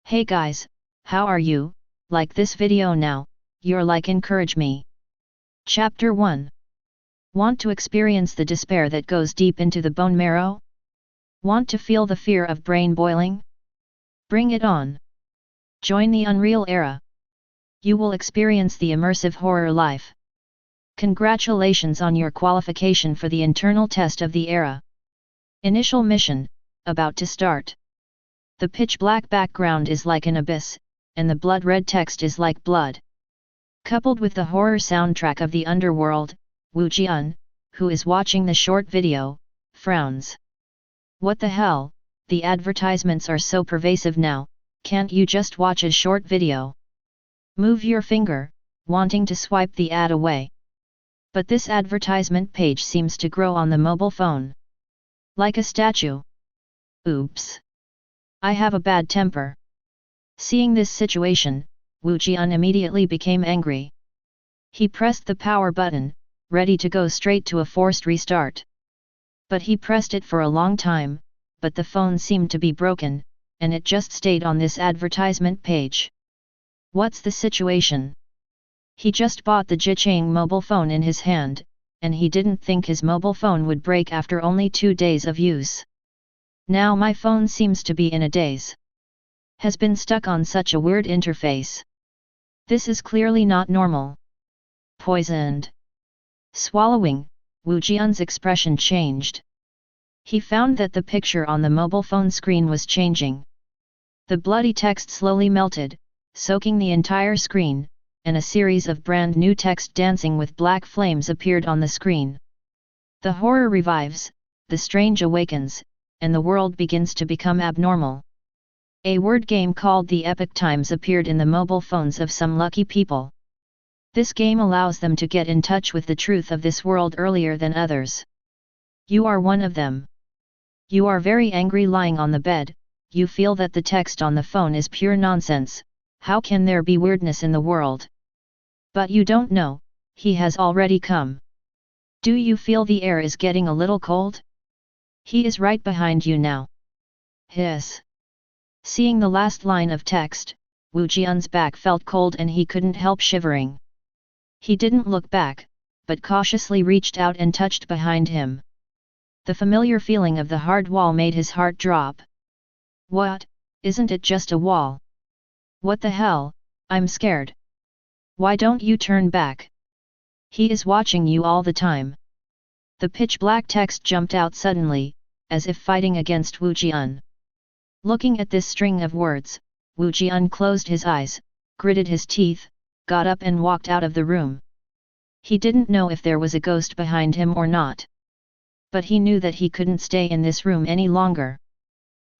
Hey guys, how are you? Like this video now, your like encourage me. Chapter 1. Want to experience the despair that goes deep into the bone marrow? Want to feel the fear of brain boiling? Bring it on. Join the Unreal Era. You will experience the immersive horror life. Congratulations on your qualification for the internal test of the era. Initial mission, about to start. The pitch-black background is like an abyss, and the blood-red text is like blood. Coupled with the horror soundtrack of the underworld, Wu Jian, who is watching the short video, frowns. What the hell, the advertisements are so pervasive now, can't you just watch a short video? Move your finger, wanting to swipe the ad away. But this advertisement page seems to grow on the mobile phone. Like a statue. Oops. I have a bad temper. Seeing this situation, Wu Jian immediately became angry. He pressed the power button, ready to go straight to a forced restart. But he pressed it for a long time, but the phone seemed to be broken, and it just stayed on this advertisement page. What's the situation? He just bought the Jichang mobile phone in his hand, and he didn't think his mobile phone would break after only 2 days of use. Now my phone seems to be in a daze. Has been stuck on such a weird interface. This is clearly not normal. Poisoned. Swallowing, Wu Jian's expression changed. He found that the picture on the mobile phone screen was changing. The bloody text slowly melted, soaking the entire screen, and a series of brand new text dancing with black flames appeared on the screen. The horror revives, the strange awakens, and the world begins to become abnormal. A word game called the Epic Times appeared in the mobile phones of some lucky people. This game allows them to get in touch with the truth of this world earlier than others. You are one of them. You are very angry lying on the bed, you feel that the text on the phone is pure nonsense, how can there be weirdness in the world? But you don't know, he has already come. Do you feel the air is getting a little cold? He is right behind you now. Hiss. Seeing the last line of text, Wu Jian's back felt cold and he couldn't help shivering. He didn't look back, but cautiously reached out and touched behind him. The familiar feeling of the hard wall made his heart drop. What, isn't it just a wall? What the hell, I'm scared. Why don't you turn back? He is watching you all the time. The pitch-black text jumped out suddenly, as if fighting against Wu Jian. Looking at this string of words, Wu Jian closed his eyes, gritted his teeth, got up and walked out of the room. He didn't know if there was a ghost behind him or not. But he knew that he couldn't stay in this room any longer.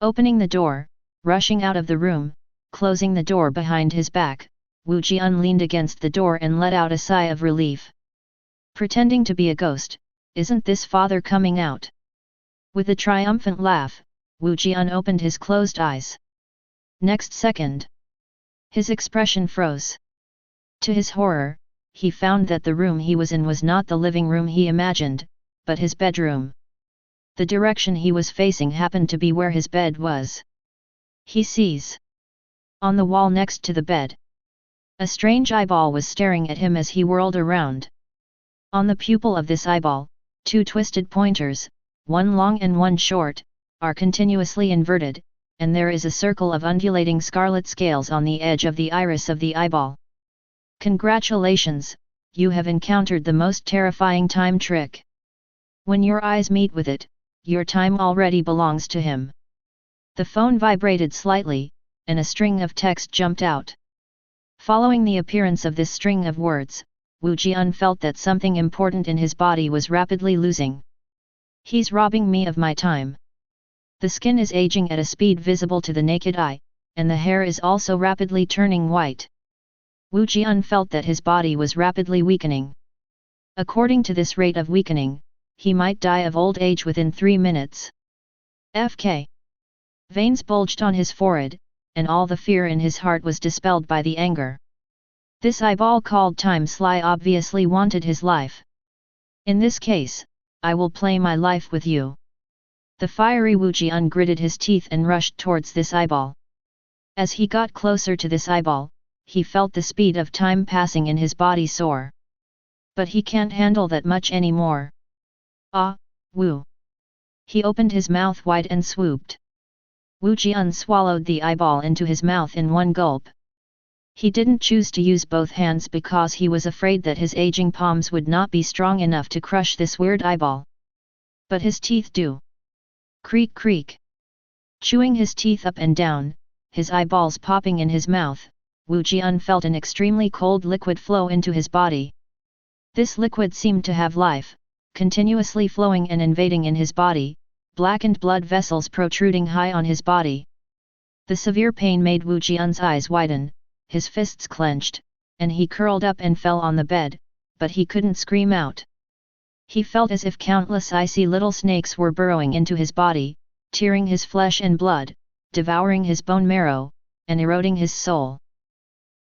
Opening the door, rushing out of the room, closing the door behind his back, Wu Jian leaned against the door and let out a sigh of relief. Pretending to be a ghost, isn't this father coming out? With a triumphant laugh, Wu Jian opened his closed eyes. Next second, his expression froze. To his horror, he found that the room he was in was not the living room he imagined, but his bedroom. The direction he was facing happened to be where his bed was. He sees. On the wall next to the bed, a strange eyeball was staring at him as he whirled around. On the pupil of this eyeball, 2 twisted pointers, one long and one short, are continuously inverted, and there is a circle of undulating scarlet scales on the edge of the iris of the eyeball. Congratulations, you have encountered the most terrifying time trick. When your eyes meet with it, your time already belongs to him. The phone vibrated slightly, and a string of text jumped out. Following the appearance of this string of words, Wu Jian felt that something important in his body was rapidly losing. He's robbing me of my time. The skin is aging at a speed visible to the naked eye, and the hair is also rapidly turning white. Wu Jian felt that his body was rapidly weakening. According to this rate of weakening, he might die of old age within 3 minutes. FK. Veins bulged on his forehead, and all the fear in his heart was dispelled by the anger. This eyeball called Time Sly obviously wanted his life. In this case, I will play my life with you. The fiery Wu Jian gritted his teeth and rushed towards this eyeball. As he got closer to this eyeball, he felt the speed of time passing in his body soar. But he can't handle that much anymore. Ah, Wu! He opened his mouth wide and swooped. Wu Jian swallowed the eyeball into his mouth in one gulp. He didn't choose to use both hands because he was afraid that his aging palms would not be strong enough to crush this weird eyeball. But his teeth do. Creak creak. Chewing his teeth up and down, his eyeballs popping in his mouth, Wu Jian felt an extremely cold liquid flow into his body. This liquid seemed to have life, continuously flowing and invading in his body, blackened blood vessels protruding high on his body. The severe pain made Wu Jian's eyes widen, his fists clenched, and he curled up and fell on the bed, but he couldn't scream out. He felt as if countless icy little snakes were burrowing into his body, tearing his flesh and blood, devouring his bone marrow, and eroding his soul.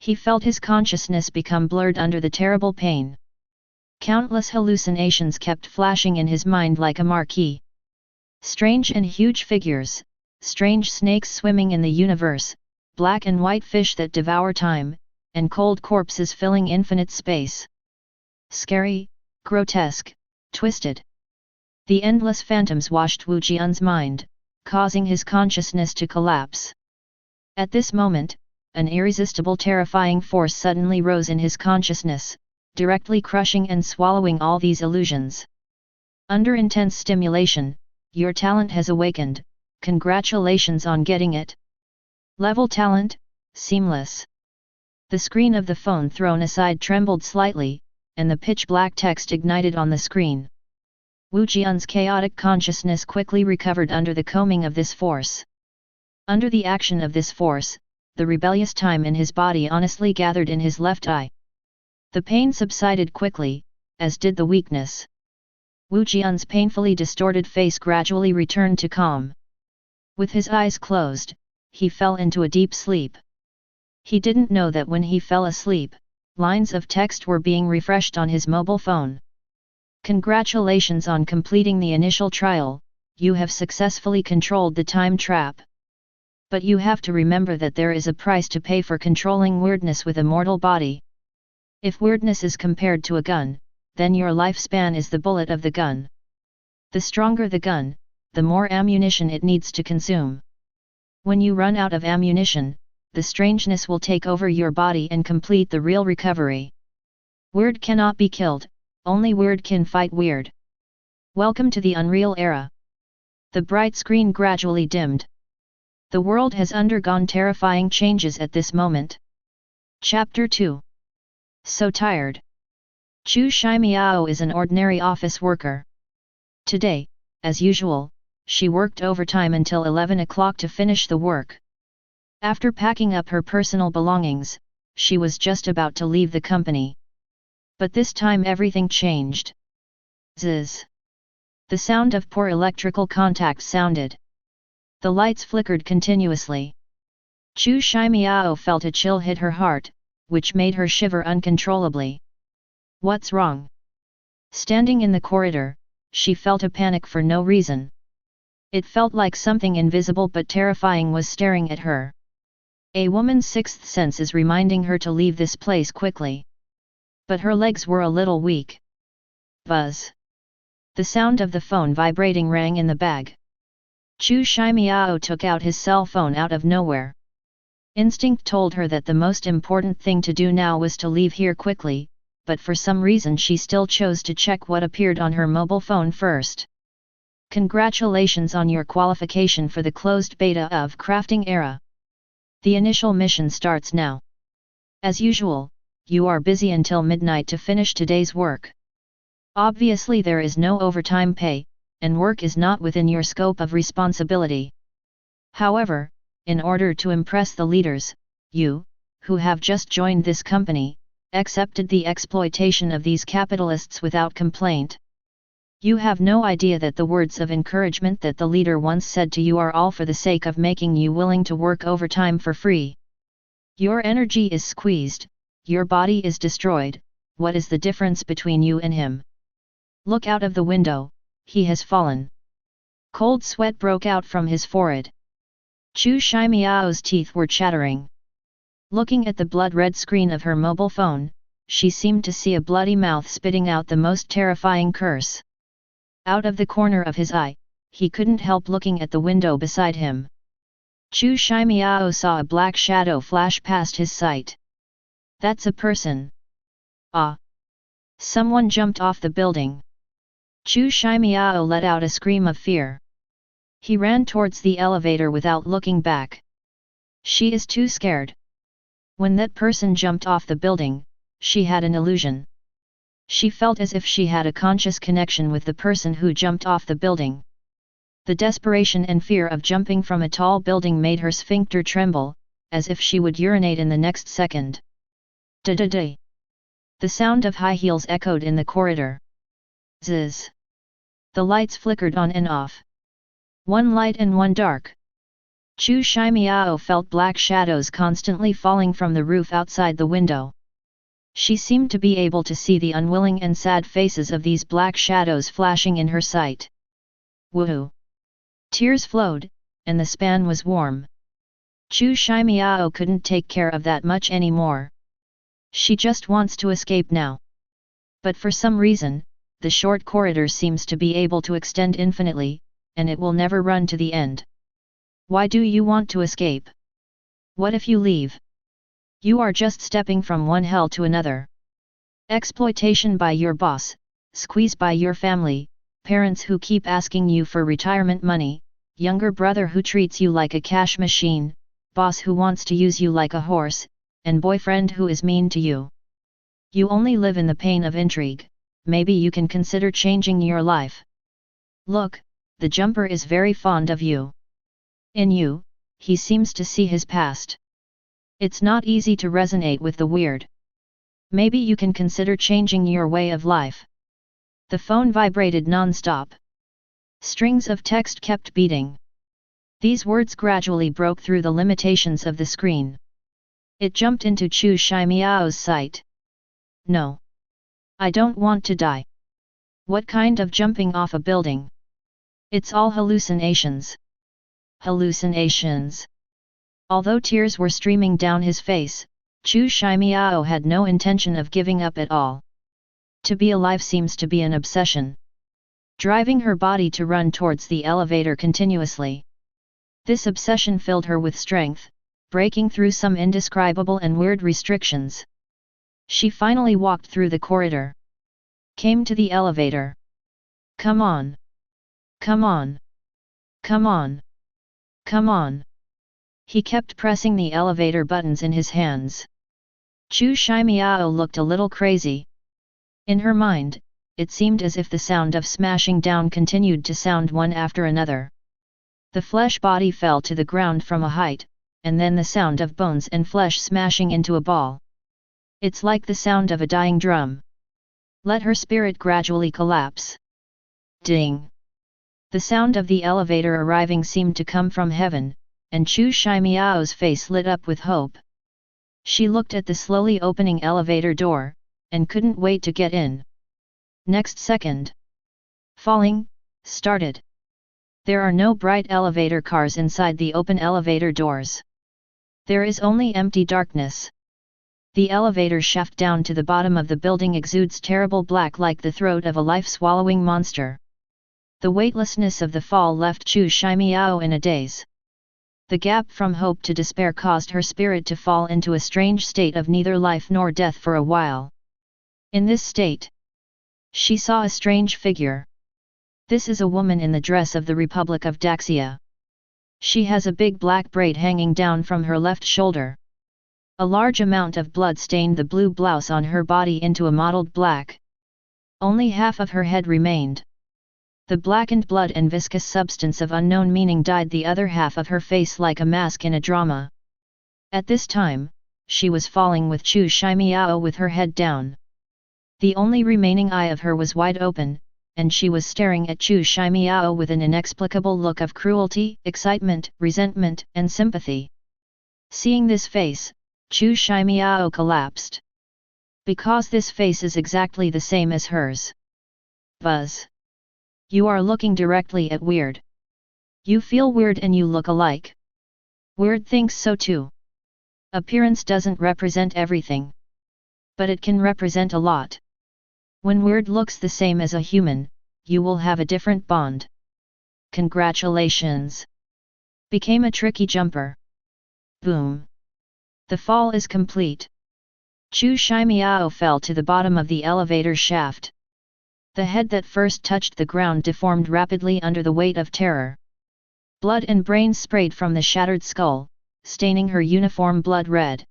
He felt his consciousness become blurred under the terrible pain. Countless hallucinations kept flashing in his mind like a marquee. Strange and huge figures, strange snakes swimming in the universe, black and white fish that devour time, and cold corpses filling infinite space. Scary, grotesque, twisted. The endless phantoms washed Wu Jian's mind, causing his consciousness to collapse. At this moment, an irresistible terrifying force suddenly rose in his consciousness, directly crushing and swallowing all these illusions. Under intense stimulation, your talent has awakened, congratulations on getting it. Level talent, seamless. The screen of the phone thrown aside trembled slightly, and the pitch-black text ignited on the screen. Wu Jian's chaotic consciousness quickly recovered under the combing of this force. Under the action of this force, the rebellious time in his body honestly gathered in his left eye. The pain subsided quickly, as did the weakness. Wu Jian's painfully distorted face gradually returned to calm. With his eyes closed, he fell into a deep sleep. He didn't know that when he fell asleep, lines of text were being refreshed on his mobile phone. Congratulations on completing the initial trial, you have successfully controlled the time trap. But you have to remember that there is a price to pay for controlling weirdness with a mortal body. If weirdness is compared to a gun, then your lifespan is the bullet of the gun. The stronger the gun, the more ammunition it needs to consume. When you run out of ammunition, the strangeness will take over your body and complete the real recovery. Weird cannot be killed, only weird can fight weird. Welcome to the Unreal Era. The bright screen gradually dimmed. The world has undergone terrifying changes at this moment. Chapter 2. So tired. Chu Shimiao is an ordinary office worker. Today, as usual, she worked overtime until 11 o'clock to finish the work. After packing up her personal belongings, she was just about to leave the company. But this time everything changed. Zzz. The sound of poor electrical contact sounded. The lights flickered continuously. Chu Shimiao felt a chill hit her heart, which made her shiver uncontrollably. What's wrong? Standing in the corridor, she felt a panic for no reason. It felt like something invisible but terrifying was staring at her. A woman's sixth sense is reminding her to leave this place quickly. But her legs were a little weak. Buzz. The sound of the phone vibrating rang in the bag. Chu Shimiao took out his cell phone out of nowhere. Instinct told her that the most important thing to do now was to leave here quickly, but for some reason she still chose to check what appeared on her mobile phone first. Congratulations on your qualification for the closed beta of Crafting Era. The initial mission starts now. As usual, you are busy until midnight to finish today's work. Obviously there is no overtime pay, and work is not within your scope of responsibility. However, in order to impress the leaders, you, who have just joined this company, accepted the exploitation of these capitalists without complaint. You have no idea that the words of encouragement that the leader once said to you are all for the sake of making you willing to work overtime for free. Your energy is squeezed, your body is destroyed. What is the difference between you and him? Look out of the window, he has fallen. Cold sweat broke out from his forehead. Chu Shimiao's teeth were chattering. Looking at the blood-red screen of her mobile phone, she seemed to see a bloody mouth spitting out the most terrifying curse. Out of the corner of his eye, he couldn't help looking at the window beside him. Chu Shimiao saw a black shadow flash past his sight. That's a person. Ah! Someone jumped off the building. Chu Shimiao let out a scream of fear. He ran towards the elevator without looking back. She is too scared. When that person jumped off the building, she had an illusion. She felt as if she had a conscious connection with the person who jumped off the building. The desperation and fear of jumping from a tall building made her sphincter tremble, as if she would urinate in the next second. Da-da-da! The sound of high heels echoed in the corridor. Zzz! The lights flickered on and off. One light and one dark. Chu Shimiao felt black shadows constantly falling from the roof outside the window. She seemed to be able to see the unwilling and sad faces of these black shadows flashing in her sight. Woohoo! Tears flowed, and the span was warm. Chu Shimiao couldn't take care of that much anymore. She just wants to escape now. But for some reason, the short corridor seems to be able to extend infinitely, and it will never run to the end. Why do you want to escape? What if you leave? You are just stepping from one hell to another. Exploitation by your boss, squeeze by your family, parents who keep asking you for retirement money, younger brother who treats you like a cash machine, boss who wants to use you like a horse, and boyfriend who is mean to you. You only live in the pain of intrigue. Maybe you can consider changing your life. Look, the jumper is very fond of you. In you, he seems to see his past. It's not easy to resonate with the weird. Maybe you can consider changing your way of life. The phone vibrated non-stop. Strings of text kept beating. These words gradually broke through the limitations of the screen. It jumped into Chu Shimiao's sight. No. I don't want to die. What kind of jumping off a building? It's all hallucinations. Hallucinations. Although tears were streaming down his face, Chu Shimiao had no intention of giving up at all. To be alive seems to be an obsession. Driving her body to run towards the elevator continuously. This obsession filled her with strength, breaking through some indescribable and weird restrictions. She finally walked through the corridor. Came to the elevator. Come on. Come on. Come on. Come on. He kept pressing the elevator buttons in his hands. Chu Shimiao looked a little crazy. In her mind, it seemed as if the sound of smashing down continued to sound one after another. The flesh body fell to the ground from a height, and then the sound of bones and flesh smashing into a ball. It's like the sound of a dying drum. Let her spirit gradually collapse. Ding! The sound of the elevator arriving seemed to come from heaven, and Chu Shimiao's face lit up with hope. She looked at the slowly opening elevator door, and couldn't wait to get in. Next second. Falling, started. There are no bright elevator cars inside the open elevator doors. There is only empty darkness. The elevator shaft down to the bottom of the building exudes terrible black like the throat of a life-swallowing monster. The weightlessness of the fall left Chu Shimiao in a daze. The gap from hope to despair caused her spirit to fall into a strange state of neither life nor death for a while. In this state, she saw a strange figure. This is a woman in the dress of the Republic of Daxia. She has a big black braid hanging down from her left shoulder. A large amount of blood stained the blue blouse on her body into a mottled black. Only half of her head remained. The blackened blood and viscous substance of unknown meaning dyed the other half of her face like a mask in a drama. At this time, she was falling with Chu Shimiao with her head down. The only remaining eye of her was wide open, and she was staring at Chu Shimiao with an inexplicable look of cruelty, excitement, resentment, and sympathy. Seeing this face, Chu Shimiao collapsed. Because this face is exactly the same as hers. Buzz. You are looking directly at weird. You feel weird and you look alike. Weird thinks so too. Appearance doesn't represent everything. But it can represent a lot. When Weird looks the same as a human, you will have a different bond. Congratulations! Became a tricky jumper. Boom! The fall is complete. Chu Shimiao fell to the bottom of the elevator shaft. The head that first touched the ground deformed rapidly under the weight of terror. Blood and brains sprayed from the shattered skull, staining her uniform blood red.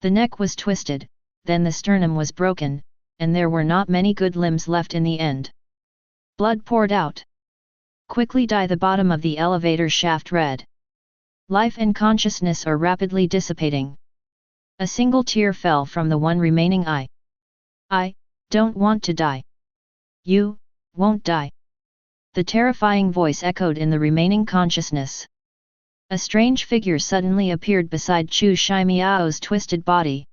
The neck was twisted, then the sternum was broken, and there were not many good limbs left in the end. Blood poured out. Quickly dye the bottom of the elevator shaft red. Life and consciousness are rapidly dissipating. A single tear fell from the one remaining eye. I don't want to die. You won't die. The terrifying voice echoed in the remaining consciousness. A strange figure suddenly appeared beside Chu Shimiao's twisted body.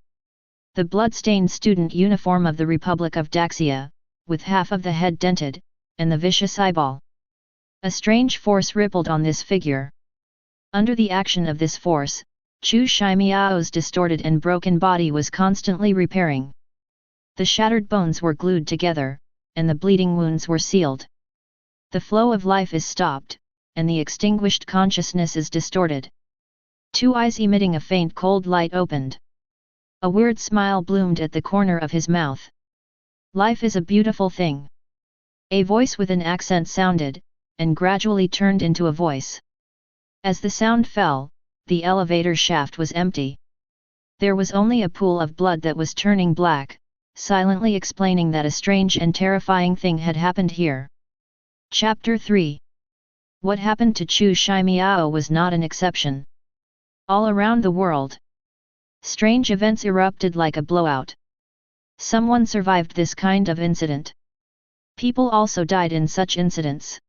The blood-stained student uniform of the Republic of Daxia, with half of the head dented, and the vicious eyeball. A strange force rippled on this figure. Under the action of this force, Chu Shimiao's distorted and broken body was constantly repairing. The shattered bones were glued together, and the bleeding wounds were sealed. The flow of life is stopped, and the extinguished consciousness is distorted. Two eyes emitting a faint cold light opened. A weird smile bloomed at the corner of his mouth. Life is a beautiful thing. A voice with an accent sounded, and gradually turned into a voice. As the sound fell, the elevator shaft was empty. There was only a pool of blood that was turning black, silently explaining that a strange and terrifying thing had happened here. Chapter 3. What happened to Chu Shimiao was not an exception. All around the world, strange events erupted like a blowout. Someone survived this kind of incident. People also died in such incidents.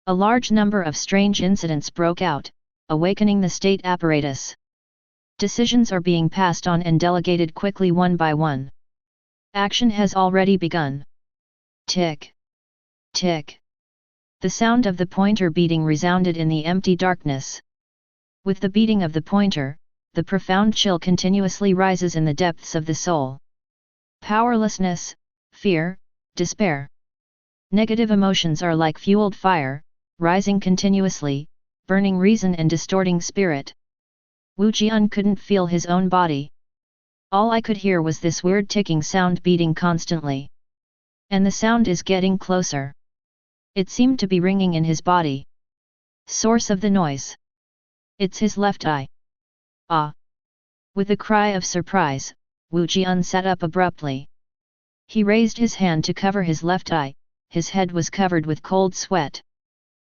A large number of strange incidents broke out, awakening the state apparatus. Decisions are being passed on and delegated quickly one by one. Action has already begun. Tick. Tick. The sound of the pointer beating resounded in the empty darkness. With the beating of the pointer, the profound chill continuously rises in the depths of the soul. Powerlessness, fear, despair. Negative emotions are like fueled fire, rising continuously, burning reason and distorting spirit. Wu Jian couldn't feel his own body. All I could hear was this weird ticking sound beating constantly. And the sound is getting closer. It seemed to be ringing in his body. Source of the noise. It's his left eye. Ah! With a cry of surprise, Wu Jian sat up abruptly. He raised his hand to cover his left eye, his head was covered with cold sweat.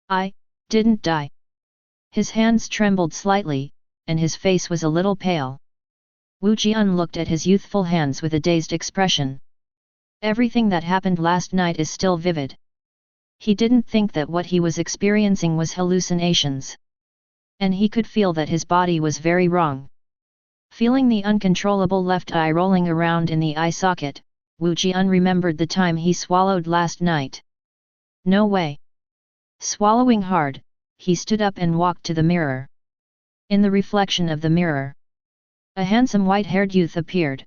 I didn't die. His hands trembled slightly, and his face was a little pale. Wu Jian looked at his youthful hands with a dazed expression. Everything that happened last night is still vivid. He didn't think that what he was experiencing was hallucinations. And he could feel that his body was very wrong. Feeling the uncontrollable left eye rolling around in the eye socket, Wu Jian remembered the time he swallowed last night. No way. Swallowing hard, he stood up and walked to the mirror. In the reflection of the mirror, a handsome white-haired youth appeared.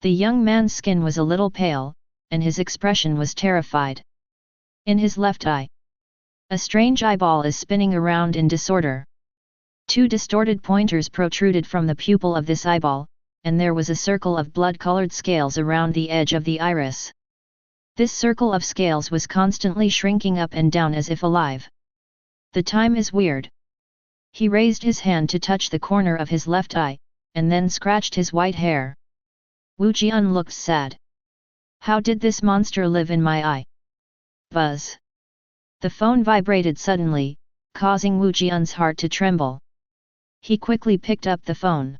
The young man's skin was a little pale, and his expression was terrified. In his left eye, a strange eyeball is spinning around in disorder. Two distorted pointers protruded from the pupil of this eyeball, and there was a circle of blood-colored scales around the edge of the iris. This circle of scales was constantly shrinking up and down as if alive. The time is weird. He raised his hand to touch the corner of his left eye, and then scratched his white hair. Wu Jian looked sad. How did this monster live in my eye? Buzz. The phone vibrated suddenly, causing Wu Jian's heart to tremble. He quickly picked up the phone.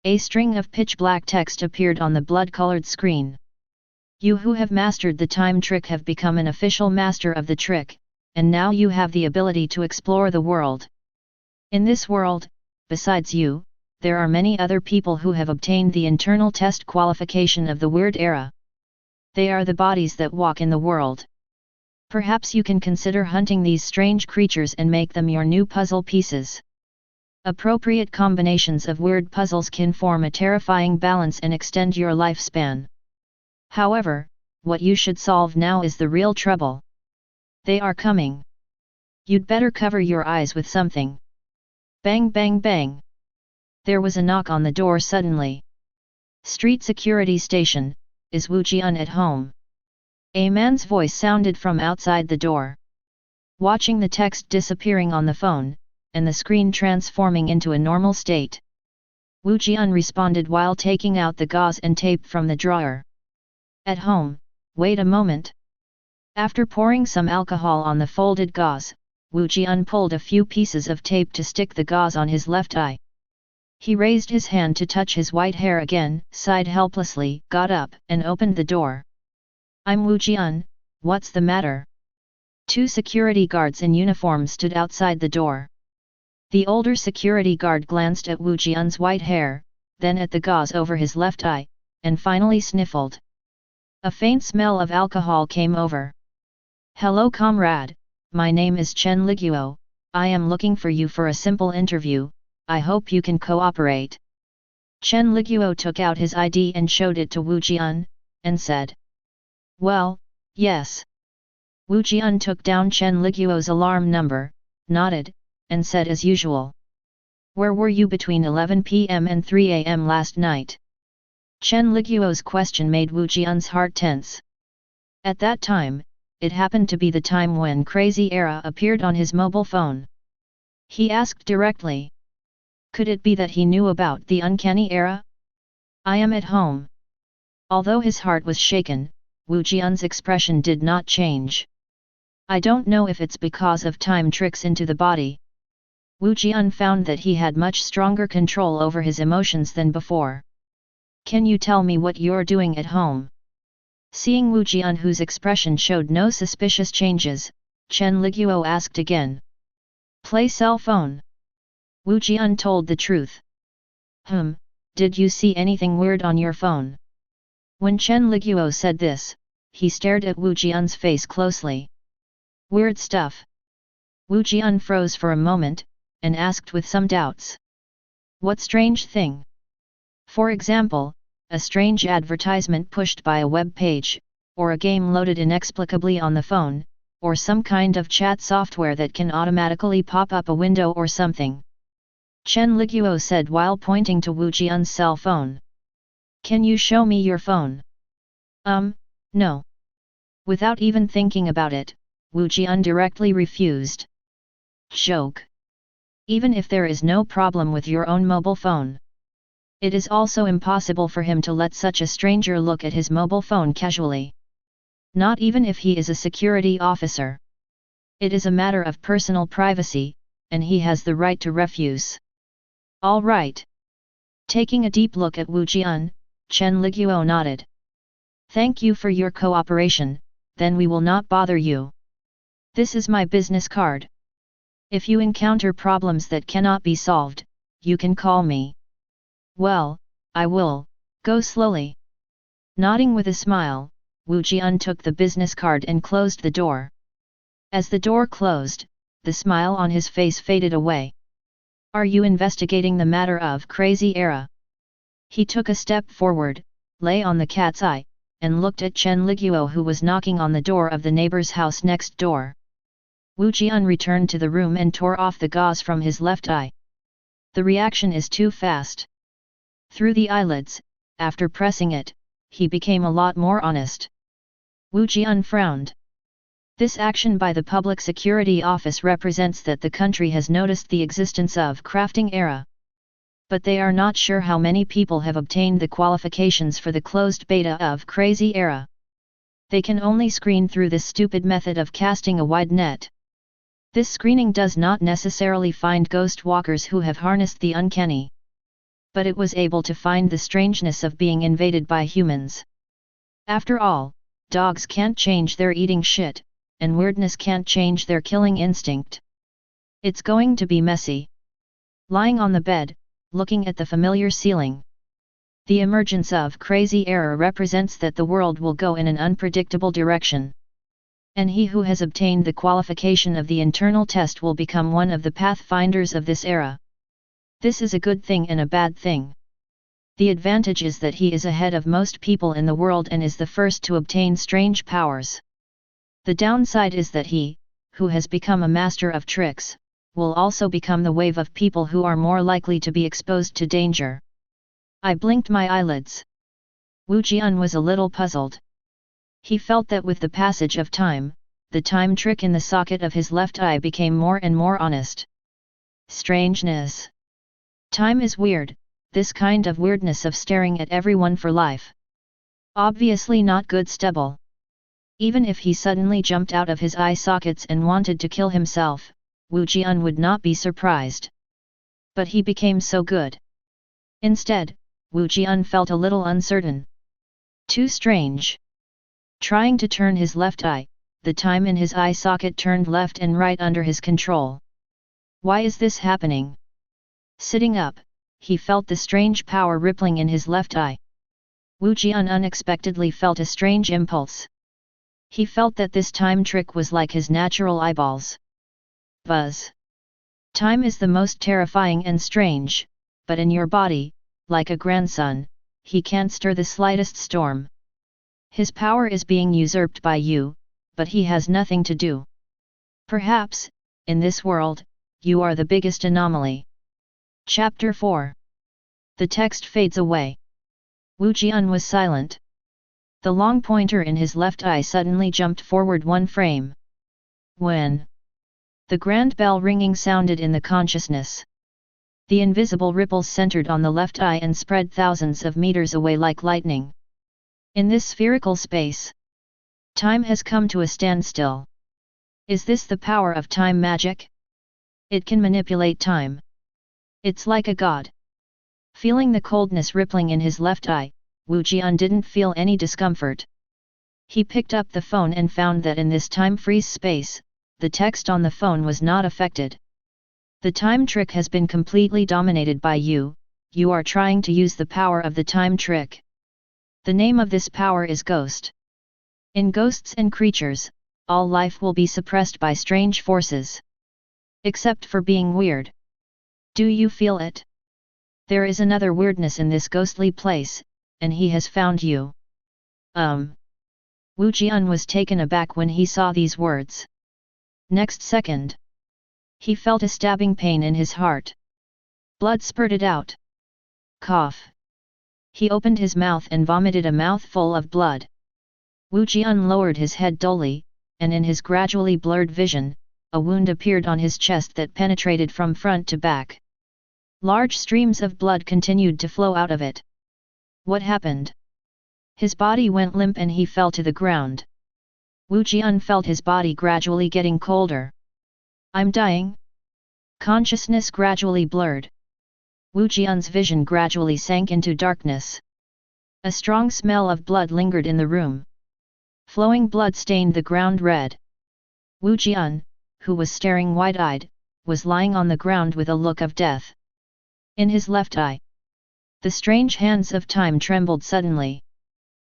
A string of pitch-black text appeared on the blood-colored screen. You who have mastered the time trick have become an official master of the trick, and now you have the ability to explore the world. In this world, besides you, there are many other people who have obtained the internal test qualification of the weird era. They are the bodies that walk in the world. Perhaps you can consider hunting these strange creatures and make them your new puzzle pieces. Appropriate combinations of weird puzzles can form a terrifying balance and extend your lifespan. However, what you should solve now is the real trouble. They are coming. You'd better cover your eyes with something. Bang bang bang. There was a knock on the door suddenly. Street security station, is Wu Jian at home? A man's voice sounded from outside the door. Watching the text disappearing on the phone, and the screen transforming into a normal state, Wu Jian responded while taking out the gauze and tape from the drawer. At home, wait a moment. After pouring some alcohol on the folded gauze, Wu Jian pulled a few pieces of tape to stick the gauze on his left eye. He raised his hand to touch his white hair again, sighed helplessly, got up, and opened the door. I'm Wu Jian, what's the matter? Two security guards in uniform stood outside the door. The older security guard glanced at Wu Jian's white hair, then at the gauze over his left eye, and finally sniffled. A faint smell of alcohol came over. Hello comrade, my name is Chen Liguo, I am looking for you for a simple interview, I hope you can cooperate. Chen Liguo took out his ID and showed it to Wu Jian, and said. Well, yes. Wu Jian took down Chen Liguo's alarm number, nodded, and said as usual. Where were you between 11 p.m. and 3 a.m. last night? Chen Liguo's question made Wu Jian's heart tense. At that time, it happened to be the time when Crazy Era appeared on his mobile phone. He asked directly. Could it be that he knew about the uncanny era? I am at home. Although his heart was shaken, Wu Jian's expression did not change. I don't know if it's because of time tricks into the body. Wu Jian found that he had much stronger control over his emotions than before. Can you tell me what you're doing at home? Seeing Wu Jian whose expression showed no suspicious changes, Chen Liguo asked again. Play cell phone. Wu Jian told the truth. Did you see anything weird on your phone? When Chen Liguo said this, he stared at Wu Jian's face closely. Weird stuff. Wu Jian froze for a moment, and asked with some doubts. What strange thing? For example, a strange advertisement pushed by a web page, or a game loaded inexplicably on the phone, or some kind of chat software that can automatically pop up a window or something. Chen Liguo said while pointing to Wu Jian's cell phone. Can you show me your phone? No. Without even thinking about it, Wu Jian directly refused. Joke. Even if there is no problem with your own mobile phone, it is also impossible for him to let such a stranger look at his mobile phone casually. Not even if he is a security officer. It is a matter of personal privacy, and he has the right to refuse. All right. Taking a deep look at Wu Jian, Chen Liguo nodded. Thank you for your cooperation, then we will not bother you. This is my business card. If you encounter problems that cannot be solved, you can call me. Well, I will, go slowly. Nodding with a smile, Wu Jian took the business card and closed the door. As the door closed, the smile on his face faded away. Are you investigating the matter of Crazy Era? He took a step forward, lay on the cat's eye, and looked at Chen Liguo who was knocking on the door of the neighbor's house next door. Wu Jian returned to the room and tore off the gauze from his left eye. The reaction is too fast. Through the eyelids, after pressing it, he became a lot more honest. Wu Jian frowned. This action by the Public Security Office represents that the country has noticed the existence of crafting era. But they are not sure how many people have obtained the qualifications for the closed beta of Crazy Era. They can only screen through this stupid method of casting a wide net. This screening does not necessarily find ghost walkers who have harnessed the uncanny. But it was able to find the strangeness of being invaded by humans. After all, dogs can't change their eating shit, and weirdness can't change their killing instinct. It's going to be messy. Lying on the bed, looking at the familiar ceiling. The emergence of Crazy Era represents that the world will go in an unpredictable direction. And he who has obtained the qualification of the internal test will become one of the pathfinders of this era. This is a good thing and a bad thing. The advantage is that he is ahead of most people in the world and is the first to obtain strange powers. The downside is that he, who has become a master of tricks, will also become the wave of people who are more likely to be exposed to danger. I blinked my eyelids. Wu Jian was a little puzzled. He felt that with the passage of time, the time trick in the socket of his left eye became more and more honest. Strangeness. Time is weird, this kind of weirdness of staring at everyone for life. Obviously not good stubble. Even if he suddenly jumped out of his eye sockets and wanted to kill himself, Wu Jian would not be surprised. But he became so good. Instead, Wu Jian felt a little uncertain. Too strange. Trying to turn his left eye, the time in his eye socket turned left and right under his control. Why is this happening? Sitting up, he felt the strange power rippling in his left eye. Wu Jian unexpectedly felt a strange impulse. He felt that this time trick was like his natural eyeballs. Buzz. Time is the most terrifying and strange, but in your body, like a grandson, he can't stir the slightest storm. His power is being usurped by you, but he has nothing to do. Perhaps, in this world, you are the biggest anomaly. Chapter 4. The text fades away. Wu Jian was silent. The long pointer in his left eye suddenly jumped forward one frame. When the grand bell ringing sounded in the consciousness. The invisible ripples centered on the left eye and spread thousands of meters away like lightning. In this spherical space, time has come to a standstill. Is this the power of time magic? It can manipulate time. It's like a god. Feeling the coldness rippling in his left eye, Wu Jian didn't feel any discomfort. He picked up the phone and found that in this time freeze space, the text on the phone was not affected. The time trick has been completely dominated by you, you are trying to use the power of the time trick. The name of this power is ghost. In ghosts and creatures, all life will be suppressed by strange forces. Except for being weird. Do you feel it? There is another weirdness in this ghostly place, and he has found you. Wu Jian was taken aback when he saw these words. Next second, he felt a stabbing pain in his heart. Blood spurted out. Cough. He opened his mouth and vomited a mouthful of blood. Wu Jian lowered his head dully, and in his gradually blurred vision, a wound appeared on his chest that penetrated from front to back. Large streams of blood continued to flow out of it. What happened? His body went limp and he fell to the ground. Wu Jian felt his body gradually getting colder. I'm dying? Consciousness gradually blurred. Wu Jian's vision gradually sank into darkness. A strong smell of blood lingered in the room. Flowing blood stained the ground red. Wu Jian, who was staring wide-eyed, was lying on the ground with a look of death. In his left eye, the strange hands of time trembled suddenly.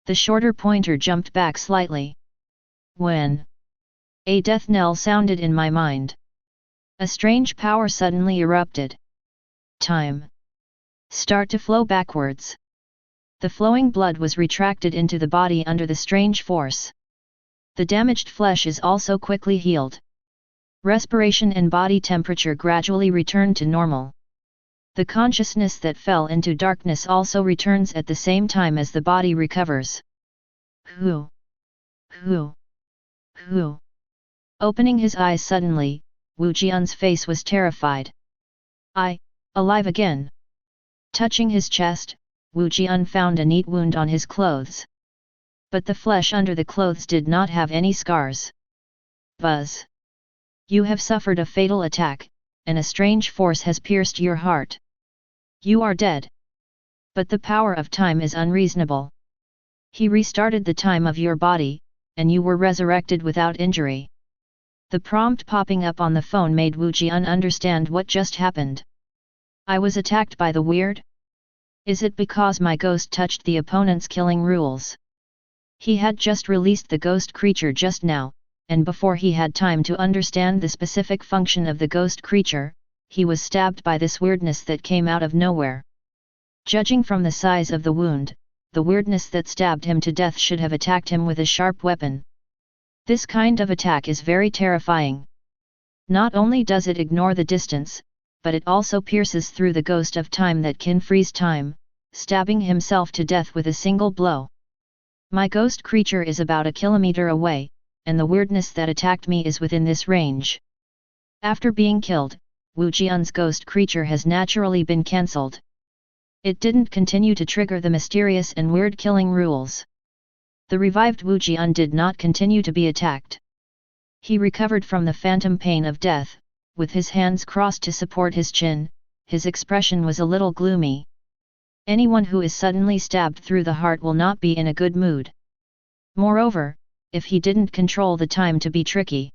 The shorter pointer jumped back slightly. When a death knell sounded in my mind, a strange power suddenly erupted. Time start to flow backwards. The flowing blood was retracted into the body under the strange force. The damaged flesh is also quickly healed. Respiration and body temperature gradually returned to normal. The consciousness that fell into darkness also returns at the same time as the body recovers. Who? Opening his eyes suddenly, Wu Jian's face was terrified. Alive again. Touching his chest, Wu Jian found a neat wound on his clothes. But the flesh under the clothes did not have any scars. Buzz. You have suffered a fatal attack, and a strange force has pierced your heart. You are dead. But the power of time is unreasonable. He restarted the time of your body, and you were resurrected without injury. The prompt popping up on the phone made Wu Jian understand what just happened. I was attacked by the weird? Is it because my ghost touched the opponent's killing rules? He had just released the ghost creature just now, and before he had time to understand the specific function of the ghost creature, he was stabbed by this weirdness that came out of nowhere. Judging from the size of the wound, the weirdness that stabbed him to death should have attacked him with a sharp weapon. This kind of attack is very terrifying. Not only does it ignore the distance, but it also pierces through the ghost of time that can freeze time, stabbing himself to death with a single blow. My ghost creature is about a kilometer away, and the weirdness that attacked me is within this range. After being killed, Wu Jian's ghost creature has naturally been cancelled. It didn't continue to trigger the mysterious and weird killing rules. The revived Wu Jian did not continue to be attacked. He recovered from the phantom pain of death, with his hands crossed to support his chin. His expression was a little gloomy. Anyone who is suddenly stabbed through the heart will not be in a good mood. Moreover, if he didn't control the time to be tricky.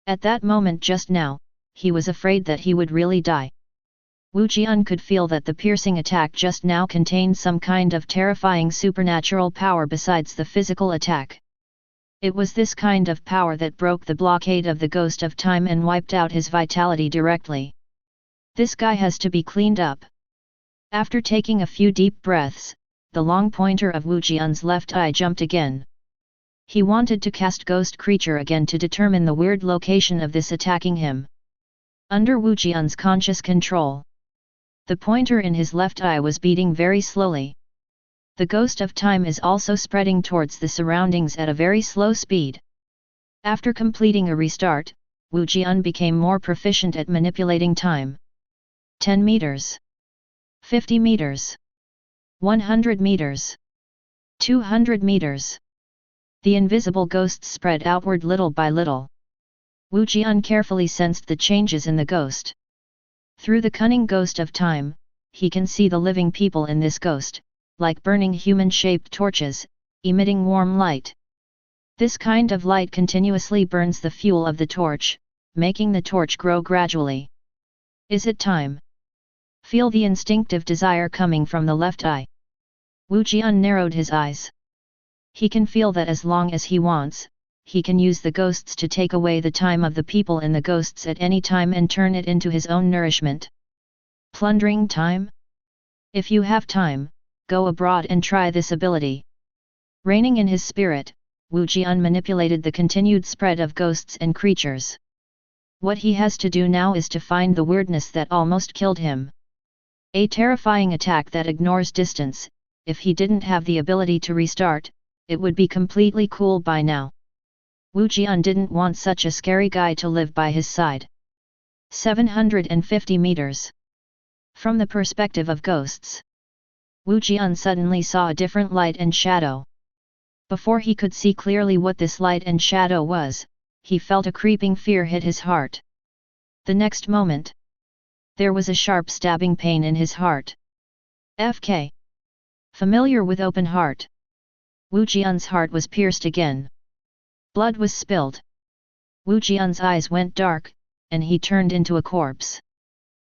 At that moment just now, he was afraid that he would really die. Wu Jian could feel that the piercing attack just now contained some kind of terrifying supernatural power besides the physical attack. It was this kind of power that broke the blockade of the ghost of time and wiped out his vitality directly. This guy has to be cleaned up. After taking a few deep breaths, the long pointer of Wu Jian's left eye jumped again. He wanted to cast Ghost Creature again to determine the weird location of this attacking him. Under Wu Jian's conscious control, the pointer in his left eye was beating very slowly. The ghost of time is also spreading towards the surroundings at a very slow speed. After completing a restart, Wu Jian became more proficient at manipulating time. 10 meters. 50 meters. 100 meters. 200 meters. The invisible ghosts spread outward little by little. Wu Jian carefully sensed the changes in the ghost. Through the cunning ghost of time, he can see the living people in this ghost, like burning human-shaped torches, emitting warm light. This kind of light continuously burns the fuel of the torch, making the torch grow gradually. Is it time? Feel the instinctive desire coming from the left eye. Wu Jian narrowed his eyes. He can feel that as long as he wants, he can use the ghosts to take away the time of the people in the ghosts at any time and turn it into his own nourishment. Plundering time? If you have time, go abroad and try this ability. Reigning in his spirit, Wu Jian manipulated the continued spread of ghosts and creatures. What he has to do now is to find the weirdness that almost killed him. A terrifying attack that ignores distance. If he didn't have the ability to restart, it would be completely cool by now. Wu Jian didn't want such a scary guy to live by his side. 750 meters. From the perspective of ghosts, Wu Jian suddenly saw a different light and shadow. Before he could see clearly what this light and shadow was, he felt a creeping fear hit his heart. The next moment, there was a sharp stabbing pain in his heart. FK. Familiar with open heart. Wu Jian's heart was pierced again. Blood was spilled. Wu Jian's eyes went dark, and he turned into a corpse.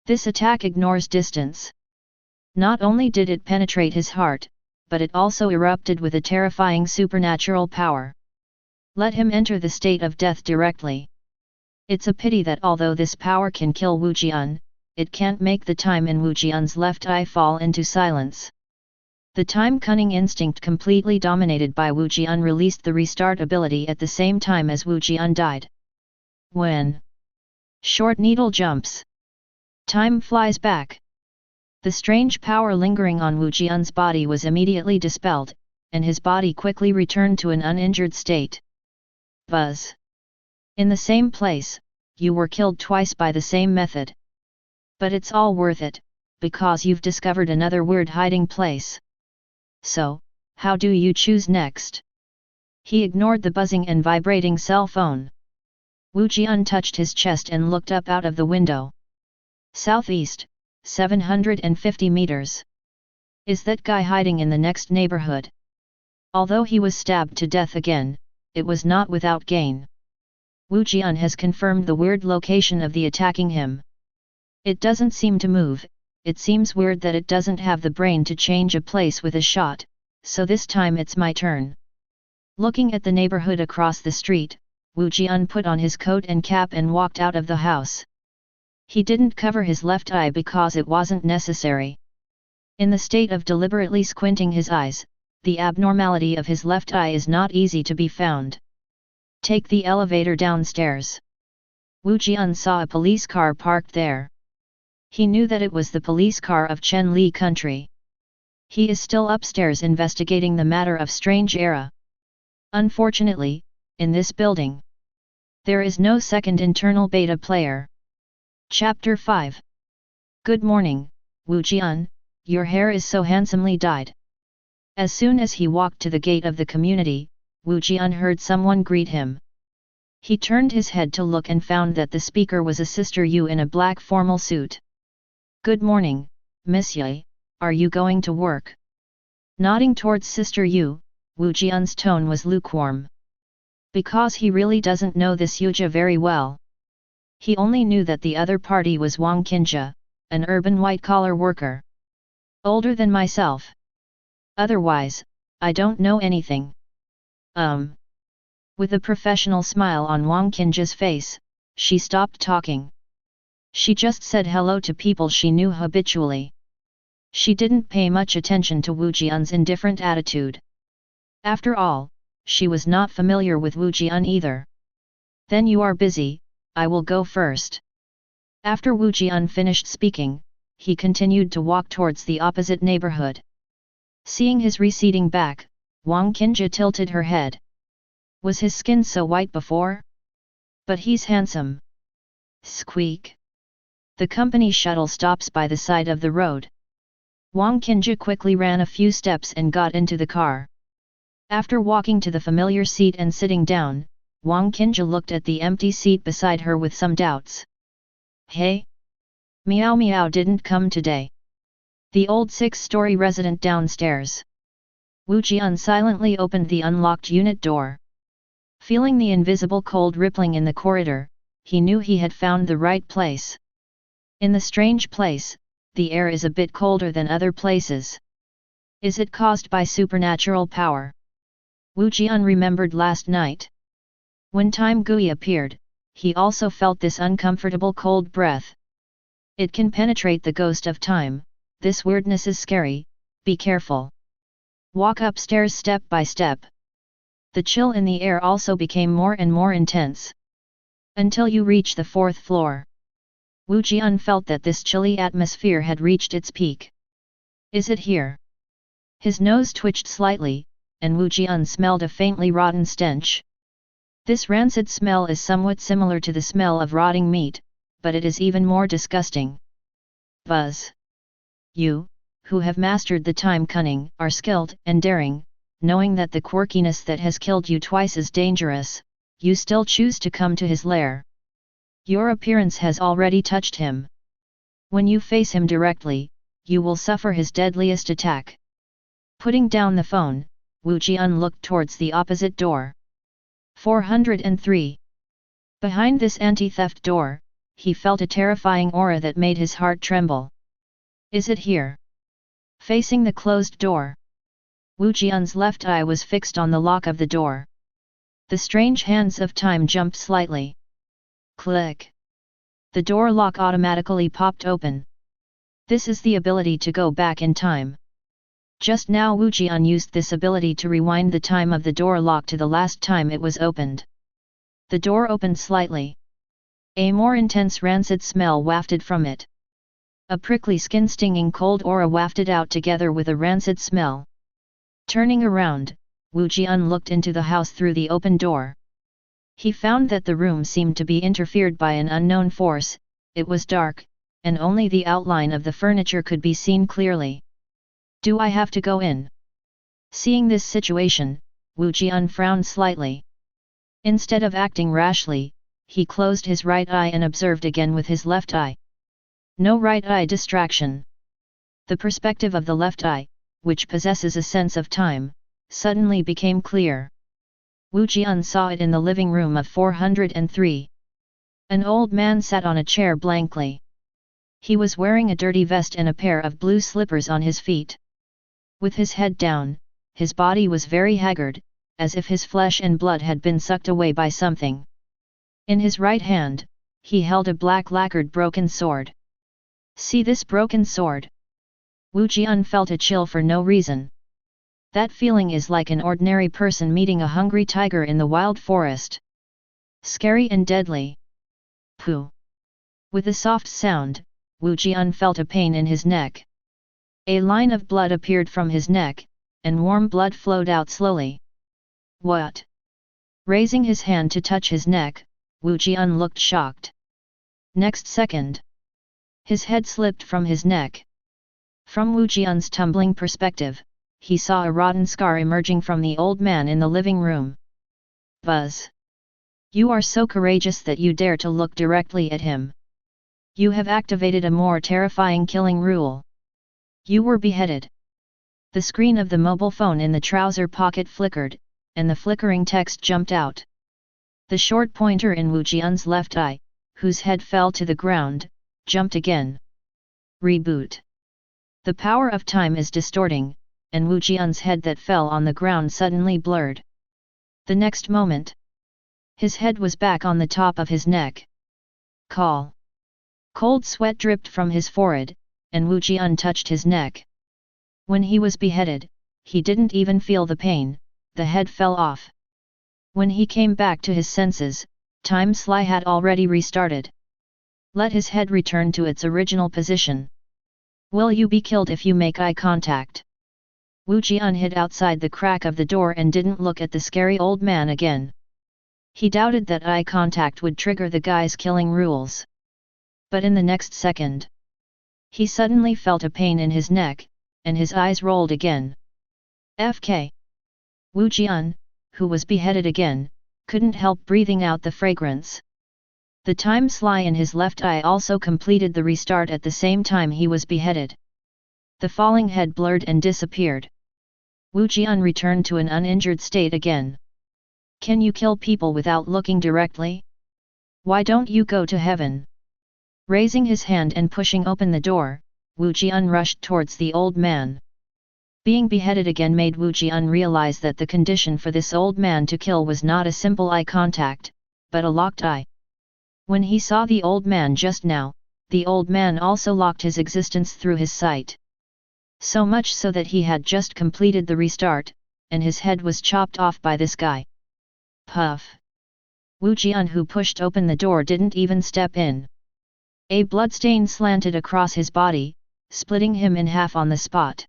This attack ignores distance. Not only did it penetrate his heart, but it also erupted with a terrifying supernatural power. Let him enter the state of death directly. It's a pity that although this power can kill Wu Jian, it can't make the time in Wu Jian's left eye fall into silence. The time cunning instinct completely dominated by Wu Jian released the restart ability at the same time as Wu Jian died. When short needle jumps, time flies back. The strange power lingering on Wu Jian's body was immediately dispelled, and his body quickly returned to an uninjured state. Buzz. In the same place, you were killed twice by the same method. But it's all worth it, because you've discovered another weird hiding place. So, how do you choose next? He ignored the buzzing and vibrating cell phone. Wu Jian touched his chest and looked up out of the window. Southeast, 750 meters. Is that guy hiding in the next neighborhood? Although he was stabbed to death again, it was not without gain. Wu Jian has confirmed the weird location of the attacking him. It doesn't seem to move. It seems weird that it doesn't have the brain to change a place with a shot, so this time it's my turn. Looking at the neighborhood across the street, Wu Jian put on his coat and cap and walked out of the house. He didn't cover his left eye because it wasn't necessary. In the state of deliberately squinting his eyes, the abnormality of his left eye is not easy to be found. Take the elevator downstairs. Wu Jian saw a police car parked there. He knew that it was the police car of Chen Li country. He is still upstairs investigating the matter of strange era. Unfortunately, in this building, there is no second internal beta player. Chapter 5. Good morning, Wu Jian, your hair is so handsomely dyed. As soon as he walked to the gate of the community, Wu Jian heard someone greet him. He turned his head to look and found that the speaker was a Sister Yu in a black formal suit. Good morning, Monsieur, are you going to work? Nodding towards Sister Yu, Wu Jian's tone was lukewarm. Because he really doesn't know this Yuja very well. He only knew that the other party was Wang Qinjia, an urban white-collar worker. Older than myself. Otherwise, I don't know anything. With a professional smile on Wang Qinjia's face, she stopped talking. She just said hello to people she knew habitually. She didn't pay much attention to Wu Jian's indifferent attitude. After all, she was not familiar with Wu Jian either. Then you are busy, I will go first. After Wu Jian finished speaking, he continued to walk towards the opposite neighborhood. Seeing his receding back, Wang Qinjia tilted her head. Was his skin so white before? But he's handsome. Squeak. The company shuttle stops by the side of the road. Wang Qinjia quickly ran a few steps and got into the car. After walking to the familiar seat and sitting down, Wang Qinjia looked at the empty seat beside her with some doubts. Hey? Meow Meow didn't come today. The old 6-story resident downstairs. Wu Jian silently opened the unlocked unit door. Feeling the invisible cold rippling in the corridor, he knew he had found the right place. In the strange place, the air is a bit colder than other places. Is it caused by supernatural power? Wu Jian remembered last night. When Time Gui appeared, he also felt this uncomfortable cold breath. It can penetrate the ghost of time, this weirdness is scary, be careful. Walk upstairs step by step. The chill in the air also became more and more intense. Until you reach the 4th floor. Wu Jian felt that this chilly atmosphere had reached its peak. Is it here? His nose twitched slightly, and Wu Jian smelled a faintly rotten stench. This rancid smell is somewhat similar to the smell of rotting meat, but it is even more disgusting. Buzz. You, who have mastered the time cunning, are skilled and daring, knowing that the quirkiness that has killed you twice is dangerous, you still choose to come to his lair. Your appearance has already touched him. When you face him directly, you will suffer his deadliest attack. Putting down the phone, Wu Jian looked towards the opposite door. 403. Behind this anti-theft door, he felt a terrifying aura that made his heart tremble. Is it here? Facing the closed door. Wu Jian's left eye was fixed on the lock of the door. The strange hands of time jumped slightly. Click. The door lock automatically popped open. This is the ability to go back in time. Just now Wu Jian used this ability to rewind the time of the door lock to the last time it was opened. The door opened slightly. A more intense rancid smell wafted from it. A prickly skin-stinging cold aura wafted out together with a rancid smell. Turning around, Wu Jian looked into the house through the open door. He found that the room seemed to be interfered by an unknown force, it was dark, and only the outline of the furniture could be seen clearly. Do I have to go in? Seeing this situation, Wu Jian frowned slightly. Instead of acting rashly, he closed his right eye and observed again with his left eye. No right eye distraction. The perspective of the left eye, which possesses a sense of time, suddenly became clear. Wu Jian saw it in the living room of 403. An old man sat on a chair blankly. He was wearing a dirty vest and a pair of blue slippers on his feet. With his head down, his body was very haggard, as if his flesh and blood had been sucked away by something. In his right hand, he held a black lacquered broken sword. See this broken sword? Wu Jian felt a chill for no reason. That feeling is like an ordinary person meeting a hungry tiger in the wild forest. Scary and deadly. Pooh! With a soft sound, Wu Jian felt a pain in his neck. A line of blood appeared from his neck, and warm blood flowed out slowly. What? Raising his hand to touch his neck, Wu Jian looked shocked. Next second, his head slipped from his neck. From Wu Jian's tumbling perspective, he saw a rotten scar emerging from the old man in the living room. Buzz! You are so courageous that you dare to look directly at him. You have activated a more terrifying killing rule. You were beheaded. The screen of the mobile phone in the trouser pocket flickered, and the flickering text jumped out. The short pointer in Wu Jian's left eye, whose head fell to the ground, jumped again. Reboot. The power of time is distorting, and Wu Jian's head that fell on the ground suddenly blurred. The next moment, his head was back on the top of his neck. Call. Cold sweat dripped from his forehead, and Wu Jian touched his neck. When he was beheaded, he didn't even feel the pain, the head fell off. When he came back to his senses, time Sly had already restarted. Let his head return to its original position. Will you be killed if you make eye contact? Wu Jian hid outside the crack of the door and didn't look at the scary old man again. He doubted that eye contact would trigger the guy's killing rules. But in the next second, he suddenly felt a pain in his neck, and his eyes rolled again. FK. Wu Jian, who was beheaded again, couldn't help breathing out the fragrance. The time Sly in his left eye also completed the restart at the same time he was beheaded. The falling head blurred and disappeared. Wu Jian returned to an uninjured state again. Can you kill people without looking directly? Why don't you go to heaven? Raising his hand and pushing open the door, Wu Jian rushed towards the old man. Being beheaded again made Wu Jian realize that the condition for this old man to kill was not a simple eye contact, but a locked eye. When he saw the old man just now, the old man also locked his existence through his sight. So much so that he had just completed the restart, and his head was chopped off by this guy. Puff! Wu Jian, who pushed open the door, didn't even step in. A bloodstain slanted across his body, splitting him in half on the spot.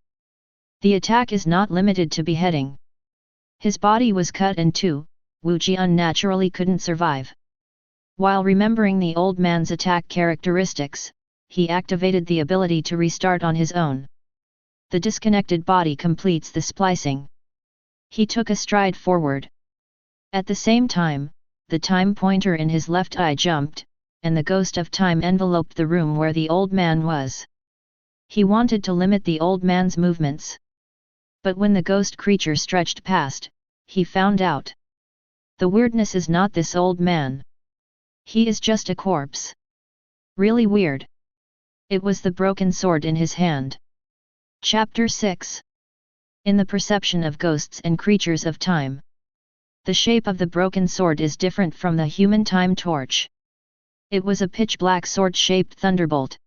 The attack is not limited to beheading. His body was cut in two. Wu Jian naturally couldn't survive. While remembering the old man's attack characteristics, he activated the ability to restart on his own. The disconnected body completes the splicing. He took a stride forward. At the same time, the time pointer in his left eye jumped, and the ghost of time enveloped the room where the old man was. He wanted to limit the old man's movements. But when the ghost creature stretched past, he found out. The weirdness is not this old man. He is just a corpse. Really weird. It was the broken sword in his hand. Chapter 6. In the perception of ghosts and creatures of time. The shape of the broken sword is different from the human time torch. It was a pitch-black sword-shaped thunderbolt.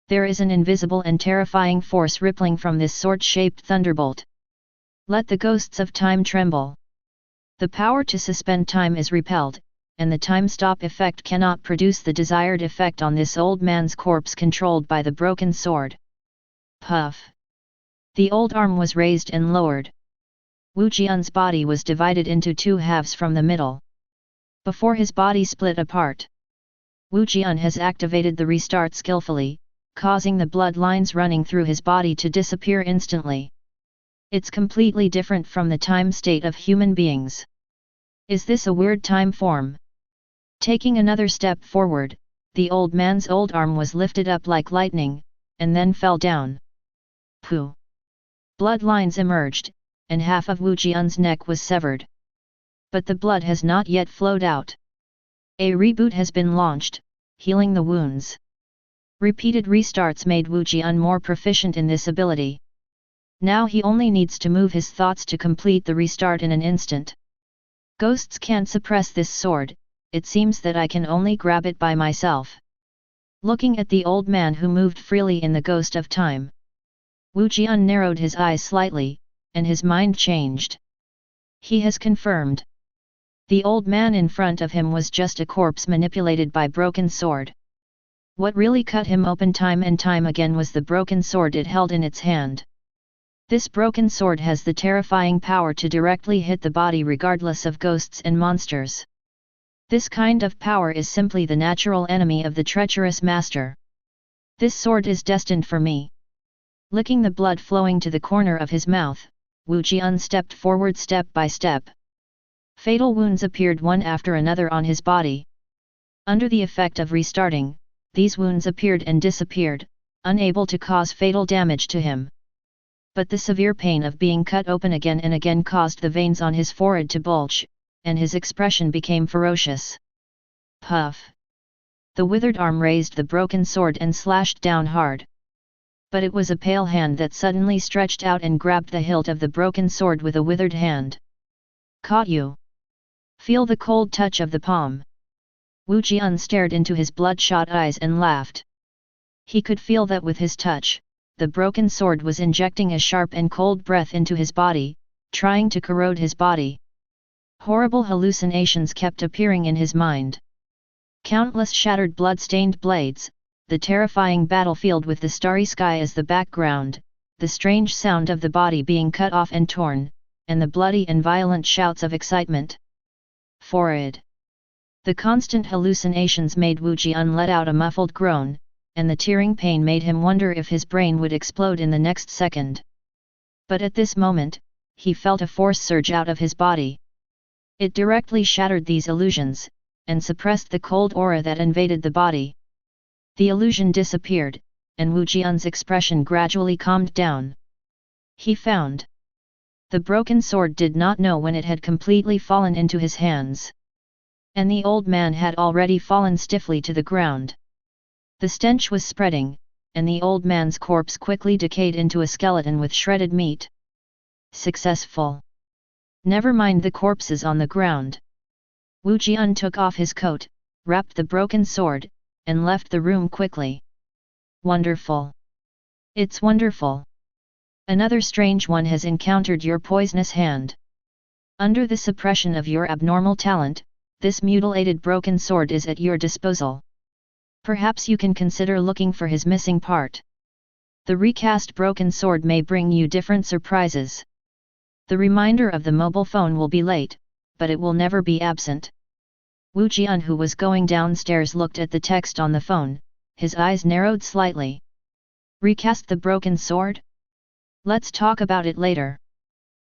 There is an invisible and terrifying force rippling from this sword-shaped thunderbolt. Let the ghosts of time tremble. The power to suspend time is repelled, and the time-stop effect cannot produce the desired effect on this old man's corpse controlled by the broken sword. Puff! The old arm was raised and lowered. Wu Jian's body was divided into two halves from the middle. Before his body split apart, Wu Jian has activated the restart skillfully, causing the blood lines running through his body to disappear instantly. It's completely different from the time state of human beings. Is this a weird time form? Taking another step forward, the old man's old arm was lifted up like lightning, and then fell down. Pooh! Blood lines emerged, and half of Wu Jian's neck was severed. But the blood has not yet flowed out. A reboot has been launched, healing the wounds. Repeated restarts made Wu Jian more proficient in this ability. Now he only needs to move his thoughts to complete the restart in an instant. Ghosts can't suppress this sword, it seems that I can only grab it by myself. Looking at the old man who moved freely in the ghost of time, Wu Jian narrowed his eyes slightly, and his mind changed. He has confirmed. The old man in front of him was just a corpse manipulated by broken sword. What really cut him open time and time again was the broken sword it held in its hand. This broken sword has the terrifying power to directly hit the body regardless of ghosts and monsters. This kind of power is simply the natural enemy of the treacherous master. This sword is destined for me. Licking the blood flowing to the corner of his mouth, Wu Jian stepped forward step by step. Fatal wounds appeared one after another on his body. Under the effect of restarting, these wounds appeared and disappeared, unable to cause fatal damage to him. But the severe pain of being cut open again and again caused the veins on his forehead to bulge, and his expression became ferocious. Puff! The withered arm raised the broken sword and slashed down hard. But it was a pale hand that suddenly stretched out and grabbed the hilt of the broken sword with a withered hand. Caught you! Feel the cold touch of the palm. Wu Jian stared into his bloodshot eyes and laughed. He could feel that with his touch, the broken sword was injecting a sharp and cold breath into his body, trying to corrode his body. Horrible hallucinations kept appearing in his mind. Countless shattered blood-stained blades, the terrifying battlefield with the starry sky as the background, the strange sound of the body being cut off and torn, and the bloody and violent shouts of excitement. Forehead. The constant hallucinations made Wu Jian let out a muffled groan, and the tearing pain made him wonder if his brain would explode in the next second. But at this moment, he felt a force surge out of his body. It directly shattered these illusions, and suppressed the cold aura that invaded the body. The illusion disappeared, and Wu Jian's expression gradually calmed down. He found. The broken sword did not know when it had completely fallen into his hands. And the old man had already fallen stiffly to the ground. The stench was spreading, and the old man's corpse quickly decayed into a skeleton with shredded meat. Successful. Never mind the corpses on the ground. Wu Jian took off his coat, wrapped the broken sword, and left the room quickly. Wonderful. It's wonderful. Another strange one has encountered your poisonous hand. Under the suppression of your abnormal talent, this mutilated broken sword is at your disposal. Perhaps you can consider looking for his missing part. The recast broken sword may bring you different surprises. The reminder of the mobile phone will be late, but it will never be absent. Wu Jian, who was going downstairs, looked at the text on the phone, his eyes narrowed slightly. Recast the broken sword? Let's talk about it later.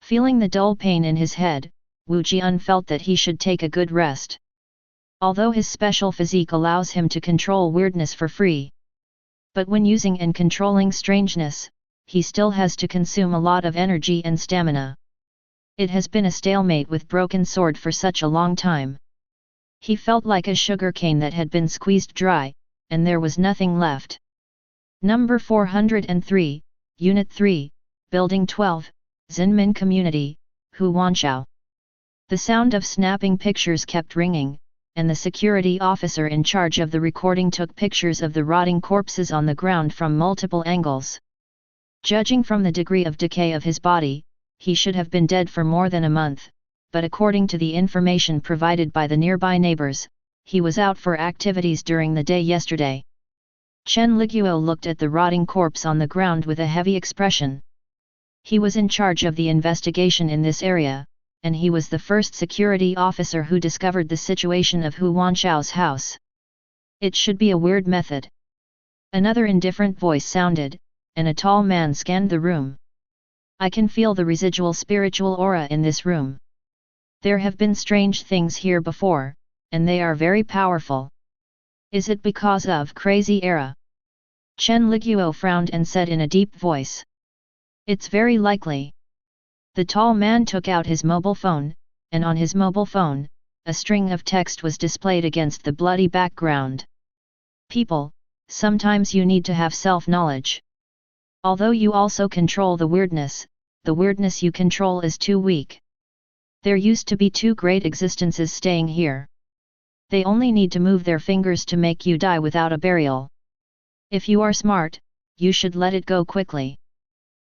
Feeling the dull pain in his head, Wu Jian felt that he should take a good rest. Although his special physique allows him to control weirdness for free. But when using and controlling strangeness, he still has to consume a lot of energy and stamina. It has been a stalemate with broken sword for such a long time. He felt like a sugar cane that had been squeezed dry, and there was nothing left. Number 403, Unit 3, Building 12, Zinmin Community, Huwanshao. The sound of snapping pictures kept ringing, and the security officer in charge of the recording took pictures of the rotting corpses on the ground from multiple angles. Judging from the degree of decay of his body, he should have been dead for more than a month, but according to the information provided by the nearby neighbors, he was out for activities during the day yesterday. Chen Liguo looked at the rotting corpse on the ground with a heavy expression. He was in charge of the investigation in this area, and he was the first security officer who discovered the situation of Hu Wanshao's house. It should be a weird method. Another indifferent voice sounded, and a tall man scanned the room. I can feel the residual spiritual aura in this room. There have been strange things here before, and they are very powerful. Is it because of crazy era? Chen Liguo frowned and said in a deep voice. It's very likely. The tall man took out his mobile phone, and on his mobile phone, a string of text was displayed against the bloody background. People, sometimes you need to have self-knowledge. Although you also control the weirdness you control is too weak. There used to be two great existences staying here. They only need to move their fingers to make you die without a burial. If you are smart, you should let it go quickly.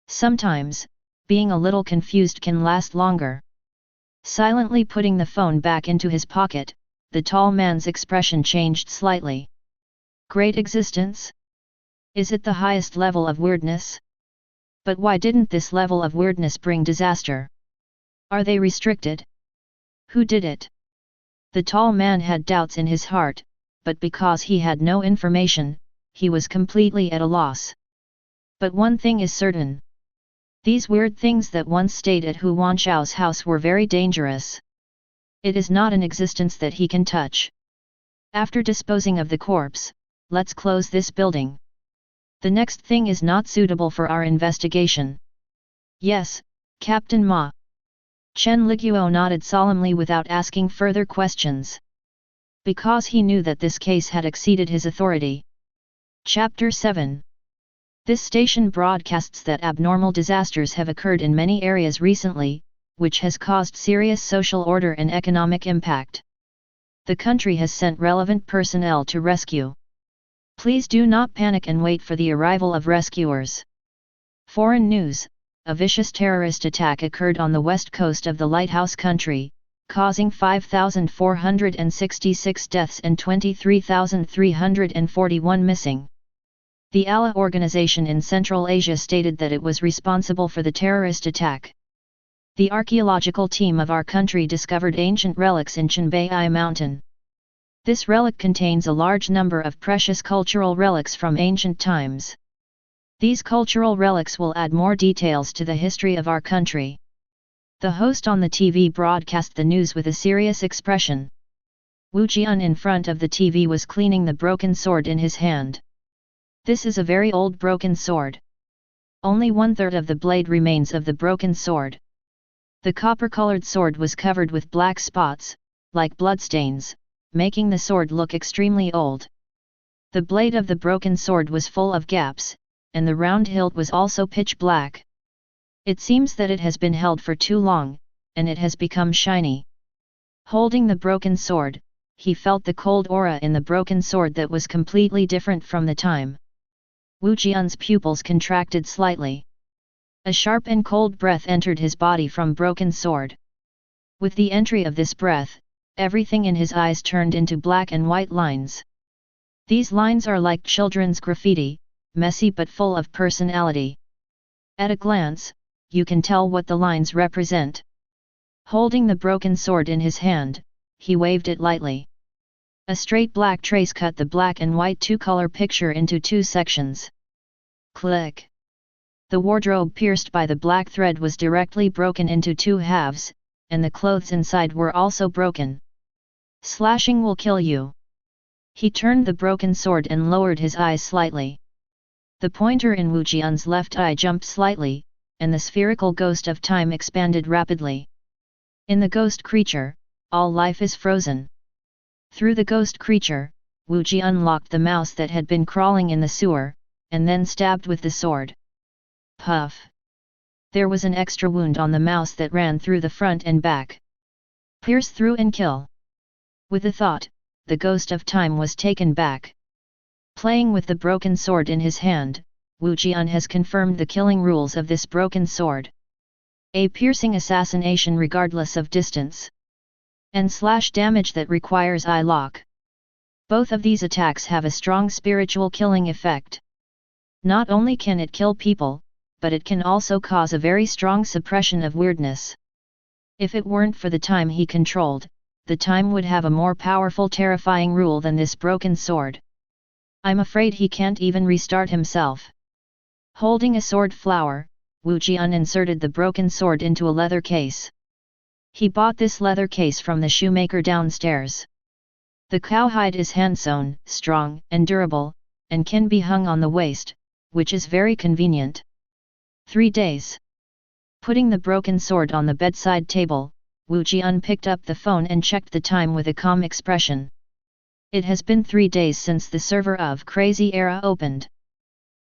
Sometimes, being a little confused can last longer. Silently putting the phone back into his pocket, the tall man's expression changed slightly. Great existence? Is it the highest level of weirdness? But why didn't this level of weirdness bring disaster? Are they restricted? Who did it? The tall man had doubts in his heart, but because he had no information, he was completely at a loss. But one thing is certain. These weird things that once stayed at Hu Wanchao's house were very dangerous. It is not an existence that he can touch. After disposing of the corpse, let's close this building. The next thing is not suitable for our investigation. Yes, Captain Ma. Chen Liguo nodded solemnly without asking further questions. Because he knew that this case had exceeded his authority. Chapter 7. This station broadcasts that abnormal disasters have occurred in many areas recently, which has caused serious social order and economic impact. The country has sent relevant personnel to rescue. Please do not panic and wait for the arrival of rescuers. Foreign news: a vicious terrorist attack occurred on the west coast of the Lighthouse country, causing 5,466 deaths and 23,341 missing. The Allah organization in Central Asia stated that it was responsible for the terrorist attack. The archaeological team of our country discovered ancient relics in Chenbai Mountain. This relic contains a large number of precious cultural relics from ancient times. These cultural relics will add more details to the history of our country. The host on the TV broadcast the news with a serious expression. Wu Jian in front of the TV was cleaning the broken sword in his hand. This is a very old broken sword. Only 1/3 of the blade remains of the broken sword. The copper-colored sword was covered with black spots, like bloodstains, making the sword look extremely old. The blade of the broken sword was full of gaps, and the round hilt was also pitch black. It seems that it has been held for too long, and it has become shiny. Holding the broken sword, he felt the cold aura in the broken sword that was completely different from the time. Wu Jian's pupils contracted slightly. A sharp and cold breath entered his body from broken sword. With the entry of this breath, everything in his eyes turned into black and white lines. These lines are like children's graffiti, messy but full of personality. At a glance, you can tell what the lines represent. Holding the broken sword in his hand, he waved it lightly. A straight black trace cut the black and white two-color picture into two sections. Click! The wardrobe pierced by the black thread was directly broken into two halves, and the clothes inside were also broken. Slashing will kill you. He turned the broken sword and lowered his eyes slightly. The pointer in Wu Jian's left eye jumped slightly, and the spherical ghost of time expanded rapidly. In the ghost creature, all life is frozen. Through the ghost creature, Wu Jian locked the mouse that had been crawling in the sewer, and then stabbed with the sword. Puff! There was an extra wound on the mouse that ran through the front and back. Pierce through and kill. With a thought, the ghost of time was taken back. Playing with the broken sword in his hand, Wu Jian has confirmed the killing rules of this broken sword. A piercing assassination regardless of distance. And slash damage that requires eye lock. Both of these attacks have a strong spiritual killing effect. Not only can it kill people, but it can also cause a very strong suppression of weirdness. If it weren't for the time he controlled, the time would have a more powerful terrifying rule than this broken sword. I'm afraid he can't even restart himself. Holding a sword flower, Wu Jian inserted the broken sword into a leather case. He bought this leather case from the shoemaker downstairs. The cowhide is hand-sewn, strong and durable, and can be hung on the waist, which is very convenient. 3 days. Putting the broken sword on the bedside table, Wu Jian picked up the phone and checked the time with a calm expression. It has been 3 days since the server of Crazy Era opened.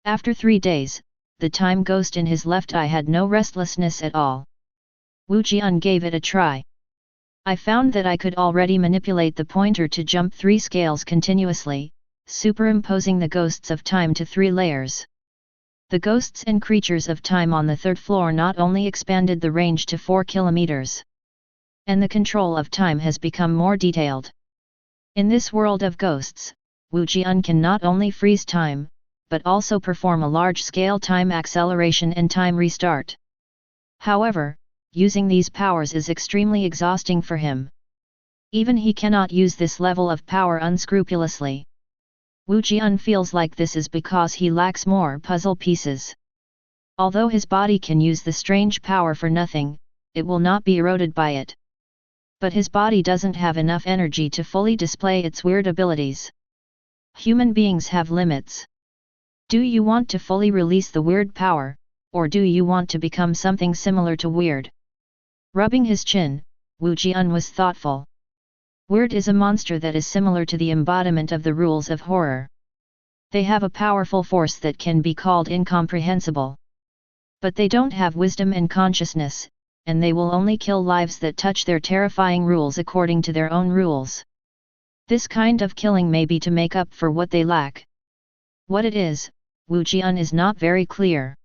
After 3 days, the time ghost in his left eye had no restlessness at all. Wu Jian gave it a try. I found that I could already manipulate the pointer to jump 3 scales continuously, superimposing the ghosts of time to 3 layers. The ghosts and creatures of time on the 3rd floor not only expanded the range to 4 kilometers, and the control of time has become more detailed. In this world of ghosts, Wu Jian can not only freeze time, but also perform a large-scale time acceleration and time restart. However, using these powers is extremely exhausting for him. Even he cannot use this level of power unscrupulously. Wu Jian feels like this is because he lacks more puzzle pieces. Although his body can use the strange power for nothing, it will not be eroded by it. But his body doesn't have enough energy to fully display its weird abilities. Human beings have limits. Do you want to fully release the weird power, or do you want to become something similar to weird? Rubbing his chin, Wu Jian was thoughtful. Weird is a monster that is similar to the embodiment of the rules of horror. They have a powerful force that can be called incomprehensible. But they don't have wisdom and consciousness, and they will only kill lives that touch their terrifying rules according to their own rules. This kind of killing may be to make up for what they lack. What it is, Wu Jian is not very clear.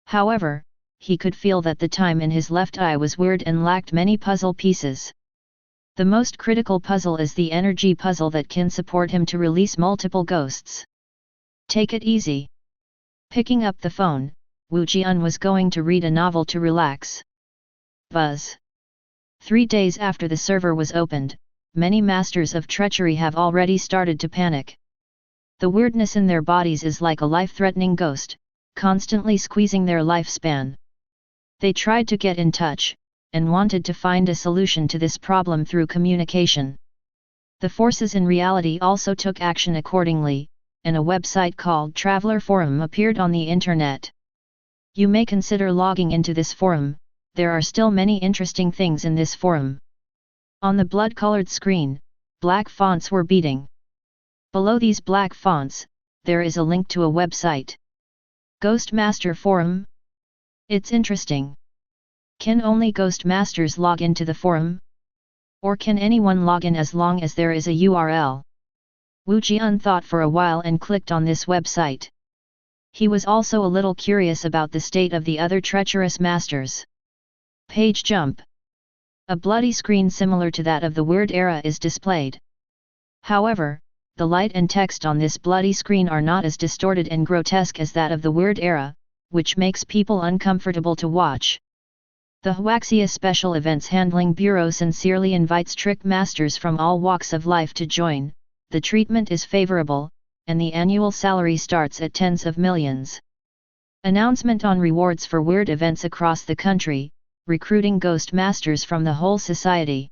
However, he could feel that the time in his left eye was weird and lacked many puzzle pieces. The most critical puzzle is the energy puzzle that can support him to release multiple ghosts. Take it easy. Picking up the phone, Wu Jian was going to read a novel to relax. Buzz. 3 days after the server was opened, many masters of treachery have already started to panic. The weirdness in their bodies is like a life-threatening ghost, constantly squeezing their lifespan. They tried to get in touch, and wanted to find a solution to this problem through communication. The forces in reality also took action accordingly, and a website called Traveler Forum appeared on the internet. You may consider logging into this forum. There are still many interesting things in this forum. On the blood-colored screen, black fonts were beating. Below these black fonts, there is a link to a website. Ghost Master Forum? It's interesting. Can only Ghost Masters log into the forum? Or can anyone log in as long as there is a URL? Wu Jian thought for a while and clicked on this website. He was also a little curious about the state of the other treacherous masters. Page jump. A bloody screen similar to that of the Weird Era is displayed. However, the light and text on this bloody screen are not as distorted and grotesque as that of the Weird Era, which makes people uncomfortable to watch. The Huaxia Special Events Handling Bureau sincerely invites trick masters from all walks of life to join. The treatment is favorable, and the annual salary starts at tens of millions. Announcement on rewards for weird events across the country, recruiting ghost masters from the whole society.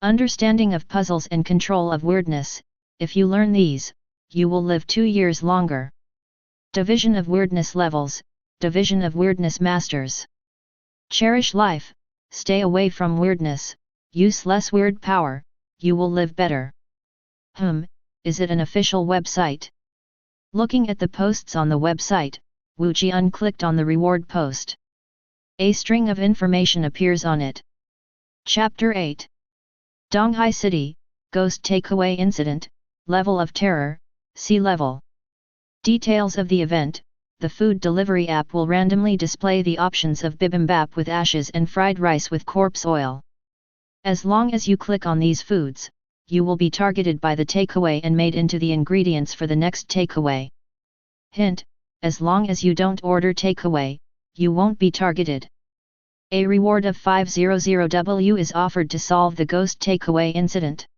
Understanding of puzzles and control of weirdness. If you learn these, you will live 2 years longer. Division of weirdness levels, division of weirdness masters. Cherish life, stay away from weirdness, use less weird power, you will live better. Is it an official website? Looking at the posts on the website, Wu Jian clicked on the reward post. A string of information appears on it. Chapter 8. Donghai City, Ghost Takeaway Incident, Level of Terror, Sea Level. Details of the event. The food delivery app will randomly display the options of bibimbap with ashes and fried rice with corpse oil. As long as you click on these foods, you will be targeted by the takeaway and made into the ingredients for the next takeaway. Hint: as long as you don't order takeaway, you won't be targeted. A reward of 500W is offered to solve the ghost takeaway incident.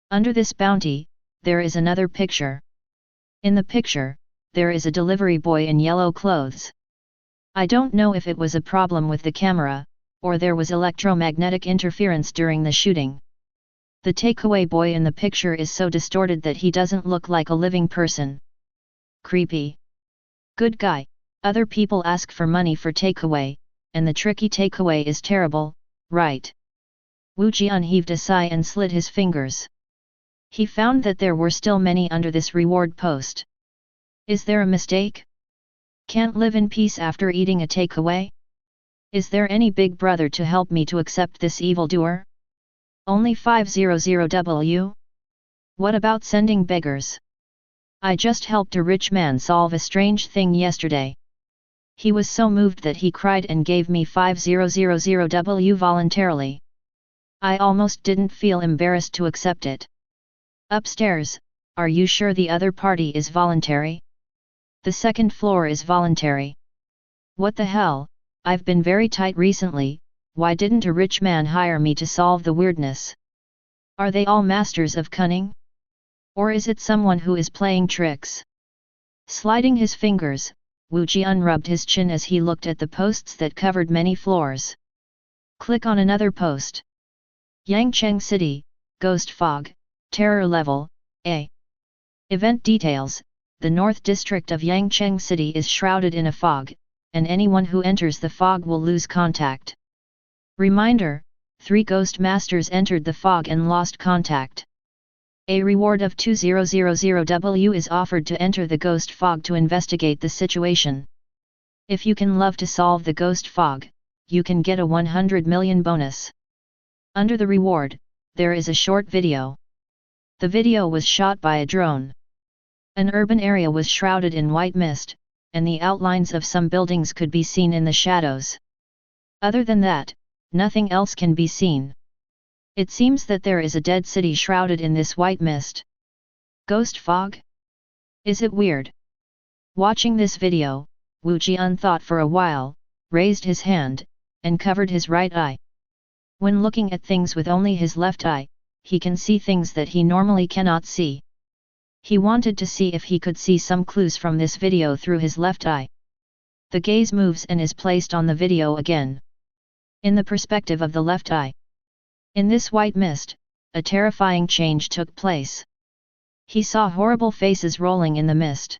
Under this bounty, there is another picture. In the picture, there is a delivery boy in yellow clothes. I don't know if it was a problem with the camera, or there was electromagnetic interference during the shooting. The takeaway boy in the picture is so distorted that he doesn't look like a living person. Creepy. Good guy. Other people ask for money for takeaway, and the tricky takeaway is terrible, right? Wu Jian heaved a sigh and slid his fingers. He found that there were still many under this reward post. Is there a mistake? Can't live in peace after eating a takeaway? Is there any big brother to help me to accept this evildoer? Only 500W? What about sending beggars? I just helped a rich man solve a strange thing yesterday. He was so moved that he cried and gave me 5000W voluntarily. I almost didn't feel embarrassed to accept it. Upstairs, are you sure the other party is voluntary? The second floor is voluntary. What the hell, I've been very tight recently, why didn't a rich man hire me to solve the weirdness? Are they all masters of cunning? Or is it someone who is playing tricks? Sliding his fingers, Wu Jian rubbed his chin as he looked at the posts that covered many floors. Click on another post. Yangcheng City, Ghost Fog, Terror Level, A. Event details: the North District of Yangcheng City is shrouded in a fog, and anyone who enters the fog will lose contact. Reminder: 3 ghost masters entered the fog and lost contact. A reward of 2000W is offered to enter the ghost fog to investigate the situation. If you can love to solve the ghost fog, you can get a 100 million bonus. Under the reward, there is a short video. The video was shot by a drone. An urban area was shrouded in white mist, and the outlines of some buildings could be seen in the shadows. Other than that, nothing else can be seen. It seems that there is a dead city shrouded in this white mist. Ghost fog? Is it weird? Watching this video, Wu Jian thought for a while, raised his hand, and covered his right eye. When looking at things with only his left eye, he can see things that he normally cannot see. He wanted to see if he could see some clues from this video through his left eye. The gaze moves and is placed on the video again. In the perspective of the left eye. In this white mist, a terrifying change took place. He saw horrible faces rolling in the mist.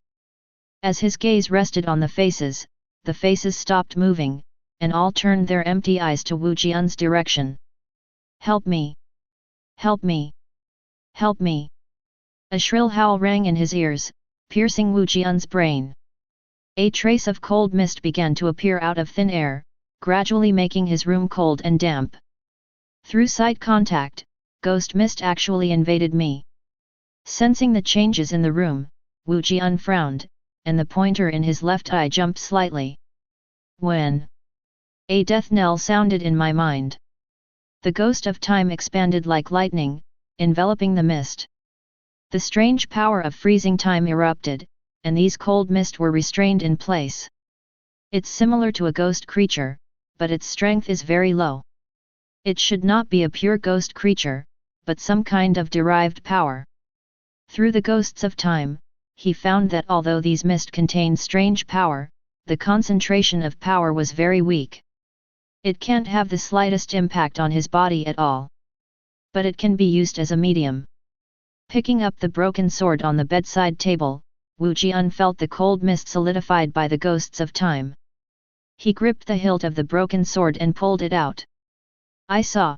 As his gaze rested on the faces stopped moving, and all turned their empty eyes to Wu Jian's direction. Help me! Help me! Help me! A shrill howl rang in his ears, piercing Wu Jian's brain. A trace of cold mist began to appear out of thin air, gradually making his room cold and damp. Through sight contact, ghost mist actually invaded me. Sensing the changes in the room, Wu Jian frowned, and the pointer in his left eye jumped slightly. When? A death knell sounded in my mind. The ghost of time expanded like lightning, enveloping the mist. The strange power of freezing time erupted, and these cold mist were restrained in place. It's similar to a ghost creature, but its strength is very low. It should not be a pure ghost creature, but some kind of derived power. Through the ghosts of time, he found that although these mist contained strange power, the concentration of power was very weak. It can't have the slightest impact on his body at all. But it can be used as a medium. Picking up the broken sword on the bedside table, Wu Jian felt the cold mist solidified by the ghosts of time. He gripped the hilt of the broken sword and pulled it out. I saw.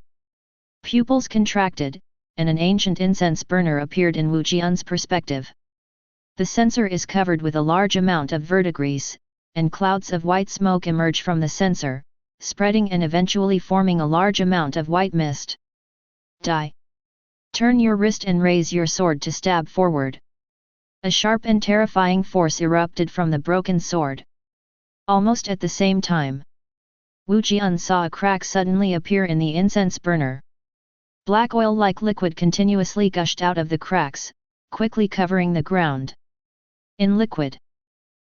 Pupils contracted, and an ancient incense burner appeared in Wu Jian's perspective. The censer is covered with a large amount of verdigris, and clouds of white smoke emerge from the censer, spreading and eventually forming a large amount of white mist. Die. Turn your wrist and raise your sword to stab forward. A sharp and terrifying force erupted from the broken sword. Almost at the same time, Wu Jian saw a crack suddenly appear in the incense burner. Black oil-like liquid continuously gushed out of the cracks, quickly covering the ground. In liquid,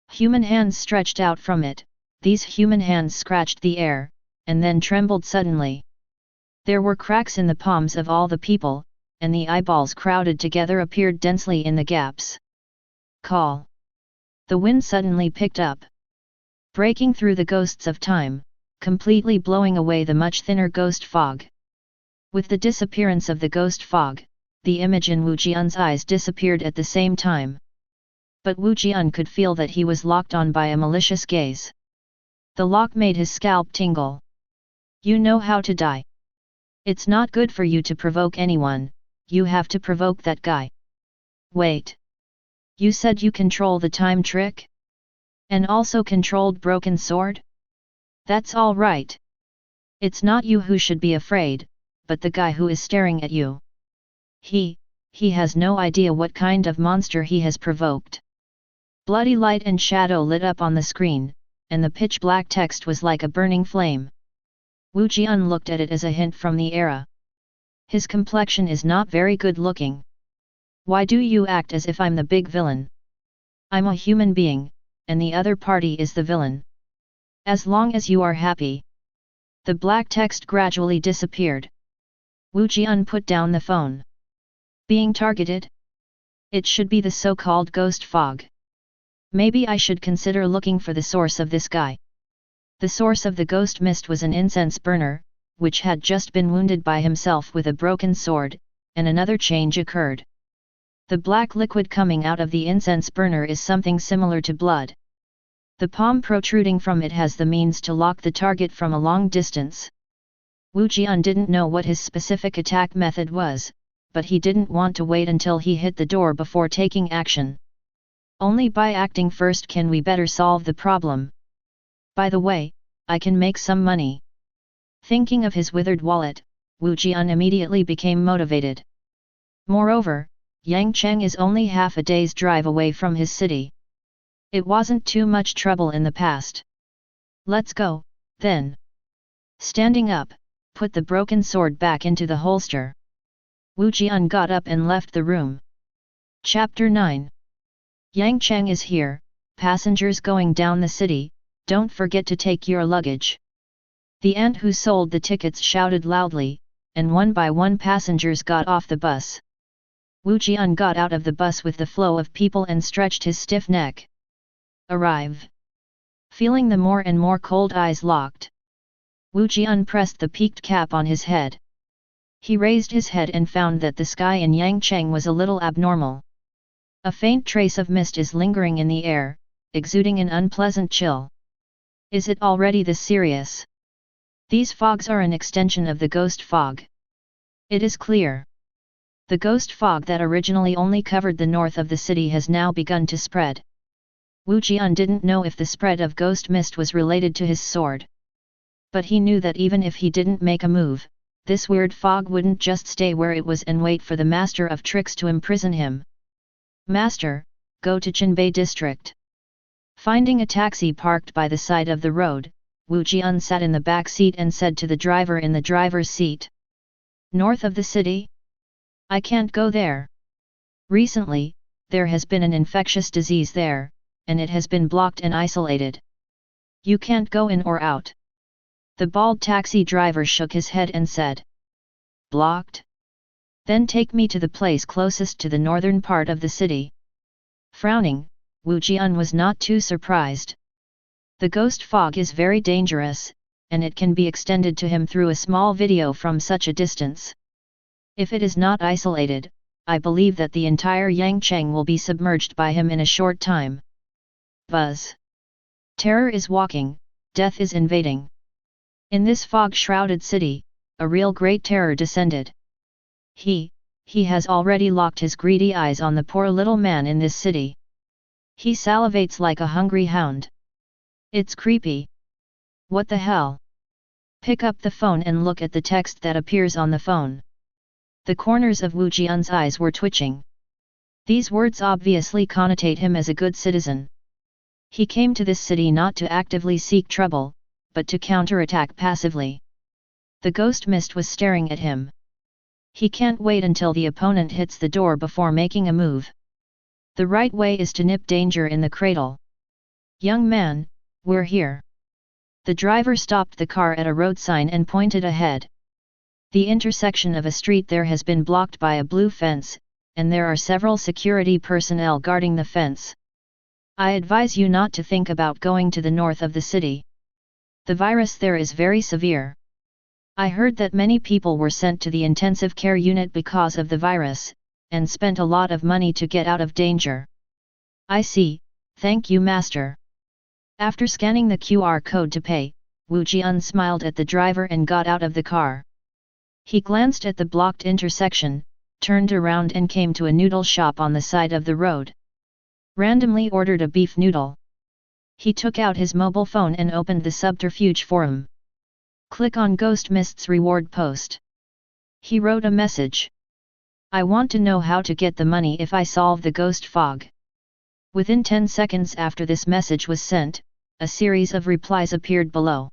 human hands stretched out from it. These human hands scratched the air, and then trembled suddenly. There were cracks in the palms of all the people, and the eyeballs crowded together appeared densely in the gaps. Call. The wind suddenly picked up, breaking through the ghosts of time, completely blowing away the much thinner ghost fog. With the disappearance of the ghost fog, the image in Wu Jian's eyes disappeared at the same time. But Wu Jian could feel that he was locked on by a malicious gaze. The lock made his scalp tingle. You know how to die. It's not good for you to provoke anyone, you have to provoke that guy. Wait. You said you control the time trick? And also controlled broken sword? That's all right. It's not you who should be afraid, but the guy who is staring at you. He has no idea what kind of monster he has provoked. Bloody light and shadow lit up on the screen, and the pitch-black text was like a burning flame. Wu Jian looked at it as a hint from the era. His complexion is not very good looking. Why do you act as if I'm the big villain? I'm a human being, and the other party is the villain. As long as you are happy. The black text gradually disappeared. Wu Jian put down the phone. Being targeted? It should be the so-called ghost fog. Maybe I should consider looking for the source of this guy. The source of the ghost mist was an incense burner, which had just been wounded by himself with a broken sword, and another change occurred. The black liquid coming out of the incense burner is something similar to blood. The palm protruding from it has the means to lock the target from a long distance. Wu Jian didn't know what his specific attack method was, but he didn't want to wait until he hit the door before taking action. Only by acting first can we better solve the problem. By the way, I can make some money. Thinking of his withered wallet, Wu Jian immediately became motivated. Moreover, Yangcheng is only half a day's drive away from his city. It wasn't too much trouble in the past. Let's go, then. Standing up, put the broken sword back into the holster. Wu Jian got up and left the room. Chapter 9. Yangcheng is here, passengers going down the city, don't forget to take your luggage. The ant who sold the tickets shouted loudly, and one by one passengers got off the bus. Wu Jian got out of the bus with the flow of people and stretched his stiff neck. Arrive. Feeling the more and more cold eyes locked. Wu Jian pressed the peaked cap on his head. He raised his head and found that the sky in Yangcheng was a little abnormal. A faint trace of mist is lingering in the air, exuding an unpleasant chill. Is it already this serious? These fogs are an extension of the ghost fog. It is clear. The ghost fog that originally only covered the north of the city has now begun to spread. Wu Jian didn't know if the spread of ghost mist was related to his sword. But he knew that even if he didn't make a move, this weird fog wouldn't just stay where it was and wait for the master of tricks to imprison him. Master, go to Qinbei district. Finding a taxi parked by the side of the road, Wu Jian sat in the back seat and said to the driver in the driver's seat. North of the city? I can't go there. Recently, there has been an infectious disease there, and it has been blocked and isolated. You can't go in or out. The bald taxi driver shook his head and said. Blocked? Then take me to the place closest to the northern part of the city. Frowning, Wu Jian was not too surprised. The ghost fog is very dangerous, and it can be extended to him through a small video from such a distance. If it is not isolated, I believe that the entire Yangcheng will be submerged by him in a short time. Buzz. Terror is walking, death is invading. In this fog-shrouded city, a real great terror descended. He has already locked his greedy eyes on the poor little man in this city. He salivates like a hungry hound. It's creepy. What the hell? Pick up the phone and look at the text that appears on the phone. The corners of Wu Jian's eyes were twitching. These words obviously connotate him as a good citizen. He came to this city not to actively seek trouble, but to counterattack passively. The ghost mist was staring at him. He can't wait until the opponent hits the door before making a move. The right way is to nip danger in the cradle. Young man, we're here. The driver stopped the car at a road sign and pointed ahead. The intersection of a street there has been blocked by a blue fence, and there are several security personnel guarding the fence. I advise you not to think about going to the north of the city. The virus there is very severe. I heard that many people were sent to the intensive care unit because of the virus, and spent a lot of money to get out of danger. I see, thank you master. After scanning the QR code to pay, Wu Jian smiled at the driver and got out of the car. He glanced at the blocked intersection, turned around and came to a noodle shop on the side of the road. Randomly ordered a beef noodle. He took out his mobile phone and opened the subterfuge forum. Click on Ghost Mist's reward post. He wrote a message. I want to know how to get the money if I solve the ghost fog. Within 10 seconds after this message was sent, a series of replies appeared below.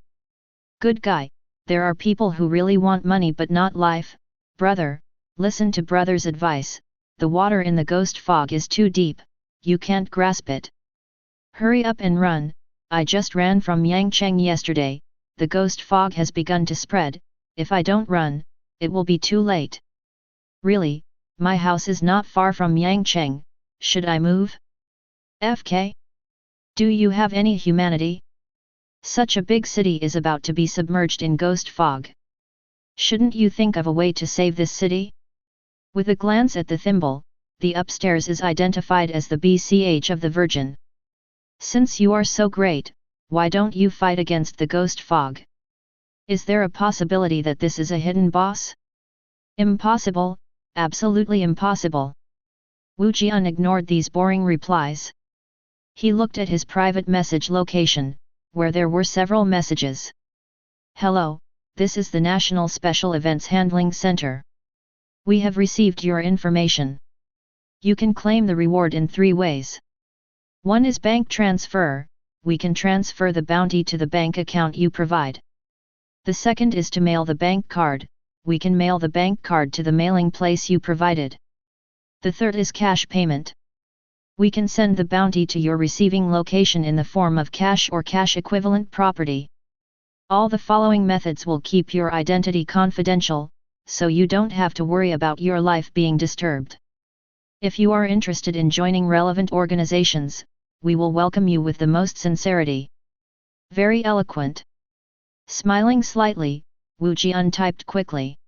Good guy, there are people who really want money but not life. Brother, listen to brother's advice, the water in the ghost fog is too deep, you can't grasp it. Hurry up and run, I just ran from Yangcheng yesterday, the ghost fog has begun to spread, if I don't run, it will be too late. Really, my house is not far from Yangcheng, should I move? FK? Do you have any humanity? Such a big city is about to be submerged in ghost fog. Shouldn't you think of a way to save this city? With a glance at the thimble, the upstairs is identified as the BCH of the Virgin. Since you are so great, why don't you fight against the ghost fog? Is there a possibility that this is a hidden boss? Impossible, absolutely impossible. Wu Jian ignored these boring replies. He looked at his private message location, where there were several messages. Hello, this is the National Special Events Handling Center. We have received your information. You can claim the reward in 3 ways. One is bank transfer, we can transfer the bounty to the bank account you provide. The second is to mail the bank card, we can mail the bank card to the mailing place you provided. The third is cash payment. We can send the bounty to your receiving location in the form of cash or cash equivalent property. All the following methods will keep your identity confidential, so you don't have to worry about your life being disturbed. If you are interested in joining relevant organizations, we will welcome you with the most sincerity. Very eloquent. Smiling slightly, Wu Jian typed quickly.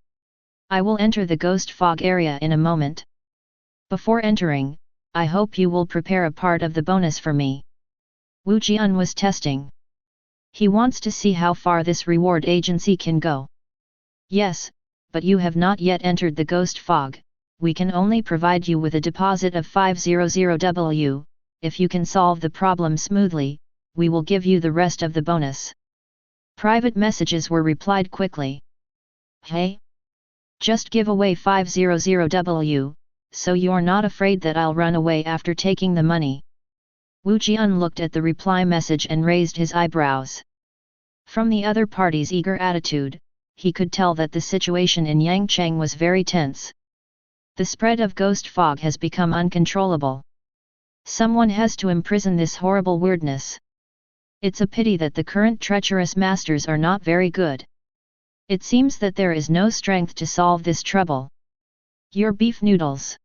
I will enter the ghost fog area in a moment. Before entering, I hope you will prepare a part of the bonus for me. Wu Jian was testing. He wants to see how far this reward agency can go. Yes, but you have not yet entered the ghost fog, we can only provide you with a deposit of 500W, if you can solve the problem smoothly, we will give you the rest of the bonus. Private messages were replied quickly. Hey? Just give away 500W, so you're not afraid that I'll run away after taking the money. Wu Jian looked at the reply message and raised his eyebrows. From the other party's eager attitude, he could tell that the situation in Yangcheng was very tense. The spread of ghost fog has become uncontrollable. Someone has to imprison this horrible weirdness. It's a pity that the current treacherous masters are not very good. It seems that there is no strength to solve this trouble. Your beef noodles.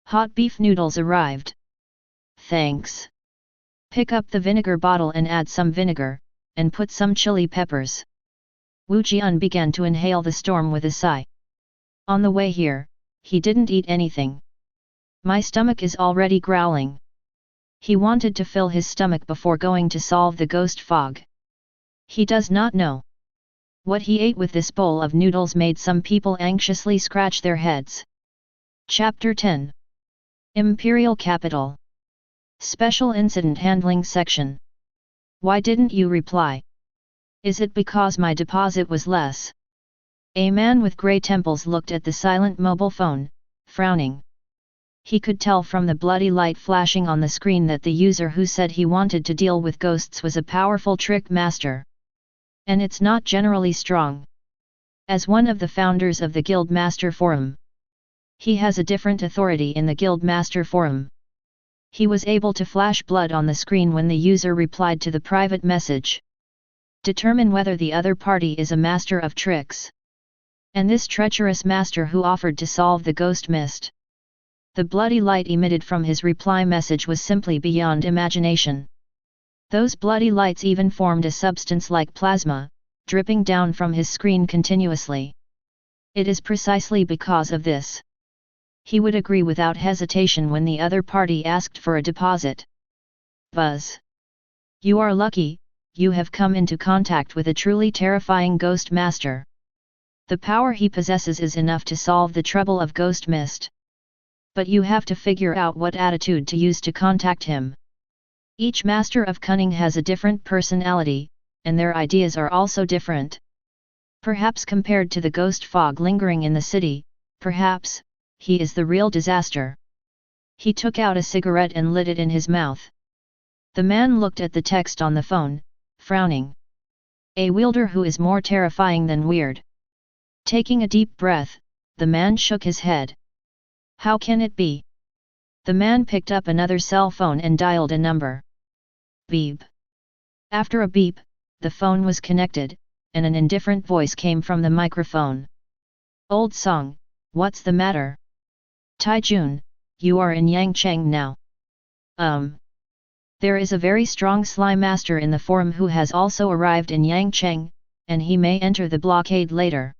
Hot beef noodles arrived. Thanks. Pick up the vinegar bottle and add some vinegar, and put some chili peppers. Wu Jian began to inhale the storm with a sigh. On the way here, he didn't eat anything. My stomach is already growling. He wanted to fill his stomach before going to solve the ghost fog. He does not know. What he ate with this bowl of noodles made some people anxiously scratch their heads. Chapter 10. Imperial Capital. Special Incident Handling Section. Why didn't you reply? Is it because my deposit was less? A man with grey temples looked at the silent mobile phone, frowning. He could tell from the bloody light flashing on the screen that the user who said he wanted to deal with ghosts was a powerful trick master. And it's not generally strong. As one of the founders of the Guild Master Forum, he has a different authority in the Guild Master Forum. He was able to flash blood on the screen when the user replied to the private message. Determine whether the other party is a master of tricks. And this treacherous master who offered to solve the ghost mist. The bloody light emitted from his reply message was simply beyond imagination. Those bloody lights even formed a substance like plasma, dripping down from his screen continuously. It is precisely because of this. He would agree without hesitation when the other party asked for a deposit. Buzz. You are lucky, you have come into contact with a truly terrifying ghost master. The power he possesses is enough to solve the trouble of ghost mist. But you have to figure out what attitude to use to contact him. Each master of cunning has a different personality, and their ideas are also different. Perhaps compared to the ghost fog lingering in the city, perhaps, he is the real disaster. He took out a cigarette and lit it in his mouth. The man looked at the text on the phone, frowning. A wielder who is more terrifying than weird. Taking a deep breath, the man shook his head. How can it be? The man picked up another cell phone and dialed a number. Beep. After a beep, the phone was connected, and an indifferent voice came from the microphone. Old song, what's the matter? Taijun, you are in Yangcheng now. There is a very strong Sly Master in the forum who has also arrived in Yangcheng, and he may enter the blockade later.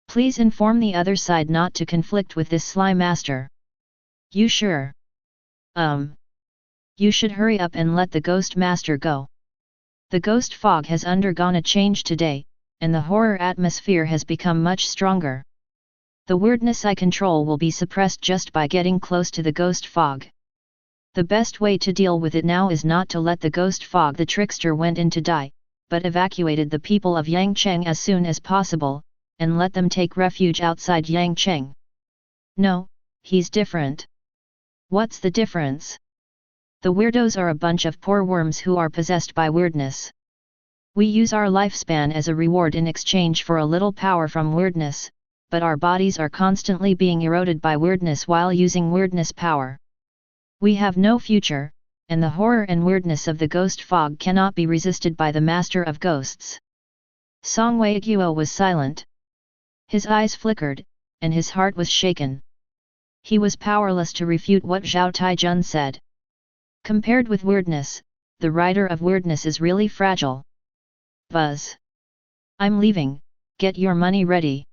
Please inform the other side not to conflict with this Sly Master. You sure? You should hurry up and let the Ghost Master go. The Ghost Fog has undergone a change today, and the horror atmosphere has become much stronger. The weirdness I control will be suppressed just by getting close to the Ghost Fog. The best way to deal with it now is not to let the Ghost Fog the trickster went in to die, but evacuated the people of Yangcheng as soon as possible, and let them take refuge outside Yangcheng. No, he's different. What's the difference? The weirdos are a bunch of poor worms who are possessed by weirdness. We use our lifespan as a reward in exchange for a little power from weirdness, but our bodies are constantly being eroded by weirdness while using weirdness power. We have no future, and the horror and weirdness of the ghost fog cannot be resisted by the master of ghosts. Song Weiguo was silent. His eyes flickered, and his heart was shaken. He was powerless to refute what Zhao Taijun said. Compared with weirdness, the rider of weirdness is really fragile. Buzz. I'm leaving, get your money ready.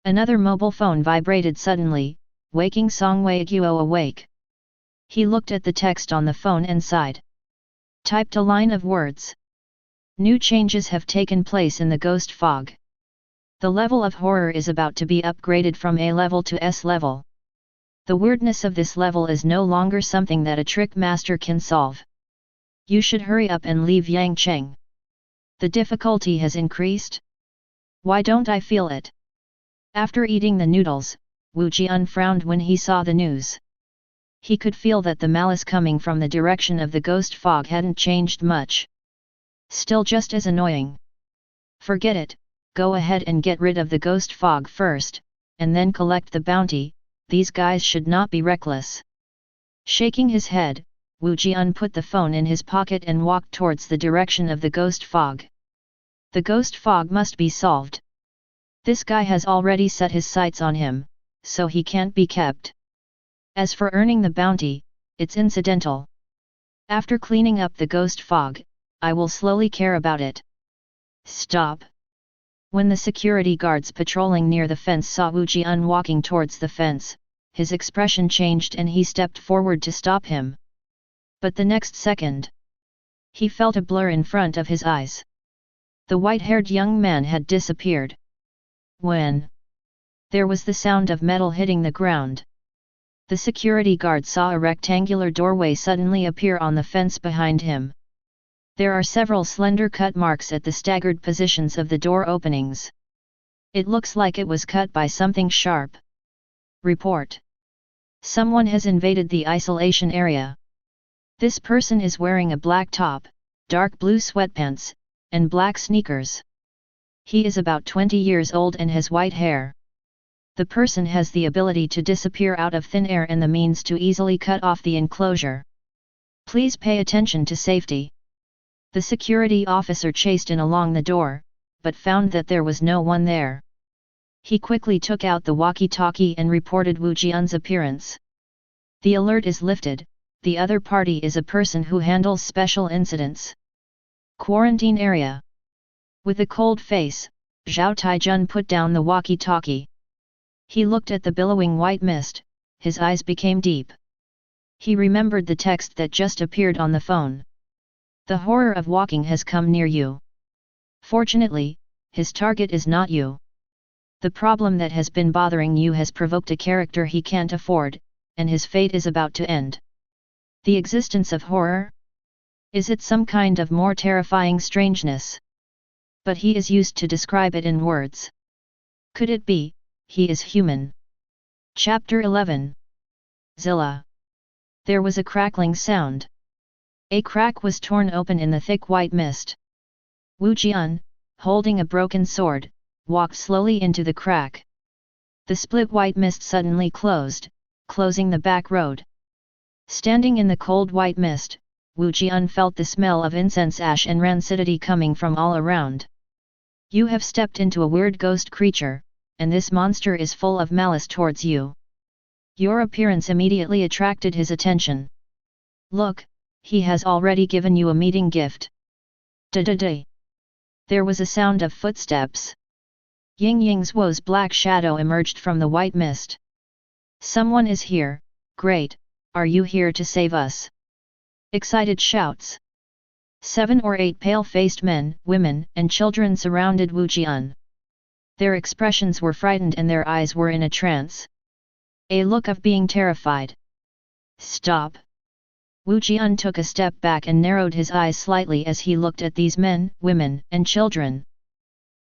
Another mobile phone vibrated suddenly, waking Song Weiguo awake. He looked at the text on the phone and sighed. Typed a line of words. New changes have taken place in the ghost fog. The level of horror is about to be upgraded from A level to S level. The weirdness of this level is no longer something that a trick master can solve. You should hurry up and leave Yangcheng. The difficulty has increased? Why don't I feel it? After eating the noodles, Wu Jian frowned when he saw the news. He could feel that the malice coming from the direction of the ghost fog hadn't changed much. Still just as annoying. Forget it, go ahead and get rid of the ghost fog first, and then collect the bounty. These guys should not be reckless. Shaking his head, Wu Jian put the phone in his pocket and walked towards the direction of the ghost fog. The ghost fog must be solved. This guy has already set his sights on him, so he can't be kept. As for earning the bounty, it's incidental. After cleaning up the ghost fog, I will slowly care about it. Stop. When the security guards patrolling near the fence saw Wu Jian walking towards the fence, his expression changed and he stepped forward to stop him. But the next second, he felt a blur in front of his eyes. The white-haired young man had disappeared. When there was the sound of metal hitting the ground, the security guard saw a rectangular doorway suddenly appear on the fence behind him. There are several slender cut marks at the staggered positions of the door openings. It looks like it was cut by something sharp. Report. Someone has invaded the isolation area. This person is wearing a black top, dark blue sweatpants, and black sneakers. He is about 20 years old and has white hair. The person has the ability to disappear out of thin air and the means to easily cut off the enclosure. Please pay attention to safety. The security officer chased in along the door, but found that there was no one there. He quickly took out the walkie-talkie and reported Wu Jian's appearance. The alert is lifted, the other party is a person who handles special incidents. Quarantine area. With a cold face, Zhao Taijun put down the walkie-talkie. He looked at the billowing white mist, his eyes became deep. He remembered the text that just appeared on the phone. The horror of walking has come near you. Fortunately, his target is not you. The problem that has been bothering you has provoked a character he can't afford, and his fate is about to end. The existence of horror? Is it some kind of more terrifying strangeness? but he is used to describe it in words. Could it be, he is human? Chapter 11. Zilla. There was a crackling sound. A crack was torn open in the thick white mist. Wu Jian, holding a broken sword, walked slowly into the crack. The split white mist suddenly closed, closing the back road. Standing in the cold white mist, Wu Jian felt the smell of incense ash and rancidity coming from all around. You have stepped into a weird ghost creature, and this monster is full of malice towards you. Your appearance immediately attracted his attention. Look, he has already given you a meeting gift. Da-da-da. There was a sound of footsteps. Ying Ying's Wo's black shadow emerged from the white mist. Someone is here, great, are you here to save us? Excited shouts. 7 or 8 pale-faced men, women, and children surrounded Wu Jian. Their expressions were frightened and their eyes were in a trance. A look of being terrified. Stop! Wu Jian took a step back and narrowed his eyes slightly as he looked at these men, women, and children.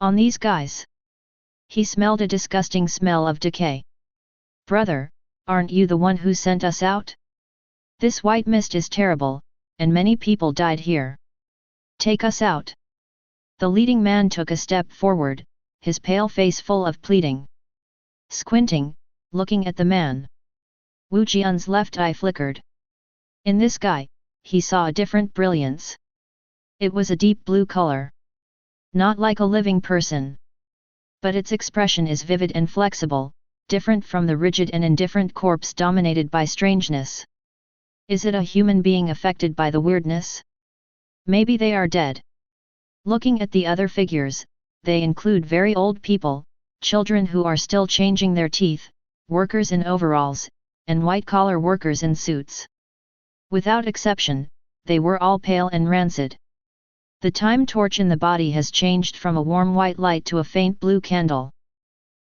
On these guys. He smelled a disgusting smell of decay. Brother, aren't you the one who sent us out? This white mist is terrible, and many people died here. Take us out. The leading man took a step forward, his pale face full of pleading. Squinting, looking at the man. Wu Jian's left eye flickered. In this guy, he saw a different brilliance. It was a deep blue color. Not like a living person. But its expression is vivid and flexible, different from the rigid and indifferent corpse dominated by strangeness. Is it a human being affected by the weirdness? Maybe they are dead. Looking at the other figures, they include very old people, children who are still changing their teeth, workers in overalls, and white-collar workers in suits. Without exception, they were all pale and rancid. The time torch in the body has changed from a warm white light to a faint blue candle.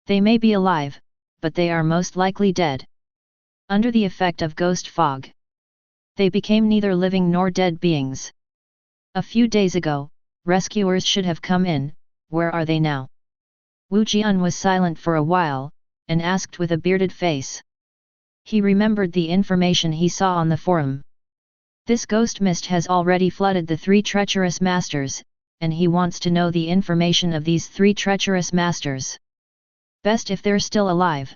They may be alive, but they are most likely dead. Under the effect of ghost fog. They became neither living nor dead beings. A few days ago, rescuers should have come in, where are they now? Wu Jian was silent for a while, and asked with a bearded face. He remembered the information he saw on the forum. This ghost mist has already flooded the 3 treacherous masters, and he wants to know the information of these 3 treacherous masters. Best if they're still alive.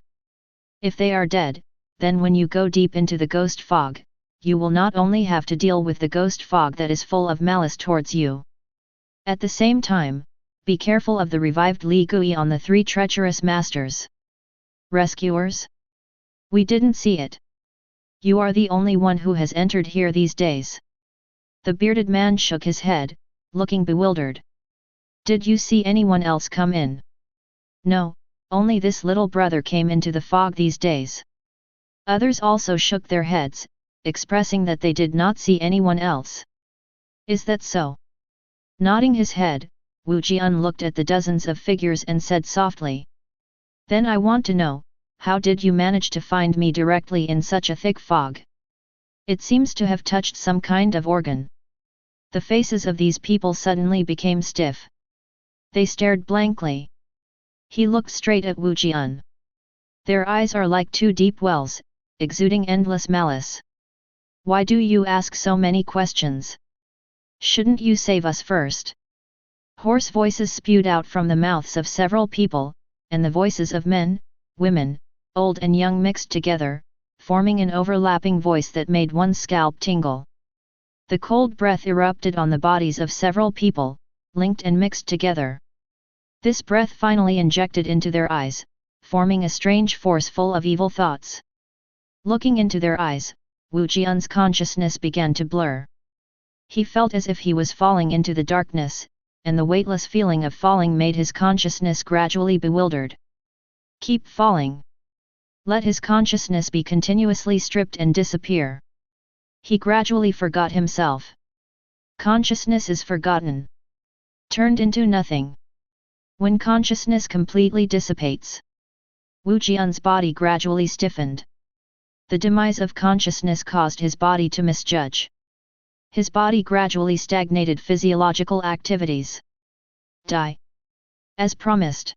If they are dead, then when you go deep into the ghost fog, you will not only have to deal with the ghost fog that is full of malice towards you. At the same time, be careful of the revived Li Gui on the 3 treacherous masters. Rescuers? We didn't see it. You are the only one who has entered here these days. The bearded man shook his head, looking bewildered. Did you see anyone else come in? No, only this little brother came into the fog these days. Others also shook their heads, expressing that they did not see anyone else. Is that so? Nodding his head, Wu Jian looked at the dozens of figures and said softly. Then I want to know, how did you manage to find me directly in such a thick fog? It seems to have touched some kind of organ. The faces of these people suddenly became stiff. They stared blankly. He looked straight at Wu Jian. Their eyes are like 2 deep wells, exuding endless malice. Why do you ask so many questions? Shouldn't you save us first? Hoarse voices spewed out from the mouths of several people, and the voices of men, women, old and young mixed together, forming an overlapping voice that made one's scalp tingle. The cold breath erupted on the bodies of several people, linked and mixed together. This breath finally injected into their eyes, forming a strange force full of evil thoughts. Looking into their eyes, Wu Jian's consciousness began to blur. He felt as if he was falling into the darkness, and the weightless feeling of falling made his consciousness gradually bewildered. Keep falling. Let his consciousness be continuously stripped and disappear. He gradually forgot himself. Consciousness is forgotten. Turned into nothing. When consciousness completely dissipates, Wu Jian's body gradually stiffened. The demise of consciousness caused his body to misjudge. His body gradually stagnated physiological activities. Die. As promised.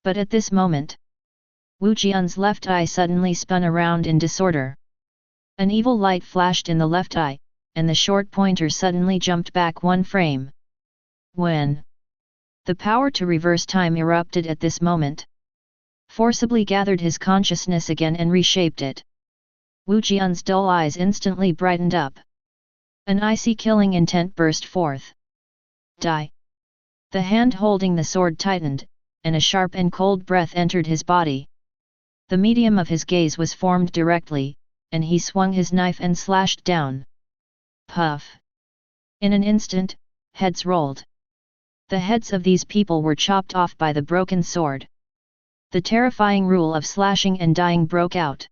But at this moment, Wu Jian's left eye suddenly spun around in disorder. An evil light flashed in the left eye, and the short pointer suddenly jumped back one frame. When the power to reverse time erupted at this moment, forcibly gathered his consciousness again and reshaped it. Wu Jian's dull eyes instantly brightened up. An icy killing intent burst forth. Die. The hand holding the sword tightened, and a sharp and cold breath entered his body. The medium of his gaze was formed directly, and he swung his knife and slashed down. Puff! In an instant, heads rolled. The heads of these people were chopped off by the broken sword. The terrifying rule of slashing and dying broke out.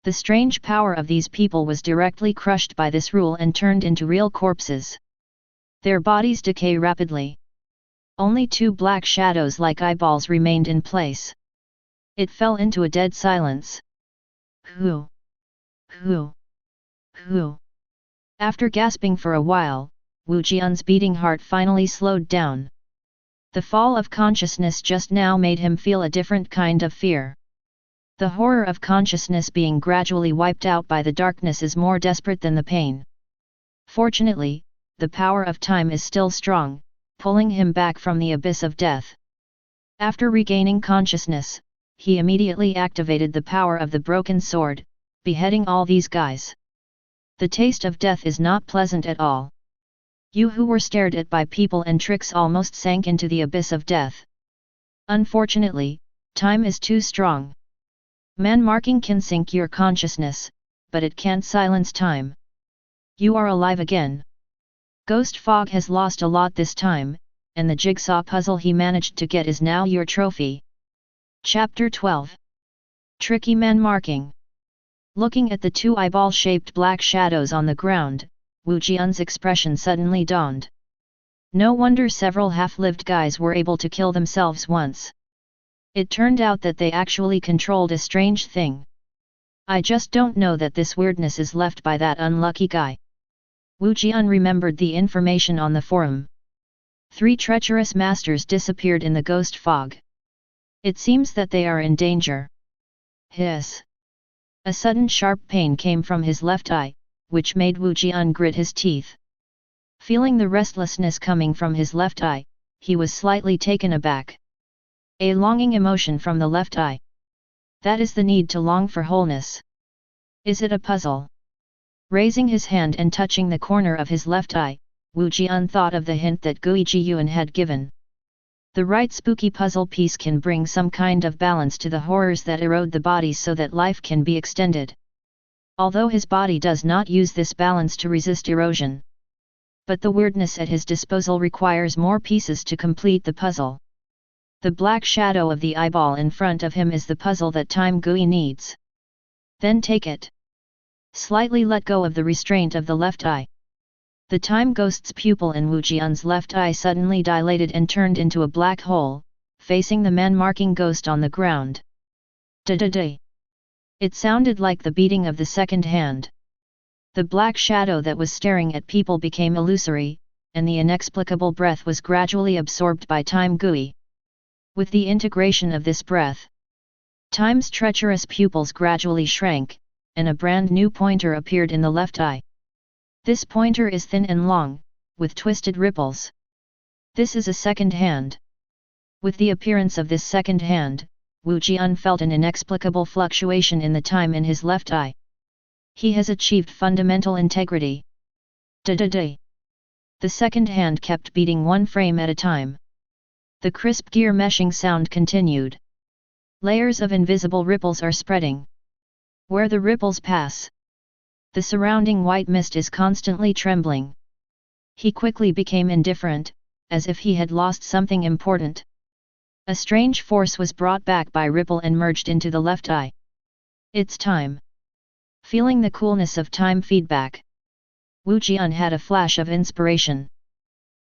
The strange power of these people was directly crushed by this rule and turned into real corpses. Their bodies decay rapidly. Only two black shadows like eyeballs remained in place. It fell into a dead silence. Who? Who? Who? After gasping for a while, Wu Jian's beating heart finally slowed down. The fall of consciousness just now made him feel a different kind of fear. The horror of consciousness being gradually wiped out by the darkness is more desperate than the pain. Fortunately, the power of time is still strong, pulling him back from the abyss of death. After regaining consciousness, he immediately activated the power of the broken sword, beheading all these guys. The taste of death is not pleasant at all. You who were stared at by people and tricks almost sank into the abyss of death. Unfortunately, time is too strong. Man marking can sink your consciousness, but it can't silence time. You are alive again. Ghost Fog has lost a lot this time, and the jigsaw puzzle he managed to get is now your trophy. Chapter 12. Tricky Man Marking. Looking at the two eyeball-shaped black shadows on the ground, Wu Jian's expression suddenly dawned. No wonder several half-lived guys were able to kill themselves once. It turned out that they actually controlled a strange thing. I just don't know that this weirdness is left by that unlucky guy. Wu Jian remembered the information on the forum. 3 treacherous masters disappeared in the ghost fog. It seems that they are in danger. Hiss! A sudden sharp pain came from his left eye, which made Wu Jian grit his teeth. Feeling the restlessness coming from his left eye, he was slightly taken aback. A longing emotion from the left eye. That is the need to long for wholeness. Is it a puzzle? Raising his hand and touching the corner of his left eye, Wu Jian thought of the hint that Gui Jiyuan had given. The right spooky puzzle piece can bring some kind of balance to the horrors that erode the body so that life can be extended. Although his body does not use this balance to resist erosion. But the weirdness at his disposal requires more pieces to complete the puzzle. The black shadow of the eyeball in front of him is the puzzle that Time Gui needs. Then take it. Slightly let go of the restraint of the left eye. The time ghost's pupil in Wu Jian's left eye suddenly dilated and turned into a black hole, facing the man-marking ghost on the ground. Da-da-da! It sounded like the beating of the second hand. The black shadow that was staring at people became illusory, and the inexplicable breath was gradually absorbed by Time Gui. With the integration of this breath, Time's treacherous pupils gradually shrank, and a brand new pointer appeared in the left eye. This pointer is thin and long, with twisted ripples. This is a second hand. With the appearance of this second hand, Wu Jian felt an inexplicable fluctuation in the time in his left eye. He has achieved fundamental integrity. Da-da-da! The second hand kept beating one frame at a time. The crisp gear meshing sound continued. Layers of invisible ripples are spreading. Where the ripples pass, the surrounding white mist is constantly trembling. He quickly became indifferent, as if he had lost something important. A strange force was brought back by ripple and merged into the left eye. It's time. Feeling the coolness of time feedback, Wu Jian had a flash of inspiration.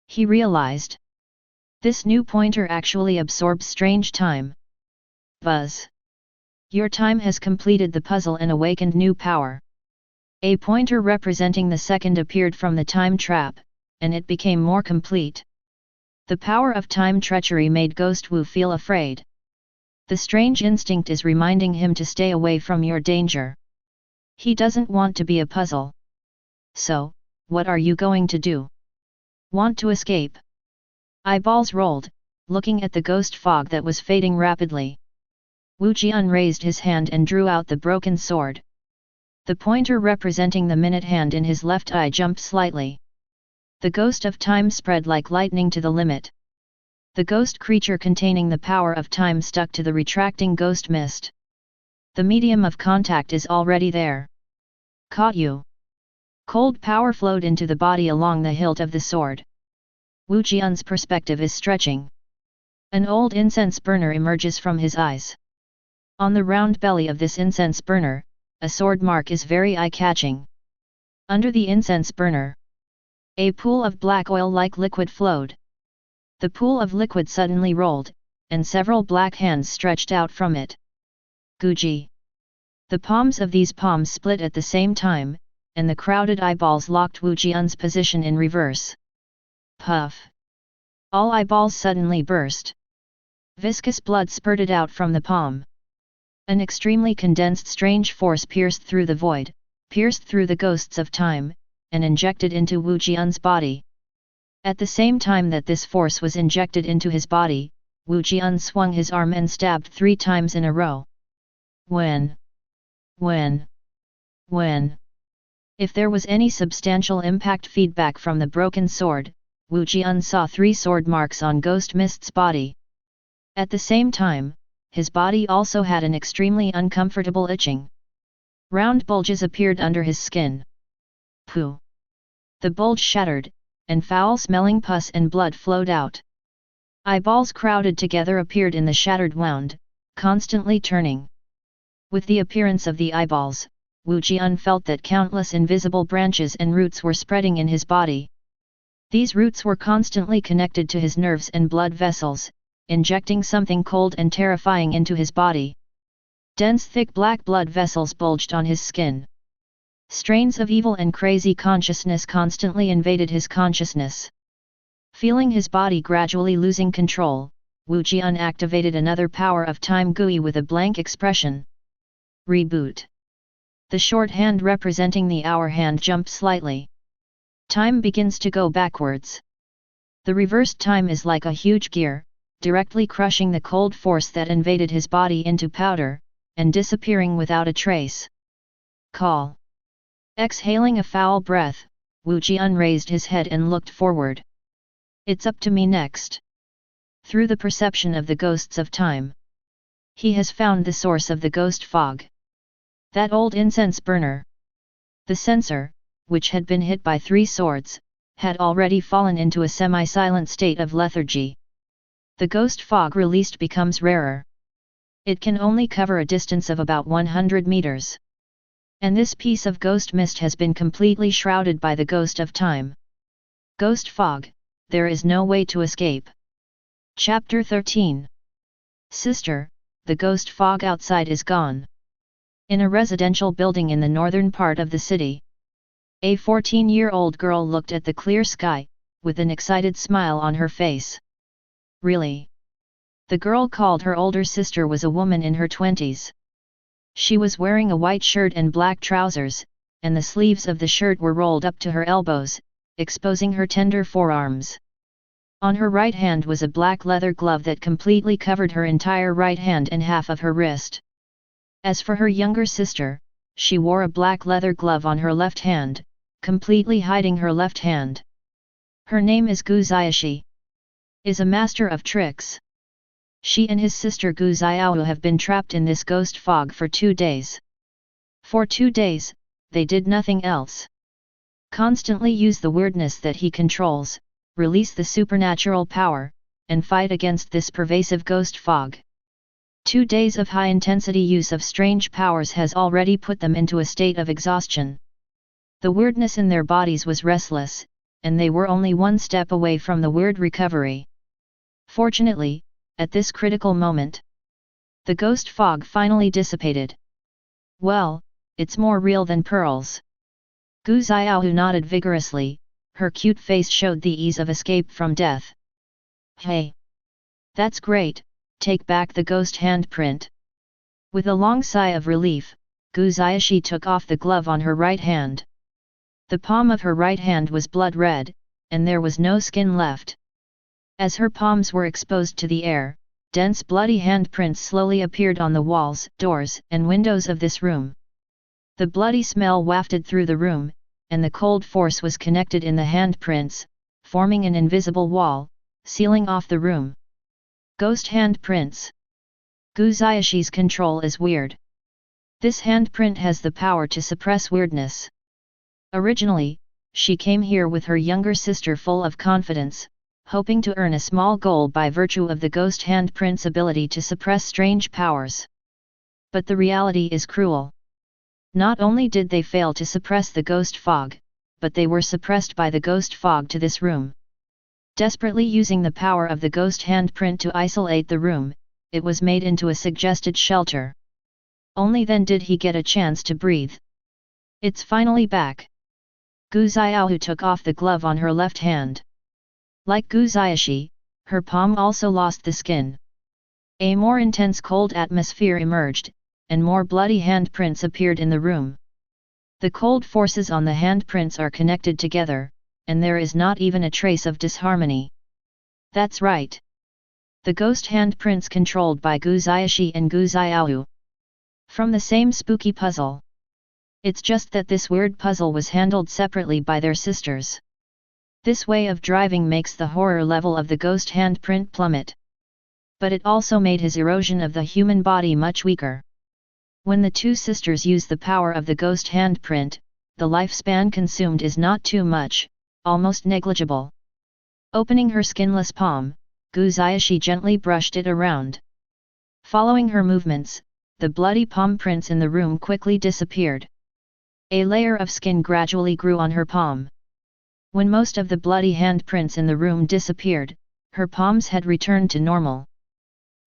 He realized. This new pointer actually absorbs strange time. Buzz! Your time has completed the puzzle and awakened new power. A pointer representing the second appeared from the time trap, and it became more complete. The power of time treachery made Ghost Wu feel afraid. The strange instinct is reminding him to stay away from your danger. He doesn't want to be a puzzle. So, what are you going to do? Want to escape? Eyeballs rolled, looking at the ghost fog that was fading rapidly. Wu Jian raised his hand and drew out the broken sword. The pointer representing the minute hand in his left eye jumped slightly. The ghost of time spread like lightning to the limit. The ghost creature containing the power of time stuck to the retracting ghost mist. The medium of contact is already there. Caught you. Cold power flowed into the body along the hilt of the sword. Wu Jian's perspective is stretching. An old incense burner emerges from his eyes. On the round belly of this incense burner, a sword mark is very eye-catching. Under the incense burner, a pool of black oil-like liquid flowed. The pool of liquid suddenly rolled, and several black hands stretched out from it. Guji. The palms of these palms split at the same time, and the crowded eyeballs locked Wu Jian's position in reverse. Puff. All eyeballs suddenly burst. Viscous blood spurted out from the palm. An extremely condensed strange force pierced through the void, pierced through the ghosts of time, and injected into Wu Jian's body. At the same time that this force was injected into his body, Wu Jian swung his arm and stabbed 3 times in a row. When? If there was any substantial impact feedback from the broken sword, Wu Jian saw 3 sword marks on Ghost Mist's body. At the same time, his body also had an extremely uncomfortable itching. Round bulges appeared under his skin. Pooh! The bulge shattered, and foul-smelling pus and blood flowed out. Eyeballs crowded together appeared in the shattered wound, constantly turning. With the appearance of the eyeballs, Wu Jian felt that countless invisible branches and roots were spreading in his body. These roots were constantly connected to his nerves and blood vessels, injecting something cold and terrifying into his body. Dense thick black blood vessels bulged on his skin. Strains of evil and crazy consciousness constantly invaded his consciousness. Feeling his body gradually losing control, Wu Jian activated another power of time GUI with a blank expression. Reboot. The short hand representing the hour hand jumped slightly. Time begins to go backwards. The reversed time is like a huge gear, directly crushing the cold force that invaded his body into powder, and disappearing without a trace. Call. Exhaling a foul breath, Wu Jian raised his head and looked forward. It's up to me next. Through the perception of the ghosts of time, he has found the source of the ghost fog. That old incense burner. The censer, which had been hit by 3 swords, had already fallen into a semi-silent state of lethargy. The ghost fog released becomes rarer. It can only cover a distance of about 100 meters. And this piece of ghost mist has been completely shrouded by the ghost of time. Ghost fog, there is no way to escape. Chapter 13. Sister, the ghost fog outside is gone. In a residential building in the northern part of the city, a 14-year-old girl looked at the clear sky, with an excited smile on her face. Really? The girl called her older sister was a woman in her 20s. She was wearing a white shirt and black trousers, and the sleeves of the shirt were rolled up to her elbows, exposing her tender forearms. On her right hand was a black leather glove that completely covered her entire right hand and half of her wrist. As for her younger sister, she wore a black leather glove on her left hand, completely hiding her left hand. Her name is Gu Ziashi. Is a master of tricks. She and his sister Gu Xiao have been trapped in this ghost fog for 2 days. For 2 days, they did nothing else. Constantly use the weirdness that he controls, release the supernatural power, and fight against this pervasive ghost fog. 2 days of high-intensity use of strange powers has already put them into a state of exhaustion. The weirdness in their bodies was restless, and they were only 1 step away from the weird recovery. Fortunately, at this critical moment, the ghost fog finally dissipated. Well, it's more real than pearls. Gu Xiaohu nodded vigorously, her cute face showed the ease of escape from death. Hey! That's great, take back the ghost handprint. With a long sigh of relief, Gu Ziashi took off the glove on her right hand. The palm of her right hand was blood red, and there was no skin left. As her palms were exposed to the air, dense bloody handprints slowly appeared on the walls, doors, and windows of this room. The bloody smell wafted through the room, and the cold force was connected in the handprints, forming an invisible wall, sealing off the room. Ghost handprints. Gu Ziashi's control is weird. This handprint has the power to suppress weirdness. Originally, she came here with her younger sister full of confidence, hoping to earn a small goal by virtue of the ghost handprint's ability to suppress strange powers. But the reality is cruel. Not only did they fail to suppress the ghost fog, but they were suppressed by the ghost fog to this room. Desperately using the power of the ghost handprint to isolate the room, it was made into a suggested shelter. Only then did he get a chance to breathe. It's finally back. Gu Xiaohu took off the glove on her left hand. Like Gu Ziashi, her palm also lost the skin. A more intense cold atmosphere emerged, and more bloody handprints appeared in the room. The cold forces on the handprints are connected together, and there is not even a trace of disharmony. That's right. The ghost handprints controlled by Gu Ziashi and Gu Xiaohu. From the same spooky puzzle. It's just that this weird puzzle was handled separately by their sisters. This way of driving makes the horror level of the ghost handprint plummet. But it also made his erosion of the human body much weaker. When the two sisters use the power of the ghost handprint, the lifespan consumed is not too much, almost negligible. Opening her skinless palm, Gu Ziashi gently brushed it around. Following her movements, the bloody palm prints in the room quickly disappeared. A layer of skin gradually grew on her palm. When most of the bloody handprints in the room disappeared, her palms had returned to normal.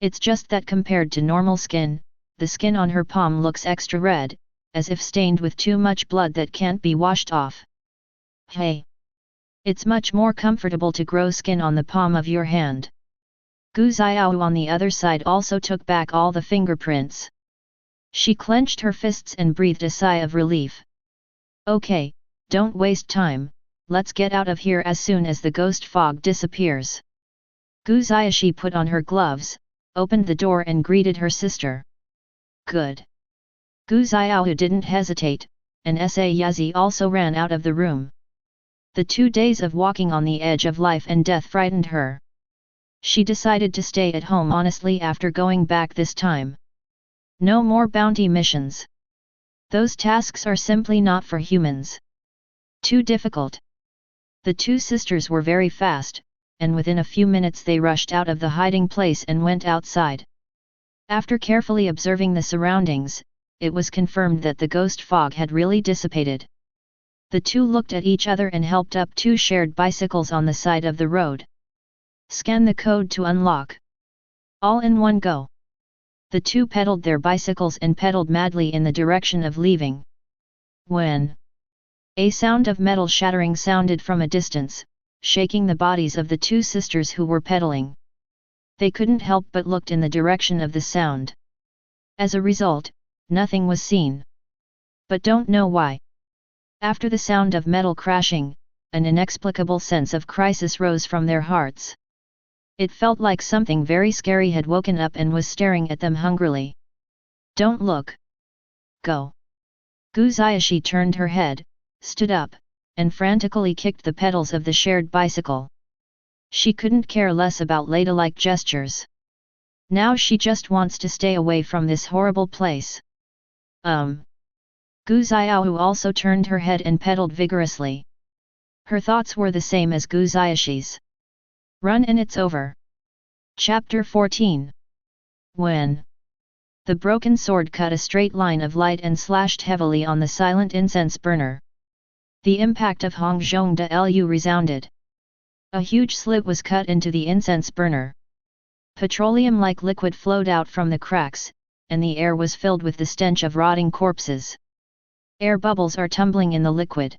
It's just that compared to normal skin, the skin on her palm looks extra red, as if stained with too much blood that can't be washed off. Hey! It's much more comfortable to grow skin on the palm of your hand. Gu Xiaohu on the other side also took back all the fingerprints. She clenched her fists and breathed a sigh of relief. Okay, don't waste time, let's get out of here as soon as the ghost fog disappears. Gu Ziashi put on her gloves, opened the door and greeted her sister. Good. Gu Xiaohu didn't hesitate, and Sa Yazi also ran out of the room. The 2 days of walking on the edge of life and death frightened her. She decided to stay at home honestly after going back this time. No more bounty missions. Those tasks are simply not for humans. Too difficult. The two sisters were very fast, and within a few minutes they rushed out of the hiding place and went outside. After carefully observing the surroundings, it was confirmed that the ghost fog had really dissipated. The two looked at each other and helped up 2 shared bicycles on the side of the road. Scan the code to unlock. All in one go. The two pedaled their bicycles and pedaled madly in the direction of leaving. When a sound of metal shattering sounded from a distance, shaking the bodies of the two sisters who were pedaling. They couldn't help but looked in the direction of the sound. As a result, nothing was seen. But don't know why. After the sound of metal crashing, an inexplicable sense of crisis rose from their hearts. It felt like something very scary had woken up and was staring at them hungrily. Don't look. Go. Gu Ziashi turned her head, stood up, and frantically kicked the pedals of the shared bicycle. She couldn't care less about ladylike gestures. Now she just wants to stay away from this horrible place. Gu Xiaohu also turned her head and pedaled vigorously. Her thoughts were the same as Gu Ziashi's. Run and it's over. Chapter 14. When the broken sword cut a straight line of light and slashed heavily on the silent incense burner. The impact of Hong Zhong de Lu resounded. A huge slit was cut into the incense burner. Petroleum-like liquid flowed out from the cracks, and the air was filled with the stench of rotting corpses. Air bubbles are tumbling in the liquid.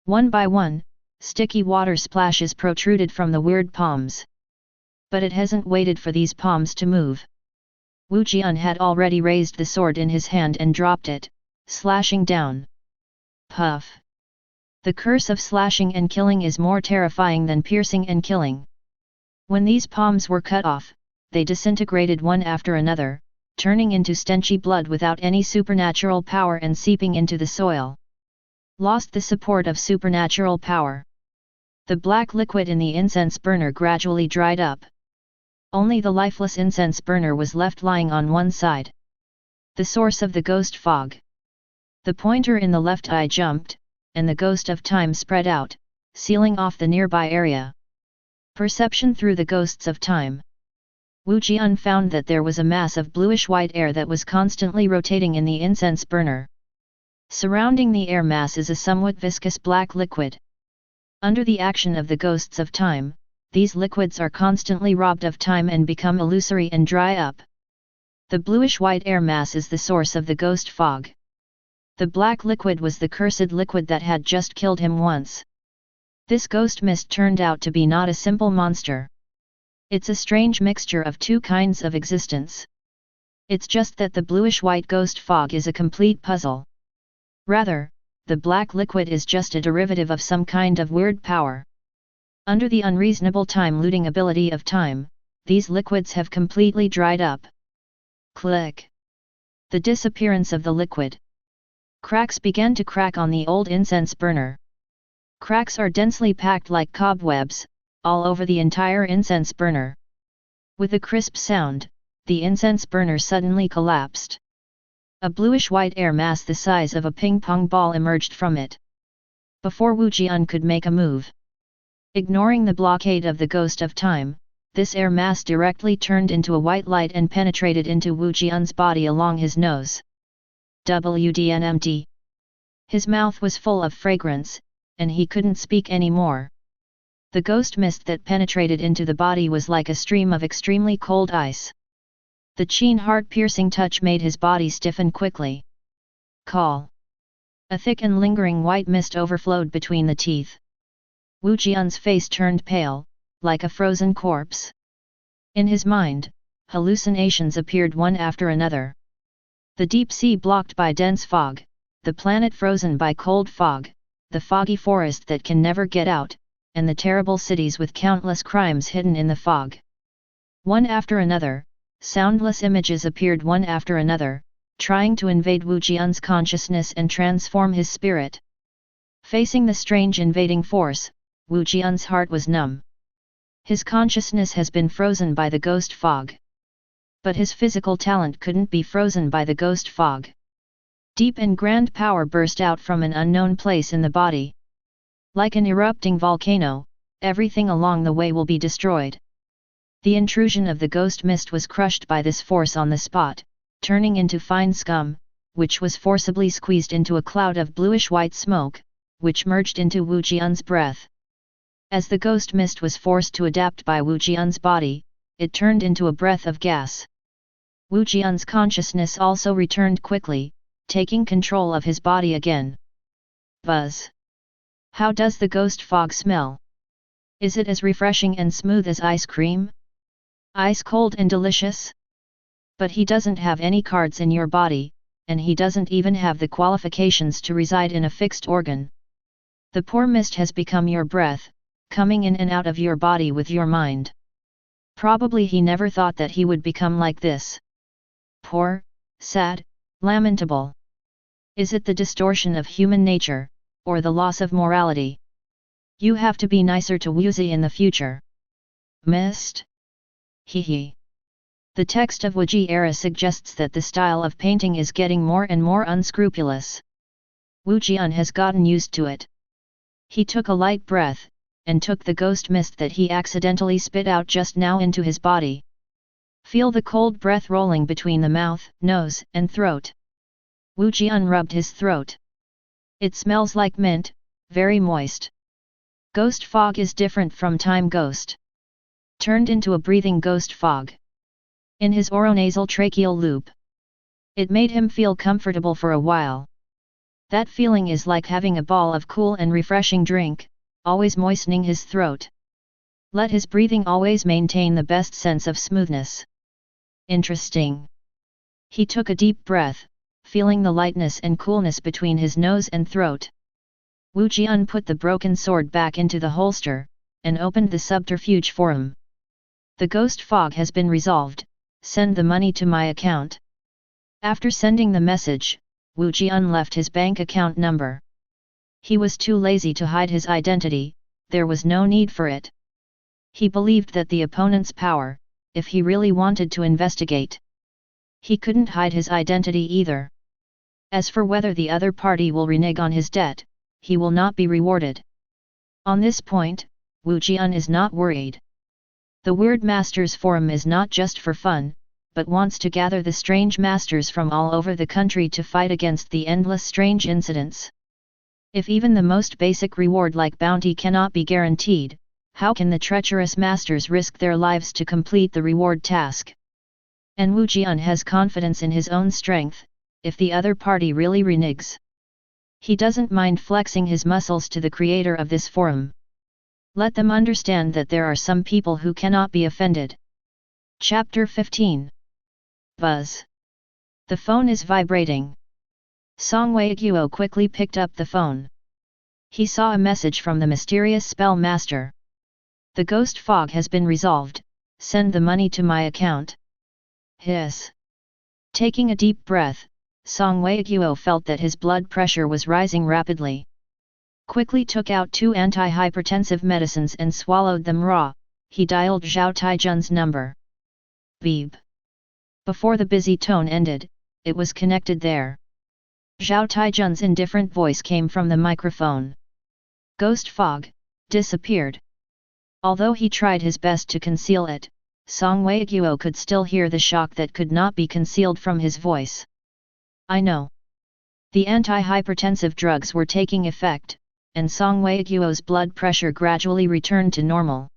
One by one, sticky water splashes protruded from the weird palms. But it hasn't waited for these palms to move. Wu Jian had already raised the sword in his hand and dropped it, slashing down. Puff! The curse of slashing and killing is more terrifying than piercing and killing. When these palms were cut off, they disintegrated one after another, turning into stenchy blood without any supernatural power and seeping into the soil. Lost the support of supernatural power. The black liquid in the incense burner gradually dried up. Only the lifeless incense burner was left lying on one side. The source of the ghost fog. The pointer in the left eye jumped, and the ghost of time spread out, sealing off the nearby area. Perception through the ghosts of time. Wu Jian found that there was a mass of bluish-white air that was constantly rotating in the incense burner. Surrounding the air mass is a somewhat viscous black liquid. Under the action of the ghosts of time, these liquids are constantly robbed of time and become illusory and dry up. The bluish-white air mass is the source of the ghost fog. The black liquid was the cursed liquid that had just killed him once. This ghost mist turned out to be not a simple monster. It's a strange mixture of two kinds of existence. It's just that the bluish-white ghost fog is a complete puzzle. Rather, the black liquid is just a derivative of some kind of weird power. Under the unreasonable time-looting ability of time, these liquids have completely dried up. Click! The disappearance of the liquid. Cracks began to crack on the old incense burner. Cracks are densely packed like cobwebs, all over the entire incense burner. With a crisp sound, the incense burner suddenly collapsed. A bluish-white air mass the size of a ping-pong ball emerged from it. Before Wu Jian could make a move. Ignoring the blockade of the ghost of time, this air mass directly turned into a white light and penetrated into Wu Jian's body along his nose. WDNMD. His mouth was full of fragrance, and he couldn't speak anymore. The ghost mist that penetrated into the body was like a stream of extremely cold ice. The keen heart-piercing touch made his body stiffen quickly. Call. A thick and lingering white mist overflowed between the teeth. Wu Jian's face turned pale, like a frozen corpse. In his mind, hallucinations appeared one after another. The deep sea blocked by dense fog, the planet frozen by cold fog, the foggy forest that can never get out, and the terrible cities with countless crimes hidden in the fog. One after another, soundless images appeared one after another, trying to invade Wu Jian's consciousness and transform his spirit. Facing the strange invading force, Wu Jian's heart was numb. His consciousness has been frozen by the ghost fog. But his physical talent couldn't be frozen by the ghost fog. Deep and grand power burst out from an unknown place in the body. Like an erupting volcano, everything along the way will be destroyed. The intrusion of the ghost mist was crushed by this force on the spot, turning into fine scum, which was forcibly squeezed into a cloud of bluish-white smoke, which merged into Wu Jian's breath. As the ghost mist was forced to adapt by Wu Jian's body, it turned into a breath of gas. Wu Jian's consciousness also returned quickly, taking control of his body again. Buzz. How does the ghost fog smell? Is it as refreshing and smooth as ice cream? Ice cold and delicious? But he doesn't have any cards in your body, and he doesn't even have the qualifications to reside in a fixed organ. The poor mist has become your breath, coming in and out of your body with your mind. Probably he never thought that he would become like this. Poor, sad, lamentable. Is it the distortion of human nature, or the loss of morality? You have to be nicer to Wuzi in the future. Mist? Hee. The text of Wuji era suggests that the style of painting is getting more and more unscrupulous. Wu Jian has gotten used to it. He took a light breath, and took the ghost mist that he accidentally spit out just now into his body. Feel the cold breath rolling between the mouth, nose, and throat. Wu Jian rubbed his throat. It smells like mint, very moist. Ghost fog is different from time ghost. Turned into a breathing ghost fog. In his oronasal tracheal loop. It made him feel comfortable for a while. That feeling is like having a ball of cool and refreshing drink, always moistening his throat. Let his breathing always maintain the best sense of smoothness. Interesting. He took a deep breath, feeling the lightness and coolness between his nose and throat. Wu Jian put the broken sword back into the holster, and opened the subterfuge forum. The ghost fog has been resolved, send the money to my account. After sending the message, Wu Jian left his bank account number. He was too lazy to hide his identity, there was no need for it. He believed that the opponent's power, if he really wanted to investigate. He couldn't hide his identity either. As for whether the other party will renege on his debt, he will not be rewarded. On this point, Wu Jian is not worried. The Weird Masters Forum is not just for fun, but wants to gather the strange masters from all over the country to fight against the endless strange incidents. If even the most basic reward like bounty cannot be guaranteed, how can the treacherous masters risk their lives to complete the reward task? And Wu Jian has confidence in his own strength, if the other party really reneges. He doesn't mind flexing his muscles to the creator of this forum. Let them understand that there are some people who cannot be offended. Chapter 15. Buzz. The phone is vibrating. Song Weiguo quickly picked up the phone. He saw a message from the mysterious spell master. The ghost fog has been resolved, send the money to my account. Hiss. Taking a deep breath, Song Weiguo felt that his blood pressure was rising rapidly. Quickly took out 2 anti-hypertensive medicines and swallowed them raw. He dialed Zhao Taijun's number. Beep. Before the busy tone ended, it was connected there. Zhao Taijun's indifferent voice came from the microphone. Ghost fog, disappeared. Although he tried his best to conceal it, Song Weiguo could still hear the shock that could not be concealed from his voice. I know. The anti-hypertensive drugs were taking effect, and Song Weiguo's blood pressure gradually returned to normal.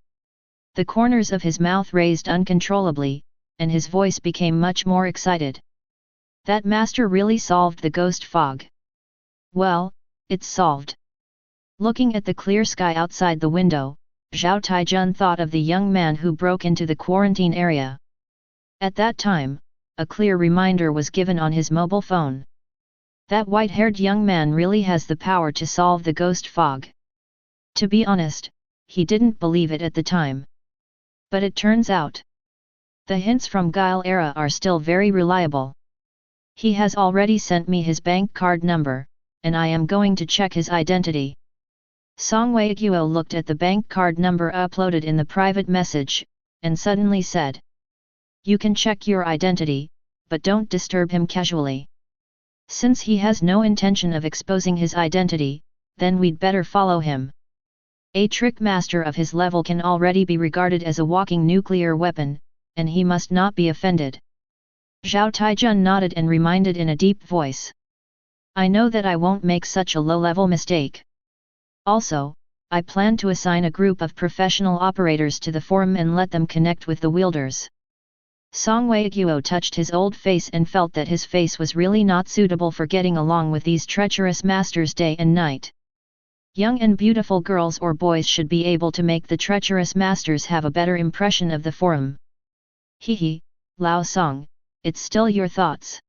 The corners of his mouth raised uncontrollably, and his voice became much more excited. That master really solved the ghost fog. Well, it's solved. Looking at the clear sky outside the window, Zhao Taijun thought of the young man who broke into the quarantine area. At that time, a clear reminder was given on his mobile phone. That white-haired young man really has the power to solve the ghost fog. To be honest, he didn't believe it at the time. But it turns out, the hints from Guile era are still very reliable. He has already sent me his bank card number, and I am going to check his identity. Song Weiguo looked at the bank card number uploaded in the private message, and suddenly said, you can check your identity, but don't disturb him casually. Since he has no intention of exposing his identity, then we'd better follow him. A trick master of his level can already be regarded as a walking nuclear weapon, and he must not be offended. Zhao Taijun nodded and reminded in a deep voice. I know that I won't make such a low-level mistake. Also, I plan to assign a group of professional operators to the forum and let them connect with the wielders. Song Weiguo touched his old face and felt that his face was really not suitable for getting along with these treacherous masters day and night. Young and beautiful girls or boys should be able to make the treacherous masters have a better impression of the forum. Hehe, Lao Song, it's still your thoughts.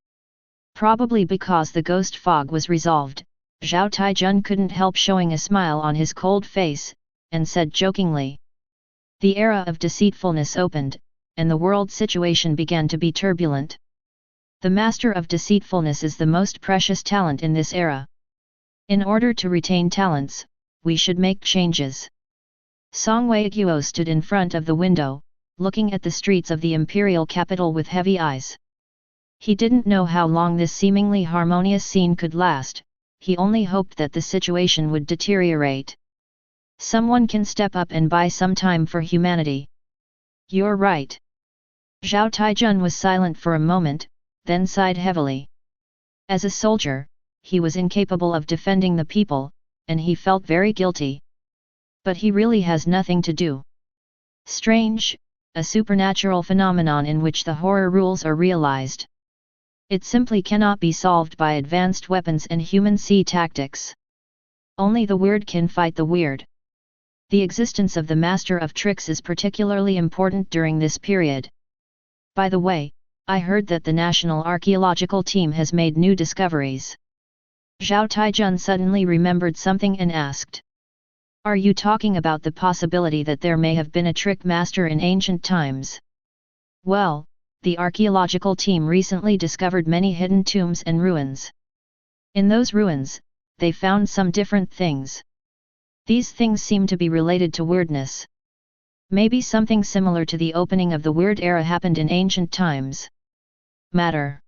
Probably because the ghost fog was resolved, Zhao Taijun couldn't help showing a smile on his cold face, and said jokingly. The era of deceitfulness opened, and the world situation began to be turbulent. The master of deceitfulness is the most precious talent in this era. In order to retain talents, we should make changes. Song Weiguo stood in front of the window, looking at the streets of the imperial capital with heavy eyes. He didn't know how long this seemingly harmonious scene could last. He only hoped that the situation would deteriorate. Someone can step up and buy some time for humanity. You're right. Zhao Taijun was silent for a moment, then sighed heavily. As a soldier, he was incapable of defending the people, and he felt very guilty. But he really has nothing to do. Strange, a supernatural phenomenon in which the horror rules are realized. It simply cannot be solved by advanced weapons and human sea tactics. Only the weird can fight the weird. The existence of the master of tricks is particularly important during this period. By the way, I heard that the National Archaeological Team has made new discoveries. Zhao Taijun suddenly remembered something and asked. Are you talking about the possibility that there may have been a trick master in ancient times? Well, the archaeological team recently discovered many hidden tombs and ruins. In those ruins, they found some different things. These things seem to be related to weirdness. Maybe something similar to the opening of the weird era happened in ancient times. Matter.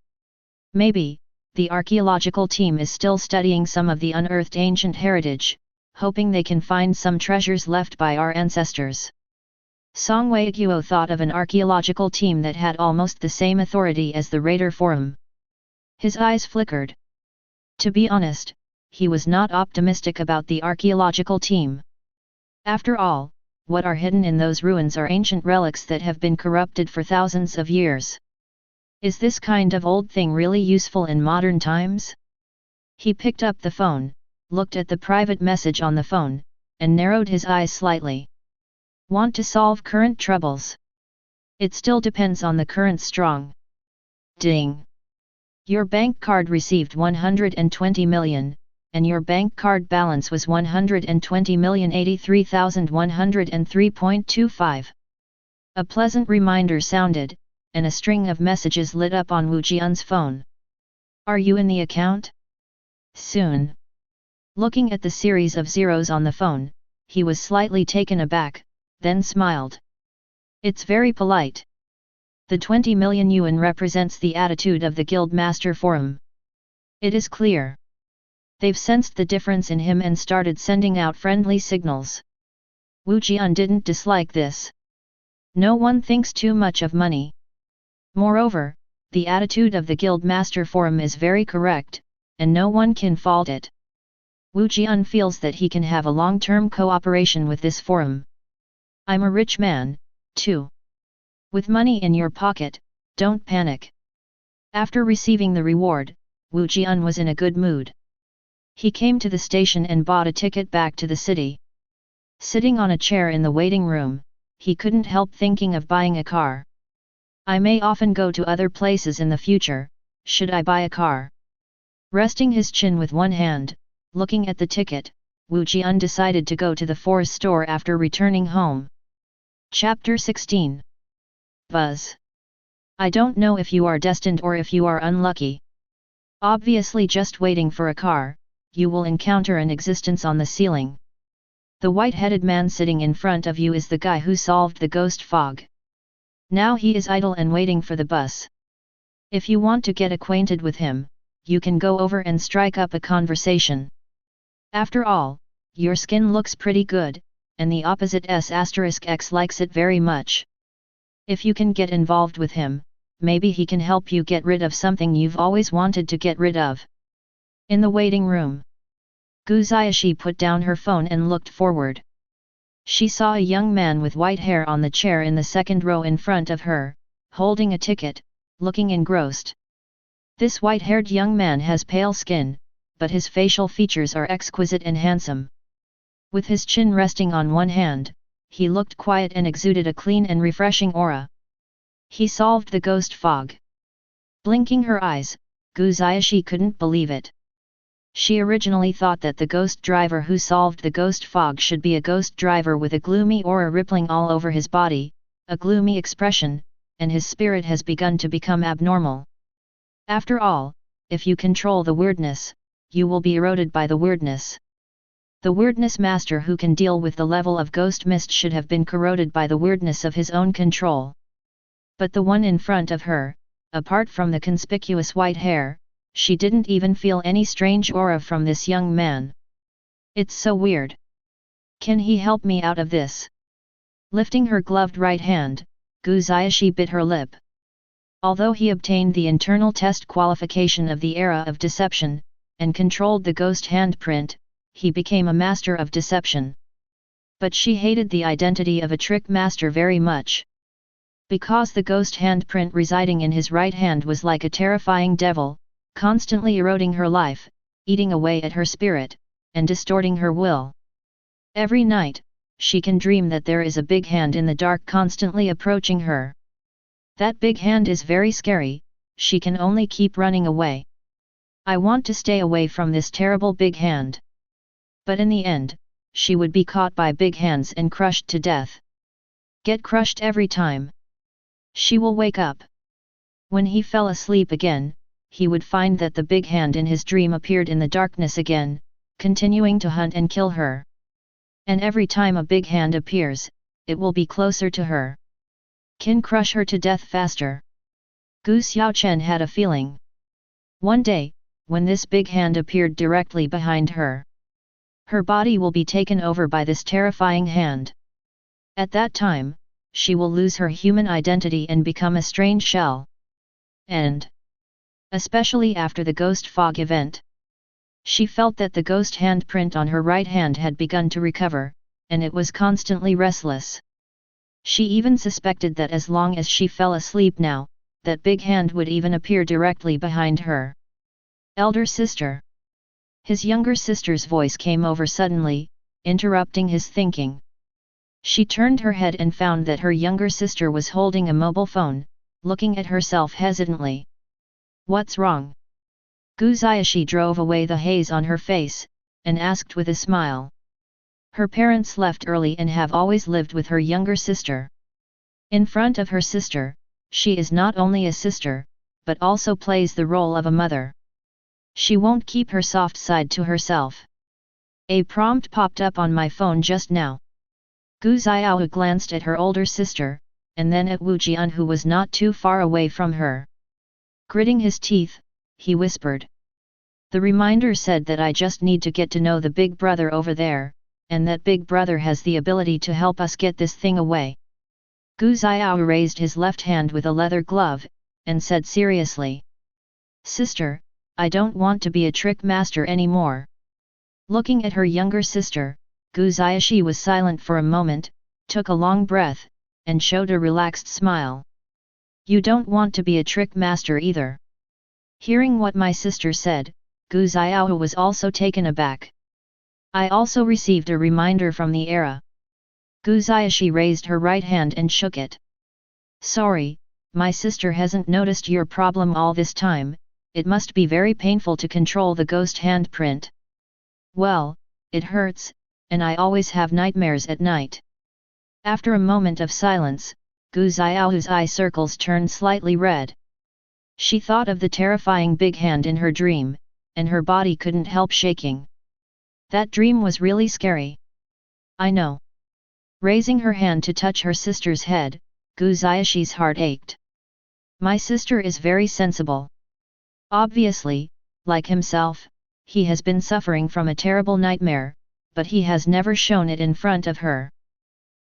Maybe, the archaeological team is still studying some of the unearthed ancient heritage, hoping they can find some treasures left by our ancestors. Song Weiguo thought of an archaeological team that had almost the same authority as the Raider Forum. His eyes flickered. To be honest, he was not optimistic about the archaeological team. After all, what are hidden in those ruins are ancient relics that have been corrupted for thousands of years. Is this kind of old thing really useful in modern times? He picked up the phone, looked at the private message on the phone, and narrowed his eyes slightly. Want to solve current troubles? It still depends on the current strong. Ding! Your bank card received 120 million, and your bank card balance was 120,083,103.25. A pleasant reminder sounded, and a string of messages lit up on Wu Jian's phone. Are you in the account? Soon. Looking at the series of zeros on the phone, he was slightly taken aback, then smiled. It's very polite. The 20 million yuan represents the attitude of the Guild Master Forum. It is clear. They've sensed the difference in him and started sending out friendly signals. Wu Jian didn't dislike this. No one thinks too much of money. Moreover, the attitude of the Guild Master Forum is very correct, and no one can fault it. Wu Jian feels that he can have a long-term cooperation with this forum. I'm a rich man, too. With money in your pocket, don't panic. After receiving the reward, Wu Jian was in a good mood. He came to the station and bought a ticket back to the city. Sitting on a chair in the waiting room, he couldn't help thinking of buying a car. I may often go to other places in the future, should I buy a car? Resting his chin with one hand, looking at the ticket, Wu Jian decided to go to the forest store after returning home. Chapter 16. Buzz. I don't know if you are destined or if you are unlucky. Obviously just waiting for a car, you will encounter an existence on the ceiling. The white-headed man sitting in front of you is the guy who solved the ghost fog. Now he is idle and waiting for the bus. If you want to get acquainted with him, you can go over and strike up a conversation. After all, your skin looks pretty good, and the opposite S*X likes it very much. If you can get involved with him, maybe he can help you get rid of something you've always wanted to get rid of. In the waiting room, Gu Ziashi put down her phone and looked forward. She saw a young man with white hair on the chair in the second row in front of her, holding a ticket, looking engrossed. This white-haired young man has pale skin, but his facial features are exquisite and handsome. With his chin resting on one hand, he looked quiet and exuded a clean and refreshing aura. He solved the ghost fog. Blinking her eyes, Gu Ziashi couldn't believe it. She originally thought that the ghost driver who solved the ghost fog should be a ghost driver with a gloomy aura rippling all over his body, a gloomy expression, and his spirit has begun to become abnormal. After all, if you control the weirdness, you will be eroded by the weirdness. The weirdness master who can deal with the level of ghost mist should have been corroded by the weirdness of his own control. But the one in front of her, apart from the conspicuous white hair, she didn't even feel any strange aura from this young man. It's so weird. Can he help me out of this? Lifting her gloved right hand, Gu Ziashi bit her lip. Although he obtained the internal test qualification of the era of deception, and controlled the ghost handprint, he became a master of deception. But she hated the identity of a trick master very much. Because the ghost handprint residing in his right hand was like a terrifying devil, constantly eroding her life, eating away at her spirit, and distorting her will. Every night, she can dream that there is a big hand in the dark constantly approaching her. That big hand is very scary, she can only keep running away. I want to stay away from this terrible big hand. But in the end, she would be caught by big hands and crushed to death. Get crushed every time. She will wake up. When he fell asleep again, he would find that the big hand in his dream appeared in the darkness again, continuing to hunt and kill her. And every time a big hand appears, it will be closer to her. Can crush her to death faster. Gu Xiaochen had a feeling. One day, when this big hand appeared directly behind her, her body will be taken over by this terrifying hand. At that time, she will lose her human identity and become a strange shell. And especially after the ghost fog event, she felt that the ghost handprint on her right hand had begun to recover, and it was constantly restless. She even suspected that as long as she fell asleep now, that big hand would even appear directly behind her. Elder sister. His younger sister's voice came over suddenly, interrupting his thinking. She turned her head and found that her younger sister was holding a mobile phone, looking at herself hesitantly. What's wrong? Gu Xiaoshi drove away the haze on her face, and asked with a smile. Her parents left early and have always lived with her younger sister. In front of her sister, she is not only a sister, but also plays the role of a mother. She won't keep her soft side to herself. A prompt popped up on my phone just now. Gu Xiaohu glanced at her older sister, and then at Wu Jian who was not too far away from her. Gritting his teeth, he whispered. The reminder said that I just need to get to know the big brother over there, and that big brother has the ability to help us get this thing away. Gu Xiaohu raised his left hand with a leather glove, and said seriously. Sister, I don't want to be a trick master anymore. Looking at her younger sister, Gu Xiaoshi was silent for a moment, took a long breath, and showed a relaxed smile. You don't want to be a trick master either. Hearing what my sister said, Gu Xiaohu was also taken aback. I also received a reminder from the era. Gu Xiaoshi raised her right hand and shook it. Sorry, my sister hasn't noticed your problem all this time, it must be very painful to control the ghost handprint. Well, it hurts, and I always have nightmares at night. After a moment of silence, Gu Xiaohu's eye circles turned slightly red. She thought of the terrifying big hand in her dream, and her body couldn't help shaking. That dream was really scary. I know. Raising her hand to touch her sister's head, Gu Xiaoshi's heart ached. My sister is very sensible. Obviously, like himself, he has been suffering from a terrible nightmare, but he has never shown it in front of her.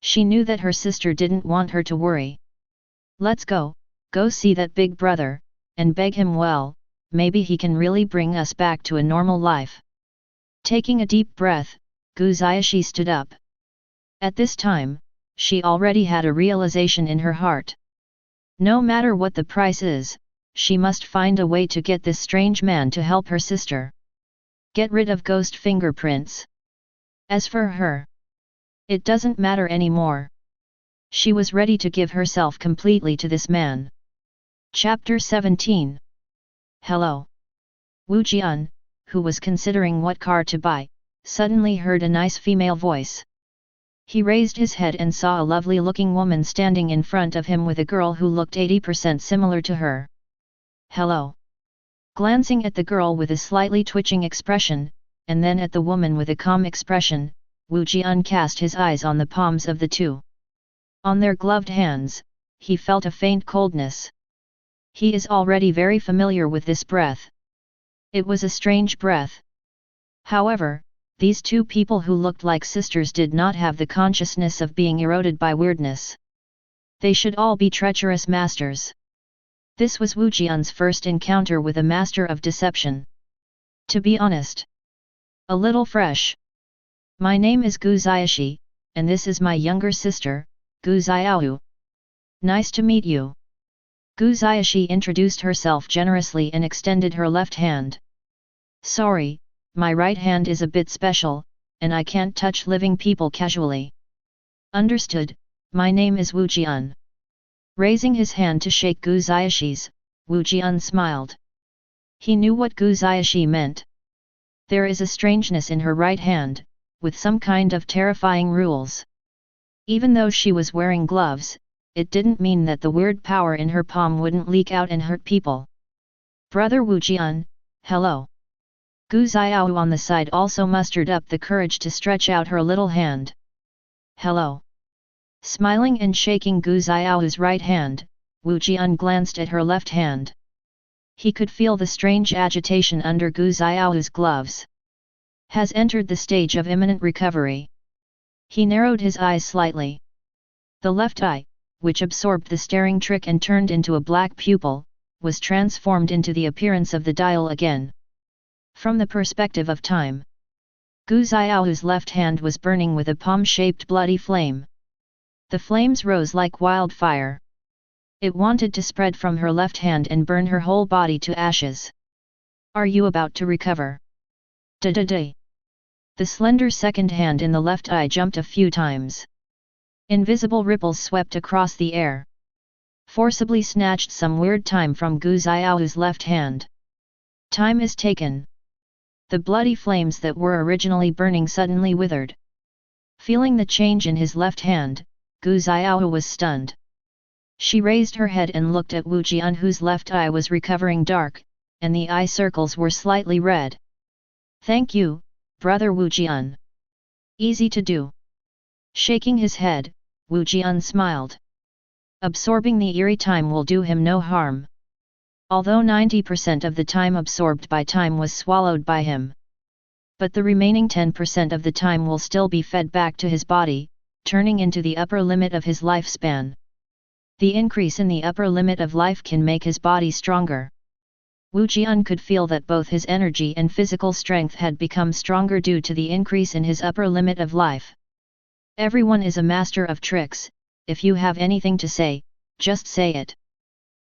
She knew that her sister didn't want her to worry. Let's go see that big brother, and beg him well, maybe he can really bring us back to a normal life. Taking a deep breath, Gu Xiaoshi stood up. At this time, she already had a realization in her heart. No matter what the price is, she must find a way to get this strange man to help her sister. Get rid of ghost fingerprints. As for her, it doesn't matter anymore. She was ready to give herself completely to this man. Chapter 17. Hello. Wu Jian, who was considering what car to buy, suddenly heard a nice female voice. He raised his head and saw a lovely-looking woman standing in front of him with a girl who looked 80% similar to her. Hello. Glancing at the girl with a slightly twitching expression, and then at the woman with a calm expression, Wu Jian cast his eyes on the palms of the two. On their gloved hands, he felt a faint coldness. He is already very familiar with this breath. It was a strange breath. However, these two people who looked like sisters did not have the consciousness of being eroded by weirdness. They should all be treacherous masters. This was Wu Jian's first encounter with a master of deception. To be honest, a little fresh. My name is Gu Xiaoshi, and this is my younger sister, Gu Xiaohu. Nice to meet you. Gu Xiaoshi introduced herself generously and extended her left hand. Sorry, my right hand is a bit special, and I can't touch living people casually. Understood, my name is Wu Jian. Raising his hand to shake Gu Xiaxi's, Wu Jian smiled. He knew what Gu Xiaxi meant. There is a strangeness in her right hand, with some kind of terrifying rules. Even though she was wearing gloves, it didn't mean that the weird power in her palm wouldn't leak out and hurt people. Brother Wu Jian, hello. Gu Xiao on the side also mustered up the courage to stretch out her little hand. Hello. Smiling and shaking Gu Xiao's right hand, Wu Jian glanced at her left hand. He could feel the strange agitation under Gu Xiao's gloves. Has entered the stage of imminent recovery. He narrowed his eyes slightly. The left eye, which absorbed the staring trick and turned into a black pupil, was transformed into the appearance of the dial again. From the perspective of time, Gu Xiao's left hand was burning with a palm-shaped bloody flame. The flames rose like wildfire. It wanted to spread from her left hand and burn her whole body to ashes. Are you about to recover? Da-da-da. The slender second hand in the left eye jumped a few times. Invisible ripples swept across the air. Forcibly snatched some weird time from Gu Xiao's left hand. Time is taken. The bloody flames that were originally burning suddenly withered. Feeling the change in his left hand, Gu Xiao was stunned. She raised her head and looked at Wu Jian, whose left eye was recovering dark, and the eye circles were slightly red. Thank you, Brother Wu Jian. Easy to do. Shaking his head, Wu Jian smiled. Absorbing the eerie time will do him no harm. Although 90% of the time absorbed by time was swallowed by him. But the remaining 10% of the time will still be fed back to his body, turning into the upper limit of his lifespan. The increase in the upper limit of life can make his body stronger. Wu Jian could feel that both his energy and physical strength had become stronger due to the increase in his upper limit of life. Everyone is a master of tricks. If you have anything to say, just say it.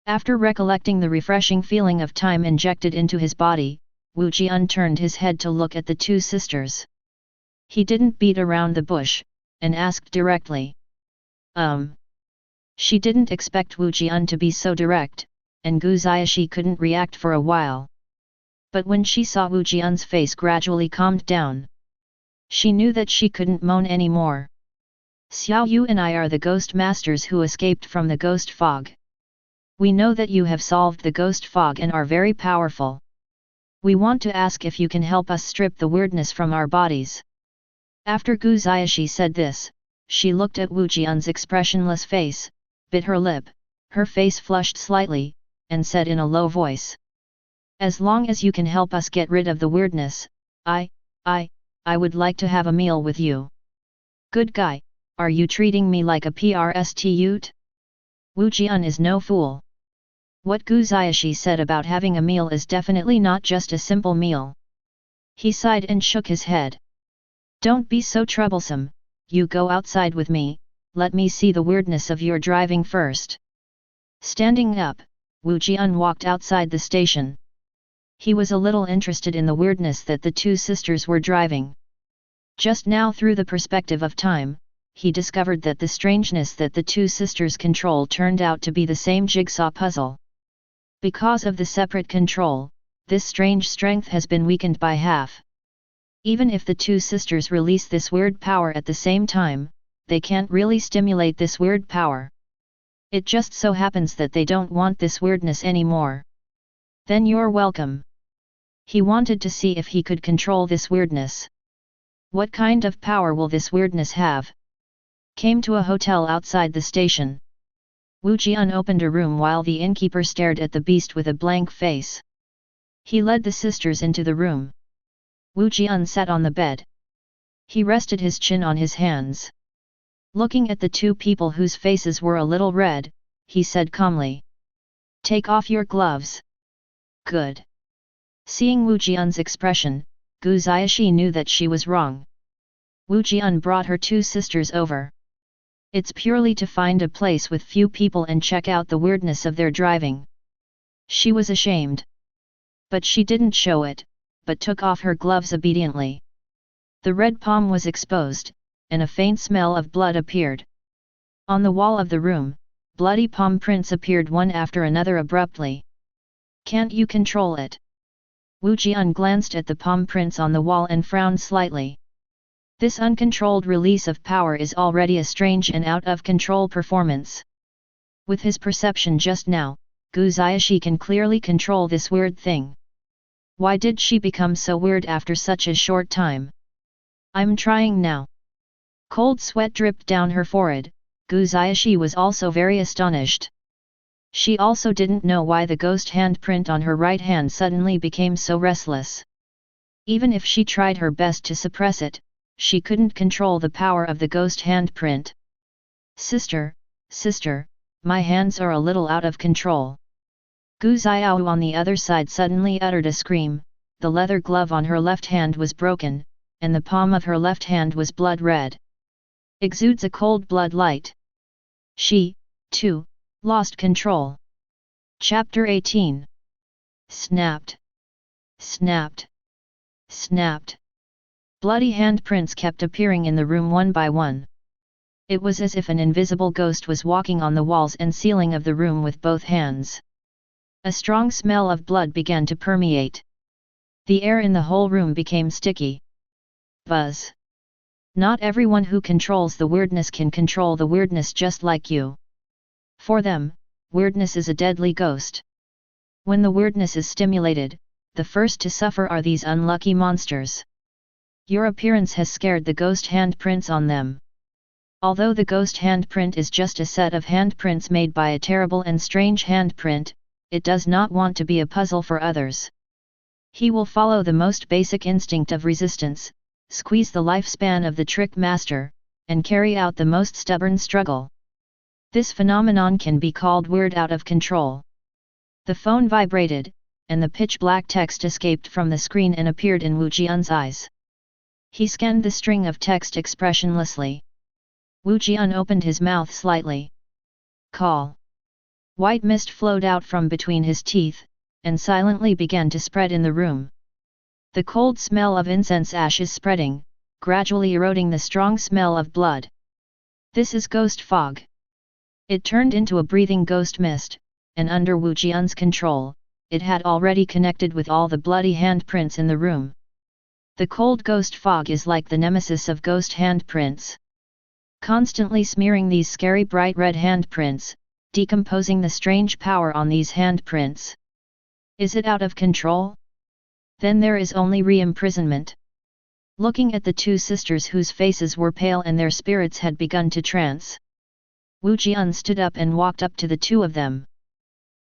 After recollecting the refreshing feeling of time injected into his body, Wu Jian turned his head to look at the two sisters. He didn't beat around the bush, and asked directly. She didn't expect Wu Jian to be so direct, and Gu Xiaxi couldn't react for a while. But when she saw Wu Jian's face gradually calmed down, she knew that she couldn't moan anymore. Xiao Yu and I are the ghost masters who escaped from the ghost fog. We know that you have solved the ghost fog and are very powerful. We want to ask if you can help us strip the weirdness from our bodies. After Gu Xiaxi said this, she looked at Wu Jian's expressionless face, bit her lip, her face flushed slightly, and said in a low voice. As long as you can help us get rid of the weirdness, I would like to have a meal with you. Good guy, are you treating me like a prostitute? Wu Jian is no fool. What Gu Xiaxi said about having a meal is definitely not just a simple meal. He sighed and shook his head. Don't be so troublesome, you go outside with me, let me see the weirdness of your driving first. Standing up, Wu Jian walked outside the station. He was a little interested in the weirdness that the two sisters were driving. Just now, through the perspective of time, he discovered that the strangeness that the two sisters control turned out to be the same jigsaw puzzle. Because of the separate control, this strange strength has been weakened by half. Even if the two sisters release this weird power at the same time, they can't really stimulate this weird power. It just so happens that they don't want this weirdness anymore. Then you're welcome. He wanted to see if he could control this weirdness. What kind of power will this weirdness have? Came to a hotel outside the station. Wu Jian opened a room while the innkeeper stared at the beast with a blank face. He led the sisters into the room. Wu Jian sat on the bed. He rested his chin on his hands. Looking at the two people whose faces were a little red, he said calmly. Take off your gloves. Good. Seeing Wu Jian's expression, Gu Xiaxi knew that she was wrong. Wu Jian brought her two sisters over. It's purely to find a place with few people and check out the weirdness of their driving. She was ashamed. But she didn't show it, but took off her gloves obediently. The red palm was exposed, and a faint smell of blood appeared. On the wall of the room, bloody palm prints appeared one after another abruptly. Can't you control it? Wu Jian glanced at the palm prints on the wall and frowned slightly. This uncontrolled release of power is already a strange and out-of-control performance. With his perception just now, Gu Ziashi can clearly control this weird thing. Why did she become so weird after such a short time? I'm trying now. Cold sweat dripped down her forehead. Gu Ziashi was also very astonished. She also didn't know why the ghost handprint on her right hand suddenly became so restless. Even if she tried her best to suppress it, she couldn't control the power of the ghost handprint. Sister, my hands are a little out of control. Gu Xiao on the other side suddenly uttered a scream. The leather glove on her left hand was broken, and the palm of her left hand was blood red. Exudes a cold blood light. She, too, lost control. Chapter 18. Snapped. Snapped. Snapped. Bloody handprints kept appearing in the room one by one. It was as if an invisible ghost was walking on the walls and ceiling of the room with both hands. A strong smell of blood began to permeate. The air in the whole room became sticky. Buzz. Not everyone who controls the weirdness can control the weirdness just like you. For them, weirdness is a deadly ghost. When the weirdness is stimulated, the first to suffer are these unlucky monsters. Your appearance has scared the ghost handprints on them. Although the ghost handprint is just a set of handprints made by a terrible and strange handprint, it does not want to be a puzzle for others. He will follow the most basic instinct of resistance, squeeze the lifespan of the trick master, and carry out the most stubborn struggle. This phenomenon can be called weird out of control. The phone vibrated, and the pitch-black text escaped from the screen and appeared in Wu Jian's eyes. He scanned the string of text expressionlessly. Wu Jian opened his mouth slightly. Call. White mist flowed out from between his teeth, and silently began to spread in the room. The cold smell of incense ash is spreading, gradually eroding the strong smell of blood. This is ghost fog. It turned into a breathing ghost mist, and under Wu Jian's control, it had already connected with all the bloody handprints in the room. The cold ghost fog is like the nemesis of ghost handprints. Constantly smearing these scary bright red handprints, decomposing the strange power on these handprints. Is it out of control? Then there is only re-imprisonment. Looking at the two sisters whose faces were pale and their spirits had begun to trance, Wu Jian stood up and walked up to the two of them.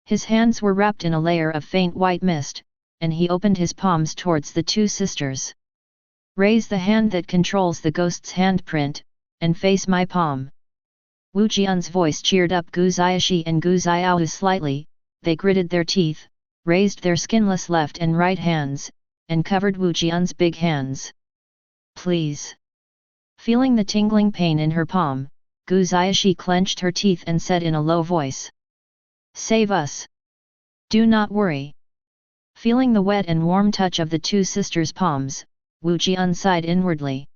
His hands were wrapped in a layer of faint white mist, and he opened his palms towards the two sisters. Raise the hand that controls the ghost's handprint, and face my palm. Wu Jian's voice cheered up Gu Ziashi and Gu Xiao slightly. They gritted their teeth, raised their skinless left and right hands, and covered Wu Jian's big hands. Please. Feeling the tingling pain in her palm, Gu Ziashi clenched her teeth and said in a low voice. Save us. Do not worry. Feeling the wet and warm touch of the two sisters' palms, Wu Jian sighed inwardly.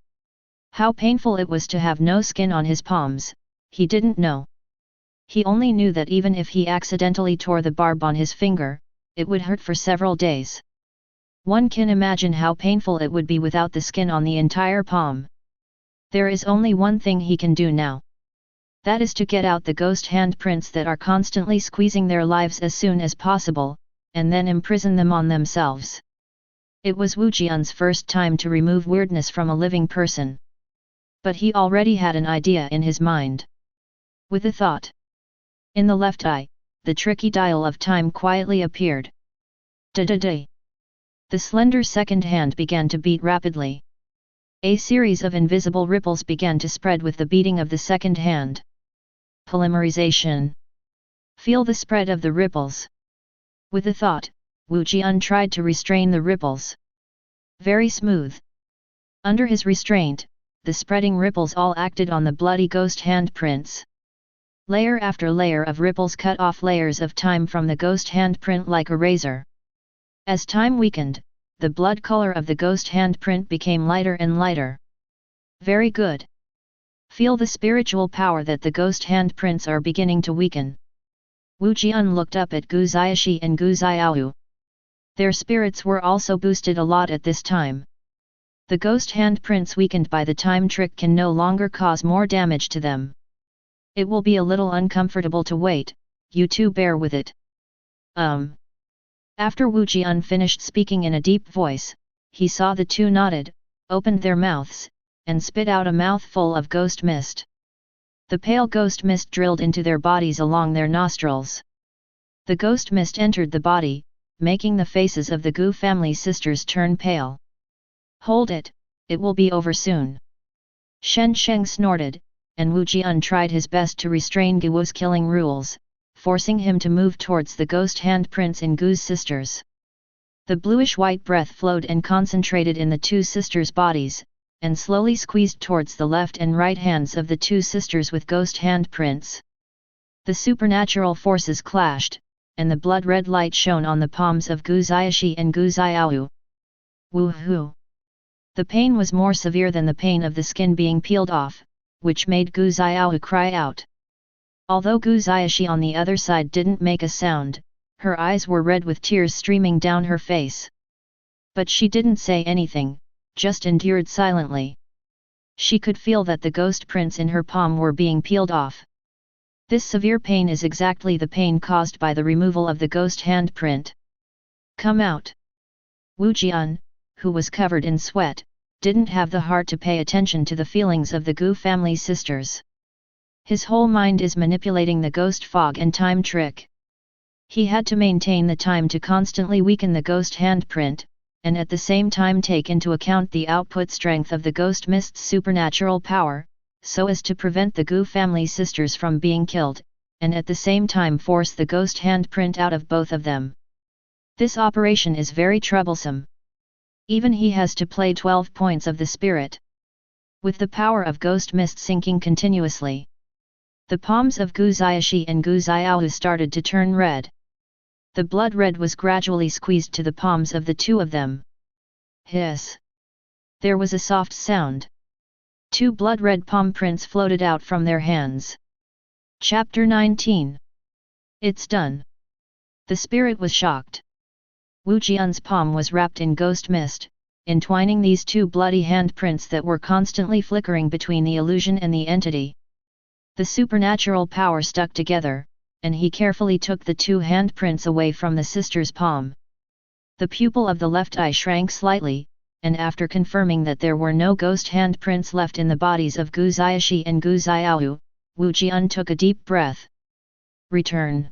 How painful it was to have no skin on his palms, he didn't know. He only knew that even if he accidentally tore the barb on his finger, it would hurt for several days. One can imagine how painful it would be without the skin on the entire palm. There is only one thing he can do now. That is to get out the ghost handprints that are constantly squeezing their lives as soon as possible, and then imprison them on themselves. It was Wu Jian's first time to remove weirdness from a living person. But he already had an idea in his mind. With a thought. In the left eye, the tricky dial of time quietly appeared. Da-da-da. The slender second hand began to beat rapidly. A series of invisible ripples began to spread with the beating of the second hand. Polymerization. Feel the spread of the ripples. With a thought, Wu Jian tried to restrain the ripples. Very smooth. Under his restraint, the spreading ripples all acted on the bloody ghost handprints. Layer after layer of ripples cut off layers of time from the ghost handprint like a razor. As time weakened, the blood color of the ghost handprint became lighter and lighter. Very good. Feel the spiritual power that the ghost handprints are beginning to weaken. Wu Jian looked up at Gu Ziaxi and Gu Xiaoyu. Their spirits were also boosted a lot at this time. The ghost handprints weakened by the time trick can no longer cause more damage to them. It will be a little uncomfortable to wait, you two bear with it. After Wu Jian finished speaking in a deep voice, he saw the two nodded, opened their mouths, and spit out a mouthful of ghost mist. The pale ghost mist drilled into their bodies along their nostrils. The ghost mist entered the body, making the faces of the Gu family sisters turn pale. Hold it, it will be over soon. Shen Sheng snorted, and Wu Jian tried his best to restrain Gu's killing rules, forcing him to move towards the ghost handprints in Gu's sisters. The bluish-white breath flowed and concentrated in the two sisters' bodies, and slowly squeezed towards the left and right hands of the two sisters with ghost handprints. The supernatural forces clashed, and the blood-red light shone on the palms of Gu Ziaxi and Gu Xiaoyu. Woohoo! The pain was more severe than the pain of the skin being peeled off, which made Gu Xiaoyu cry out. Although Gu Ziaxi on the other side didn't make a sound, her eyes were red with tears streaming down her face. But she didn't say anything, just endured silently. She could feel that the ghost prints in her palm were being peeled off. This severe pain is exactly the pain caused by the removal of the ghost handprint. Come out! Wu Jian, who was covered in sweat, didn't have the heart to pay attention to the feelings of the Gu family sisters. His whole mind is manipulating the ghost fog and time trick. He had to maintain the time to constantly weaken the ghost handprint, and at the same time take into account the output strength of the ghost mist's supernatural power, so as to prevent the Gu family sisters from being killed, and at the same time force the ghost handprint out of both of them. This operation is very troublesome. Even he has to play 12 points of the spirit. With the power of ghost mist sinking continuously, the palms of Gu Ziaxi and Gu Xiaoyu started to turn red. The blood red was gradually squeezed to the palms of the two of them. Hiss! There was a soft sound. Two blood-red palm prints floated out from their hands. Chapter 19. It's done. The spirit was shocked. Wu Jian's palm was wrapped in ghost mist, entwining these two bloody handprints that were constantly flickering between the illusion and the entity. The supernatural power stuck together, and he carefully took the two handprints away from the sister's palm. The pupil of the left eye shrank slightly, and after confirming that there were no ghost handprints left in the bodies of Gu Ziaxi and Gu Xiaoyu, Wu Jian took a deep breath. Return.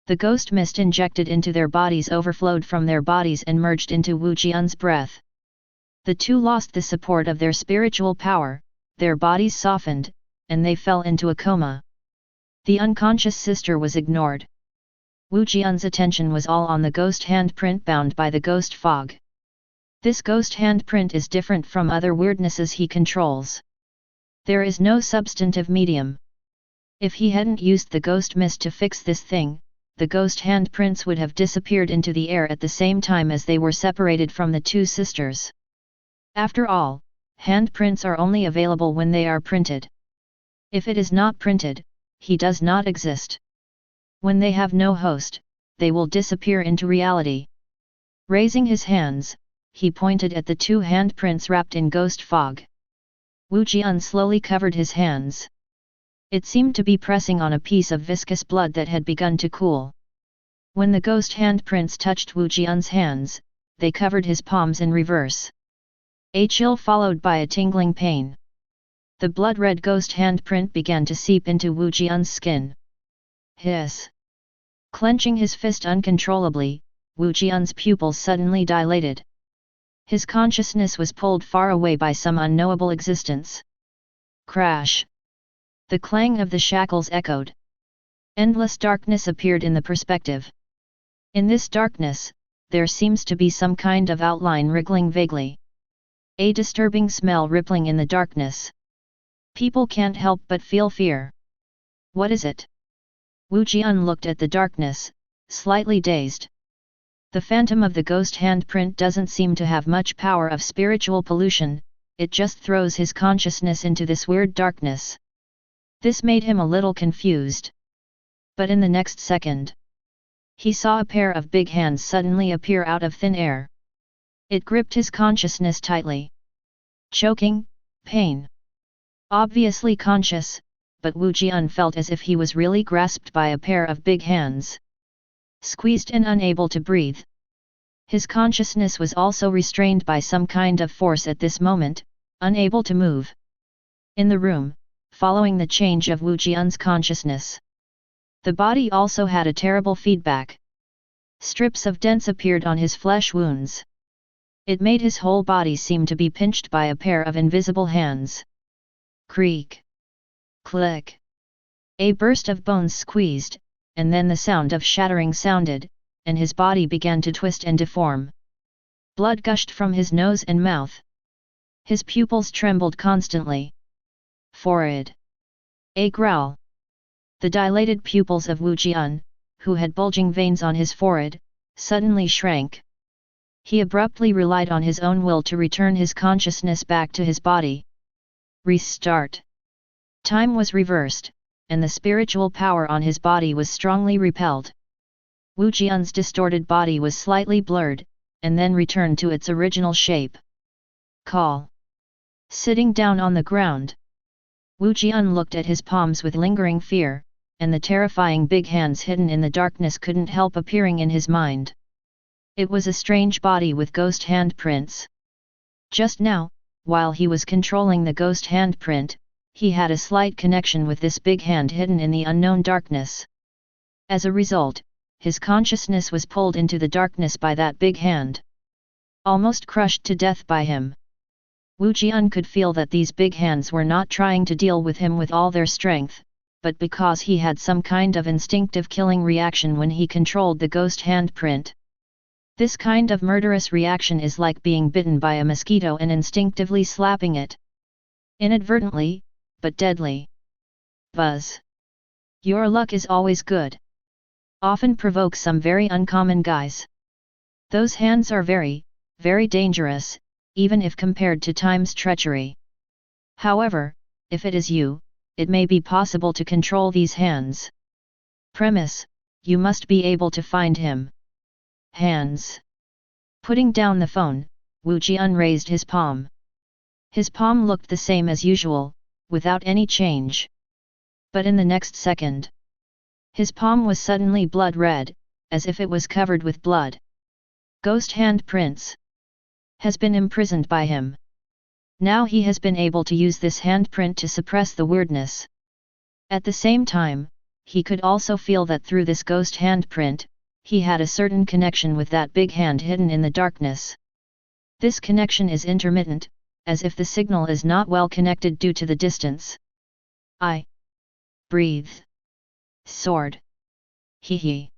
The ghost mist injected into their bodies overflowed from their bodies and merged into Wu Jian's breath. The two lost the support of their spiritual power, their bodies softened, and they fell into a coma. The unconscious sister was ignored. Wu Jian's attention was all on the ghost handprint bound by the ghost fog. This ghost handprint is different from other weirdnesses he controls. There is no substantive medium. If he hadn't used the ghost mist to fix this thing, the ghost handprints would have disappeared into the air at the same time as they were separated from the two sisters. After all, handprints are only available when they are printed. If it is not printed, he does not exist. When they have no host, they will disappear into reality. Raising his hands, he pointed at the two handprints wrapped in ghost fog. Wu Jian slowly covered his hands. It seemed to be pressing on a piece of viscous blood that had begun to cool. When the ghost handprints touched Wu Jian's hands, they covered his palms in reverse. A chill followed by a tingling pain. The blood-red ghost handprint began to seep into Wu Jian's skin. Hiss! Clenching his fist uncontrollably, Wu Jian's pupils suddenly dilated. His consciousness was pulled far away by some unknowable existence. Crash! The clang of the shackles echoed. Endless darkness appeared in the perspective. In this darkness, there seems to be some kind of outline wriggling vaguely. A disturbing smell rippling in the darkness. People can't help but feel fear. What is it? Wu Jian looked at the darkness, slightly dazed. The phantom of the ghost handprint doesn't seem to have much power of spiritual pollution, it just throws his consciousness into this weird darkness. This made him a little confused. But in the next second, he saw a pair of big hands suddenly appear out of thin air. It gripped his consciousness tightly. Choking, pain. Obviously conscious, but Wu Jian felt as if he was really grasped by a pair of big hands. Squeezed and unable to breathe. His consciousness was also restrained by some kind of force at this moment, unable to move. In the room, following the change of Wu Jian's consciousness, the body also had a terrible feedback. Strips of dents appeared on his flesh wounds. It made his whole body seem to be pinched by a pair of invisible hands. Creak. Click. A burst of bones squeezed, and then the sound of shattering sounded, and his body began to twist and deform. Blood gushed from his nose and mouth. His pupils trembled constantly. Forehead. A growl. The dilated pupils of Wu Jian, who had bulging veins on his forehead, suddenly shrank. He abruptly relied on his own will to return his consciousness back to his body. Restart. Time was reversed, and the spiritual power on his body was strongly repelled. Wu Jian's distorted body was slightly blurred, and then returned to its original shape. Call. Sitting down on the ground, Wu Jian looked at his palms with lingering fear, and the terrifying big hands hidden in the darkness couldn't help appearing in his mind. It was a strange body with ghost handprints. Just now, while he was controlling the ghost handprint, he had a slight connection with this big hand hidden in the unknown darkness. As a result, his consciousness was pulled into the darkness by that big hand. Almost crushed to death by him. Wu Jian could feel that these big hands were not trying to deal with him with all their strength, but because he had some kind of instinctive killing reaction when he controlled the ghost handprint. This kind of murderous reaction is like being bitten by a mosquito and instinctively slapping it. Inadvertently, but deadly. Buzz. Your luck is always good. Often provoke some very uncommon guys. Those hands are very, very dangerous, even if compared to time's treachery. However, if it is you, it may be possible to control these hands. Premise: you must be able to find him. Hands. Putting down the phone, Wu Jian raised his palm. His palm looked the same as usual, without any change. But in the next second, his palm was suddenly blood red, as if it was covered with blood. Ghost handprints. Has been imprisoned by him. Now he has been able to use this handprint to suppress the weirdness. At the same time, he could also feel that through this ghost handprint, he had a certain connection with that big hand hidden in the darkness. This connection is intermittent, as if the signal is not well connected due to the distance. I breathe. Sword. Hee.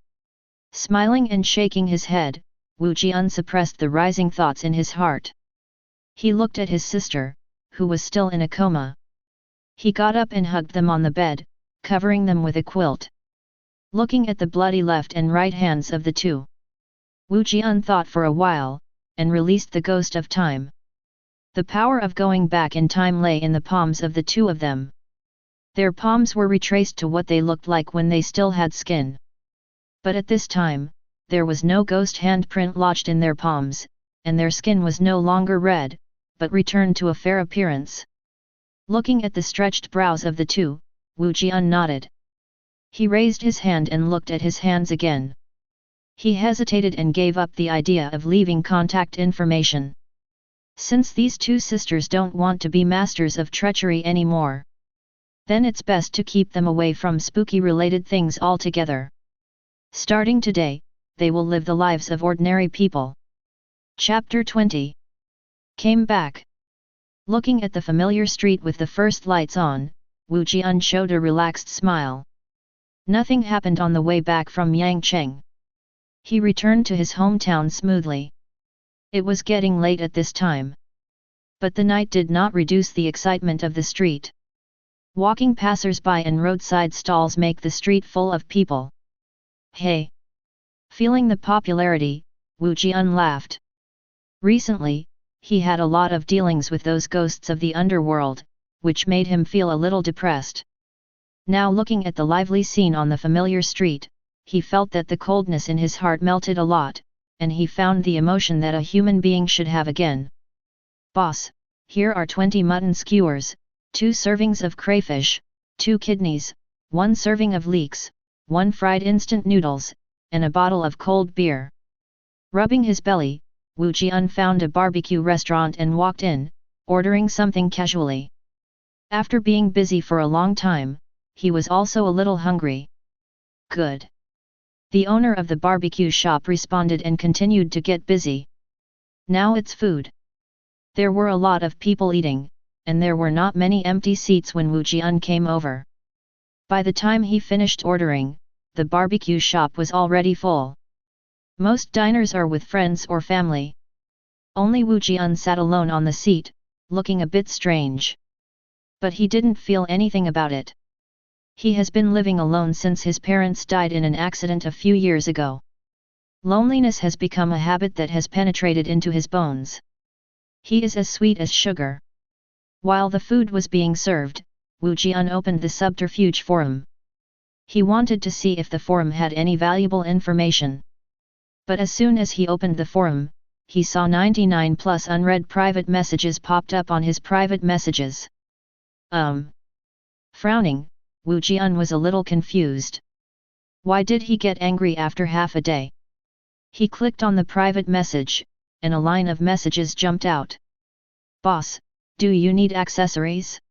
Smiling and shaking his head, Wu Jian suppressed the rising thoughts in his heart. He looked at his sister, who was still in a coma. He got up and hugged them on the bed, covering them with a quilt. Looking at the bloody left and right hands of the two, Wu Jian thought for a while, and released the ghost of time. The power of going back in time lay in the palms of the two of them. Their palms were retraced to what they looked like when they still had skin. But at this time, there was no ghost handprint lodged in their palms, and their skin was no longer red, but returned to a fair appearance. Looking at the stretched brows of the two, Wu Jian nodded. He raised his hand and looked at his hands again. He hesitated and gave up the idea of leaving contact information. Since these two sisters don't want to be masters of treachery anymore, then it's best to keep them away from spooky-related things altogether. Starting today, they will live the lives of ordinary people. Chapter 20. Came back. Looking at the familiar street with the first lights on, Wu Jian showed a relaxed smile. Nothing happened on the way back from Yangcheng. He returned to his hometown smoothly. It was getting late at this time. But the night did not reduce the excitement of the street. Walking passers-by and roadside stalls make the street full of people. Hey! Feeling the popularity, Wu Jian laughed. Recently, he had a lot of dealings with those ghosts of the underworld, which made him feel a little depressed. Now looking at the lively scene on the familiar street, he felt that the coldness in his heart melted a lot, and he found the emotion that a human being should have again. "Boss, here are 20 mutton skewers, 2 servings of crayfish, 2 kidneys, 1 serving of leeks, 1 fried instant noodles, and a bottle of cold beer." Rubbing his belly, Wu Jian found a barbecue restaurant and walked in, ordering something casually. After being busy for a long time, he was also a little hungry. "Good." The owner of the barbecue shop responded and continued to get busy. "Now it's food." There were a lot of people eating, and there were not many empty seats when Wu Jian came over. By the time he finished ordering, the barbecue shop was already full. Most diners are with friends or family. Only Wu Jian sat alone on the seat, looking a bit strange. But he didn't feel anything about it. He has been living alone since his parents died in an accident a few years ago. Loneliness has become a habit that has penetrated into his bones. He is as sweet as sugar. While the food was being served, Wu Jian opened the subterfuge forum. He wanted to see if the forum had any valuable information. But as soon as he opened the forum, he saw 99 plus unread private messages popped up on his private messages. Frowning, Wu Jian was a little confused. Why did he get angry after half a day? He clicked on the private message, and a line of messages jumped out. "Boss, do you need accessories?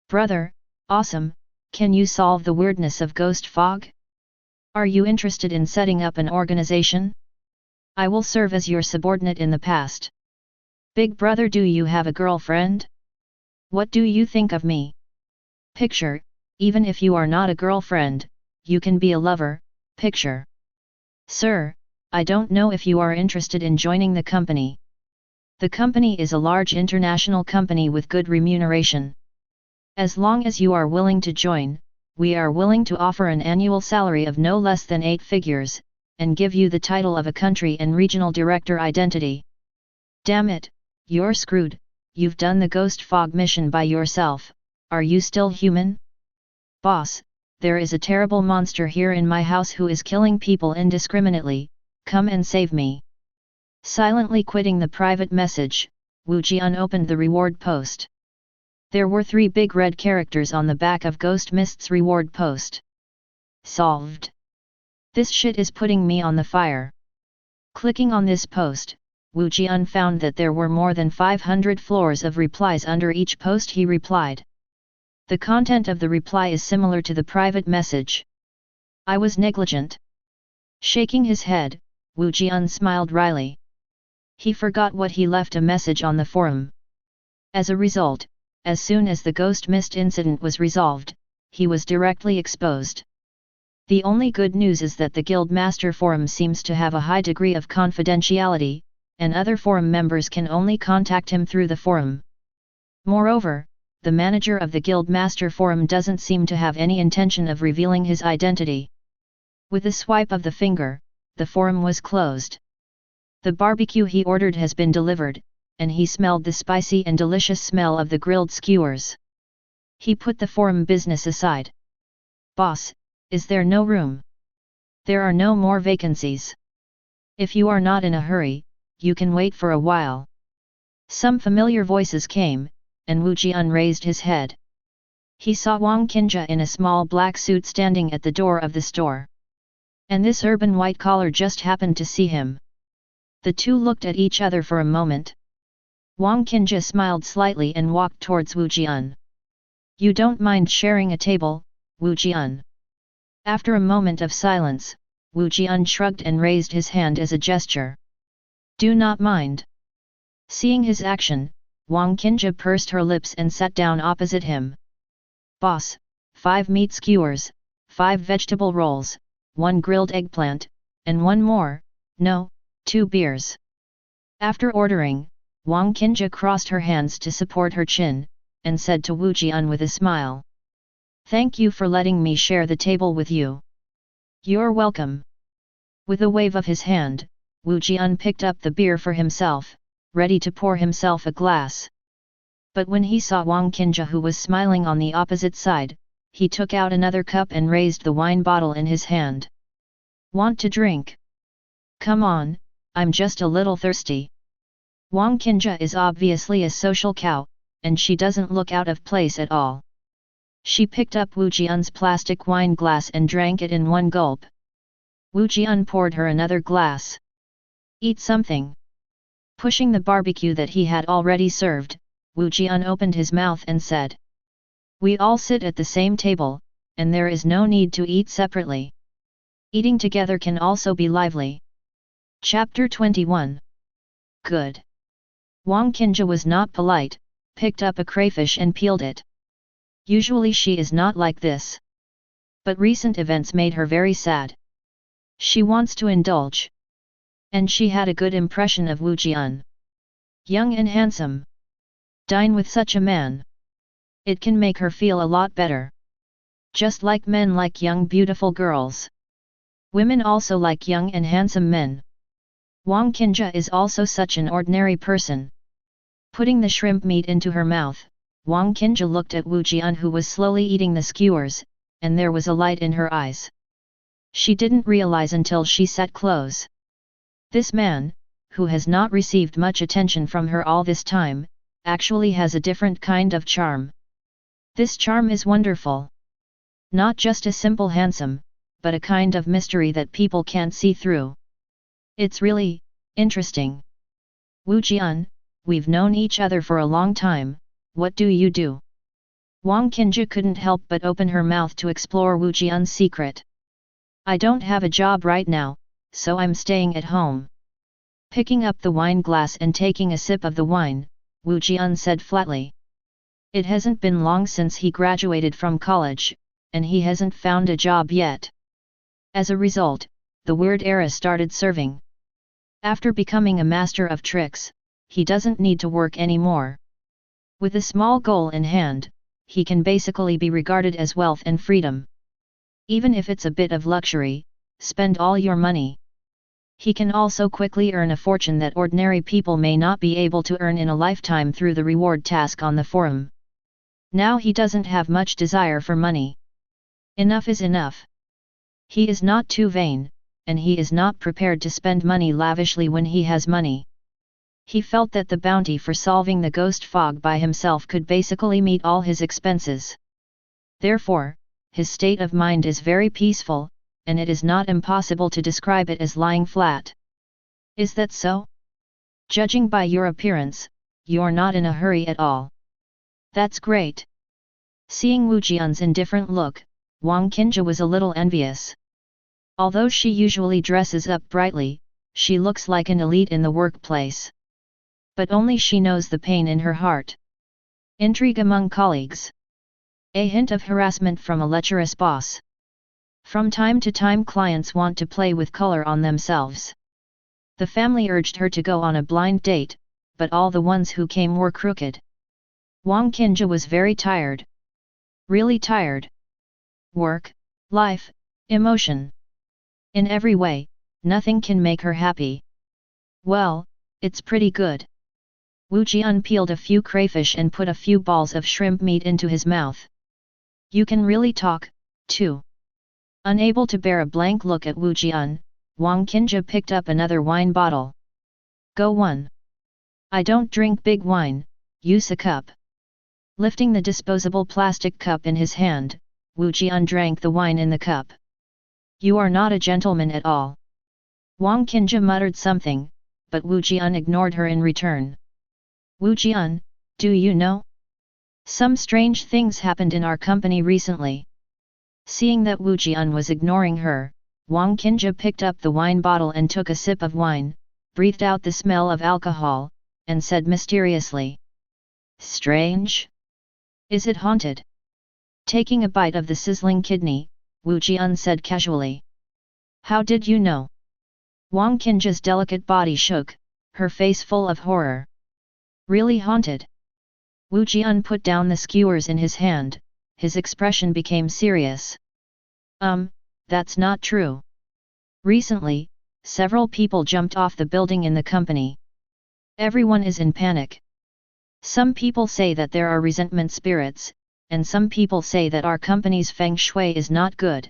Brother, awesome, can you solve the weirdness of ghost fog? Are you interested in setting up an organization? I will serve as your subordinate in the past. Big brother, do you have a girlfriend? What do you think of me? Picture, even if you are not a girlfriend, you can be a lover, picture. Sir, I don't know if you are interested in joining the company. The company is a large international company with good remuneration. As long as you are willing to join, we are willing to offer an annual salary of no less than 8 figures, and give you the title of a country and regional director identity." "Damn it, you're screwed, you've done the ghost fog mission by yourself, are you still human?" "Boss, there is a terrible monster here in my house who is killing people indiscriminately, come and save me." Silently quitting the private message, Wu Jian opened the reward post. There were 3 big red characters on the back of Ghost Mist's reward post. Solved. This shit is putting me on the fire. Clicking on this post, Wu Jian found that there were more than 500 floors of replies under each post he replied. The content of the reply is similar to the private message. "I was negligent." Shaking his head, Wu Jian smiled wryly. He forgot what he left a message on the forum. As a result, as soon as the Ghost Mist incident was resolved, he was directly exposed. The only good news is that the Guild Master Forum seems to have a high degree of confidentiality, and other forum members can only contact him through the forum. Moreover, the manager of the Guild Master Forum doesn't seem to have any intention of revealing his identity. With a swipe of the finger, the forum was closed. The barbecue he ordered has been delivered, and he smelled the spicy and delicious smell of the grilled skewers. He put the forum business aside. "Boss, is there no room? There are no more vacancies. If you are not in a hurry, you can wait for a while." Some familiar voices came, and Wu Jian raised his head. He saw Wang Qinjia in a small black suit standing at the door of the store. And this urban white collar just happened to see him. The two looked at each other for a moment. Wang Qinjia smiled slightly and walked towards Wu Jian. "You don't mind sharing a table, Wu Jian?" After a moment of silence, Wu Jian shrugged and raised his hand as a gesture. "Do not mind." Seeing his action, Wang Qinjia pursed her lips and sat down opposite him. "Boss, 5 meat skewers, 5 vegetable rolls, 1 grilled eggplant, and 1 more, no, 2 beers." After ordering, Wang Qinjia crossed her hands to support her chin, and said to Wu Jian with a smile, "Thank you for letting me share the table with you." "You're welcome." With a wave of his hand, Wu Jian picked up the beer for himself, ready to pour himself a glass. But when he saw Wang Qinzhi, who was smiling on the opposite side, he took out another cup and raised the wine bottle in his hand. "Want to drink? Come on, I'm just a little thirsty." Wang Qinzhi is obviously a social cow, and she doesn't look out of place at all. She picked up Wu Jian's plastic wine glass and drank it in one gulp. Wu Jian poured her another glass. "Eat something." Pushing the barbecue that he had already served, Wu Jian opened his mouth and said, "We all sit at the same table, and there is no need to eat separately. Eating together can also be lively." Chapter 21. Good. Wang Qinzhi was not polite, picked up a crayfish and peeled it. Usually she is not like this. But recent events made her very sad. She wants to indulge. And she had a good impression of Wu Jian. Young and handsome. Dine with such a man. It can make her feel a lot better. Just like men like young beautiful girls. Women also like young and handsome men. Wang Qinzhi is also such an ordinary person. Putting the shrimp meat into her mouth, Wang Qinzhi looked at Wu Jian, who was slowly eating the skewers, and there was a light in her eyes. She didn't realize until she sat close. This man, who has not received much attention from her all this time, actually has a different kind of charm. This charm is wonderful. Not just a simple handsome, but a kind of mystery that people can't see through. It's really interesting. "Wu Jian, we've known each other for a long time, what do you do?" Wang Qinzhi couldn't help but open her mouth to explore Wu Jian's secret. "I don't have a job right now, so I'm staying at home." Picking up the wine glass and taking a sip of the wine, Wu Jian said flatly. It hasn't been long since he graduated from college, and he hasn't found a job yet. As a result, the weird era started serving. After becoming a master of tricks, he doesn't need to work anymore. With a small goal in hand, he can basically be regarded as wealth and freedom. Even if it's a bit of luxury, spend all your money. He can also quickly earn a fortune that ordinary people may not be able to earn in a lifetime through the reward task on the forum. Now he doesn't have much desire for money. Enough is enough. He is not too vain, and he is not prepared to spend money lavishly when he has money. He felt that the bounty for solving the ghost fog by himself could basically meet all his expenses. Therefore, his state of mind is very peaceful, and it is not impossible to describe it as lying flat. Is that so? Judging by your appearance, you're not in a hurry at all. That's great. Seeing Wu Jian's indifferent look, Wang Qinzhi was a little envious. Although she usually dresses up brightly, she looks like an elite in the workplace. But only she knows the pain in her heart. Intrigue among colleagues. A hint of harassment from a lecherous boss. From time to time clients want to play with color on themselves. The family urged her to go on a blind date, but all the ones who came were crooked. Wang Qinzhi was very tired. Really tired. Work, life, emotion. In every way, nothing can make her happy. Well, it's pretty good. Wu Jian peeled a few crayfish and put a few balls of shrimp meat into his mouth. You can really talk, too. Unable to bear a blank look at Wu Jian, Wang Qinzhi picked up another wine bottle. Go one. I don't drink big wine, use a cup. Lifting the disposable plastic cup in his hand, Wu Jian drank the wine in the cup. You are not a gentleman at all. Wang Qinzhi muttered something, but Wu Jian ignored her in return. Wu Jian, do you know? Some strange things happened in our company recently. Seeing that Wu Jian was ignoring her, Wang Qinzhi picked up the wine bottle and took a sip of wine, breathed out the smell of alcohol, and said mysteriously. Strange? Is it haunted? Taking a bite of the sizzling kidney, Wu Jian said casually. How did you know? Wang Qinzhi's delicate body shook, her face full of horror. Really haunted? Wu Jian put down the skewers in his hand, his expression became serious. That's not true. Recently, several people jumped off the building in the company. Everyone is in panic. Some people say that there are resentment spirits, and some people say that our company's feng shui is not good.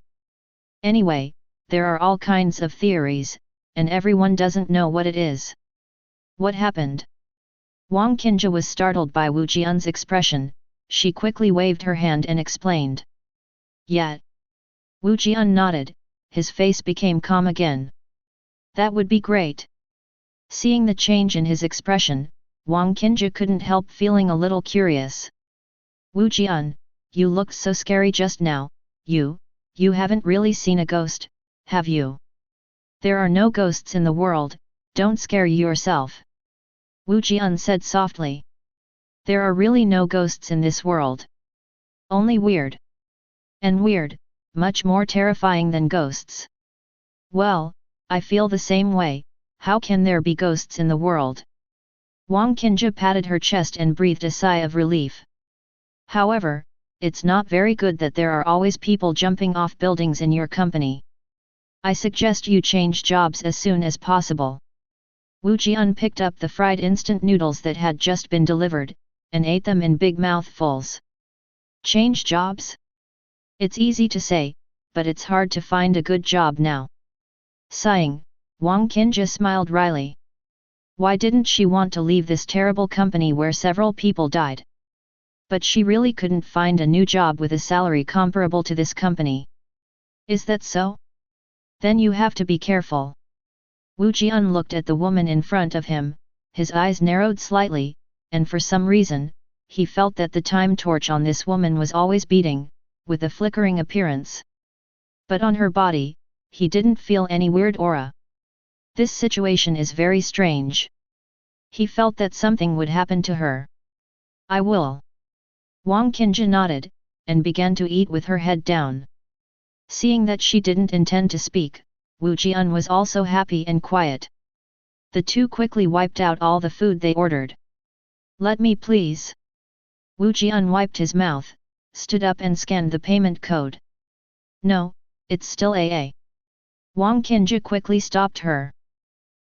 Anyway, there are all kinds of theories, and everyone doesn't know what it is. What happened? Wang Qinja was startled by Wu Jian's expression. She quickly waved her hand and explained. Yet. Wu Jian nodded, his face became calm again. That would be great. Seeing the change in his expression, Wang Qinja couldn't help feeling a little curious. Wu Jian, you looked so scary just now. You haven't really seen a ghost, have you? There are no ghosts in the world, don't scare yourself. Wu Jian said softly. There are really no ghosts in this world. Only weird. And weird, much more terrifying than ghosts. Well, I feel the same way, how can there be ghosts in the world? Wang Qinja patted her chest and breathed a sigh of relief. However, it's not very good that there are always people jumping off buildings in your company. I suggest you change jobs as soon as possible. Wu Jian picked up the fried instant noodles that had just been delivered, and ate them in big mouthfuls. Change jobs? It's easy to say, but it's hard to find a good job now. Sighing, Wang Qinja smiled wryly. Why didn't she want to leave this terrible company where several people died? But she really couldn't find a new job with a salary comparable to this company. Is that so? Then you have to be careful. Wu Jian looked at the woman in front of him, his eyes narrowed slightly, and for some reason, he felt that the time torch on this woman was always beating, with a flickering appearance. But on her body, he didn't feel any weird aura. This situation is very strange. He felt that something would happen to her. I will. Wang Qinja nodded, and began to eat with her head down. Seeing that she didn't intend to speak, Wu Jian was also happy and quiet. The two quickly wiped out all the food they ordered. Let me please. Wu Jian wiped his mouth, stood up and scanned the payment code. No, it's still AA. Wang Qinja quickly stopped her.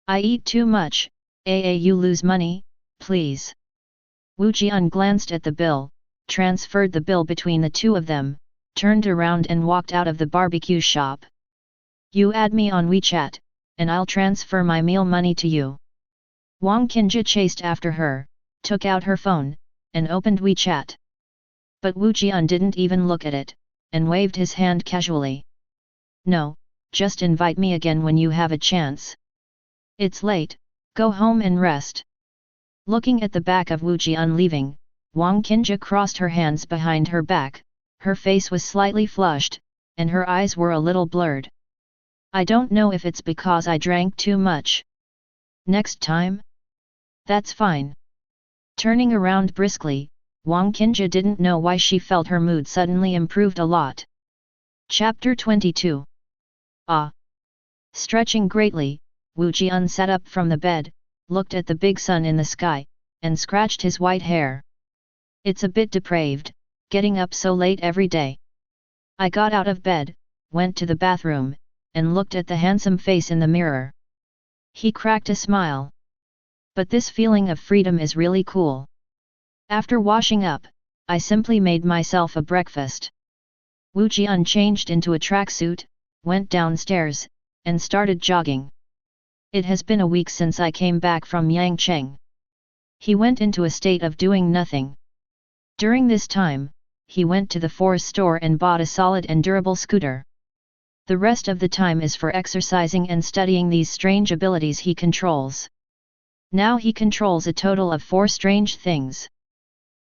I eat too much, AA you lose money, please. Wu Jian glanced at the bill, transferred the bill between the two of them, turned around and walked out of the barbecue shop. You add me on WeChat, and I'll transfer my meal money to you. Wang Qinja chased after her, took out her phone, and opened WeChat. But Wu Jian didn't even look at it, and waved his hand casually. No, just invite me again when you have a chance. It's late, go home and rest. Looking at the back of Wu Jian leaving, Wang Qinja crossed her hands behind her back, her face was slightly flushed, and her eyes were a little blurred. I don't know if it's because I drank too much. Next time? That's fine. Turning around briskly, Wang Qinja didn't know why she felt her mood suddenly improved a lot. Chapter 22. Ah! Stretching greatly, Wu Jian sat up from the bed, looked at the big sun in the sky, and scratched his white hair. It's a bit depraved, getting up so late every day. I got out of bed, went to the bathroom, and looked at the handsome face in the mirror. He cracked a smile. But this feeling of freedom is really cool. After washing up, I simply made myself a breakfast. Wu Jian changed into a tracksuit, went downstairs, and started jogging. It has been a week since I came back from Yangcheng. He went into a state of doing nothing. During this time, he went to the forest store and bought a solid and durable scooter. The rest of the time is for exercising and studying these strange abilities he controls. Now he controls a total of 4 strange things.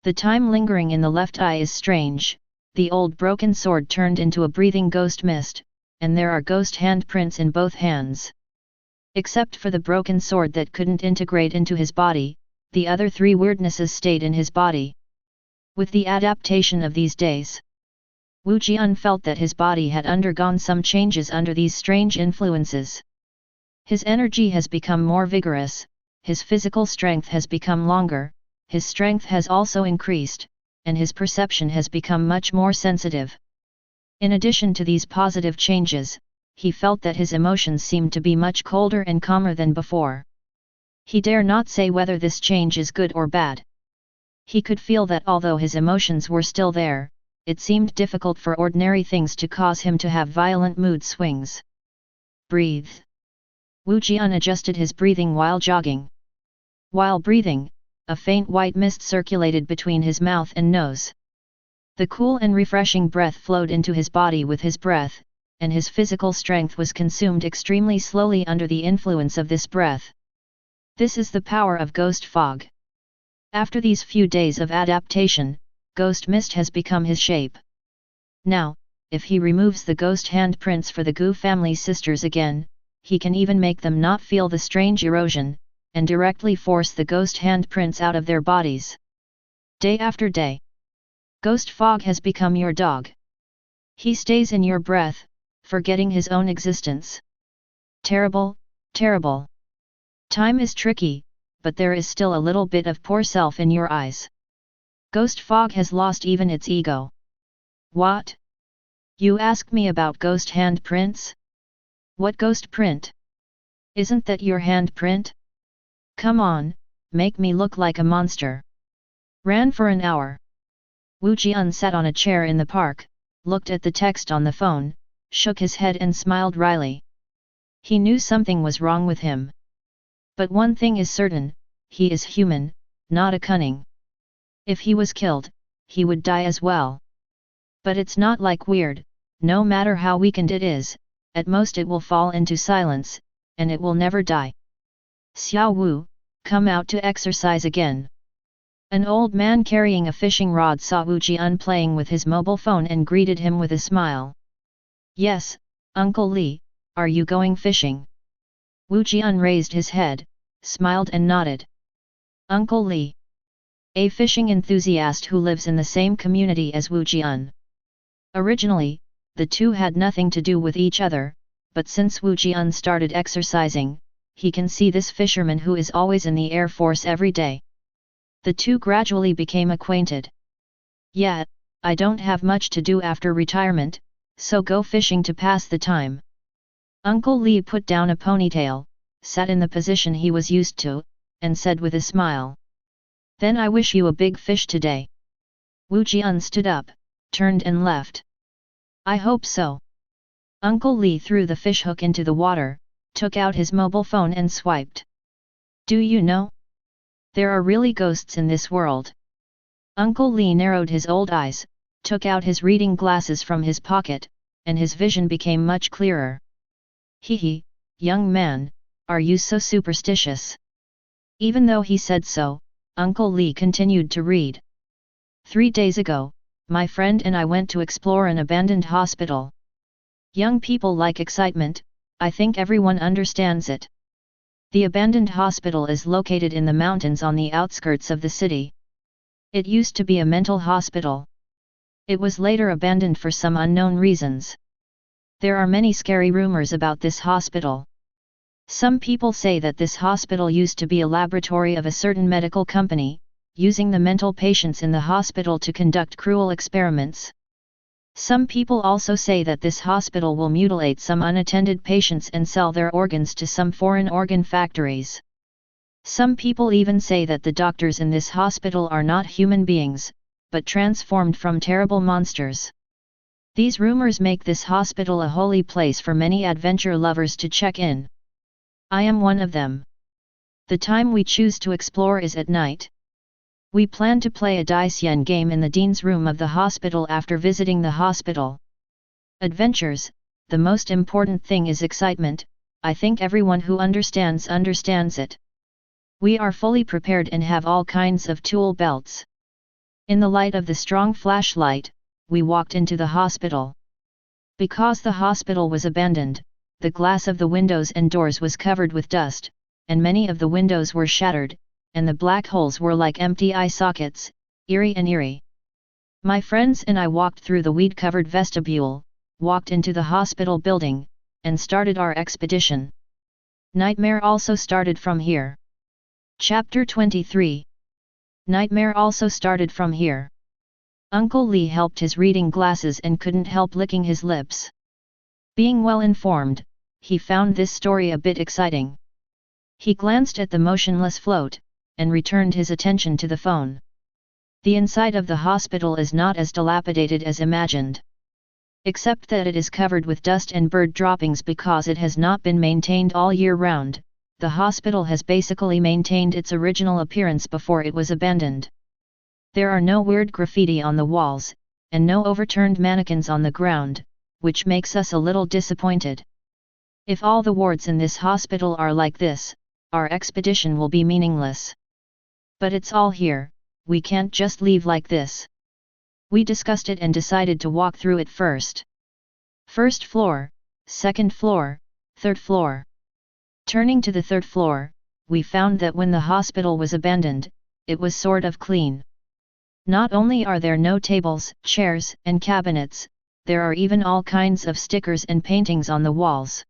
The time lingering in the left eye is strange, the old broken sword turned into a breathing ghost mist, and there are ghost handprints in both hands. Except for the broken sword that couldn't integrate into his body, the other 3 weirdnesses stayed in his body. With the adaptation of these days, Wu Jian felt that his body had undergone some changes under these strange influences. His energy has become more vigorous, his physical strength has become longer, his strength has also increased, and his perception has become much more sensitive. In addition to these positive changes, he felt that his emotions seemed to be much colder and calmer than before. He dare not say whether this change is good or bad. He could feel that although his emotions were still there, it seemed difficult for ordinary things to cause him to have violent mood swings. Breathe. Wu Jian adjusted his breathing while jogging. While breathing, a faint white mist circulated between his mouth and nose. The cool and refreshing breath flowed into his body with his breath, and his physical strength was consumed extremely slowly under the influence of this breath. This is the power of ghost fog. After these few days of adaptation, ghost mist has become his shape. Now, if he removes the ghost handprints for the Gu family sisters again, he can even make them not feel the strange erosion, and directly force the ghost handprints out of their bodies. Day after day, ghost fog has become your dog. He stays in your breath, forgetting his own existence. Terrible, terrible. Time is tricky, but there is still a little bit of poor self in your eyes. Ghost fog has lost even its ego. What? You ask me about ghost handprints? What ghost print? Isn't that your handprint? Come on, make me look like a monster. Ran for an hour. Wu Jian sat on a chair in the park, looked at the text on the phone, shook his head and smiled wryly. He knew something was wrong with him. But one thing is certain, he is human, not a cunning. If he was killed, he would die as well. But it's not like weird, no matter how weakened it is, at most it will fall into silence, and it will never die. Xiao Wu, come out to exercise again. An old man carrying a fishing rod saw Wu Jian playing with his mobile phone and greeted him with a smile. Yes, Uncle Li, are you going fishing? Wu Jian raised his head, smiled and nodded. Uncle Li, a fishing enthusiast who lives in the same community as Wu Jian. Originally, the two had nothing to do with each other, but since Wu Jian started exercising, he can see this fisherman who is always in the Air Force every day. The two gradually became acquainted. Yeah, I don't have much to do after retirement, so go fishing to pass the time. Uncle Li put down a ponytail, sat in the position he was used to, and said with a smile. Then I wish you a big fish today. Wu Jian stood up, turned and left. I hope so. Uncle Li threw the fish hook into the water, took out his mobile phone and swiped. Do you know? There are really ghosts in this world. Uncle Li narrowed his old eyes, took out his reading glasses from his pocket, and his vision became much clearer. Hee, young man, are you so superstitious? Even though he said so, Uncle Li continued to read. 3 days ago, my friend and I went to explore an abandoned hospital. Young people like excitement, I think everyone understands it. The abandoned hospital is located in the mountains on the outskirts of the city. It used to be a mental hospital. It was later abandoned for some unknown reasons. There are many scary rumors about this hospital. Some people say that this hospital used to be a laboratory of a certain medical company, using the mental patients in the hospital to conduct cruel experiments. Some people also say that this hospital will mutilate some unattended patients and sell their organs to some foreign organ factories. Some people even say that the doctors in this hospital are not human beings, but transformed from terrible monsters. These rumors make this hospital a holy place for many adventure lovers to check in. I am one of them. The time we choose to explore is at night. We plan to play a dice yen game in the dean's room of the hospital after visiting the hospital. Adventures, the most important thing is excitement, I think everyone who understands it. We are fully prepared and have all kinds of tool belts. In the light of the strong flashlight, we walked into the hospital. Because the hospital was abandoned, the glass of the windows and doors was covered with dust, and many of the windows were shattered, and the black holes were like empty eye sockets, eerie and eerie. My friends and I walked through the weed-covered vestibule, walked into the hospital building, and started our expedition. Nightmare also started from here. Chapter 23. Nightmare also started from here. Uncle Li helped his reading glasses and couldn't help licking his lips. Being well informed, he found this story a bit exciting. He glanced at the motionless float, and returned his attention to the phone. The inside of the hospital is not as dilapidated as imagined. Except that it is covered with dust and bird droppings because it has not been maintained all year round, the hospital has basically maintained its original appearance before it was abandoned. There are no weird graffiti on the walls, and no overturned mannequins on the ground, which makes us a little disappointed. If all the wards in this hospital are like this, our expedition will be meaningless. But it's all here, we can't just leave like this. We discussed it and decided to walk through it first. First floor, second floor, third floor. Turning to the third floor, we found that when the hospital was abandoned, it was sort of clean. Not only are there no tables, chairs, and cabinets, there are even all kinds of stickers and paintings on the walls.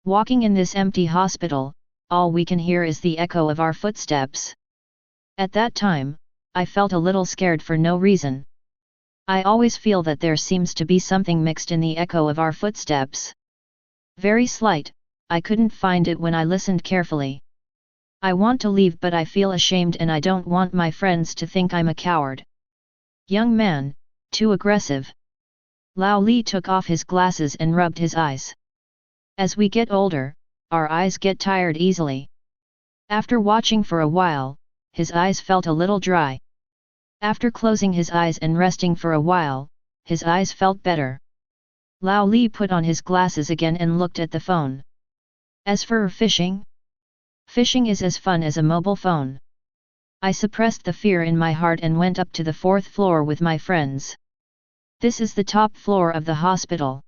Walking in this empty hospital, all we can hear is the echo of our footsteps. At that time, I felt a little scared for no reason. I always feel that there seems to be something mixed in the echo of our footsteps. Very slight, I couldn't find it when I listened carefully. I want to leave but I feel ashamed and I don't want my friends to think I'm a coward. Young man, too aggressive. Lao Li took off his glasses and rubbed his eyes. As we get older, our eyes get tired easily. After watching for a while, his eyes felt a little dry. After closing his eyes and resting for a while, his eyes felt better. Lao Li put on his glasses again and looked at the phone. As for fishing? Fishing is as fun as a mobile phone. I suppressed the fear in my heart and went up to the fourth floor with my friends. This is the top floor of the hospital.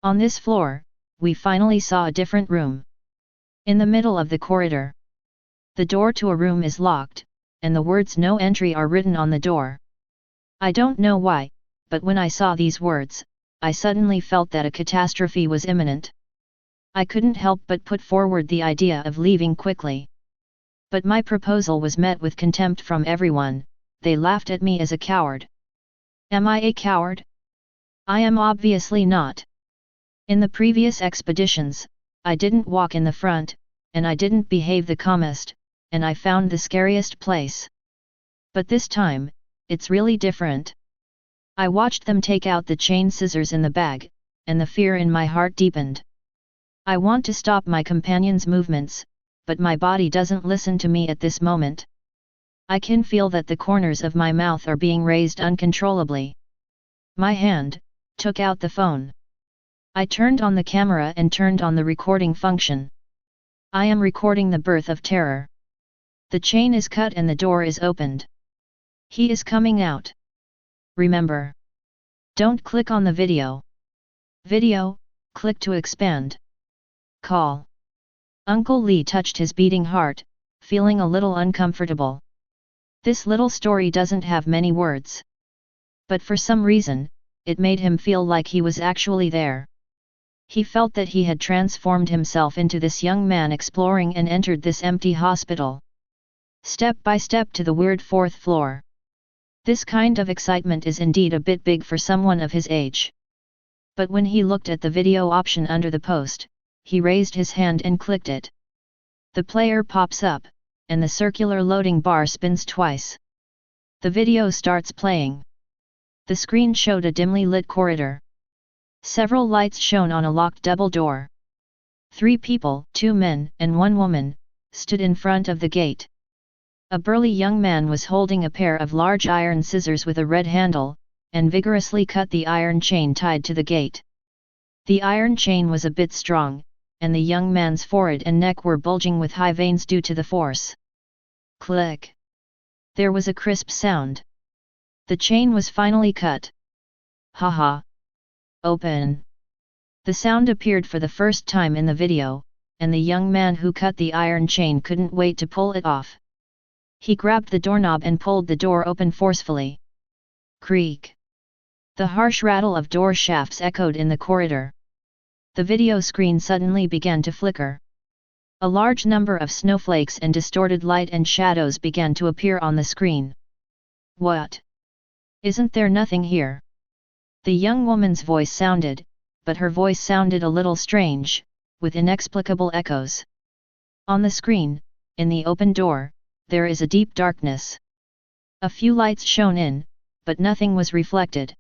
On this floor, we finally saw a different room. In the middle of the corridor. The door to a room is locked, and the words "No entry" are written on the door. I don't know why, but when I saw these words, I suddenly felt that a catastrophe was imminent. I couldn't help but put forward the idea of leaving quickly. But my proposal was met with contempt from everyone, they laughed at me as a coward. Am I a coward? I am obviously not. In the previous expeditions, I didn't walk in the front, and I didn't behave the calmest, and I found the scariest place. But this time, it's really different. I watched them take out the chain scissors in the bag, and the fear in my heart deepened. I want to stop my companion's movements, but my body doesn't listen to me at this moment. I can feel that the corners of my mouth are being raised uncontrollably. My hand took out the phone. I turned on the camera and turned on the recording function. I am recording the birth of terror. The chain is cut and the door is opened. He is coming out. Remember. Don't click on the video. Video, click to expand. Call. Uncle Li touched his beating heart, feeling a little uncomfortable. This little story doesn't have many words. But for some reason, it made him feel like he was actually there. He felt that he had transformed himself into this young man exploring and entered this empty hospital. Step by step to the weird fourth floor. This kind of excitement is indeed a bit big for someone of his age. But when he looked at the video option under the post, he raised his hand and clicked it. The player pops up, and the circular loading bar spins twice. The video starts playing. The screen showed a dimly lit corridor. Several lights shone on a locked double door. 3 people, 2 men and 1 woman, stood in front of the gate. A burly young man was holding a pair of large iron scissors with a red handle, and vigorously cut the iron chain tied to the gate. The iron chain was a bit strong, and the young man's forehead and neck were bulging with high veins due to the force. Click! There was a crisp sound. The chain was finally cut. Haha! Open! The sound appeared for the first time in the video, and the young man who cut the iron chain couldn't wait to pull it off. He grabbed the doorknob and pulled the door open forcefully. Creak! The harsh rattle of door shafts echoed in the corridor. The video screen suddenly began to flicker. A large number of snowflakes and distorted light and shadows began to appear on the screen. What? Isn't there nothing here? The young woman's voice sounded, but her voice sounded a little strange, with inexplicable echoes. On the screen, in the open door, there is a deep darkness. A few lights shone in, but nothing was reflected.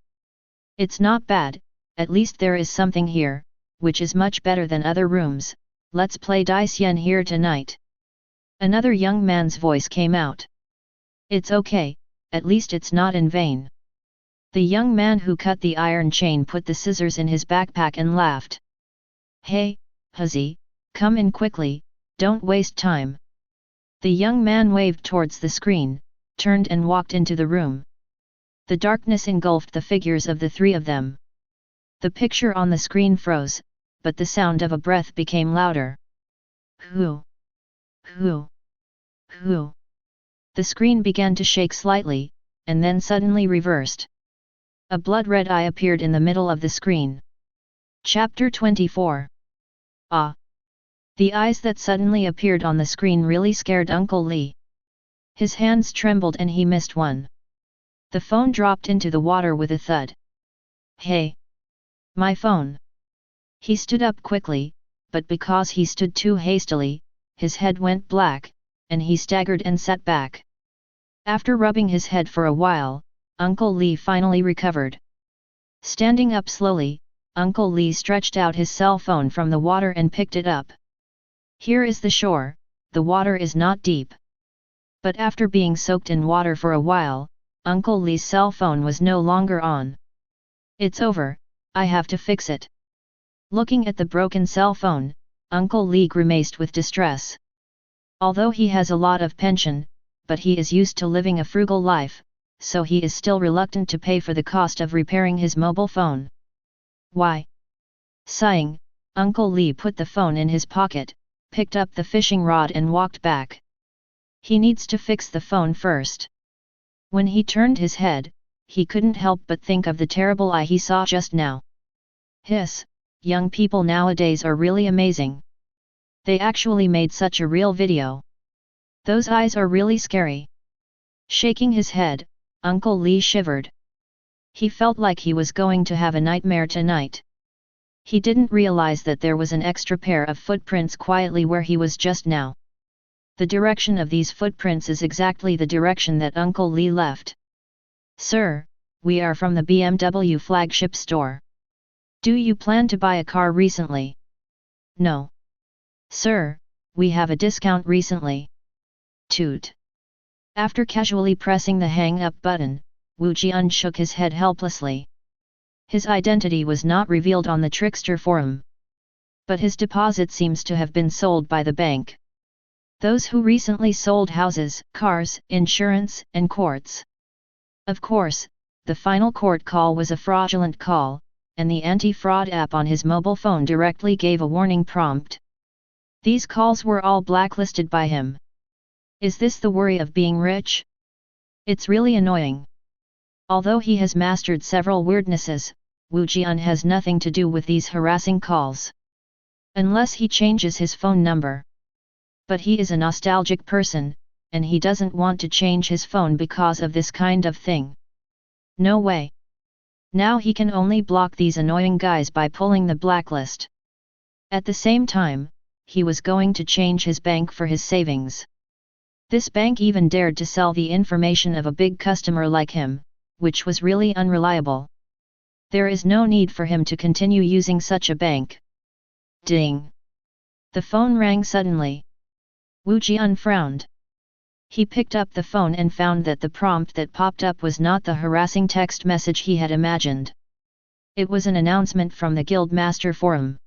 It's not bad, at least there is something here, which is much better than other rooms. Let's play dice yen here tonight. Another young man's voice came out. It's okay, at least it's not in vain. The young man who cut the iron chain put the scissors in his backpack and laughed. Hey, hussy, come in quickly, don't waste time. The young man waved towards the screen, turned and walked into the room. The darkness engulfed the figures of the three of them. The picture on the screen froze, but the sound of a breath became louder. Who? Who? Who? The screen began to shake slightly, and then suddenly reversed. A blood-red eye appeared in the middle of the screen. Chapter 24. Ah! The eyes that suddenly appeared on the screen really scared Uncle Lee. His hands trembled and he missed one. The phone dropped into the water with a thud. Hey! My phone! He stood up quickly, but because he stood too hastily, his head went black, and he staggered and sat back. After rubbing his head for a while, Uncle Lee finally recovered. Standing up slowly, Uncle Lee stretched out his cell phone from the water and picked it up. Here is the shore, the water is not deep. But after being soaked in water for a while, Uncle Lee's cell phone was no longer on. It's over, I have to fix it. Looking at the broken cell phone, Uncle Lee grimaced with distress. Although he has a lot of pension, but he is used to living a frugal life, so he is still reluctant to pay for the cost of repairing his mobile phone. Why? Sighing, Uncle Lee put the phone in his pocket, picked up the fishing rod and walked back. He needs to fix the phone first. When he turned his head, he couldn't help but think of the terrible eye he saw just now. Hiss, young people nowadays are really amazing. They actually made such a real video. Those eyes are really scary. Shaking his head, Uncle Lee shivered. He felt like he was going to have a nightmare tonight. He didn't realize that there was an extra pair of footprints quietly where he was just now. The direction of these footprints is exactly the direction that Uncle Lee left. Sir, we are from the BMW flagship store. Do you plan to buy a car recently? No. Sir, we have a discount recently. Toot. After casually pressing the hang-up button, Wu Jian shook his head helplessly. His identity was not revealed on the Trickster forum. But his deposit seems to have been sold by the bank. Those who recently sold houses, cars, insurance, and courts. Of course, the final court call was a fraudulent call, and the anti-fraud app on his mobile phone directly gave a warning prompt. These calls were all blacklisted by him. Is this the worry of being rich? It's really annoying. Although he has mastered several weirdnesses, Wu Jian has nothing to do with these harassing calls. Unless he changes his phone number. But he is a nostalgic person, and he doesn't want to change his phone because of this kind of thing. No way. Now he can only block these annoying guys by pulling the blacklist. At the same time, he was going to change his bank for his savings. This bank even dared to sell the information of a big customer like him, which was really unreliable. There is no need for him to continue using such a bank. Ding! The phone rang suddenly. Wu Jian frowned. He picked up the phone and found that the prompt that popped up was not the harassing text message he had imagined. It was an announcement from the Guildmaster Forum.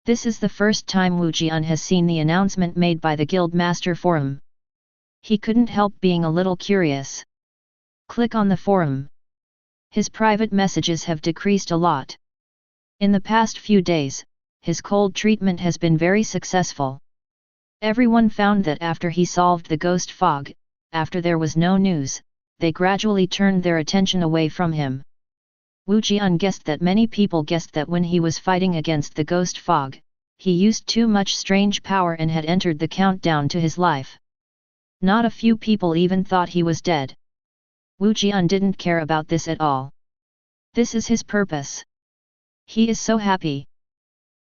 This is the first time Wu Jian has seen the announcement made by the Guildmaster Forum. He couldn't help being a little curious. Click on the forum. His private messages have decreased a lot. In the past few days, his cold treatment has been very successful. Everyone found that after he solved the ghost fog, after there was no news, they gradually turned their attention away from him. Wu Jian guessed that many people guessed that when he was fighting against the ghost fog, he used too much strange power and had entered the countdown to his life. Not a few people even thought he was dead. Wu Jian didn't care about this at all. This is his purpose. He is so happy.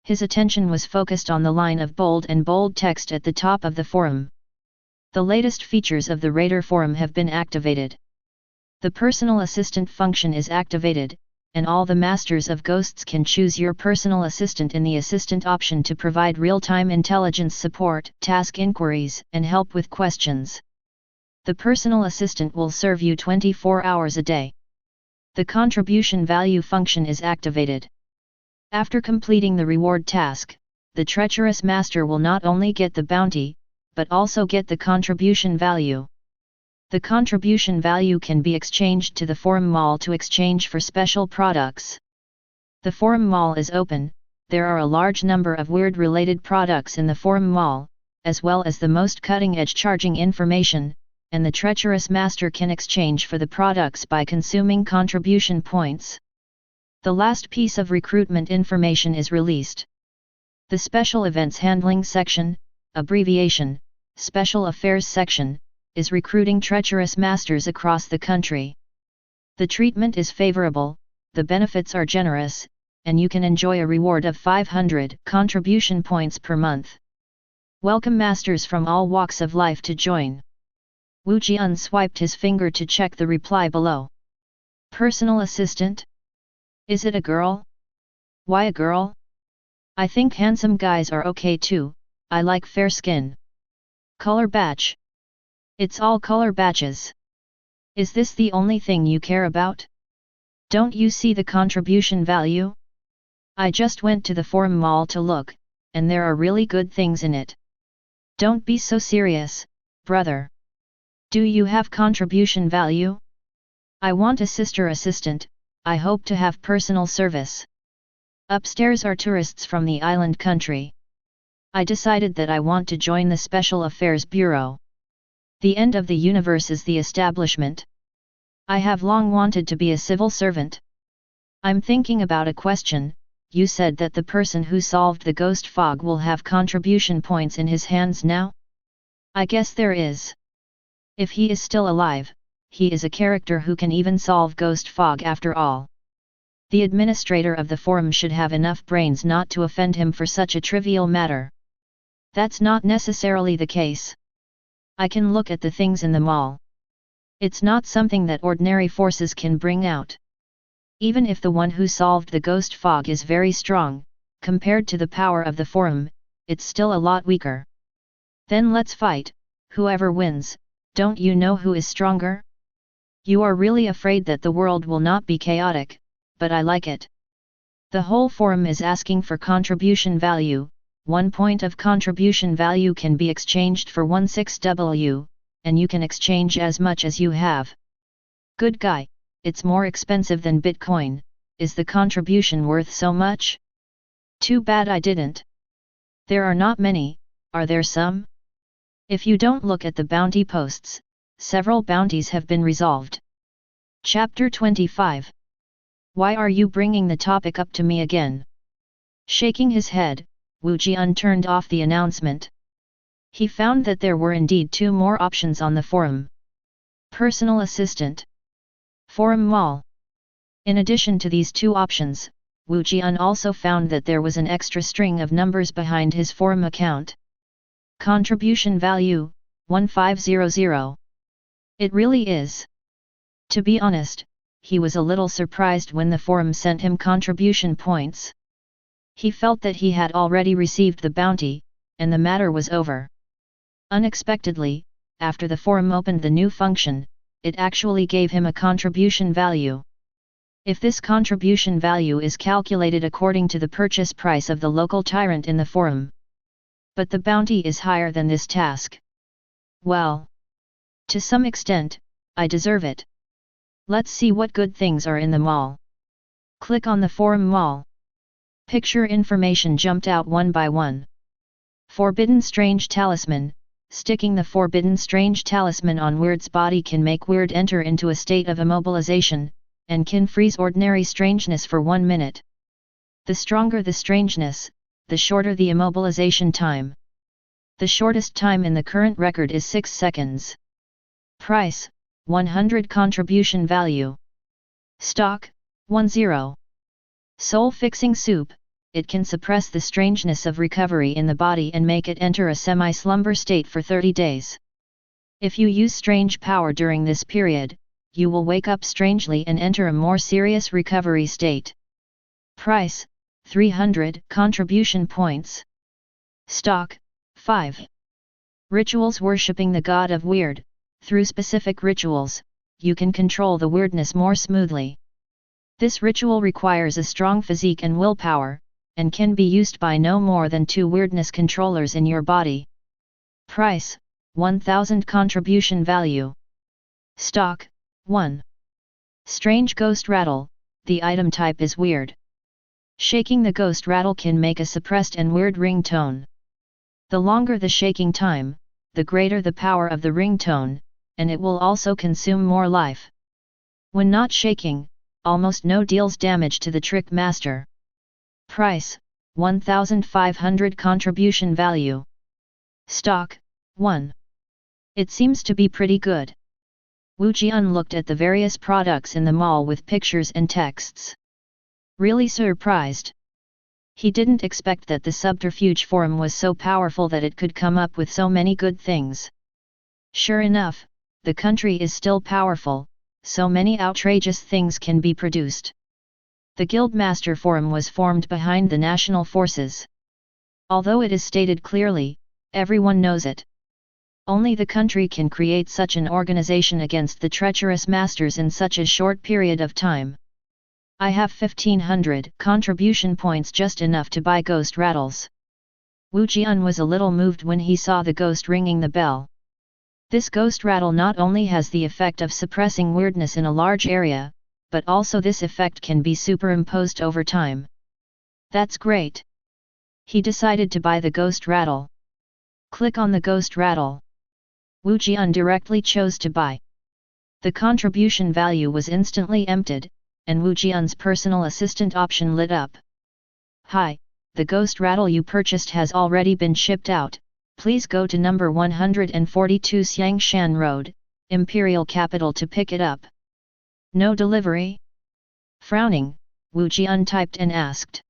His attention was focused on the line of bold and bold text at the top of the forum. The latest features of the Raider forum have been activated. The personal assistant function is activated, and all the masters of ghosts can choose your personal assistant in the assistant option to provide real-time intelligence support, task inquiries, and help with questions. The personal assistant will serve you 24 hours a day. The contribution value function is activated. After completing the reward task, the treacherous master will not only get the bounty, but also get the contribution value. The contribution value can be exchanged to the forum mall to exchange for special products. The forum mall is open, there are a large number of weird-related products in the forum mall, as well as the most cutting-edge charging information, and the treacherous master can exchange for the products by consuming contribution points. The last piece of recruitment information is released. The Special Events Handling section, abbreviation, Special Affairs section, is recruiting treacherous masters across the country. The treatment is favorable, the benefits are generous, and you can enjoy a reward of 500 contribution points per month. Welcome masters from all walks of life to join. Wu Jian swiped his finger to check the reply below. Personal assistant? Is it a girl? Why a girl? I think handsome guys are okay too, I like fair skin. Color batch. It's all color batches. Is this the only thing you care about? Don't you see the contribution value? I just went to the forum mall to look, and there are really good things in it. Don't be so serious, brother. Do you have contribution value? I want a sister assistant, I hope to have personal service. Upstairs are tourists from the island country. I decided that I want to join the Special Affairs Bureau. The end of the universe is the establishment. I have long wanted to be a civil servant. I'm thinking about a question. You said that the person who solved the ghost fog will have contribution points in his hands now? I guess there is. If he is still alive, he is a character who can even solve ghost fog after all. The administrator of the forum should have enough brains not to offend him for such a trivial matter. That's not necessarily the case. I can look at the things in the mall. It's not something that ordinary forces can bring out. Even if the one who solved the ghost fog is very strong, compared to the power of the forum, it's still a lot weaker. Then let's fight, whoever wins. Don't you know who is stronger? You are really afraid that the world will not be chaotic, but I like it. The whole forum is asking for contribution value. 1 point of contribution value can be exchanged for 16W, and you can exchange as much as you have. Good guy, it's more expensive than Bitcoin, is the contribution worth so much? Too bad I didn't. There are not many, are there some? If you don't look at the bounty posts, several bounties have been resolved. Chapter 25. Why are you bringing the topic up to me again? Shaking his head, Wu Jian turned off the announcement. He found that there were indeed 2 more options on the forum. Personal assistant. Forum mall. In addition to these 2 options, Wu Jian also found that there was an extra string of numbers behind his forum account. Contribution value, 1500. It really is. To be honest, he was a little surprised when the forum sent him contribution points. He felt that he had already received the bounty, and the matter was over. Unexpectedly, after the forum opened the new function, it actually gave him a contribution value. If this contribution value is calculated according to the purchase price of the local tyrant in the forum. But the bounty is higher than this task. Well, to some extent, I deserve it. Let's see what good things are in the mall. Click on the forum mall. Picture information jumped out one by one. Forbidden Strange Talisman. Sticking the Forbidden Strange Talisman on Weird's body can make Weird enter into a state of immobilization, and can freeze ordinary strangeness for 1 minute. The stronger the strangeness, the shorter the immobilization time. The shortest time in the current record is 6 seconds. Price, 100 contribution value. Stock, 10. Soul Fixing Soup, it can suppress the strangeness of recovery in the body and make it enter a semi-slumber state for 30 days. If you use strange power during this period, you will wake up strangely and enter a more serious recovery state. Price, 300 contribution points. Stock, 5. Rituals worshipping the god of weird. Through specific rituals, you can control the weirdness more smoothly. This ritual requires a strong physique and willpower, and can be used by no more than 2 weirdness controllers in your body. Price, 1000 contribution value. Stock, 1. Strange ghost rattle, the item type is weird. Shaking the ghost rattle can make a suppressed and weird ringtone. The longer the shaking time, the greater the power of the ringtone, and it will also consume more life. When not shaking, almost no deals damage to the trick master. Price, 1500 contribution value. Stock, 1. It seems to be pretty good. Wu Jian looked at the various products in the mall with pictures and texts. Really surprised. He didn't expect that the subterfuge forum was so powerful that it could come up with so many good things. Sure enough, the country is still powerful, so many outrageous things can be produced. The Guildmaster Forum was formed behind the national forces. Although it is stated clearly, everyone knows it. Only the country can create such an organization against the treacherous masters in such a short period of time. I have 1500 contribution points, just enough to buy ghost rattles. Wu Jian was a little moved when he saw the ghost ringing the bell. This ghost rattle not only has the effect of suppressing weirdness in a large area, but also this effect can be superimposed over time. That's great. He decided to buy the ghost rattle. Click on the ghost rattle. Wu Jian directly chose to buy. The contribution value was instantly emptied, and Wu Jian's personal assistant option lit up. Hi, the ghost rattle you purchased has already been shipped out. Please go to number 142 Xiangshan Road, Imperial Capital to pick it up. No delivery? Frowning, Wu Jian typed and asked.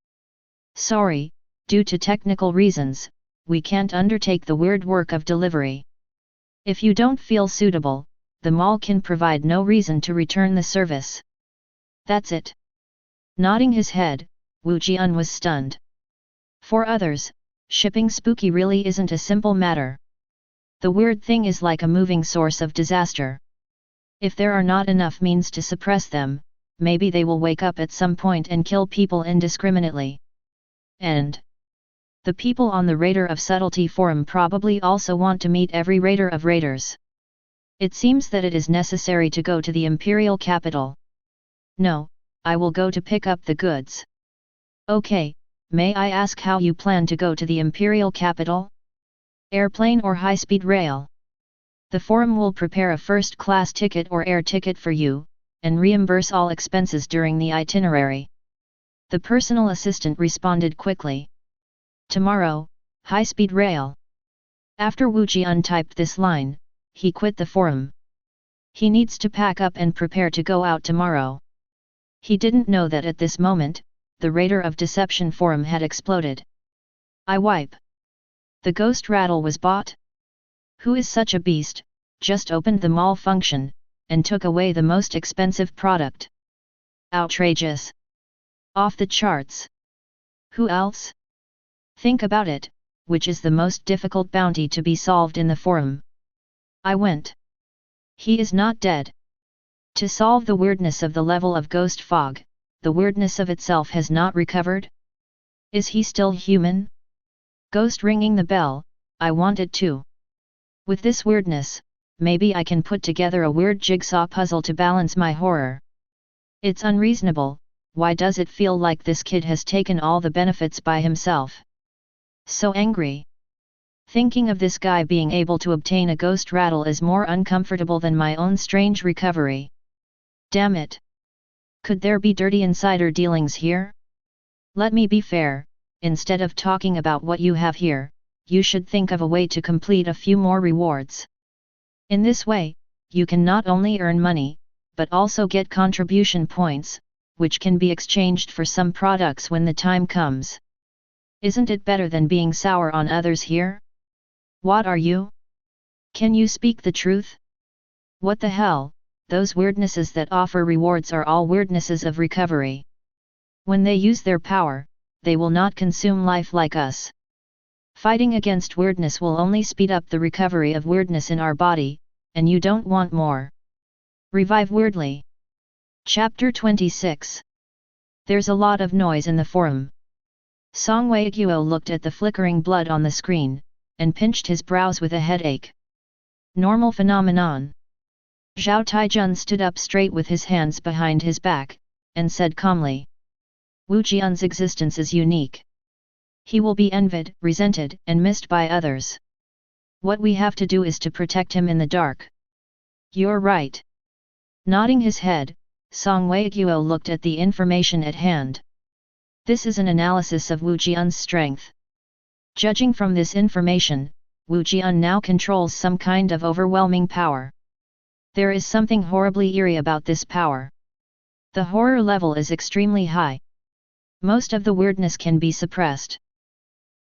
Sorry, due to technical reasons, we can't undertake the weird work of delivery. If you don't feel suitable, the mall can provide no reason to return the service. That's it. Nodding his head, Wu Jian was stunned. For others, shipping spooky really isn't a simple matter. The weird thing is like a moving source of disaster. If there are not enough means to suppress them, maybe they will wake up at some point and kill people indiscriminately. And the people on the Raider of Subtlety forum probably also want to meet every raider of raiders. It seems that it is necessary to go to the imperial capital. No, I will go to pick up the goods. Okay. May I ask how you plan to go to the imperial capital? Airplane or high-speed rail? The forum will prepare a first-class ticket or air ticket for you, and reimburse all expenses during the itinerary. The personal assistant responded quickly. Tomorrow, high-speed rail. After Wu Jian typed this line, he quit the forum. He needs to pack up and prepare to go out tomorrow. He didn't know that at this moment, the Raider of Deception forum had exploded. I wipe. The ghost rattle was bought? Who is such a beast, just opened the mall function, and took away the most expensive product. Outrageous. Off the charts. Who else? Think about it, which is the most difficult bounty to be solved in the forum? I went. He is not dead. To solve the weirdness of the level of ghost fog, the weirdness of itself has not recovered? Is he still human? Ghost ringing the bell, I want it too. With this weirdness, maybe I can put together a weird jigsaw puzzle to balance my horror. It's unreasonable, why does it feel like this kid has taken all the benefits by himself? So angry. Thinking of this guy being able to obtain a ghost rattle is more uncomfortable than my own strange recovery. Damn it. Could there be dirty insider dealings here? Let me be fair, instead of talking about what you have here, you should think of a way to complete a few more rewards. In this way, you can not only earn money, but also get contribution points, which can be exchanged for some products when the time comes. Isn't it better than being sour on others here? What are you? Can you speak the truth? What the hell, those weirdnesses that offer rewards are all weirdnesses of recovery. When they use their power, they will not consume life like us. Fighting against weirdness will only speed up the recovery of weirdness in our body, and you don't want more. Revive weirdly. Chapter 26. There's a lot of noise in the forum. Song Weiguo looked at the flickering blood on the screen, and pinched his brows with a headache. Normal phenomenon. Zhao Taijun stood up straight with his hands behind his back, and said calmly. Wu Jian's existence is unique. He will be envied, resented, and missed by others. What we have to do is to protect him in the dark. You're right. Nodding his head, Song Weiguo looked at the information at hand. This is an analysis of Wu Jian's strength. Judging from this information, Wu Jian now controls some kind of overwhelming power. There is something horribly eerie about this power. The horror level is extremely high. Most of the weirdness can be suppressed.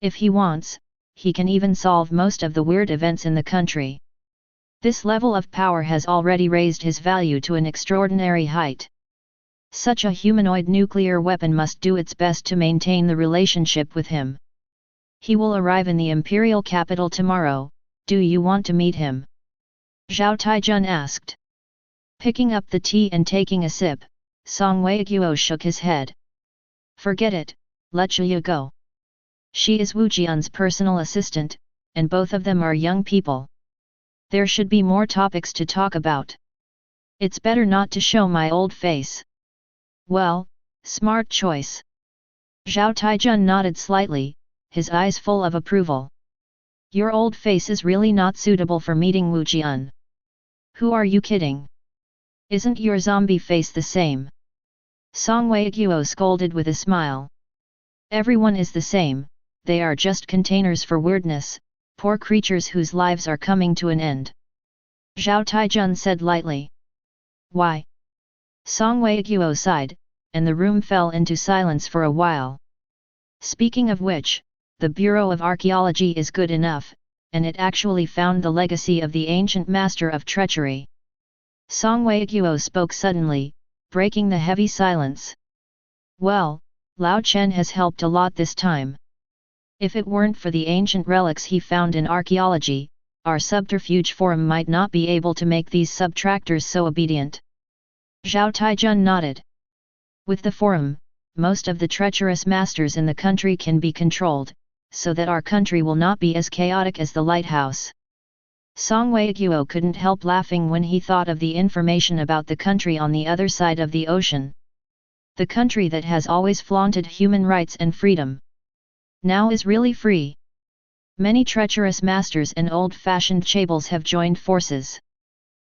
If he wants, he can even solve most of the weird events in the country. This level of power has already raised his value to an extraordinary height. Such a humanoid nuclear weapon must do its best to maintain the relationship with him. He will arrive in the imperial capital tomorrow. Do you want to meet him? Zhao Taijun asked. Picking up the tea and taking a sip, Song Weiguo shook his head. Forget it, let Juya go. She is Wu Jian's personal assistant, and both of them are young people. There should be more topics to talk about. It's better not to show my old face. Well, smart choice. Zhao Taijun nodded slightly, his eyes full of approval. Your old face is really not suitable for meeting Wu Jian. Who are you kidding? Isn't your zombie face the same? Song Weiguo scolded with a smile. Everyone is the same, they are just containers for weirdness, poor creatures whose lives are coming to an end. Zhao Taijun said lightly. Why? Song Weiguo sighed, and the room fell into silence for a while. Speaking of which, the Bureau of Archaeology is good enough, and it actually found the legacy of the ancient master of treachery. Song Weiguo spoke suddenly, breaking the heavy silence. Well, Lao Chen has helped a lot this time. If it weren't for the ancient relics he found in archaeology, our subterfuge forum might not be able to make these subtractors so obedient. Zhao Taijun nodded. With the forum, most of the treacherous masters in the country can be controlled, so that our country will not be as chaotic as the lighthouse. Song Weiguo couldn't help laughing when he thought of the information about the country on the other side of the ocean. The country that has always flaunted human rights and freedom. Now is really free. Many treacherous masters and old-fashioned chaebol have joined forces.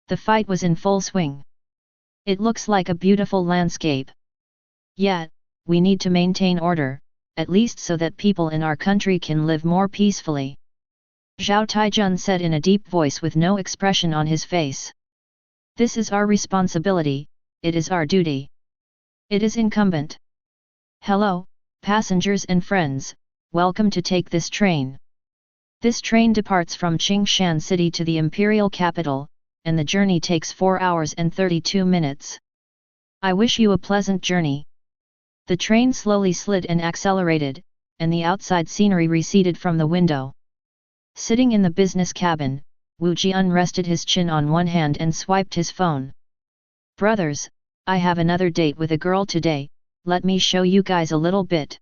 The fight was in full swing. It looks like a beautiful landscape. Yet, we need to maintain order, at least so that people in our country can live more peacefully. Zhao Taijun said in a deep voice with no expression on his face. This is our responsibility, it is our duty. It is incumbent. Hello, passengers and friends, welcome to take this train. This train departs from Qingshan City to the imperial capital, and the journey takes 4 hours and 32 minutes. I wish you a pleasant journey. The train slowly slid and accelerated, and the outside scenery receded from the window. Sitting in the business cabin, Wu Jian rested his chin on one hand and swiped his phone. Brothers, I have another date with a girl today, let me show you guys a little bit.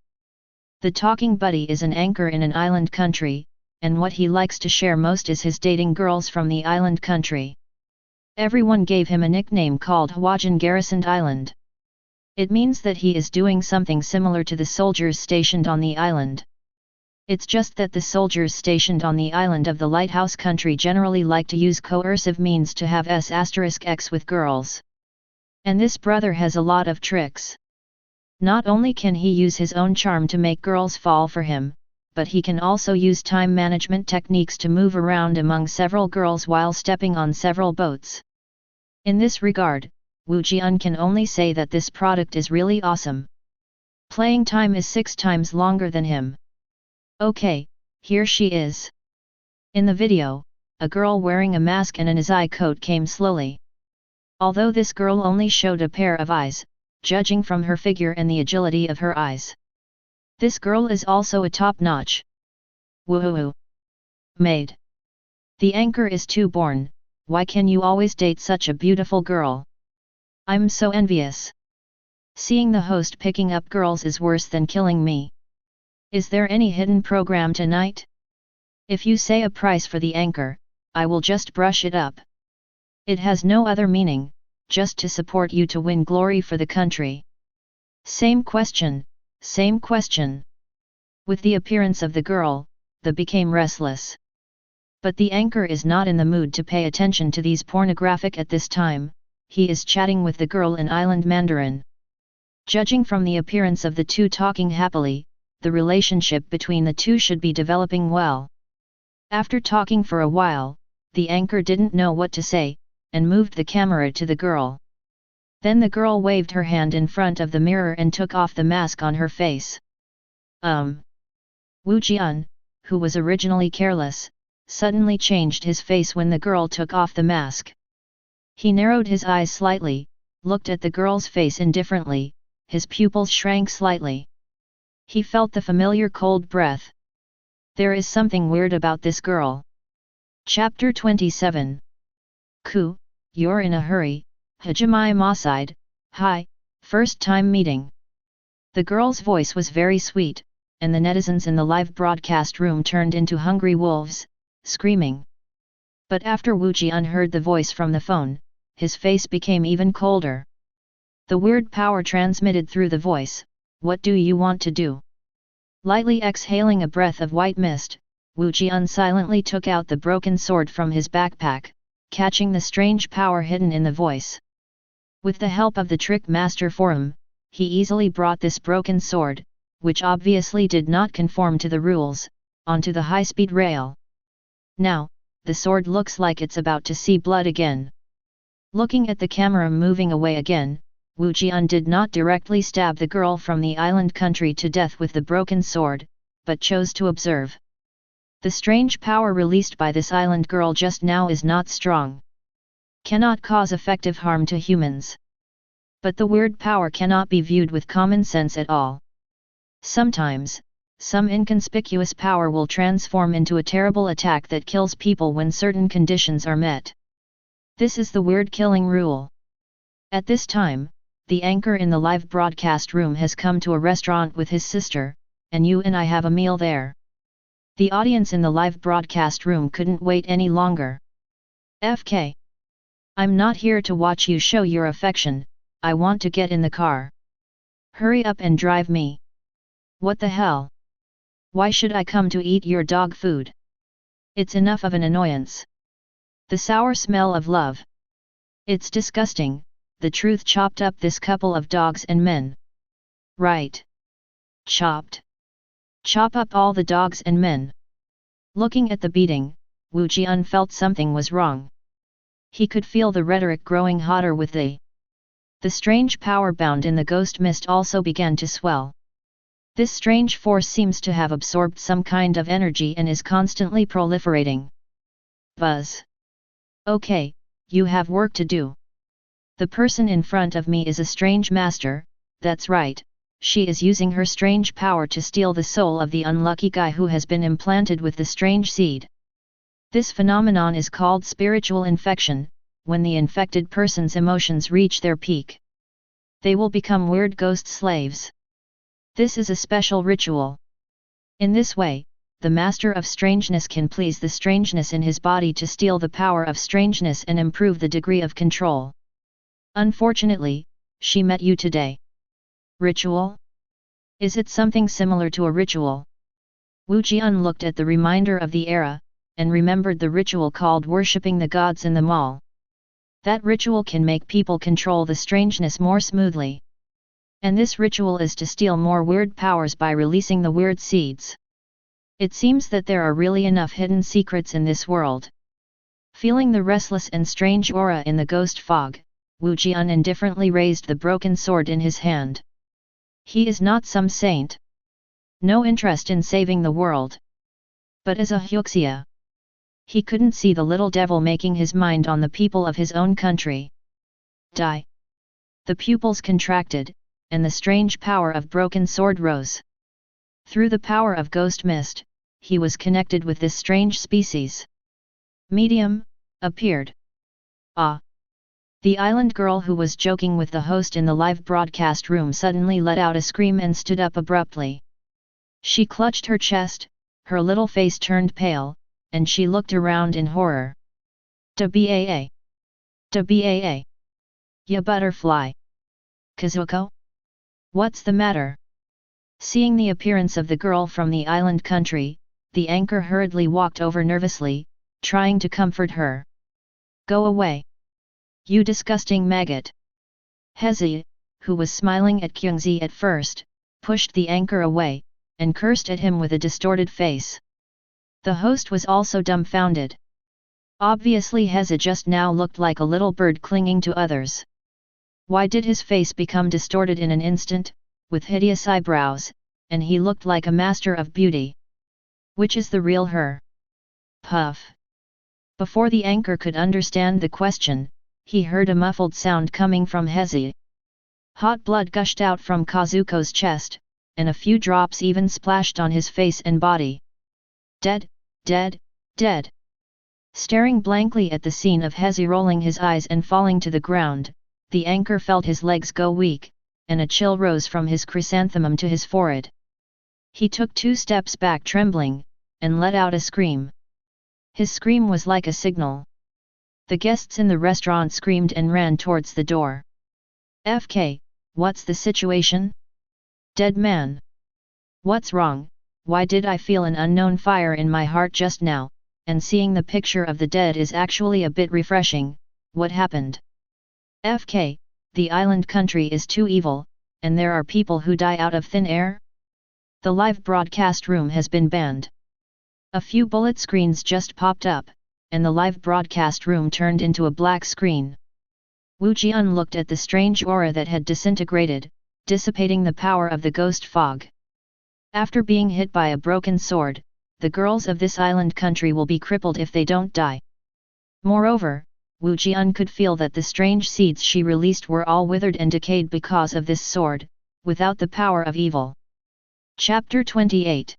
The talking buddy is an anchor in an island country, and what he likes to share most is his dating girls from the island country. Everyone gave him a nickname called Huajin Garrisoned Island. It means that he is doing something similar to the soldiers stationed on the island. It's just that the soldiers stationed on the island of the lighthouse country generally like to use coercive means to have S*X with girls. And this brother has a lot of tricks. Not only can he use his own charm to make girls fall for him, but he can also use time management techniques to move around among several girls while stepping on several boats. In this regard, Wu Jian can only say that this product is really awesome. Playing time is 6 times longer than him. Okay, here she is. In the video, a girl wearing a mask and an Azai coat came slowly. Although this girl only showed a pair of eyes, judging from her figure and the agility of her eyes, this girl is also a top-notch. Woohoo! Maid. The anchor is too born, why can you always date such a beautiful girl? I'm so envious. Seeing the host picking up girls is worse than killing me. Is there any hidden program tonight? If you say a price for the anchor, I will just brush it up. It has no other meaning, just to support you to win glory for the country. Same question, same question. With the appearance of the girl, the became restless. But the anchor is not in the mood to pay attention to these pornographic at this time, he is chatting with the girl in Island Mandarin. Judging from the appearance of the two talking happily, the relationship between the two should be developing well. After talking for a while, the anchor didn't know what to say, and moved the camera to the girl. Then the girl waved her hand in front of the mirror and took off the mask on her face. Wu Jian, who was originally careless, suddenly changed his face when the girl took off the mask. He narrowed his eyes slightly, looked at the girl's face indifferently, his pupils shrank slightly. He felt the familiar cold breath. There is something weird about this girl. Chapter 27. Ku, you're in a hurry, Hajimai Masaid, hi, first time meeting. The girl's voice was very sweet, and the netizens in the live broadcast room turned into hungry wolves, screaming. But after Wu Jian heard the voice from the phone, his face became even colder. The weird power transmitted through the voice, what do you want to do? Lightly exhaling a breath of white mist, Wu Jian silently took out the broken sword from his backpack, catching the strange power hidden in the voice. With the help of the trick master forum, he easily brought this broken sword, which obviously did not conform to the rules, onto the high-speed rail. Now, the sword looks like it's about to see blood again. Looking at the camera moving away again, Wu Jian did not directly stab the girl from the island country to death with the broken sword, but chose to observe. The strange power released by this island girl just now is not strong. Cannot cause effective harm to humans. But the weird power cannot be viewed with common sense at all. Sometimes, some inconspicuous power will transform into a terrible attack that kills people when certain conditions are met. This is the weird killing rule. At this time, the anchor in the live broadcast room has come to a restaurant with his sister, and you and I have a meal there. The audience in the live broadcast room couldn't wait any longer. FK. I'm not here to watch you show your affection, I want to get in the car. Hurry up and drive me. What the hell? Why should I come to eat your dog food? It's enough of an annoyance. The sour smell of love. It's disgusting. The truth chopped up this couple of dogs and men. Right. Chopped. Chop up all the dogs and men. Looking at the beating, Wu Jian felt something was wrong. He could feel the rhetoric growing hotter with the strange power bound in the ghost mist also began to swell. This strange force seems to have absorbed some kind of energy and is constantly proliferating. Buzz. Okay, you have work to do. The person in front of me is a strange master, that's right, she is using her strange power to steal the soul of the unlucky guy who has been implanted with the strange seed. This phenomenon is called spiritual infection, when the infected person's emotions reach their peak. They will become weird ghost slaves. This is a special ritual. In this way, the master of strangeness can please the strangeness in his body to steal the power of strangeness and improve the degree of control. Unfortunately, she met you today. Ritual? Is it something similar to a ritual? Wu Jian looked at the reminder of the era, and remembered the ritual called worshipping the gods in the mall. That ritual can make people control the strangeness more smoothly. And this ritual is to steal more weird powers by releasing the weird seeds. It seems that there are really enough hidden secrets in this world. Feeling the restless and strange aura in the ghost fog, Wu Jian indifferently raised the broken sword in his hand. He is not some saint. No interest in saving the world. But as a Hyuxia, he couldn't see the little devil making his mind on the people of his own country. Die. The pupils contracted, and the strange power of broken sword rose. Through the power of ghost mist, he was connected with this strange species. Medium, appeared. Ah! The island girl who was joking with the host in the live broadcast room suddenly let out a scream and stood up abruptly. She clutched her chest, her little face turned pale, and she looked around in horror. "Da-ba-a. Da-ba-a. Ya butterfly. Kazuko? What's the matter?" Seeing the appearance of the girl from the island country, the anchor hurriedly walked over nervously, trying to comfort her. "Go away. You disgusting maggot." Hezi, who was smiling at Kyungzi at first, pushed the anchor away, and cursed at him with a distorted face. The host was also dumbfounded. Obviously Hezi just now looked like a little bird clinging to others. Why did his face become distorted in an instant, with hideous eyebrows, and he looked like a master of beauty? Which is the real her? Puff. Before the anchor could understand the question, he heard a muffled sound coming from Hezi. Hot blood gushed out from Kazuko's chest, and a few drops even splashed on his face and body. Dead, dead, dead. Staring blankly at the scene of Hezi rolling his eyes and falling to the ground, the anchor felt his legs go weak, and a chill rose from his chrysanthemum to his forehead. He took 2 steps back trembling, and let out a scream. His scream was like a signal. The guests in the restaurant screamed and ran towards the door. "FK, what's the situation? Dead man. What's wrong? Why did I feel an unknown fire in my heart just now, and seeing the picture of the dead is actually a bit refreshing, what happened? FK, the island country is too evil, and there are people who die out of thin air? The live broadcast room has been banned." A few bullet screens just popped up, and the live broadcast room turned into a black screen. Wu Jian looked at the strange aura that had disintegrated, dissipating the power of the ghost fog. After being hit by a broken sword, the girls of this island country will be crippled if they don't die. Moreover, Wu Jian could feel that the strange seeds she released were all withered and decayed because of this sword, without the power of evil. Chapter 28.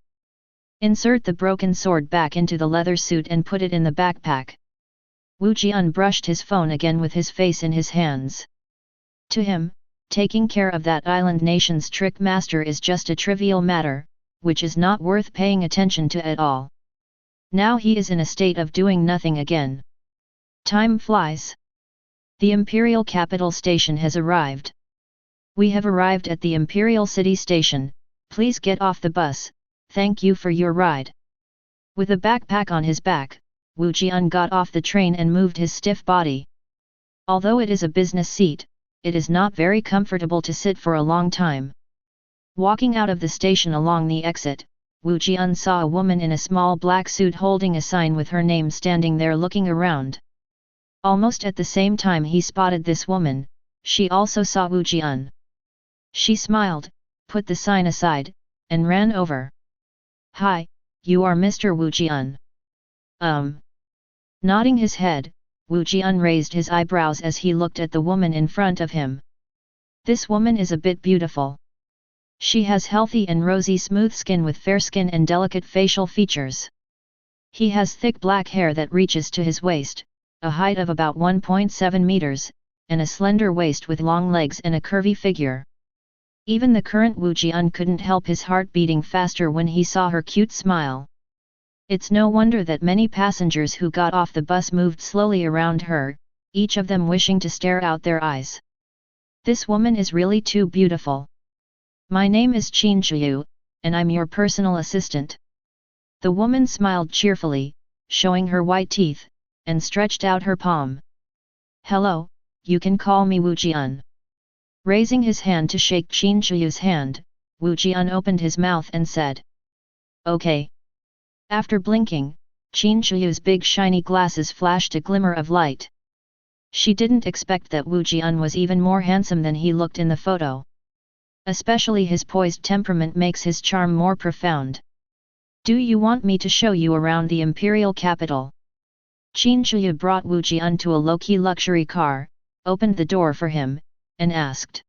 Insert the broken sword back into the leather suit and put it in the backpack. Wu Jian brushed his phone again with his face in his hands. To him, taking care of that island nation's trick master is just a trivial matter, which is not worth paying attention to at all. Now he is in a state of doing nothing again. Time flies. The Imperial Capital Station has arrived. "We have arrived at the Imperial City Station, please get off the bus, thank you for your ride." With a backpack on his back, Wu Jian got off the train and moved his stiff body. Although it is a business seat, it is not very comfortable to sit for a long time. Walking out of the station along the exit, Wu Jian saw a woman in a small black suit holding a sign with her name standing there looking around. Almost at the same time he spotted this woman, she also saw Wu Jian. She smiled, put the sign aside, and ran over. "Hi, you are Mr. Wu Jian." Nodding his head, Wu Jian raised his eyebrows as he looked at the woman in front of him. This woman is a bit beautiful. She has healthy and rosy smooth skin with fair skin and delicate facial features. He has thick black hair that reaches to his waist, a height of about 1.7 meters, and a slender waist with long legs and a curvy figure. Even the current Wu Jian couldn't help his heart beating faster when he saw her cute smile. It's no wonder that many passengers who got off the bus moved slowly around her, each of them wishing to stare out their eyes. This woman is really too beautiful. "My name is Qin Chiu, and I'm your personal assistant." The woman smiled cheerfully, showing her white teeth, and stretched out her palm. "Hello, you can call me Wu Jian." Raising his hand to shake Qin Chiu's hand, Wu Jian opened his mouth and said, "Okay." After blinking, Qin Chiu's big shiny glasses flashed a glimmer of light. She didn't expect that Wu Jian was even more handsome than he looked in the photo. Especially his poised temperament makes his charm more profound. Do you want me to show you around the imperial capital? Qin Shuyu brought Wu Jian to a low-key luxury car, opened the door for him, and asked.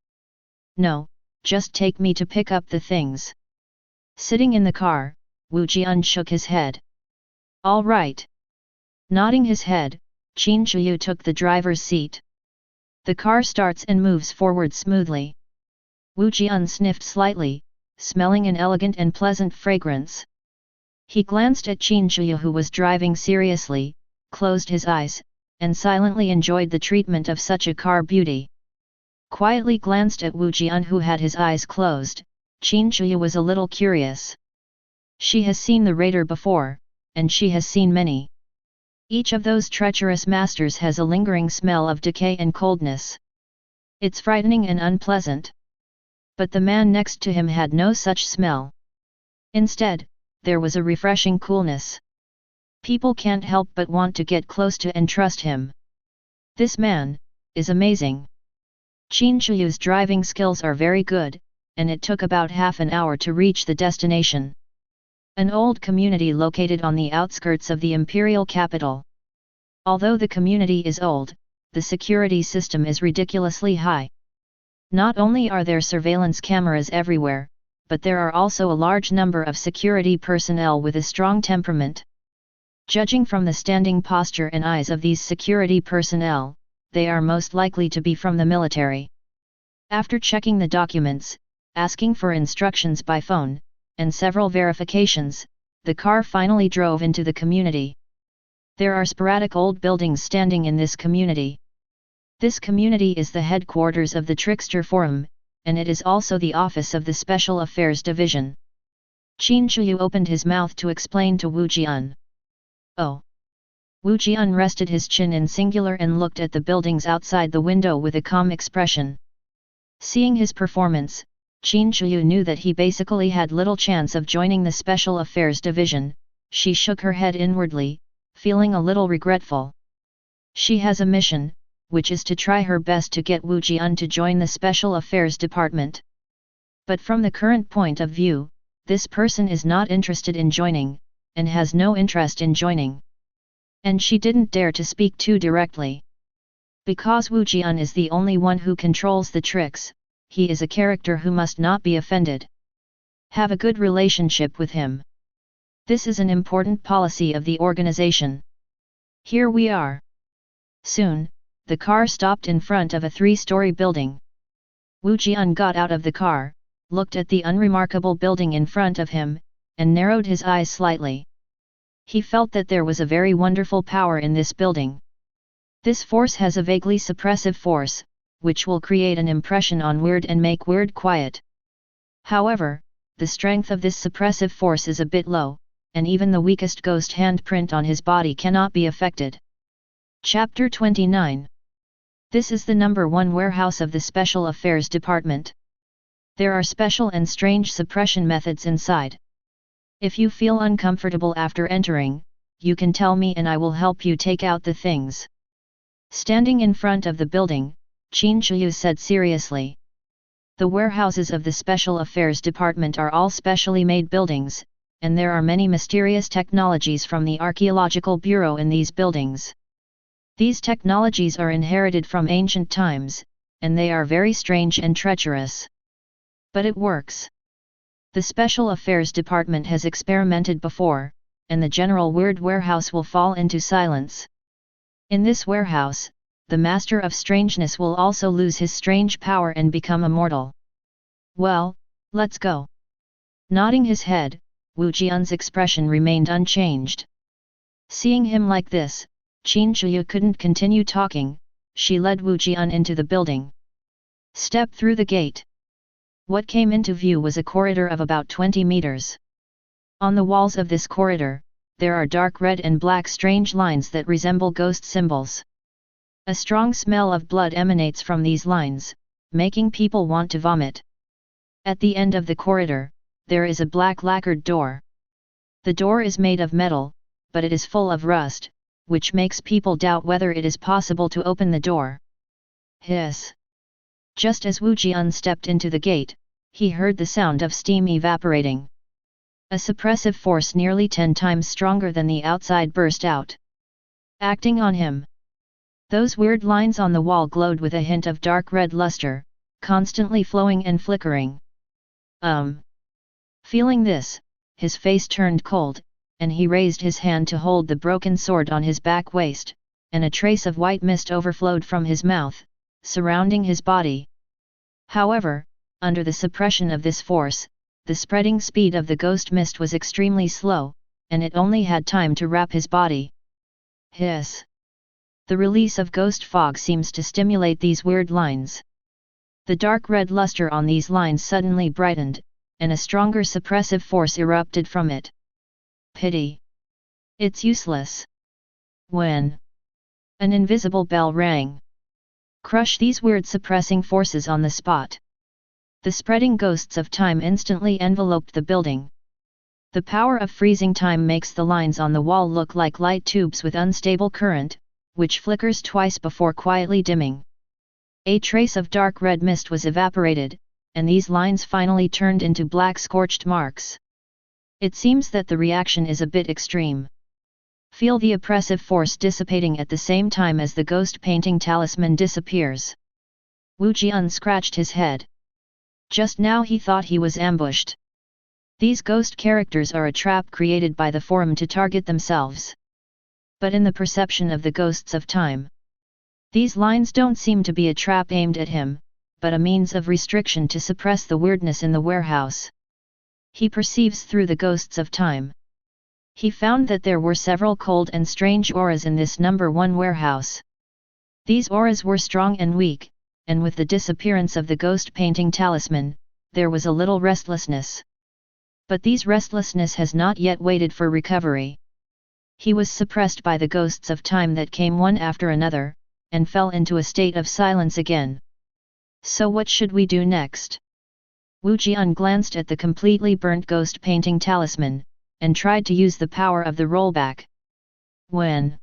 No, just take me to pick up the things. Sitting in the car, Wu Jian shook his head. All right. Nodding his head, Qin Shuyu took the driver's seat. The car starts and moves forward smoothly. Wu Jian sniffed slightly, smelling an elegant and pleasant fragrance. He glanced at Qin Shuyu who was driving seriously, closed his eyes, and silently enjoyed the treatment of such a car beauty. Quietly glanced at Wu Jian who had his eyes closed, Qin Shuyu was a little curious. She has seen the raider before, and she has seen many. Each of those treacherous masters has a lingering smell of decay and coldness. It's frightening and unpleasant. But the man next to him had no such smell. Instead, there was a refreshing coolness. People can't help but want to get close to and trust him. This man is amazing. Qin Shuyu's driving skills are very good, and it took about half an hour to reach the destination. An old community located on the outskirts of the imperial capital. Although the community is old, the security system is ridiculously high. Not only are there surveillance cameras everywhere, but there are also a large number of security personnel with a strong temperament. Judging from the standing posture and eyes of these security personnel, they are most likely to be from the military. After checking the documents, asking for instructions by phone, and several verifications, the car finally drove into the community. There are sporadic old buildings standing in this community. This community is the headquarters of the Trickster Forum, and it is also the office of the Special Affairs Division. Qin Shuyu opened his mouth to explain to Wu Jian. Oh! Wu Jian rested his chin in singular and looked at the buildings outside the window with a calm expression. Seeing his performance, Qin Shuyu knew that he basically had little chance of joining the Special Affairs Division. She shook her head inwardly, feeling a little regretful. She has a mission, which is to try her best to get Wu Jian to join the Special Affairs Department. But from the current point of view, this person is not interested in joining, and has no interest in joining. And she didn't dare to speak too directly. Because Wu Jian is the only one who controls the tricks, he is a character who must not be offended. Have a good relationship with him. This is an important policy of the organization. Here we are. Soon, the car stopped in front of a 3-story building. Wu Jian got out of the car, looked at the unremarkable building in front of him, and narrowed his eyes slightly. He felt that there was a very wonderful power in this building. This force has a vaguely suppressive force, which will create an impression on weird and make weird quiet. However, the strength of this suppressive force is a bit low, and even the weakest ghost handprint on his body cannot be affected. Chapter 29. This is the number 1 warehouse of the Special Affairs Department. There are special and strange suppression methods inside. If you feel uncomfortable after entering, you can tell me and I will help you take out the things. Standing in front of the building, Qin Shuyu said seriously. The warehouses of the Special Affairs Department are all specially made buildings, and there are many mysterious technologies from the Archaeological Bureau in these buildings. These technologies are inherited from ancient times, and they are very strange and treacherous. But it works. The Special Affairs Department has experimented before, and the general weird warehouse will fall into silence. In this warehouse, the Master of Strangeness will also lose his strange power and become immortal. Well, let's go. Nodding his head, Wu Jian's expression remained unchanged. Seeing him like this, Qin Shuyu couldn't continue talking. She led Wu Jian into the building. Step through the gate. What came into view was a corridor of about 20 meters. On the walls of this corridor, there are dark red and black strange lines that resemble ghost symbols. A strong smell of blood emanates from these lines, making people want to vomit. At the end of the corridor, there is a black lacquered door. The door is made of metal, but it is full of rust, which makes people doubt whether it is possible to open the door. Hiss! Just as Wu Jian stepped into the gate, he heard the sound of steam evaporating. A suppressive force nearly 10 times stronger than the outside burst out, acting on him. Those weird lines on the wall glowed with a hint of dark red luster, constantly flowing and flickering. Feeling this, his face turned cold, and he raised his hand to hold the broken sword on his back waist, and a trace of white mist overflowed from his mouth, surrounding his body. However, under the suppression of this force, the spreading speed of the ghost mist was extremely slow, and it only had time to wrap his body. Hiss! The release of ghost fog seems to stimulate these weird lines. The dark red luster on these lines suddenly brightened, and a stronger suppressive force erupted from it. Pity! It's useless. When an invisible bell rang. Crush these weird suppressing forces on the spot. The spreading ghosts of time instantly enveloped the building. The power of freezing time makes the lines on the wall look like light tubes with unstable current, which flickers twice before quietly dimming. A trace of dark red mist was evaporated, and these lines finally turned into black scorched marks. It seems that the reaction is a bit extreme. Feel the oppressive force dissipating at the same time as the ghost painting talisman disappears. Wu Jian scratched his head. Just now he thought he was ambushed. These ghost characters are a trap created by the forum to target themselves. But in the perception of the ghosts of time, these lines don't seem to be a trap aimed at him, but a means of restriction to suppress the weirdness in the warehouse. He perceives through the ghosts of time. He found that there were several cold and strange auras in this number 1 warehouse. These auras were strong and weak, and with the disappearance of the ghost painting talisman, there was a little restlessness. But this restlessness has not yet waited for recovery. He was suppressed by the ghosts of time that came one after another, and fell into a state of silence again. So what should we do next? Wu Jian glanced at the completely burnt ghost painting talisman, and tried to use the power of the rollback. When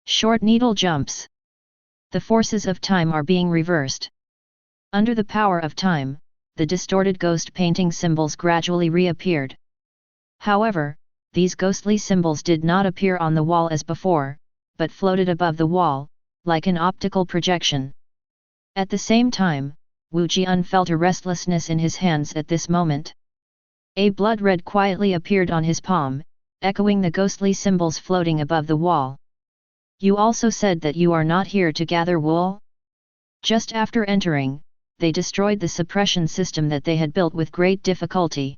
short needle jumps, the forces of time are being reversed. Under the power of time, the distorted ghost painting symbols gradually reappeared. However, these ghostly symbols did not appear on the wall as before, but floated above the wall, like an optical projection. At the same time, Wu Jian felt a restlessness in his hands at this moment. A blood red quietly appeared on his palm, echoing the ghostly symbols floating above the wall. You also said that you are not here to gather wool? Just after entering, they destroyed the suppression system that they had built with great difficulty.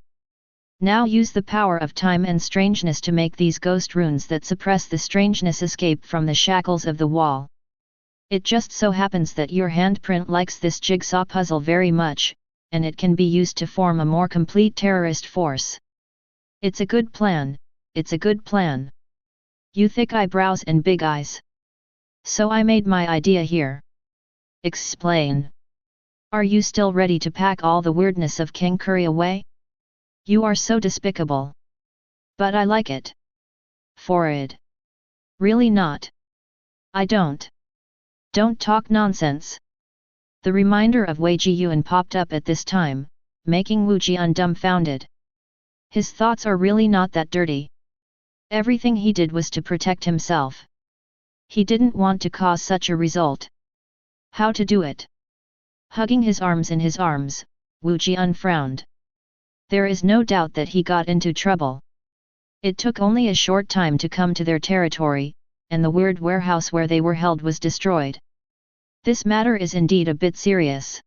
Now use the power of time and strangeness to make these ghost runes that suppress the strangeness escape from the shackles of the wall. It just so happens that your handprint likes this jigsaw puzzle very much, and it can be used to form a more complete terrorist force. It's a good plan, it's a good plan. You thick eyebrows and big eyes. So I made my idea here. Explain. Are you still ready to pack all the weirdness of King Curry away? You are so despicable. But I like it. Forward. Really not. I don't. Don't talk nonsense. The reminder of Wei Jiyuan popped up at this time, making Wu Jian dumbfounded. His thoughts are really not that dirty. Everything he did was to protect himself. He didn't want to cause such a result. How to do it? Hugging his arms in his arms, Wu Jian frowned. There is no doubt that he got into trouble. It took only a short time to come to their territory, and the weird warehouse where they were held was destroyed. This matter is indeed a bit serious.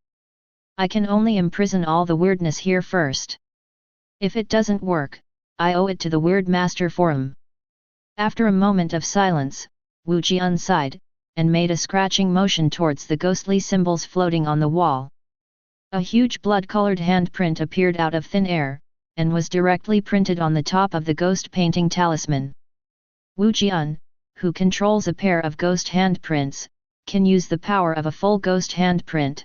I can only imprison all the weirdness here first. If it doesn't work, I owe it to the Weird Master Forum. After a moment of silence, Wu Jian sighed, and made a scratching motion towards the ghostly symbols floating on the wall. A huge blood-colored handprint appeared out of thin air, and was directly printed on the top of the ghost painting talisman. Wu Jian, who controls a pair of ghost handprints, can use the power of a full ghost handprint.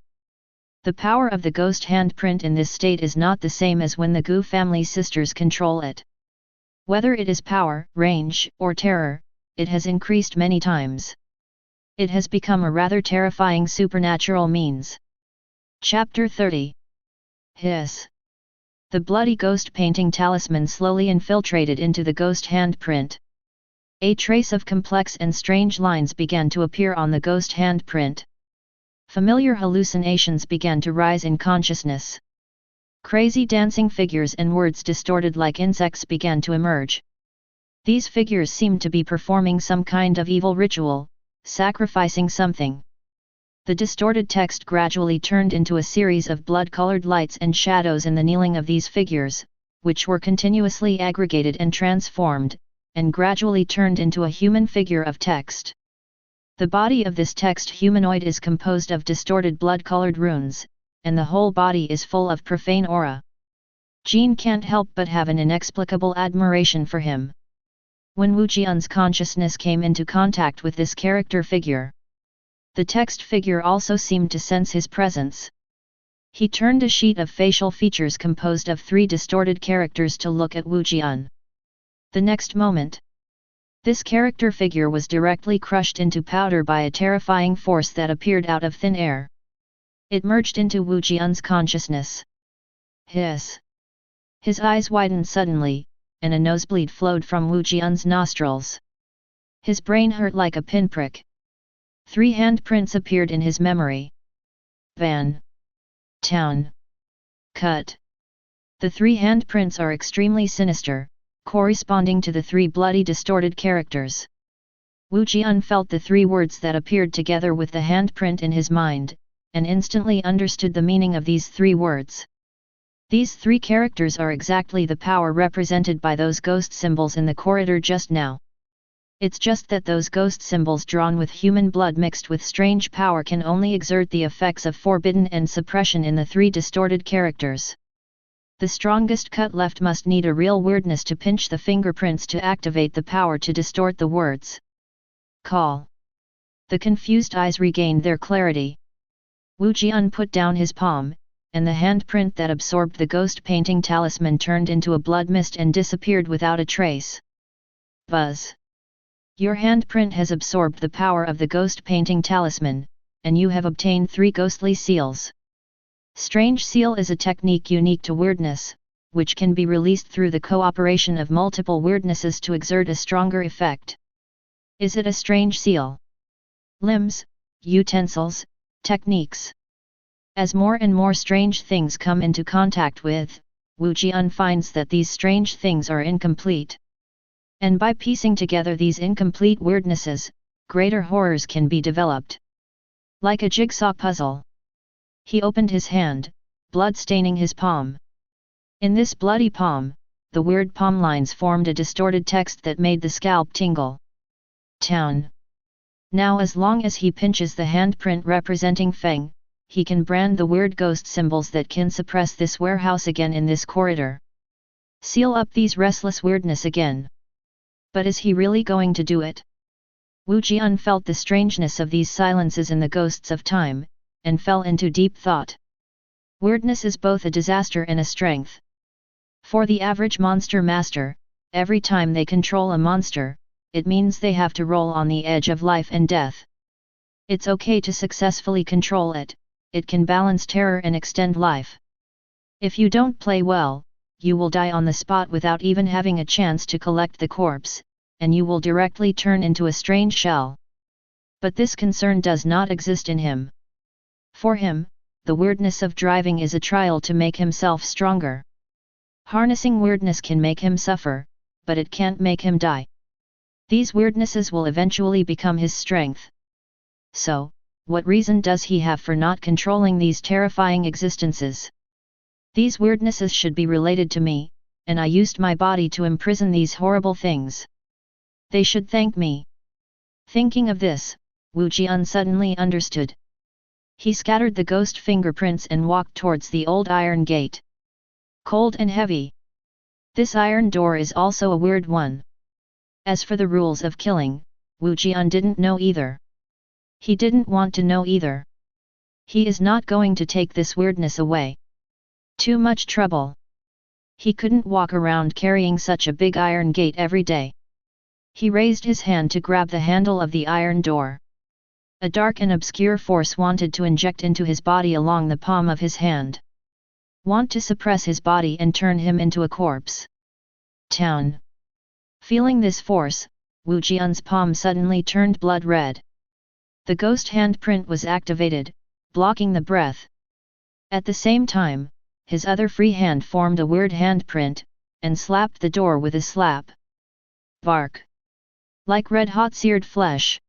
The power of the ghost handprint in this state is not the same as when the Gu family sisters control it. Whether it is power, range, or terror, it has increased many times. It has become a rather terrifying supernatural means. Chapter 30. Hiss. The bloody ghost painting talisman slowly infiltrated into the ghost handprint. A trace of complex and strange lines began to appear on the ghost handprint. Familiar hallucinations began to rise in consciousness. Crazy dancing figures and words distorted like insects began to emerge. These figures seemed to be performing some kind of evil ritual, sacrificing something. The distorted text gradually turned into a series of blood-colored lights and shadows in the kneeling of these figures, which were continuously aggregated and transformed, and gradually turned into a human figure of text. The body of this text humanoid is composed of distorted blood-colored runes, and the whole body is full of profane aura. Jean can't help but have an inexplicable admiration for him. When Wu Jian's consciousness came into contact with this character figure, the text figure also seemed to sense his presence. He turned a sheet of facial features composed of 3 distorted characters to look at Wu Jian. The next moment, this character figure was directly crushed into powder by a terrifying force that appeared out of thin air. It merged into Wu Jian's consciousness. Hiss. His eyes widened suddenly, and a nosebleed flowed from Wu Jian's nostrils. His brain hurt like a pinprick. 3 handprints appeared in his memory. Van. Town. Cut. The 3 handprints are extremely sinister, corresponding to the 3 bloody distorted characters. Wu Jian felt the 3 words that appeared together with the handprint in his mind, and instantly understood the meaning of these 3 words. These 3 characters are exactly the power represented by those ghost symbols in the corridor just now. It's just that those ghost symbols drawn with human blood mixed with strange power can only exert the effects of forbidden and suppression in the 3 distorted characters. The strongest cut left must need a real weirdness to pinch the fingerprints to activate the power to distort the words. Call. The confused eyes regained their clarity. Wu Jian put down his palm, and the handprint that absorbed the ghost painting talisman turned into a blood mist and disappeared without a trace. Buzz. Your handprint has absorbed the power of the ghost painting talisman, and you have obtained 3 ghostly seals. Strange seal is a technique unique to weirdness, which can be released through the cooperation of multiple weirdnesses to exert a stronger effect. Is it a strange seal? Limbs, utensils, techniques. As more and more strange things come into contact with, Wu Jian finds that these strange things are incomplete. And by piecing together these incomplete weirdnesses, greater horrors can be developed. Like a jigsaw puzzle. He opened his hand, blood staining his palm. In this bloody palm, the weird palm lines formed a distorted text that made the scalp tingle. Town. Now as long as he pinches the handprint representing Feng, he can brand the weird ghost symbols that can suppress this warehouse again in this corridor. Seal up these restless weirdness again. But is he really going to do it? Wu Jian felt the strangeness of these silences in the ghosts of time, and fell into deep thought. Weirdness is both a disaster and a strength. For the average monster master, every time they control a monster, it means they have to roll on the edge of life and death. It's okay to successfully control it, it can balance terror and extend life. If you don't play well, you will die on the spot without even having a chance to collect the corpse, and you will directly turn into a strange shell. But this concern does not exist in him. For him, the weirdness of driving is a trial to make himself stronger. Harnessing weirdness can make him suffer, but it can't make him die. These weirdnesses will eventually become his strength. So, what reason does he have for not controlling these terrifying existences? These weirdnesses should be related to me, and I used my body to imprison these horrible things. They should thank me. Thinking of this, Wu Jian suddenly understood. He scattered the ghost fingerprints and walked towards the old iron gate. Cold and heavy. This iron door is also a weird one. As for the rules of killing, Wu Jian didn't know either. He didn't want to know either. He is not going to take this weirdness away. Too much trouble. He couldn't walk around carrying such a big iron gate every day. He raised his hand to grab the handle of the iron door. A dark and obscure force wanted to inject into his body along the palm of his hand. Want to suppress his body and turn him into a corpse. Town. Feeling this force, Wu Jian's palm suddenly turned blood red. The ghost handprint was activated, blocking the breath. At the same time, his other free hand formed a weird handprint, and slapped the door with a slap. Bark. Like red-hot seared flesh.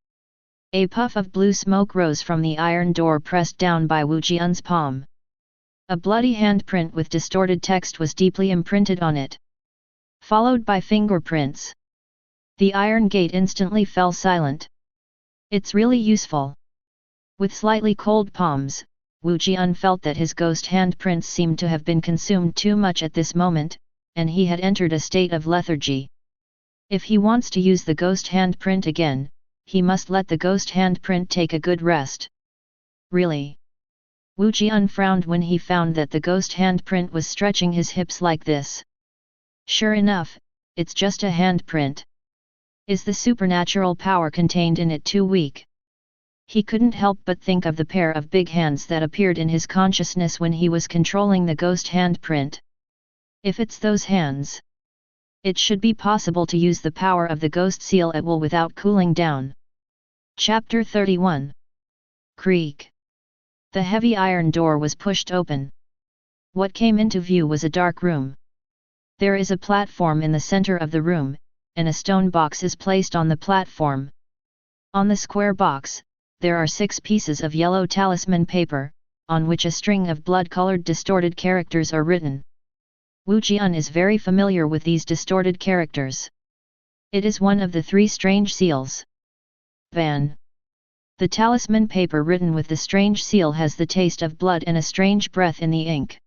A puff of blue smoke rose from the iron door pressed down by Wu Jian's palm. A bloody handprint with distorted text was deeply imprinted on it. Followed by fingerprints. The iron gate instantly fell silent. It's really useful. With slightly cold palms, Wu Jian felt that his ghost handprints seemed to have been consumed too much at this moment, and he had entered a state of lethargy. If he wants to use the ghost handprint again, he must let the ghost handprint take a good rest. Really? Wu Jian frowned when he found that the ghost handprint was stretching his hips like this. Sure enough, it's just a handprint. Is the supernatural power contained in it too weak? He couldn't help but think of the pair of big hands that appeared in his consciousness when he was controlling the ghost handprint. If it's those hands, it should be possible to use the power of the ghost seal at will without cooling down. Chapter 31. Creak. The heavy iron door was pushed open. What came into view was a dark room. There is a platform in the center of the room, and a stone box is placed on the platform. On the square box, there are 6 pieces of yellow talisman paper, on which a string of blood-colored distorted characters are written. Wu Jian is very familiar with these distorted characters. It is one of the 3 strange seals. Ban. The talisman paper written with the strange seal has the taste of blood and a strange breath in the ink.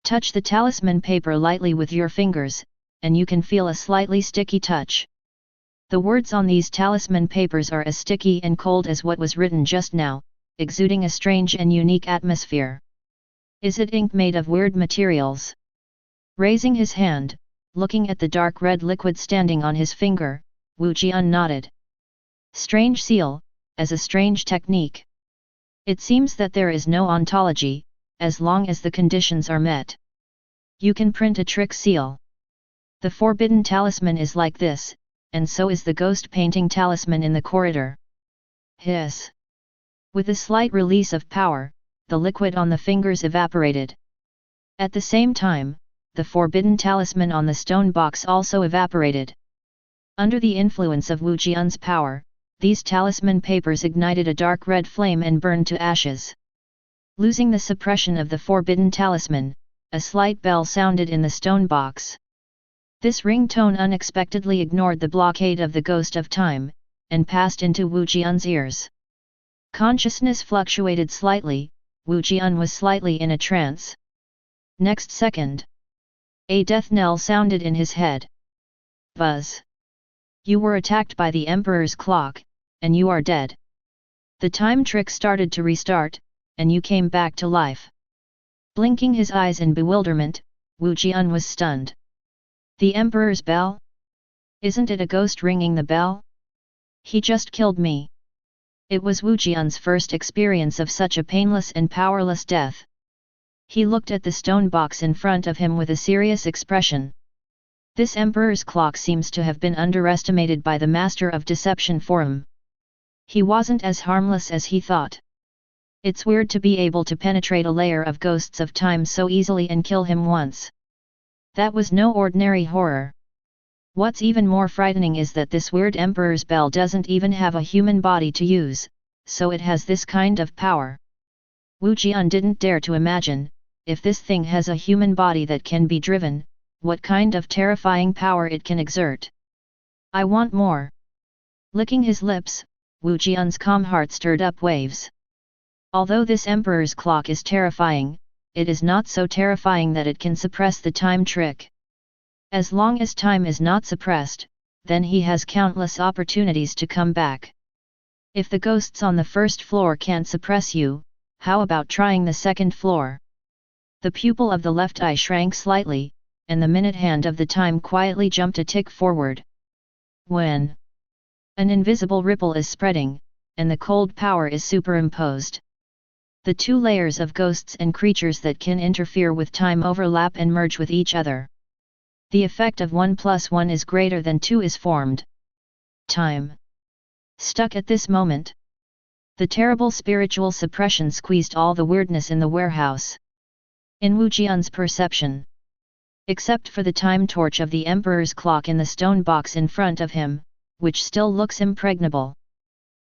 Touch the talisman paper lightly with your fingers, and you can feel a slightly sticky touch. The words on these talisman papers are as sticky and cold as what was written just now, exuding a strange and unique atmosphere. Is it ink made of weird materials? Raising his hand, looking at the dark red liquid standing on his finger, Wu Jian nodded. Strange seal, as a strange technique. It seems that there is no ontology, as long as the conditions are met. You can print a trick seal. The forbidden talisman is like this, and so is the ghost painting talisman in the corridor. Hiss. With a slight release of power, the liquid on the fingers evaporated. At the same time, the forbidden talisman on the stone box also evaporated. Under the influence of Wu Jian's power, these talisman papers ignited a dark red flame and burned to ashes. Losing the suppression of the forbidden talisman, a slight bell sounded in the stone box. This ringtone unexpectedly ignored the blockade of the ghost of time, and passed into Wu Jian's ears. Consciousness fluctuated slightly, Wu Jian was slightly in a trance. Next second, a death knell sounded in his head. Buzz. You were attacked by the Emperor's clock, and you are dead. The time trick started to restart, and you came back to life. Blinking his eyes in bewilderment, Wu Jian was stunned. The Emperor's bell? Isn't it a ghost ringing the bell? He just killed me. It was Wu Jian's first experience of such a painless and powerless death. He looked at the stone box in front of him with a serious expression. This Emperor's clock seems to have been underestimated by the Master of Deception Forum. He wasn't as harmless as he thought. It's weird to be able to penetrate a layer of ghosts of time so easily and kill him once. That was no ordinary horror. What's even more frightening is that this weird Emperor's bell doesn't even have a human body to use, so it has this kind of power. Wu Jian didn't dare to imagine, if this thing has a human body that can be driven, what kind of terrifying power it can exert. I want more. Licking his lips, Wu Jian's calm heart stirred up waves. Although this Emperor's clock is terrifying, it is not so terrifying that it can suppress the time trick. As long as time is not suppressed, then he has countless opportunities to come back. If the ghosts on the first floor can't suppress you, how about trying the second floor? The pupil of the left eye shrank slightly, and the minute hand of the time quietly jumped a tick forward. When an invisible ripple is spreading, and the cold power is superimposed. The two layers of ghosts and creatures that can interfere with time overlap and merge with each other. The effect of 1 plus 1 is greater than 2 is formed. Time. Stuck at this moment. The terrible spiritual suppression squeezed all the weirdness in the warehouse. In Wu Jian's perception. Except for the time torch of the Emperor's clock in the stone box in front of him, which still looks impregnable.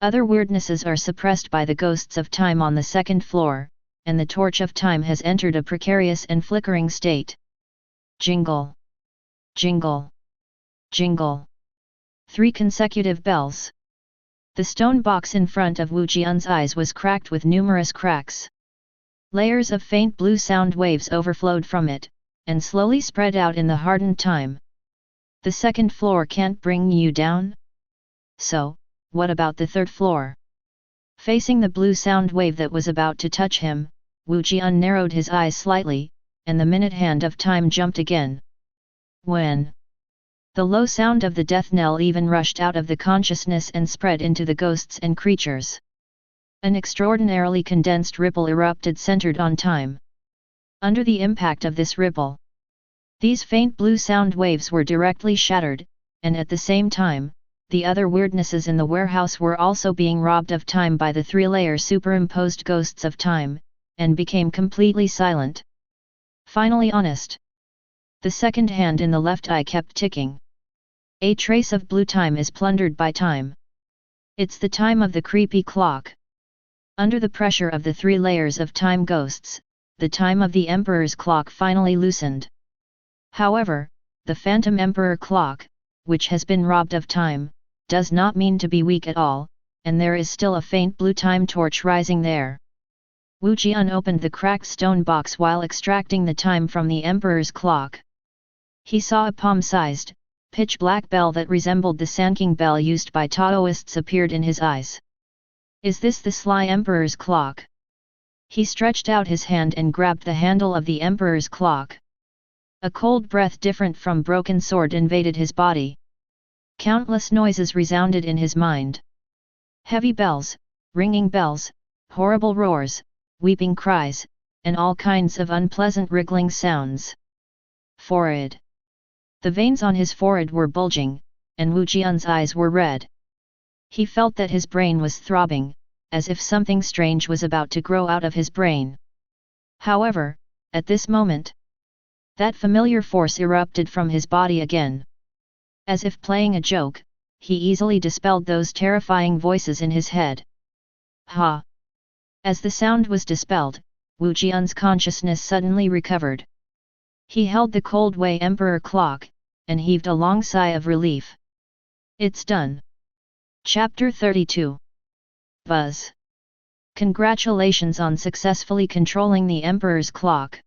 Other weirdnesses are suppressed by the ghosts of time on the second floor, and the torch of time has entered a precarious and flickering state. Jingle. Jingle. Jingle. 3 consecutive bells. The stone box in front of Wu Jian's eyes was cracked with numerous cracks. Layers of faint blue sound waves overflowed from it, and slowly spread out in the hardened time. The second floor can't bring you down? So, what about the third floor? Facing the blue sound wave that was about to touch him, Wu Jian narrowed his eyes slightly, and the minute hand of time jumped again. When the low sound of the death knell even rushed out of the consciousness and spread into the ghosts and creatures. An extraordinarily condensed ripple erupted centered on time. Under the impact of this ripple, these faint blue sound waves were directly shattered, and at the same time, the other weirdnesses in the warehouse were also being robbed of time by the 3-layer superimposed ghosts of time, and became completely silent. Finally honest. The second hand in the left eye kept ticking. A trace of blue time is plundered by time. It's the time of the creepy clock. Under the pressure of the 3 layers of time ghosts, the time of the Emperor's clock finally loosened. However, the Phantom Emperor clock, which has been robbed of time, does not mean to be weak at all, and there is still a faint blue time torch rising there. Wu Jian opened the cracked stone box while extracting the time from the Emperor's clock. He saw a palm-sized, pitch-black bell that resembled the Sanking bell used by Taoists appeared in his eyes. Is this the sly Emperor's clock? He stretched out his hand and grabbed the handle of the Emperor's clock. A cold breath different from broken sword invaded his body. Countless noises resounded in his mind. Heavy bells, ringing bells, horrible roars, weeping cries, and all kinds of unpleasant wriggling sounds. Forehead. The veins on his forehead were bulging, and Wu Jian's eyes were red. He felt that his brain was throbbing, as if something strange was about to grow out of his brain. However, at this moment, that familiar force erupted from his body again. As if playing a joke, he easily dispelled those terrifying voices in his head. Ha! As the sound was dispelled, Wu Jian's consciousness suddenly recovered. He held the cold Wei Emperor clock, and heaved a long sigh of relief. It's done. Chapter 32. Buzz. Congratulations on successfully controlling the Emperor's clock.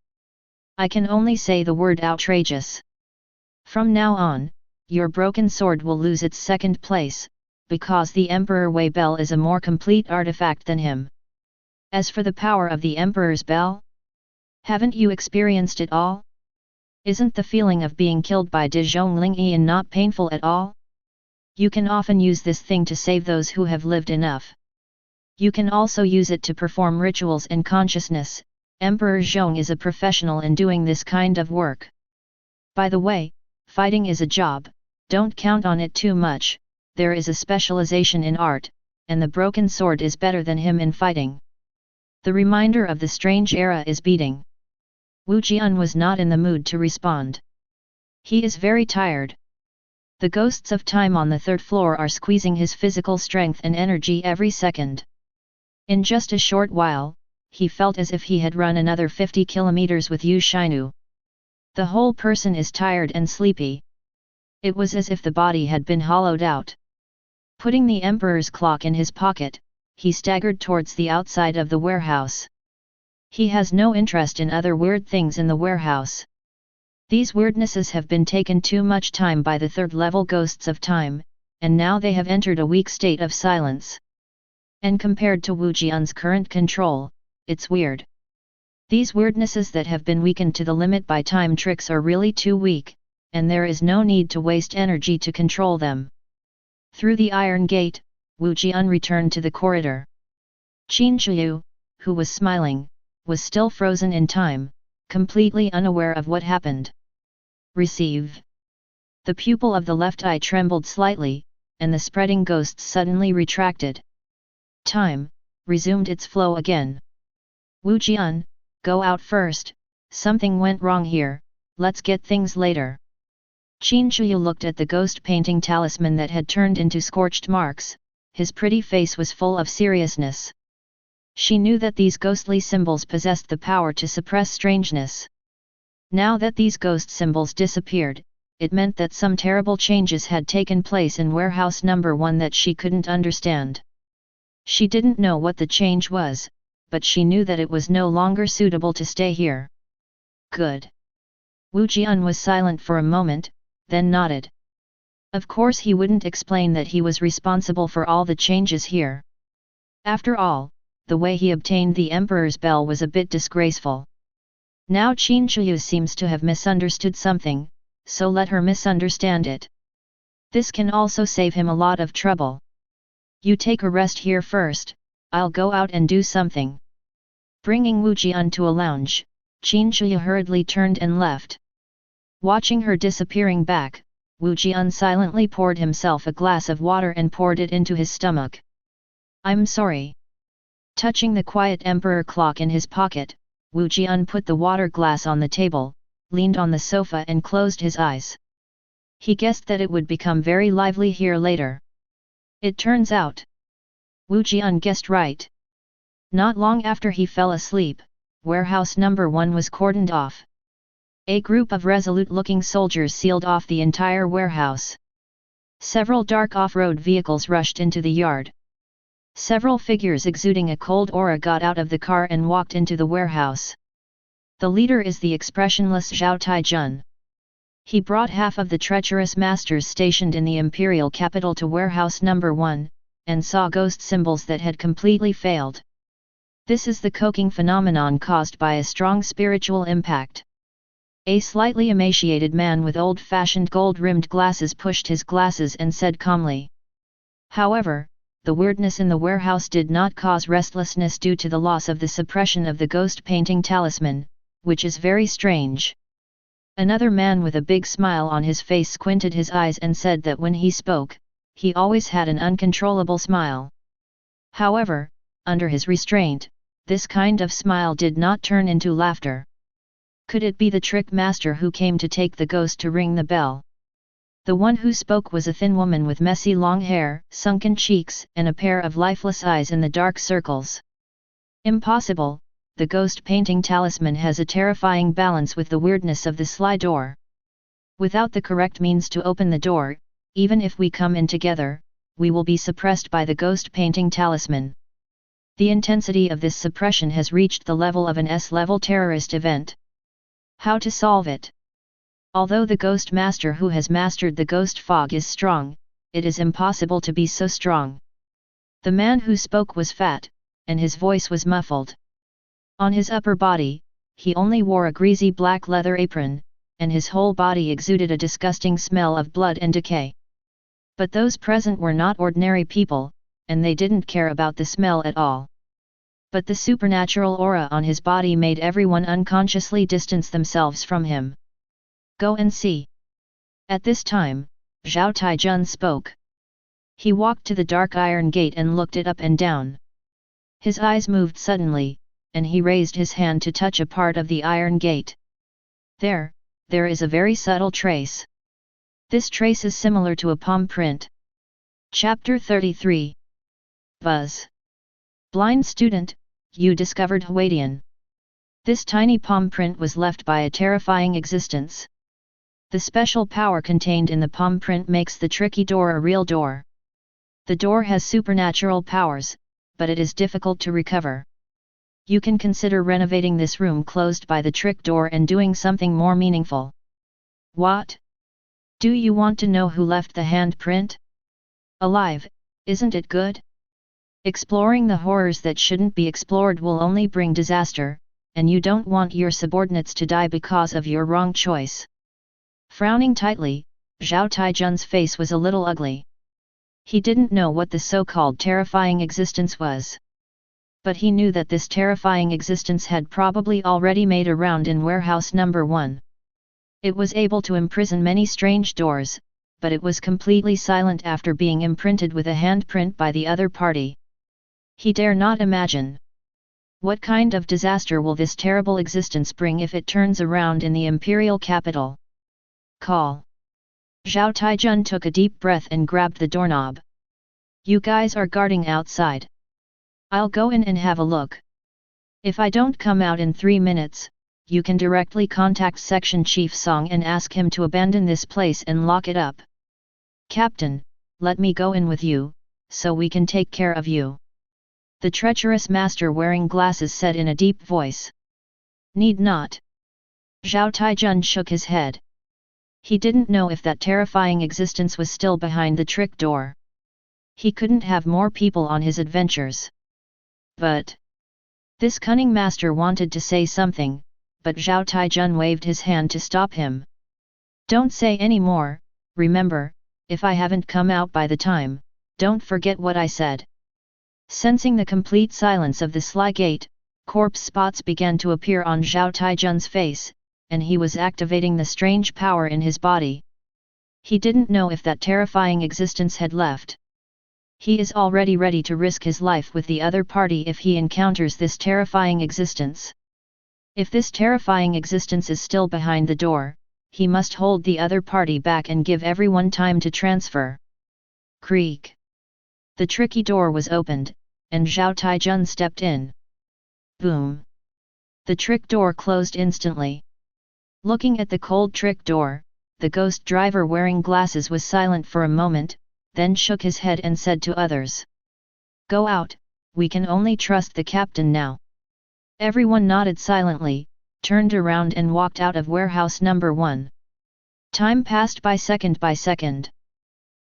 I can only say the word outrageous. From now on, your broken sword will lose its second place, because the Emperor Wei Bell is a more complete artifact than him. As for the power of the Emperor's bell, haven't you experienced it all? Isn't the feeling of being killed by De Zhongling not painful at all? You can often use this thing to save those who have lived enough. You can also use it to perform rituals and consciousness. Emperor Zhong is a professional in doing this kind of work. By the way, fighting is a job. Don't count on it too much, there is a specialization in art, and the broken sword is better than him in fighting. The reminder of the strange era is beating. Wu Jian was not in the mood to respond. He is very tired. The ghosts of time on the third floor are squeezing his physical strength and energy every second. In just a short while, he felt as if he had run another 50 kilometers with Yu Shinu. The whole person is tired and sleepy. It was as if the body had been hollowed out. Putting the Emperor's clock in his pocket, he staggered towards the outside of the warehouse. He has no interest in other weird things in the warehouse. These weirdnesses have been taken too much time by the third-level ghosts of time, and now they have entered a weak state of silence. And compared to Wu Jian's current control, it's weird. These weirdnesses that have been weakened to the limit by time tricks are really too weak, and there is no need to waste energy to control them. Through the iron gate, Wu Jian returned to the corridor. Qin Zhiyu, who was smiling, was still frozen in time, completely unaware of what happened. Receive. The pupil of the left eye trembled slightly, and the spreading ghosts suddenly retracted. Time resumed its flow again. Wu Jian, go out first, something went wrong here, let's get things later. Qin Shuyu looked at the ghost painting talisman that had turned into scorched marks, his pretty face was full of seriousness. She knew that these ghostly symbols possessed the power to suppress strangeness. Now that these ghost symbols disappeared, it meant that some terrible changes had taken place in warehouse number 1 that she couldn't understand. She didn't know what the change was, but she knew that it was no longer suitable to stay here. Good. Wu Jian was silent for a moment, then nodded. Of course he wouldn't explain that he was responsible for all the changes here. After all, the way he obtained the Emperor's bell was a bit disgraceful. Now Qin Shuyu seems to have misunderstood something, so let her misunderstand it. This can also save him a lot of trouble. You take a rest here first, I'll go out and do something. Bringing Wu Jian to a lounge, Qin Shuyu hurriedly turned and left. Watching her disappearing back, Wu Jian silently poured himself a glass of water and poured it into his stomach. I'm sorry. Touching the quiet emperor clock in his pocket, Wu Jian put the water glass on the table, leaned on the sofa and closed his eyes. He guessed that it would become very lively here later. It turns out, Wu Jian guessed right. Not long after he fell asleep, warehouse number 1 was cordoned off. A group of resolute-looking soldiers sealed off the entire warehouse. Several dark off-road vehicles rushed into the yard. Several figures exuding a cold aura got out of the car and walked into the warehouse. The leader is the expressionless Zhao Taijun. He brought half of the treacherous masters stationed in the imperial capital to warehouse number 1, and saw ghost symbols that had completely failed. This is the coking phenomenon caused by a strong spiritual impact. A slightly emaciated man with old-fashioned gold-rimmed glasses pushed his glasses and said calmly. However, the weirdness in the warehouse did not cause restlessness due to the loss of the suppression of the ghost painting talisman, which is very strange. Another man with a big smile on his face squinted his eyes and said that when he spoke, he always had an uncontrollable smile. However, under his restraint, this kind of smile did not turn into laughter. Could it be the trick master who came to take the ghost to ring the bell? The one who spoke was a thin woman with messy long hair, sunken cheeks and a pair of lifeless eyes in the dark circles. Impossible, the ghost painting talisman has a terrifying balance with the weirdness of the sly door. Without the correct means to open the door, even if we come in together, we will be suppressed by the ghost painting talisman. The intensity of this suppression has reached the level of an S-level terrorist event. How to solve it? Although the ghost master who has mastered the ghost fog is strong, it is impossible to be so strong. The man who spoke was fat, and his voice was muffled. On his upper body, he only wore a greasy black leather apron, and his whole body exuded a disgusting smell of blood and decay. But those present were not ordinary people, and they didn't care about the smell at all. But the supernatural aura on his body made everyone unconsciously distance themselves from him. Go and see. At this time, Zhao Taijun spoke. He walked to the dark iron gate and looked it up and down. His eyes moved suddenly, and he raised his hand to touch a part of the iron gate. There is a very subtle trace. This trace is similar to a palm print. Chapter 33. Buzz. Blind student, you discovered Huadian. This tiny palm print was left by a terrifying existence. The special power contained in the palm print makes the tricky door a real door. The door has supernatural powers, but it is difficult to recover. You can consider renovating this room closed by the trick door and doing something more meaningful. What? Do you want to know who left the handprint? Alive, isn't it good? Exploring the horrors that shouldn't be explored will only bring disaster, and you don't want your subordinates to die because of your wrong choice. Frowning tightly, Zhao Taijun's face was a little ugly. He didn't know what the so-called terrifying existence was. but he knew that this terrifying existence had probably already made a round in warehouse number 1. It was able to imprison many strange doors, but it was completely silent after being imprinted with a handprint by the other party. He dare not imagine. What kind of disaster will this terrible existence bring if it turns around in the imperial capital? Call. Zhao Taijun took a deep breath and grabbed the doorknob. You guys are guarding outside. I'll go in and have a look. If I don't come out in 3 minutes, you can directly contact Section Chief Song and ask him to abandon this place and lock it up. Captain, let me go in with you, so we can take care of you. The treacherous master wearing glasses said in a deep voice. Need not. Zhao Taijun shook his head. He didn't know if that terrifying existence was still behind the trick door. He couldn't have more people on his adventures. But this cunning master wanted to say something, but Zhao Taijun waved his hand to stop him. Don't say any more, remember, if I haven't come out by the time, don't forget what I said. Sensing the complete silence of the sly gate, corpse spots began to appear on Zhao Taijun's face, and he was activating the strange power in his body. He didn't know if that terrifying existence had left. He is already ready to risk his life with the other party if he encounters this terrifying existence. If this terrifying existence is still behind the door, he must hold the other party back and give everyone time to transfer. Creak. The tricky door was opened, and Zhao Taijun stepped in. Boom. The trick door closed instantly. Looking at the cold trick door, the ghost driver wearing glasses was silent for a moment, then shook his head and said to others. Go out, we can only trust the captain now. Everyone nodded silently, turned around and walked out of warehouse number 1. Time passed by second by second.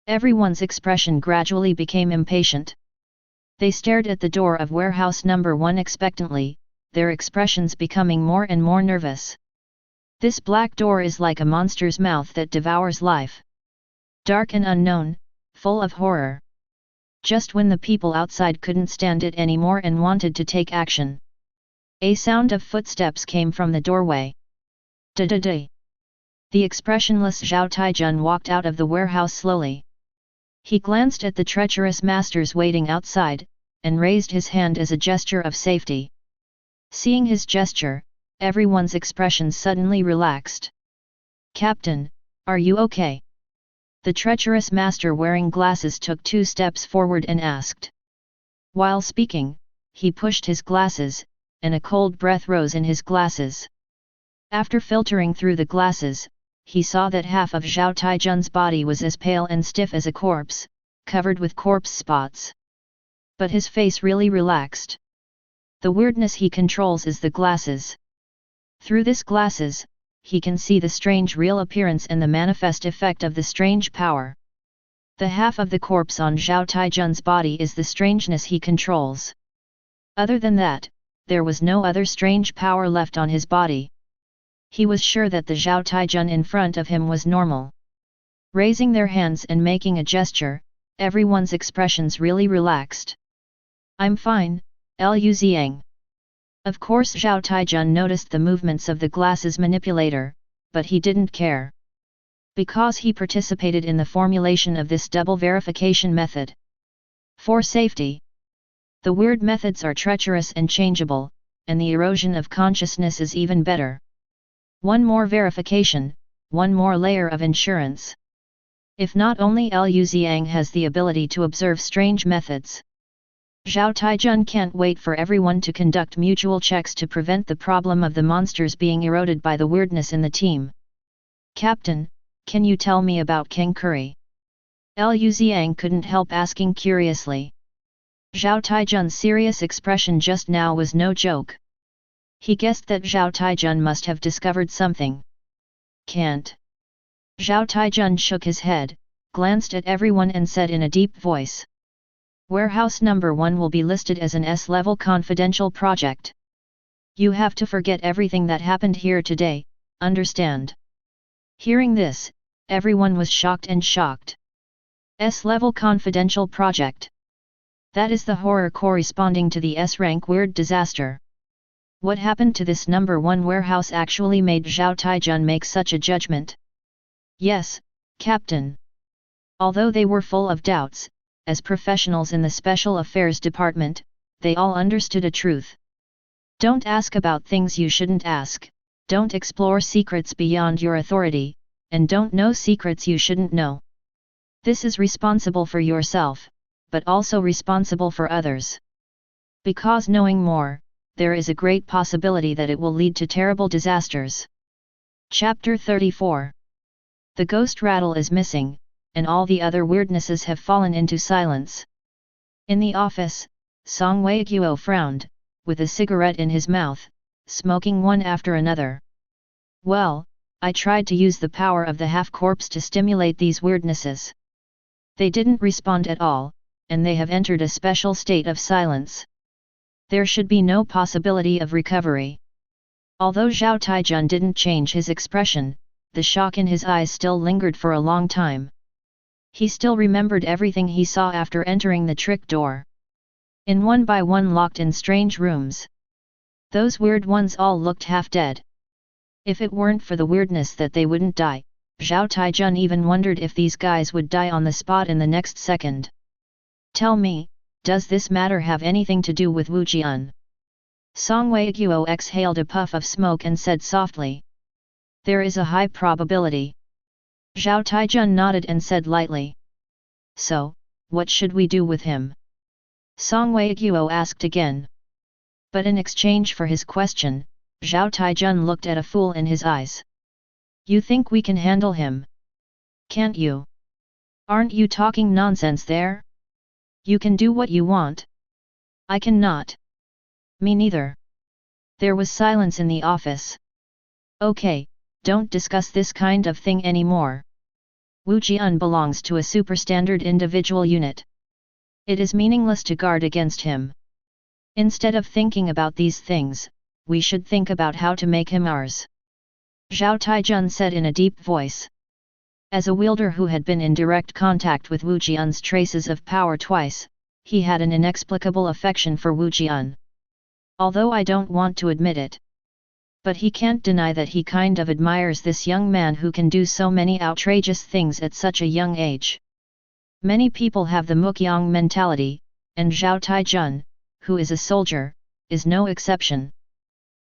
Everyone's expression gradually became impatient. They stared at the door of warehouse number 1 expectantly, their expressions becoming more and more nervous. This black door is like a monster's mouth that devours life. Dark and unknown, full of horror. Just when the people outside couldn't stand it anymore and wanted to take action. A sound of footsteps came from the doorway. Da-da-da. The expressionless Zhao Taijun walked out of the warehouse slowly. He glanced at the treacherous masters waiting outside, and raised his hand as a gesture of safety. Seeing his gesture, everyone's expressions suddenly relaxed. Captain, are you okay? The treacherous master wearing glasses took 2 steps forward and asked. While speaking, he pushed his glasses, and a cold breath rose in his glasses. After filtering through the glasses, he saw that half of Zhao Taijun's body was as pale and stiff as a corpse, covered with corpse spots. But his face really relaxed. The weirdness he controls is the glasses. Through this glasses, he can see the strange real appearance and the manifest effect of the strange power. The half of the corpse on Zhao Taijun's body is the strangeness he controls. Other than that, there was no other strange power left on his body. He was sure that the Zhao Taijun in front of him was normal. Raising their hands and making a gesture, everyone's expressions really relaxed. I'm fine, Lu Ziang. Of course Zhao Taijun noticed the movements of the glasses manipulator, but he didn't care. Because he participated in the formulation of this double verification method. For safety. The weird methods are treacherous and changeable, and the erosion of consciousness is even better. One more verification, one more layer of insurance. If not only Lu Ziang has the ability to observe strange methods. Zhao Taijun can't wait for everyone to conduct mutual checks to prevent the problem of the monsters being eroded by the weirdness in the team. Captain, can you tell me about King Curry? Lu Ziang couldn't help asking curiously. Zhao Taijun's serious expression just now was no joke. He guessed that Zhao Taijun must have discovered something. Can't. Zhao Taijun shook his head, glanced at everyone and said in a deep voice. Warehouse number 1 will be listed as an S-level confidential project. You have to forget everything that happened here today, understand? Hearing this, everyone was shocked and shocked. S-level confidential project. That is the horror corresponding to the S-rank weird disaster. What happened to this number 1 warehouse actually made Zhao Taijun make such a judgment? Yes, Captain. Although they were full of doubts, as professionals in the Special Affairs Department, they all understood a truth. Don't ask about things you shouldn't ask, don't explore secrets beyond your authority, and don't know secrets you shouldn't know. This is responsible for yourself, but also responsible for others. Because knowing more, there is a great possibility that it will lead to terrible disasters. Chapter 34. The ghost rattle is missing, and all the other weirdnesses have fallen into silence. In the office, Song Weiguo frowned, with a cigarette in his mouth, smoking one after another. Well, I tried to use the power of the half-corpse to stimulate these weirdnesses. They didn't respond at all, and they have entered a special state of silence. There should be no possibility of recovery. Although Zhao Taijun didn't change his expression, the shock in his eyes still lingered for a long time. He still remembered everything he saw after entering the trick door. In one by one locked in strange rooms. Those weird ones all looked half dead. If it weren't for the weirdness that they wouldn't die, Zhao Taijun even wondered if these guys would die on the spot in the next second. Tell me, does this matter have anything to do with Wu Jian? Song Weiguo exhaled a puff of smoke and said softly. There is a high probability. Zhao Taijun nodded and said lightly. So, what should we do with him? Song Weiguo asked again. But in exchange for his question, Zhao Taijun looked at a fool in his eyes. You think we can handle him? Can't you? Aren't you talking nonsense there? You can do what you want. I cannot. Me neither. There was silence in the office. Okay, don't discuss this kind of thing anymore. Wu Jian belongs to a superstandard individual unit. It is meaningless to guard against him. Instead of thinking about these things, we should think about how to make him ours. Zhao Taijun said in a deep voice. As a wielder who had been in direct contact with Wu Jian's traces of power twice, he had an inexplicable affection for Wu Jian. Although I don't want to admit it. But he can't deny that he kind of admires this young man who can do so many outrageous things at such a young age. Many people have the Mukyang mentality, and Zhao Taijun, who is a soldier, is no exception.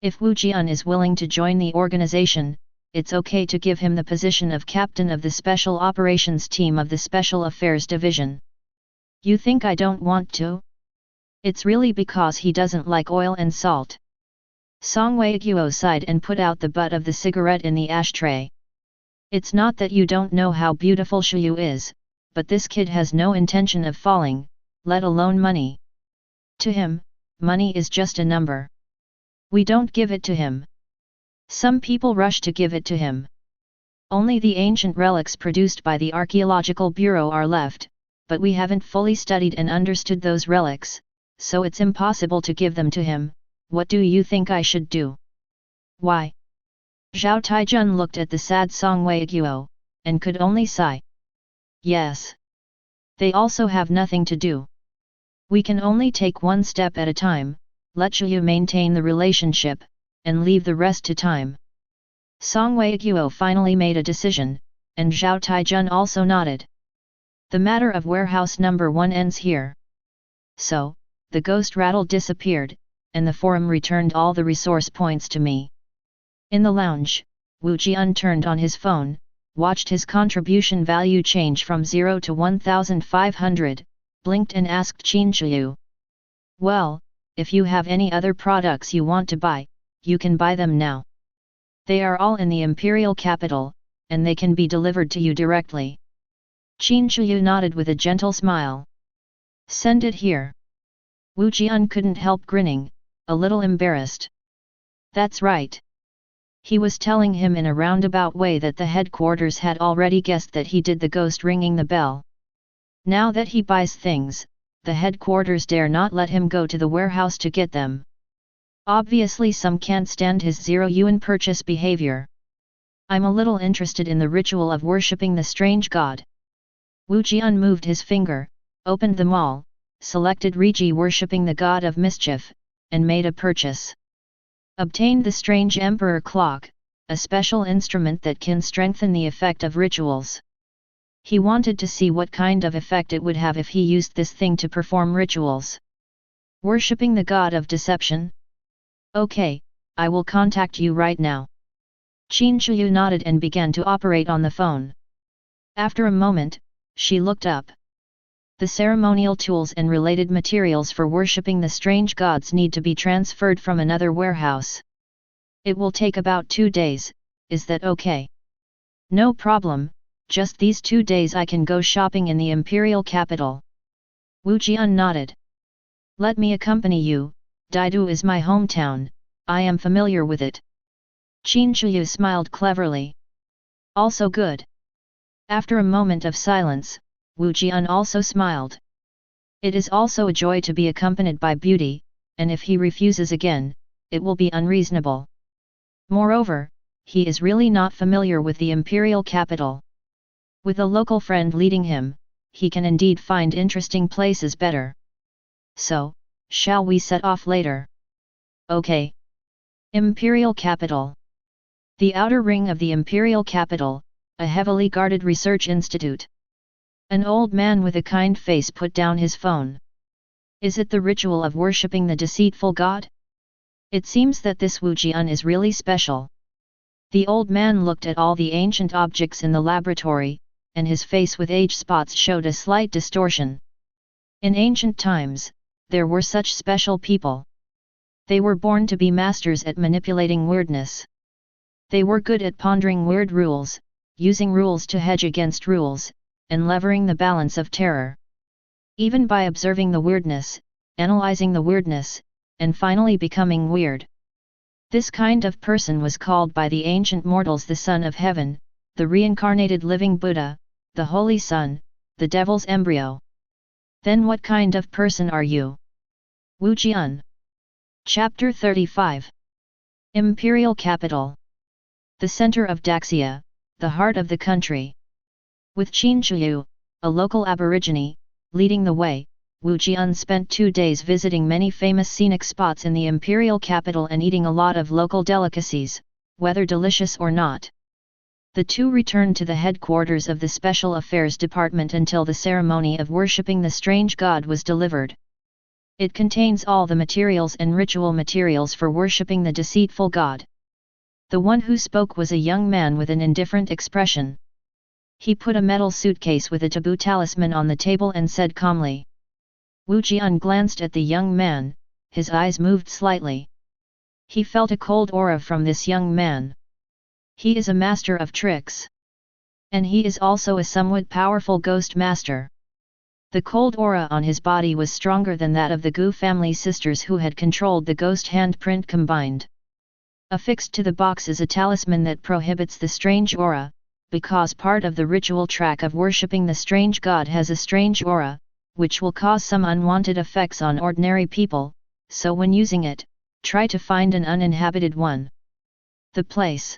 If Wu Jian is willing to join the organization, it's okay to give him the position of captain of the Special Operations Team of the Special Affairs Division. You think I don't want to? It's really because he doesn't like oil and salt. Song Weiguo sighed and put out the butt of the cigarette in the ashtray. It's not that you don't know how beautiful Shiyu is, but this kid has no intention of falling, let alone money. To him, money is just a number. We don't give it to him. Some people rush to give it to him. Only the ancient relics produced by the Archaeological Bureau are left, but we haven't fully studied and understood those relics, so it's impossible to give them to him. What do you think I should do? Why? Zhao Taijun looked at the sad Song Weiguo, and could only sigh. Yes. They also have nothing to do. We can only take one step at a time, let Shiyu maintain the relationship, and leave the rest to time. Song Weiguo finally made a decision, and Zhao Taijun also nodded. The matter of warehouse number 1 ends here. So, the ghost rattle disappeared, and the forum returned all the resource points to me. In the lounge, Wu Jian turned on his phone, watched his contribution value change from 0 to 1,500, blinked and asked Qin Shiyu. Well, if you have any other products you want to buy, you can buy them now. They are all in the imperial capital, and they can be delivered to you directly. Qin Shiyu nodded with a gentle smile. Send it here. Wu Jian couldn't help grinning, a little embarrassed. That's right. He was telling him in a roundabout way that the headquarters had already guessed that he did the ghost ringing the bell. Now that he buys things, the headquarters dare not let him go to the warehouse to get them. Obviously some can't stand his 0 yuan purchase behavior. I'm a little interested in the ritual of worshipping the strange god. Wu Jian moved his finger, opened them all, selected Riji worshipping the god of mischief, and made a purchase. Obtained the strange emperor clock, a special instrument that can strengthen the effect of rituals. He wanted to see what kind of effect it would have if he used this thing to perform rituals. Worshipping the god of deception? Okay, I will contact you right now. Qin Shuyu nodded and began to operate on the phone. After a moment, she looked up. The ceremonial tools and related materials for worshipping the strange gods need to be transferred from another warehouse. It will take about 2 days, is that okay? No problem, just these 2 days I can go shopping in the imperial capital. Wu Jian nodded. Let me accompany you, Daidu is my hometown, I am familiar with it. Qin Shuyu smiled cleverly. Also good. After a moment of silence, Wu Jian also smiled. It is also a joy to be accompanied by beauty, and if he refuses again, it will be unreasonable. Moreover, he is really not familiar with the imperial capital. With a local friend leading him, he can indeed find interesting places better. So, shall we set off later? Okay. Imperial capital. The outer ring of the imperial capital, a heavily guarded research institute. An old man with a kind face put down his phone. Is it the ritual of worshipping the deceitful god? It seems that this Wu Jian is really special. The old man looked at all the ancient objects in the laboratory, and his face with age spots showed a slight distortion. In ancient times, there were such special people. They were born to be masters at manipulating weirdness. They were good at pondering weird rules, using rules to hedge against rules, and levering the balance of terror. Even by observing the weirdness, analyzing the weirdness, and finally becoming weird. This kind of person was called by the ancient mortals the Son of Heaven, the reincarnated living Buddha, the Holy Son, the Devil's embryo. Then what kind of person are you? Wu Jian. Chapter 35. Imperial Capital. The center of Daxia, the heart of the country. With Qin Shuyu, a local aborigine, leading the way, Wu Jian spent 2 days visiting many famous scenic spots in the imperial capital and eating a lot of local delicacies, whether delicious or not. The two returned to the headquarters of the Special Affairs Department until the ceremony of worshipping the strange god was delivered. It contains all the materials and ritual materials for worshipping the deceitful god. The one who spoke was a young man with an indifferent expression. He put a metal suitcase with a taboo talisman on the table and said calmly. Wu Jian glanced at the young man, his eyes moved slightly. He felt a cold aura from this young man. He is a master of tricks. And he is also a somewhat powerful ghost master. The cold aura on his body was stronger than that of the Gu family sisters who had controlled the ghost handprint combined. Affixed to the box is a talisman that prohibits the strange aura, because part of the ritual track of worshipping the strange god has a strange aura, which will cause some unwanted effects on ordinary people, so when using it, try to find an uninhabited one. The place.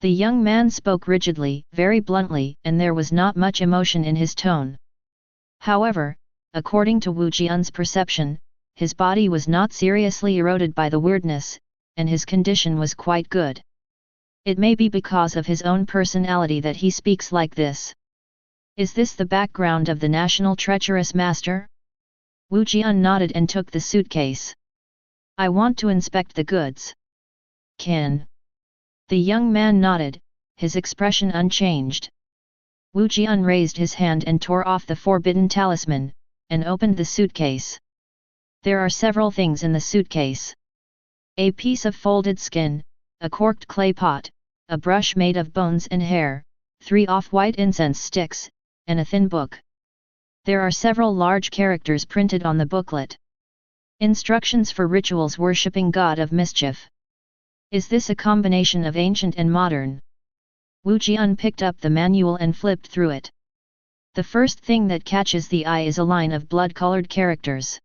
The young man spoke rigidly, very bluntly, and there was not much emotion in his tone. However, according to Wu Jian's perception, his body was not seriously eroded by the weirdness, and his condition was quite good. It may be because of his own personality that he speaks like this. Is this the background of the national treacherous master? Wu Jian nodded and took the suitcase. I want to inspect the goods. Can. The young man nodded, his expression unchanged. Wu Jian raised his hand and tore off the forbidden talisman, and opened the suitcase. There are several things in the suitcase. A piece of folded skin, a corked clay pot, a brush made of bones and hair, 3 off-white incense sticks, and a thin book. There are several large characters printed on the booklet. Instructions for rituals worshipping god of mischief. Is this a combination of ancient and modern? Wu Jian picked up the manual and flipped through it. The first thing that catches the eye is a line of blood-colored characters.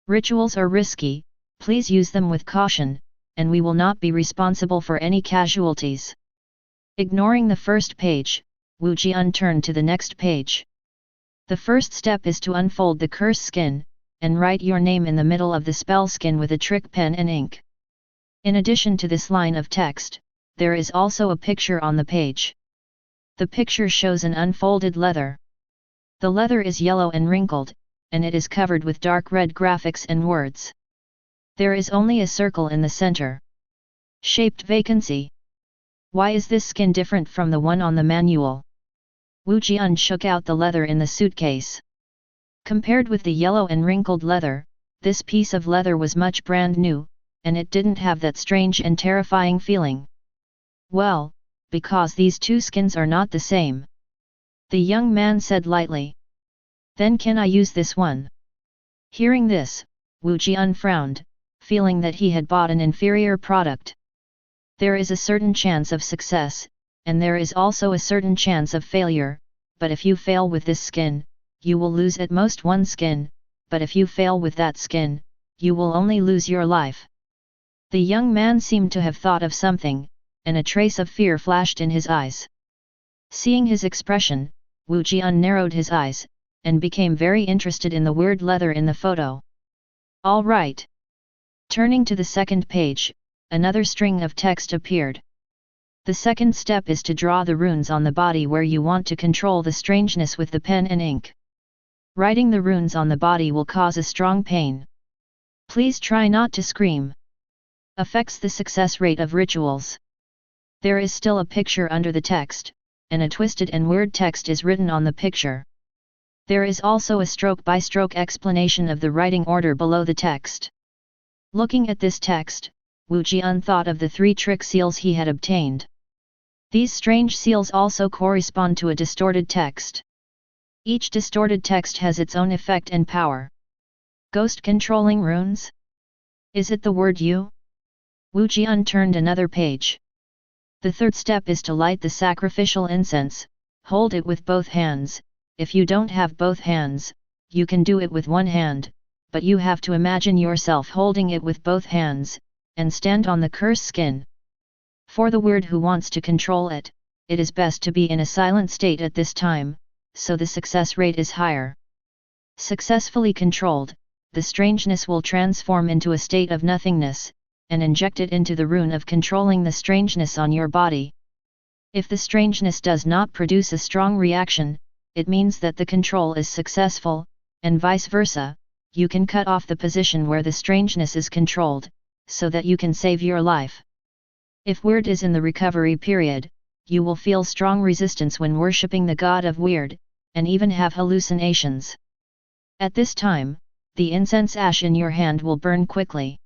Rituals are risky, please use them with caution, and we will not be responsible for any casualties. Ignoring the first page, Wu Jian turned to the next page. The first step is to unfold the curse skin, and write your name in the middle of the spell skin with a trick pen and ink. In addition to this line of text, there is also a picture on the page. The picture shows an unfolded leather. The leather is yellow and wrinkled, and it is covered with dark red graphics and words. There is only a circle in the center. Shaped vacancy. Why is this skin different from the one on the manual? Wu Jian shook out the leather in the suitcase. Compared with the yellow and wrinkled leather, this piece of leather was much brand new, and it didn't have that strange and terrifying feeling. Well, because these two skins are not the same. The young man said lightly. Then can I use this one? Hearing this, Wu Jian frowned, feeling that he had bought an inferior product. There is a certain chance of success, and there is also a certain chance of failure, but if you fail with this skin, you will lose at most one skin, but if you fail with that skin, you will only lose your life. The young man seemed to have thought of something, and a trace of fear flashed in his eyes. Seeing his expression, Wu Jian narrowed his eyes, and became very interested in the weird leather in the photo. All right. Turning to the second page, another string of text appeared. The second step is to draw the runes on the body where you want to control the strangeness with the pen and ink. Writing the runes on the body will cause a strong pain. Please try not to scream. Affects the success rate of rituals. There is still a picture under the text, and a twisted and weird text is written on the picture. There is also a stroke-by-stroke explanation of the writing order below the text. Looking at this text, Wu Jian thought of the 3 trick seals he had obtained. These strange seals also correspond to a distorted text. Each distorted text has its own effect and power. Ghost controlling runes? Is it the word you? Wu Jian turned another page. The third step is to light the sacrificial incense, hold it with both hands. If you don't have both hands, you can do it with one hand, but you have to imagine yourself holding it with both hands, and stand on the curse skin. For the weird who wants to control it, it is best to be in a silent state at this time, so the success rate is higher. Successfully controlled, the strangeness will transform into a state of nothingness, and inject it into the rune of controlling the strangeness on your body. If the strangeness does not produce a strong reaction, it means that the control is successful, and vice versa. You can cut off the position where the strangeness is controlled, so that you can save your life. If weird is in the recovery period, you will feel strong resistance when worshipping the god of weird, and even have hallucinations. At this time, the incense ash in your hand will burn quickly.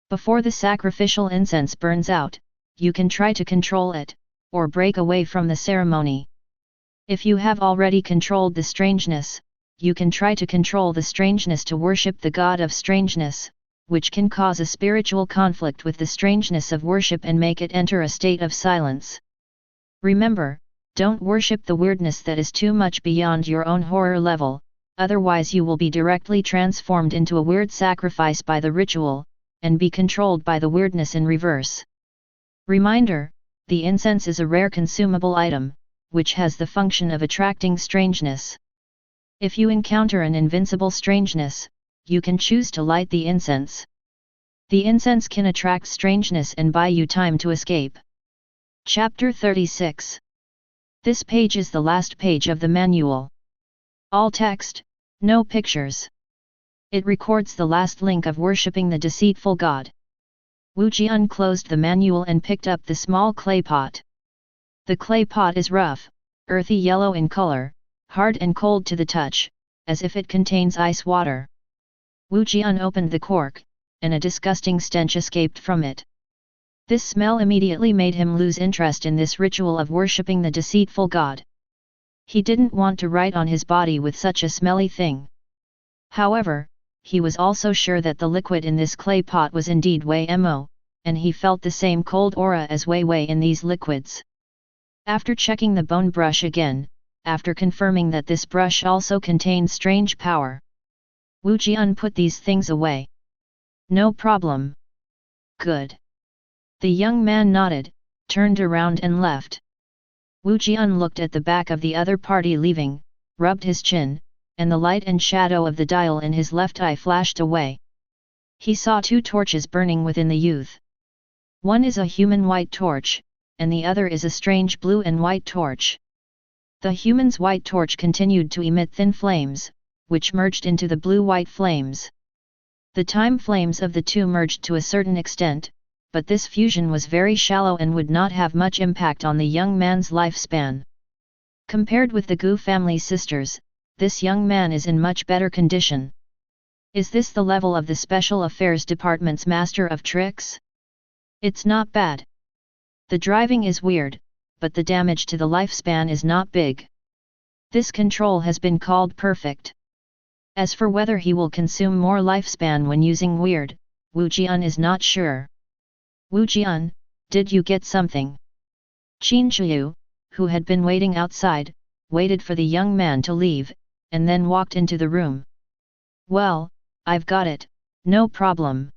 Before the sacrificial incense burns out, you can try to control it, or break away from the ceremony. If you have already controlled the strangeness, you can try to control the strangeness to worship the god of strangeness, which can cause a spiritual conflict with the strangeness of worship and make it enter a state of silence. Remember, don't worship the weirdness that is too much beyond your own horror level, otherwise you will be directly transformed into a weird sacrifice by the ritual, and be controlled by the weirdness in reverse. Reminder, the incense is a rare consumable item, which has the function of attracting strangeness. If you encounter an invincible strangeness, you can choose to light the incense. The incense can attract strangeness and buy you time to escape. Chapter 36. This page is the last page of the manual. All text, no pictures. It records the last link of worshipping the deceitful god. Wu Jian closed the manual and picked up the small clay pot. The clay pot is rough, earthy yellow in color, hard and cold to the touch, as if it contains ice water. Wu Jian opened the cork, and a disgusting stench escaped from it. This smell immediately made him lose interest in this ritual of worshipping the deceitful god. He didn't want to write on his body with such a smelly thing. However, he was also sure that the liquid in this clay pot was indeed Wei Mo, and he felt the same cold aura as Wei in these liquids. After checking the bone brush again, after confirming that this brush also contained strange power, Wu Jian put these things away. No problem. Good. The young man nodded, turned around and left. Wu Jian looked at the back of the other party leaving, rubbed his chin, and the light and shadow of the dial in his left eye flashed away. He saw two torches burning within the youth. One is a human white torch, and the other is a strange blue and white torch. The human's white torch continued to emit thin flames, which merged into the blue-white flames. The time flames of the two merged to a certain extent, but this fusion was very shallow and would not have much impact on the young man's lifespan. Compared with the Gu family sisters, this young man is in much better condition. Is this the level of the Special Affairs Department's Master of Tricks? It's not bad. The driving is weird, but the damage to the lifespan is not big. This control has been called perfect. As for whether he will consume more lifespan when using weird, Wu Jian is not sure. Wu Jian, did you get something? Qin Zhiyu, who had been waiting outside, waited for the young man to leave, and then walked into the room. Well, I've got it, no problem.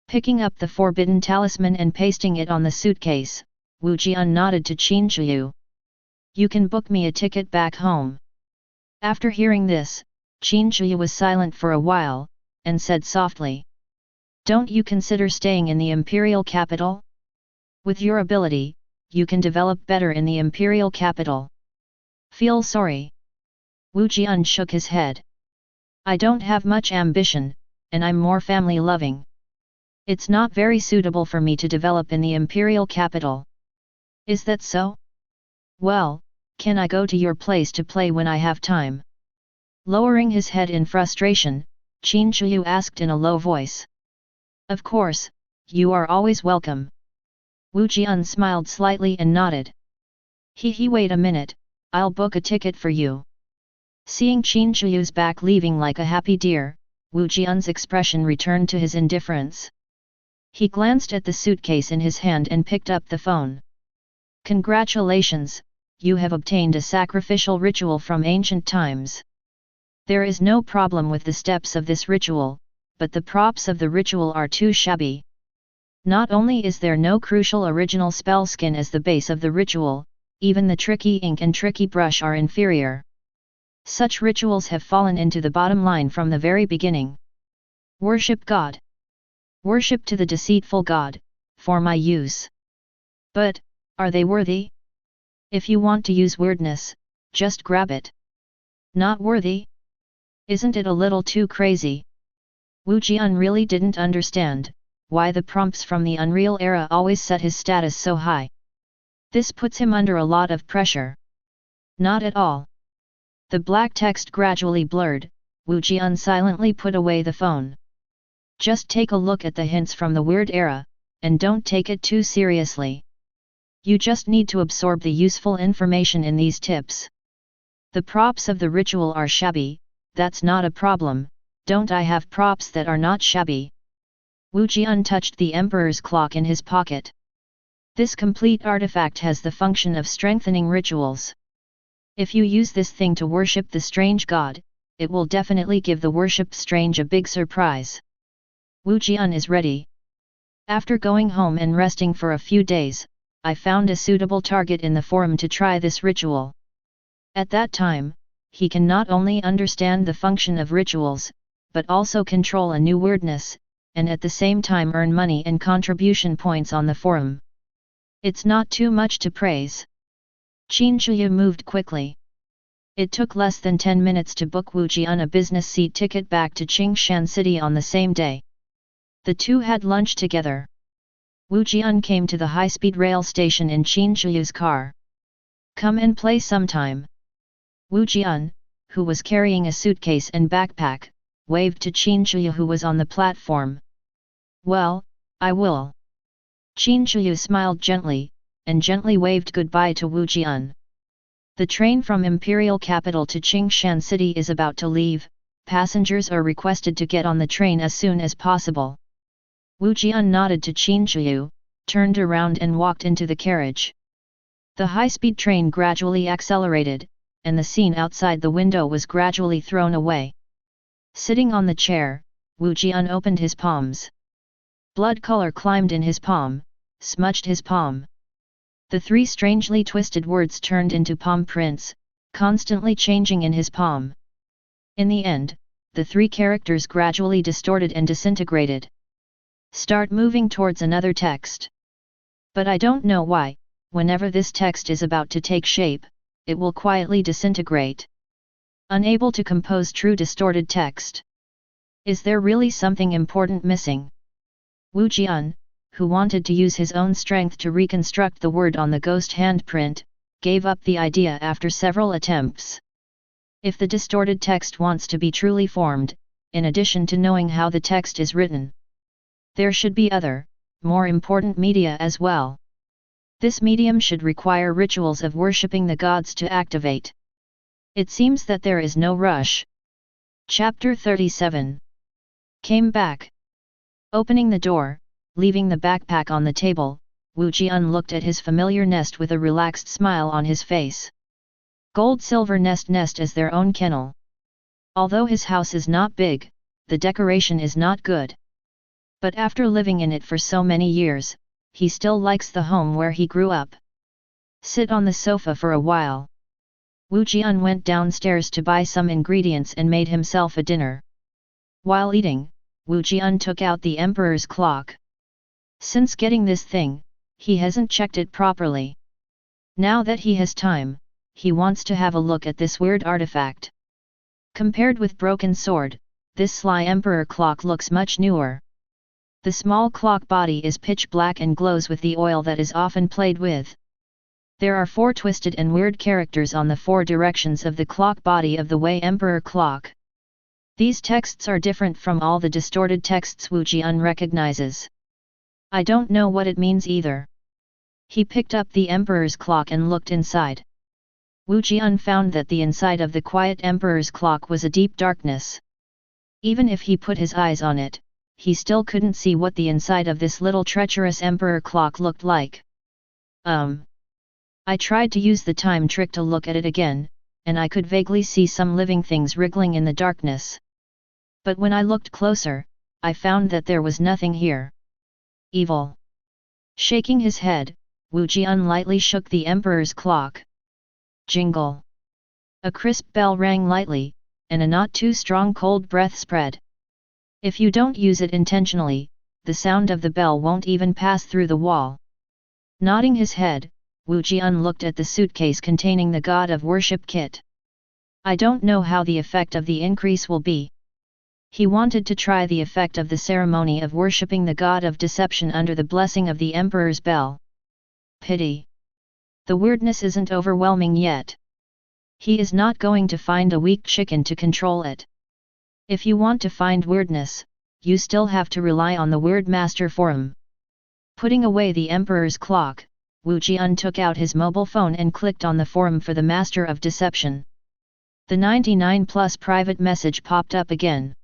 Picking up the forbidden talisman and pasting it on the suitcase, Wu Jian nodded to Qin Zhiyu. You can book me a ticket back home. After hearing this, Qin Zhiyu was silent for a while, and said softly. Don't you consider staying in the imperial capital? With your ability, you can develop better in the imperial capital. Feel sorry. Wu Jian shook his head. I don't have much ambition, and I'm more family-loving. It's not very suitable for me to develop in the imperial capital. Is that so? Well, can I go to your place to play when I have time? Lowering his head in frustration, Qin Zhiyu asked in a low voice. Of course, you are always welcome. Wu Jian smiled slightly and nodded. Wait a minute, I'll book a ticket for you. Seeing Qin Zhiyu's back leaving like a happy deer, Wu Jian's expression returned to his indifference. He glanced at the suitcase in his hand and picked up the phone. Congratulations, you have obtained a sacrificial ritual from ancient times. There is no problem with the steps of this ritual, but the props of the ritual are too shabby. Not only is there no crucial original spell skin as the base of the ritual, even the tricky ink and tricky brush are inferior. Such rituals have fallen into the bottom line from the very beginning. Worship God. Worship to the deceitful God, for my use. But, are they worthy? If you want to use weirdness, just grab it. Not worthy? Isn't it a little too crazy? Wu Jian really didn't understand why the prompts from the Unreal era always set his status so high. This puts him under a lot of pressure. Not at all. The black text gradually blurred, Wu Jian silently put away the phone. Just take a look at the hints from the weird era, and don't take it too seriously. You just need to absorb the useful information in these tips. The props of the ritual are shabby, that's not a problem, don't I have props that are not shabby? Wu Jian touched the emperor's clock in his pocket. This complete artifact has the function of strengthening rituals. If you use this thing to worship the strange god, it will definitely give the worshipped strange a big surprise. Wu Jian is ready. After going home and resting for a few days, I found a suitable target in the forum to try this ritual. At that time, he can not only understand the function of rituals, but also control a new weirdness, and at the same time earn money and contribution points on the forum. It's not too much to praise. Qin Zhiyu moved quickly. It took less than 10 minutes to book Wu Jian a business seat ticket back to Qingshan City on the same day. The two had lunch together. Wu Jian came to the high-speed rail station in Qin Zhiyu's car. Come and play sometime. Wu Jian, who was carrying a suitcase and backpack, waved to Qin Zhiyu who was on the platform. Well, I will. Qin Zhiyu smiled gently, and gently waved goodbye to Wu Jian. The train from Imperial Capital to Qingshan City is about to leave, passengers are requested to get on the train as soon as possible. Wu Jian nodded to Qin Zhiyu, turned around and walked into the carriage. The high-speed train gradually accelerated, and the scene outside the window was gradually thrown away. Sitting on the chair, Wu Jian opened his palms. Blood color climbed in his palm, smudged his palm. The three strangely twisted words turned into palm prints, constantly changing in his palm. In the end, the three characters gradually distorted and disintegrated. Start moving towards another text. But I don't know why, whenever this text is about to take shape, it will quietly disintegrate. Unable to compose true distorted text. Is there really something important missing? Wu Jian, who wanted to use his own strength to reconstruct the word on the ghost handprint, gave up the idea after several attempts. If the distorted text wants to be truly formed, in addition to knowing how the text is written, there should be other, more important media as well. This medium should require rituals of worshipping the gods to activate. It seems that there is no rush. Chapter 37. Came back. Opening the door, leaving the backpack on the table, Wu Jian looked at his familiar nest with a relaxed smile on his face. Gold-silver nest as their own kennel. Although his house is not big, the decoration is not good. But after living in it for so many years, he still likes the home where he grew up. Sit on the sofa for a while. Wu Jian went downstairs to buy some ingredients and made himself a dinner. While eating, Wu Jian took out the emperor's clock. Since getting this thing, he hasn't checked it properly. Now that he has time, he wants to have a look at this weird artifact. Compared with broken sword, this sly emperor clock looks much newer. The small clock body is pitch black and glows with the oil that is often played with. There are 4 twisted and weird characters on the 4 directions of the clock body of the Wei Emperor clock. These texts are different from all the distorted texts Wu Jian recognizes. I don't know what it means either. He picked up the Emperor's clock and looked inside. Wu Jian found that the inside of the quiet Emperor's clock was a deep darkness. Even if he put his eyes on it, he still couldn't see what the inside of this little treacherous Emperor clock looked like. I tried to use the time trick to look at it again, and I could vaguely see some living things wriggling in the darkness. But when I looked closer, I found that there was nothing here. Evil. Shaking his head, Wu Jian lightly shook the Emperor's clock. Jingle. A crisp bell rang lightly, and a not too strong cold breath spread. If you don't use it intentionally, the sound of the bell won't even pass through the wall. Nodding his head, Wu Jian looked at the suitcase containing the God of Worship kit. I don't know how the effect of the increase will be. He wanted to try the effect of the ceremony of worshipping the God of Deception under the blessing of the Emperor's bell. Pity. The weirdness isn't overwhelming yet. He is not going to find a weak chicken to control it. If you want to find weirdness, you still have to rely on the Weird Master Forum. Putting away the Emperor's clock, Wu Jian took out his mobile phone and clicked on the forum for the Master of Deception. The 99+ private message popped up again.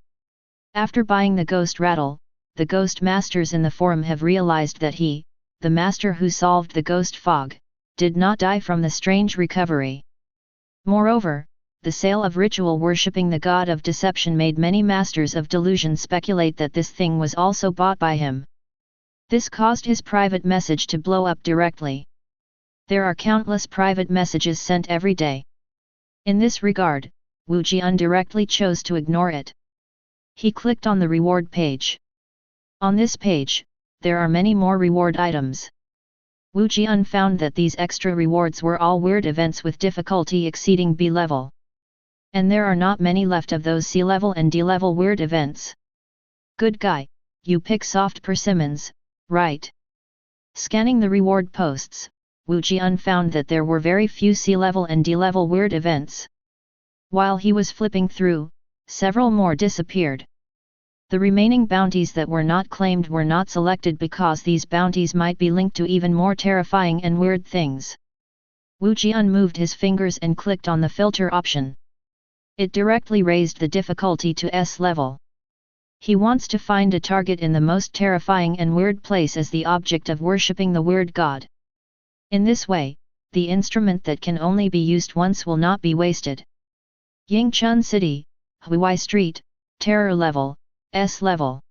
After buying the Ghost Rattle, the Ghost Masters in the forum have realized that he, the Master who solved the Ghost Fog, did not die from the strange recovery. Moreover, the sale of ritual worshipping the God of Deception made many Masters of Delusion speculate that this thing was also bought by him. This caused his private message to blow up directly. There are countless private messages sent every day. In this regard, Wu Jian directly chose to ignore it. He clicked on the reward page. On this page, there are many more reward items. Wu Jian found that these extra rewards were all weird events with difficulty exceeding B level. And there are not many left of those C level and D level weird events. Good guy, you pick soft persimmons, right? Scanning the reward posts, Wu Jian found that there were very few C level and D level weird events. While he was flipping through, several more disappeared. The remaining bounties that were not claimed were not selected because these bounties might be linked to even more terrifying and weird things. Wu Jian moved his fingers and clicked on the filter option. It directly raised the difficulty to S level. He wants to find a target in the most terrifying and weird place as the object of worshipping the weird god. In this way, the instrument that can only be used once will not be wasted. Yingchun City, Huai Street, Terror Level, S Level.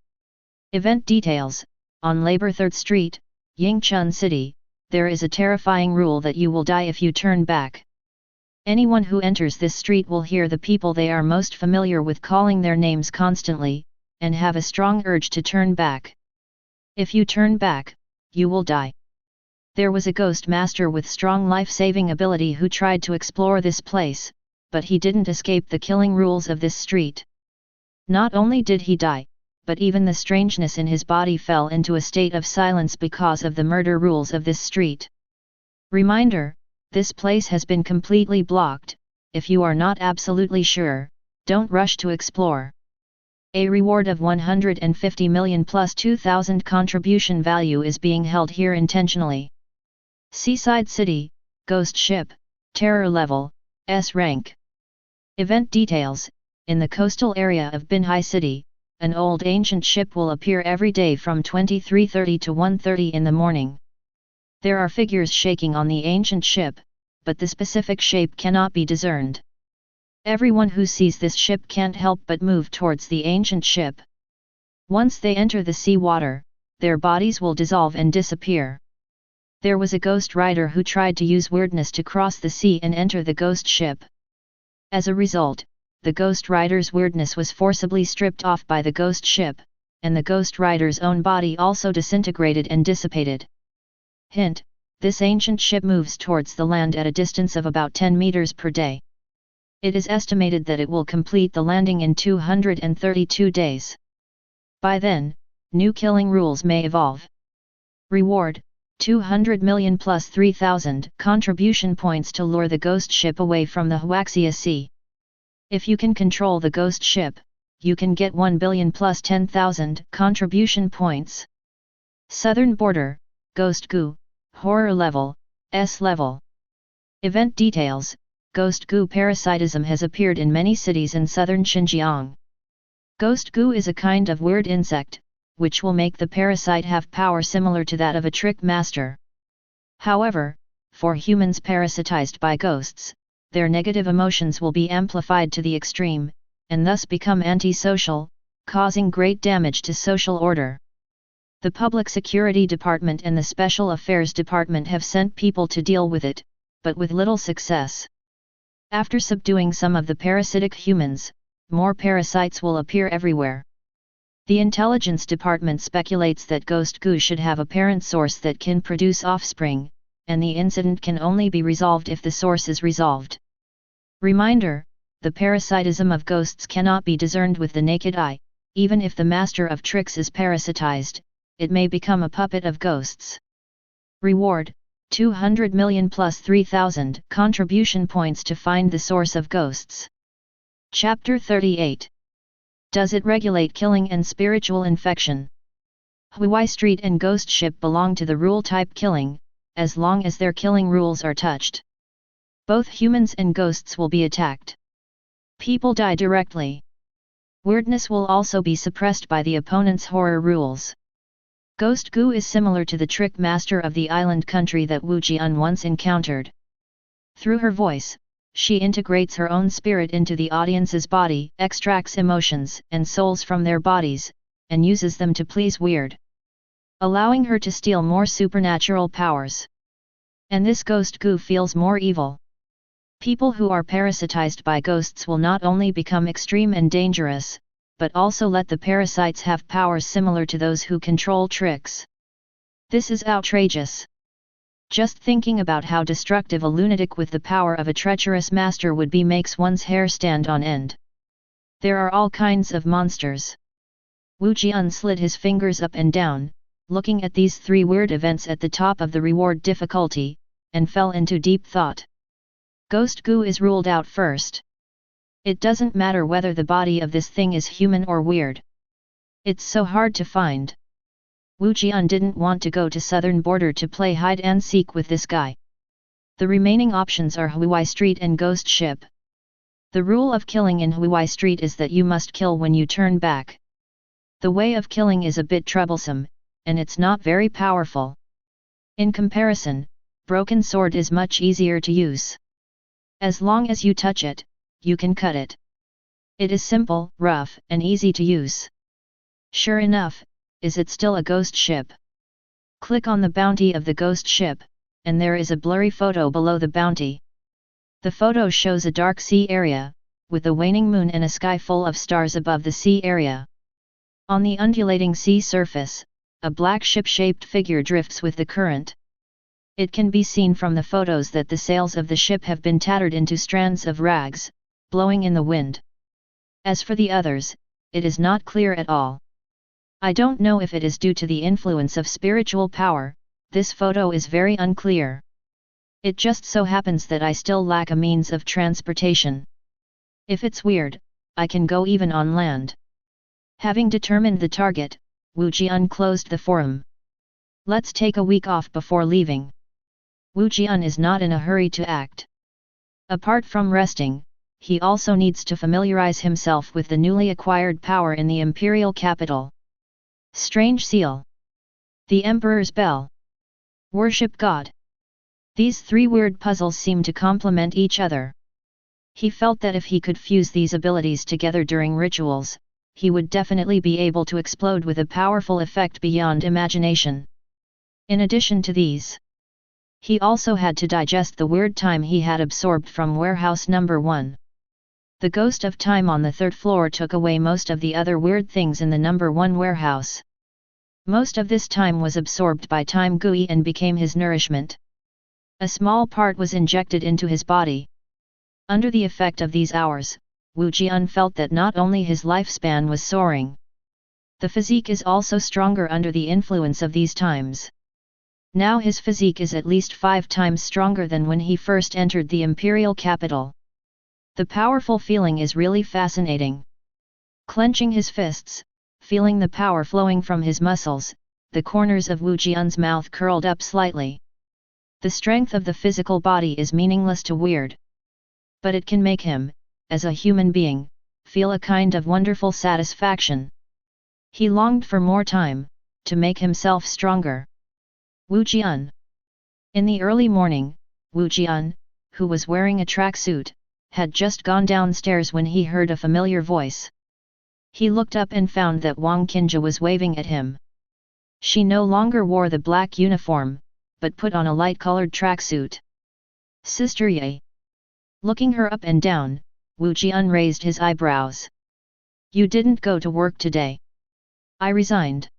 Event details: on Labor 3rd Street, Yingchun City, there is a terrifying rule that you will die if you turn back. Anyone who enters this street will hear the people they are most familiar with calling their names constantly, and have a strong urge to turn back. If you turn back, you will die. There was a ghost master with strong life-saving ability who tried to explore this place, but he didn't escape the killing rules of this street. Not only did he die, but even the strangeness in his body fell into a state of silence because of the murder rules of this street. Reminder: this place has been completely blocked. If you are not absolutely sure, don't rush to explore. A reward of 150 million plus 2,000 contribution value is being held here intentionally. Seaside City, Ghost Ship, Terror Level, S rank. Event details: in the coastal area of Binhai City, an old ancient ship will appear every day from 23:30 to 1:30 in the morning. There are figures shaking on the ancient ship, but the specific shape cannot be discerned. Everyone who sees this ship can't help but move towards the ancient ship. Once they enter the sea water, their bodies will dissolve and disappear. There was a ghost rider who tried to use weirdness to cross the sea and enter the ghost ship. As a result, the ghost rider's weirdness was forcibly stripped off by the ghost ship, and the ghost rider's own body also disintegrated and dissipated. Hint: this ancient ship moves towards the land at a distance of about 10 meters per day. It is estimated that it will complete the landing in 232 days. By then, new killing rules may evolve. Reward: 200 million plus 3,000 contribution points to lure the ghost ship away from the Huaxia Sea. If you can control the ghost ship, you can get 1 billion plus 10,000 contribution points. Southern Border, Ghost Goo, Horror Level, S Level. Event details: Ghost Goo parasitism has appeared in many cities in southern Xinjiang. Ghost Goo is a kind of weird insect, which will make the parasite have power similar to that of a trick master. However, for humans parasitized by ghosts, their negative emotions will be amplified to the extreme, and thus become antisocial, causing great damage to social order. The Public Security Department and the Special Affairs Department have sent people to deal with it, but with little success. After subduing some of the parasitic humans, more parasites will appear everywhere. The Intelligence Department speculates that Ghost Goo should have a parent source that can produce offspring, and the incident can only be resolved if the source is resolved. Reminder: the parasitism of ghosts cannot be discerned with the naked eye. Even if the master of tricks is parasitized, it may become a puppet of ghosts. Reward: 200 million plus 3,000 contribution points to find the source of ghosts. Chapter 38. Does it regulate killing and spiritual infection? Huai Street and Ghost Ship belong to the rule type killing, as long as their killing rules are touched. Both humans and ghosts will be attacked. People die directly. Weirdness will also be suppressed by the opponent's horror rules. Ghost Goo is similar to the trick master of the island country that Wu Jian once encountered. Through her voice, she integrates her own spirit into the audience's body, extracts emotions and souls from their bodies, and uses them to please Weird, allowing her to steal more supernatural powers. And this Ghost Goo feels more evil. People who are parasitized by ghosts will not only become extreme and dangerous, but also let the parasites have powers similar to those who control tricks. This is outrageous. Just thinking about how destructive a lunatic with the power of a treacherous master would be makes one's hair stand on end. There are all kinds of monsters. Wu Jian slid his fingers up and down, looking at these three weird events at the top of the reward difficulty, and fell into deep thought. Ghost Goo is ruled out first. It doesn't matter whether the body of this thing is human or weird. It's so hard to find. Wu Jian didn't want to go to Southern Border to play hide and seek with this guy. The remaining options are Huai Street and Ghost Ship. The rule of killing in Huai Street is that you must kill when you turn back. The way of killing is a bit troublesome, and it's not very powerful. In comparison, Broken Sword is much easier to use. As long as you touch it, you can cut it. It is simple, rough, and easy to use. Sure enough, is it still a ghost ship? Click on the bounty of the ghost ship, and there is a blurry photo below the bounty. The photo shows a dark sea area, with a waning moon and a sky full of stars above the sea area. On the undulating sea surface, a black ship-shaped figure drifts with the current. It can be seen from the photos that the sails of the ship have been tattered into strands of rags, blowing in the wind. As for the others, it is not clear at all. I don't know if it is due to the influence of spiritual power, this photo is very unclear. It just so happens that I still lack a means of transportation. If it's weird, I can go even on land. Having determined the target, Wu Jian closed the forum. Let's take a week off before leaving. Wu Jian is not in a hurry to act. Apart from resting, he also needs to familiarize himself with the newly acquired power in the imperial capital. Strange seal. The Emperor's Bell. Worship God. These three weird puzzles seem to complement each other. He felt that if he could fuse these abilities together during rituals, he would definitely be able to explode with a powerful effect beyond imagination. In addition to these, he also had to digest the weird time he had absorbed from warehouse number 1. The ghost of time on the 3rd floor took away most of the other weird things in the number 1 warehouse. Most of this time was absorbed by time Gui and became his nourishment. A small part was injected into his body. Under the effect of these hours, Wu Jian felt that not only his lifespan was soaring. The physique is also stronger under the influence of these times. Now his physique is at least 5 times stronger than when he first entered the imperial capital. The powerful feeling is really fascinating. Clenching his fists, feeling the power flowing from his muscles, the corners of Wu Jian's mouth curled up slightly. The strength of the physical body is meaningless to Weird. But it can make him, as a human being, feel a kind of wonderful satisfaction. He longed for more time, to make himself stronger. Wu Jian. In the early morning, Wu Jian, who was wearing a tracksuit, had just gone downstairs when he heard a familiar voice. He looked up and found that Wang Qinja was waving at him. She no longer wore the black uniform, but put on a light-colored tracksuit. Sister Ye. Looking her up and down, Wu Jian raised his eyebrows. You didn't go to work today. I resigned.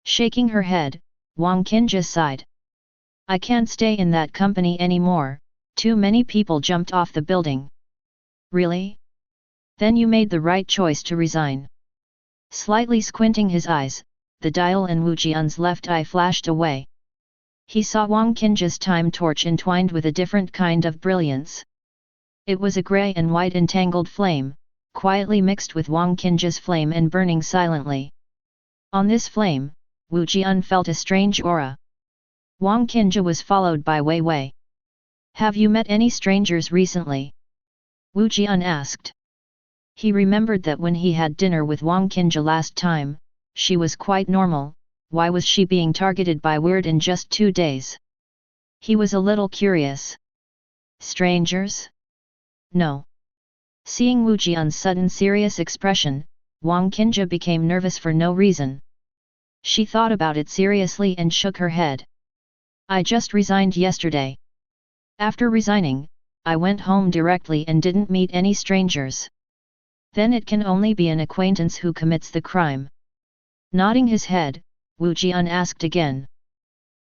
Shaking her head, Wang Qinja sighed. I can't stay in that company anymore, too many people jumped off the building. Really? Then you made the right choice to resign. Slightly squinting his eyes, the dial in Wu Jian's left eye flashed away. He saw Wang Qinja's time torch entwined with a different kind of brilliance. It was a grey and white entangled flame, quietly mixed with Wang Qinja's flame and burning silently. On this flame, Wu Jian felt a strange aura. Wang Qinja was followed by Wei Wei. Have you met any strangers recently? Wu Jian asked. He remembered that when he had dinner with Wang Qinja last time, she was quite normal. Why was she being targeted by Weird in just 2 days? He was a little curious. Strangers? No. Seeing Wu Jian's sudden serious expression, Wang Qinja became nervous for no reason. She thought about it seriously and shook her head. I just resigned yesterday. After resigning, I went home directly and didn't meet any strangers. Then it can only be an acquaintance who commits the crime. Nodding his head, Wu Jian asked again.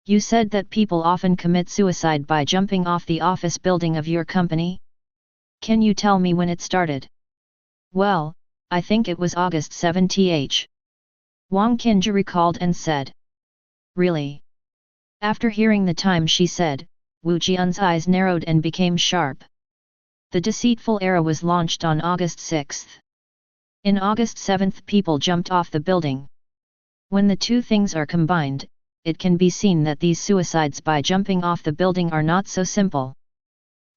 You said that people often commit suicide by jumping off the office building of your company? Can you tell me when it started? Well, I think it was August 7th. Wang Qinja recalled and said. Really? After hearing the time she said, Wu Jian's eyes narrowed and became sharp. The deceitful era was launched on August 6th. In August 7th people jumped off the building. When the two things are combined, it can be seen that these suicides by jumping off the building are not so simple.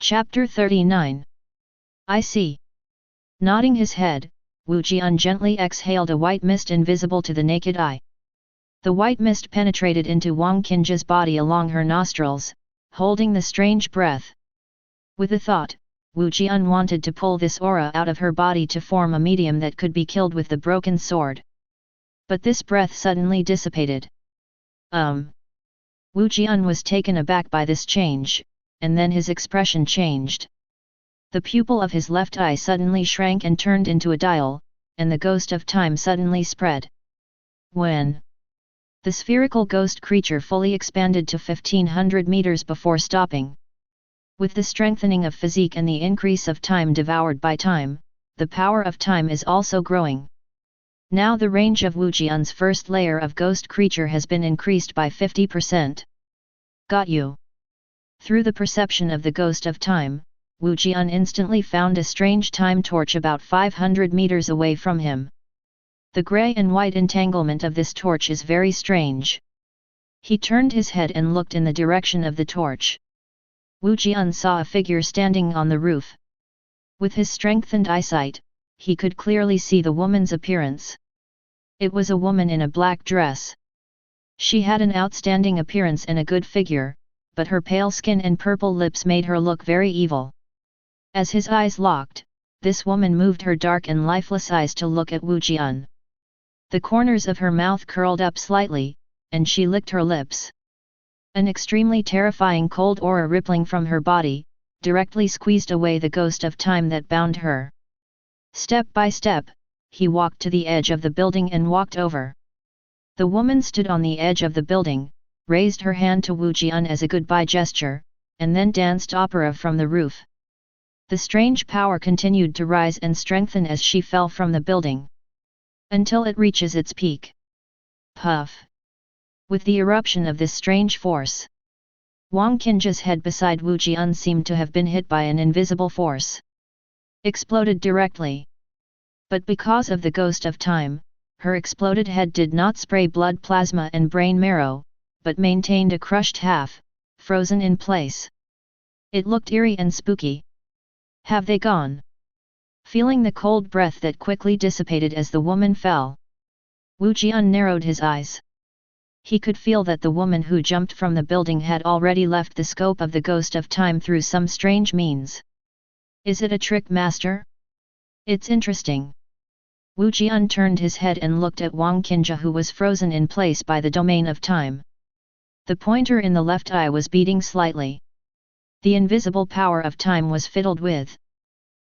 Chapter 39. I see. Nodding his head, Wu Jian gently exhaled a white mist invisible to the naked eye. The white mist penetrated into Wang Qinja's body along her nostrils, holding the strange breath. With a thought, Wu Jian wanted to pull this aura out of her body to form a medium that could be killed with the broken sword. But this breath suddenly dissipated. Wu Jian was taken aback by this change, and then his expression changed. The pupil of his left eye suddenly shrank and turned into a dial, and the ghost of time suddenly spread. When the spherical ghost creature fully expanded to 1500 meters before stopping. With the strengthening of physique and the increase of time devoured by time, the power of time is also growing. Now the range of Wu Jian's first layer of ghost creature has been increased by 50%. Got you. Through the perception of the ghost of time, Wu Jian instantly found a strange time torch about 500 meters away from him. The grey and white entanglement of this torch is very strange. He turned his head and looked in the direction of the torch. Wu Jian saw a figure standing on the roof. With his strengthened eyesight, he could clearly see the woman's appearance. It was a woman in a black dress. She had an outstanding appearance and a good figure, but her pale skin and purple lips made her look very evil. As his eyes locked, this woman moved her dark and lifeless eyes to look at Wu Jian. The corners of her mouth curled up slightly, and she licked her lips. An extremely terrifying cold aura rippling from her body, directly squeezed away the ghost of time that bound her. Step by step, he walked to the edge of the building and walked over. The woman stood on the edge of the building, raised her hand to Wu Jian as a goodbye gesture, and then danced opera from the roof. The strange power continued to rise and strengthen as she fell from the building, until it reaches its peak. Puff! With the eruption of this strange force, Wang Qinja's head beside Wu Jian seemed to have been hit by an invisible force. Exploded directly. But because of the ghost of time, her exploded head did not spray blood plasma and brain marrow, but maintained a crushed half, frozen in place. It looked eerie and spooky. Have they gone? Feeling the cold breath that quickly dissipated as the woman fell, Wu Jian narrowed his eyes. He could feel that the woman who jumped from the building had already left the scope of the ghost of time through some strange means. Is it a trick, master? It's interesting. Wu Jian turned his head and looked at Wang Qinja, who was frozen in place by the domain of time. The pointer in the left eye was beating slightly. The invisible power of time was fiddled with.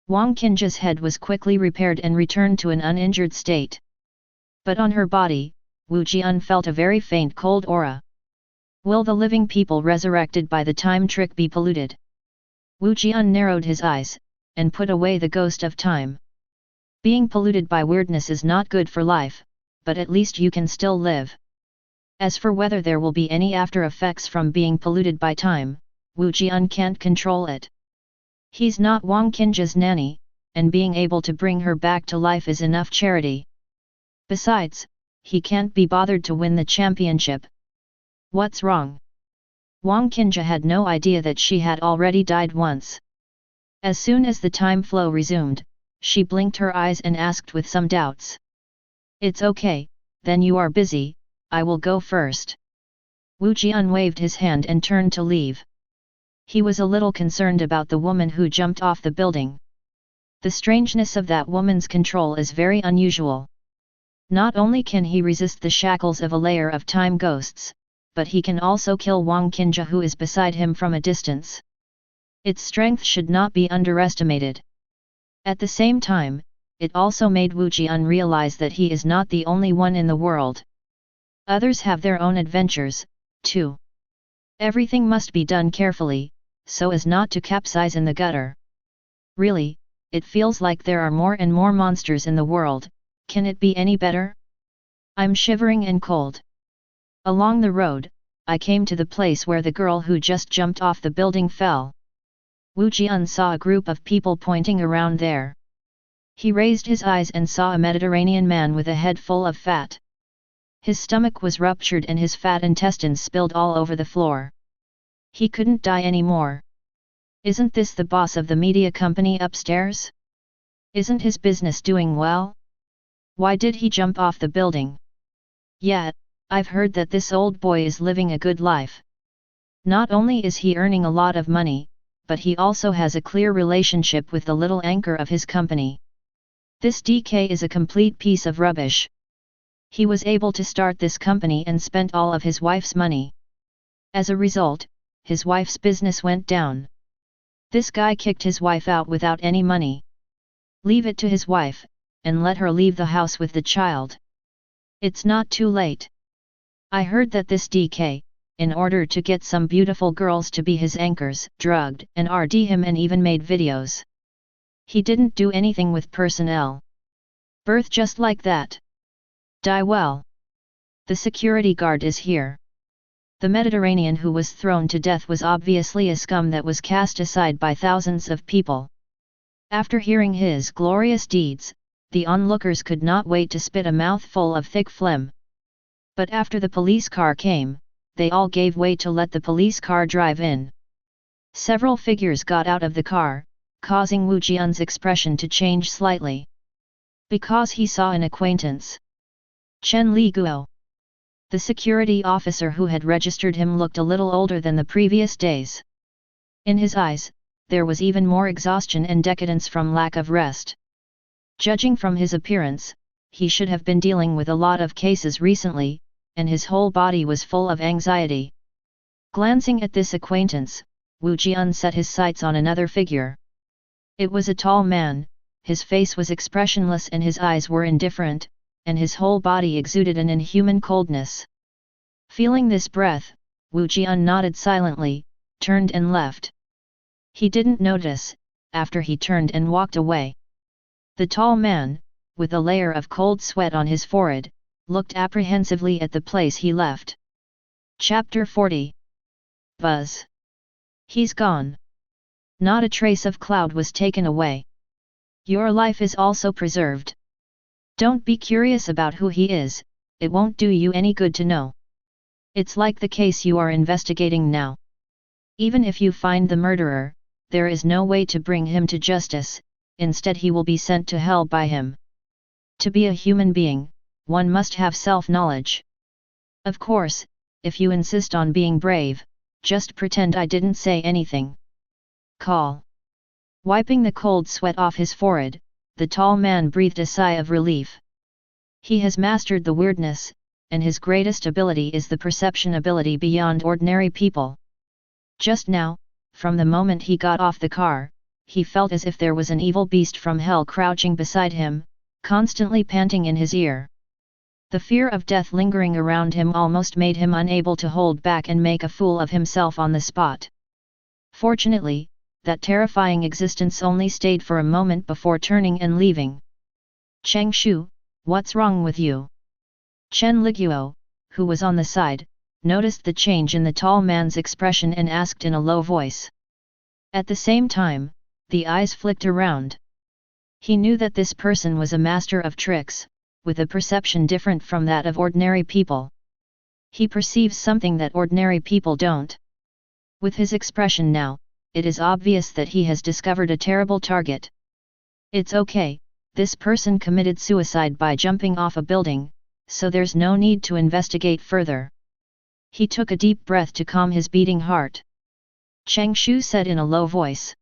Wang Qinja's head was quickly repaired and returned to an uninjured state. But on her body, Wu Jian felt a very faint cold aura. Will the living people resurrected by the time trick be polluted? Wu Jian narrowed his eyes, and put away the ghost of time. Being polluted by weirdness is not good for life, but at least you can still live. As for whether there will be any after effects from being polluted by time, Wu Jian can't control it. He's not Wang Qinja's nanny, and being able to bring her back to life is enough charity. Besides, he can't be bothered to win the championship. What's wrong? Wang Qinja had no idea that she had already died once. As soon as the time flow resumed, she blinked her eyes and asked with some doubts. It's okay, then you are busy, I will go first. Wu Jian waved his hand and turned to leave. He was a little concerned about the woman who jumped off the building. The strangeness of that woman's control is very unusual. Not only can he resist the shackles of a layer of time ghosts, but he can also kill Wang Qinja, who is beside him from a distance. Its strength should not be underestimated. At the same time, it also made Wu Jian realize that he is not the only one in the world. Others have their own adventures, too. Everything must be done carefully, so as not to capsize in the gutter. Really, it feels like there are more and more monsters in the world. Can it be any better? I'm shivering and cold. Along the road, I came to the place where the girl who just jumped off the building fell. Wu Jian saw a group of people pointing around there. He raised his eyes and saw a Mediterranean man with a head full of fat. His stomach was ruptured and his fat intestines spilled all over the floor. He couldn't die anymore. Isn't this the boss of the media company upstairs? Isn't his business doing well? Why did he jump off the building? Yeah, I've heard that this old boy is living a good life. Not only is he earning a lot of money, but he also has a clear relationship with the little anchor of his company. This DK is a complete piece of rubbish. He was able to start this company and spent all of his wife's money. As a result, his wife's business went down. This guy kicked his wife out without any money. Leave it to his wife, and let her leave the house with the child. It's not too late. I heard that this DK, in order to get some beautiful girls to be his anchors, drugged and RD him and even made videos. He didn't do anything with personnel. Birth just like that. Die well. The security guard is here. The Mediterranean who was thrown to death was obviously a scum that was cast aside by thousands of people. After hearing his glorious deeds, the onlookers could not wait to spit a mouthful of thick phlegm. But after the police car came, they all gave way to let the police car drive in. Several figures got out of the car, causing Wu Jian's expression to change slightly. Because he saw an acquaintance. Chen Li Guo. The security officer who had registered him looked a little older than the previous days. In his eyes, there was even more exhaustion and decadence from lack of rest. Judging from his appearance, he should have been dealing with a lot of cases recently, and his whole body was full of anxiety. Glancing at this acquaintance, Wu Jian set his sights on another figure. It was a tall man, his face was expressionless and his eyes were indifferent, and his whole body exuded an inhuman coldness. Feeling this breath, Wu Jian nodded silently, turned and left. He didn't notice, after he turned and walked away. The tall man, with a layer of cold sweat on his forehead, looked apprehensively at the place he left. Chapter 40. Buzz. He's gone. Not a trace of Cloud was taken away. Your life is also preserved. Don't be curious about who he is, it won't do you any good to know. It's like the case you are investigating now. Even if you find the murderer, there is no way to bring him to justice, instead he will be sent to hell by him. To be a human being, one must have self-knowledge. Of course, if you insist on being brave, just pretend I didn't say anything. Call. Wiping the cold sweat off his forehead, the tall man breathed a sigh of relief. He has mastered the weirdness, and his greatest ability is the perception ability beyond ordinary people. Just now, from the moment he got off the car, he felt as if there was an evil beast from hell crouching beside him, constantly panting in his ear. The fear of death lingering around him almost made him unable to hold back and make a fool of himself on the spot. Fortunately, that terrifying existence only stayed for a moment before turning and leaving. Cheng Shu, what's wrong with you? Chen Liguo, who was on the side, noticed the change in the tall man's expression and asked in a low voice. At the same time, the eyes flicked around. He knew that this person was a master of tricks, with a perception different from that of ordinary people. He perceives something that ordinary people don't. With his expression now, it is obvious that he has discovered a terrible target. It's okay, this person committed suicide by jumping off a building, so there's no need to investigate further. He took a deep breath to calm his beating heart. Cheng Shu said in a low voice.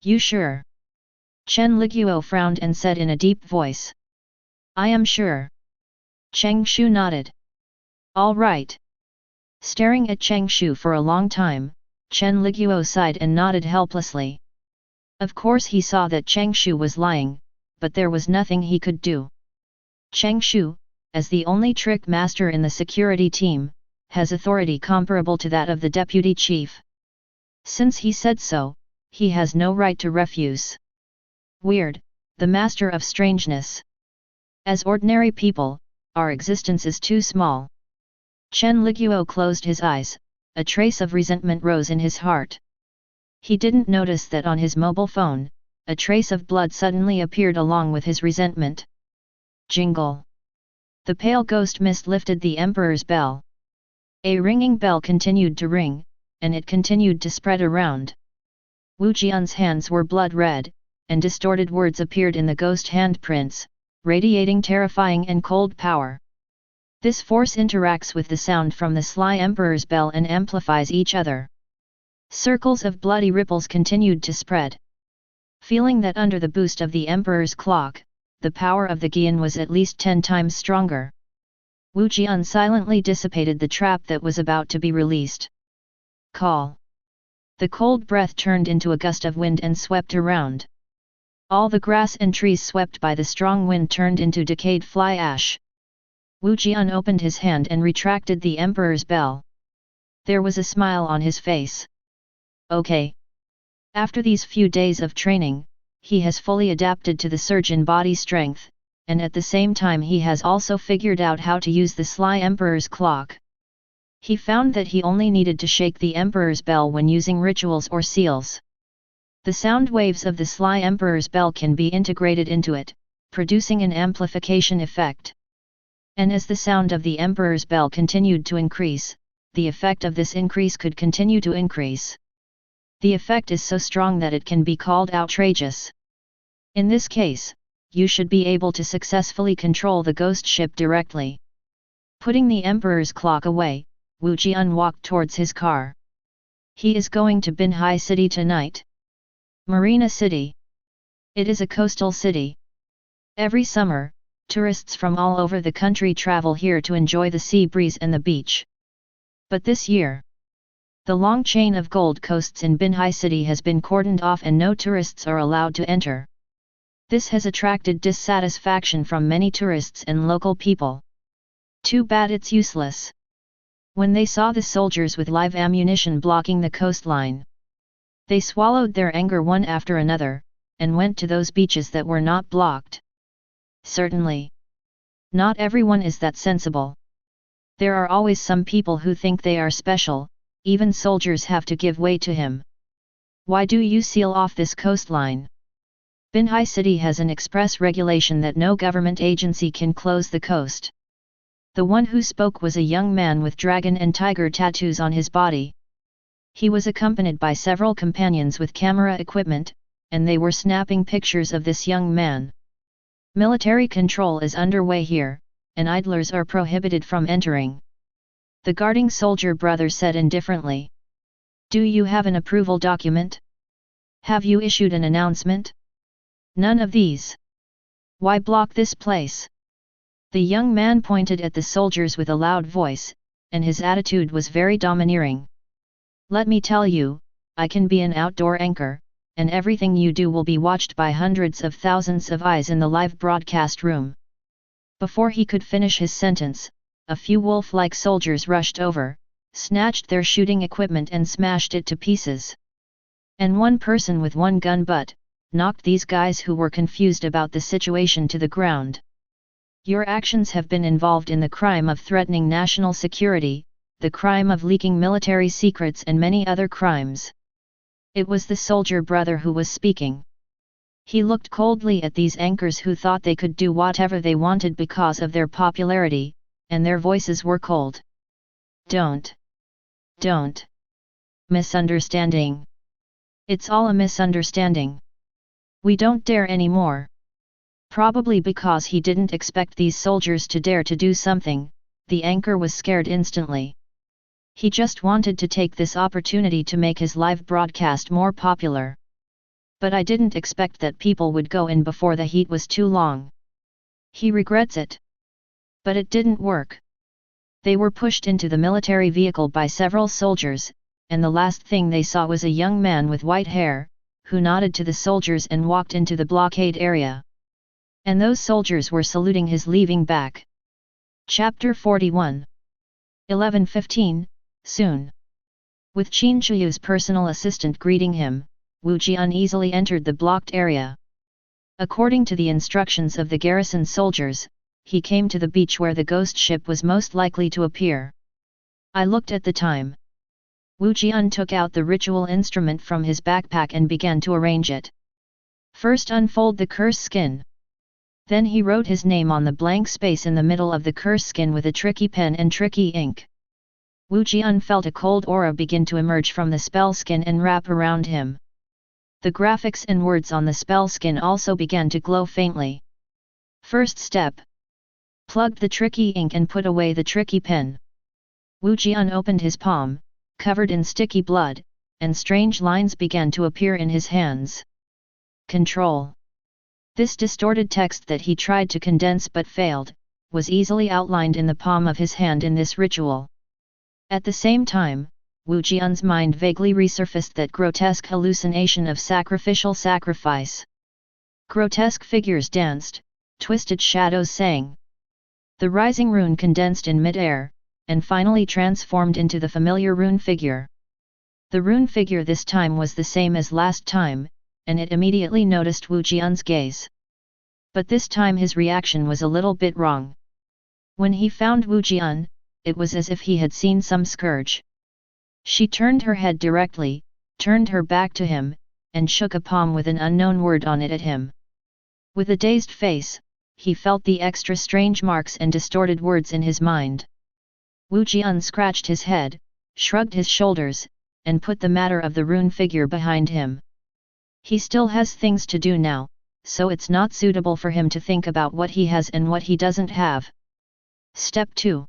You sure? Chen Liguo frowned and said in a deep voice. I am sure. Cheng Shu nodded. All right. Staring at Cheng Shu for a long time, Chen Liguo sighed and nodded helplessly. Of course he saw that Cheng Shu was lying, but there was nothing he could do. Cheng Shu, as the only trick master in the security team, has authority comparable to that of the deputy chief. Since he said so, he has no right to refuse. Weird, the master of strangeness. As ordinary people, our existence is too small. Chen Liguo closed his eyes, a trace of resentment rose in his heart. He didn't notice that on his mobile phone, a trace of blood suddenly appeared along with his resentment. Jingle. The pale ghost mist lifted the emperor's bell. A ringing bell continued to ring, and it continued to spread around. Wu Jian's hands were blood red, and distorted words appeared in the ghost handprints, radiating terrifying and cold power. This force interacts with the sound from the sly emperor's bell and amplifies each other. Circles of bloody ripples continued to spread. Feeling that under the boost of the emperor's clock, the power of the Gian was at least 10 times stronger. Wu Jian silently dissipated the trap that was about to be released. Call. The cold breath turned into a gust of wind and swept around. All the grass and trees swept by the strong wind turned into decayed fly ash. Wu Jian opened his hand and retracted the emperor's bell. There was a smile on his face. Okay. After these few days of training, he has fully adapted to the surge in body strength, and at the same time he has also figured out how to use the sly emperor's clock. He found that he only needed to shake the emperor's bell when using rituals or seals. The sound waves of the sly emperor's bell can be integrated into it, producing an amplification effect. And as the sound of the emperor's bell continued to increase, the effect of this increase could continue to increase. The effect is so strong that it can be called outrageous. In this case, you should be able to successfully control the ghost ship directly. Putting the emperor's clock away, Wu Jian walked towards his car. He is going to Binhai City tonight. Marina City. It is a coastal city. Every summer, tourists from all over the country travel here to enjoy the sea breeze and the beach. But this year, the long chain of gold coasts in Binhai City has been cordoned off and no tourists are allowed to enter. This has attracted dissatisfaction from many tourists and local people. Too bad it's useless. When they saw the soldiers with live ammunition blocking the coastline, they swallowed their anger one after another, and went to those beaches that were not blocked. Certainly. Not everyone is that sensible. There are always some people who think they are special, even soldiers have to give way to him. Why do you seal off this coastline? Binhai City has an express regulation that no government agency can close the coast. The one who spoke was a young man with dragon and tiger tattoos on his body. He was accompanied by several companions with camera equipment, and they were snapping pictures of this young man. Military control is underway here, and idlers are prohibited from entering. The guarding soldier brother said indifferently. Do you have an approval document? Have you issued an announcement? None of these. Why block this place? The young man pointed at the soldiers with a loud voice, and his attitude was very domineering. Let me tell you, I can be an outdoor anchor, and everything you do will be watched by hundreds of thousands of eyes in the live broadcast room. Before he could finish his sentence, a few wolf-like soldiers rushed over, snatched their shooting equipment and smashed it to pieces. And one person with one gun butt knocked these guys who were confused about the situation to the ground. Your actions have been involved in the crime of threatening national security, the crime of leaking military secrets and many other crimes. It was the soldier brother who was speaking. He looked coldly at these anchors who thought they could do whatever they wanted because of their popularity, and their voices were cold. Don't. Misunderstanding. It's all a misunderstanding. We don't dare anymore. Probably because he didn't expect these soldiers to dare to do something, the anchor was scared instantly. He just wanted to take this opportunity to make his live broadcast more popular. But I didn't expect that people would go in before the heat was too long. He regrets it. But it didn't work. They were pushed into the military vehicle by several soldiers, and the last thing they saw was a young man with white hair, who nodded to the soldiers and walked into the blockade area. And those soldiers were saluting his leaving back. Chapter 41. 11:15, soon. With Qin Chuyu's personal assistant greeting him, Wu Jian easily entered the blocked area. According to the instructions of the garrison soldiers, he came to the beach where the ghost ship was most likely to appear. I looked at the time. Wu Jian took out the ritual instrument from his backpack and began to arrange it. First unfold the curse skin. Then he wrote his name on the blank space in the middle of the curse skin with a tricky pen and tricky ink. Wu Jian felt a cold aura begin to emerge from the spell skin and wrap around him. The graphics and words on the spell skin also began to glow faintly. First step. Plugged the tricky ink and put away the tricky pen. Wu Jian opened his palm, covered in sticky blood, and strange lines began to appear in his hands. Control. This distorted text that he tried to condense but failed, was easily outlined in the palm of his hand in this ritual. At the same time, Wu Jian's mind vaguely resurfaced that grotesque hallucination of sacrificial sacrifice. Grotesque figures danced, twisted shadows sang. The rising rune condensed in mid-air, and finally transformed into the familiar rune figure. The rune figure this time was the same as last time, and it immediately noticed Wu Jian's gaze. But this time his reaction was a little bit wrong. When he found Wu Jian, it was as if he had seen some scourge. She turned her head directly, turned her back to him, and shook a palm with an unknown word on it at him. With a dazed face, he felt the extra strange marks and distorted words in his mind. Wu Jian scratched his head, shrugged his shoulders, and put the matter of the rune figure behind him. He still has things to do now, so it's not suitable for him to think about what he has and what he doesn't have. Step 2.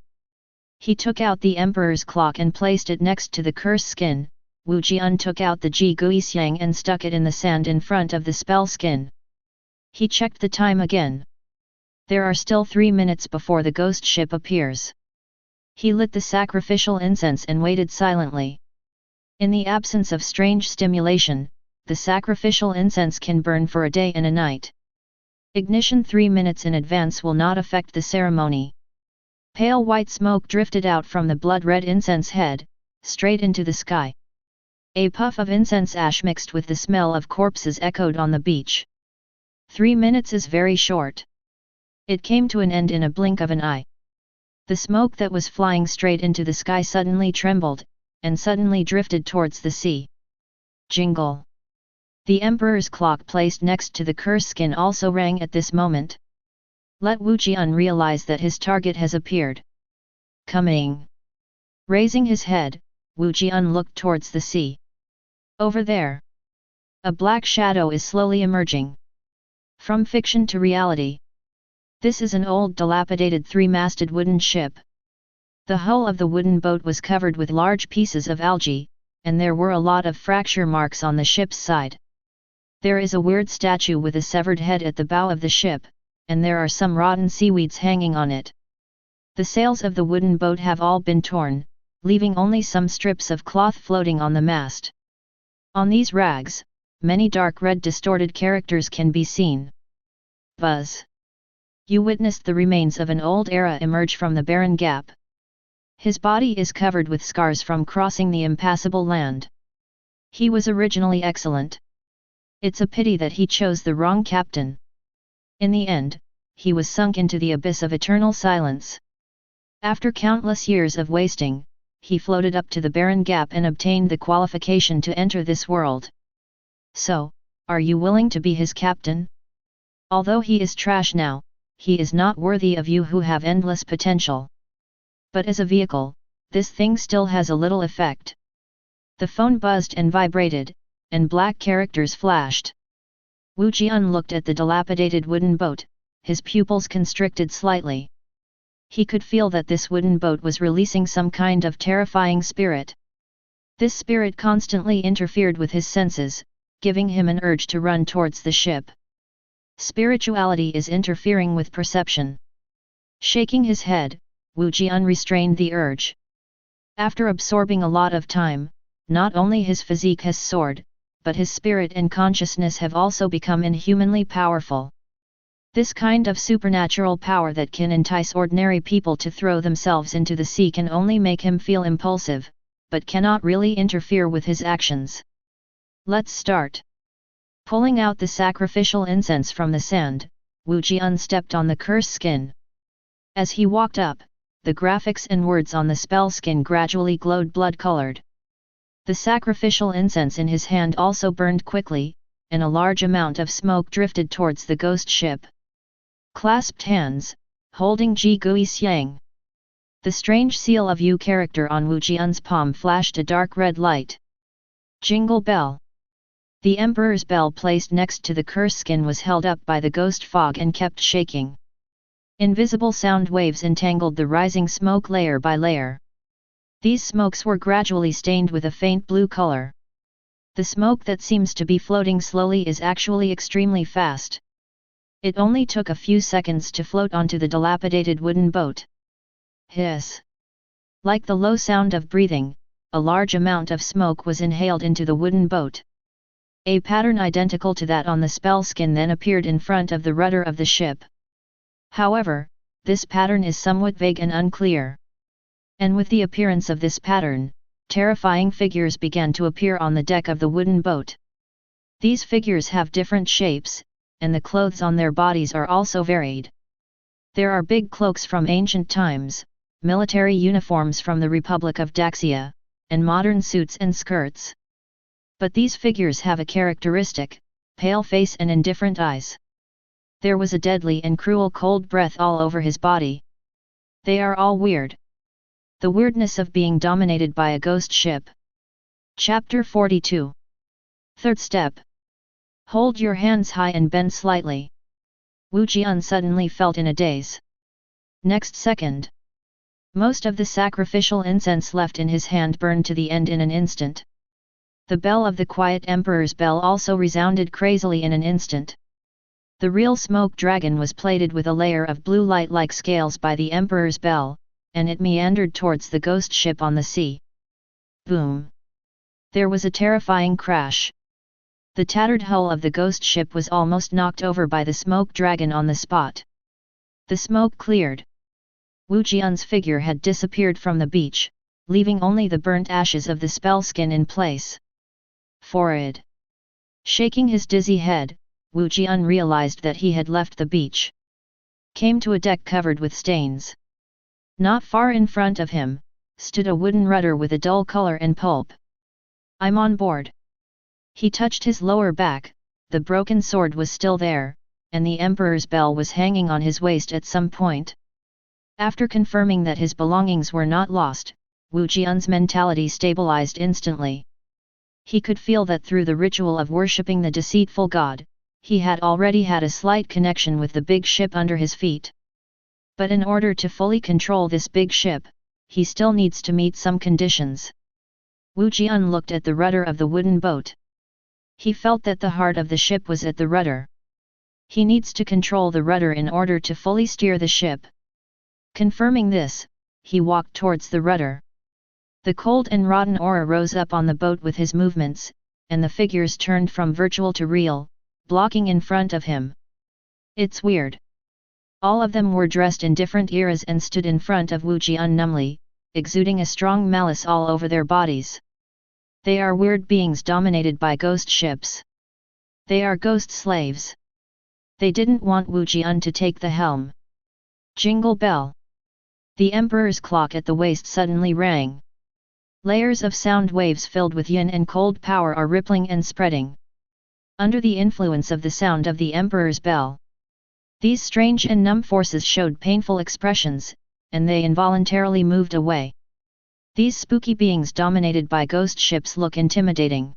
He took out the Emperor's clock and placed it next to the curse skin. Wu Jian took out the Ji Gui Xiang and stuck it in the sand in front of the spell skin. He checked the time again. There are still 3 minutes before the ghost ship appears. He lit the sacrificial incense and waited silently. In the absence of strange stimulation, the sacrificial incense can burn for a day and a night. Ignition 3 minutes in advance will not affect the ceremony. Pale white smoke drifted out from the blood-red incense head, straight into the sky. A puff of incense ash mixed with the smell of corpses echoed on the beach. 3 minutes is very short. It came to an end in a blink of an eye. The smoke that was flying straight into the sky suddenly trembled, and suddenly drifted towards the sea. Jingle! The Emperor's clock placed next to the curse skin also rang at this moment. Let Wu Jian realize that his target has appeared. Coming! Raising his head, Wu Jian looked towards the sea. Over there! A black shadow is slowly emerging. From fiction to reality. This is an old dilapidated 3-masted wooden ship. The hull of the wooden boat was covered with large pieces of algae, and there were a lot of fracture marks on the ship's side. There is a weird statue with a severed head at the bow of the ship, and there are some rotten seaweeds hanging on it. The sails of the wooden boat have all been torn, leaving only some strips of cloth floating on the mast. On these rags, many dark red distorted characters can be seen. Buzz! You witnessed the remains of an old era emerge from the barren gap. His body is covered with scars from crossing the impassable land. He was originally excellent. It's a pity that he chose the wrong captain. In the end, he was sunk into the abyss of eternal silence. After countless years of wasting, he floated up to the barren gap and obtained the qualification to enter this world. So, are you willing to be his captain? Although he is trash now, he is not worthy of you who have endless potential. But as a vehicle, this thing still has a little effect. The phone buzzed and vibrated, and black characters flashed. Wu Jian looked at the dilapidated wooden boat, his pupils constricted slightly. He could feel that this wooden boat was releasing some kind of terrifying spirit. This spirit constantly interfered with his senses, giving him an urge to run towards the ship. Spirituality is interfering with perception. Shaking his head, Wu Jian restrained the urge. After absorbing a lot of time, not only his physique has soared, but his spirit and consciousness have also become inhumanly powerful. This kind of supernatural power that can entice ordinary people to throw themselves into the sea can only make him feel impulsive, but cannot really interfere with his actions. Let's start. Pulling out the sacrificial incense from the sand, Wu Jian stepped on the curse skin. As he walked up, the graphics and words on the spell skin gradually glowed blood-colored. The sacrificial incense in his hand also burned quickly, and a large amount of smoke drifted towards the ghost ship. Clasped hands, holding Ji Gui Xiang. The strange seal of Yu character on Wu Jian's palm flashed a dark red light. Jingle bell. The Emperor's bell placed next to the curse skin was held up by the ghost fog and kept shaking. Invisible sound waves entangled the rising smoke layer by layer. These smokes were gradually stained with a faint blue color. The smoke that seems to be floating slowly is actually extremely fast. It only took a few seconds to float onto the dilapidated wooden boat. Hiss! Like the low sound of breathing, a large amount of smoke was inhaled into the wooden boat. A pattern identical to that on the spell skin then appeared in front of the rudder of the ship. However, this pattern is somewhat vague and unclear. And with the appearance of this pattern, terrifying figures began to appear on the deck of the wooden boat. These figures have different shapes, and the clothes on their bodies are also varied. There are big cloaks from ancient times, military uniforms from the Republic of Daxia, and modern suits and skirts. But these figures have a characteristic, pale face and indifferent eyes. There was a deadly and cruel cold breath all over his body. They are all weird. The weirdness of being dominated by a ghost ship. Chapter 42. Third step. Hold your hands high and bend slightly. Wu Jian suddenly felt in a daze. Next second, most of the sacrificial incense left in his hand burned to the end in an instant. The bell of the quiet emperor's bell also resounded crazily in an instant. The real smoke dragon was plated with a layer of blue light like scales by the emperor's bell, and it meandered towards the ghost ship on the sea. Boom! There was a terrifying crash. The tattered hull of the ghost ship was almost knocked over by the smoke dragon on the spot. The smoke cleared. Wu Jian's figure had disappeared from the beach, leaving only the burnt ashes of the spell skin in place. Forward! Shaking his dizzy head, Wu Jian realized that he had left the beach. Came to a deck covered with stains. Not far in front of him, stood a wooden rudder with a dull color and pulp. I'm on board. He touched his lower back, the broken sword was still there, and the emperor's bell was hanging on his waist at some point. After confirming that his belongings were not lost, Wu Jian's mentality stabilized instantly. He could feel that through the ritual of worshipping the deceitful god, he had already had a slight connection with the big ship under his feet. But in order to fully control this big ship, he still needs to meet some conditions. Wu Jian looked at the rudder of the wooden boat. He felt that the heart of the ship was at the rudder. He needs to control the rudder in order to fully steer the ship. Confirming this, he walked towards the rudder. The cold and rotten aura rose up on the boat with his movements, and the figures turned from virtual to real, blocking in front of him. It's weird. All of them were dressed in different eras and stood in front of Wu Jian numbly, exuding a strong malice all over their bodies. They are weird beings dominated by ghost ships. They are ghost slaves. They didn't want Wu Jian to take the helm. Jingle bell. The emperor's clock at the waist suddenly rang. Layers of sound waves filled with yin and cold power are rippling and spreading. Under the influence of the sound of the emperor's bell, these strange and numb forces showed painful expressions, and they involuntarily moved away. These spooky beings dominated by ghost ships look intimidating.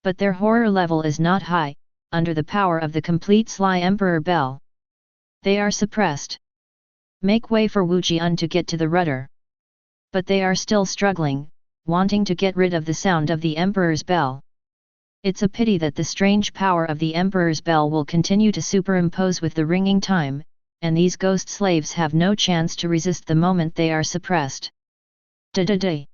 But their horror level is not high, under the power of the complete sly emperor bell. They are suppressed. Make way for Wu Jian to get to the rudder. But they are still struggling, wanting to get rid of the sound of the emperor's bell. It's a pity that the strange power of the emperor's bell will continue to superimpose with the ringing time, and these ghost slaves have no chance to resist the moment they are suppressed. Da-da-da.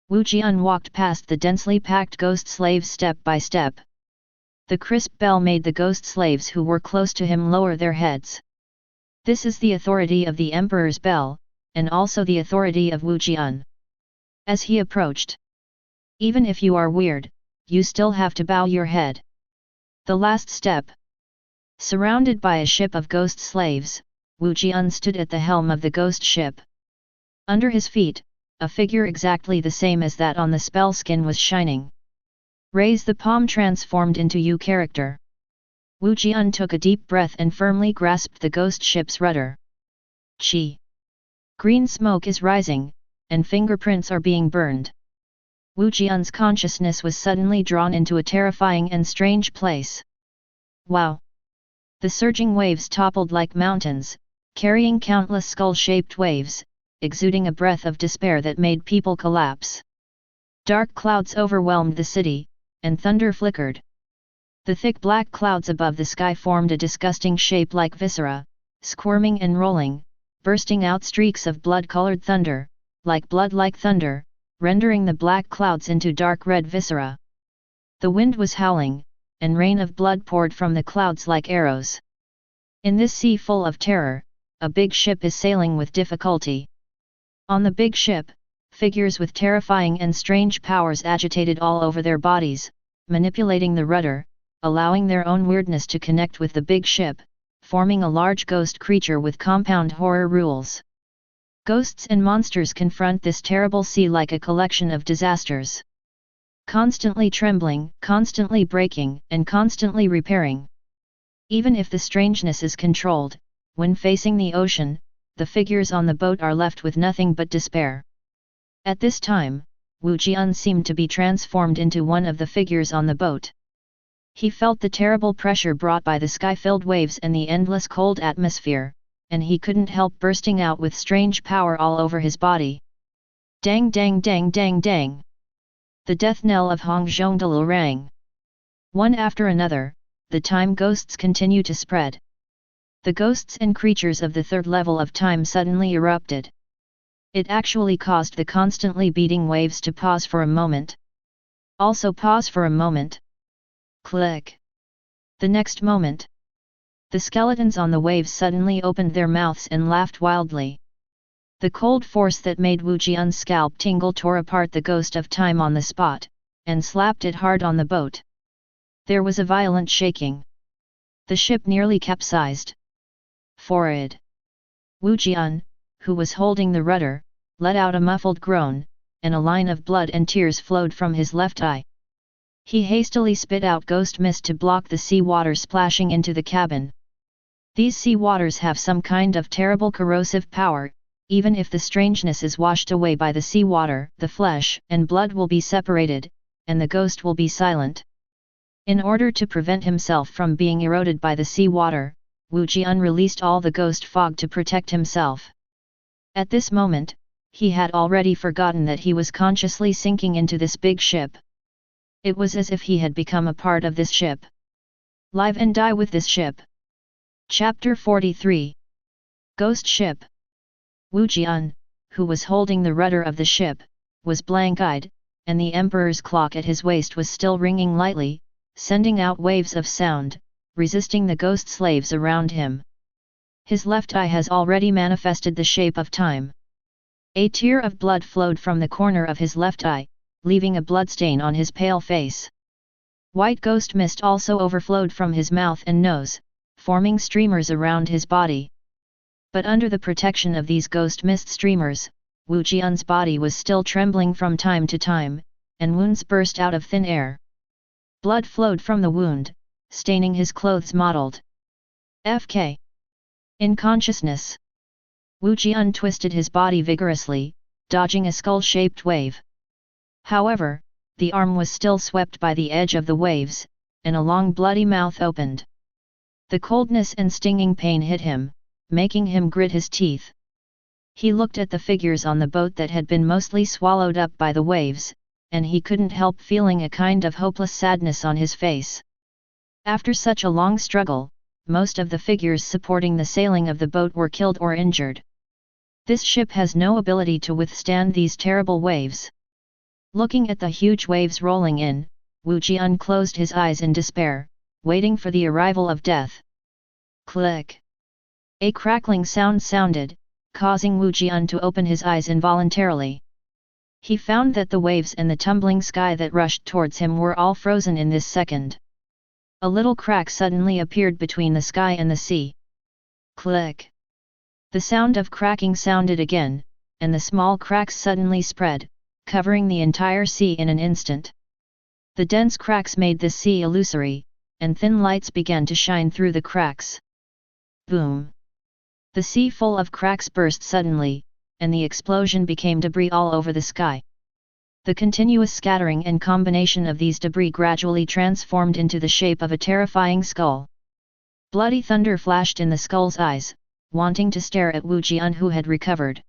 Wu Jian walked past the densely packed ghost slaves step by step. The crisp bell made the ghost slaves who were close to him lower their heads. This is the authority of the emperor's bell, and also the authority of Wu Jian. As he approached, even if you are weird, you still have to bow your head. The last step. Surrounded by a ship of ghost slaves, Wu Jian stood at the helm of the ghost ship. Under his feet, a figure exactly the same as that on the spell skin was shining. Raise the palm transformed into you character. Wu Jian took a deep breath and firmly grasped the ghost ship's rudder. Chi. Green smoke is rising, and fingerprints are being burned. Wu Jian's consciousness was suddenly drawn into a terrifying and strange place. Wow! The surging waves toppled like mountains, carrying countless skull-shaped waves, exuding a breath of despair that made people collapse. Dark clouds overwhelmed the city, and thunder flickered. The thick black clouds above the sky formed a disgusting shape like viscera, squirming and rolling, bursting out streaks of blood-colored thunder, like blood like thunder, rendering the black clouds into dark red viscera. The wind was howling, and rain of blood poured from the clouds like arrows. In this sea full of terror, a big ship is sailing with difficulty. On the big ship, figures with terrifying and strange powers agitated all over their bodies, manipulating the rudder, allowing their own weirdness to connect with the big ship, forming a large ghost creature with compound horror rules. Ghosts and monsters confront this terrible sea like a collection of disasters. Constantly trembling, constantly breaking, and constantly repairing. Even if the strangeness is controlled, when facing the ocean, the figures on the boat are left with nothing but despair. At this time, Wu Jian seemed to be transformed into one of the figures on the boat. He felt the terrible pressure brought by the sky-filled waves and the endless cold atmosphere, and he couldn't help bursting out with strange power all over his body. Dang dang dang dang dang! The death knell of Hong Zhongdalu rang. One after another, the time ghosts continue to spread. The ghosts and creatures of the third level of time suddenly erupted. It actually caused the constantly beating waves to pause for a moment. Also pause for a moment. Click. The next moment, the skeletons on the waves suddenly opened their mouths and laughed wildly. The cold force that made Wu Jian's scalp tingle tore apart the ghost of time on the spot, and slapped it hard on the boat. There was a violent shaking. The ship nearly capsized. Forward! Wu Jian, who was holding the rudder, let out a muffled groan, and a line of blood and tears flowed from his left eye. He hastily spit out ghost mist to block the sea water splashing into the cabin. These sea waters have some kind of terrible corrosive power. Even if the strangeness is washed away by the sea water, the flesh and blood will be separated, and the ghost will be silent. In order to prevent himself from being eroded by the sea water, Wu Jian released all the ghost fog to protect himself. At this moment, he had already forgotten that he was consciously sinking into this big ship. It was as if he had become a part of this ship. Live and die with this ship. Chapter 43. Ghost Ship. Wu Jian, who was holding the rudder of the ship, was blank-eyed, and the emperor's clock at his waist was still ringing lightly, sending out waves of sound, resisting the ghost slaves around him. His left eye has already manifested the shape of time. A tear of blood flowed from the corner of his left eye, leaving a bloodstain on his pale face. White ghost mist also overflowed from his mouth and nose, forming streamers around his body. But under the protection of these ghost mist streamers, Wu Jian's body was still trembling from time to time, and wounds burst out of thin air. Blood flowed from the wound, staining his clothes mottled. FK. In consciousness, Wu Jian twisted his body vigorously, dodging a skull-shaped wave. However, the arm was still swept by the edge of the waves, and a long bloody mouth opened. The coldness and stinging pain hit him, making him grit his teeth. He looked at the figures on the boat that had been mostly swallowed up by the waves, and he couldn't help feeling a kind of hopeless sadness on his face. After such a long struggle, most of the figures supporting the sailing of the boat were killed or injured. This ship has no ability to withstand these terrible waves. Looking at the huge waves rolling in, Wu Jian closed his eyes in despair, waiting for the arrival of death. Click! A crackling sound sounded, causing Wu Jian to open his eyes involuntarily. He found that the waves and the tumbling sky that rushed towards him were all frozen in this second. A little crack suddenly appeared between the sky and the sea. Click! The sound of cracking sounded again, and the small cracks suddenly spread, covering the entire sea in an instant. The dense cracks made the sea illusory, and thin lights began to shine through the cracks. Boom! The sea full of cracks burst suddenly, and the explosion became debris all over the sky. The continuous scattering and combination of these debris gradually transformed into the shape of a terrifying skull. Bloody thunder flashed in the skull's eyes, wanting to stare at Wu Jian who had recovered.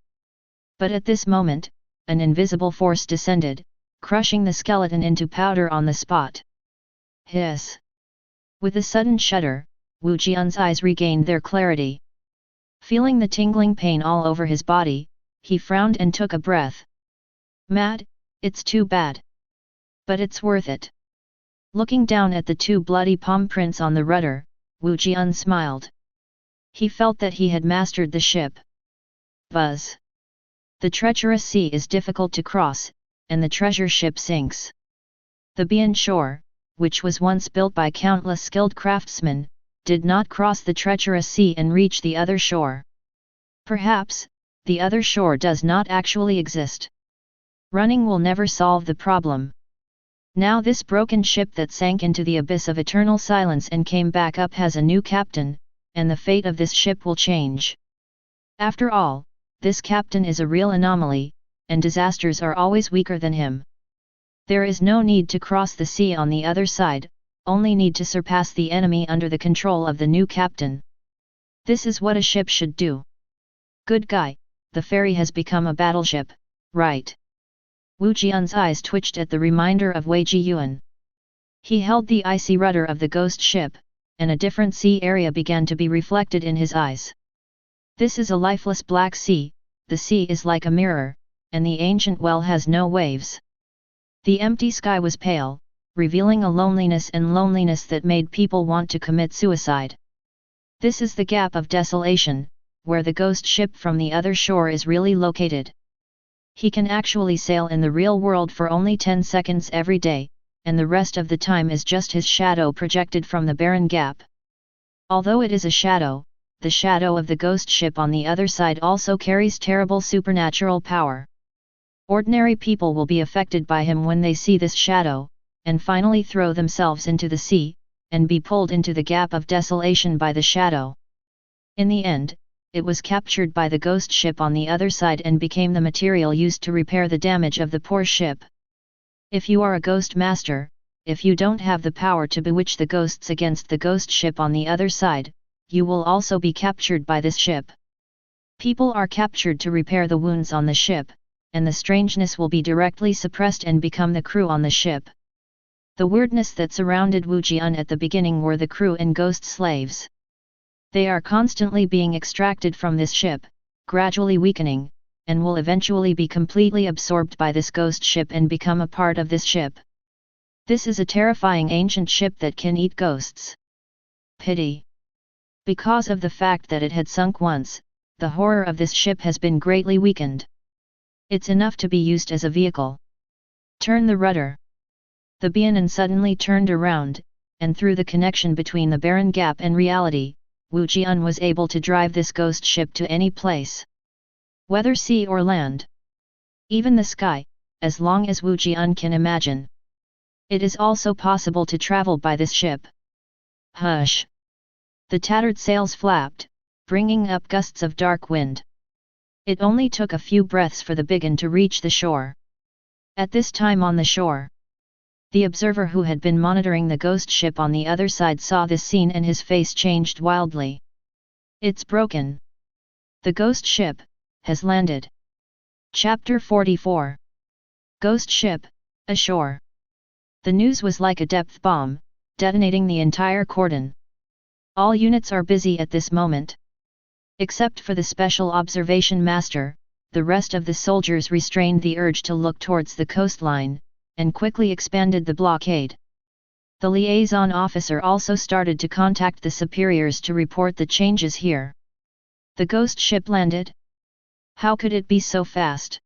But at this moment, an invisible force descended, crushing the skeleton into powder on the spot. Hiss! With a sudden shudder, Wu Jian's eyes regained their clarity. Feeling the tingling pain all over his body, he frowned and took a breath. Mad, It's too bad. But it's worth it. Looking down at the 2 bloody palm prints on the rudder, Wu Jian smiled. He felt that he had mastered the ship. Buzz. The treacherous sea is difficult to cross, and the treasure ship sinks. The Bian shore, which was once built by countless skilled craftsmen, did not cross the treacherous sea and reach the other shore. Perhaps, the other shore does not actually exist. Running will never solve the problem. Now this broken ship that sank into the abyss of eternal silence and came back up has a new captain, and the fate of this ship will change. After all, this captain is a real anomaly, and disasters are always weaker than him. There is no need to cross the sea on the other side, only need to surpass the enemy under the control of the new captain. This is what a ship should do. Good guy, the ferry has become a battleship, right? Wu Jian's eyes twitched at the reminder of Wei Jiyuan. He held the icy rudder of the ghost ship, and a different sea area began to be reflected in his eyes. This is a lifeless black sea, the sea is like a mirror, and the ancient well has no waves. The empty sky was pale, revealing a loneliness that made people want to commit suicide. This is the gap of desolation, where the ghost ship from the other shore is really located. He can actually sail in the real world for only 10 seconds every day, and the rest of the time is just his shadow projected from the barren gap. Although it is a shadow, the shadow of the ghost ship on the other side also carries terrible supernatural power. Ordinary people will be affected by him when they see this shadow, and finally throw themselves into the sea, and be pulled into the gap of desolation by the shadow. In the end, it was captured by the ghost ship on the other side and became the material used to repair the damage of the poor ship. If you are a ghost master, if you don't have the power to bewitch the ghosts against the ghost ship on the other side, you will also be captured by this ship. People are captured to repair the wounds on the ship, and the strangeness will be directly suppressed and become the crew on the ship. The weirdness that surrounded Wu Jian at the beginning were the crew and ghost slaves. They are constantly being extracted from this ship, gradually weakening, and will eventually be completely absorbed by this ghost ship and become a part of this ship. This is a terrifying ancient ship that can eat ghosts. Pity. Because of the fact that it had sunk once, the horror of this ship has been greatly weakened. It's enough to be used as a vehicle. Turn the rudder. The Bianan suddenly turned around, and through the connection between the barren gap and reality, Wu Jian was able to drive this ghost ship to any place. Whether sea or land. Even the sky, as long as Wu Jian can imagine. It is also possible to travel by this ship. Hush! The tattered sails flapped, bringing up gusts of dark wind. It only took a few breaths for the Bigan to reach the shore. At this time on the shore, the observer who had been monitoring the ghost ship on the other side saw this scene and his face changed wildly. It's broken. The ghost ship has landed. Chapter 44. Ghost ship, ashore. The news was like a depth bomb, detonating the entire cordon. All units are busy at this moment. Except for the special observation master, the rest of the soldiers restrained the urge to look towards the coastline, and quickly expanded the blockade. The liaison officer also started to contact the superiors to report the changes here. The ghost ship landed? How could it be so fast?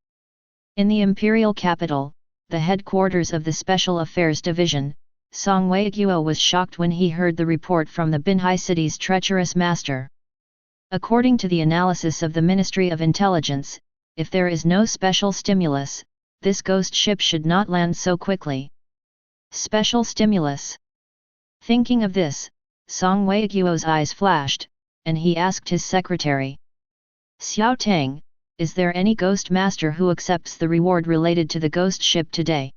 In the imperial capital, the headquarters of the Special Affairs Division, Song Weiguo was shocked when he heard the report from the Binhai city's treacherous master. According to the analysis of the Ministry of Intelligence, if there is no special stimulus, this ghost ship should not land so quickly. Special stimulus. Thinking of this, Song Weiguo's eyes flashed, and he asked his secretary. Xiao Tang, is there any ghost master who accepts the reward related to the ghost ship today?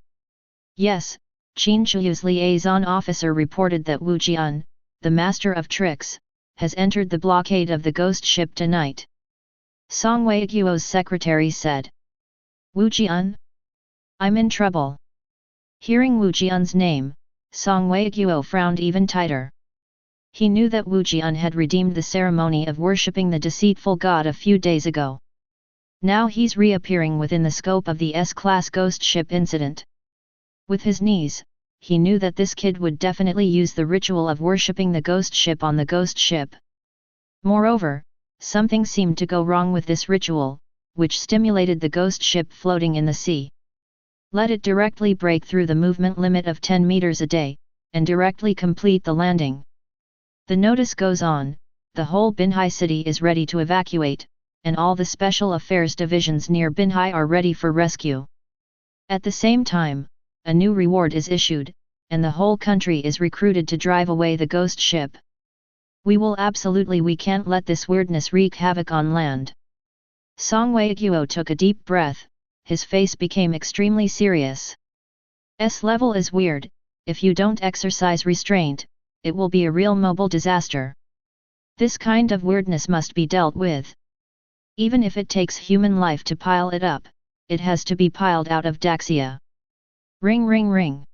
Yes, Qin Chuyu's liaison officer reported that Wu Jian, the master of tricks, has entered the blockade of the ghost ship tonight. Song Weiguo's secretary said. Wu Jian? I'm in trouble. Hearing Wu Jian's name, Song Weiguo frowned even tighter. He knew that Wu Jian had redeemed the ceremony of worshipping the deceitful god a few days ago. Now he's reappearing within the scope of the S-class ghost ship incident. With his knees, he knew that this kid would definitely use the ritual of worshipping the ghost ship on the ghost ship. Moreover, something seemed to go wrong with this ritual, which stimulated the ghost ship floating in the sea. Let it directly break through the movement limit of 10 meters a day, and directly complete the landing. The notice goes on, the whole Binhai city is ready to evacuate, and all the special affairs divisions near Binhai are ready for rescue. At the same time, a new reward is issued, and the whole country is recruited to drive away the ghost ship. We can't let this weirdness wreak havoc on land. Song Weiguo took a deep breath, his face became extremely serious. S level is weird, if you don't exercise restraint, it will be a real mobile disaster. This kind of weirdness must be dealt with. Even if it takes human life to pile it up, it has to be piled out of Daxia. Ring ring ring.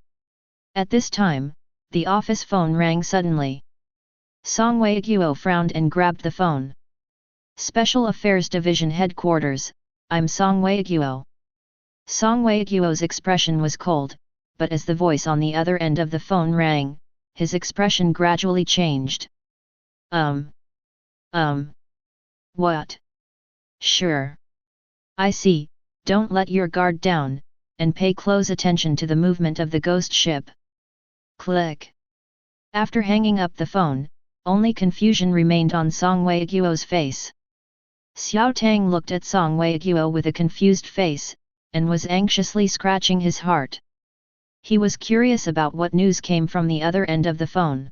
At this time, the office phone rang suddenly. Song Weiguo frowned and grabbed the phone. Special Affairs Division Headquarters, I'm Song Weiguo. Song Weiguo's expression was cold, but as the voice on the other end of the phone rang, his expression gradually changed. What? Sure. I see, don't let your guard down, and pay close attention to the movement of the ghost ship. Click. After hanging up the phone, only confusion remained on Song Weiguo's face. Xiao Tang looked at Song Weiguo with a confused face, and was anxiously scratching his heart. He was curious about what news came from the other end of the phone.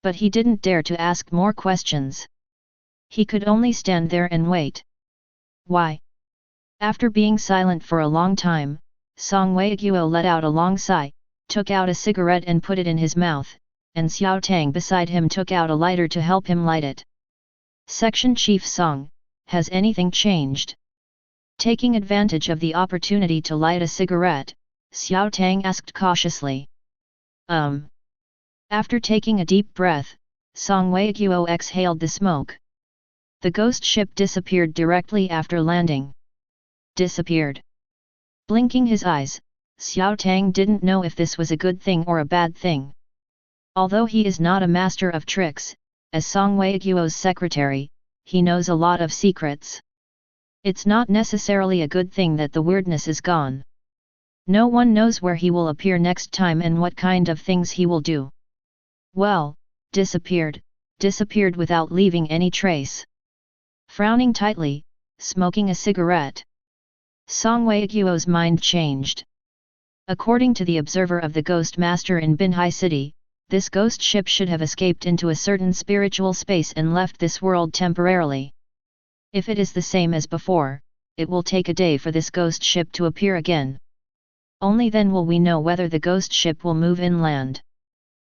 But he didn't dare to ask more questions. He could only stand there and wait. Why? After being silent for a long time, Song Weiguo let out a long sigh, took out a cigarette and put it in his mouth, and Xiao Tang beside him took out a lighter to help him light it. Section Chief Song, has anything changed? Taking advantage of the opportunity to light a cigarette, Xiao Tang asked cautiously. After taking a deep breath, Song Weiguo exhaled the smoke. The ghost ship disappeared directly after landing. Disappeared. Blinking his eyes, Xiao Tang didn't know if this was a good thing or a bad thing. Although he is not a master of tricks, as Song Weiguo's secretary, he knows a lot of secrets. It's not necessarily a good thing that the weirdness is gone. No one knows where he will appear next time and what kind of things he will do. Well, disappeared without leaving any trace. Frowning tightly, smoking a cigarette. Song Weiguo's mind changed. According to the observer of the Ghost Master in Binhai City, this ghost ship should have escaped into a certain spiritual space and left this world temporarily. If it is the same as before, it will take a day for this ghost ship to appear again. Only then will we know whether the ghost ship will move inland.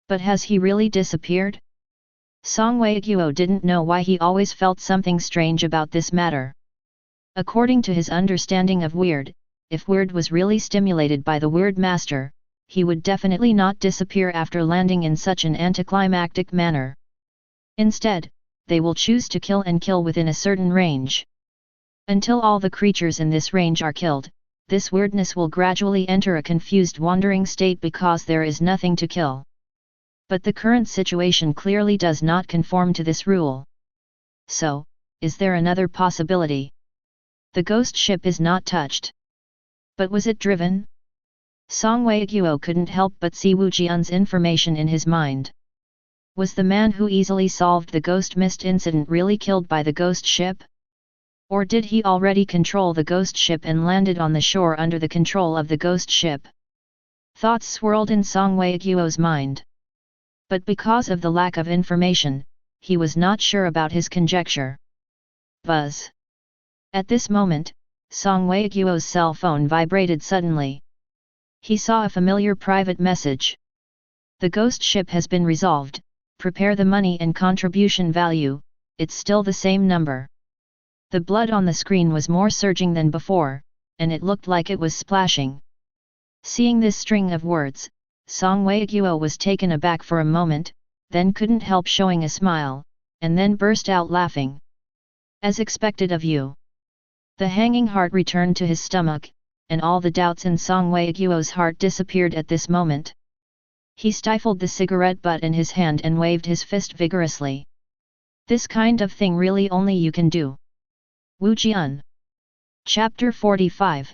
But has he really disappeared? Song Weiguo didn't know why he always felt something strange about this matter. According to his understanding of weird, if weird was really stimulated by the weird master, he would definitely not disappear after landing in such an anticlimactic manner. Instead, they will choose to kill and kill within a certain range. Until all the creatures in this range are killed, this weirdness will gradually enter a confused wandering state because there is nothing to kill. But the current situation clearly does not conform to this rule. So, is there another possibility? The ghost ship is not touched. But was it driven? Song Weiguo couldn't help but see Wu Jian's information in his mind. Was the man who easily solved the ghost mist incident really killed by the ghost ship? Or did he already control the ghost ship and landed on the shore under the control of the ghost ship? Thoughts swirled in Song Weiguo's mind. But because of the lack of information, he was not sure about his conjecture. Buzz. At this moment, Song Weiguo's cell phone vibrated suddenly. He saw a familiar private message. The ghost ship has been resolved, prepare the money and contribution value, it's still the same number. The blood on the screen was more surging than before, and it looked like it was splashing. Seeing this string of words, Song Weiguo was taken aback for a moment, then couldn't help showing a smile, and then burst out laughing. As expected of you. The hanging heart returned to his stomach, and all the doubts in Song Weiguo's heart disappeared at this moment. He stifled the cigarette butt in his hand and waved his fist vigorously. This kind of thing really only you can do. Wu Jian. Chapter 45.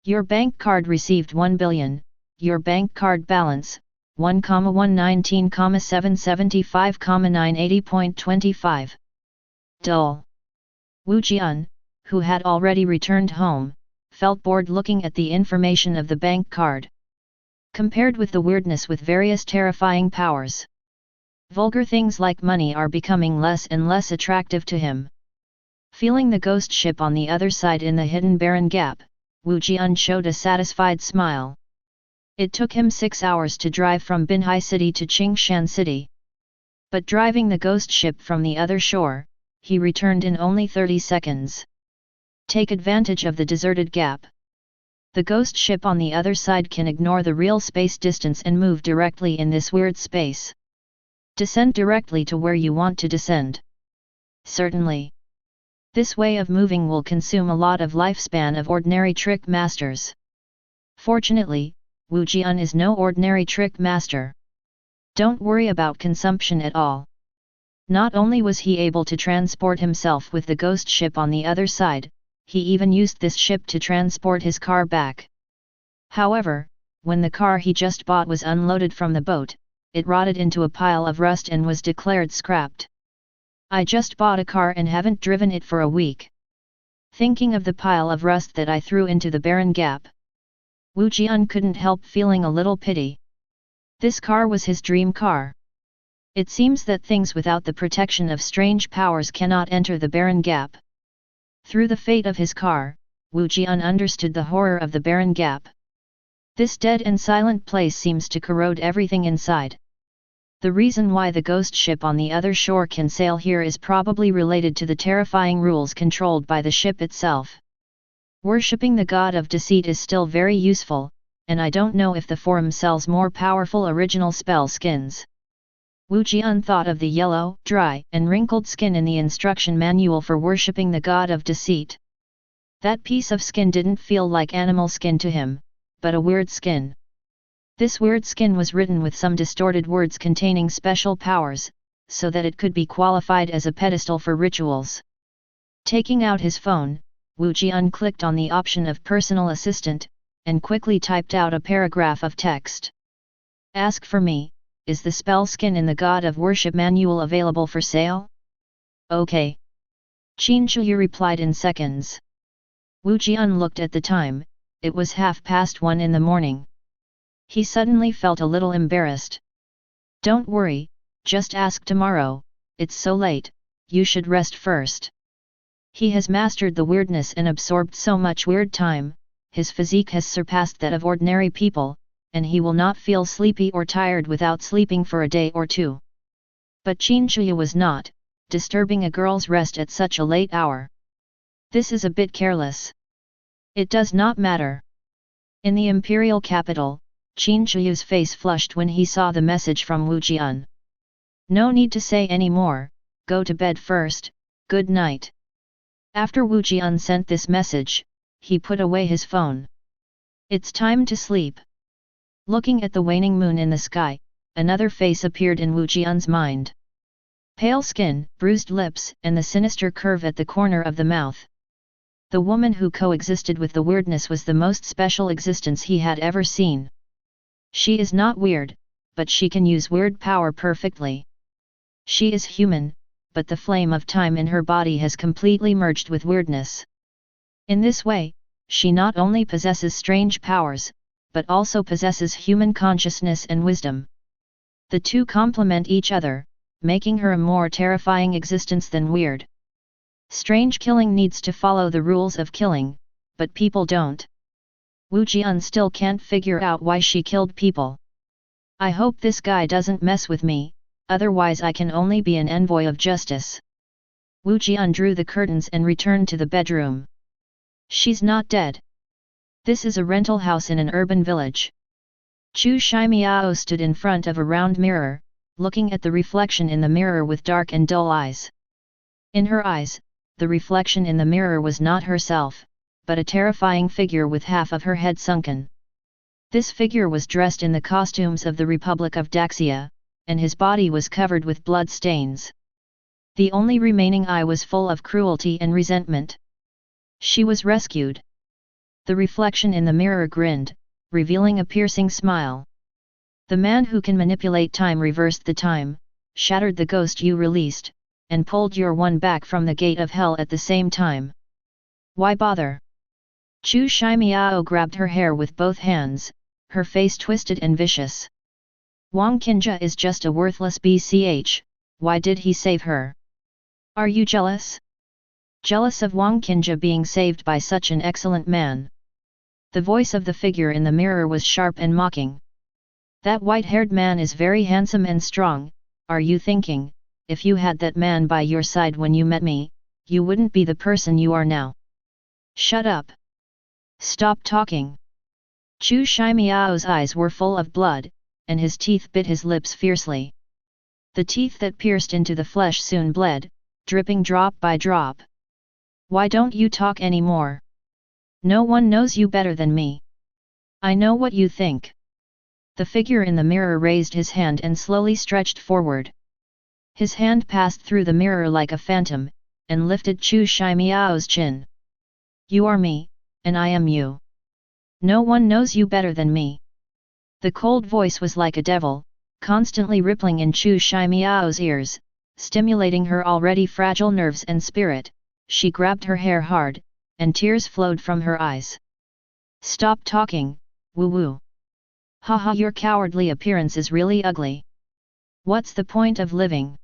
Your bank card received 1 billion, your bank card balance, 1,119,775,980.25. Dull. Wu Jian, who had already returned home, felt bored looking at the information of the bank card. Compared with the weirdness with various terrifying powers, vulgar things like money are becoming less and less attractive to him. Feeling the ghost ship on the other side in the hidden barren gap, Wu Jian showed a satisfied smile. It took him 6 hours to drive from Binhai City to Qingshan City. But driving the ghost ship from the other shore, he returned in only 30 seconds. Take advantage of the deserted gap. The ghost ship on the other side can ignore the real space distance and move directly in this weird space. Descend directly to where you want to descend. Certainly. This way of moving will consume a lot of lifespan of ordinary trick masters. Fortunately, Wu Jian is no ordinary trick master. Don't worry about consumption at all. Not only was he able to transport himself with the ghost ship on the other side, he even used this ship to transport his car back. However, when the car he just bought was unloaded from the boat, it rotted into a pile of rust and was declared scrapped. I just bought a car and haven't driven it for a week. Thinking of the pile of rust that I threw into the barren gap, Wu Jian couldn't help feeling a little pity. This car was his dream car. It seems that things without the protection of strange powers cannot enter the barren gap. Through the fate of his car, Wu Jian understood the horror of the barren gap. This dead and silent place seems to corrode everything inside. The reason why the ghost ship on the other shore can sail here is probably related to the terrifying rules controlled by the ship itself. Worshipping the god of deceit is still very useful, and I don't know if the forum sells more powerful original spell skins. Wu Jian thought of the yellow, dry, and wrinkled skin in the instruction manual for worshipping the god of deceit. That piece of skin didn't feel like animal skin to him, but a weird skin. This weird skin was written with some distorted words containing special powers, so that it could be qualified as a pedestal for rituals. Taking out his phone, Wu Jian clicked on the option of personal assistant, and quickly typed out a paragraph of text. Ask for me, is the spell skin in the God of Worship manual available for sale? Okay. Qin Shuyu replied in seconds. Wu Jian looked at the time, it was 1:30 in the morning. He suddenly felt a little embarrassed. Don't worry, just ask tomorrow, it's so late, you should rest first. He has mastered the weirdness and absorbed so much weird time, his physique has surpassed that of ordinary people, and he will not feel sleepy or tired without sleeping for a day or two. But Qin Shuyu was not, disturbing a girl's rest at such a late hour. This is a bit careless. It does not matter. In the imperial capital, Qin Shuyu's face flushed when he saw the message from Wu Jian. No need to say any more, go to bed first, good night. After Wu Jian sent this message, he put away his phone. It's time to sleep. Looking at the waning moon in the sky, another face appeared in Wu Jian's mind. Pale skin, bruised lips, and the sinister curve at the corner of the mouth. The woman who coexisted with the weirdness was the most special existence he had ever seen. She is not weird, but she can use weird power perfectly. She is human, but the flame of time in her body has completely merged with weirdness. In this way, she not only possesses strange powers, but also possesses human consciousness and wisdom. The two complement each other, making her a more terrifying existence than weird. Strange killing needs to follow the rules of killing, but people don't. Wu Jian still can't figure out why she killed people. I hope this guy doesn't mess with me, otherwise I can only be an envoy of justice. Wu Jian drew the curtains and returned to the bedroom. She's not dead. This is a rental house in an urban village. Chu Shimiao stood in front of a round mirror, looking at the reflection in the mirror with dark and dull eyes. In her eyes, the reflection in the mirror was not herself, but a terrifying figure with half of her head sunken. This figure was dressed in the costumes of the Republic of Daxia, and his body was covered with blood stains. The only remaining eye was full of cruelty and resentment. She was rescued. The reflection in the mirror grinned, revealing a piercing smile. The man who can manipulate time reversed the time, shattered the ghost you released, and pulled your one back from the gate of hell at the same time. Why bother? Chu Shimiao grabbed her hair with both hands, her face twisted and vicious. Wang Qinja is just a worthless BCH, why did he save her? Are you jealous? Jealous of Wang Qinja being saved by such an excellent man? The voice of the figure in the mirror was sharp and mocking. That white-haired man is very handsome and strong, are you thinking, if you had that man by your side when you met me, you wouldn't be the person you are now? Shut up! Stop talking! Chu Shimiao's eyes were full of blood, and his teeth bit his lips fiercely. The teeth that pierced into the flesh soon bled, dripping drop by drop. Why don't you talk anymore? No one knows you better than me. I know what you think. The figure in the mirror raised his hand and slowly stretched forward. His hand passed through the mirror like a phantom, and lifted Chu Shimiao's chin. You are me, and I am you. No one knows you better than me. The cold voice was like a devil, constantly rippling in Chu Shimiao's ears, stimulating her already fragile nerves and spirit. She grabbed her hair hard, and tears flowed from her eyes. Stop talking, woo-woo. Haha, your cowardly appearance is really ugly. What's the point of living?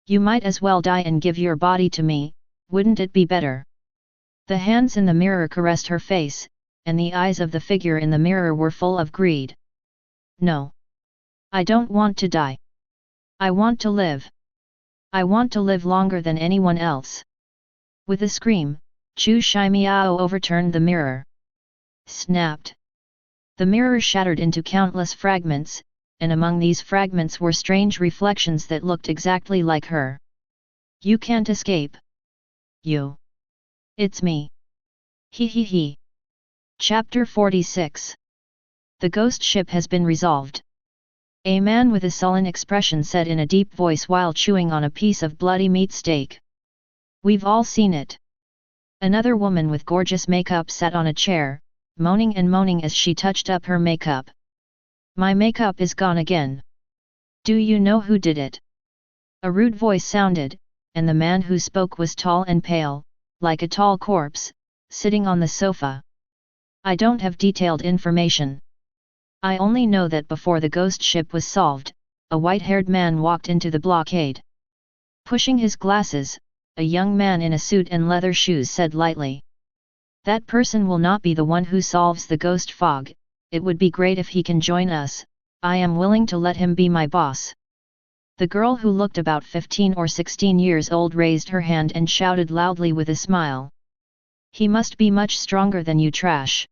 You might as well die and give your body to me, wouldn't it be better? The hands in the mirror caressed her face, and the eyes of the figure in the mirror were full of greed. No. I don't want to die. I want to live. I want to live longer than anyone else. With a scream, Chu Shimiao overturned the mirror. Snapped. The mirror shattered into countless fragments, and among these fragments were strange reflections that looked exactly like her. You can't escape. You. It's me. He he he. Chapter 46. The ghost ship has been resolved. A man with a sullen expression said in a deep voice while chewing on a piece of bloody meat steak. We've all seen it. Another woman with gorgeous makeup sat on a chair, moaning and moaning as she touched up her makeup. My makeup is gone again. Do you know who did it? A rude voice sounded, and the man who spoke was tall and pale, like a tall corpse, sitting on the sofa. I don't have detailed information. I only know that before the ghost ship was solved, a white-haired man walked into the blockade. Pushing his glasses, a young man in a suit and leather shoes said lightly. That person will not be the one who solves the ghost fog. It would be great if he can join us. I am willing to let him be my boss. The girl who looked about 15 or 16 years old raised her hand and shouted loudly with a smile. He must be much stronger than you, trash.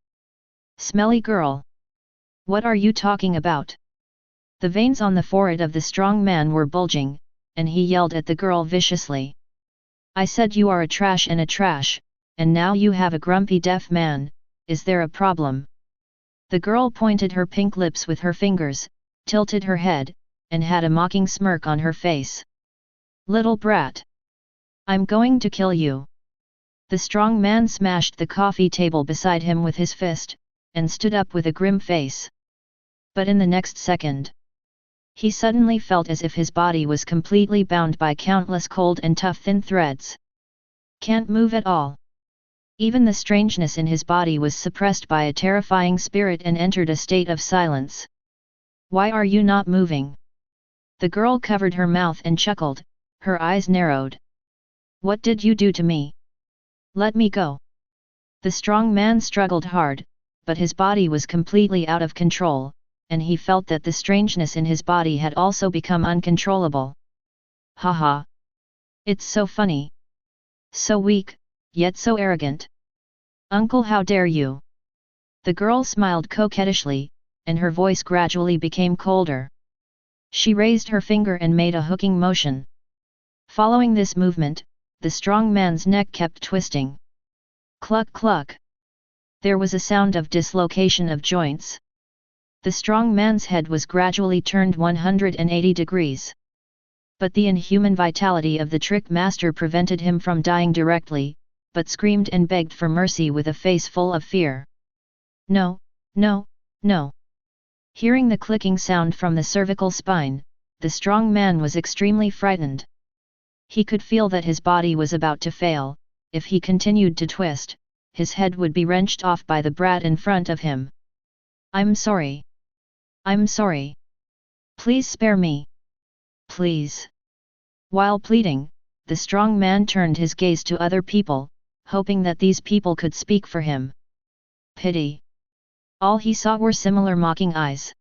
Smelly girl. What are you talking about? The veins on the forehead of the strong man were bulging, and he yelled at the girl viciously. I said you are a trash, and now you have a grumpy deaf man. Is there a problem? The girl pointed her pink lips with her fingers, tilted her head, and had a mocking smirk on her face. Little brat! I'm going to kill you. The strong man smashed the coffee table beside him with his fist, and stood up with a grim face. But in the next second, he suddenly felt as if his body was completely bound by countless cold and tough thin threads. Can't move at all. Even the strangeness in his body was suppressed by a terrifying spirit and entered a state of silence. Why are you not moving? The girl covered her mouth and chuckled, her eyes narrowed. What did you do to me? Let me go. The strong man struggled hard, but his body was completely out of control, and he felt that the strangeness in his body had also become uncontrollable. Haha! It's so funny. So weak, yet so arrogant. Uncle, how dare you? The girl smiled coquettishly, and her voice gradually became colder. She raised her finger and made a hooking motion. Following this movement, the strong man's neck kept twisting. Cluck cluck. There was a sound of dislocation of joints. The strong man's head was gradually turned 180 degrees. But the inhuman vitality of the trick master prevented him from dying directly, but screamed and begged for mercy with a face full of fear. No, no, no. Hearing the clicking sound from the cervical spine, the strong man was extremely frightened. He could feel that his body was about to fail. If he continued to twist, his head would be wrenched off by the brat in front of him. I'm sorry. I'm sorry. Please spare me. Please. While pleading, the strong man turned his gaze to other people, hoping that these people could speak for him. Pity. All he saw were similar mocking eyes.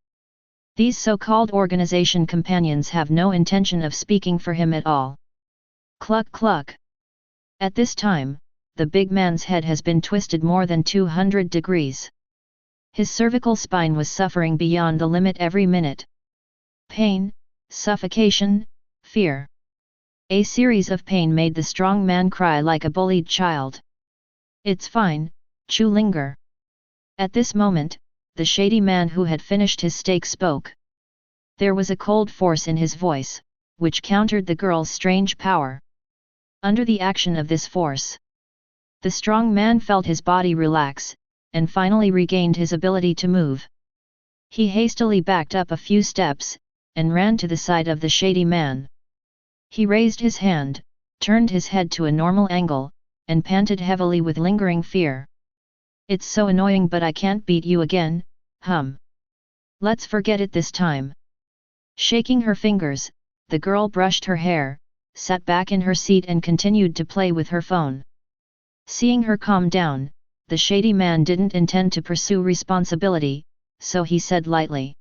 These so-called organization companions have no intention of speaking for him at all. Cluck cluck. At this time, the big man's head has been twisted more than 200 degrees. His cervical spine was suffering beyond the limit every minute. Pain, suffocation, fear. A series of pain made the strong man cry like a bullied child. It's fine, Chu Linger. At this moment, the shady man who had finished his steak spoke. There was a cold force in his voice, which countered the girl's strange power. Under the action of this force, the strong man felt his body relax, and finally regained his ability to move. He hastily backed up a few steps, and ran to the side of the shady man. He raised his hand, turned his head to a normal angle, and panted heavily with lingering fear. It's so annoying, but I can't beat you again, hum. Let's forget it this time. Shaking her fingers, the girl brushed her hair, sat back in her seat and continued to play with her phone. Seeing her calm down, the shady man didn't intend to pursue responsibility, so he said lightly.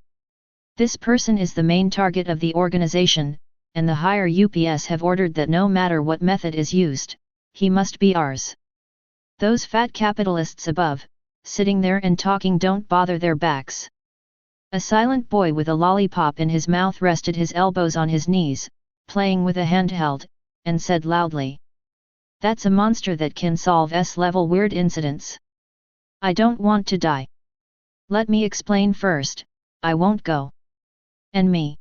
This person is the main target of the organization, and the higher UPS have ordered that no matter what method is used, he must be ours. Those fat capitalists above, sitting there and talking, don't bother their backs. A silent boy with a lollipop in his mouth rested his elbows on his knees, playing with a handheld, and said loudly. That's a monster that can solve S-level weird incidents. I don't want to die. Let me explain first, I won't go. And me.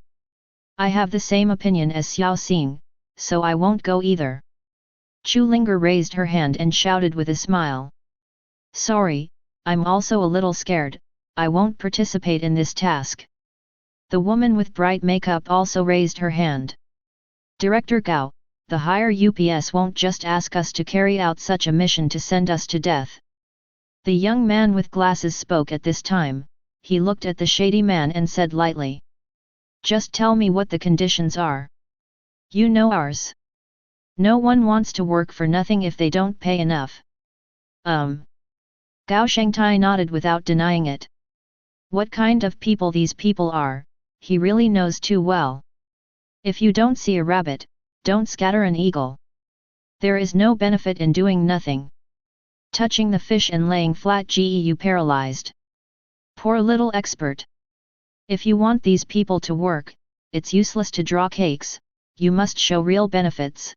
I have the same opinion as Xiao Xing, so I won't go either. Chu Linger raised her hand and shouted with a smile. Sorry, I'm also a little scared, I won't participate in this task. The woman with bright makeup also raised her hand. Director Gao, the higher UPS won't just ask us to carry out such a mission to send us to death. The young man with glasses spoke at this time. He looked at the shady man and said lightly. Just tell me what the conditions are. You know ours. No one wants to work for nothing if they don't pay enough. Gao Shengtai nodded without denying it. What kind of people these people are, he really knows too well. If you don't see a rabbit, don't scatter an eagle. There is no benefit in doing nothing. Touching the fish and laying flat GEU paralyzed. Poor little expert. If you want these people to work, it's useless to draw cakes, you must show real benefits.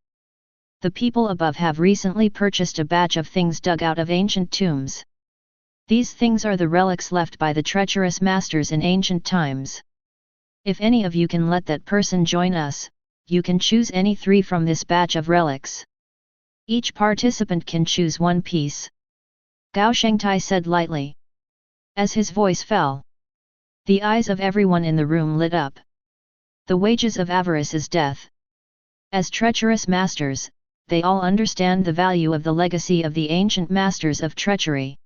The people above have recently purchased a batch of things dug out of ancient tombs. These things are the relics left by the treacherous masters in ancient times. If any of you can let that person join us, you can choose any 3 from this batch of relics. Each participant can choose 1 piece. Gao Shengtai said lightly. As his voice fell, the eyes of everyone in the room lit up. The wages of avarice is death. As treacherous masters, they all understand the value of the legacy of the ancient masters of treachery.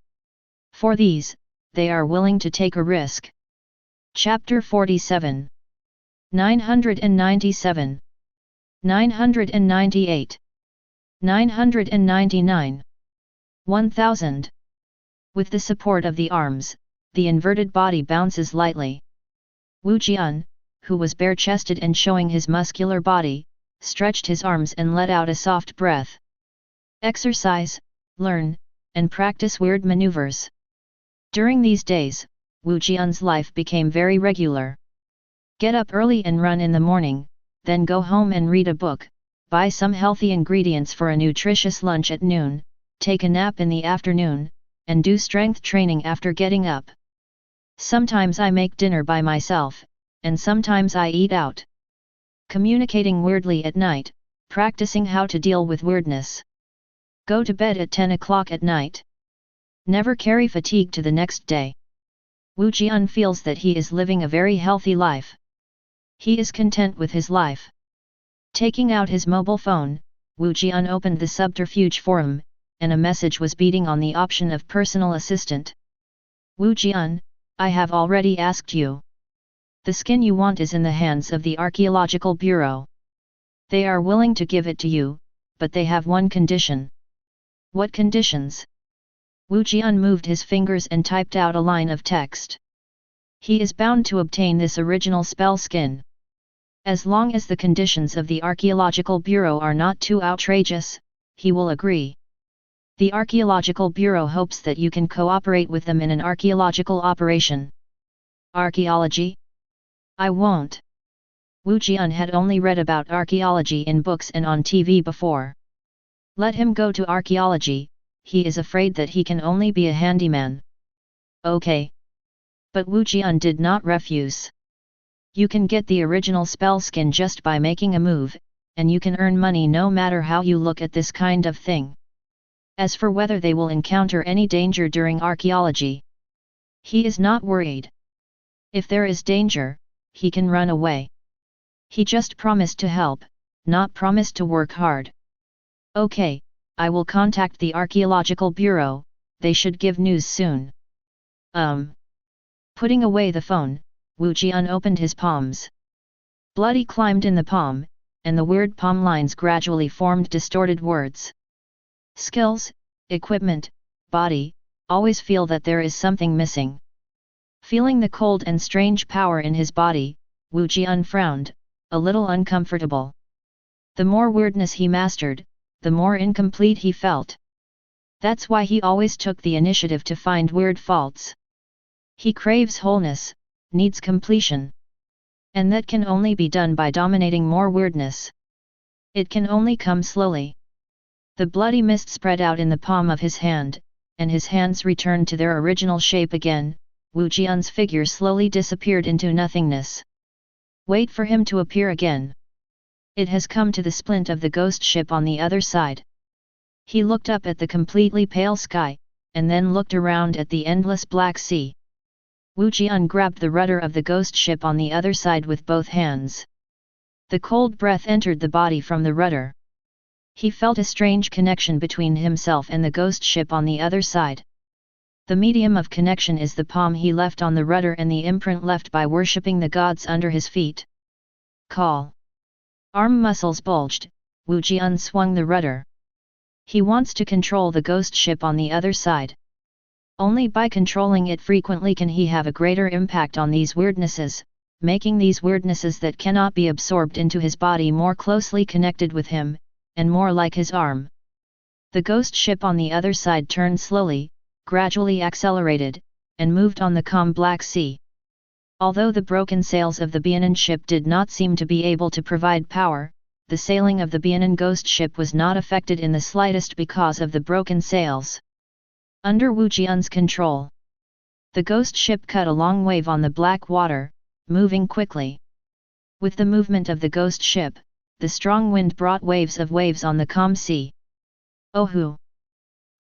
For these, they are willing to take a risk. Chapter 47. 997. 998. 999. 1000. With the support of the arms, the inverted body bounces lightly. Wu Jian, who was bare-chested and showing his muscular body, stretched his arms and let out a soft breath. Exercise, learn, and practice weird maneuvers. During these days, Wu Jian's life became very regular. Get up early and run in the morning, then go home and read a book, buy some healthy ingredients for a nutritious lunch at noon, take a nap in the afternoon, and do strength training after getting up. Sometimes I make dinner by myself, and sometimes I eat out. Communicating weirdly at night, practicing how to deal with weirdness. Go to bed at 10 o'clock at night. Never carry fatigue to the next day. Wu Jian feels that he is living a very healthy life. He is content with his life. Taking out his mobile phone, Wu Jian opened the subterfuge forum, and a message was beating on the option of personal assistant. Wu Jian, I have already asked you. The skin you want is in the hands of the Archaeological Bureau. They are willing to give it to you, but they have one condition. What conditions? Wu Jian moved his fingers and typed out a line of text. He is bound to obtain this original spell skin. As long as the conditions of the Archaeological Bureau are not too outrageous, he will agree. The Archaeological Bureau hopes that you can cooperate with them in an archaeological operation. Archaeology? I won't. Wu Jian had only read about archaeology in books and on TV before. Let him go to archaeology, he is afraid that he can only be a handyman. Okay. But Wu Jian did not refuse. You can get the original spell skin just by making a move, and you can earn money no matter how you look at this kind of thing. As for whether they will encounter any danger during archaeology, he is not worried. If there is danger, he can run away. He just promised to help, not promised to work hard. Okay, I will contact the Archaeological Bureau, they should give news soon. Putting away the phone, Wu Jian opened his palms. Bloody climbed in the palm, and the weird palm lines gradually formed distorted words. Skills, equipment, body, always feel that there is something missing. Feeling the cold and strange power in his body, Wu Jian frowned, a little uncomfortable. The more weirdness he mastered, the more incomplete he felt. That's why he always took the initiative to find weird faults. He craves wholeness, needs completion. And that can only be done by dominating more weirdness. It can only come slowly. The bloody mist spread out in the palm of his hand, and his hands returned to their original shape again. Wu Jian's figure slowly disappeared into nothingness. Wait for him to appear again. It has come to the splint of the ghost ship on the other side. He looked up at the completely pale sky, and then looked around at the endless black sea. Wu Jian grabbed the rudder of the ghost ship on the other side with both hands. The cold breath entered the body from the rudder. He felt a strange connection between himself and the ghost ship on the other side. The medium of connection is the palm he left on the rudder and the imprint left by worshipping the gods under his feet. Call. Arm muscles bulged, Wu Jian swung the rudder. He wants to control the ghost ship on the other side. Only by controlling it frequently can he have a greater impact on these weirdnesses, making these weirdnesses that cannot be absorbed into his body more closely connected with him, and more like his arm. The ghost ship on the other side turned slowly, gradually accelerated, and moved on the calm Black Sea. Although the broken sails of the Bianan ship did not seem to be able to provide power, the sailing of the Bianan ghost ship was not affected in the slightest because of the broken sails. Under Wu Jian's control, the ghost ship cut a long wave on the black water, moving quickly. With the movement of the ghost ship, the strong wind brought waves on the calm sea. Oh-hoo!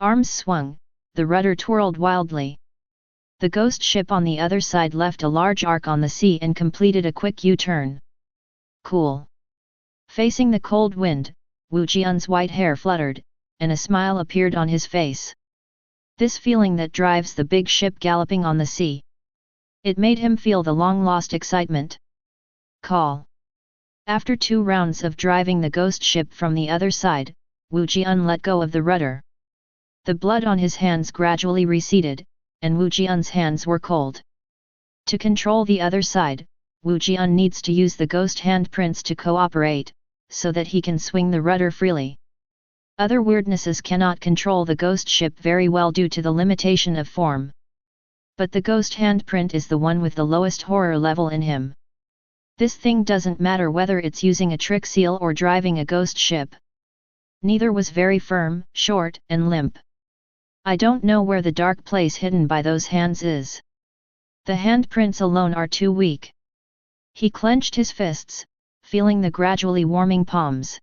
Arms swung, the rudder twirled wildly. The ghost ship on the other side left a large arc on the sea and completed a quick U-turn. Cool. Facing the cold wind, Wu Jian's white hair fluttered, and a smile appeared on his face. This feeling that drives the big ship galloping on the sea. It made him feel the long-lost excitement. Call. After 2 rounds of driving the ghost ship from the other side, Wu Jian let go of the rudder. The blood on his hands gradually receded, and Wu Jian's hands were cold. To control the other side, Wu Jian needs to use the ghost handprints to cooperate, so that he can swing the rudder freely. Other weirdnesses cannot control the ghost ship very well due to the limitation of form. But the ghost handprint is the one with the lowest horror level in him. This thing doesn't matter whether it's using a trick seal or driving a ghost ship. Neither was very firm, short, and limp. I don't know where the dark place hidden by those hands is. The handprints alone are too weak. He clenched his fists, feeling the gradually warming palms.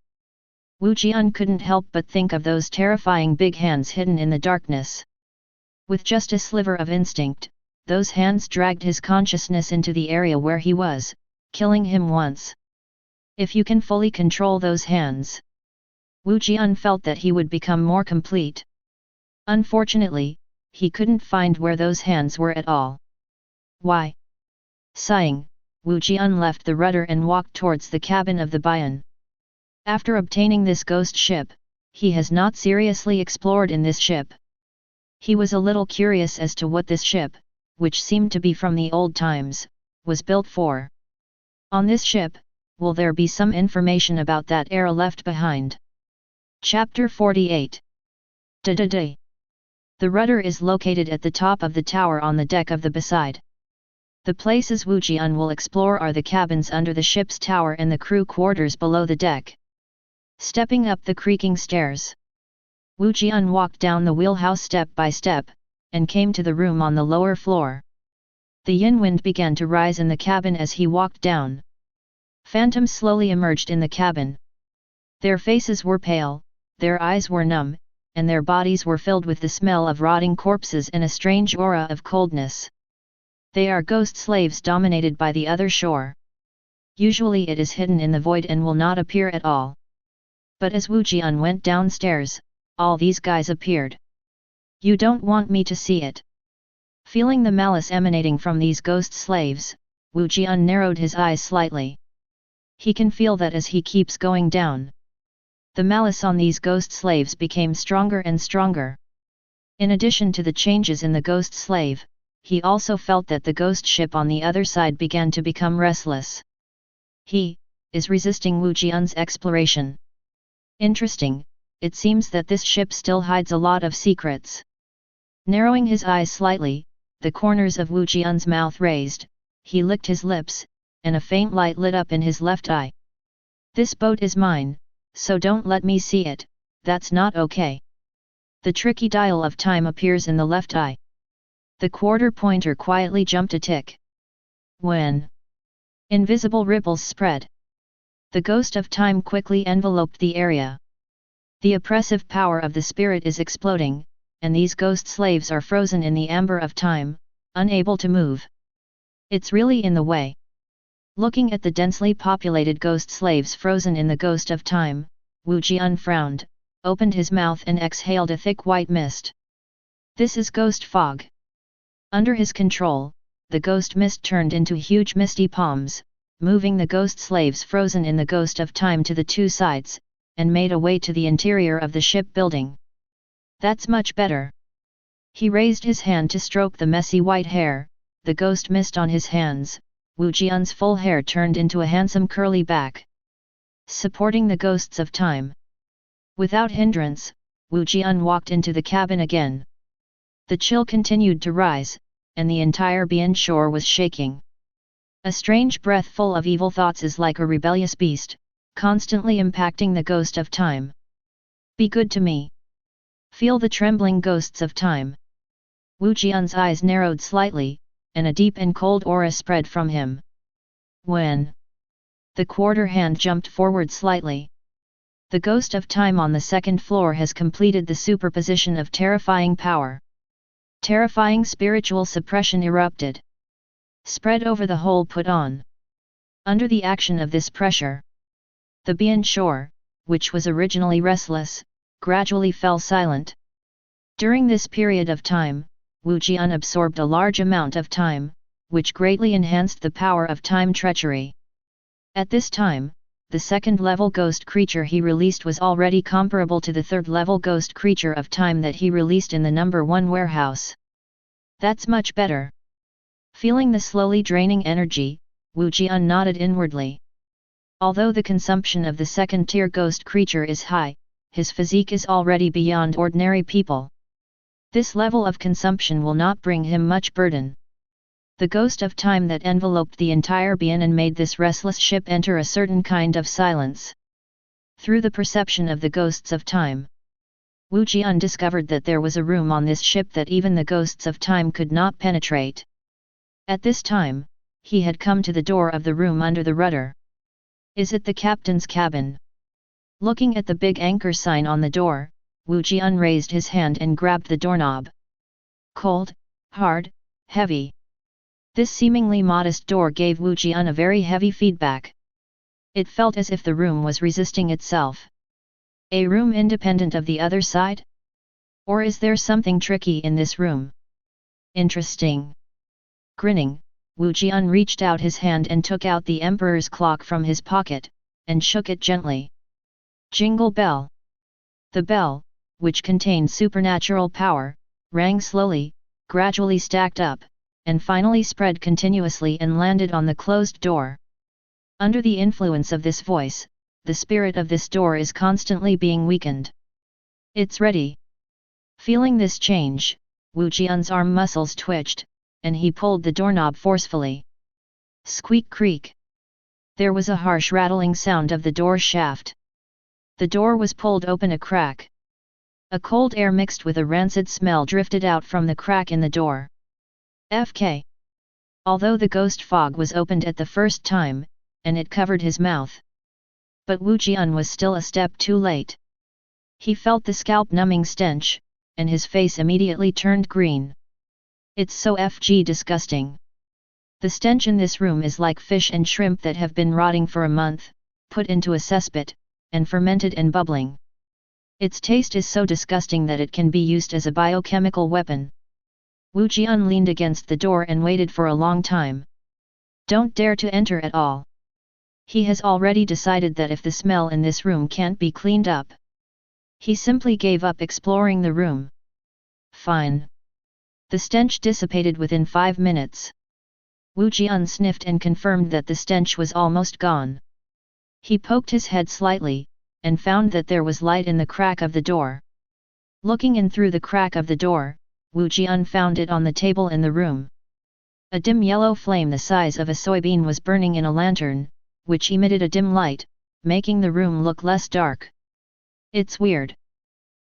Wu Jian couldn't help but think of those terrifying big hands hidden in the darkness. With just a sliver of instinct, those hands dragged his consciousness into the area where he was, killing him once. If you can fully control those hands, Wu Jian felt that he would become more complete. Unfortunately, he couldn't find where those hands were at all. Why? Sighing, Wu Jian left the rudder and walked towards the cabin of the Bian. After obtaining this ghost ship, he has not seriously explored in this ship. He was a little curious as to what this ship, which seemed to be from the old times, was built for. On this ship, will there be some information about that era left behind? Chapter 48. Da-da-da. The rudder is located at the top of the tower on the deck of the beside. The places Wu Jian will explore are the cabins under the ship's tower and the crew quarters below the deck. Stepping up the creaking stairs, Wu Jian walked down the wheelhouse step by step, and came to the room on the lower floor. The yin wind began to rise in the cabin as he walked down. Phantoms slowly emerged in the cabin. Their faces were pale, their eyes were numb, and their bodies were filled with the smell of rotting corpses and a strange aura of coldness. They are ghost slaves dominated by the other shore. Usually it is hidden in the void and will not appear at all. But as Wu Jian went downstairs, all these guys appeared. You don't want me to see it. Feeling the malice emanating from these ghost slaves, Wu Jian narrowed his eyes slightly. He can feel that as he keeps going down. The malice on these ghost slaves became stronger and stronger. In addition to the changes in the ghost slave, he also felt that the ghost ship on the other side began to become restless. He is resisting Wu Jian's exploration. Interesting, it seems that this ship still hides a lot of secrets. Narrowing his eyes slightly, the corners of Wu Jian's mouth raised, he licked his lips, and a faint light lit up in his left eye. This boat is mine, so don't let me see it, that's not okay. The tricky dial of time appears in the left eye. The quarter pointer quietly jumped a tick. When invisible ripples spread, the ghost of time quickly enveloped the area. The oppressive power of the spirit is exploding, and these ghost slaves are frozen in the amber of time, unable to move. It's really in the way. Looking at the densely populated ghost slaves frozen in the ghost of time, Wu Jian frowned, opened his mouth and exhaled a thick white mist. This is ghost fog. Under his control, the ghost mist turned into huge misty palms, moving the ghost slaves frozen in the ghost of time to the two sides, and made a way to the interior of the ship building. That's much better. He raised his hand to stroke the messy white hair, the ghost mist on his hands. Wu Jian's full hair turned into a handsome curly back. Supporting the ghosts of time. Without hindrance, Wu Jian walked into the cabin again. The chill continued to rise, and the entire Bian shore was shaking. A strange breath full of evil thoughts is like a rebellious beast, constantly impacting the ghost of time. Be good to me. Feel the trembling ghosts of time. Wu Jian's eyes narrowed slightly, and a deep and cold aura spread from him. When the quarter hand jumped forward slightly. The ghost of time on the second floor has completed the superposition of terrifying power. Terrifying spiritual suppression erupted. Spread over the whole put on. Under the action of this pressure, the Bian shore, which was originally restless, gradually fell silent. During this period of time, Wu Jian absorbed a large amount of time, which greatly enhanced the power of time treachery. At this time, the second-level ghost creature he released was already comparable to the third-level ghost creature of time that he released in the number 1 warehouse. That's much better. Feeling the slowly draining energy, Wu Jian nodded inwardly. Although the consumption of the second-tier ghost creature is high, his physique is already beyond ordinary people. This level of consumption will not bring him much burden. The ghost of time that enveloped the entire Bian and made this restless ship enter a certain kind of silence. Through the perception of the ghosts of time, Wu Jian discovered that there was a room on this ship that even the ghosts of time could not penetrate. At this time, he had come to the door of the room under the rudder. Is it the captain's cabin? Looking at the big anchor sign on the door, Wu Jian raised his hand and grabbed the doorknob. Cold, hard, heavy. This seemingly modest door gave Wu Jian a very heavy feedback. It felt as if the room was resisting itself. A room independent of the other side? Or is there something tricky in this room? Interesting. Grinning, Wu Jian reached out his hand and took out the emperor's clock from his pocket, and shook it gently. Jingle bell. The bell, which contained supernatural power, rang slowly, gradually stacked up, and finally spread continuously and landed on the closed door. Under the influence of this voice, the spirit of this door is constantly being weakened. It's ready. Feeling this change, Wu Jian's arm muscles twitched, and he pulled the doorknob forcefully. Squeak creak. There was a harsh rattling sound of the door shaft. The door was pulled open a crack. A cold air mixed with a rancid smell drifted out from the crack in the door. FK. Although the ghost fog was opened at the first time, and it covered his mouth. But Wu Jian was still a step too late. He felt the scalp-numbing stench, and his face immediately turned green. It's so disgusting. The stench in this room is like fish and shrimp that have been rotting for a month, put into a cesspit, and fermented and bubbling. Its taste is so disgusting that it can be used as a biochemical weapon. Wu Jian leaned against the door and waited for a long time. Don't dare to enter at all. He has already decided that if the smell in this room can't be cleaned up, he simply gave up exploring the room. Fine. The stench dissipated within 5 minutes. Wu Jian sniffed and confirmed that the stench was almost gone. He poked his head slightly, and found that there was light in the crack of the door. Looking in through the crack of the door, Wu Jian found it on the table in the room. A dim yellow flame the size of a soybean was burning in a lantern, which emitted a dim light, making the room look less dark. It's weird.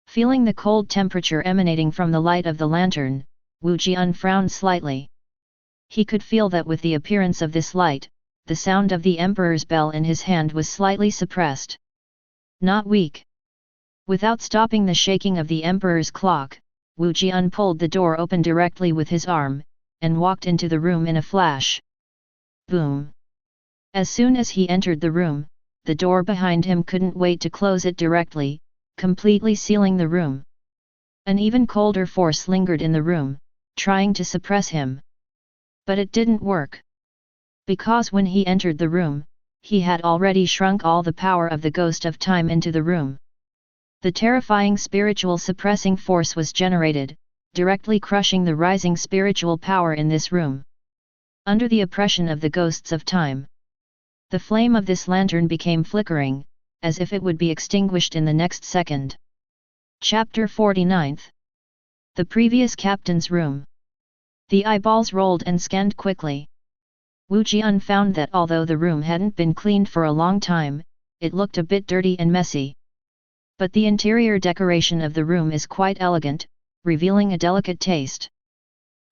Feeling the cold temperature emanating from the light of the lantern, Wu Jian frowned slightly. He could feel that with the appearance of this light, the sound of the emperor's bell in his hand was slightly suppressed. Not weak. Without stopping the shaking of the emperor's clock, Wu Jian pulled the door open directly with his arm, and walked into the room in a flash. Boom! As soon as he entered the room, the door behind him couldn't wait to close it directly, completely sealing the room. An even colder force lingered in the room, trying to suppress him. But it didn't work. Because when he entered the room, he had already shrunk all the power of the ghost of time into the room. The terrifying spiritual suppressing force was generated, directly crushing the rising spiritual power in this room. Under the oppression of the ghosts of time, the flame of this lantern became flickering, as if it would be extinguished in the next second. Chapter 49. The previous captain's room. The eyeballs rolled and scanned quickly. Wu Jian found that although the room hadn't been cleaned for a long time, it looked a bit dirty and messy. But the interior decoration of the room is quite elegant, revealing a delicate taste.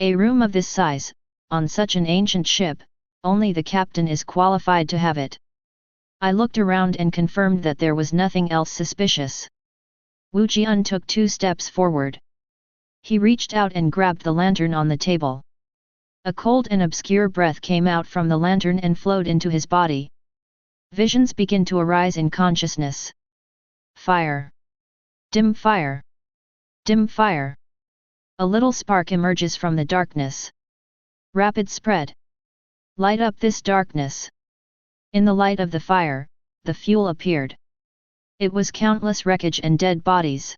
A room of this size, on such an ancient ship, only the captain is qualified to have it. I looked around and confirmed that there was nothing else suspicious. Wu Jian took 2 steps forward. He reached out and grabbed the lantern on the table. A cold and obscure breath came out from the lantern and flowed into his body. Visions begin to arise in consciousness. Fire. Dim fire. Dim fire. A little spark emerges from the darkness. Rapid spread. Light up this darkness. In the light of the fire, the fuel appeared. It was countless wreckage and dead bodies.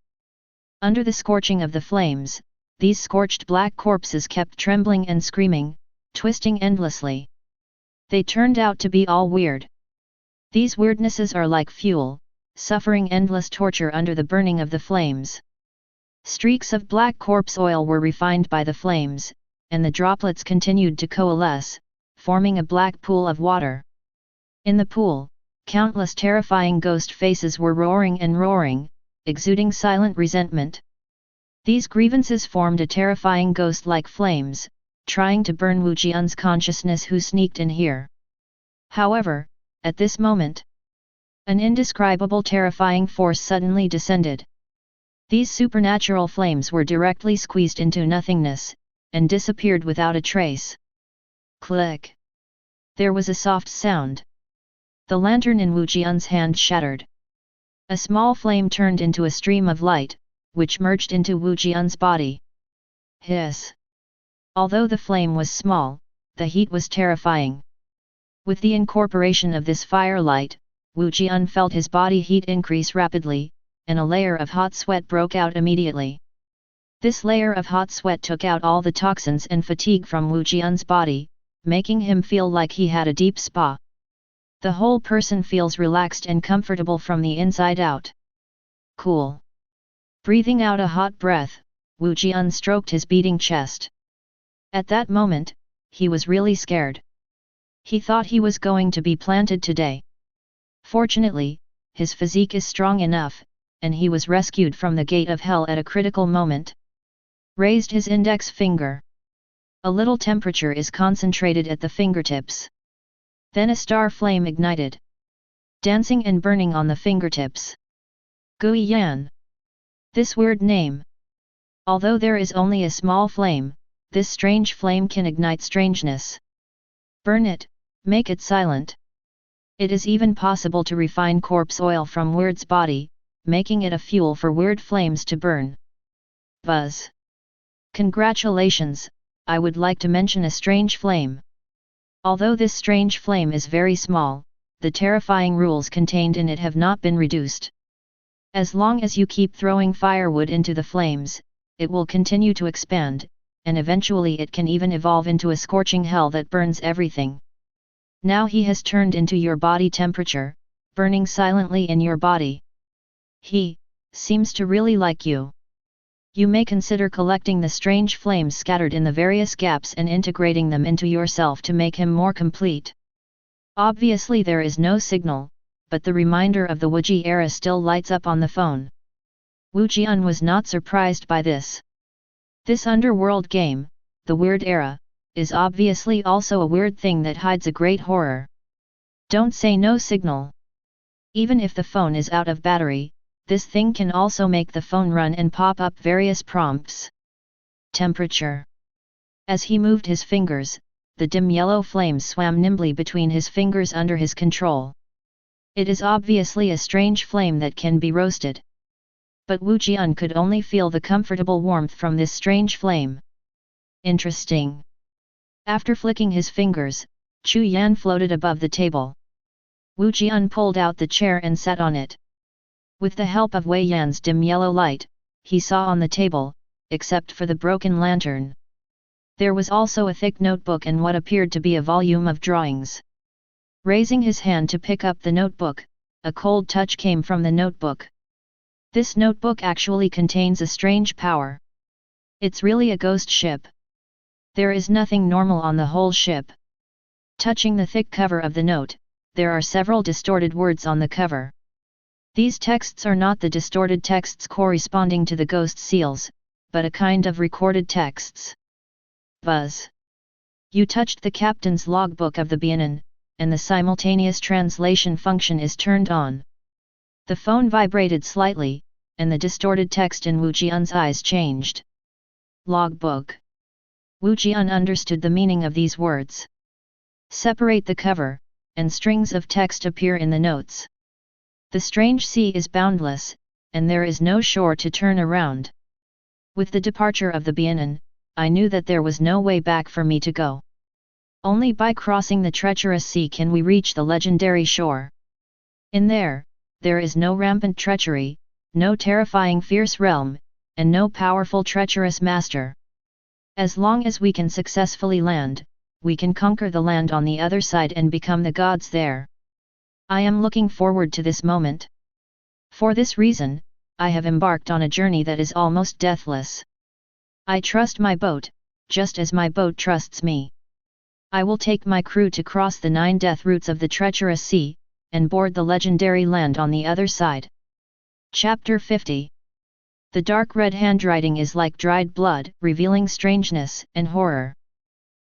Under the scorching of the flames, these scorched black corpses kept trembling and screaming, twisting endlessly. They turned out to be all weird. These weirdnesses are like fuel, suffering endless torture under the burning of the flames. Streaks of black corpse oil were refined by the flames, and the droplets continued to coalesce, forming a black pool of water. In the pool, countless terrifying ghost faces were roaring and roaring, exuding silent resentment. These grievances formed a terrifying ghost-like flames, trying to burn Wu Jian's consciousness who sneaked in here. However, at this moment, an indescribable terrifying force suddenly descended. These supernatural flames were directly squeezed into nothingness, and disappeared without a trace. Click! There was a soft sound. The lantern in Wu Jian's hand shattered. A small flame turned into a stream of light, which merged into Wu Jian's body. Hiss! Although the flame was small, the heat was terrifying. With the incorporation of this firelight, Wu Jian felt his body heat increase rapidly, and a layer of hot sweat broke out immediately. This layer of hot sweat took out all the toxins and fatigue from Wu Jian's body, making him feel like he had a deep spa. The whole person feels relaxed and comfortable from the inside out. Cool. Breathing out a hot breath, Wu Jian stroked his beating chest. At that moment, he was really scared. He thought he was going to be planted today. Fortunately, his physique is strong enough, and he was rescued from the gate of hell at a critical moment. Raised his index finger. A little temperature is concentrated at the fingertips. Then a star flame ignited. Dancing and burning on the fingertips. Wu Jian. This weird name. Although there is only a small flame, this strange flame can ignite strangeness. Burn it, make it silent. It is even possible to refine corpse oil from weird's body, making it a fuel for weird flames to burn. Buzz. Congratulations, I would like to mention a strange flame. Although this strange flame is very small, the terrifying rules contained in it have not been reduced. As long as you keep throwing firewood into the flames, it will continue to expand, and eventually it can even evolve into a scorching hell that burns everything. Now he has turned into your body temperature, burning silently in your body. He seems to really like you. You may consider collecting the strange flames scattered in the various gaps and integrating them into yourself to make him more complete. Obviously there is no signal, but the reminder of the Wu Ji era still lights up on the phone. Wu Jian was not surprised by this. This underworld game, the weird era, is obviously also a weird thing that hides a great horror. Don't say no signal. Even if the phone is out of battery, this thing can also make the phone run and pop up various prompts. Temperature. As he moved his fingers, the dim yellow flames swam nimbly between his fingers under his control. It is obviously a strange flame that can be roasted. But Wu Jian could only feel the comfortable warmth from this strange flame. Interesting. After flicking his fingers, Chu Yan floated above the table. Wu Jian pulled out the chair and sat on it. With the help of Wei Yan's dim yellow light, he saw on the table, except for the broken lantern. There was also a thick notebook and what appeared to be a volume of drawings. Raising his hand to pick up the notebook, a cold touch came from the notebook. This notebook actually contains a strange power. It's really a ghost ship. There is nothing normal on the whole ship. Touching the thick cover of the note, there are several distorted words on the cover. These texts are not the distorted texts corresponding to the ghost seals, but a kind of recorded texts. Buzz. You touched the captain's logbook of the Bianan, and the simultaneous translation function is turned on. The phone vibrated slightly, and the distorted text in Wu Jian's eyes changed. Logbook. Wu Jian understood the meaning of these words. Separate the cover, and strings of text appear in the notes. The strange sea is boundless, and there is no shore to turn around. With the departure of the Bianan, I knew that there was no way back for me to go. Only by crossing the treacherous sea can we reach the legendary shore. In there is no rampant treachery, no terrifying fierce realm, and no powerful treacherous master. As long as we can successfully land, we can conquer the land on the other side and become the gods there. I am looking forward to this moment. For this reason, I have embarked on a journey that is almost deathless. I trust my boat, just as my boat trusts me. I will take my crew to cross the 9 death routes of the treacherous sea, and board the legendary land on the other side. Chapter 50. The dark red handwriting is like dried blood, revealing strangeness and horror.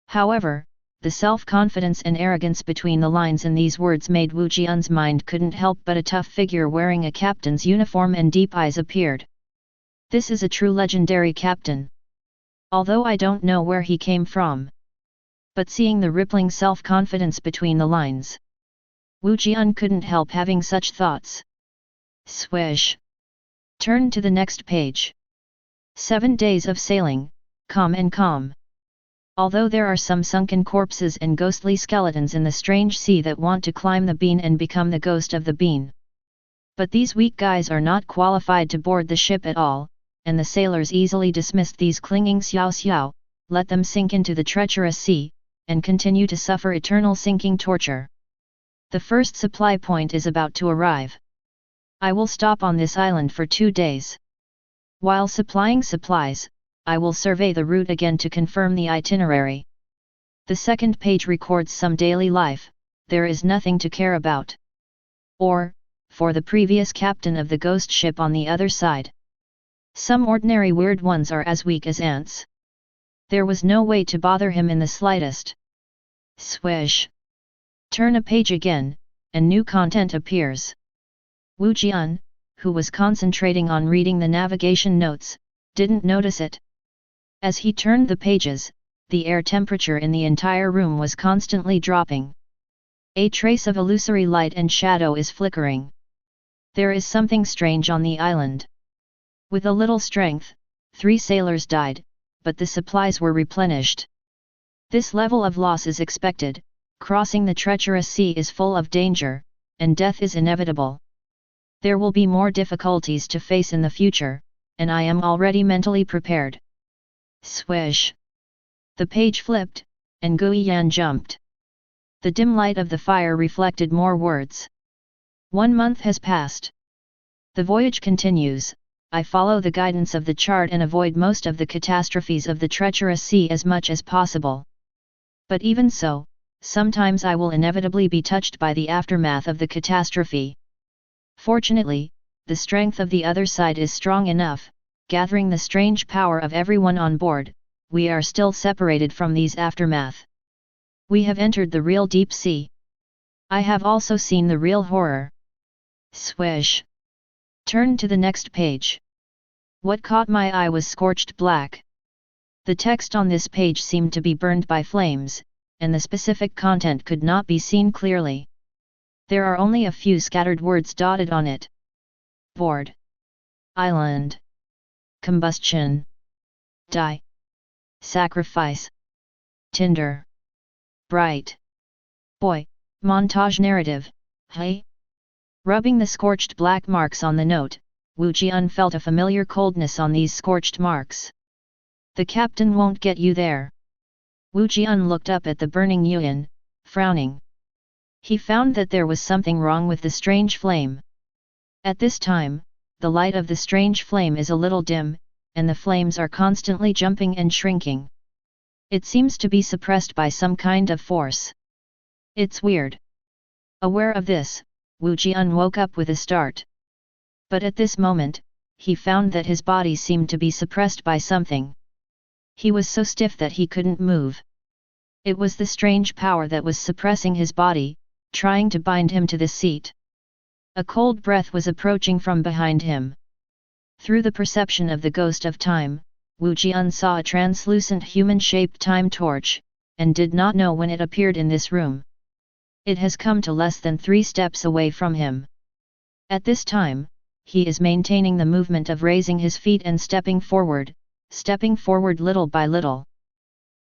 However, the self-confidence and arrogance between the lines in these words made Wu Jian's mind couldn't help but a tough figure wearing a captain's uniform and deep eyes appeared. This is a true legendary captain. Although I don't know where he came from. But seeing the rippling self-confidence between the lines, Wu Jian couldn't help having such thoughts. Swish. Turn to the next page. 7 days of sailing, calm and calm. Although there are some sunken corpses and ghostly skeletons in the strange sea that want to climb the bean and become the ghost of the bean. But these weak guys are not qualified to board the ship at all, and the sailors easily dismissed these clinging xiao xiao, let them sink into the treacherous sea, and continue to suffer eternal sinking torture. The first supply point is about to arrive. I will stop on this island for 2 days. While supplying supplies, I will survey the route again to confirm the itinerary. The second page records some daily life, there is nothing to care about. Or, for the previous captain of the ghost ship on the other side. Some ordinary weird ones are as weak as ants. There was no way to bother him in the slightest. Swish. Turn a page again, and new content appears. Wu Jian, who was concentrating on reading the navigation notes, didn't notice it. As he turned the pages, the air temperature in the entire room was constantly dropping. A trace of illusory light and shadow is flickering. There is something strange on the island. With a little strength, 3 sailors died, but the supplies were replenished. This level of loss is expected, crossing the treacherous sea is full of danger, and death is inevitable. There will be more difficulties to face in the future, and I am already mentally prepared. Swish. The page flipped, and Wu Jian jumped. The dim light of the fire reflected more words. 1 month has passed. The voyage continues. I follow the guidance of the chart and avoid most of the catastrophes of the treacherous sea as much as possible. But even so, sometimes I will inevitably be touched by the aftermath of the catastrophe. Fortunately, the strength of the other side is strong enough, gathering the strange power of everyone on board, we are still separated from these aftermath. We have entered the real deep sea. I have also seen the real horror. Swish. Turn to the next page. What caught my eye was scorched black. The text on this page seemed to be burned by flames, and the specific content could not be seen clearly. There are only a few scattered words dotted on it. Board. Island. Combustion. Die. Sacrifice. Tinder. Bright. Boy. Montage narrative. Hey. Rubbing the scorched black marks on the note, Wu Jian felt a familiar coldness on these scorched marks. The captain won't get you there. Wu Jian looked up at the burning yuan, frowning. He found that there was something wrong with the strange flame. At this time, the light of the strange flame is a little dim, and the flames are constantly jumping and shrinking. It seems to be suppressed by some kind of force. It's weird. Aware of this, Wu Jian woke up with a start. But at this moment, he found that his body seemed to be suppressed by something. He was so stiff that he couldn't move. It was the strange power that was suppressing his body, trying to bind him to the seat. A cold breath was approaching from behind him. Through the perception of the ghost of time, Wu Jian saw a translucent human-shaped time torch, and did not know when it appeared in this room. It has come to less than 3 steps away from him. At this time, he is maintaining the movement of raising his feet and stepping forward little by little.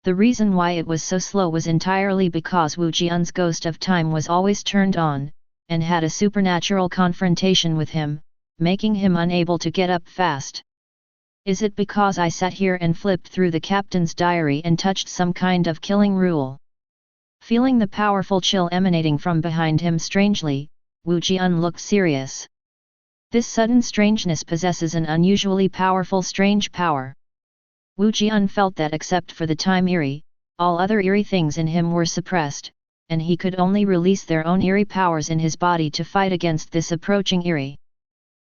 The reason why it was so slow was entirely because Wu Jian's ghost of time was always turned on, and had a supernatural confrontation with him, making him unable to get up fast. Is it because I sat here and flipped through the captain's diary and touched some kind of killing rule? Feeling the powerful chill emanating from behind him strangely, Wu Jian looked serious. This sudden strangeness possesses an unusually powerful strange power. Wu Jian felt that except for the time eerie, all other eerie things in him were suppressed, and he could only release their own eerie powers in his body to fight against this approaching eerie.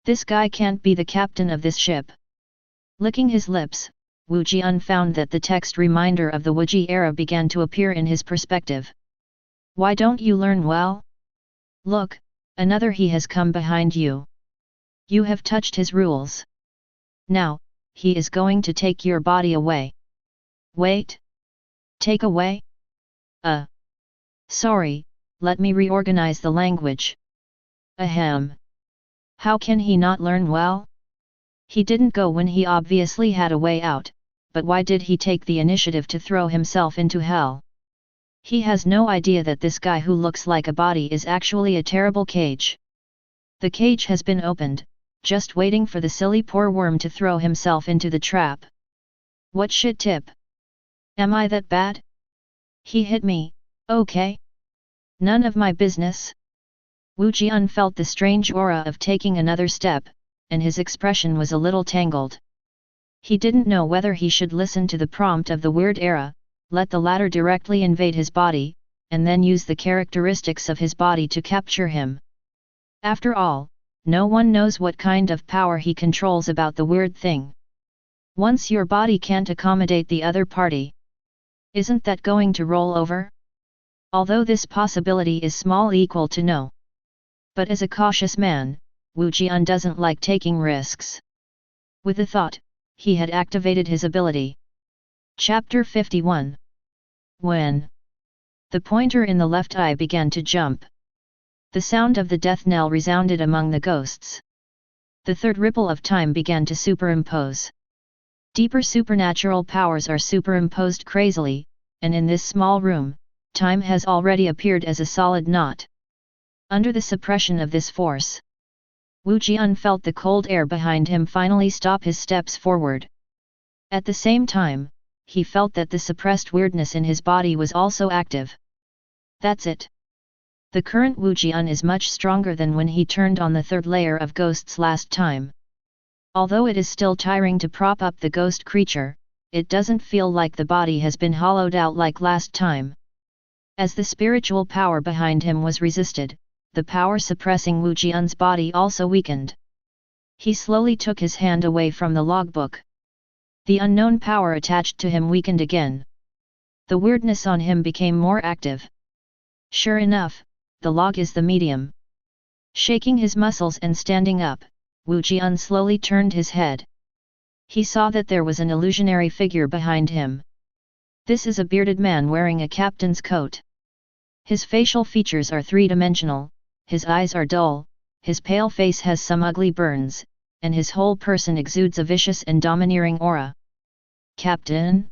This guy can't be the captain of this ship. Licking his lips, Wu Jian found that the text reminder of the Wuji era began to appear in his perspective. Why don't you learn well? Look, another he has come behind you. You have touched his rules. Now, he is going to take your body away. Wait. Take away? Sorry, let me reorganize the language. Ahem. How can he not learn well? He didn't go when he obviously had a way out, but why did he take the initiative to throw himself into hell? He has no idea that this guy who looks like a body is actually a terrible cage. The cage has been opened, just waiting for the silly poor worm to throw himself into the trap. What shit tip? Am I that bad? He hit me, okay? None of my business. Wu Jian felt the strange aura of taking another step, and his expression was a little tangled. He didn't know whether he should listen to the prompt of the weird era, let the latter directly invade his body, and then use the characteristics of his body to capture him. After all, no one knows what kind of power he controls about the weird thing. Once your body can't accommodate the other party, isn't that going to roll over? Although this possibility is small equal to no. But as a cautious man, Wu Jian doesn't like taking risks. With the thought, he had activated his ability. Chapter 51. When the pointer in the left eye began to jump, the sound of the death knell resounded among the ghosts. The third ripple of time began to superimpose. Deeper supernatural powers are superimposed crazily, and in this small room, time has already appeared as a solid knot. Under the suppression of this force, Wu Jian felt the cold air behind him finally stop his steps forward. At the same time, he felt that the suppressed weirdness in his body was also active. That's it. The current Wu Jian is much stronger than when he turned on the third layer of ghosts last time. Although it is still tiring to prop up the ghost creature, it doesn't feel like the body has been hollowed out like last time. As the spiritual power behind him was resisted, the power suppressing Wu Jian's body also weakened. He slowly took his hand away from the logbook. The unknown power attached to him weakened again. The weirdness on him became more active. Sure enough, the log is the medium. Shaking his muscles and standing up, Wu Jian slowly turned his head. He saw that there was an illusionary figure behind him. This is a bearded man wearing a captain's coat. His facial features are three-dimensional, his eyes are dull, his pale face has some ugly burns, and his whole person exudes a vicious and domineering aura. Captain?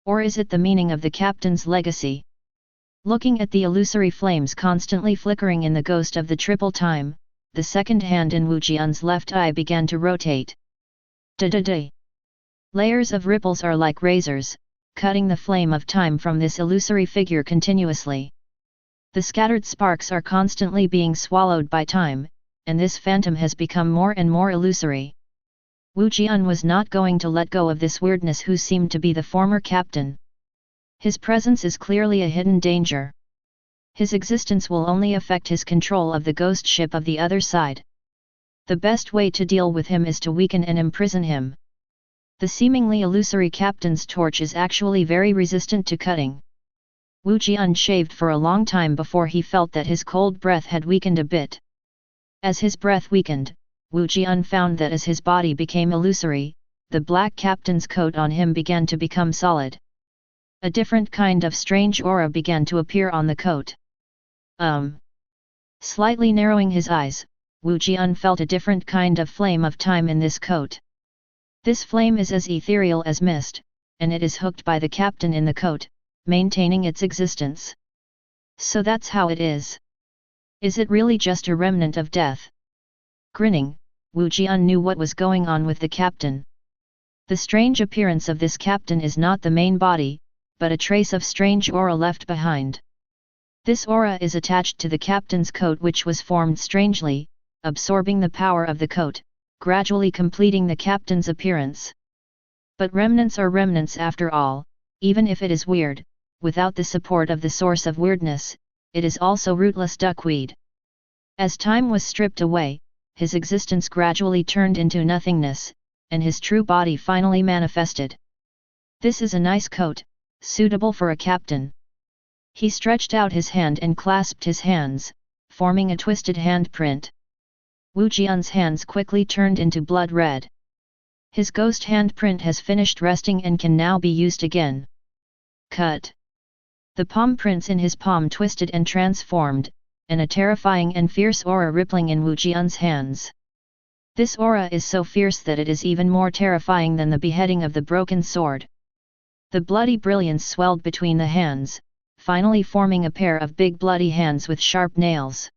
Or is it the meaning of the captain's legacy? Looking at the illusory flames constantly flickering in the ghost of the triple time, the second hand in Wu Jian's left eye began to rotate. Da-da-da. Layers of ripples are like razors, cutting the flame of time from this illusory figure continuously. The scattered sparks are constantly being swallowed by time, and this phantom has become more and more illusory. Wu Jian was not going to let go of this weirdness who seemed to be the former captain. His presence is clearly a hidden danger. His existence will only affect his control of the ghost ship of the other side. The best way to deal with him is to weaken and imprison him. The seemingly illusory captain's torch is actually very resistant to cutting. Wu Jian shaved for a long time before he felt that his cold breath had weakened a bit. As his breath weakened, Wu Jian found that as his body became illusory, the black captain's coat on him began to become solid. A different kind of strange aura began to appear on the coat. Slightly narrowing his eyes, Wu Jian felt a different kind of flame of time in this coat. This flame is as ethereal as mist, and it is hooked by the captain in the coat, maintaining its existence. So that's how it is. Is it really just a remnant of death? Grinning, Wu Jian knew what was going on with the captain. The strange appearance of this captain is not the main body, but a trace of strange aura left behind. This aura is attached to the captain's coat, which was formed strangely, absorbing the power of the coat, gradually completing the captain's appearance. But remnants are remnants after all, even if it is weird, without the support of the source of weirdness, it is also rootless duckweed. As time was stripped away, his existence gradually turned into nothingness, and his true body finally manifested. This is a nice coat, suitable for a captain. He stretched out his hand and clasped his hands, forming a twisted handprint. Wu Jian's hands quickly turned into blood red. His ghost handprint has finished resting and can now be used again. Cut. The palm prints in his palm twisted and transformed, and a terrifying and fierce aura rippling in Wu Jian's hands. This aura is so fierce that it is even more terrifying than the beheading of the broken sword. The bloody brilliance swelled between the hands, finally forming a pair of big bloody hands with sharp nails.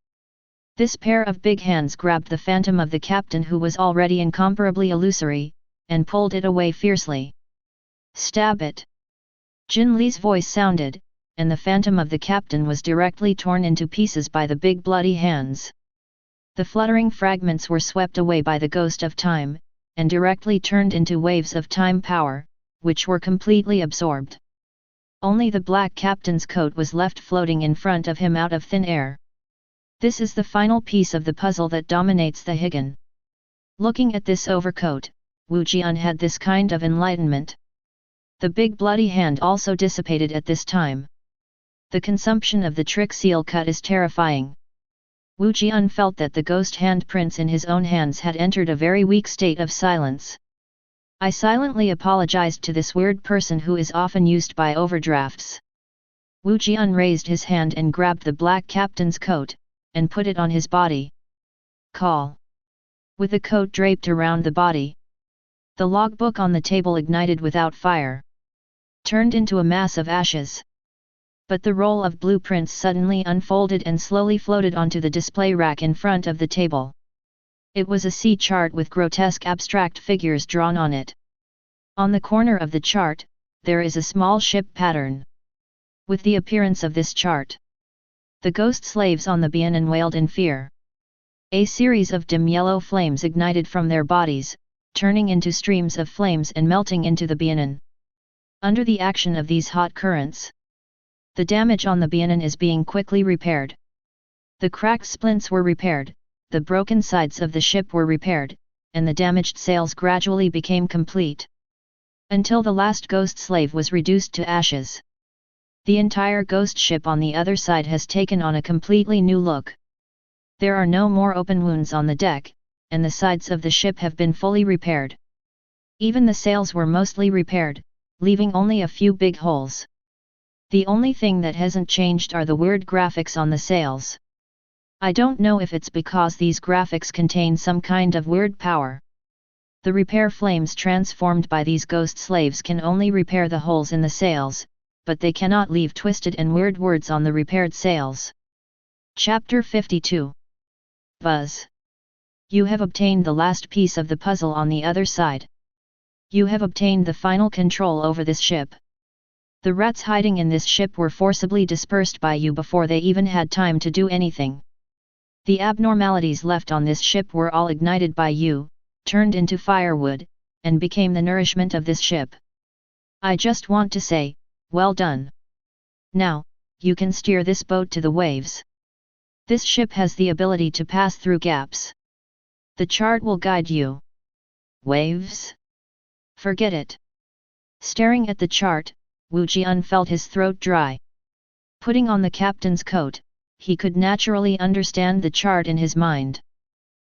This pair of big hands grabbed the phantom of the captain, who was already incomparably illusory, and pulled it away fiercely. Stab it! Jin Li's voice sounded, and the phantom of the captain was directly torn into pieces by the big bloody hands. The fluttering fragments were swept away by the ghost of time, and directly turned into waves of time power, which were completely absorbed. Only the black captain's coat was left floating in front of him out of thin air. This is the final piece of the puzzle that dominates the Higan. Looking at this overcoat, Wu Jian had this kind of enlightenment. The big bloody hand also dissipated at this time. The consumption of the trick seal cut is terrifying. Wu Jian felt that the ghost handprints in his own hands had entered a very weak state of silence. I silently apologized to this weird person who is often used by overdrafts. Wu Jian raised his hand and grabbed the black captain's coat, and put it on his body. Call. With the coat draped around the body, the logbook on the table ignited without fire, turned into a mass of ashes. But the roll of blueprints suddenly unfolded and slowly floated onto the display rack in front of the table. It was a sea chart with grotesque abstract figures drawn on it. On the corner of the chart, there is a small ship pattern. With the appearance of this chart, the ghost slaves on the Bianan wailed in fear. A series of dim yellow flames ignited from their bodies, turning into streams of flames and melting into the Bianan. Under the action of these hot currents, the damage on the Bianan is being quickly repaired. The cracked splints were repaired, the broken sides of the ship were repaired, and the damaged sails gradually became complete. Until the last ghost slave was reduced to ashes. The entire ghost ship on the other side has taken on a completely new look. There are no more open wounds on the deck, and the sides of the ship have been fully repaired. Even the sails were mostly repaired, leaving only a few big holes. The only thing that hasn't changed are the weird graphics on the sails. I don't know if it's because these graphics contain some kind of weird power. The repair flames transformed by these ghost slaves can only repair the holes in the sails, but they cannot leave twisted and weird words on the repaired sails. Chapter 52. Buzz. You have obtained the last piece of the puzzle on the other side. You have obtained the final control over this ship. The rats hiding in this ship were forcibly dispersed by you before they even had time to do anything. The abnormalities left on this ship were all ignited by you, turned into firewood, and became the nourishment of this ship. I just want to say, well done. Now, you can steer this boat to the waves. This ship has the ability to pass through gaps. The chart will guide you. Waves? Forget it. Staring at the chart, Wu Jian felt his throat dry. Putting on the captain's coat, he could naturally understand the chart in his mind.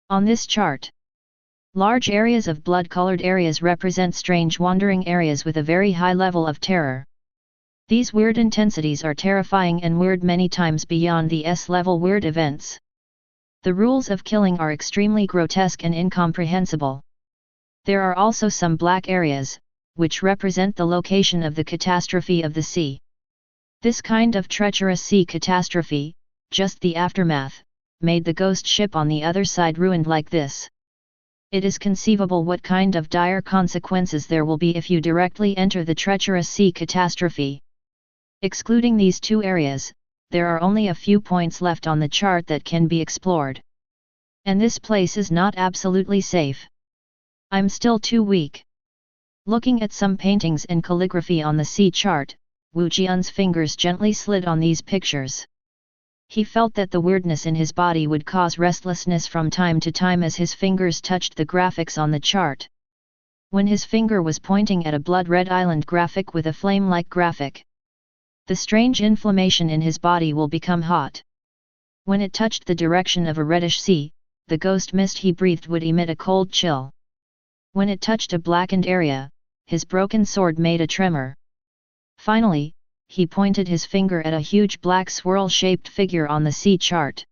On this chart, large areas of blood-colored areas represent strange wandering areas with a very high level of terror. These weird intensities are terrifying and weird many times beyond the S-level weird events. The rules of killing are extremely grotesque and incomprehensible. There are also some black areas, which represent the location of the catastrophe of the sea. This kind of treacherous sea catastrophe, just the aftermath, made the ghost ship on the other side ruined like this. It is conceivable what kind of dire consequences there will be if you directly enter the treacherous sea catastrophe. Excluding these two areas, there are only a few points left on the chart that can be explored. And this place is not absolutely safe. I'm still too weak. Looking at some paintings and calligraphy on the sea chart, Wu Jian's fingers gently slid on these pictures. He felt that the weirdness in his body would cause restlessness from time to time as his fingers touched the graphics on the chart. When his finger was pointing at a blood-red island graphic with a flame-like graphic, the strange inflammation in his body will become hot. When it touched the direction of a reddish sea, the ghost mist he breathed would emit a cold chill. When it touched a blackened area, his broken sword made a tremor. Finally, he pointed his finger at a huge black swirl-shaped figure on the sea chart.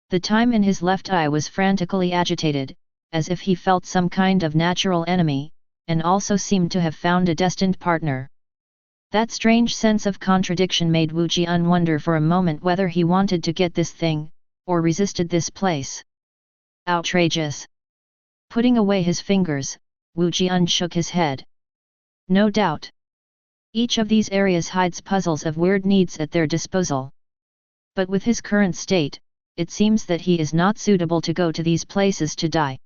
The time in his left eye was frantically agitated, as if he felt some kind of natural enemy, and also seemed to have found a destined partner. That strange sense of contradiction made Wu Jian wonder for a moment whether he wanted to get this thing, or resisted this place. Outrageous! Putting away his fingers, Wu Jian shook his head. No doubt. Each of these areas hides puzzles of weird needs at their disposal. But with his current state, it seems that he is not suitable to go to these places to die.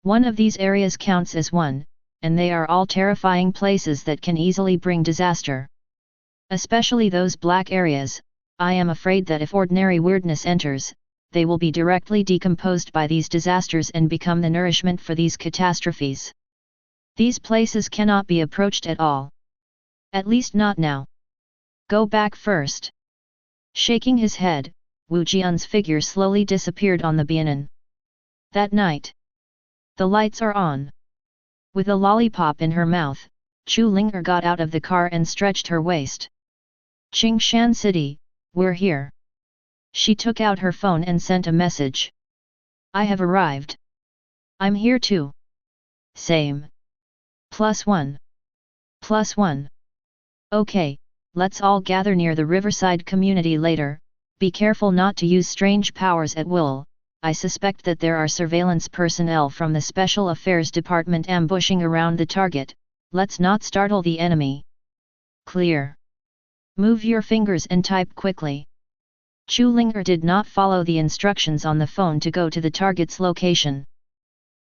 One of these areas counts as one, and they are all terrifying places that can easily bring disaster. Especially those black areas, I am afraid that if ordinary weirdness enters, they will be directly decomposed by these disasters and become the nourishment for these catastrophes. These places cannot be approached at all. At least not now. Go back first. Shaking his head, Wu Jian's figure slowly disappeared on the Bianan. That night. The lights are on. With a lollipop in her mouth, Chu Linger got out of the car and stretched her waist. Qingshan City, we're here. She took out her phone and sent a message. I have arrived. I'm here too. Same. +1. +1. Okay, let's all gather near the riverside community later. Be careful not to use strange powers at will. I suspect that there are surveillance personnel from the Special Affairs Department ambushing around the target. Let's not startle the enemy. Clear. Move your fingers and type quickly. Chu Linger did not follow the instructions on the phone to go to the target's location.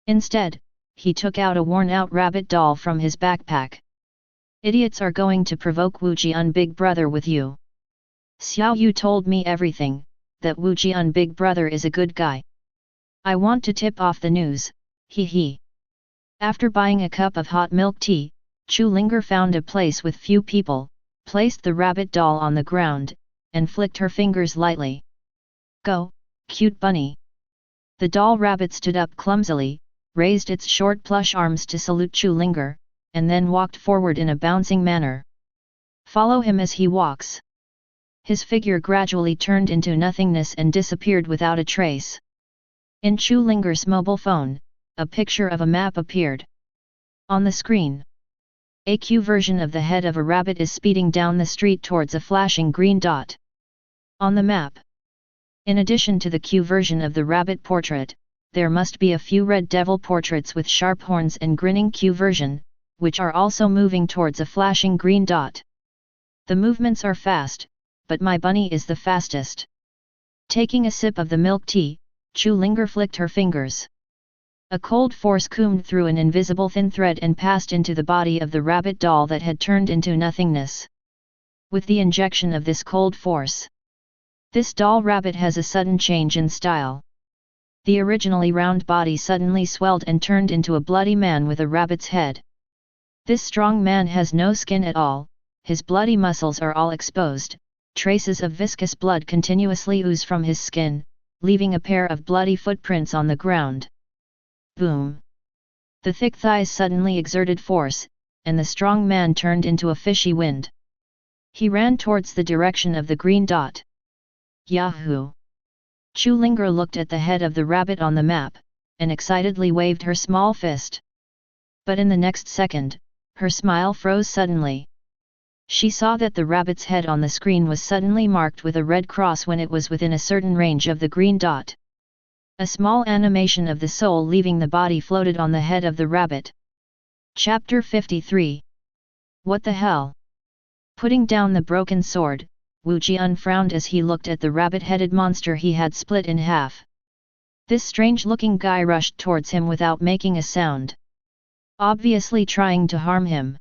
Instead, he took out a worn-out rabbit doll from his backpack. Idiots are going to provoke Wu Jian Big Brother with you. Xiao Yu told me everything, that Wu Jian Big Brother is a good guy. I want to tip off the news, hee hee. After buying a cup of hot milk tea, Chu Linger found a place with few people, placed the rabbit doll on the ground, and flicked her fingers lightly. Go, cute bunny. The doll rabbit stood up clumsily, raised its short plush arms to salute Chu Linger, and then walked forward in a bouncing manner. Follow him as he walks. His figure gradually turned into nothingness and disappeared without a trace. In Chu Linger's mobile phone, a picture of a map appeared. On the screen, a Q version of the head of a rabbit is speeding down the street towards a flashing green dot. On the map, in addition to the Q version of the rabbit portrait, there must be a few red devil portraits with sharp horns and grinning Q version, which are also moving towards a flashing green dot. The movements are fast, but my bunny is the fastest. Taking a sip of the milk tea, Chu Linger flicked her fingers. A cold force combed through an invisible thin thread and passed into the body of the rabbit doll that had turned into nothingness. With the injection of this cold force, this doll rabbit has a sudden change in style. The originally round body suddenly swelled and turned into a bloody man with a rabbit's head. This strong man has no skin at all, his bloody muscles are all exposed, traces of viscous blood continuously ooze from his skin, leaving a pair of bloody footprints on the ground. Boom! The thick thighs suddenly exerted force, and the strong man turned into a fishy wind. He ran towards the direction of the green dot. Yahoo! Chu Linger looked at the head of the rabbit on the map, and excitedly waved her small fist. But in the next second, her smile froze suddenly. She saw that the rabbit's head on the screen was suddenly marked with a red cross when it was within a certain range of the green dot. A small animation of the soul leaving the body floated on the head of the rabbit. Chapter 53. What the hell? Putting down the broken sword, Wu Jian frowned as he looked at the rabbit-headed monster he had split in half. This strange-looking guy rushed towards him without making a sound. obviously trying to harm him.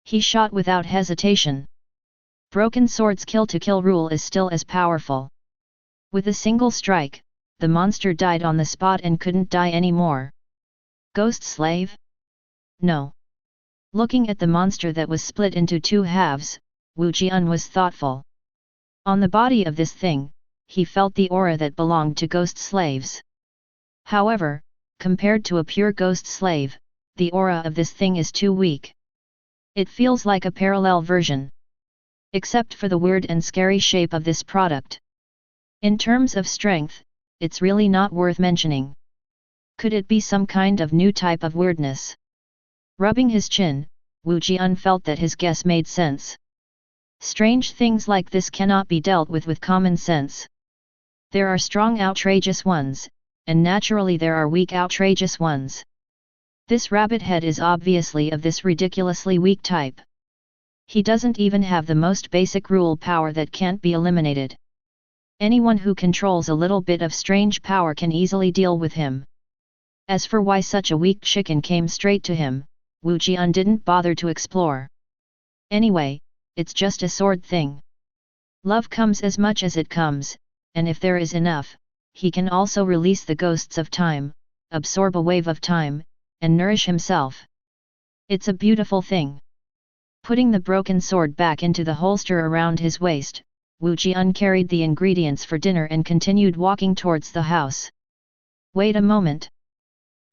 He shot without hesitation. Broken Sword's kill-to-kill rule is still as powerful. With a single strike, the monster died on the spot and couldn't die anymore. Ghost slave? No. Looking at the monster that was split into two halves, Wu Jian was thoughtful. On the body of this thing, he felt the aura that belonged to ghost slaves. However, compared to a pure ghost slave, the aura of this thing is too weak. It feels like a parallel version. Except for the weird and scary shape of this product. In terms of strength, it's really not worth mentioning. Could it be some kind of new type of weirdness? Rubbing his chin, Wu Jian felt that his guess made sense. Strange things like this cannot be dealt with common sense. There are strong outrageous ones, and naturally there are weak outrageous ones. This rabbit head is obviously of this ridiculously weak type. He doesn't even have the most basic rule power that can't be eliminated. Anyone who controls a little bit of strange power can easily deal with him. As for why such a weak chicken came straight to him, Wu Jian didn't bother to explore. Anyway, it's just a sword thing. Love comes as much as it comes, and if there is enough, he can also release the ghosts of time, absorb a wave of time, and nourish himself. It's a beautiful thing. Putting the broken sword back into the holster around his waist, Wu Jian carried the ingredients for dinner and continued walking towards the house. Wait a moment.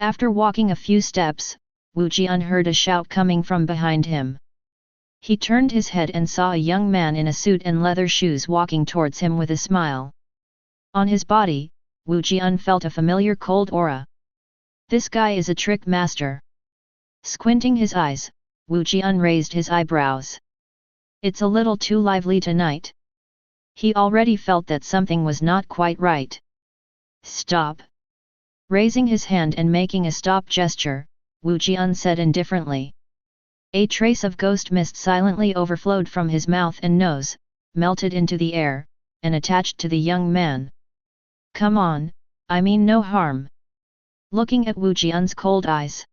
After walking a few steps, Wu Jian heard a shout coming from behind him. He turned his head and saw a young man in a suit and leather shoes walking towards him with a smile. On his body, Wu Jian felt a familiar cold aura. This guy is a trick master. Squinting his eyes, Wu Jian raised his eyebrows. It's a little too lively tonight. He already felt that something was not quite right. Stop! Raising his hand and making a stop gesture, Wu Jian said indifferently. A trace of ghost mist silently overflowed from his mouth and nose, melted into the air, and attached to the young man. Come on, I mean no harm. Looking at Wu Jian's cold eyes,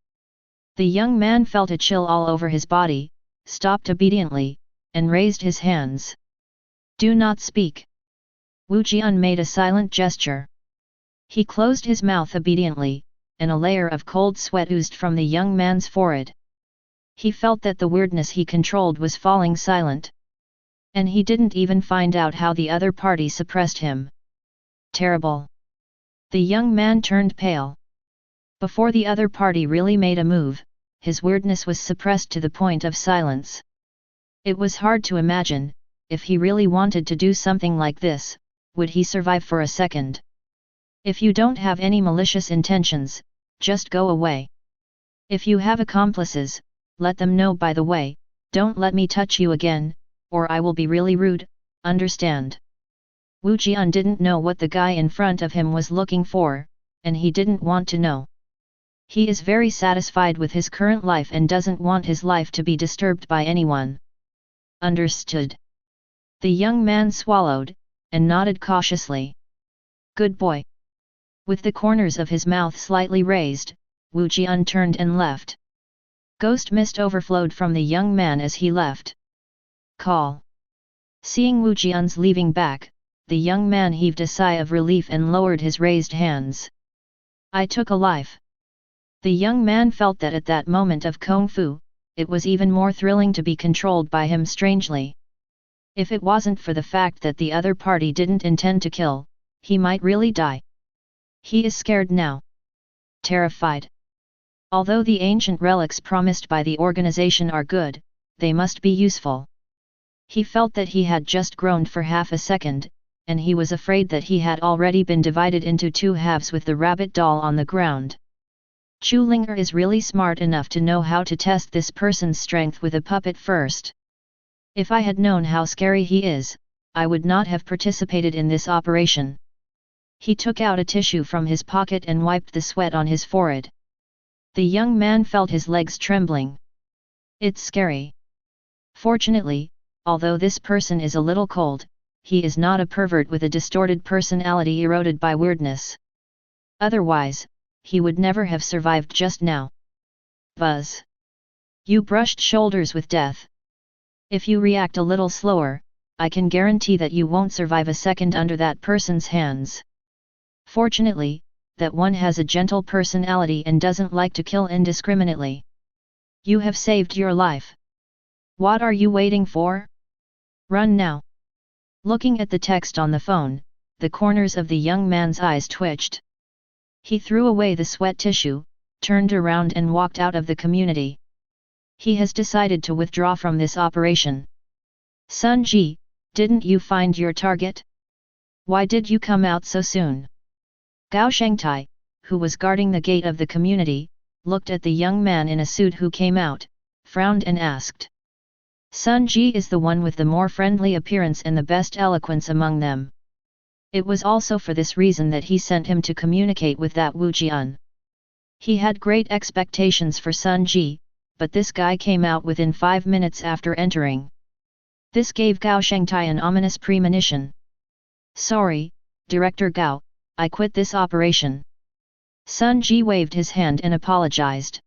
the young man felt a chill all over his body, stopped obediently, and raised his hands. Do not speak. Wu Jian made a silent gesture. He closed his mouth obediently, and a layer of cold sweat oozed from the young man's forehead. He felt that the weirdness he controlled was falling silent. And he didn't even find out how the other party suppressed him. Terrible. The young man turned pale. Before the other party really made a move, his weirdness was suppressed to the point of silence. It was hard to imagine, if he really wanted to do something like this, would he survive for a second? If you don't have any malicious intentions, just go away. If you have accomplices, let them know by the way, don't let me touch you again, or I will be really rude, understand? Wu Jian didn't know what the guy in front of him was looking for, and he didn't want to know. He is very satisfied with his current life and doesn't want his life to be disturbed by anyone. Understood. The young man swallowed, and nodded cautiously. Good boy. With the corners of his mouth slightly raised, Wu Jian turned and left. Ghost mist overflowed from the young man as he left. Call. Seeing Wu Jian's leaving back, the young man heaved a sigh of relief and lowered his raised hands. I took a life. The young man felt that at that moment of Kung Fu, it was even more thrilling to be controlled by him strangely. If it wasn't for the fact that the other party didn't intend to kill, he might really die. He is scared now. Terrified. Although the ancient relics promised by the organization are good, they must be useful. He felt that he had just groaned for half a second, and he was afraid that he had already been divided into two halves with the rabbit doll on the ground. Chulinger is really smart enough to know how to test this person's strength with a puppet first. If I had known how scary he is, I would not have participated in this operation. He took out a tissue from his pocket and wiped the sweat on his forehead. The young man felt his legs trembling. It's scary. Fortunately, although this person is a little cold, he is not a pervert with a distorted personality eroded by weirdness. Otherwise, he would never have survived just now. Buzz. You brushed shoulders with death. If you react a little slower, I can guarantee that you won't survive a second under that person's hands. Fortunately, that one has a gentle personality and doesn't like to kill indiscriminately. You have saved your life. What are you waiting for? Run now. Looking at the text on the phone, the corners of the young man's eyes twitched. He threw away the sweat tissue, turned around and walked out of the community. He has decided to withdraw from this operation. Sun Ji, didn't you find your target? Why did you come out so soon? Gao Shengtai, who was guarding the gate of the community, looked at the young man in a suit who came out, frowned and asked. Sun Ji is the one with the more friendly appearance and the best eloquence among them. It was also for this reason that he sent him to communicate with that Wu Jian. He had great expectations for Sun Ji, but this guy came out within 5 minutes after entering. This gave Gao Shengtai an ominous premonition. Sorry, Director Gao, I quit this operation. Sun Ji waved his hand and apologized.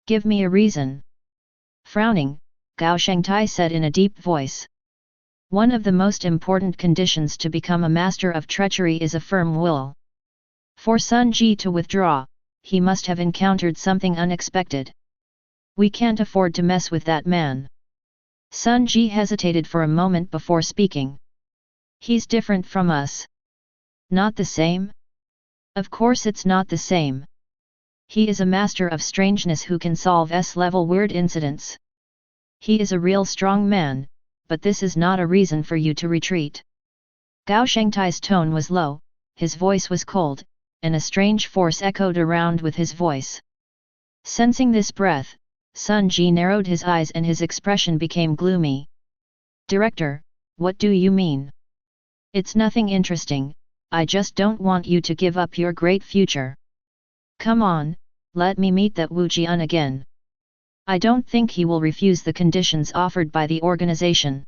Give me a reason. Frowning, Gao Shengtai said in a deep voice. One of the most important conditions to become a master of treachery is a firm will. For Sun Ji to withdraw, he must have encountered something unexpected. We can't afford to mess with that man. Sun Ji hesitated for a moment before speaking. He's different from us. Not the same? Of course it's not the same. He is a master of strangeness who can solve S-level weird incidents. He is a real strong man, but this is not a reason for you to retreat. Gao Shengtai's tone was low, his voice was cold, and a strange force echoed around with his voice. Sensing this breath, Sun Ji narrowed his eyes and his expression became gloomy. Director, what do you mean? It's nothing interesting, I just don't want you to give up your great future. Come on, let me meet that Wu Jian again. I don't think he will refuse the conditions offered by the organization.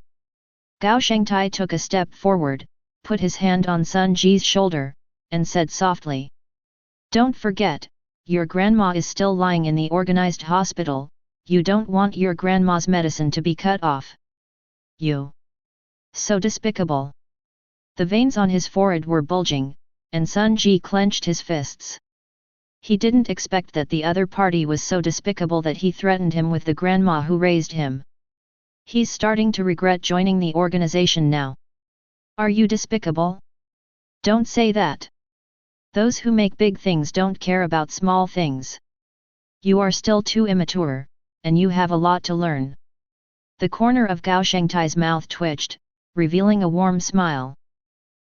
Gao Shengtai took a step forward, put his hand on Sun Ji's shoulder, and said softly. Don't forget, your grandma is still lying in the organized hospital, you don't want your grandma's medicine to be cut off. You. So despicable. The veins on his forehead were bulging, and Sun Ji clenched his fists. He didn't expect that the other party was so despicable that he threatened him with the grandma who raised him. He's starting to regret joining the organization now. Are you despicable? Don't say that. Those who make big things don't care about small things. You are still too immature, and you have a lot to learn. The corner of Gao Shengtai's mouth twitched, revealing a warm smile.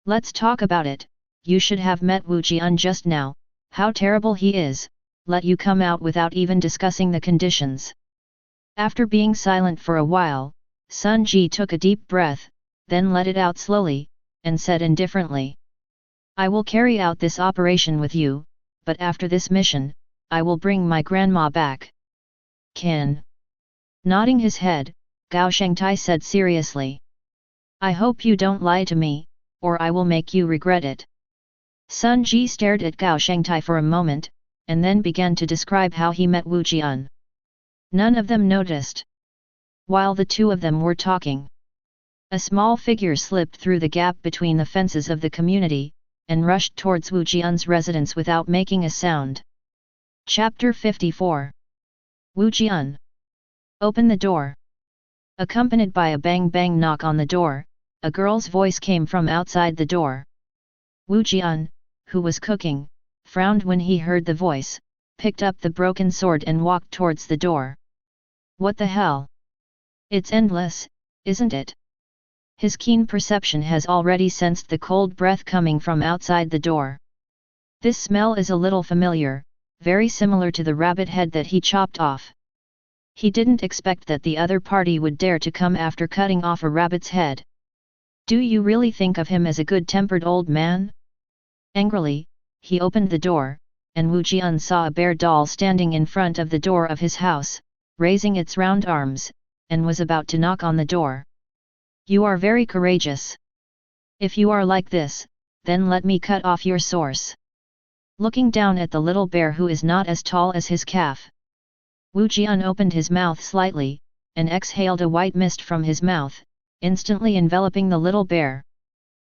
Let's talk about it, you should have met Wu Jian just now, how terrible he is, let you come out without even discussing the conditions. After being silent for a while, Sun Ji took a deep breath, then let it out slowly, and said indifferently. I will carry out this operation with you, but after this mission, I will bring my grandma back. Can. Nodding his head, Gao Shengtai said seriously. I hope you don't lie to me, or I will make you regret it. Sun Ji stared at Gao Shengtai for a moment, and then began to describe how he met Wu Jian. None of them noticed. While the two of them were talking, a small figure slipped through the gap between the fences of the community, and rushed towards Wu Jian's residence without making a sound. Chapter 54. Wu Jian. Open the door. Accompanied by a bang-bang knock on the door, a girl's voice came from outside the door. Wu Jian, who was cooking, frowned when he heard the voice, picked up the broken sword and walked towards the door. What the hell? It's endless, isn't it? His keen perception has already sensed the cold breath coming from outside the door. This smell is a little familiar, very similar to the rabbit head that he chopped off. He didn't expect that the other party would dare to come after cutting off a rabbit's head. Do you really think of him as a good-tempered old man? Angrily, he opened the door, and Wu Jian saw a bear doll standing in front of the door of his house, raising its round arms, and was about to knock on the door. You are very courageous. If you are like this, then let me cut off your source. Looking down at the little bear who is not as tall as his calf. Wu Jian opened his mouth slightly, and exhaled a white mist from his mouth, instantly enveloping the little bear.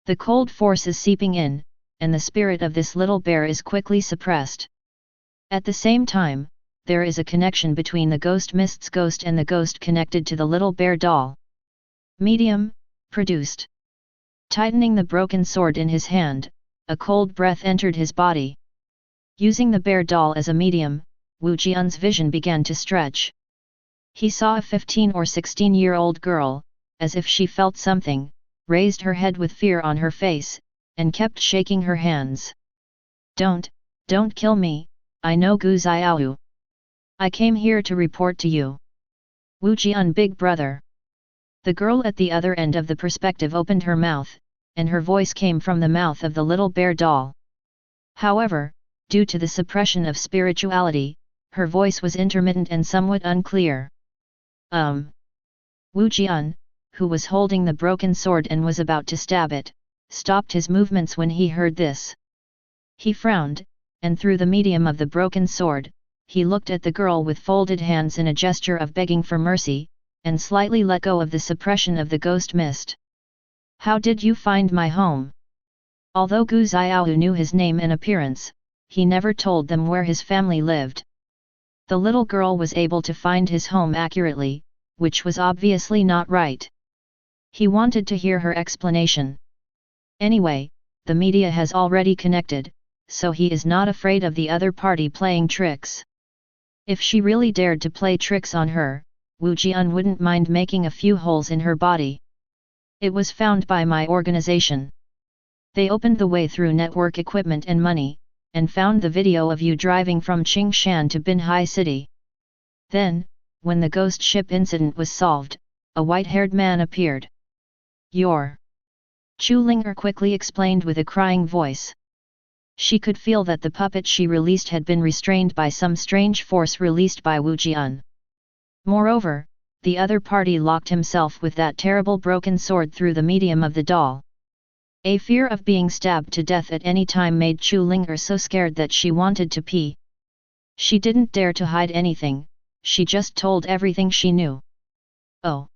The cold force is seeping in, and the spirit of this little bear is quickly suppressed. At the same time, there is a connection between the ghost mist's ghost and the ghost connected to the little bear doll. Medium, produced. Tightening the broken sword in his hand, a cold breath entered his body. Using the bear doll as a medium, Wu Jian's vision began to stretch. He saw a 15 or 16-year-old girl, as if she felt something, raised her head with fear on her face, and kept shaking her hands. Don't kill me, I know Gu Xiaoyu. I came here to report to you. Wu Jian, big brother. The girl at the other end of the perspective opened her mouth, and her voice came from the mouth of the little bear doll. However, due to the suppression of spirituality, her voice was intermittent and somewhat unclear. Wu Jian, who was holding the broken sword and was about to stab it, stopped his movements when he heard this. He frowned, and through the medium of the broken sword, he looked at the girl with folded hands in a gesture of begging for mercy, and slightly let go of the suppression of the ghost mist. How did you find my home? Although Gu Xiaoyu knew his name and appearance, he never told them where his family lived. The little girl was able to find his home accurately, which was obviously not right. He wanted to hear her explanation. Anyway, the media has already connected, so he is not afraid of the other party playing tricks. If she really dared to play tricks on her, Wu Jian wouldn't mind making a few holes in her body. It was found by my organization. They opened the way through network equipment and money, and found the video of you driving from Qingshan to Binhai City. Then, when the ghost ship incident was solved, a white-haired man appeared. Your. Chu Linger quickly explained with a crying voice. She could feel that the puppet she released had been restrained by some strange force released by Wu Jian. Moreover, the other party locked himself with that terrible broken sword through the medium of the doll. A fear of being stabbed to death at any time made Chu Linger so scared that she wanted to pee. She didn't dare to hide anything, she just told everything she knew. Oh!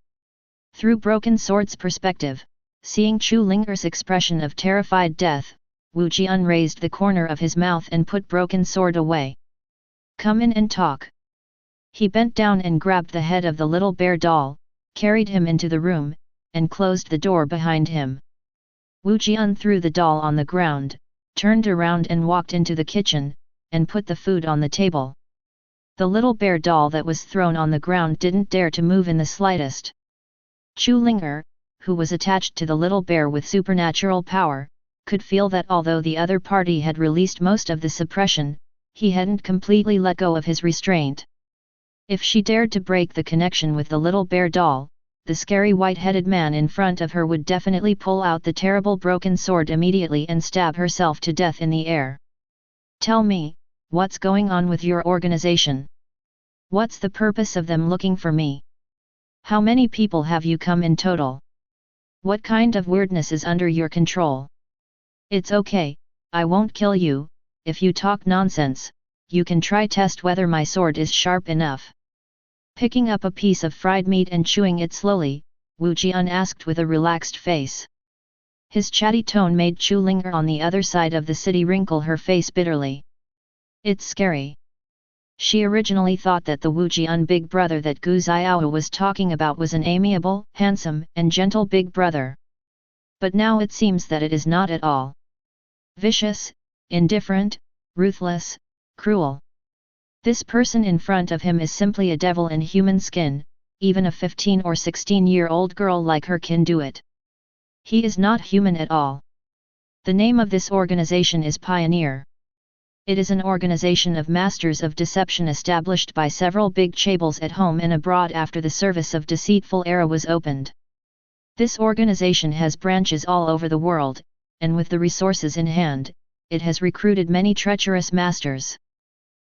Through Broken Sword's perspective, seeing Chu Linger's expression of terrified death, Wu Jian raised the corner of his mouth and put Broken Sword away. Come in and talk. He bent down and grabbed the head of the little bear doll, carried him into the room, and closed the door behind him. Wu Jian threw the doll on the ground, turned around and walked into the kitchen, and put the food on the table. The little bear doll that was thrown on the ground didn't dare to move in the slightest. Chu Linger, who was attached to the little bear with supernatural power, could feel that although the other party had released most of the suppression, he hadn't completely let go of his restraint. If she dared to break the connection with the little bear doll, the scary white-headed man in front of her would definitely pull out the terrible broken sword immediately and stab herself to death in the air. Tell me, what's going on with your organization? What's the purpose of them looking for me? How many people have you come in total? What kind of weirdness is under your control? It's okay, I won't kill you. If you talk nonsense, you can try test whether my sword is sharp enough. Picking up a piece of fried meat and chewing it slowly, Wu Jian asked with a relaxed face. His chatty tone made Chu Linger on the other side of the city wrinkle her face bitterly. It's scary. She originally thought that the Wu Jian big brother that Gu Xiaoyu was talking about was an amiable, handsome, and gentle big brother. But now it seems that it is not at all. Vicious, indifferent, ruthless, cruel. This person in front of him is simply a devil in human skin, even a 15 or 16-year-old girl like her can do it. He is not human at all. The name of this organization is Pioneer. It is an organization of masters of deception established by several big chaebols at home and abroad after the service of deceitful era was opened. This organization has branches all over the world, and with the resources in hand, it has recruited many treacherous masters.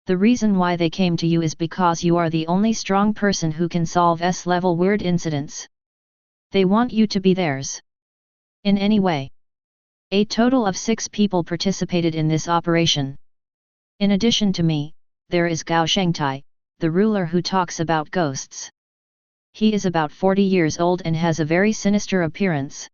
The reason why they came to you is because you are the only strong person who can solve S-level weird incidents. They want you to be theirs. In any way. A total of 6 people participated in this operation. In addition to me, there is Gao Shengtai, the ruler who talks about ghosts. He is about 40 years old and has a very sinister appearance.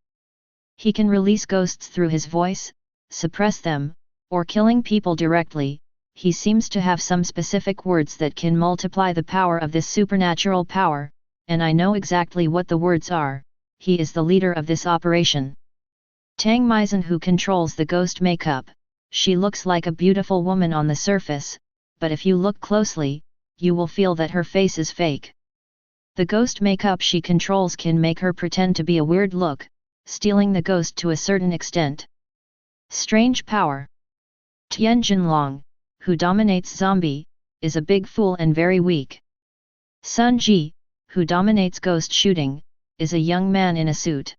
He can release ghosts through his voice, suppress them, or killing people directly. He seems to have some specific words that can multiply the power of this supernatural power, and I know exactly what the words are. He is the leader of this operation. Tang Mizan, who controls the ghost makeup. She looks like a beautiful woman on the surface, but if you look closely, you will feel that her face is fake. The ghost makeup she controls can make her pretend to be a weird look, stealing the ghost to a certain extent. Strange power. Tian Jinlong, who dominates zombie, is a big fool and very weak. Sun Ji, who dominates ghost shooting, is a young man in a suit.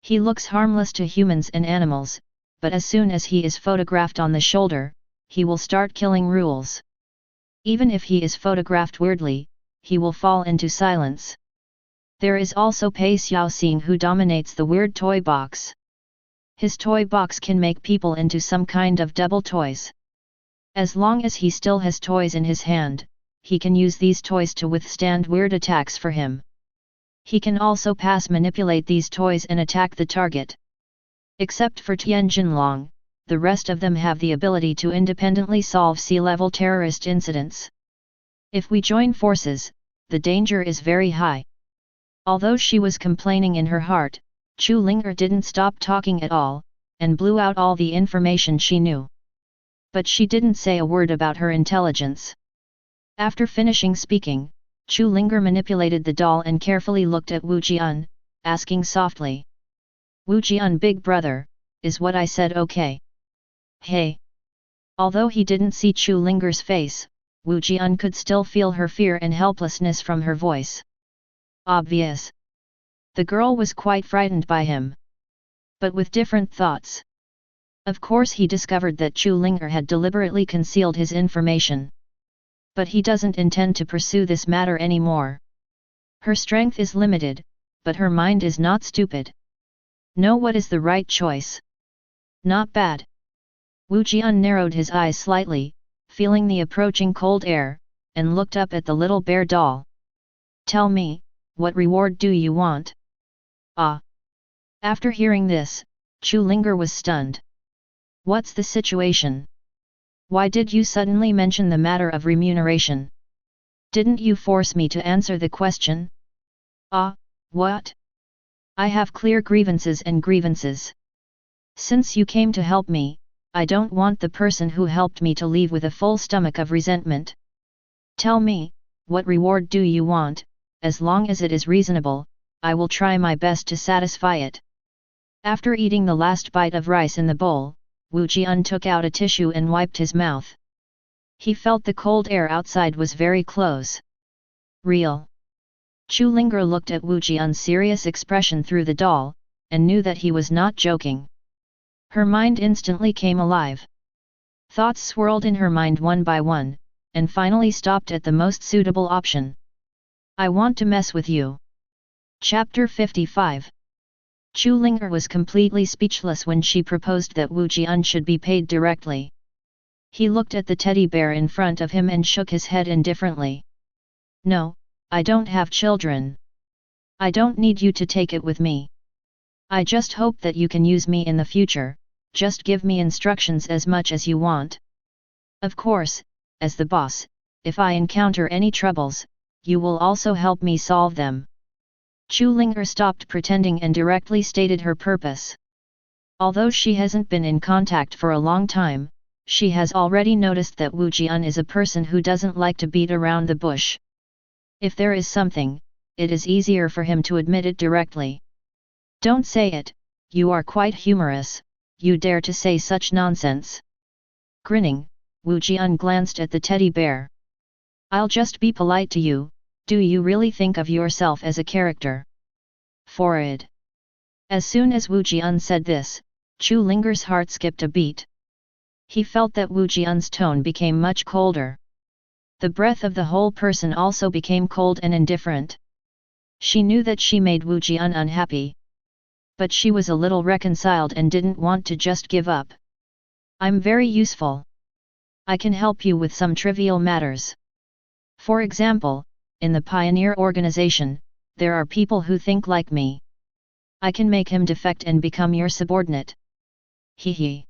He looks harmless to humans and animals, but as soon as he is photographed on the shoulder, he will start killing rules. Even if he is photographed weirdly, he will fall into silence. There is also Pei Xiaoxing, who dominates the weird toy box. His toy box can make people into some kind of double toys. As long as he still has toys in his hand, he can use these toys to withstand weird attacks for him. He can also manipulate these toys and attack the target. Except for Tian Jinlong, the rest of them have the ability to independently solve sea-level terrorist incidents. If we join forces, the danger is very high. Although she was complaining in her heart, Chu Linger didn't stop talking at all, and blew out all the information she knew. But she didn't say a word about her intelligence. After finishing speaking, Chu Linger manipulated the doll and carefully looked at Wu Jian, asking softly. Wu Jian, big brother, is what I said okay? Hey! Although he didn't see Chu Linger's face, Wu Jian could still feel her fear and helplessness from her voice. Obvious. The girl was quite frightened by him. But with different thoughts. Of course he discovered that Chu Linger had deliberately concealed his information. But he doesn't intend to pursue this matter anymore. Her strength is limited, but her mind is not stupid. Know what is the right choice. Not bad. Wu Jian narrowed his eyes slightly, feeling the approaching cold air, and looked up at the little bear doll. Tell me, what reward do you want? Ah! After hearing this, Chu Linger was stunned. What's the situation? Why did you suddenly mention the matter of remuneration? Didn't you force me to answer the question? Ah, what? I have clear grievances and grievances. Since you came to help me, I don't want the person who helped me to leave with a full stomach of resentment. Tell me, what reward do you want? As long as it is reasonable, I will try my best to satisfy it. After eating the last bite of rice in the bowl, Wu Jian took out a tissue and wiped his mouth. He felt the cold air outside was very close. Real. Chu Linger looked at Wu Jian's serious expression through the doll, and knew that he was not joking. Her mind instantly came alive. Thoughts swirled in her mind one by one, and finally stopped at the most suitable option. I want to mess with you. Chapter 55. Chu Linger was completely speechless when she proposed that Wu Jian should be paid directly. He looked at the teddy bear in front of him and shook his head indifferently. No, I don't have children. I don't need you to take it with me. I just hope that you can use me in the future, just give me instructions as much as you want. Of course, as the boss, if I encounter any troubles, you will also help me solve them. Chu Linger stopped pretending and directly stated her purpose. Although she hasn't been in contact for a long time, she has already noticed that Wu Jian is a person who doesn't like to beat around the bush. If there is something, it is easier for him to admit it directly. Don't say it, you are quite humorous, you dare to say such nonsense. Grinning, Wu Jian glanced at the teddy bear. I'll just be polite to you. Do you really think of yourself as a character? Forward. As soon as Wu Jian said this, Chu Linger's heart skipped a beat. He felt that Wu Jian's tone became much colder. The breath of the whole person also became cold and indifferent. She knew that she made Wu Jian unhappy. But she was a little reconciled and didn't want to just give up. I'm very useful. I can help you with some trivial matters. For example, in the pioneer organization, there are people who think like me. I can make him defect and become your subordinate. Hee hee.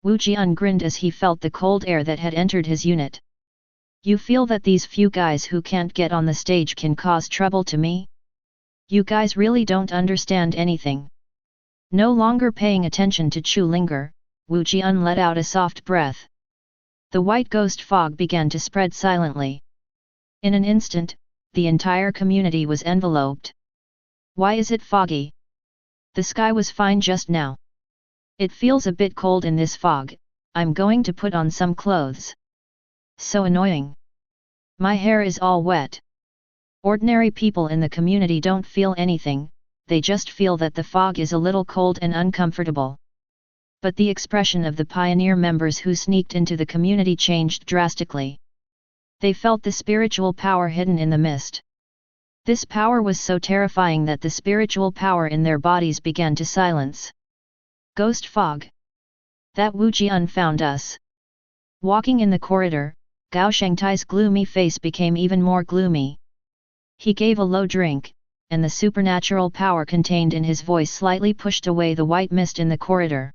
Wu Jian grinned as he felt the cold air that had entered his unit. You feel that these few guys who can't get on the stage can cause trouble to me? You guys really don't understand anything. No longer paying attention to Chu Linger, Wu Jian let out a soft breath. The white ghost fog began to spread silently. In an instant, the entire community was enveloped. Why is it foggy? The sky was fine just now. It feels a bit cold in this fog. I'm going to put on some clothes. So annoying. My hair is all wet. Ordinary people in the community don't feel anything, they just feel that the fog is a little cold and uncomfortable. But the expression of the pioneer members who sneaked into the community changed drastically. They felt the spiritual power hidden in the mist. This power was so terrifying that the spiritual power in their bodies began to silence. Ghost fog. That Wu Jian found us. Walking in the corridor, Gao Shengtai's gloomy face became even more gloomy. He gave a low drink, and the supernatural power contained in his voice slightly pushed away the white mist in the corridor.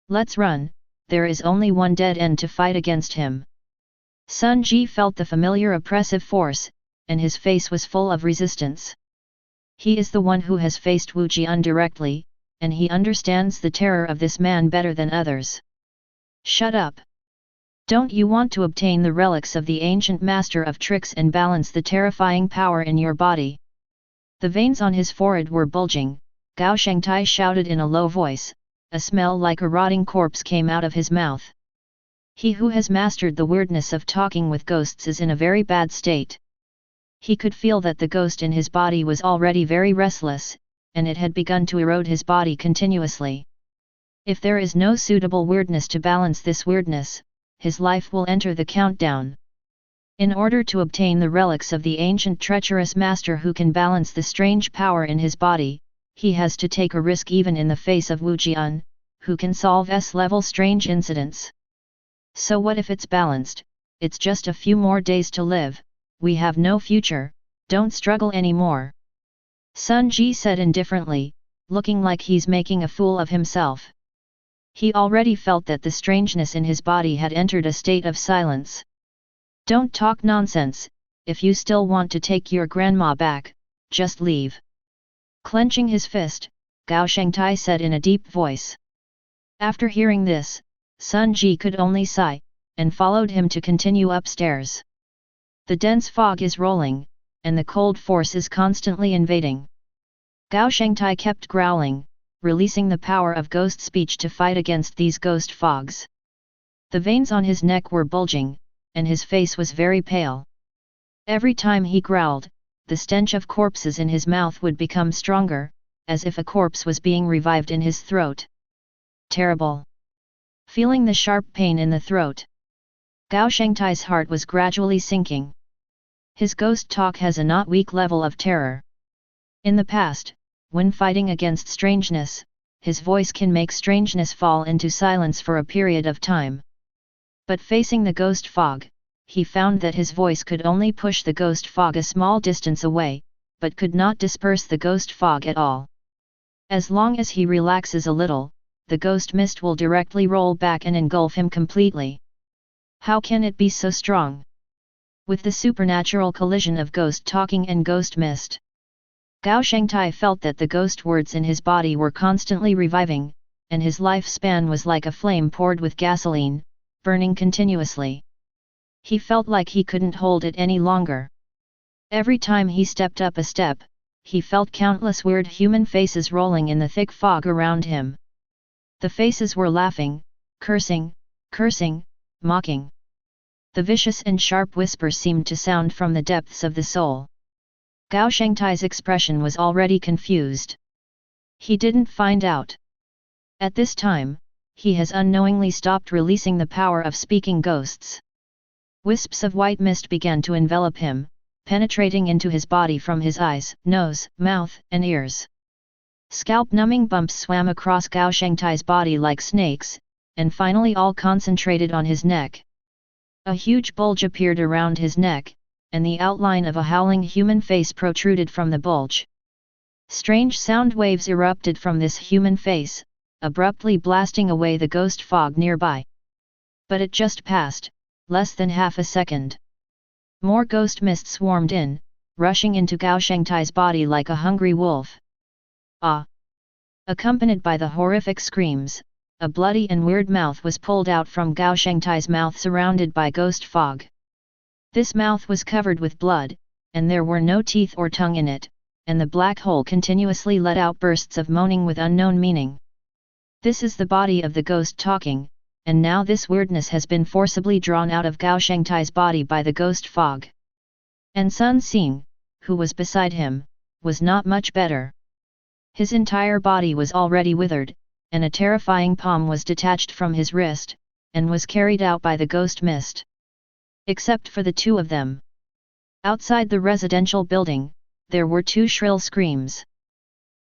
Let's run, there is only one dead end to fight against him. Sun Ji felt the familiar oppressive force, and his face was full of resistance. He is the one who has faced Wu Jian directly, and he understands the terror of this man better than others. Shut up! Don't you want to obtain the relics of the ancient master of tricks and balance the terrifying power in your body? The veins on his forehead were bulging. Gao Shengtai shouted in a low voice. A smell like a rotting corpse came out of his mouth. He who has mastered the weirdness of talking with ghosts is in a very bad state. He could feel that the ghost in his body was already very restless, and it had begun to erode his body continuously. If there is no suitable weirdness to balance this weirdness, his life will enter the countdown. In order to obtain the relics of the ancient treacherous master who can balance the strange power in his body, he has to take a risk even in the face of Wu Jian, who can solve S-level strange incidents. So what if it's balanced? It's just a few more days to live, we have no future, don't struggle anymore. Sun Ji said indifferently, looking like he's making a fool of himself. He already felt that the strangeness in his body had entered a state of silence. Don't talk nonsense, if you still want to take your grandma back, just leave. Clenching his fist, Gao Shengtai said in a deep voice. After hearing this, Sun Ji could only sigh, and followed him to continue upstairs. The dense fog is rolling, and the cold force is constantly invading. Gao Shengtai kept growling, releasing the power of ghost speech to fight against these ghost fogs. The veins on his neck were bulging, and his face was very pale. Every time he growled, the stench of corpses in his mouth would become stronger, as if a corpse was being revived in his throat. Terrible! Feeling the sharp pain in the throat, Gao Shengtai's heart was gradually sinking. His ghost talk has a not weak level of terror. In the past, when fighting against strangeness, his voice can make strangeness fall into silence for a period of time. But facing the ghost fog, he found that his voice could only push the ghost fog a small distance away, but could not disperse the ghost fog at all. As long as he relaxes a little, the ghost mist will directly roll back and engulf him completely. How can it be so strong? With the supernatural collision of ghost talking and ghost mist, Gao Shengtai felt that the ghost words in his body were constantly reviving, and his lifespan was like a flame poured with gasoline, burning continuously. He felt like he couldn't hold it any longer. Every time he stepped up a step, he felt countless weird human faces rolling in the thick fog around him. The faces were laughing, cursing, mocking. The vicious and sharp whispers seemed to sound from the depths of the soul. Gao Shengtai's expression was already confused. He didn't find out. At this time, he has unknowingly stopped releasing the power of speaking ghosts. Wisps of white mist began to envelop him, penetrating into his body from his eyes, nose, mouth, and ears. Scalp-numbing bumps swam across Gao Shengtai's body like snakes, and finally all concentrated on his neck. A huge bulge appeared around his neck, and the outline of a howling human face protruded from the bulge. Strange sound waves erupted from this human face, abruptly blasting away the ghost fog nearby. But it just passed, less than half a second. More ghost mist swarmed in, rushing into Gao Shengtai's body like a hungry wolf. Ah! Accompanied by the horrific screams, a bloody and weird mouth was pulled out from Gao Shengtai's mouth surrounded by ghost fog. This mouth was covered with blood, and there were no teeth or tongue in it, and the black hole continuously let out bursts of moaning with unknown meaning. This is the body of the ghost talking, and now this weirdness has been forcibly drawn out of Gao Shengtai's body by the ghost fog. And Sun Xing, who was beside him, was not much better. His entire body was already withered, and a terrifying palm was detached from his wrist, and was carried out by the ghost mist. Except for the two of them. Outside the residential building, there were two shrill screams.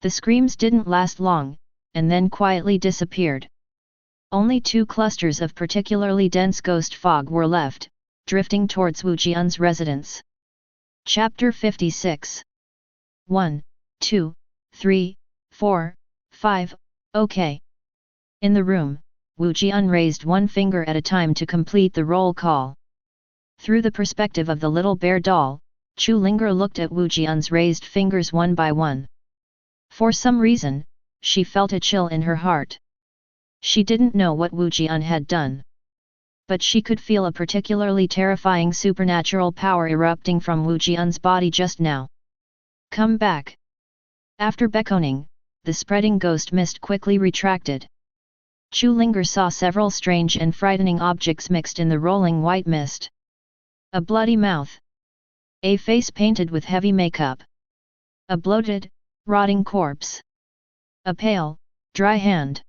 The screams didn't last long, and then quietly disappeared. Only two clusters of particularly dense ghost fog were left, drifting towards Wu Jian's residence. Chapter 56. 1, 2, 3, 4, 5, okay. In the room, Wu Jian raised one finger at a time to complete the roll call. Through the perspective of the little bear doll, Chu Linger looked at Wu Jian's raised fingers one by one. For some reason, she felt a chill in her heart. She didn't know what Wu Jian had done. But she could feel a particularly terrifying supernatural power erupting from Wu Jian's body just now. Come back. After beckoning, the spreading ghost mist quickly retracted. Chu Linger saw several strange and frightening objects mixed in the rolling white mist. A bloody mouth. A face painted with heavy makeup. A bloated, rotting corpse. A pale, dry hand.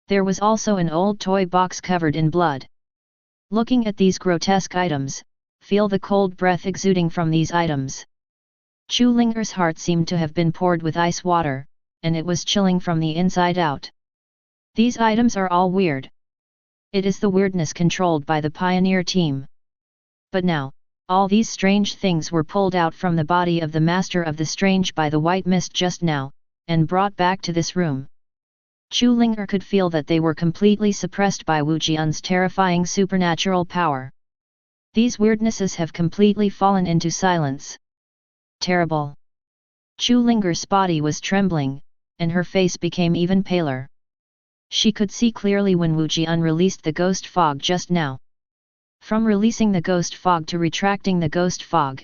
There was also an old toy box covered in blood. Looking at these grotesque items, feel the cold breath exuding from these items. Chu Linger's heart seemed to have been poured with ice water, and it was chilling from the inside out. These items are all weird. It is the weirdness controlled by the pioneer team. But now, all these strange things were pulled out from the body of the master of the strange by the white mist just now, and brought back to this room. Chu Linger could feel that they were completely suppressed by Wu Jian's terrifying supernatural power. These weirdnesses have completely fallen into silence. Terrible. Chu Linger's body was trembling, and her face became even paler. She could see clearly when Wu Jian released the ghost fog just now. From releasing the ghost fog to retracting the ghost fog,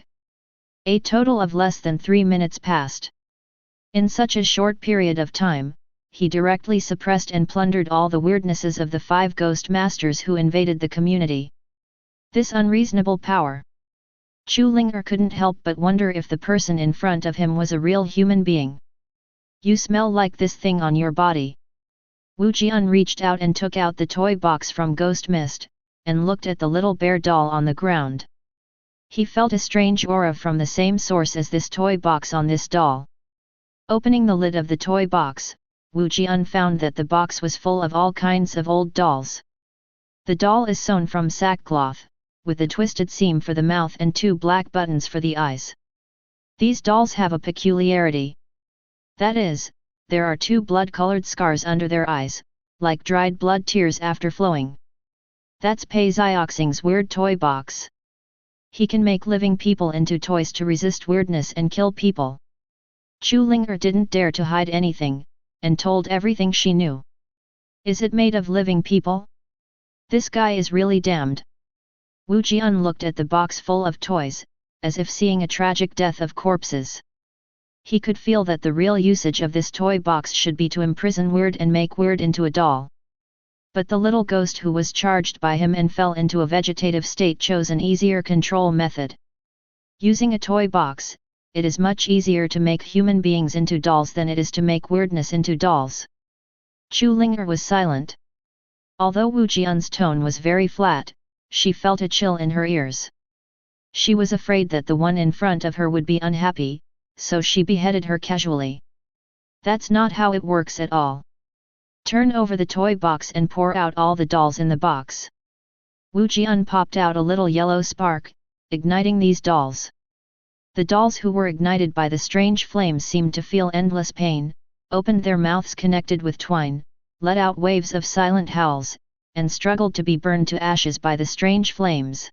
a total of less than 3 minutes passed. In such a short period of time, he directly suppressed and plundered all the weirdnesses of the 5 ghost masters who invaded the community. This unreasonable power. Chu Linger couldn't help but wonder if the person in front of him was a real human being. You smell like this thing on your body. Wu Jian reached out and took out the toy box from Ghost Mist, and looked at the little bear doll on the ground. He felt a strange aura from the same source as this toy box on this doll. Opening the lid of the toy box, Wu Jian found that the box was full of all kinds of old dolls. The doll is sewn from sackcloth, with a twisted seam for the mouth and 2 black buttons for the eyes. These dolls have a peculiarity. That is, there are 2 blood-colored scars under their eyes, like dried blood tears after flowing. That's Pei Zioxing's weird toy box. He can make living people into toys to resist weirdness and kill people. Chu Linger didn't dare to hide anything, and told everything she knew. Is it made of living people? This guy is really damned. Wu Jian looked at the box full of toys, as if seeing a tragic death of corpses. He could feel that the real usage of this toy box should be to imprison Weird and make Weird into a doll. But the little ghost who was charged by him and fell into a vegetative state chose an easier control method. Using a toy box, it is much easier to make human beings into dolls than it is to make weirdness into dolls. Chu Linger was silent. Although Wu Jian's tone was very flat, she felt a chill in her ears. She was afraid that the one in front of her would be unhappy, so she beheaded her casually. That's not how it works at all. Turn over the toy box and pour out all the dolls in the box. Wu Jian popped out a little yellow spark, igniting these dolls. The dolls who were ignited by the strange flames seemed to feel endless pain, opened their mouths connected with twine, let out waves of silent howls, and struggled to be burned to ashes by the strange flames.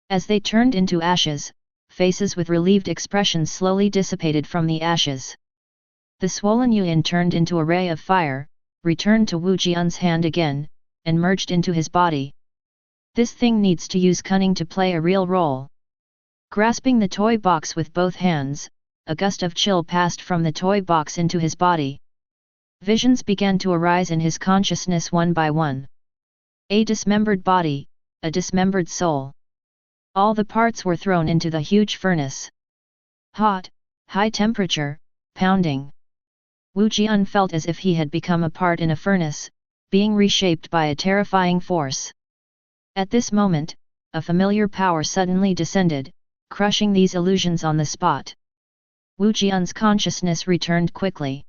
As they turned into ashes, faces with relieved expressions slowly dissipated from the ashes. The swollen Yuan turned into a ray of fire, returned to Wu Jian's hand again, and merged into his body. This thing needs to use cunning to play a real role. Grasping the toy box with both hands, a gust of chill passed from the toy box into his body. Visions began to arise in his consciousness one by one. A dismembered body, a dismembered soul. All the parts were thrown into the huge furnace. Hot, high temperature, pounding. Wu Jian felt as if he had become a part in a furnace, being reshaped by a terrifying force. At this moment, a familiar power suddenly descended, crushing these illusions on the spot. Wu Jian's consciousness returned quickly.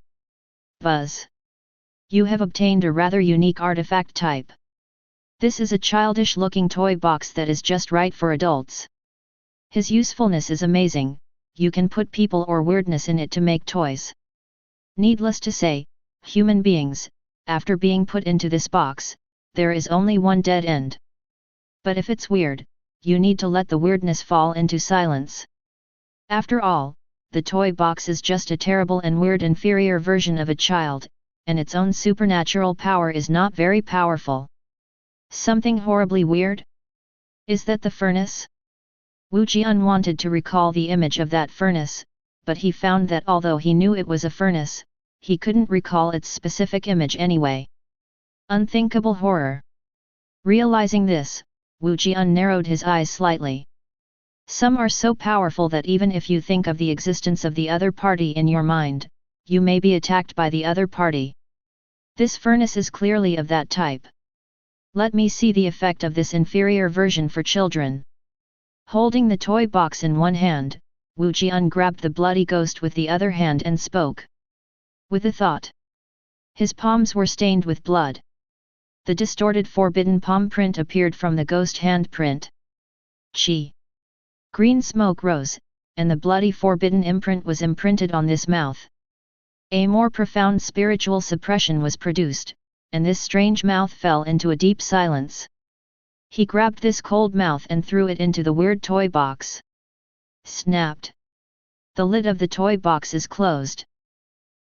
Buzz! You have obtained a rather unique artifact type. This is a childish-looking toy box that is just right for adults. His usefulness is amazing, you can put people or weirdness in it to make toys. Needless to say, human beings, after being put into this box, there is only one dead end. But if it's weird, you need to let the weirdness fall into silence. After all, the toy box is just a terrible and weird inferior version of a child, and its own supernatural power is not very powerful. Something horribly weird? Is that the furnace? Wu Jian wanted to recall the image of that furnace, but he found that although he knew it was a furnace, he couldn't recall its specific image anyway. Unthinkable horror. Realizing this, Wu Jian narrowed his eyes slightly. Some are so powerful that even if you think of the existence of the other party in your mind, you may be attacked by the other party. This furnace is clearly of that type. Let me see the effect of this inferior version for children. Holding the toy box in one hand, Wu Jian grabbed the bloody ghost with the other hand and spoke. With a thought. His palms were stained with blood. The distorted forbidden palm print appeared from the ghost hand print. Chi. Green smoke rose, and the bloody forbidden imprint was imprinted on this mouth. A more profound spiritual suppression was produced, and this strange mouth fell into a deep silence. He grabbed this cold mouth and threw it into the weird toy box. Snapped. The lid of the toy box is closed.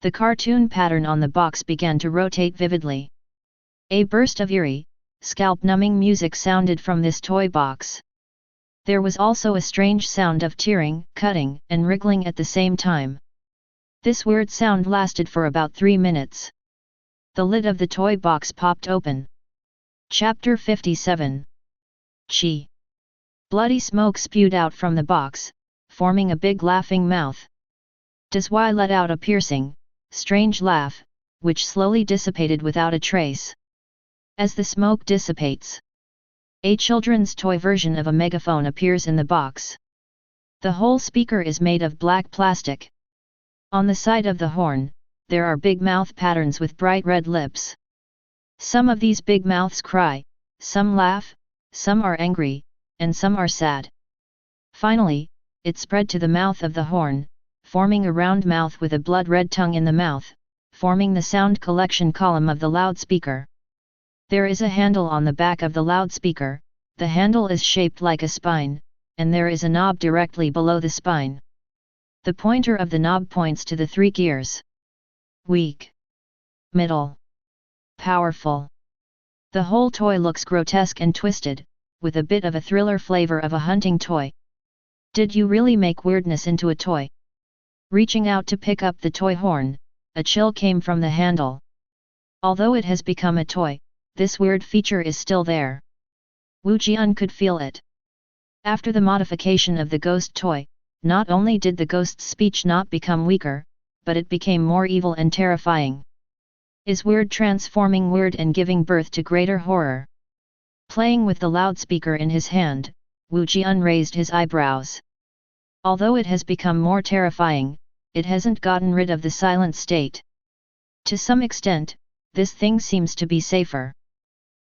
The cartoon pattern on the box began to rotate vividly. A burst of eerie, scalp-numbing music sounded from this toy box. There was also a strange sound of tearing, cutting, and wriggling at the same time. This weird sound lasted for about 3 minutes. The lid of the toy box popped open. Chapter 57. Chi. Bloody smoke spewed out from the box, forming a big laughing mouth. Dazwai let out a piercing, strange laugh, which slowly dissipated without a trace. As the smoke dissipates, a children's toy version of a megaphone appears in the box. The whole speaker is made of black plastic. On the side of the horn, there are big mouth patterns with bright red lips. Some of these big mouths cry, some laugh, some are angry, and some are sad. Finally, it spread to the mouth of the horn, forming a round mouth with a blood-red tongue in the mouth, forming the sound collection column of the loudspeaker. There is a handle on the back of the loudspeaker, the handle is shaped like a spine, and there is a knob directly below the spine. The pointer of the knob points to the 3 gears. Weak. Middle. Powerful. The whole toy looks grotesque and twisted, with a bit of a thriller flavor of a hunting toy. Did you really make weirdness into a toy? Reaching out to pick up the toy horn, a chill came from the handle. Although it has become a toy, this weird feature is still there. Wu Jian could feel it. After the modification of the ghost toy, not only did the ghost's speech not become weaker, but it became more evil and terrifying. Is weird transforming weird and giving birth to greater horror? Playing with the loudspeaker in his hand, Wu Jian raised his eyebrows. Although it has become more terrifying, it hasn't gotten rid of the silent state. To some extent, this thing seems to be safer.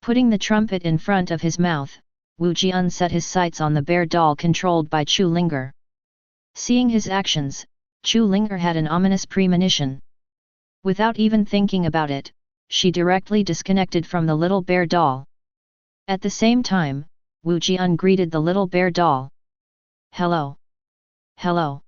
Putting the trumpet in front of his mouth, Wu Jian set his sights on the bear doll controlled by Chu Linger. Seeing his actions, Chu Linger had an ominous premonition. Without even thinking about it, she directly disconnected from the little bear doll. At the same time, Wu Jian greeted the little bear doll. "Hello. Hello."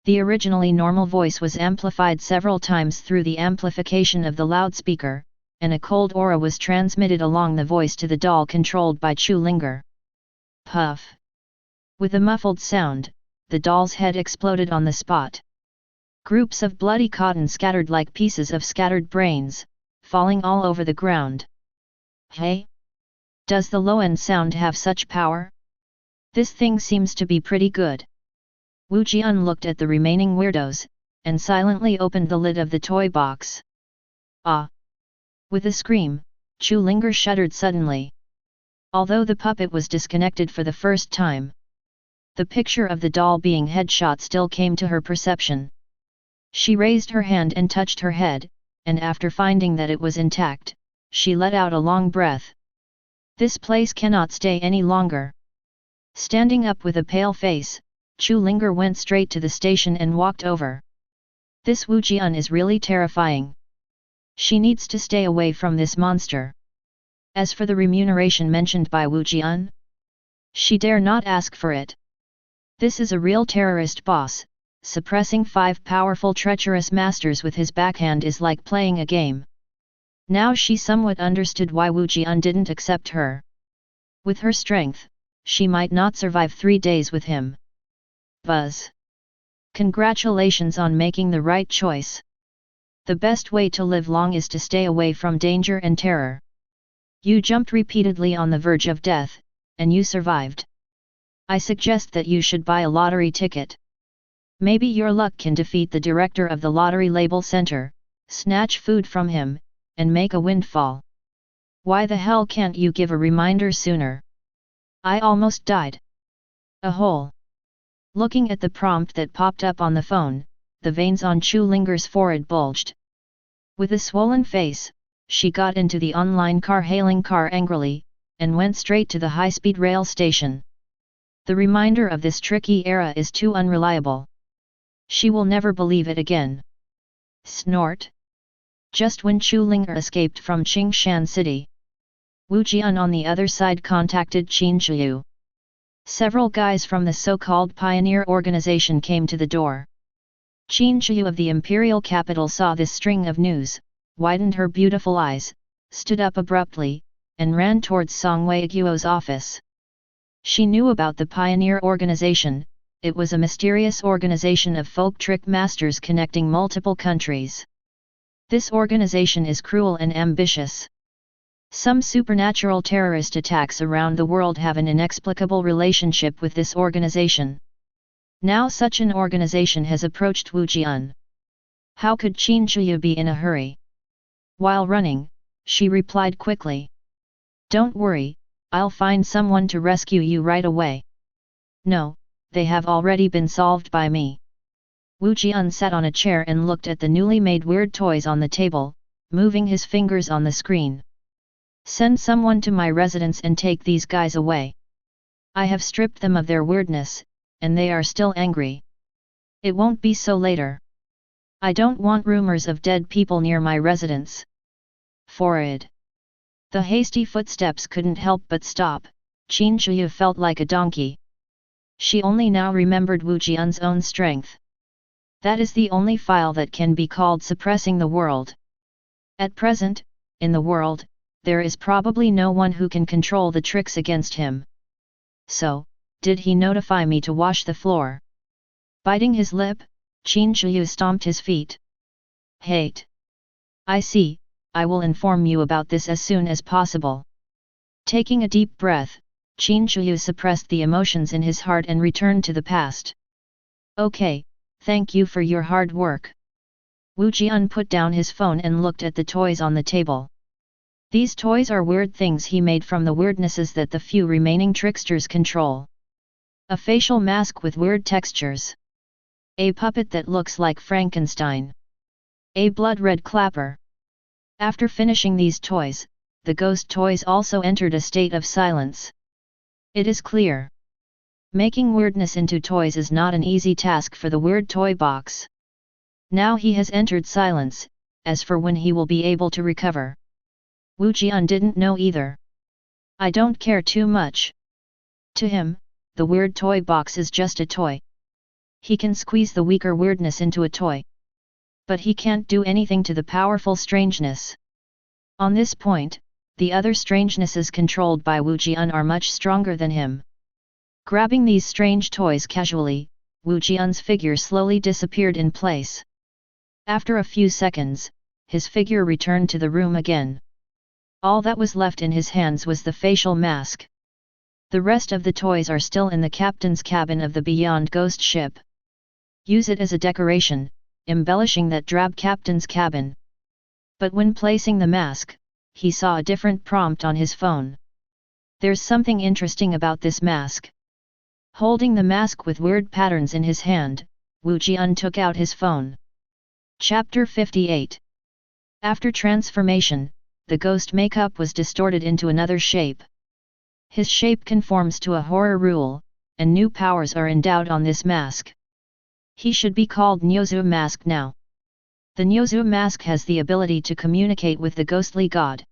The originally normal voice was amplified several times through the amplification of the loudspeaker, and a cold aura was transmitted along the voice to the doll controlled by Chu Linger. Puff! With a muffled sound, the doll's head exploded on the spot. Groups of bloody cotton scattered like pieces of scattered brains, falling all over the ground. Hey? Does the low-end sound have such power? This thing seems to be pretty good. Wu Jian looked at the remaining weirdos, and silently opened the lid of the toy box. Ah! With a scream, Chu Linger shuddered suddenly. Although the puppet was disconnected for the first time, the picture of the doll being headshot still came to her perception. She raised her hand and touched her head, and after finding that it was intact, she let out a long breath. This place cannot stay any longer. Standing up with a pale face, Chu Linger went straight to the station and walked over. This Wu Jian is really terrifying. She needs to stay away from this monster. As for the remuneration mentioned by Wu Jian, she dare not ask for it. This is a real terrorist boss. Suppressing 5 powerful treacherous masters with his backhand is like playing a game. Now she somewhat understood why Wu Jian didn't accept her. With her strength, she might not survive 3 days with him. Buzz! Congratulations on making the right choice. The best way to live long is to stay away from danger and terror. You jumped repeatedly on the verge of death, and you survived. I suggest that you should buy a lottery ticket. Maybe your luck can defeat the director of the lottery label center, snatch food from him, and make a windfall. Why the hell can't you give a reminder sooner? I almost died. A hole. Looking at the prompt that popped up on the phone, the veins on Chu Linger's forehead bulged. With a swollen face, she got into the online car-hailing car angrily, and went straight to the high-speed rail station. The reminder of this tricky era is too unreliable. She will never believe it again. Snort! Just when Chu Linger escaped from Qingshan City, Wu Jian on the other side contacted Qin Zhiyu. Several guys from the so-called pioneer organization came to the door. Qin Zhiyu of the imperial capital saw this string of news, widened her beautiful eyes, stood up abruptly, and ran towards Song Weiguo's office. She knew about the pioneer organization. It was a mysterious organization of folk trick masters connecting multiple countries. This organization is cruel and ambitious. Some supernatural terrorist attacks around the world have an inexplicable relationship with this organization. Now such an organization has approached Wu Jian. How could Qin Zhiyu be in a hurry? While running, she replied quickly. Don't worry, I'll find someone to rescue you right away. No, they have already been solved by me. Wu Jian sat on a chair and looked at the newly made weird toys on the table, moving his fingers on the screen. Send someone to my residence and take these guys away. I have stripped them of their weirdness, and they are still angry. It won't be so later. I don't want rumors of dead people near my residence. Forward. The hasty footsteps couldn't help but stop. Qin Zhiyu felt like a donkey. She only now remembered Wu Jian's own strength. That is the only file that can be called suppressing the world. At present, in the world, there is probably no one who can control the tricks against him. So, did he notify me to wash the floor? Biting his lip, Qin Zhiyu stomped his feet. Hate. I see, I will inform you about this as soon as possible. Taking a deep breath, Qin Zhiyu suppressed the emotions in his heart and returned to the past. Okay, thank you for your hard work. Wu Jian put down his phone and looked at the toys on the table. These toys are weird things he made from the weirdnesses that the few remaining tricksters control. A facial mask with weird textures. A puppet that looks like Frankenstein. A blood-red clapper. After finishing these toys, the ghost toys also entered a state of silence. It is clear. Making weirdness into toys is not an easy task for the weird toy box. Now he has entered silence, as for when he will be able to recover. Wu Jian didn't know either. I don't care too much. To him, the weird toy box is just a toy. He can squeeze the weaker weirdness into a toy. But he can't do anything to the powerful strangeness. On this point, the other strangenesses controlled by Wu Jian are much stronger than him. Grabbing these strange toys casually, Wu Jian's figure slowly disappeared in place. After a few seconds, his figure returned to the room again. All that was left in his hands was the facial mask. The rest of the toys are still in the captain's cabin of the Beyond Ghost ship. Use it as a decoration, embellishing that drab captain's cabin. But when placing the mask, he saw a different prompt on his phone. There's something interesting about this mask. Holding the mask with weird patterns in his hand, Wu Jian took out his phone. Chapter 58. After transformation, the ghost makeup was distorted into another shape. His shape conforms to a horror rule, and new powers are endowed on this mask. He should be called Nyozu Mask now. The Nyozu Mask has the ability to communicate with the ghostly god.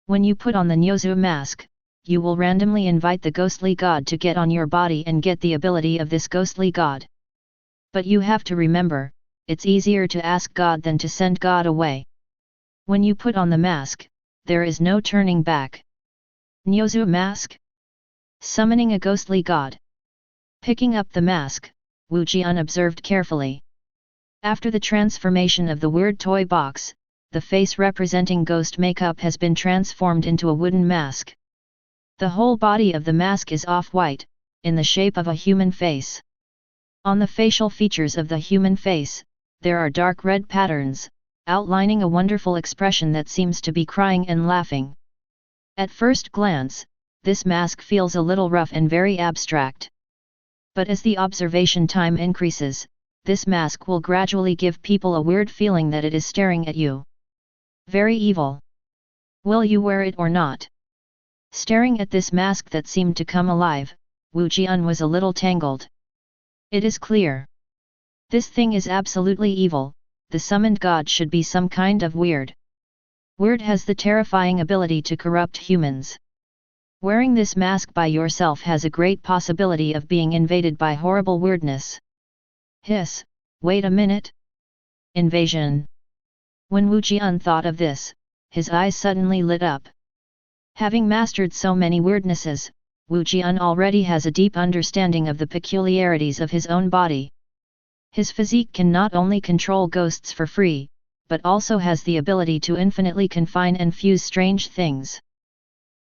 When you put on the Nyozu Mask, you will randomly invite the ghostly god to get on your body and get the ability of this ghostly god. But you have to remember, it's easier to ask God than to send God away. When you put on the mask, there is no turning back. Nyozu Mask? Summoning a ghostly god. Picking up the mask, Wu Jian observed carefully. After the transformation of the weird toy box, the face representing ghost makeup has been transformed into a wooden mask. The whole body of the mask is off-white, in the shape of a human face. On the facial features of the human face, there are dark red patterns, outlining a wonderful expression that seems to be crying and laughing. At first glance, this mask feels a little rough and very abstract. But as the observation time increases, this mask will gradually give people a weird feeling that it is staring at you. Very evil. Will you wear it or not? Staring at this mask that seemed to come alive, Wu Jian was a little tangled. It is clear. This thing is absolutely evil, the summoned god should be some kind of weird. Weird has the terrifying ability to corrupt humans. Wearing this mask by yourself has a great possibility of being invaded by horrible weirdness. Hiss, wait a minute. Invasion. When Wu Jian thought of this, his eyes suddenly lit up. Having mastered so many weirdnesses, Wu Jian already has a deep understanding of the peculiarities of his own body. His physique can not only control ghosts for free, but also has the ability to infinitely confine and fuse strange things.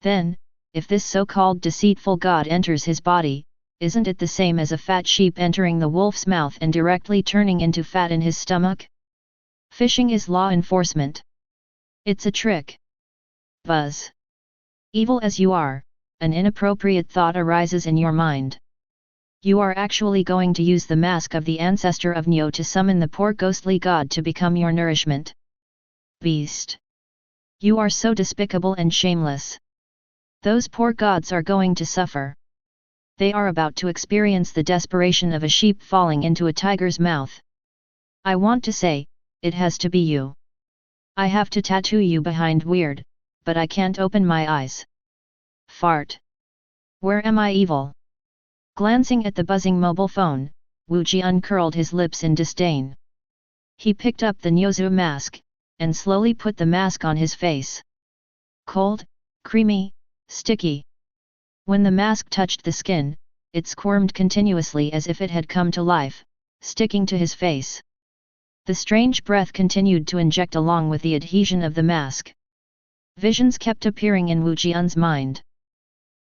Then, if this so-called deceitful god enters his body, isn't it the same as a fat sheep entering the wolf's mouth and directly turning into fat in his stomach? Fishing is law enforcement. It's a trick. Buzz. Evil as you are, an inappropriate thought arises in your mind. You are actually going to use the mask of the ancestor of Nyo to summon the poor ghostly god to become your nourishment. Beast. You are so despicable and shameless. Those poor gods are going to suffer. They are about to experience the desperation of a sheep falling into a tiger's mouth. I want to say, it has to be you. I have to tattoo you behind weird, but I can't open my eyes. Fart. Where am I evil? Glancing at the buzzing mobile phone, Wu Jian curled his lips in disdain. He picked up the Nyozu mask, and slowly put the mask on his face. Cold, creamy, sticky. When the mask touched the skin, it squirmed continuously as if it had come to life, sticking to his face. The strange breath continued to inject along with the adhesion of the mask. Visions kept appearing in Wu Jian's mind.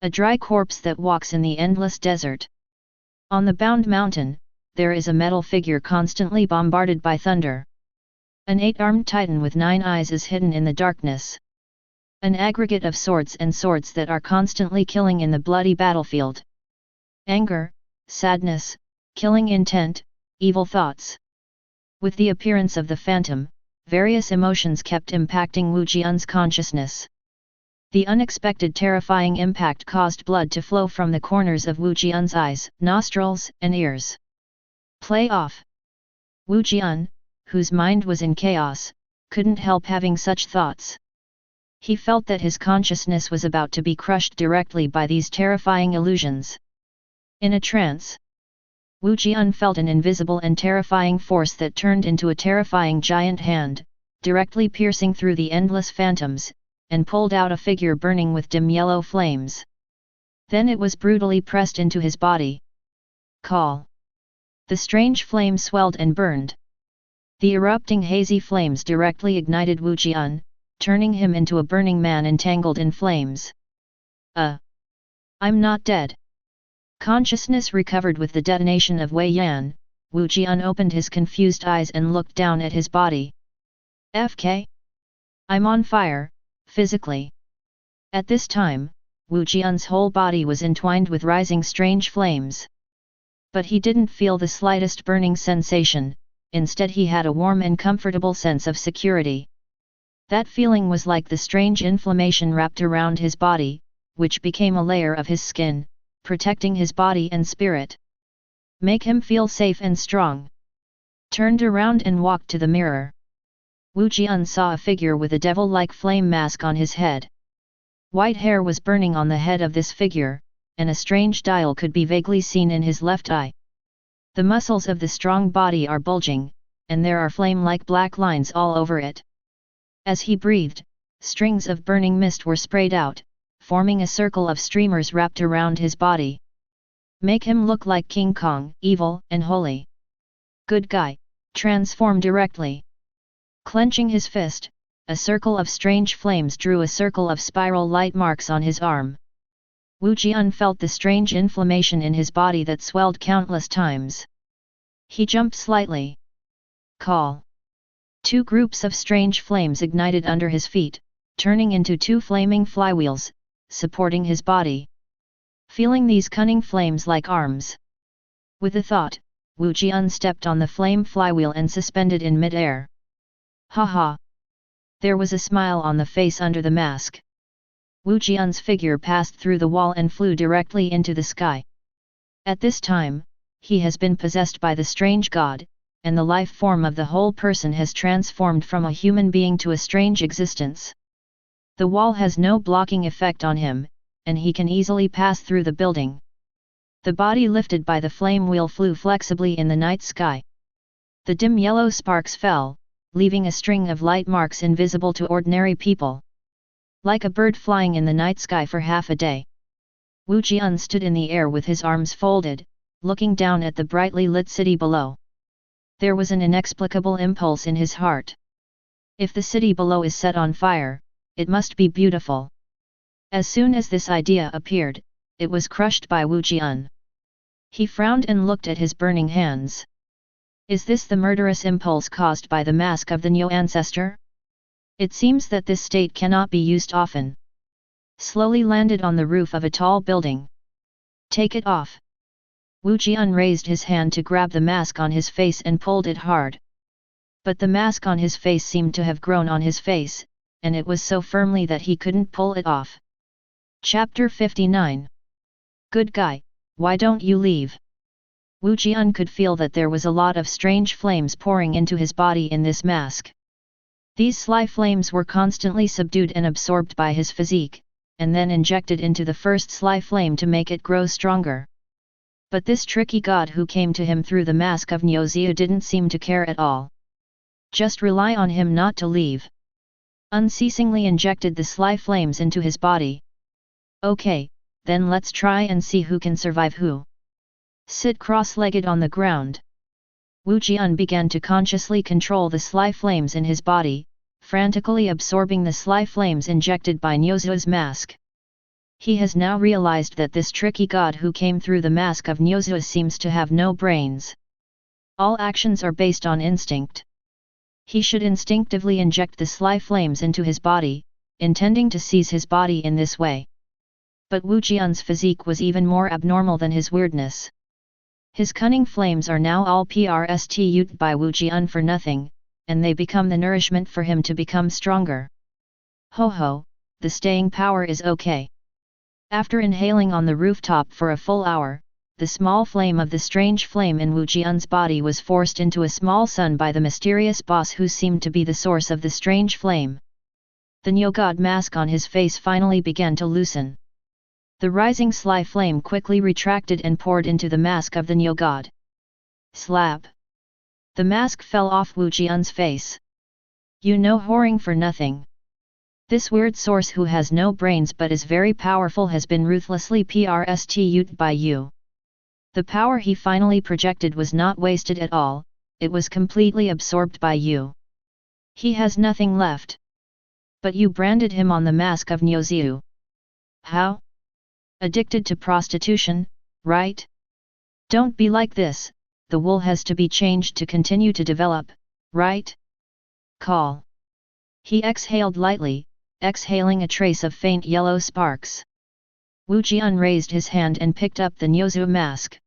A dry corpse that walks in the endless desert. On the bound mountain, there is a metal figure constantly bombarded by thunder. An 8-armed titan with 9 eyes is hidden in the darkness. An aggregate of swords and swords that are constantly killing in the bloody battlefield. Anger, sadness, killing intent, evil thoughts. With the appearance of the phantom, various emotions kept impacting Wu Jian's consciousness. The unexpected terrifying impact caused blood to flow from the corners of Wu Jian's eyes, nostrils, and ears. Play off! Wu Jian, whose mind was in chaos, couldn't help having such thoughts. He felt that his consciousness was about to be crushed directly by these terrifying illusions. In a trance, Wu Jian felt an invisible and terrifying force that turned into a terrifying giant hand, directly piercing through the endless phantoms, and pulled out a figure burning with dim yellow flames. Then it was brutally pressed into his body. Call! The strange flame swelled and burned. The erupting hazy flames directly ignited Wu Jian, turning him into a burning man entangled in flames. I'm not dead. Consciousness recovered with the detonation of Wei Yan. Wu Jian opened his confused eyes and looked down at his body. FK? I'm on fire, physically. At this time, Wu Jian's whole body was entwined with rising strange flames. But he didn't feel the slightest burning sensation, instead he had a warm and comfortable sense of security. That feeling was like the strange inflammation wrapped around his body, which became a layer of his skin, protecting his body and spirit. Make him feel safe and strong. Turned around and walked to the mirror. Wu Jian saw a figure with a devil-like flame mask on his head. White hair was burning on the head of this figure, and a strange dial could be vaguely seen in his left eye. The muscles of the strong body are bulging, and there are flame-like black lines all over it. As he breathed, strings of burning mist were sprayed out, forming a circle of streamers wrapped around his body. Make him look like King Kong, evil and holy. Good guy, transform directly. Clenching his fist, a circle of strange flames drew a circle of spiral light marks on his arm. Wu Jian felt the strange inflammation in his body that swelled countless times. He jumped slightly. Call! Two groups of strange flames ignited under his feet, turning into two flaming flywheels, supporting his body. Feeling these cunning flames like arms. With a thought, Wu Jian stepped on the flame flywheel and suspended in mid-air. Ha ha! There was a smile on the face under the mask. Wu Jian's figure passed through the wall and flew directly into the sky. At this time, he has been possessed by the strange god, and the life form of the whole person has transformed from a human being to a strange existence. The wall has no blocking effect on him, and he can easily pass through the building. The body lifted by the flame wheel flew flexibly in the night sky. The dim yellow sparks fell, leaving a string of light marks invisible to ordinary people. Like a bird flying in the night sky for half a day. Wu Jian stood in the air with his arms folded, looking down at the brightly lit city below. There was an inexplicable impulse in his heart. If the city below is set on fire, it must be beautiful. As soon as this idea appeared, it was crushed by Wu Jian. He frowned and looked at his burning hands. Is this the murderous impulse caused by the mask of the Neo ancestor? It seems that this state cannot be used often. Slowly landed on the roof of a tall building. Take it off. Wu Jian raised his hand to grab the mask on his face and pulled it hard. But the mask on his face seemed to have grown on his face, and it was so firmly that he couldn't pull it off. Chapter 59. Good guy, why don't you leave? Wu Jian could feel that there was a lot of strange flames pouring into his body in this mask. These sly flames were constantly subdued and absorbed by his physique, and then injected into the first sly flame to make it grow stronger. But this tricky god who came to him through the mask of Niuzia didn't seem to care at all. Just rely on him not to leave. Unceasingly injected the sly flames into his body. Okay, then let's try and see who can survive who. Sit cross-legged on the ground. Wu Jian began to consciously control the sly flames in his body, frantically absorbing the sly flames injected by Niuzua's mask. He has now realized that this tricky god who came through the mask of Niuzua seems to have no brains. All actions are based on instinct. He should instinctively inject the sly flames into his body, intending to seize his body in this way. But Wu Jian's physique was even more abnormal than his weirdness. His cunning flames are now all used by Wu Jian for nothing, and they become the nourishment for him to become stronger. Ho ho, the staying power is okay. After inhaling on the rooftop for a full hour, the small flame of the strange flame in Wu Jian's body was forced into a small sun by the mysterious boss who seemed to be the source of the strange flame. The Neo-God mask on his face finally began to loosen. The rising sly flame quickly retracted and poured into the mask of the Neo-God. Slap! The mask fell off Wu Jian's face. You know, whoring for nothing. This weird source who has no brains but is very powerful has been ruthlessly pursued by you. The power he finally projected was not wasted at all, it was completely absorbed by you. He has nothing left. But you branded him on the mask of Nyoziu. How? Addicted to prostitution, right? Don't be like this, the wool has to be changed to continue to develop, right? Call. He exhaled lightly, exhaling a trace of faint yellow sparks. Wu Jian raised his hand and picked up the Nyozu mask.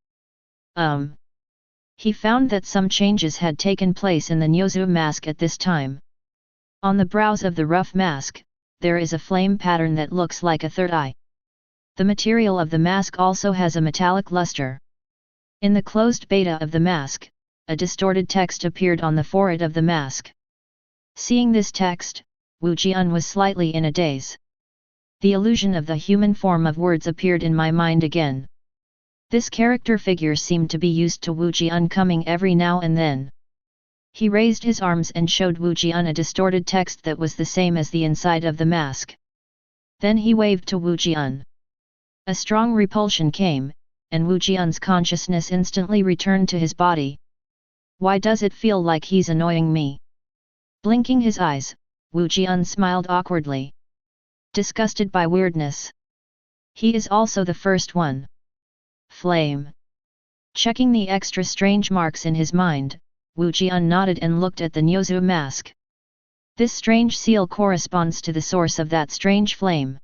He found that some changes had taken place in the Nyozu mask at this time. On the brows of the rough mask, there is a flame pattern that looks like a third eye. The material of the mask also has a metallic luster. In the closed beta of the mask, a distorted text appeared on the forehead of the mask. Seeing this text, Wu Jian was slightly in a daze. The illusion of the human form of words appeared in my mind again. This character figure seemed to be used to Wu Jian coming every now and then. He raised his arms and showed Wu Jian a distorted text that was the same as the inside of the mask. Then he waved to Wu Jian. A strong repulsion came, and Wu Jian's consciousness instantly returned to his body. Why does it feel like he's annoying me? Blinking his eyes, Wu Jian smiled awkwardly. Disgusted by weirdness. He is also the first one. Flame. Checking the extra strange marks in his mind, Wu Jian nodded and looked at the Nyozu mask. This strange seal corresponds to the source of that strange flame.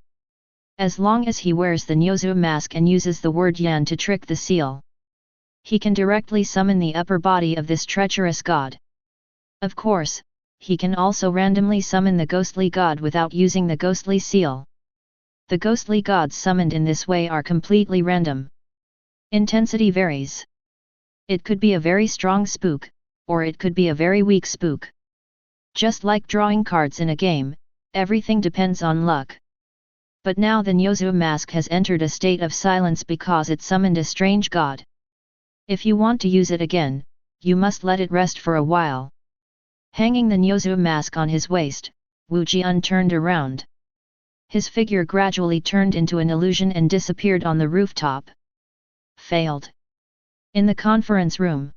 As long as he wears the Nyozu mask and uses the word Yan to trick the seal, he can directly summon the upper body of this treacherous god. Of course, he can also randomly summon the ghostly god without using the ghostly seal. The ghostly gods summoned in this way are completely random. Intensity varies. It could be a very strong spook, or it could be a very weak spook. Just like drawing cards in a game, everything depends on luck. But now the Nyozu mask has entered a state of silence because it summoned a strange god. If you want to use it again, you must let it rest for a while. Hanging the Nyozu mask on his waist, Wu Jian turned around. His figure gradually turned into an illusion and disappeared on the rooftop. Failed. In the conference room,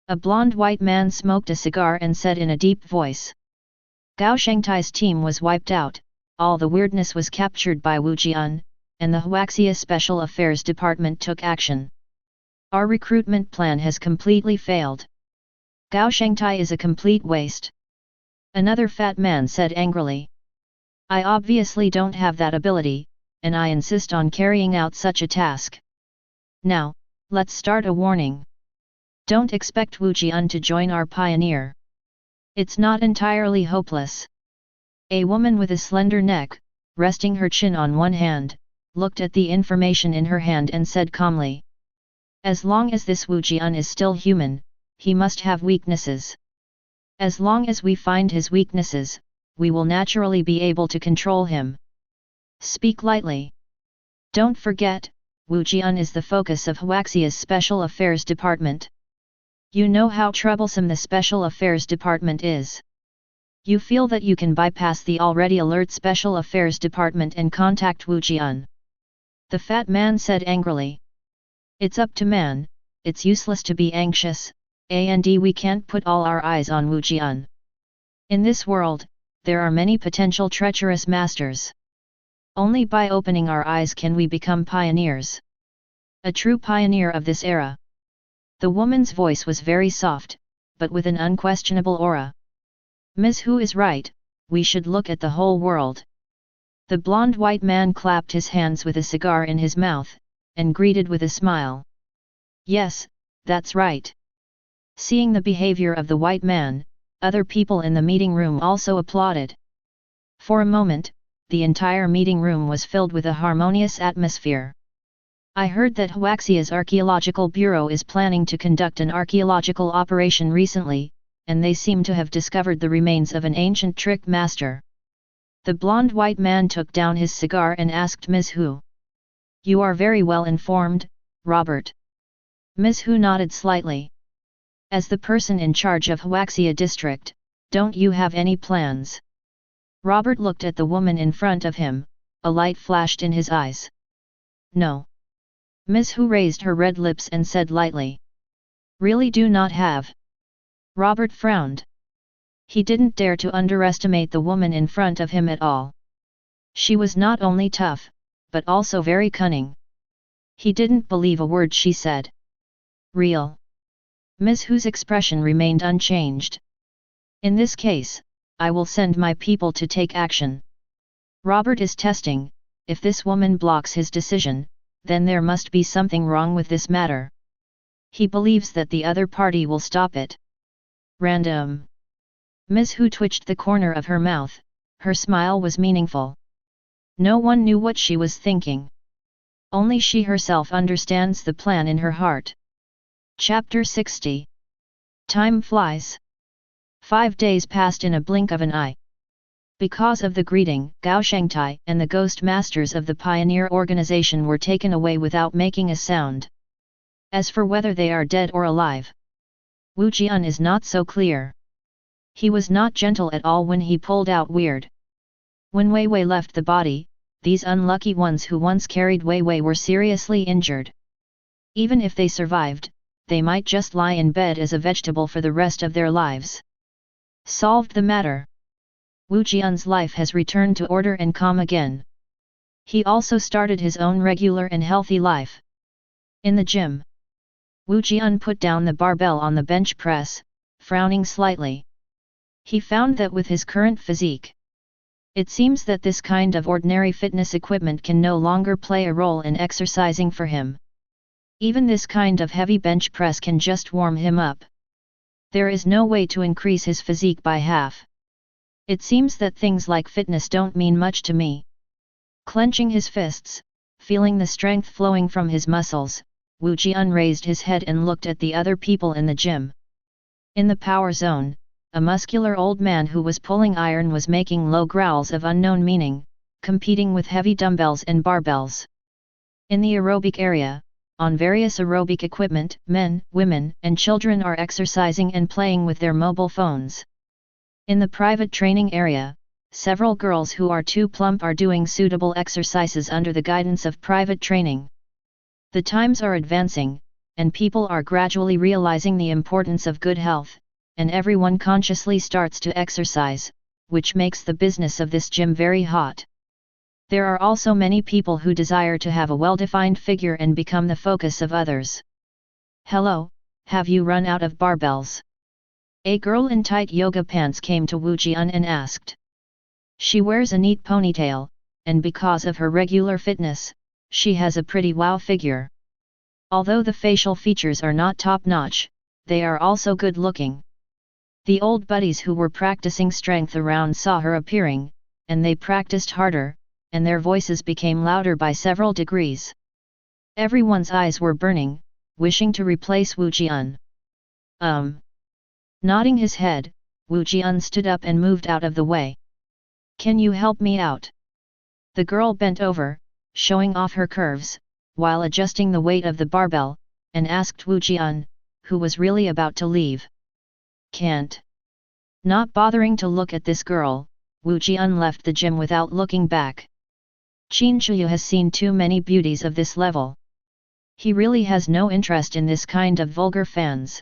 a blonde white man smoked a cigar and said in a deep voice. Gao Shengtai's team was wiped out, all the weirdness was captured by Wu Jian, and the Huaxia Special Affairs Department took action. Our recruitment plan has completely failed. Gao Shengtai is a complete waste. Another fat man said angrily. I obviously don't have that ability, and I insist on carrying out such a task. Now, let's start a warning. Don't expect Wu Jian to join our pioneer. It's not entirely hopeless. A woman with a slender neck, resting her chin on one hand, looked at the information in her hand and said calmly. As long as this Wu Jian is still human, he must have weaknesses. As long as we find his weaknesses, we will naturally be able to control him. Speak lightly. Don't forget, Wu Jian is the focus of Huaxia's Special Affairs Department. You know how troublesome the Special Affairs Department is. You feel that you can bypass the already alert Special Affairs Department and contact Wu Jian. The fat man said angrily. It's up to man, it's useless to be anxious, and we can't put all our eyes on Wu Jian. In this world, there are many potential treacherous masters. Only by opening our eyes can we become pioneers. A true pioneer of this era. The woman's voice was very soft, but with an unquestionable aura. Ms. Hu is right, we should look at the whole world. The blonde white man clapped his hands with a cigar in his mouth, and greeted with a smile. Yes, that's right. Seeing the behavior of the white man, other people in the meeting room also applauded. For a moment, the entire meeting room was filled with a harmonious atmosphere. I heard that Huaxia's Archaeological Bureau is planning to conduct an archaeological operation recently, and they seem to have discovered the remains of an ancient trick master. The blonde white man took down his cigar and asked Ms. Hu. You are very well informed, Robert. Ms. Hu nodded slightly. As the person in charge of Huaxia district, don't you have any plans? Robert looked at the woman in front of him, a light flashed in his eyes. No. Ms. Hu raised her red lips and said lightly. Really do not have. Robert frowned. He didn't dare to underestimate the woman in front of him at all. She was not only tough, but also very cunning. He didn't believe a word she said. Real. Ms. Hu's expression remained unchanged. In this case, I will send my people to take action. Robert is testing. If this woman blocks his decision, then there must be something wrong with this matter. He believes that the other party will stop it. Random. Ms. Hu twitched the corner of her mouth, her smile was meaningful. No one knew what she was thinking. Only she herself understands the plan in her heart. Chapter 60. Time flies. 5 days passed in a blink of an eye. Because of the greeting, Gao Shengtai and the ghost masters of the pioneer organization were taken away without making a sound. As for whether they are dead or alive, Wu Jian is not so clear. He was not gentle at all when he pulled out Weird. When Wei Wei left the body, these unlucky ones who once carried Wei Wei were seriously injured. Even if they survived, they might just lie in bed as a vegetable for the rest of their lives. Solved the matter. Wu Jian's life has returned to order and calm again. He also started his own regular and healthy life. In the gym, Wu Jian put down the barbell on the bench press, frowning slightly. He found that with his current physique, it seems that this kind of ordinary fitness equipment can no longer play a role in exercising for him. Even this kind of heavy bench press can just warm him up. There is no way to increase his physique by half. It seems that things like fitness don't mean much to me. Clenching his fists, feeling the strength flowing from his muscles, Wu Jian raised his head and looked at the other people in the gym. In the power zone, a muscular old man who was pulling iron was making low growls of unknown meaning, competing with heavy dumbbells and barbells. In the aerobic area, on various aerobic equipment, men, women, and children are exercising and playing with their mobile phones. In the private training area, several girls who are too plump are doing suitable exercises under the guidance of private training. The times are advancing, and people are gradually realizing the importance of good health, and everyone consciously starts to exercise, which makes the business of this gym very hot. There are also many people who desire to have a well-defined figure and become the focus of others. Hello, have you run out of barbells? A girl in tight yoga pants came to Wu Jian and asked. She wears a neat ponytail, and because of her regular fitness, she has a pretty wow figure. Although the facial features are not top-notch, they are also good-looking. The old buddies who were practicing strength around saw her appearing, and they practiced harder, and their voices became louder by several degrees. Everyone's eyes were burning, wishing to replace Wu Jian. Nodding his head, Wu Jian stood up and moved out of the way. Can you help me out? The girl bent over, showing off her curves, while adjusting the weight of the barbell, and asked Wu Jian, who was really about to leave. Can't. Not bothering to look at this girl, Wu Jian left the gym without looking back. Qin Shiyu has seen too many beauties of this level. He really has no interest in this kind of vulgar fans.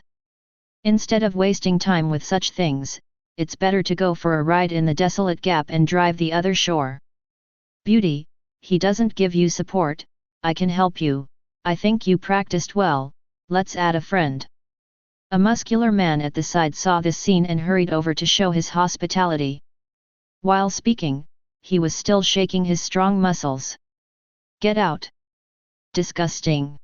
Instead of wasting time with such things, it's better to go for a ride in the desolate gap and drive the other shore. Beauty, he doesn't give you support, I can help you, I think you practiced well, let's add a friend. A muscular man at the side saw this scene and hurried over to show his hospitality. While speaking, he was still shaking his strong muscles. Get out! Disgusting!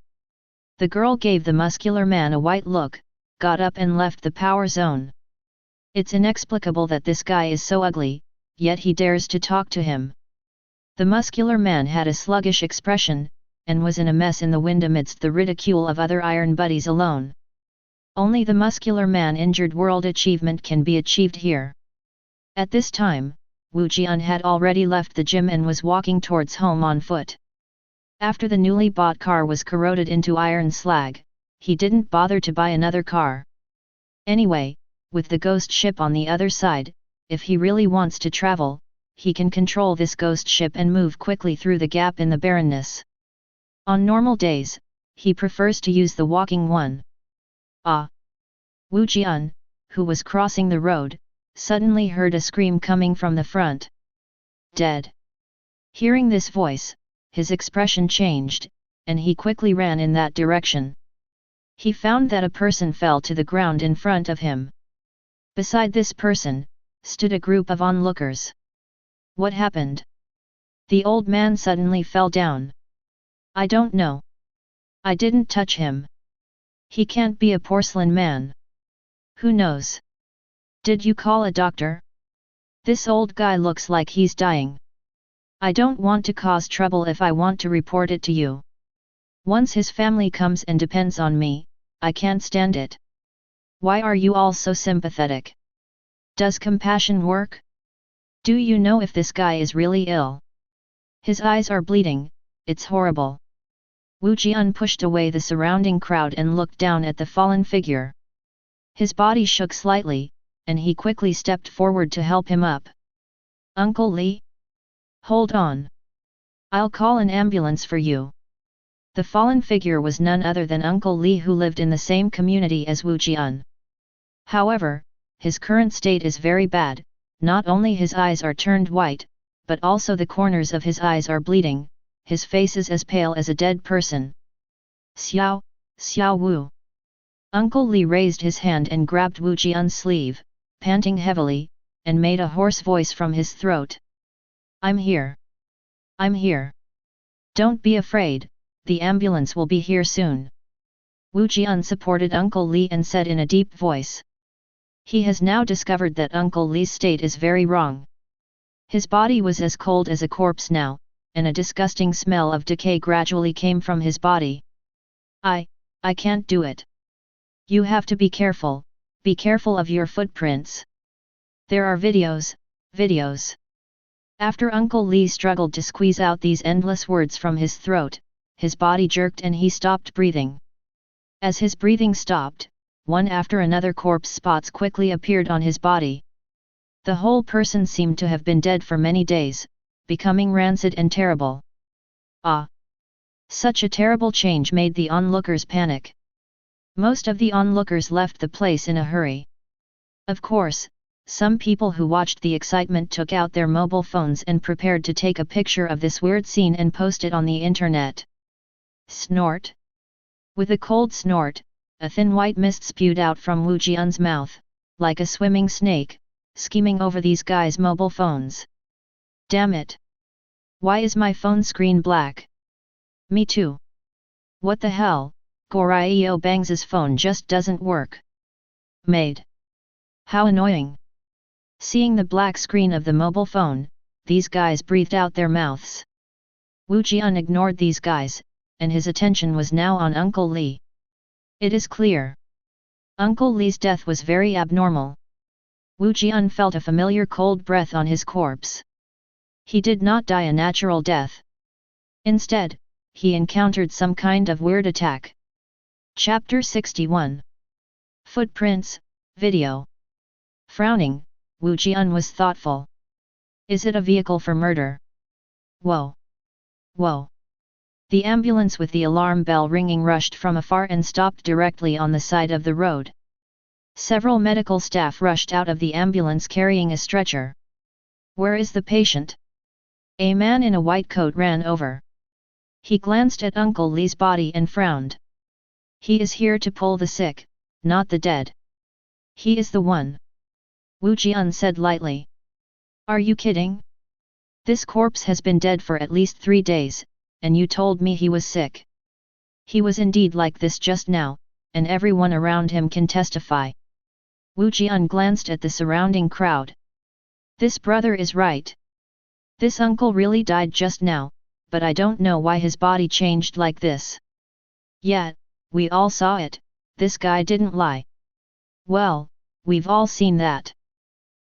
The girl gave the muscular man a white look, got up and left the power zone. It's inexplicable that this guy is so ugly, yet he dares to talk to him. The muscular man had a sluggish expression, and was in a mess in the wind amidst the ridicule of other iron buddies alone. Only the muscular man injured world achievement can be achieved here. At this time, Wu Jian had already left the gym and was walking towards home on foot. After the newly bought car was corroded into iron slag, he didn't bother to buy another car. Anyway, with the ghost ship on the other side, if he really wants to travel, he can control this ghost ship and move quickly through the gap in the barrenness. On normal days, he prefers to use the walking one. Ah! Wu Jian, who was crossing the road, suddenly heard a scream coming from the front. Dead! Hearing this voice, his expression changed, and he quickly ran in that direction. He found that a person fell to the ground in front of him. Beside this person, stood a group of onlookers. What happened? The old man suddenly fell down. I don't know. I didn't touch him. He can't be a porcelain man. Who knows? Did you call a doctor? This old guy looks like he's dying. I don't want to cause trouble if I want to report it to you. Once his family comes and depends on me, I can't stand it. Why are you all so sympathetic? Does compassion work? Do you know if this guy is really ill? His eyes are bleeding, it's horrible. Wu Jian pushed away the surrounding crowd and looked down at the fallen figure. His body shook slightly, and he quickly stepped forward to help him up. Uncle Li? Hold on. I'll call an ambulance for you. The fallen figure was none other than Uncle Li, who lived in the same community as Wu Jian. However, his current state is very bad. Not only his eyes are turned white, but also the corners of his eyes are bleeding, his face is as pale as a dead person. Xiao Wu. Uncle Li raised his hand and grabbed Wu Jian's sleeve, panting heavily, and made a hoarse voice from his throat. I'm here. I'm here. Don't be afraid, the ambulance will be here soon. Wu Jian supported Uncle Li and said in a deep voice. He has now discovered that Uncle Li's state is very wrong. His body was as cold as a corpse now, and a disgusting smell of decay gradually came from his body. I can't do it. You have to be careful of your footprints. There are videos. After Uncle Li struggled to squeeze out these endless words from his throat, his body jerked and he stopped breathing. As his breathing stopped, one after another corpse spots quickly appeared on his body. The whole person seemed to have been dead for many days, becoming rancid and terrible. Ah! Such a terrible change made the onlookers panic. Most of the onlookers left the place in a hurry. Of course, some people who watched the excitement took out their mobile phones and prepared to take a picture of this weird scene and post it on the internet. Snort! With a cold snort, a thin white mist spewed out from Wu Jian's mouth, like a swimming snake, skimming over these guys' mobile phones. Damn it! Why is my phone screen black? Me too. What the hell, Gorio Bangs's phone just doesn't work. Made. How annoying. Seeing the black screen of the mobile phone, these guys breathed out their mouths. Wu Jian ignored these guys, and his attention was now on Uncle Li. It is clear. Uncle Li's death was very abnormal. Wu Jian felt a familiar cold breath on his corpse. He did not die a natural death. Instead, he encountered some kind of weird attack. Chapter 61. Footprints, Video. Frowning, Wu Jian was thoughtful. Is it a vehicle for murder? Whoa! Whoa! The ambulance with the alarm bell ringing rushed from afar and stopped directly on the side of the road. Several medical staff rushed out of the ambulance carrying a stretcher. Where is the patient? A man in a white coat ran over. He glanced at Uncle Li's body and frowned. He is here to pull the sick, not the dead. He is the one. Wu Jian said lightly. Are you kidding? This corpse has been dead for at least 3 days, and you told me he was sick. He was indeed like this just now, and everyone around him can testify. Wu Jian glanced at the surrounding crowd. This brother is right. This uncle really died just now, but I don't know why his body changed like this. Yet, we all saw it, this guy didn't lie. Well, we've all seen that.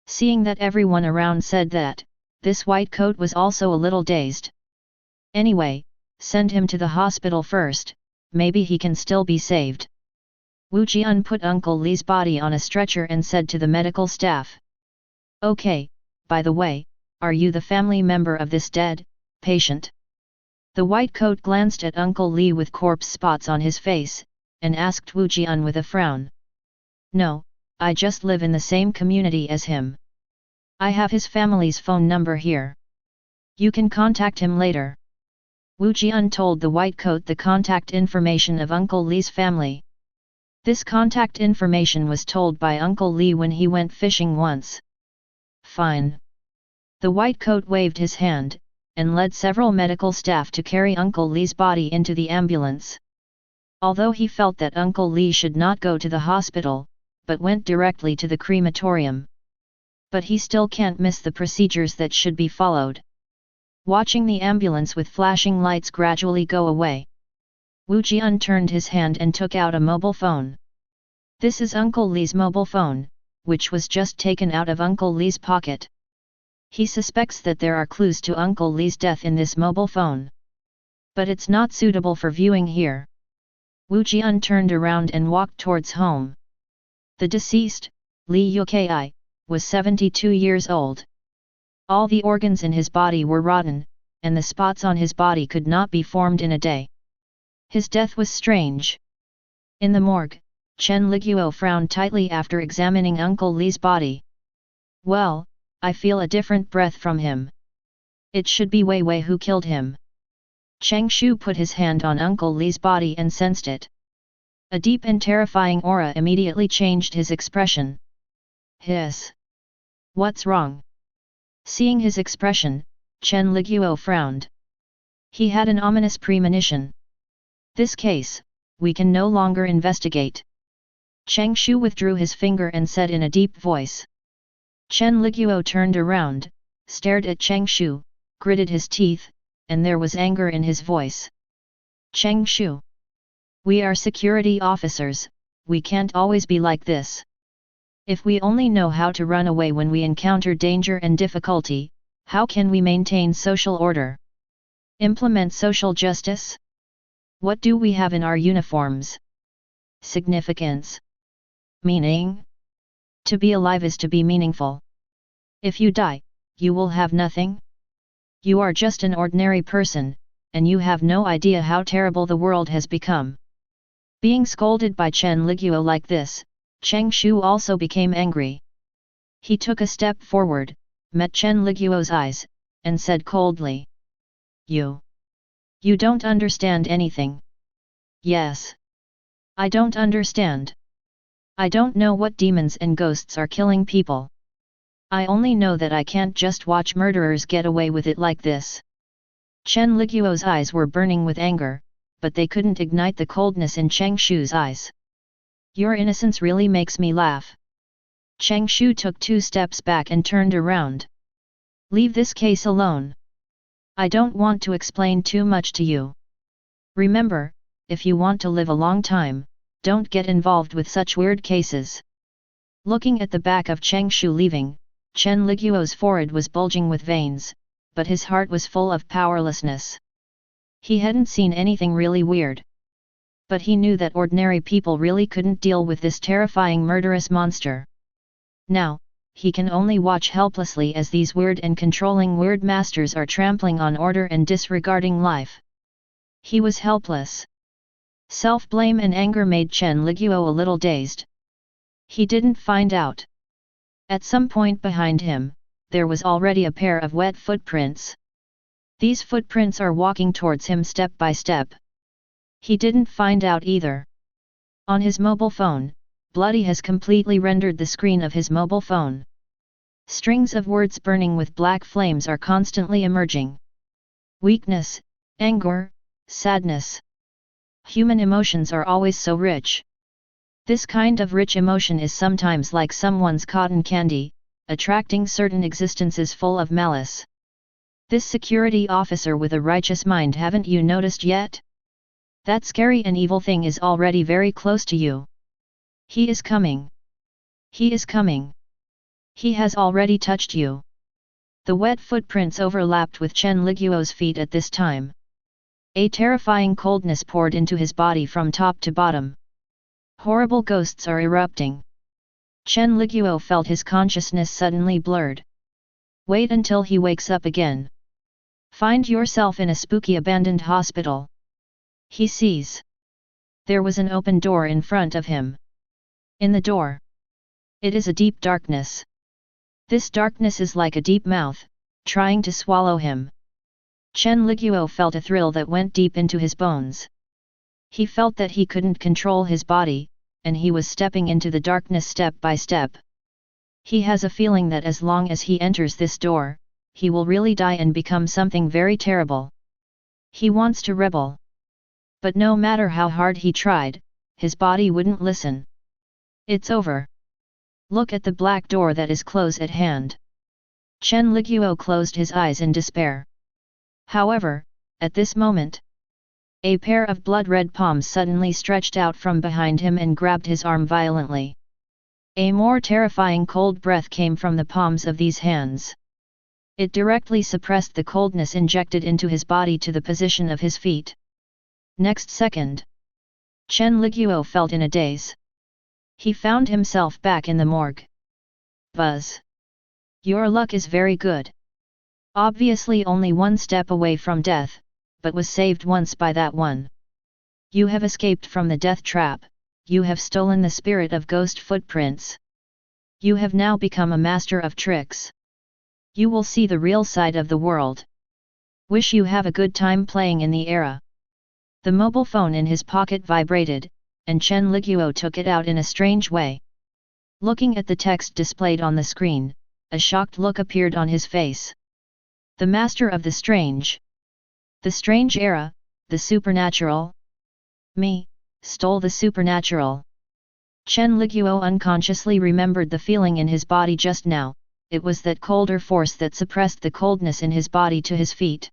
Seeing that everyone around said that, this white coat was also a little dazed. Anyway, send him to the hospital first, maybe he can still be saved. Wu Jian put Uncle Li's body on a stretcher and said to the medical staff. Okay, by the way, are you the family member of this dead patient? The white coat glanced at Uncle Li with corpse spots on his face, and asked Wu Jian with a frown. No, I just live in the same community as him. I have his family's phone number here. You can contact him later. Wu Jian told the white coat the contact information of Uncle Li's family. This contact information was told by Uncle Li when he went fishing once. Fine. The white coat waved his hand, and led several medical staff to carry Uncle Li's body into the ambulance. Although he felt that Uncle Li should not go to the hospital, but went directly to the crematorium. But he still can't miss the procedures that should be followed. Watching the ambulance with flashing lights gradually go away, Wu Jian turned his hand and took out a mobile phone. This is Uncle Li's mobile phone, which was just taken out of Uncle Li's pocket. He suspects that there are clues to Uncle Li's death in this mobile phone. But it's not suitable for viewing here. Wu Jian turned around and walked towards home. The deceased, Li Yuki, was 72 years old. All the organs in his body were rotten, and the spots on his body could not be formed in a day. His death was strange. In the morgue, Chen Liguo frowned tightly after examining Uncle Li's body. Well, I feel a different breath from him. It should be Wei Wei who killed him. Cheng Shu put his hand on Uncle Li's body and sensed it. A deep and terrifying aura immediately changed his expression. Hiss. What's wrong? Seeing his expression, Chen Liguo frowned. He had an ominous premonition. This case, we can no longer investigate. Cheng Shu withdrew his finger and said in a deep voice. Chen Liguo turned around, stared at Cheng Shu, gritted his teeth, and there was anger in his voice. Cheng Shu. We are security officers, we can't always be like this. If we only know how to run away when we encounter danger and difficulty, how can we maintain social order? Implement social justice? What do we have in our uniforms? Significance. Meaning? To be alive is to be meaningful. If you die, you will have nothing. You are just an ordinary person, and you have no idea how terrible the world has become. Being scolded by Chen Liguo like this, Cheng Shu also became angry. He took a step forward, met Chen Liguo's eyes, and said coldly. You don't understand anything. Yes. I don't understand. I don't know what demons and ghosts are killing people. I only know that I can't just watch murderers get away with it like this. Chen Liguo's eyes were burning with anger, but they couldn't ignite the coldness in Cheng Shu's eyes. Your innocence really makes me laugh. Cheng Shu took 2 steps back and turned around. Leave this case alone. I don't want to explain too much to you. Remember, if you want to live a long time, don't get involved with such weird cases. Looking at the back of Cheng Shu leaving, Chen Liguo's forehead was bulging with veins, but his heart was full of powerlessness. He hadn't seen anything really weird. But he knew that ordinary people really couldn't deal with this terrifying murderous monster. Now, he can only watch helplessly as these weird and controlling weird masters are trampling on order and disregarding life. He was helpless. Self-blame and anger made Chen Liguo a little dazed. He didn't find out. At some point behind him, there was already a pair of wet footprints. These footprints are walking towards him step by step. He didn't find out either. On his mobile phone, Bloody has completely rendered the screen of his mobile phone. Strings of words burning with black flames are constantly emerging. Weakness, anger, sadness. Human emotions are always so rich. This kind of rich emotion is sometimes like someone's cotton candy, attracting certain existences full of malice. This security officer with a righteous mind, haven't you noticed yet? That scary and evil thing is already very close to you. He is coming. He is coming. He has already touched you. The wet footprints overlapped with Chen Liguo's feet at this time. A terrifying coldness poured into his body from top to bottom. Horrible ghosts are erupting. Chen Liguo felt his consciousness suddenly blurred. Wait until he wakes up again. Find yourself in a spooky abandoned hospital. He sees. There was an open door in front of him. In the door. It is a deep darkness. This darkness is like a deep mouth, trying to swallow him. Chen Liguo felt a thrill that went deep into his bones. He felt that he couldn't control his body, and he was stepping into the darkness step by step. He has a feeling that as long as he enters this door, he will really die and become something very terrible. He wants to rebel. But no matter how hard he tried, his body wouldn't listen. It's over. Look at the black door that is close at hand. Chen Liguo closed his eyes in despair. However, at this moment, a pair of blood-red palms suddenly stretched out from behind him and grabbed his arm violently. A more terrifying cold breath came from the palms of these hands. It directly suppressed the coldness injected into his body to the position of his feet. Next second, Chen Liguo felt in a daze. He found himself back in the morgue. Buzz. Your luck is very good. Obviously only one step away from death, but was saved once by that one. You have escaped from the death trap, you have stolen the spirit of ghost footprints. You have now become a master of tricks. You will see the real side of the world. Wish you have a good time playing in the era. The mobile phone in his pocket vibrated, and Chen Liguo took it out in a strange way. Looking at the text displayed on the screen, a shocked look appeared on his face. The master of the strange. The strange era, the supernatural. Me, stole the supernatural. Chen Liguo unconsciously remembered the feeling in his body just now. It was that colder force that suppressed the coldness in his body to his feet.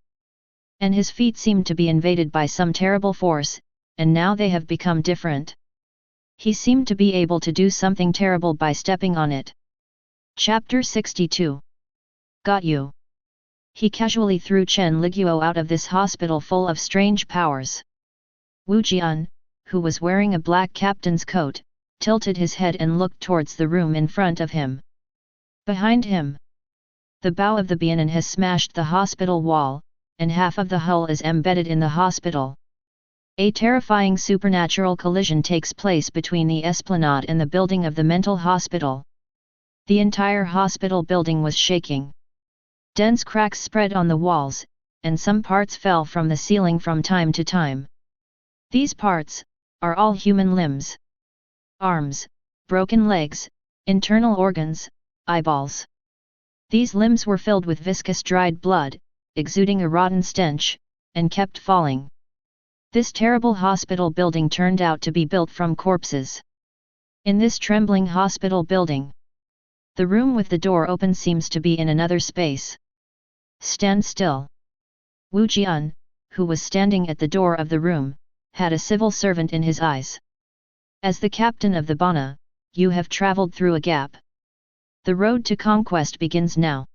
And his feet seemed to be invaded by some terrible force, and now they have become different. He seemed to be able to do something terrible by stepping on it. Chapter 62. Got you. He casually threw Chen Liguo out of this hospital full of strange powers. Wu Jian, who was wearing a black captain's coat, tilted his head and looked towards the room in front of him. Behind him, the bow of the Bianan has smashed the hospital wall, and half of the hull is embedded in the hospital. A terrifying supernatural collision takes place between the esplanade and the building of the mental hospital. The entire hospital building was shaking. Dense cracks spread on the walls, and some parts fell from the ceiling from time to time. These parts are all human limbs. Arms, broken legs, internal organs, eyeballs. These limbs were filled with viscous dried blood, exuding a rotten stench, and kept falling. This terrible hospital building turned out to be built from corpses. In this trembling hospital building, the room with the door open seems to be in another space. Stand still. Wu Jian, who was standing at the door of the room, had a civil servant in his eyes. As the captain of the Bana, you have traveled through a gap. The road to conquest begins now.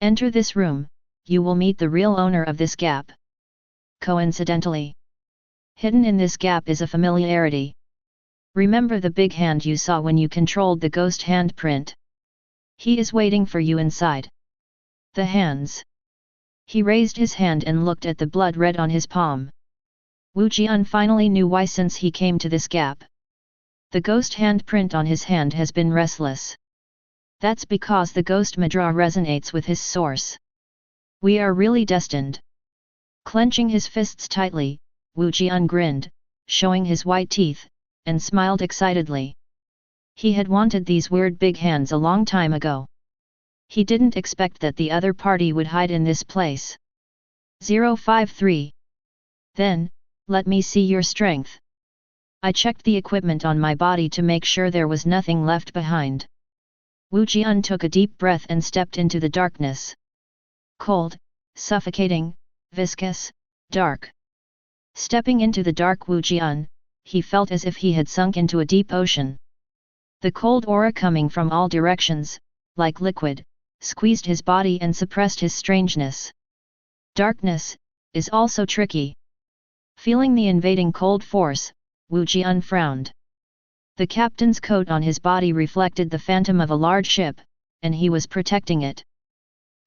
Enter this room, you will meet the real owner of this gap. Coincidentally, hidden in this gap is a familiarity. Remember the big hand you saw when you controlled the ghost handprint? He is waiting for you inside. The hands. He raised his hand and looked at the blood red on his palm. Wu Jian finally knew why since he came to this gap. The ghost handprint on his hand has been restless. That's because the ghost mudra resonates with his source. We are really destined. Clenching his fists tightly, Wu Jian grinned, showing his white teeth, and smiled excitedly. He had wanted these weird big hands a long time ago. He didn't expect that the other party would hide in this place. 053. Then, let me see your strength. I checked the equipment on my body to make sure there was nothing left behind. Wu Jian took a deep breath and stepped into the darkness. Cold, suffocating, viscous, dark. Stepping into the dark Wu Jian, he felt as if he had sunk into a deep ocean. The cold aura coming from all directions, like liquid, squeezed his body and suppressed his strangeness. Darkness is also tricky. Feeling the invading cold force, Wu Jian frowned. The captain's coat on his body reflected the phantom of a large ship, and he was protecting it.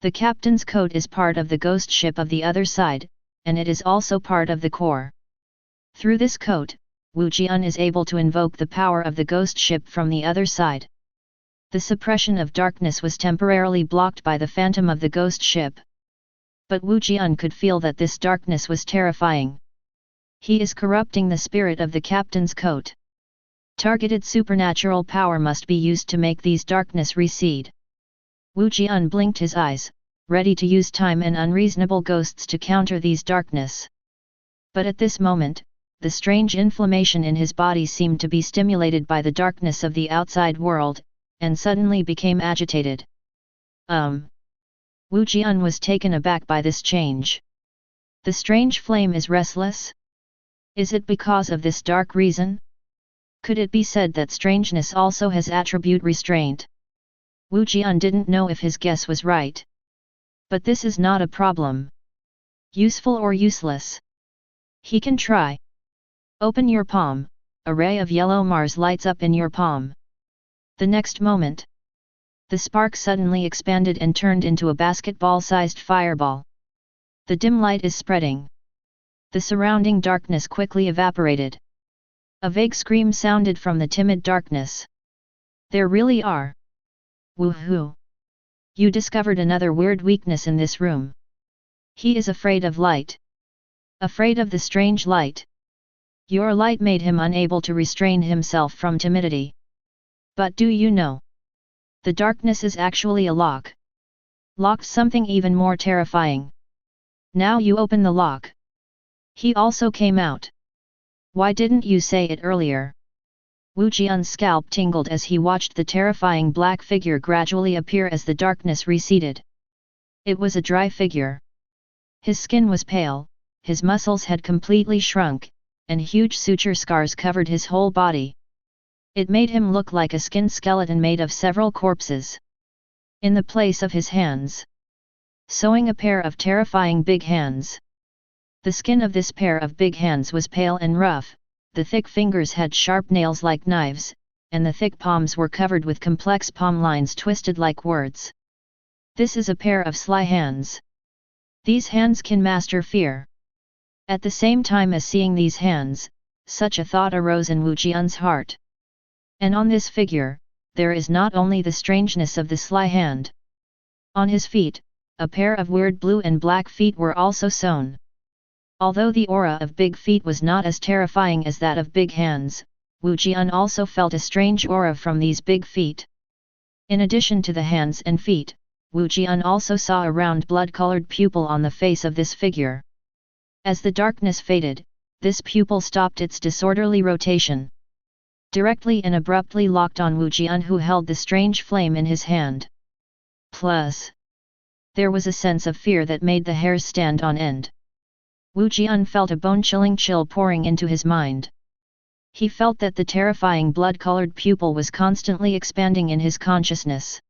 The captain's coat is part of the ghost ship of the other side, and it is also part of the core. Through this coat, Wu Jian is able to invoke the power of the ghost ship from the other side. The suppression of darkness was temporarily blocked by the phantom of the ghost ship. But Wu Jian could feel that this darkness was terrifying. He is corrupting the spirit of the captain's coat. Targeted supernatural power must be used to make these darkness recede. Wu Jian blinked his eyes, ready to use time and unreasonable ghosts to counter these darkness. But at this moment, the strange inflammation in his body seemed to be stimulated by the darkness of the outside world, and suddenly became agitated. Wu Jian was taken aback by this change. The strange flame is restless? Is it because of this dark reason? Could it be said that strangeness also has attribute restraint? Wu Jian didn't know if his guess was right. But this is not a problem. Useful or useless? He can try. Open your palm. A ray of yellow Mars lights up in your palm. The next moment, the spark suddenly expanded and turned into a basketball-sized fireball. The dim light is spreading. The surrounding darkness quickly evaporated. A vague scream sounded from the timid darkness. There really are. Woohoo! You discovered another weird weakness in this room. He is afraid of light. Afraid of the strange light. Your light made him unable to restrain himself from timidity. But do you know? The darkness is actually a lock. Locked something even more terrifying. Now you open the lock. He also came out. Why didn't you say it earlier? Wu Jian's scalp tingled as he watched the terrifying black figure gradually appear as the darkness receded. It was a dry figure. His skin was pale, his muscles had completely shrunk, and huge suture scars covered his whole body. It made him look like a skinned skeleton made of several corpses. In the place of his hands, sewing a pair of terrifying big hands. The skin of this pair of big hands was pale and rough, the thick fingers had sharp nails like knives, and the thick palms were covered with complex palm lines twisted like words. This is a pair of sly hands. These hands can master fear. At the same time as seeing these hands, such a thought arose in Wu Jian's heart. And on this figure, there is not only the strangeness of the sly hand. On his feet, a pair of weird blue and black feet were also sewn. Although the aura of big feet was not as terrifying as that of big hands, Wu Jian also felt a strange aura from these big feet. In addition to the hands and feet, Wu Jian also saw a round blood-colored pupil on the face of this figure. As the darkness faded, this pupil stopped its disorderly rotation. Directly and abruptly locked on Wu Jian, who held the strange flame in his hand. Plus, there was a sense of fear that made the hairs stand on end. Wu Jian felt a bone-chilling chill pouring into his mind. He felt that the terrifying blood-colored pupil was constantly expanding in his consciousness.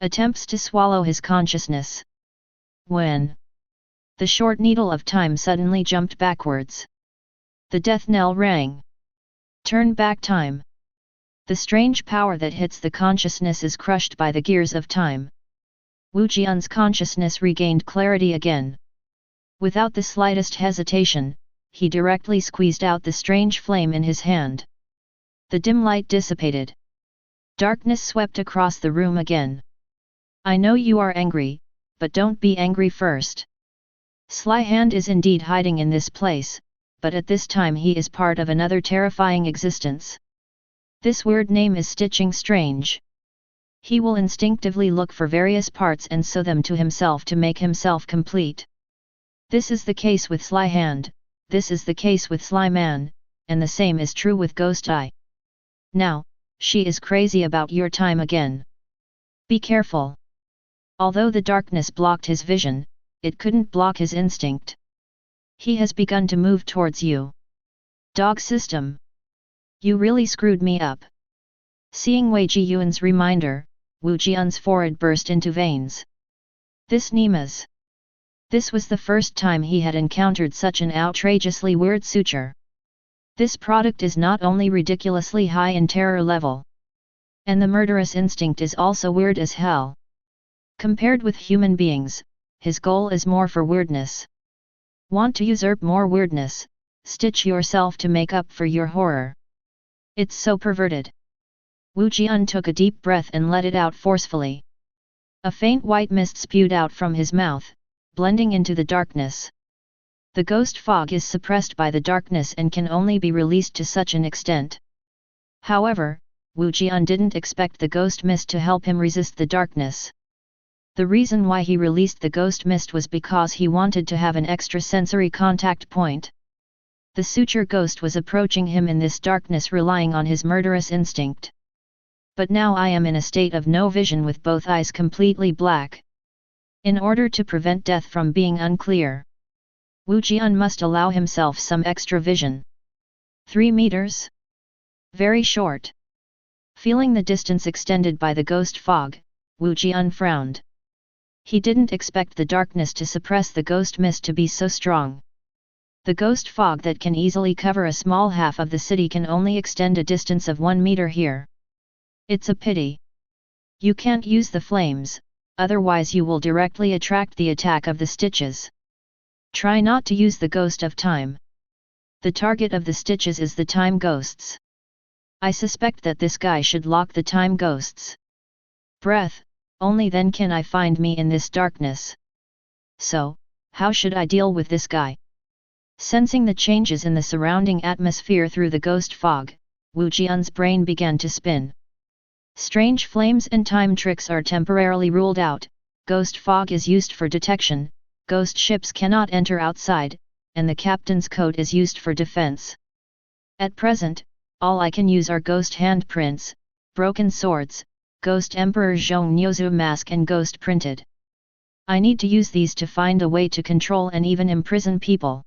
Attempts to swallow his consciousness. When the short needle of time suddenly jumped backwards. The death knell rang. Turn back time. The strange power that hits the consciousness is crushed by the gears of time. Wu Jian's consciousness regained clarity again. Without the slightest hesitation, he directly squeezed out the strange flame in his hand. The dim light dissipated. Darkness swept across the room again. I know you are angry, but don't be angry first. Sly Hand is indeed hiding in this place, but at this time he is part of another terrifying existence. This weird name is Stitching Strange. He will instinctively look for various parts and sew them to himself to make himself complete. This is the case with Sly Hand, this is the case with Sly Man, and the same is true with Ghost Eye. Now, she is crazy about your time again. Be careful. Although the darkness blocked his vision, it couldn't block his instinct. He has begun to move towards you. Dog system. You really screwed me up. Seeing Wei Jiyuan's reminder, Wu Jian's forehead burst into veins. This Nemas. This was the first time he had encountered such an outrageously weird suture. This product is not only ridiculously high in terror level, and the murderous instinct is also weird as hell. Compared with human beings, his goal is more for weirdness. Want to usurp more weirdness, stitch yourself to make up for your horror. It's so perverted. Wu Jian took a deep breath and let it out forcefully. A faint white mist spewed out from his mouth, blending into the darkness. The ghost fog is suppressed by the darkness and can only be released to such an extent. However, Wu Jian didn't expect the ghost mist to help him resist the darkness. The reason why he released the ghost mist was because he wanted to have an extrasensory contact point. The suture ghost was approaching him in this darkness, relying on his murderous instinct. But now I am in a state of no vision with both eyes completely black. In order to prevent death from being unclear, Wu Jian must allow himself some extra vision. 3 meters? Very short. Feeling the distance extended by the ghost fog, Wu Jian frowned. He didn't expect the darkness to suppress the ghost mist to be so strong. The ghost fog that can easily cover a small half of the city can only extend a distance of 1 meter here. It's a pity. You can't use the flames, otherwise you will directly attract the attack of the stitches. Try not to use the ghost of time. The target of the stitches is the time ghosts. I suspect that this guy should lock the time ghosts. Breath, only then can I find me in this darkness. So, how should I deal with this guy? Sensing the changes in the surrounding atmosphere through the ghost fog, Wu Jian's brain began to spin. Strange flames and time tricks are temporarily ruled out, ghost fog is used for detection, ghost ships cannot enter outside, and the captain's coat is used for defense. At present, all I can use are ghost handprints, broken swords, ghost Emperor Zhong Nyozu mask and ghost printed. I need to use these to find a way to control and even imprison people.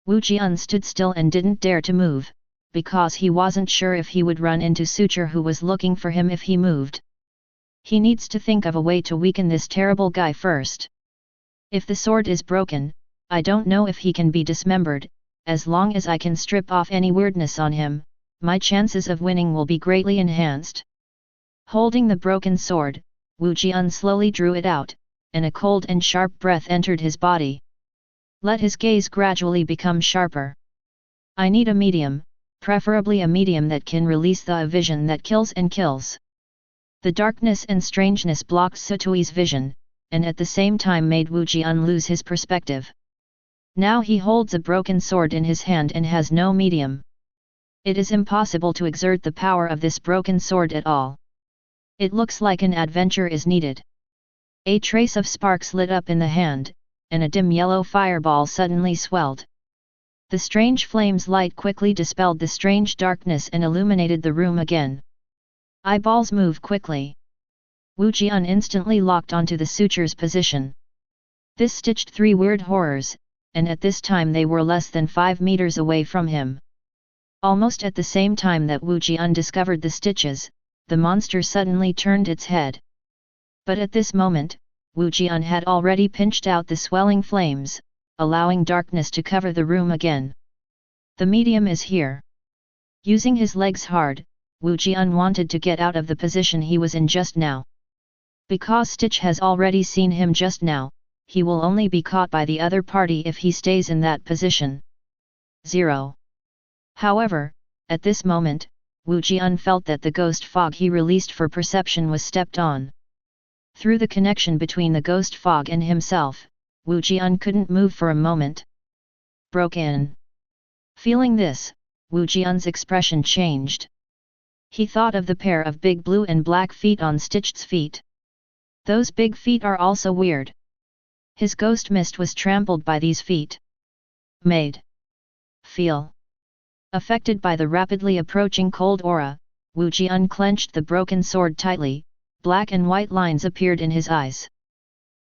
Wu Jian stood still and didn't dare to move, because he wasn't sure if he would run into Suture, who was looking for him if he moved. He needs to think of a way to weaken this terrible guy first. If the sword is broken, I don't know if he can be dismembered. As long as I can strip off any weirdness on him, my chances of winning will be greatly enhanced. Holding the broken sword, Wu Jian slowly drew it out, and a cold and sharp breath entered his body. Let his gaze gradually become sharper. I need a medium, preferably a medium that can release the vision that kills and kills. The darkness and strangeness blocked Sutui's vision, and at the same time made Wu Jian lose his perspective. Now he holds a broken sword in his hand and has no medium. It is impossible to exert the power of this broken sword at all. It looks like an adventure is needed. A trace of sparks lit up in the hand, and a dim yellow fireball suddenly swelled. The strange flame's light quickly dispelled the strange darkness and illuminated the room again. Eyeballs move quickly. Wu Jian instantly locked onto the suture's position. This stitched 3 weird horrors, and at this time they were less than 5 meters away from him. Almost at the same time that Wu Jian discovered the stitches, the monster suddenly turned its head. But at this moment, Wu Jian had already pinched out the swelling flames, allowing darkness to cover the room again. The medium is here. Using his legs hard, Wu Jian wanted to get out of the position he was in just now. Because Stitch has already seen him just now, he will only be caught by the other party if he stays in that position. 0. However, at this moment, Wu Jian felt that the ghost fog he released for perception was stepped on. Through the connection between the ghost fog and himself, Wu Jian couldn't move for a moment. Broke in. Feeling this, Wu Jian's expression changed. He thought of the pair of big blue and black feet on Stitch's feet. Those big feet are also weird. His ghost mist was trampled by these feet. Made. Feel. Affected by the rapidly approaching cold aura, Wu Jian clenched the broken sword tightly, black and white lines appeared in his eyes.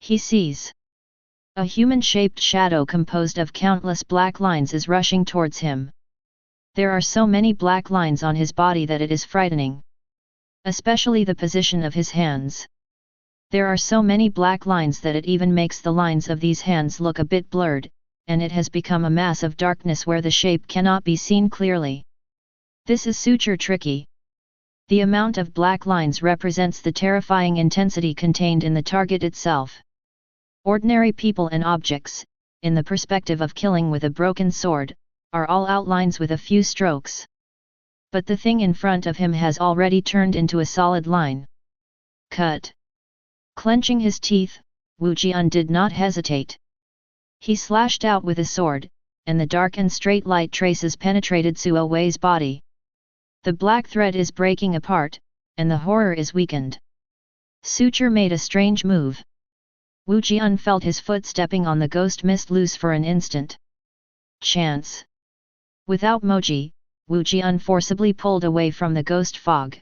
He sees A human-shaped shadow composed of countless black lines is rushing towards him. There are so many black lines on his body that it is frightening. Especially the position of his hands. There are so many black lines that it even makes the lines of these hands look a bit blurred, and it has become a mass of darkness where the shape cannot be seen clearly. This is suture tricky. The amount of black lines represents the terrifying intensity contained in the target itself. Ordinary people and objects, in the perspective of killing with a broken sword, are all outlines with a few strokes. But the thing in front of him has already turned into a solid line. Cut. Clenching his teeth, Wu Jian did not hesitate. He slashed out with his sword, and the dark and straight light traces penetrated Suo Wei's body. The black thread is breaking apart, and the horror is weakened. Suture made a strange move. Wu Jian felt his foot stepping on the ghost mist loose for an instant. Chance. Without Moji, Wu Jian forcibly pulled away from the ghost fog.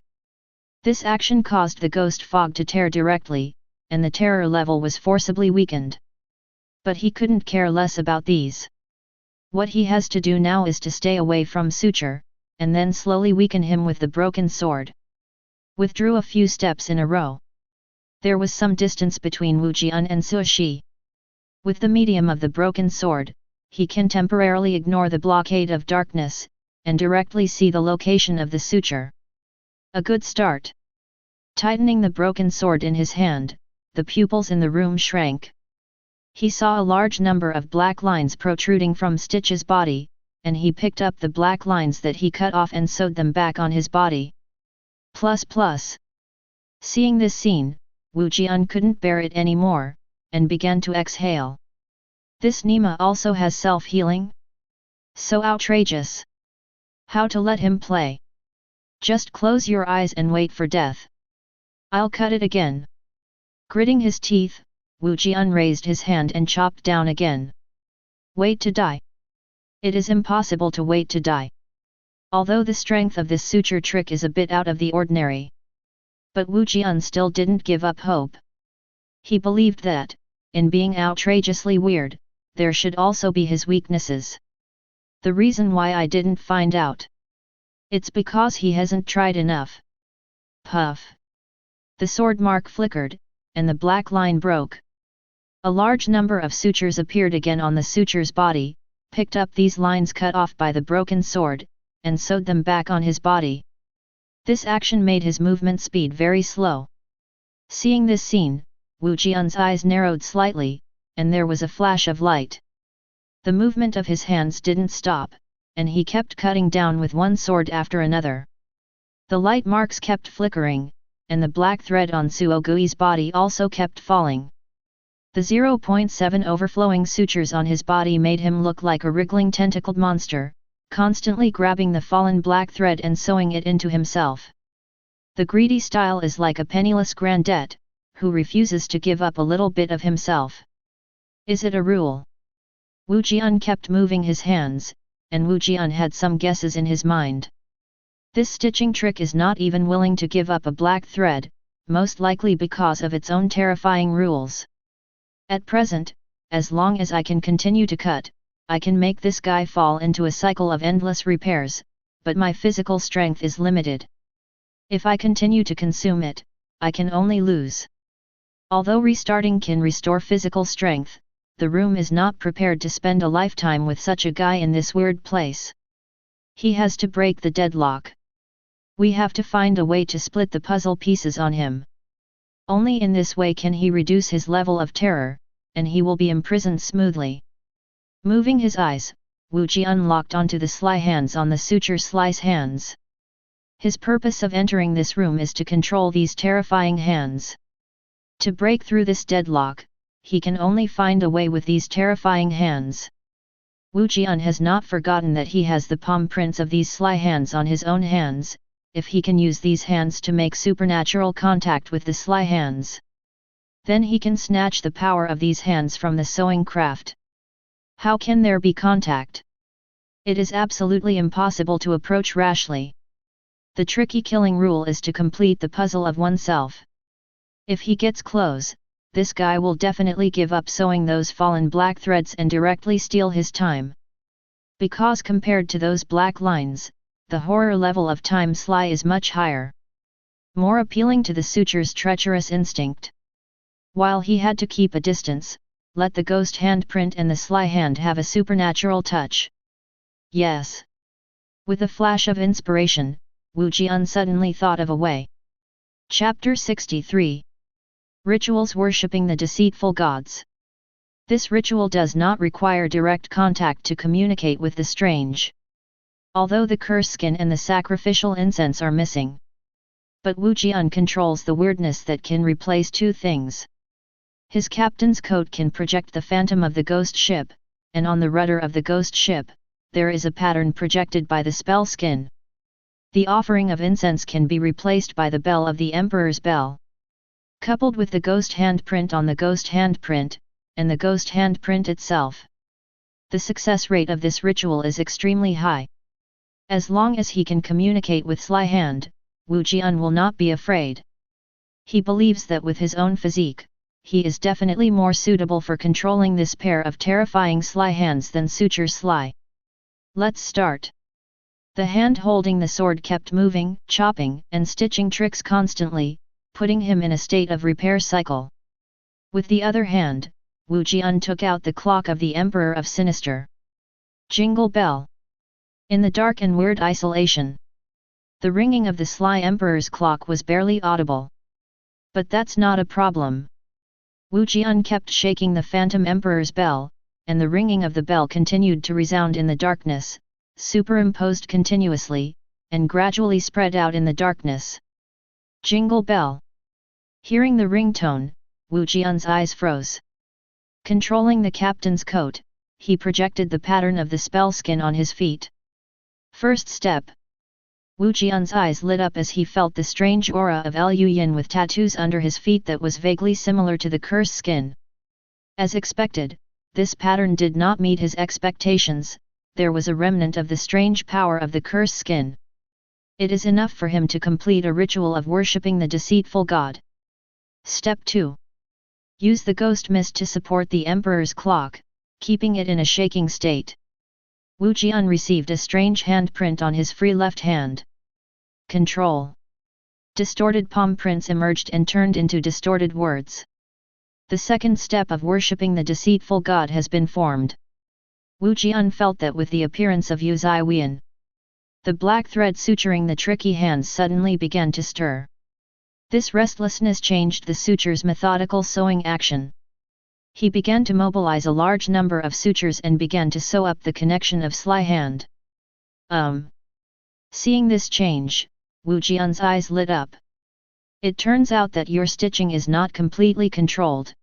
This action caused the ghost fog to tear directly, and the terror level was forcibly weakened. But he couldn't care less about these. What he has to do now is to stay away from Suture, and then slowly weaken him with the broken sword. Withdrew a few steps in a row. There was some distance between Wu Jian and Su Shi. With the medium of the broken sword, he can temporarily ignore the blockade of darkness, and directly see the location of the suture. A good start. Tightening the broken sword in his hand, the pupils in the room shrank. He saw a large number of black lines protruding from Stitch's body, and he picked up the black lines that he cut off and sewed them back on his body. Seeing this scene, Wu Jian couldn't bear it anymore, and began to exhale. This Nima also has self-healing? So outrageous! How to let him play? Just close your eyes and wait for death. I'll cut it again. Gritting his teeth, Wu Jian raised his hand and chopped down again. Wait to die. It is impossible to wait to die. Although the strength of this suture trick is a bit out of the ordinary. But Wu Jian still didn't give up hope. He believed that, in being outrageously weird, there should also be his weaknesses. The reason why I didn't find out. It's because he hasn't tried enough. Puff. The sword mark flickered, and the black line broke. A large number of sutures appeared again on the suture's body, picked up these lines cut off by the broken sword, and sewed them back on his body. This action made his movement speed very slow. Seeing this scene, Wu Jian's eyes narrowed slightly, and there was a flash of light. The movement of his hands didn't stop, and he kept cutting down with one sword after another. The light marks kept flickering, and the black thread on Suo Gui's body also kept falling. The 0.7 overflowing sutures on his body made him look like a wriggling tentacled monster, constantly grabbing the fallen black thread and sewing it into himself. The greedy style is like a penniless grandette, who refuses to give up a little bit of himself. Is it a rule? Wu Jian kept moving his hands, and Wu Jian had some guesses in his mind. This stitching trick is not even willing to give up a black thread, most likely because of its own terrifying rules. At present, as long as I can continue to cut, I can make this guy fall into a cycle of endless repairs, but my physical strength is limited. If I continue to consume it, I can only lose. Although restarting can restore physical strength, the room is not prepared to spend a lifetime with such a guy in this weird place. He has to break the deadlock. We have to find a way to split the puzzle pieces on him. Only in this way can he reduce his level of terror, and he will be imprisoned smoothly. Moving his eyes, Wu Jian locked onto the sly hands on the suture slice hands. His purpose of entering this room is to control these terrifying hands. To break through this deadlock, he can only find a way with these terrifying hands. Wu Jian has not forgotten that he has the palm prints of these sly hands on his own hands. If he can use these hands to make supernatural contact with the sly hands, then he can snatch the power of these hands from the sewing craft. How can there be contact? It is absolutely impossible to approach rashly. The tricky killing rule is to complete the puzzle of oneself. If he gets close, this guy will definitely give up sewing those fallen black threads and directly steal his time. Because compared to those black lines, the horror level of time sly is much higher. More appealing to the suture's treacherous instinct. While he had to keep a distance, let the ghost handprint and the sly hand have a supernatural touch. Yes. With a flash of inspiration, Wu Jian suddenly thought of a way. Chapter 63. Rituals worshipping the deceitful gods. This ritual does not require direct contact to communicate with the strange. Although the curse skin and the sacrificial incense are missing. But Wu Jian controls the weirdness that can replace two things. His captain's coat can project the phantom of the ghost ship, and on the rudder of the ghost ship, there is a pattern projected by the spell skin. The offering of incense can be replaced by the bell of the Emperor's bell. Coupled with the ghost handprint on the ghost handprint, and the ghost handprint itself. The success rate of this ritual is extremely high. As long as he can communicate with sly hand, Wu Jian will not be afraid. He believes that with his own physique, he is definitely more suitable for controlling this pair of terrifying sly hands than suture sly. Let's start. The hand holding the sword kept moving, chopping and stitching tricks constantly, putting him in a state of repair cycle. With the other hand, Wu Jian took out the clock of the Emperor of Sinister. Jingle bell. In the dark and weird isolation, the ringing of the sly Emperor's clock was barely audible. But that's not a problem. Wu Jian kept shaking the phantom Emperor's bell, and the ringing of the bell continued to resound in the darkness, superimposed continuously, and gradually spread out in the darkness. Jingle bell. Hearing the ringtone, Wu Jian's eyes froze. Controlling the captain's coat, he projected the pattern of the spell skin on his feet. First step. Wu Jian's eyes lit up as he felt the strange aura of Lu Yin with tattoos under his feet that was vaguely similar to the curse skin. As expected, this pattern did not meet his expectations. There was a remnant of the strange power of the curse skin. It is enough for him to complete a ritual of worshipping the deceitful god. Step 2. Use the ghost mist to support the Emperor's clock, keeping it in a shaking state. Wu Jian received a strange handprint on his free left hand. Control. Distorted palm prints emerged and turned into distorted words. The second step of worshipping the deceitful god has been formed. Wu Jian felt that with the appearance of Yu Ziwian, the black thread suturing the tricky hands suddenly began to stir. This restlessness changed the suture's methodical sewing action. He began to mobilize a large number of sutures and began to sew up the connection of sly hand. Seeing this change, Wu Jian's eyes lit up. It turns out that your stitching is not completely controlled.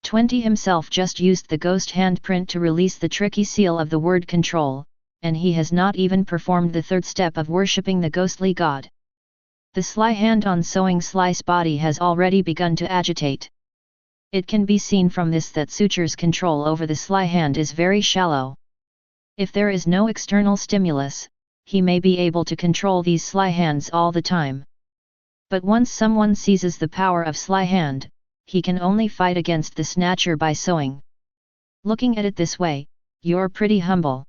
20 himself just used the ghost handprint to release the tricky seal of the word control, and he has not even performed the third step of worshipping the ghostly god. The sly hand on sewing sly's body has already begun to agitate. It can be seen from this that suture's control over the sly hand is very shallow. If there is no external stimulus, he may be able to control these sly hands all the time. But once someone seizes the power of sly hand, he can only fight against the snatcher by sewing. Looking at it this way, you're pretty humble.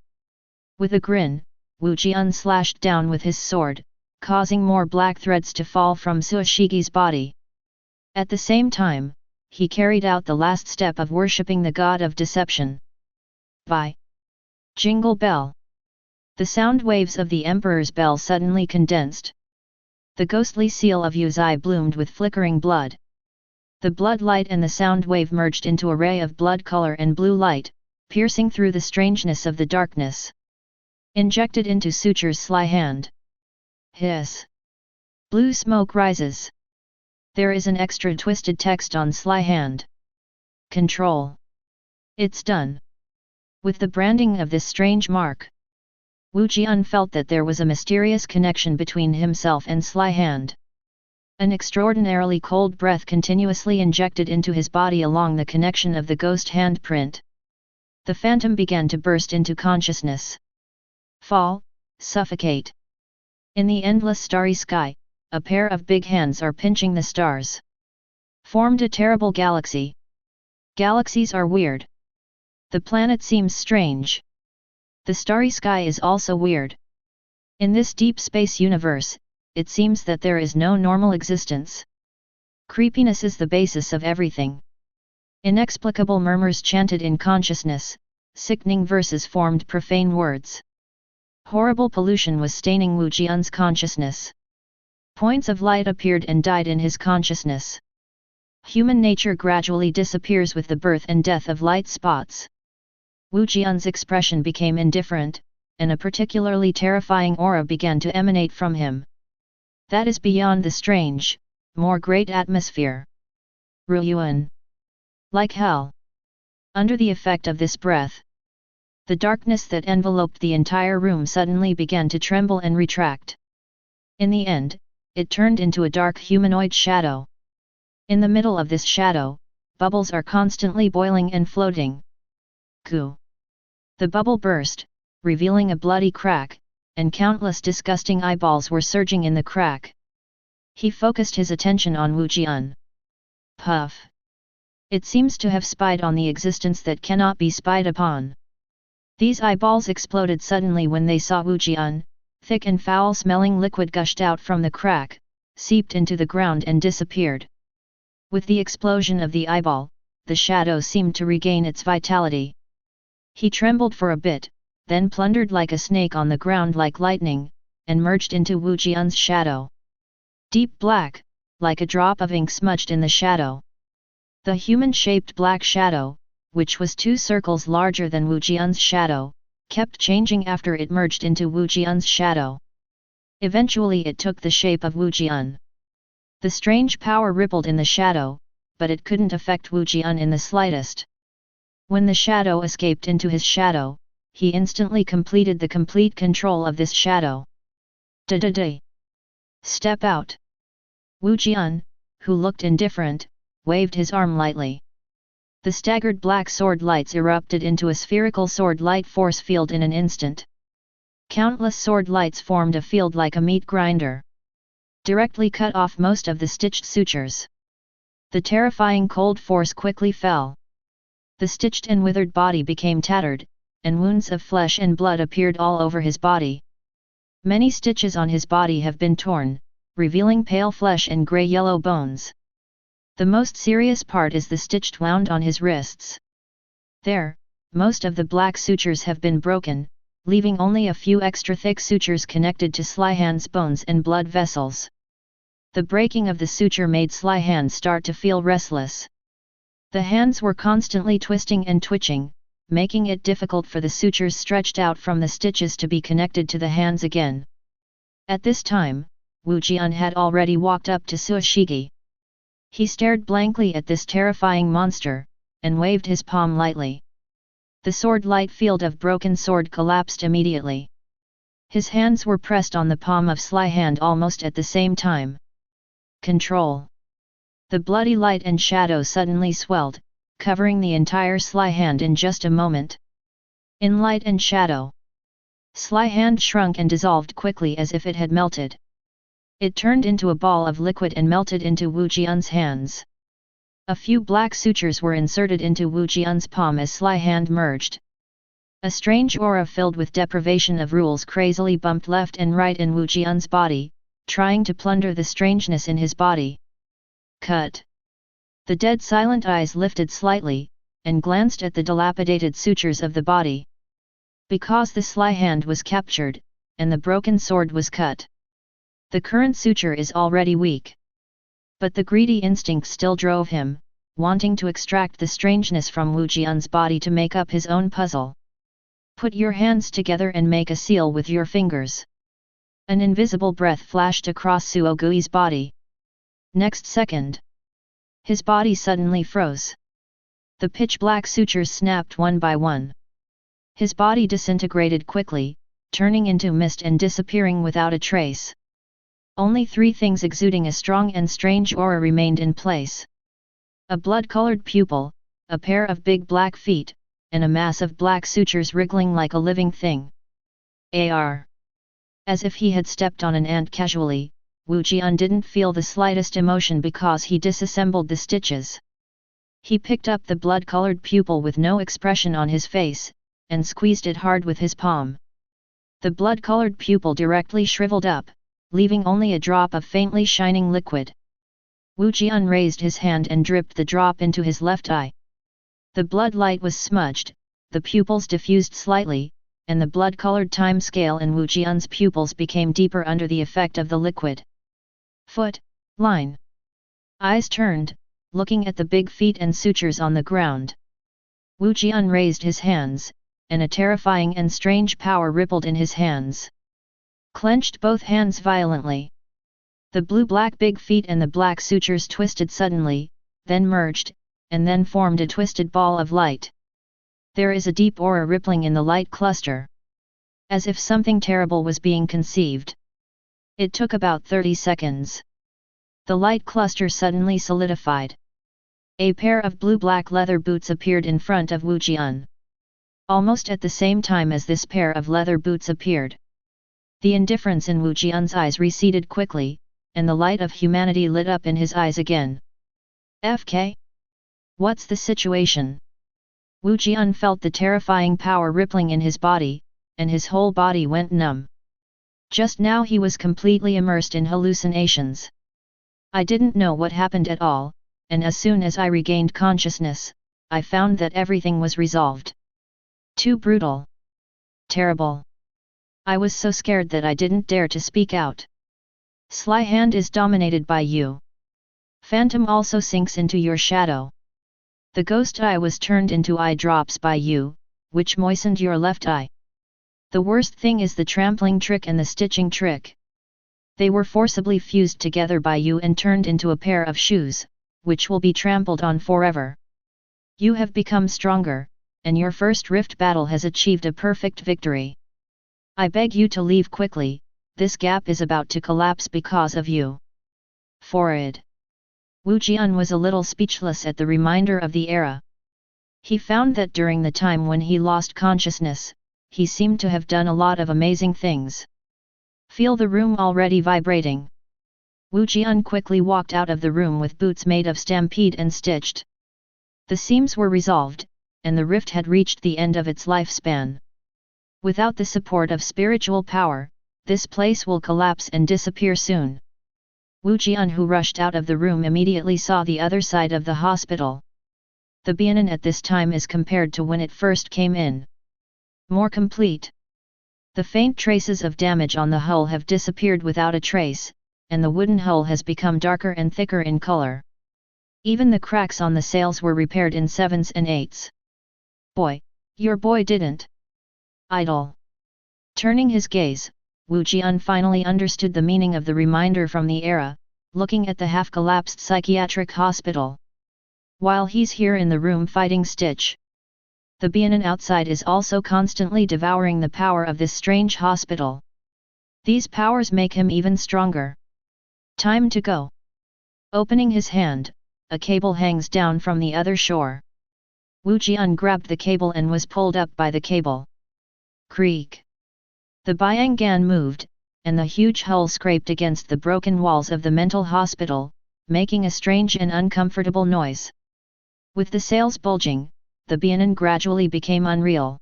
With a grin, Wu Jian slashed down with his sword, causing more black threads to fall from Suoshigi's body. At the same time, he carried out the last step of worshipping the god of deception. By jingle bell. The sound waves of the Emperor's bell suddenly condensed. The ghostly seal of Yuzai bloomed with flickering blood. The blood light and the sound wave merged into a ray of blood color and blue light, piercing through the strangeness of the darkness. Injected into suture's sly hand. Hiss. Blue smoke rises. There is an extra twisted text on sly hand. Control. It's done. With the branding of this strange mark, Wu Jian felt that there was a mysterious connection between himself and sly hand. An extraordinarily cold breath continuously injected into his body along the connection of the ghost handprint. The phantom began to burst into consciousness. Fall, suffocate. In the endless starry sky, a pair of big hands are pinching the stars. Formed a terrible galaxy. Galaxies are weird. The planet seems strange. The starry sky is also weird. In this deep space universe, it seems that there is no normal existence. Creepiness is the basis of everything. Inexplicable murmurs chanted in consciousness, sickening verses formed profane words. Horrible pollution was staining Wu Jian's consciousness. Points of light appeared and died in his consciousness. Human nature gradually disappears with the birth and death of light spots. Wu Jian's expression became indifferent, and a particularly terrifying aura began to emanate from him. That is beyond the strange, more great atmosphere. Ruyuan. Like hell. Under the effect of this breath, the darkness that enveloped the entire room suddenly began to tremble and retract. In the end, it turned into a dark humanoid shadow. In the middle of this shadow, bubbles are constantly boiling and floating. Goo. The bubble burst, revealing a bloody crack, and countless disgusting eyeballs were surging in the crack. He focused his attention on Wu Jian. Puff. It seems to have spied on the existence that cannot be spied upon. These eyeballs exploded suddenly when they saw Wu Jian. Thick and foul-smelling liquid gushed out from the crack, seeped into the ground and disappeared. With the explosion of the eyeball, the shadow seemed to regain its vitality. He trembled for a bit, then plundered like a snake on the ground like lightning, and merged into Wu Jian's shadow. Deep black, like a drop of ink smudged in the shadow. The human-shaped black shadow, which was 2 circles larger than Wu Jian's shadow, kept changing after it merged into Wu Jian's shadow. Eventually it took the shape of Wu Jian. The strange power rippled in the shadow, but it couldn't affect Wu Jian in the slightest. When the shadow escaped into his shadow, he instantly completed the complete control of this shadow. Da-da-da. Step out. Wu Jian, who looked indifferent, waved his arm lightly. The staggered black sword lights erupted into a spherical sword light force field in an instant. Countless sword lights formed a field like a meat grinder. Directly cut off most of the stitched sutures. The terrifying cold force quickly fell. The stitched and withered body became tattered, and wounds of flesh and blood appeared all over his body. Many stitches on his body have been torn, revealing pale flesh and grey-yellow bones. The most serious part is the stitched wound on his wrists. There, most of the black sutures have been broken, leaving only a few extra thick sutures connected to Slyhand's bones and blood vessels. The breaking of the suture made Slyhand start to feel restless. The hands were constantly twisting and twitching, making it difficult for the sutures stretched out from the stitches to be connected to the hands again. At this time, Wu Jian had already walked up to Suishigi. He stared blankly at this terrifying monster, and waved his palm lightly. The sword light field of broken sword collapsed immediately. His hands were pressed on the palm of Slyhand almost at the same time. Control. The bloody light and shadow suddenly swelled, covering the entire Slyhand in just a moment. In light and shadow, Slyhand shrunk and dissolved quickly as if it had melted. It turned into a ball of liquid and melted into Wu Jian's hands. A few black sutures were inserted into Wu Jian's palm as Slyhand merged. A strange aura filled with deprivation of rules crazily bumped left and right in Wu Jian's body, trying to plunder the strangeness in his body. Cut. The dead silent eyes lifted slightly, and glanced at the dilapidated sutures of the body. Because the Slyhand was captured, and the broken sword was cut. The current suture is already weak. But the greedy instinct still drove him, wanting to extract the strangeness from Wu Jian's body to make up his own puzzle. Put your hands together and make a seal with your fingers. An invisible breath flashed across Suogui's body. Next second, his body suddenly froze. The pitch-black sutures snapped one by one. His body disintegrated quickly, turning into mist and disappearing without a trace. Only 3 things exuding a strong and strange aura remained in place. A blood-colored pupil, a pair of big black feet, and a mass of black sutures wriggling like a living thing. As if he had stepped on an ant casually, Wu Jian didn't feel the slightest emotion because he disassembled the stitches. He picked up the blood-colored pupil with no expression on his face, and squeezed it hard with his palm. The blood-colored pupil directly shriveled up, leaving only a drop of faintly shining liquid. Wu Jian raised his hand and dripped the drop into his left eye. The blood light was smudged, the pupils diffused slightly, and the blood-colored time scale in Wu Jian's pupils became deeper under the effect of the liquid. Foot, line. Eyes turned, looking at the big feet and sutures on the ground. Wu Jian raised his hands, and a terrifying and strange power rippled in his hands. Clenched both hands violently. The blue-black big feet and the black sutures twisted suddenly, then merged, and then formed a twisted ball of light. There is a deep aura rippling in the light cluster. As if something terrible was being conceived. It took about 30 seconds. The light cluster suddenly solidified. A pair of blue-black leather boots appeared in front of Wu Jian. Almost at the same time as this pair of leather boots appeared, the indifference in Wu Jian's eyes receded quickly, and the light of humanity lit up in his eyes again. FK? What's the situation? Wu Jian felt the terrifying power rippling in his body, and his whole body went numb. Just now he was completely immersed in hallucinations. I didn't know what happened at all, and as soon as I regained consciousness, I found that everything was resolved. Too brutal. Terrible. I was so scared that I didn't dare to speak out. Sly hand is dominated by you. Phantom also sinks into your shadow. The ghost eye was turned into eye drops by you, which moistened your left eye. The worst thing is the trampling trick and the stitching trick. They were forcibly fused together by you and turned into a pair of shoes, which will be trampled on forever. You have become stronger, and your first rift battle has achieved a perfect victory. I beg you to leave quickly, this gap is about to collapse because of you. Forward. Wu Jian was a little speechless at the reminder of the era. He found that during the time when he lost consciousness, he seemed to have done a lot of amazing things. Feel the room already vibrating. Wu Jian quickly walked out of the room with boots made of stampede and stitched. The seams were resolved, and the rift had reached the end of its lifespan. Without the support of spiritual power, this place will collapse and disappear soon. Wu Jian, who rushed out of the room, immediately saw the other side of the hospital. The Bianan at this time is compared to when it first came in. More complete. The faint traces of damage on the hull have disappeared without a trace, and the wooden hull has become darker and thicker in color. Even the cracks on the sails were repaired in 7s and 8s. Boy, your boy didn't. Idle. Turning his gaze, Wu Jian finally understood the meaning of the reminder from the era, looking at the half-collapsed psychiatric hospital. While he's here in the room fighting Stitch, the Bianan outside is also constantly devouring the power of this strange hospital. These powers make him even stronger. Time to go. Opening his hand, a cable hangs down from the other shore. Wu Jian grabbed the cable and was pulled up by the cable. Creak. The Biangan moved, and the huge hull scraped against the broken walls of the mental hospital, making a strange and uncomfortable noise. With the sails bulging, the Bianan gradually became unreal,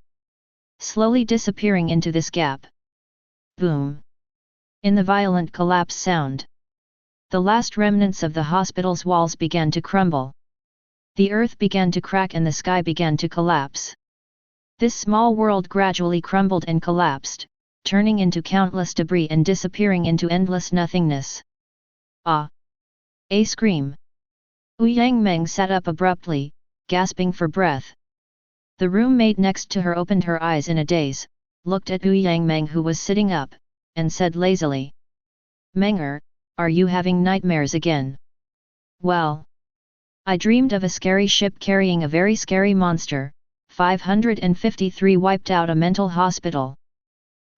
slowly disappearing into this gap. Boom! In the violent collapse sound, the last remnants of the hospital's walls began to crumble. The earth began to crack and the sky began to collapse. This small world gradually crumbled and collapsed, turning into countless debris and disappearing into endless nothingness. Ah! A scream! Wu Yangmeng sat up abruptly, gasping for breath. The roommate next to her opened her eyes in a daze, looked at Wu Yangmeng, who was sitting up, and said lazily, "Menger, are you having nightmares again?" "Well, I dreamed of a scary ship carrying a very scary monster. 553 wiped out a mental hospital."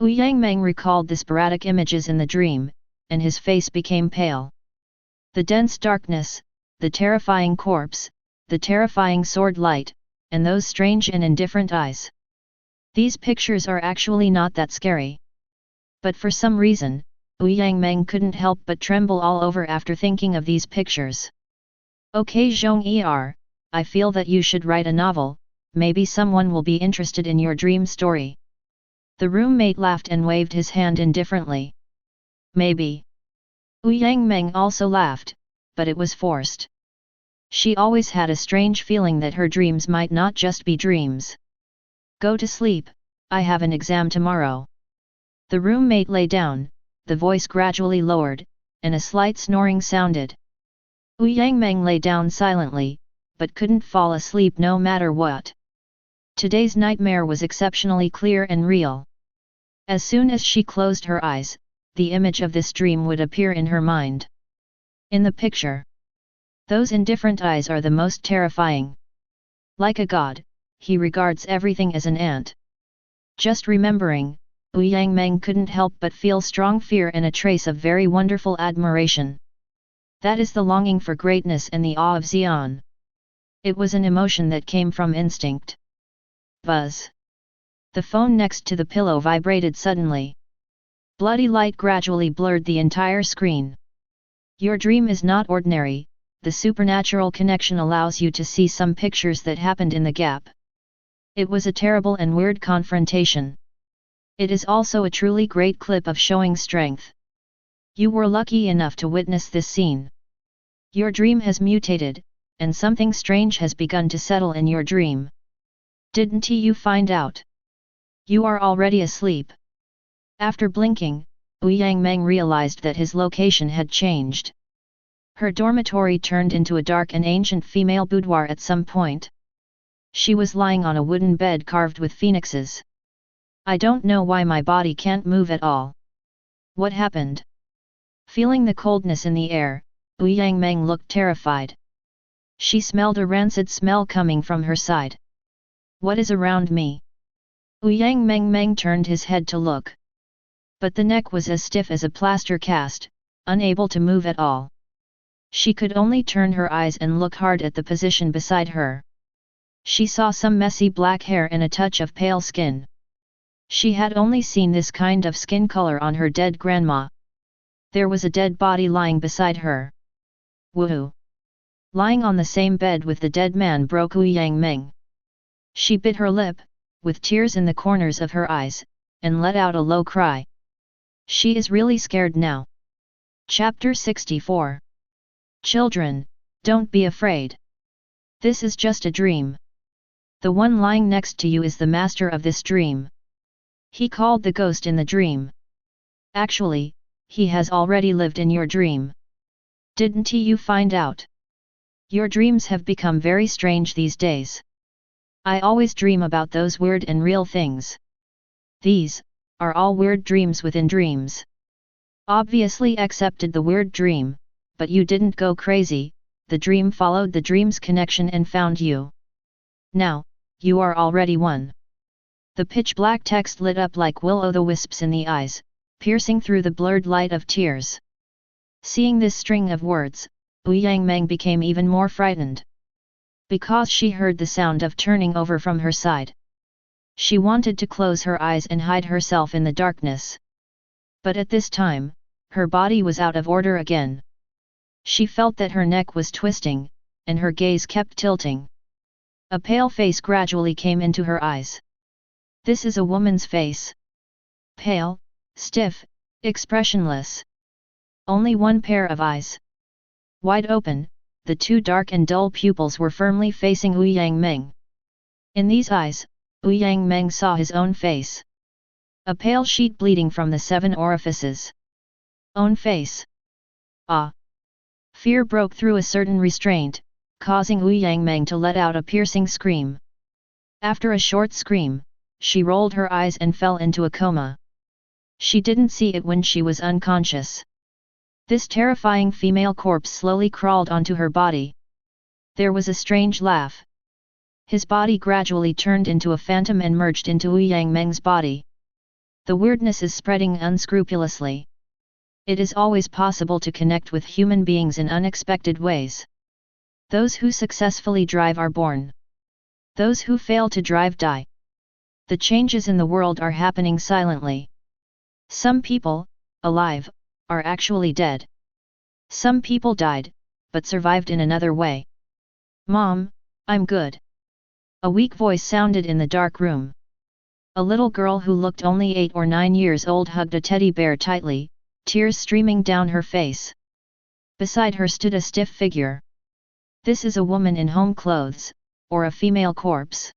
Wu Yangmeng recalled the sporadic images in the dream, and his face became pale. The dense darkness, the terrifying corpse, the terrifying sword light, and those strange and indifferent eyes. These pictures are actually not that scary. But for some reason, Wu Yangmeng couldn't help but tremble all over after thinking of these pictures. Okay Zhong I feel that you should write a novel, maybe someone will be interested in your dream story. The roommate laughed and waved his hand indifferently. Maybe. Wu Yangmeng also laughed, but it was forced. She always had a strange feeling that her dreams might not just be dreams. Go to sleep, I have an exam tomorrow. The roommate lay down, the voice gradually lowered, and a slight snoring sounded. Wu Yangmeng lay down silently, but couldn't fall asleep no matter what. Today's nightmare was exceptionally clear and real. As soon as she closed her eyes, the image of this dream would appear in her mind. In the picture, those indifferent eyes are the most terrifying. Like a god, he regards everything as an ant. Just remembering, Wu Yangmeng couldn't help but feel strong fear and a trace of very wonderful admiration. That is the longing for greatness and the awe of Xian. It was an emotion that came from instinct. Buzz. The phone next to the pillow vibrated suddenly. Bloody light gradually blurred the entire screen. Your dream is not ordinary, the supernatural connection allows you to see some pictures that happened in the gap. It was a terrible and weird confrontation. It is also a truly great clip of showing strength. You were lucky enough to witness this scene. Your dream has mutated, and something strange has begun to settle in your dream. Didn't you find out? You are already asleep. After blinking, Wu Yangmeng realized that his location had changed. Her dormitory turned into a dark and ancient female boudoir at some point. She was lying on a wooden bed carved with phoenixes. I don't know why my body can't move at all. What happened? Feeling the coldness in the air, Wu Yangmeng looked terrified. She smelled a rancid smell coming from her side. What is around me? Wu Yangmeng turned his head to look. But the neck was as stiff as a plaster cast, unable to move at all. She could only turn her eyes and look hard at the position beside her. She saw some messy black hair and a touch of pale skin. She had only seen this kind of skin color on her dead grandma. There was a dead body lying beside her. Woohoo! Lying on the same bed with the dead man broke Wu Yangmeng. She bit her lip, with tears in the corners of her eyes, and let out a low cry. She is really scared now. Chapter 64. Children, don't be afraid. This is just a dream. The one lying next to you is the master of this dream. He called the ghost in the dream. Actually, he has already lived in your dream. Didn't you find out? Your dreams have become very strange these days. I always dream about those weird and real things. These are all weird dreams within dreams. Obviously accepted the weird dream, but you didn't go crazy, the dream followed the dream's connection and found you. Now, you are already one. The pitch-black text lit up like will-o'-the-wisps in the eyes, piercing through the blurred light of tears. Seeing this string of words, Wu Yangmeng became even more frightened. Because she heard the sound of turning over from her side. She wanted to close her eyes and hide herself in the darkness. But at this time, her body was out of order again. She felt that her neck was twisting, and her gaze kept tilting. A pale face gradually came into her eyes. This is a woman's face. Pale, stiff, expressionless. Only one pair of eyes. Wide open, the two dark and dull pupils were firmly facing Wu Yangmeng. In these eyes, Wu Yangmeng saw his own face. A pale sheet bleeding from the 7 orifices. Own face. Ah! Fear broke through a certain restraint, causing Wu Yangmeng to let out a piercing scream. After a short scream, she rolled her eyes and fell into a coma. She didn't see it when she was unconscious. This terrifying female corpse slowly crawled onto her body. There was a strange laugh. His body gradually turned into a phantom and merged into Wu Yangmeng's body. The weirdness is spreading unscrupulously. It is always possible to connect with human beings in unexpected ways. Those who successfully drive are born. Those who fail to drive die. The changes in the world are happening silently. Some people, alive, are actually dead. Some people died, but survived in another way. Mom, I'm good. A weak voice sounded in the dark room. A little girl who looked only 8 or 9 years old hugged a teddy bear tightly, tears streaming down her face. Beside her stood a stiff figure. This is a woman in home clothes, or a female corpse.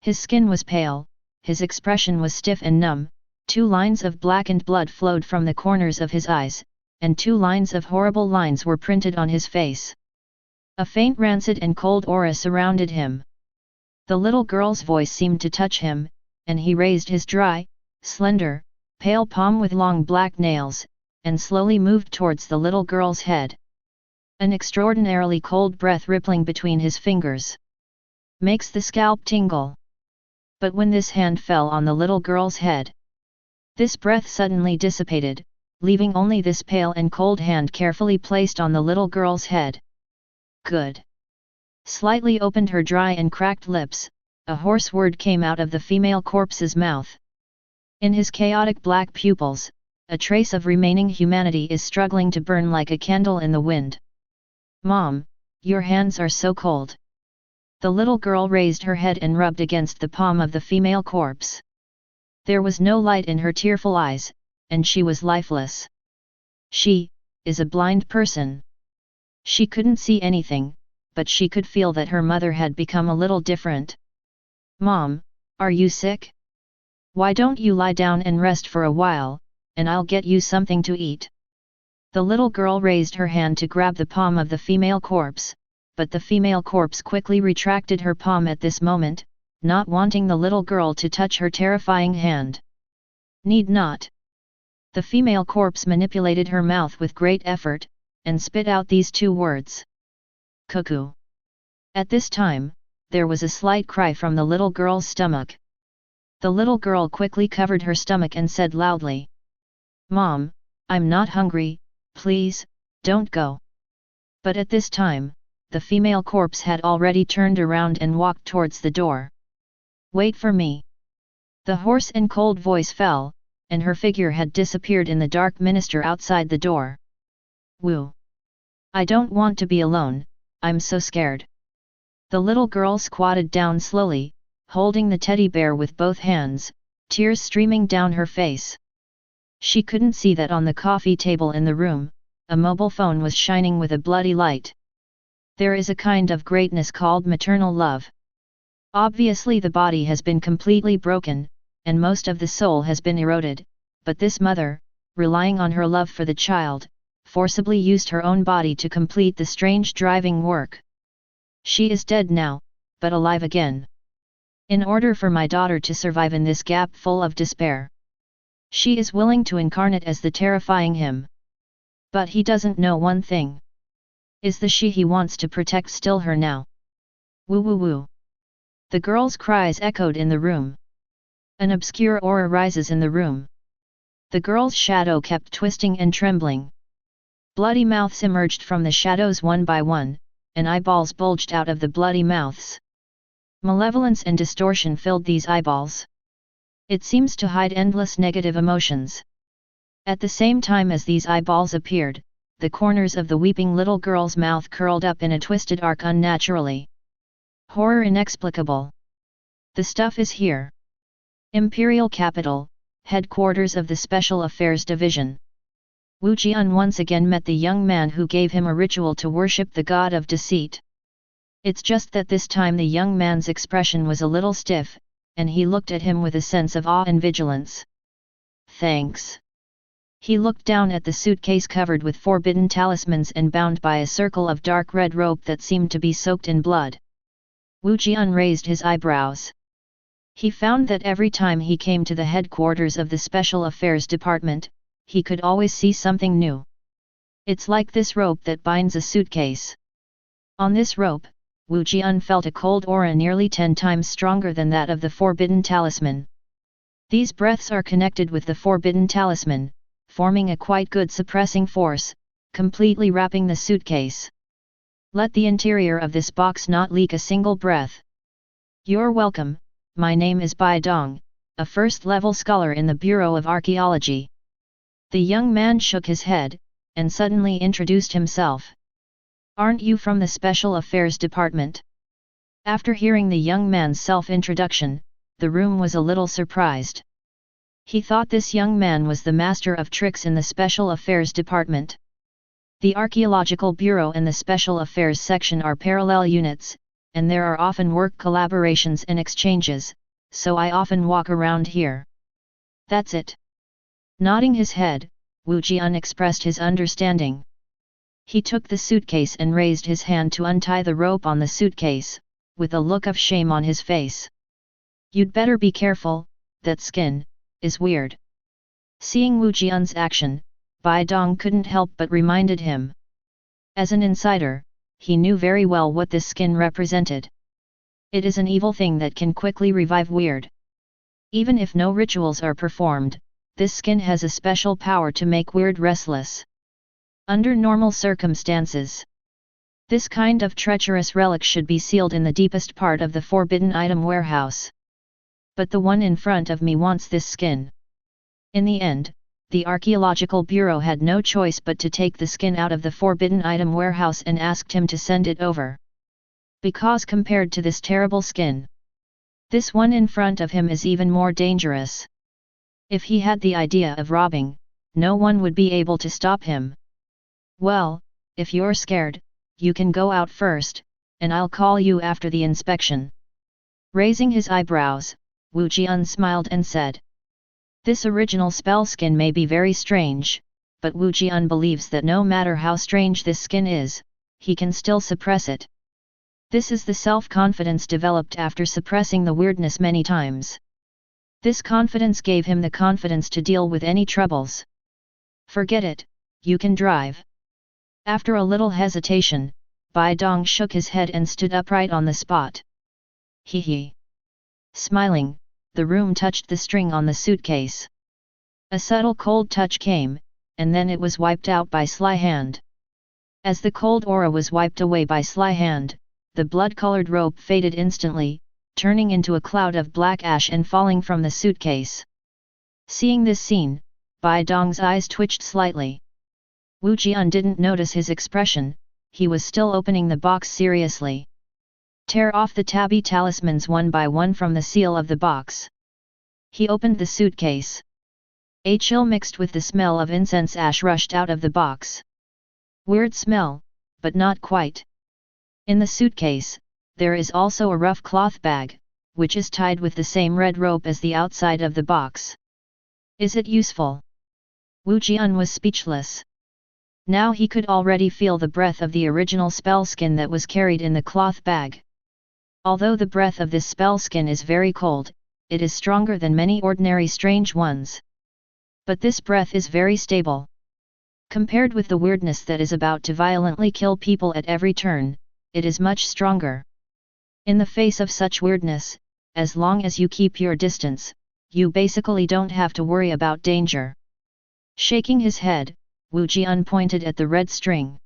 His skin was pale, his expression was stiff and numb, 2 lines of blackened blood flowed from the corners of his eyes, and 2 lines of horrible lines were printed on his face. A faint rancid and cold aura surrounded him. The little girl's voice seemed to touch him, and he raised his dry, slender, pale palm with long black nails, and slowly moved towards the little girl's head. An extraordinarily cold breath rippling between his fingers makes the scalp tingle. But when this hand fell on the little girl's head, this breath suddenly dissipated, leaving only this pale and cold hand carefully placed on the little girl's head. Good. Slightly opened her dry and cracked lips, a hoarse word came out of the female corpse's mouth. In his chaotic black pupils, a trace of remaining humanity is struggling to burn like a candle in the wind. Mom, your hands are so cold. The little girl raised her head and rubbed against the palm of the female corpse. There was no light in her tearful eyes, and she was lifeless. She is a blind person. She couldn't see anything, but she could feel that her mother had become a little different. Mom, are you sick? Why don't you lie down and rest for a while, and I'll get you something to eat. The little girl raised her hand to grab the palm of the female corpse, but the female corpse quickly retracted her palm at this moment, not wanting the little girl to touch her terrifying hand. Need not. The female corpse manipulated her mouth with great effort, and spit out these 2 words. Cuckoo. At this time, there was a slight cry from the little girl's stomach. The little girl quickly covered her stomach and said loudly, Mom, I'm not hungry, please, don't go. But at this time, the female corpse had already turned around and walked towards the door. Wait for me. The hoarse and cold voice fell, and her figure had disappeared in the dark minister outside the door. Wu. I don't want to be alone, I'm so scared. The little girl squatted down slowly, holding the teddy bear with both hands, tears streaming down her face. She couldn't see that on the coffee table in the room, a mobile phone was shining with a bloody light. There is a kind of greatness called maternal love. Obviously the body has been completely broken, and most of the soul has been eroded, but this mother, relying on her love for the child, forcibly used her own body to complete the strange driving work. She is dead now, but alive again. In order for my daughter to survive in this gap full of despair, she is willing to incarnate as the terrifying him. But he doesn't know one thing. Is the she he wants to protect still her now? Woo woo woo. The girl's cries echoed in the room. An obscure aura rises in the room. The girl's shadow kept twisting and trembling. Bloody mouths emerged from the shadows one by one, and eyeballs bulged out of the bloody mouths. Malevolence and distortion filled these eyeballs. It seems to hide endless negative emotions. At the same time as these eyeballs appeared, the corners of the weeping little girl's mouth curled up in a twisted arc unnaturally. Horror inexplicable. The stuff is here. Imperial Capital, headquarters of the Special Affairs Division. Wu Jian once again met the young man who gave him a ritual to worship the god of deceit. It's just that this time the young man's expression was a little stiff, and he looked at him with a sense of awe and vigilance. Thanks. He looked down at the suitcase covered with forbidden talismans and bound by a circle of dark red rope that seemed to be soaked in blood. Wu Jian raised his eyebrows. He found that every time he came to the headquarters of the Special Affairs Department, he could always see something new. It's like this rope that binds a suitcase. On this rope, Wu Jian felt a cold aura nearly 10 times stronger than that of the forbidden talisman. These breaths are connected with the forbidden talisman, forming a quite good suppressing force, completely wrapping the suitcase. Let the interior of this box not leak a single breath. You're welcome, my name is Bai Dong, a first-level scholar in the Bureau of Archaeology. The young man shook his head, and suddenly introduced himself. "Aren't you from the Special Affairs Department?" After hearing the young man's self-introduction, the room was a little surprised. He thought this young man was the master of tricks in the Special Affairs Department. The Archaeological Bureau and the Special Affairs Section are parallel units, and there are often work collaborations and exchanges, so I often walk around here. That's it. Nodding his head, Wu Jian expressed his understanding. He took the suitcase and raised his hand to untie the rope on the suitcase, with a look of shame on his face. "You'd better be careful, that skin is weird." Seeing Wu Jian's action, Bai Dong couldn't help but reminded him. As an insider, he knew very well what this skin represented. It is an evil thing that can quickly revive weird. Even if no rituals are performed, this skin has a special power to make weird restless. Under normal circumstances, this kind of treacherous relic should be sealed in the deepest part of the forbidden item warehouse. But the one in front of me wants this skin. In the end, the Archaeological Bureau had no choice but to take the skin out of the forbidden item warehouse and asked him to send it over. Because compared to this terrible skin, this one in front of him is even more dangerous. If he had the idea of robbing, no one would be able to stop him. "Well, if you're scared, you can go out first, and I'll call you after the inspection." Raising his eyebrows, Wu Jian smiled and said. This original spell skin may be very strange, but Wu Jian believes that no matter how strange this skin is, he can still suppress it. This is the self-confidence developed after suppressing the weirdness many times. This confidence gave him the confidence to deal with any troubles. "Forget it, you can drive." After a little hesitation, Bai Dong shook his head and stood upright on the spot. "Hee hee." Smiling, the room touched the string on the suitcase. A subtle cold touch came, and then it was wiped out by sly hand. As the cold aura was wiped away by sly hand, the blood-colored rope faded instantly, turning into a cloud of black ash and falling from the suitcase. Seeing this scene, Bai Dong's eyes twitched slightly. Wu Jian didn't notice his expression, he was still opening the box seriously. Tear off the tabby talismans one by one from the seal of the box. He opened the suitcase. A chill mixed with the smell of incense ash rushed out of the box. Weird smell, but not quite. In the suitcase, there is also a rough cloth bag, which is tied with the same red rope as the outside of the box. Is it useful? Wu Jian was speechless. Now he could already feel the breath of the original spell skin that was carried in the cloth bag. Although the breath of this spell skin is very cold, it is stronger than many ordinary strange ones. But this breath is very stable. Compared with the weirdness that is about to violently kill people at every turn, it is much stronger. In the face of such weirdness, as long as you keep your distance, you basically don't have to worry about danger. Shaking his head, Wu Jian pointed at the red string.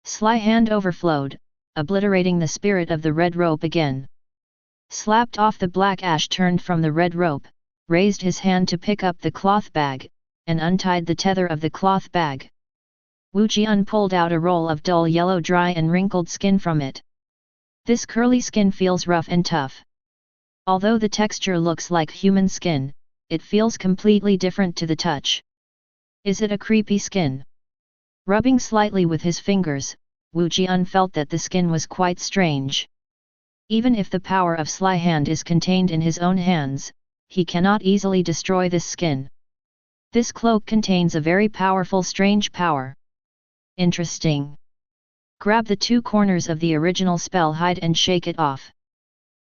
Sly hand overflowed, obliterating the spirit of the red rope again. Slapped off the black ash turned from the red rope, raised his hand to pick up the cloth bag, and untied the tether of the cloth bag. Wu Jian pulled out a roll of dull yellow dry and wrinkled skin from it. This curly skin feels rough and tough. Although the texture looks like human skin, it feels completely different to the touch. Is it a creepy skin? Rubbing slightly with his fingers, Wu Jian felt that the skin was quite strange. Even if the power of Sly Hand is contained in his own hands, he cannot easily destroy this skin. This cloak contains a very powerful strange power. Interesting. Grab the two corners of the original spell hide and shake it off.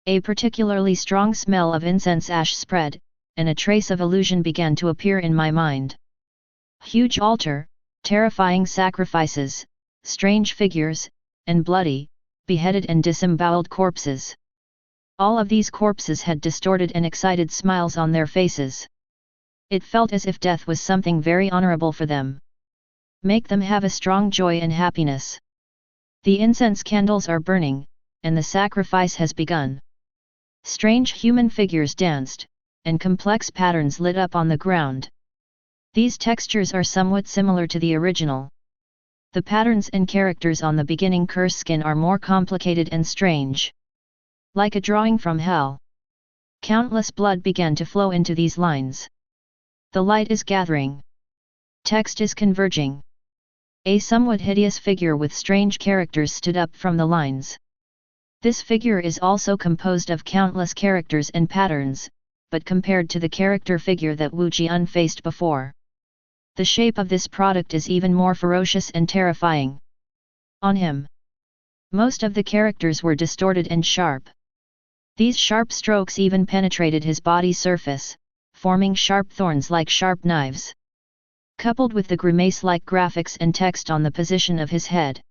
A particularly strong smell of incense ash spread, and a trace of illusion began to appear in my mind. Huge altar, terrifying sacrifices, strange figures, and bloody, beheaded and disemboweled corpses. All of these corpses had distorted and excited smiles on their faces. It felt as if death was something very honorable for them. Make them have a strong joy and happiness. The incense candles are burning, and the sacrifice has begun. Strange human figures danced, and complex patterns lit up on the ground. These textures are somewhat similar to the original. The patterns and characters on the beginning curse skin are more complicated and strange. Like a drawing from hell. Countless blood began to flow into these lines. The light is gathering. Text is converging. A somewhat hideous figure with strange characters stood up from the lines. This figure is also composed of countless characters and patterns, but compared to the character figure that Wu Jian faced before, the shape of this product is even more ferocious and terrifying. On him, most of the characters were distorted and sharp. These sharp strokes even penetrated his body surface, forming sharp thorns like sharp knives. Coupled with the grimace-like graphics and text on the position of his head,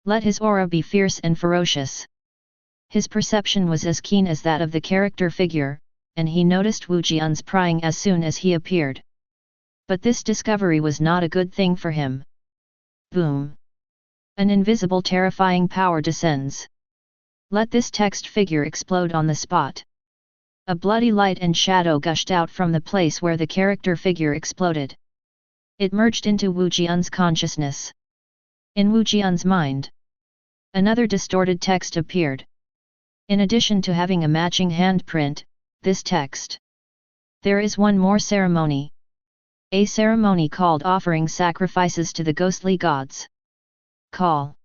let his aura be fierce and ferocious. His perception was as keen as that of the character figure, and he noticed Wu Jian's prying as soon as he appeared. But this discovery was not a good thing for him. Boom! An invisible terrifying power descends. Let this text figure explode on the spot. A bloody light and shadow gushed out from the place where the character figure exploded. It merged into Wu Jian's consciousness. In Wu Jian's mind, another distorted text appeared. In addition to having a matching handprint, this text, there is one more ceremony. A ceremony called offering sacrifices to the ghostly gods. Call.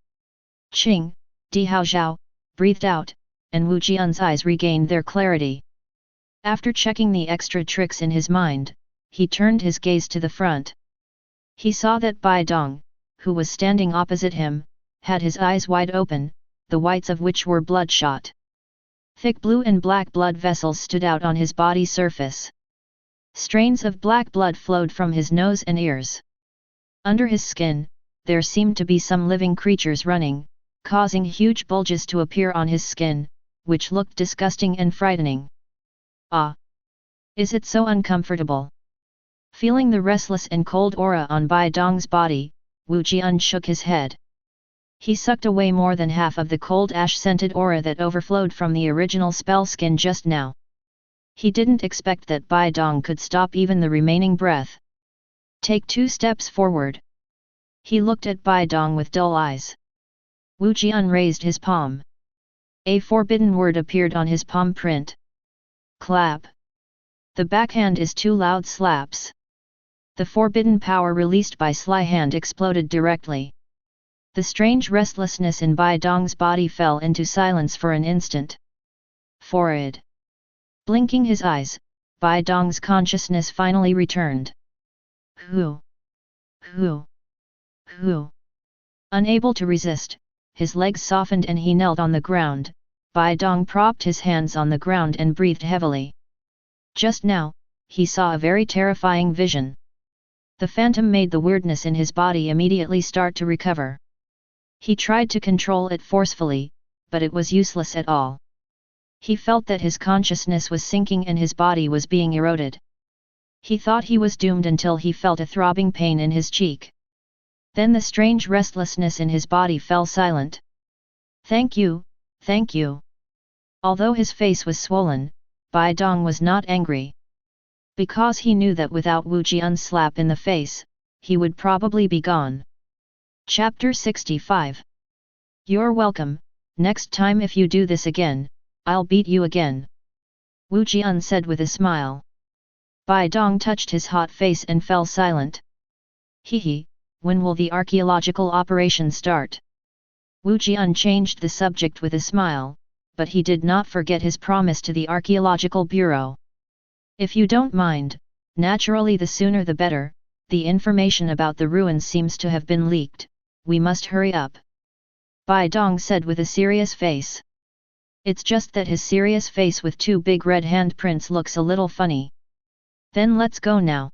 Qing, Di Hao Zhao, breathed out, and Wu Jian's eyes regained their clarity. After checking the extra tricks in his mind, he turned his gaze to the front. He saw that Bai Dong, who was standing opposite him, had his eyes wide open, the whites of which were bloodshot. Thick blue and black blood vessels stood out on his body surface. Strains of black blood flowed from his nose and ears. Under his skin, there seemed to be some living creatures running, causing huge bulges to appear on his skin, which looked disgusting and frightening. Ah! Is it so uncomfortable? Feeling the restless and cold aura on Bai Dong's body, Wu Jian shook his head. He sucked away more than half of the cold ash-scented aura that overflowed from the original spell skin just now. He didn't expect that Bai Dong could stop even the remaining breath. Take 2 steps forward. He looked at Bai Dong with dull eyes. Wu Jian raised his palm. A forbidden word appeared on his palm print. Clap. The backhand is 2 loud slaps. The forbidden power released by Sly Hand exploded directly. The strange restlessness in Bai Dong's body fell into silence for an instant. Forehead. Blinking his eyes, Bai Dong's consciousness finally returned. Who? Who? Who? Unable to resist, his legs softened and he knelt on the ground. Bai Dong propped his hands on the ground and breathed heavily. Just now, he saw a very terrifying vision. The phantom made the weirdness in his body immediately start to recover. He tried to control it forcefully, but it was useless at all. He felt that his consciousness was sinking and his body was being eroded. He thought he was doomed until he felt a throbbing pain in his cheek. Then the strange restlessness in his body fell silent. Thank you, thank you. Although his face was swollen, Bai Dong was not angry. Because he knew that without Wu Jian's slap in the face, he would probably be gone. Chapter 65. You're welcome, next time if you do this again, I'll beat you again. Wu Jian said with a smile. Bai Dong touched his hot face and fell silent. Hehe, when will the archaeological operation start? Wu Jian changed the subject with a smile, but he did not forget his promise to the Archaeological Bureau. If you don't mind, naturally the sooner the better, the information about the ruins seems to have been leaked, we must hurry up. Bai Dong said with a serious face. It's just that his serious face with 2 big red handprints looks a little funny. Then let's go now.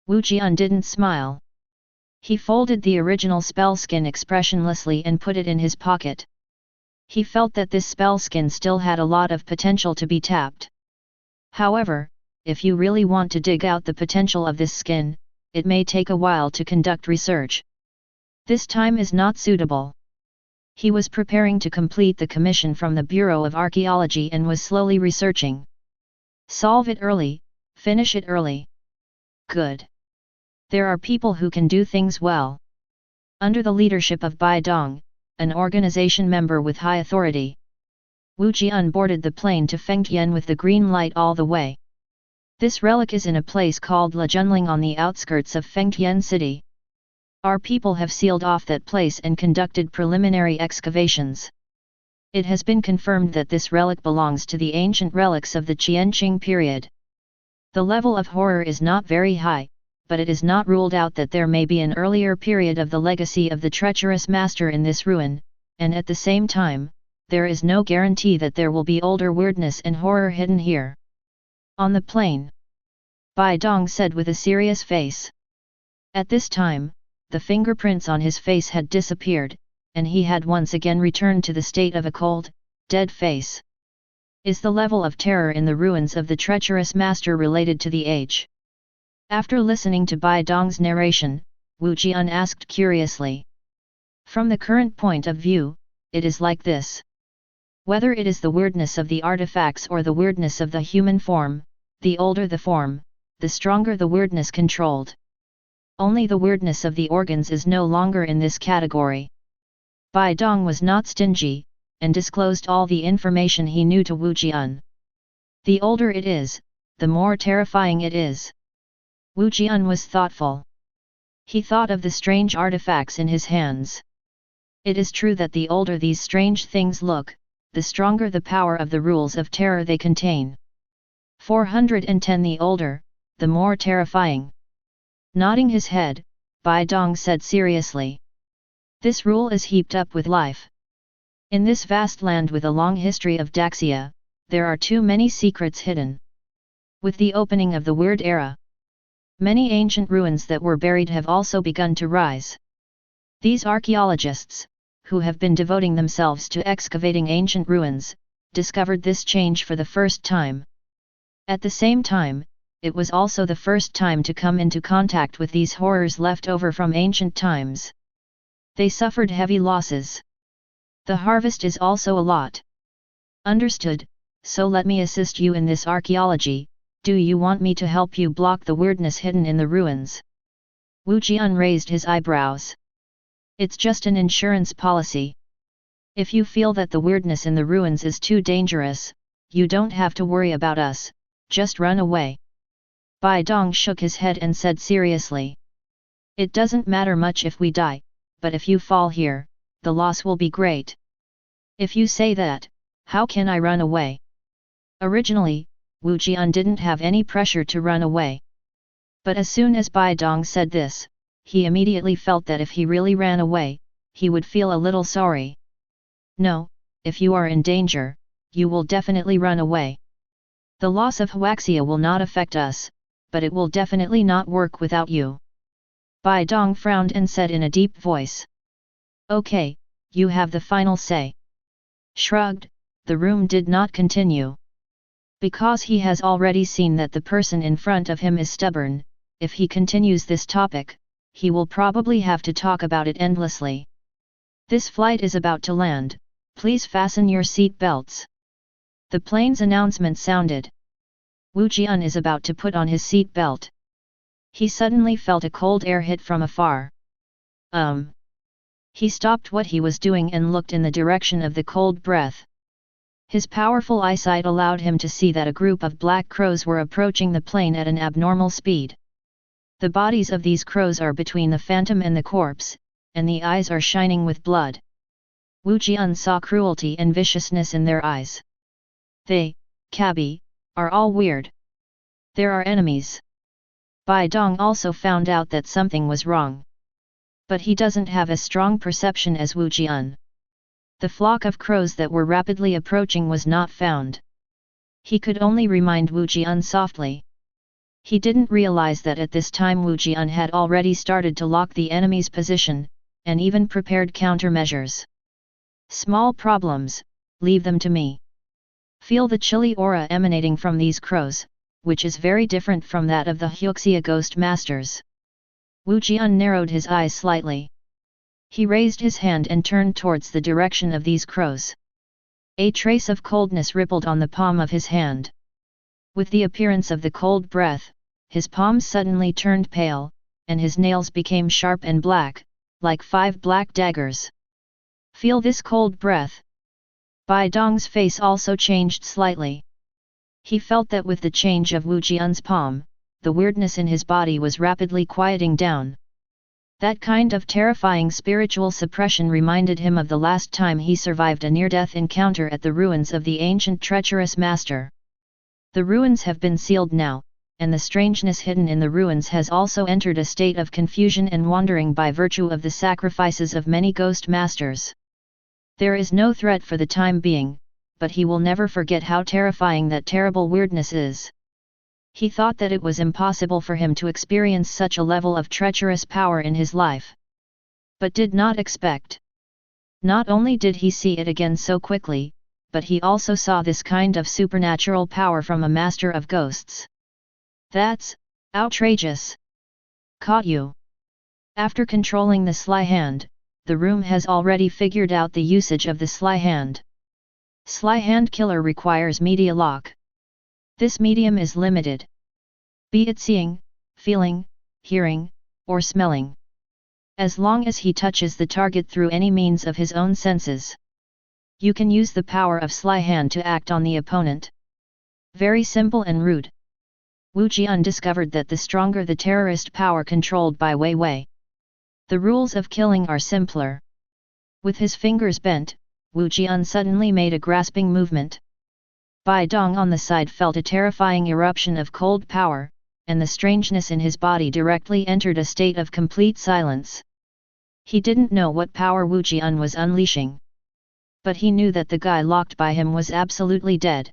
Wu Jian didn't smile. He folded the original spell skin expressionlessly and put it in his pocket. He felt that this spell skin still had a lot of potential to be tapped. However, if you really want to dig out the potential of this skin, it may take a while to conduct research. This time is not suitable. He was preparing to complete the commission from the Bureau of Archaeology and was slowly researching. Solve it early, finish it early. Good. There are people who can do things well. Under the leadership of Bai Dong, an organization member with high authority, Wu Jian boarded the plane to Fengtian with the green light all the way. This relic is in a place called Le Junling on the outskirts of Fengtian city. Our people have sealed off that place and conducted preliminary excavations. It has been confirmed that this relic belongs to the ancient relics of the Qianqing period. The level of horror is not very high, but it is not ruled out that there may be an earlier period of the legacy of the treacherous master in this ruin, and at the same time, there is no guarantee that there will be older weirdness and horror hidden here. On the plane, Bai Dong said with a serious face. At this time, the fingerprints on his face had disappeared, and he had once again returned to the state of a cold, dead face. Is the level of terror in the ruins of the treacherous master related to the age? After listening to Bai Dong's narration, Wu Jian asked curiously. From the current point of view, it is like this. Whether it is the weirdness of the artifacts or the weirdness of the human form, the older the form, the stronger the weirdness controlled. Only the weirdness of the organs is no longer in this category. Bai Dong was not stingy, and disclosed all the information he knew to Wu Jian. The older it is, the more terrifying it is. Wu Jian was thoughtful. He thought of the strange artifacts in his hands. It is true that the older these strange things look, the stronger the power of the rules of terror they contain. 410 The older, the more terrifying. Nodding his head, Bai Dong said seriously. This rule is heaped up with life. In this vast land with a long history of Daxia, there are too many secrets hidden. With the opening of the Weird Era, many ancient ruins that were buried have also begun to rise. These archaeologists, who have been devoting themselves to excavating ancient ruins, discovered this change for the first time. At the same time, it was also the first time to come into contact with these horrors left over from ancient times. They suffered heavy losses. The harvest is also a lot. Understood, so let me assist you in this archaeology. Do you want me to help you block the weirdness hidden in the ruins? Wu Jian raised his eyebrows. It's just an insurance policy. If you feel that the weirdness in the ruins is too dangerous, you don't have to worry about us, just run away. Bai Dong shook his head and said seriously. It doesn't matter much if we die, but if you fall here, the loss will be great. If you say that, how can I run away? Originally, Wu Jian didn't have any pressure to run away. But as soon as Bai Dong said this, he immediately felt that if he really ran away, he would feel a little sorry. No, if you are in danger, you will definitely run away. The loss of Huaxia will not affect us, but it will definitely not work without you. Bai Dong frowned and said in a deep voice. Okay, you have the final say. Shrugged, the room did not continue. Because he has already seen that the person in front of him is stubborn, if he continues this topic, he will probably have to talk about it endlessly. This flight is about to land, please fasten your seat belts. The plane's announcement sounded. Wu Jian is about to put on his seat belt. He suddenly felt a cold air hit from afar. He stopped what he was doing and looked in the direction of the cold breath. His powerful eyesight allowed him to see that a group of black crows were approaching the plane at an abnormal speed. The bodies of these crows are between the phantom and the corpse, and the eyes are shining with blood. Wu Jian saw cruelty and viciousness in their eyes. They, cabby, are all weird. There are enemies. Bai Dong also found out that something was wrong. But he doesn't have as strong perception as Wu Jian. The flock of crows that were rapidly approaching was not found. He could only remind Wu Jian softly. He didn't realize that at this time Wu Jian had already started to lock the enemy's position, and even prepared countermeasures. Small problems, leave them to me. Feel the chilly aura emanating from these crows, which is very different from that of the Huaxia ghost masters. Wu Jian narrowed his eyes slightly. He raised his hand and turned towards the direction of these crows. A trace of coldness rippled on the palm of his hand. With the appearance of the cold breath, his palm suddenly turned pale, and his nails became sharp and black, like 5 black daggers. Feel this cold breath. Bai Dong's face also changed slightly. He felt that with the change of Wu Jian's palm, the weirdness in his body was rapidly quieting down. That kind of terrifying spiritual suppression reminded him of the last time he survived a near-death encounter at the ruins of the ancient treacherous master. The ruins have been sealed now, and the strangeness hidden in the ruins has also entered a state of confusion and wandering by virtue of the sacrifices of many ghost masters. There is no threat for the time being, but he will never forget how terrifying that terrible weirdness is. He thought that it was impossible for him to experience such a level of treacherous power in his life. But did not expect. Not only did he see it again so quickly, but he also saw this kind of supernatural power from a master of ghosts. That's outrageous. Caught you. After controlling the sly hand, the room has already figured out the usage of the sly hand. Sly hand killer requires media lock. This medium is limited. Be it seeing, feeling, hearing, or smelling. As long as he touches the target through any means of his own senses, you can use the power of sly hand to act on the opponent. Very simple and rude. Wu Jian discovered that the stronger the terrorist power controlled by Wei Wei, the rules of killing are simpler. With his fingers bent, Wu Jian suddenly made a grasping movement. Bai Dong on the side felt a terrifying eruption of cold power, and the strangeness in his body directly entered a state of complete silence. He didn't know what power Wu Jian was unleashing. But he knew that the guy locked by him was absolutely dead.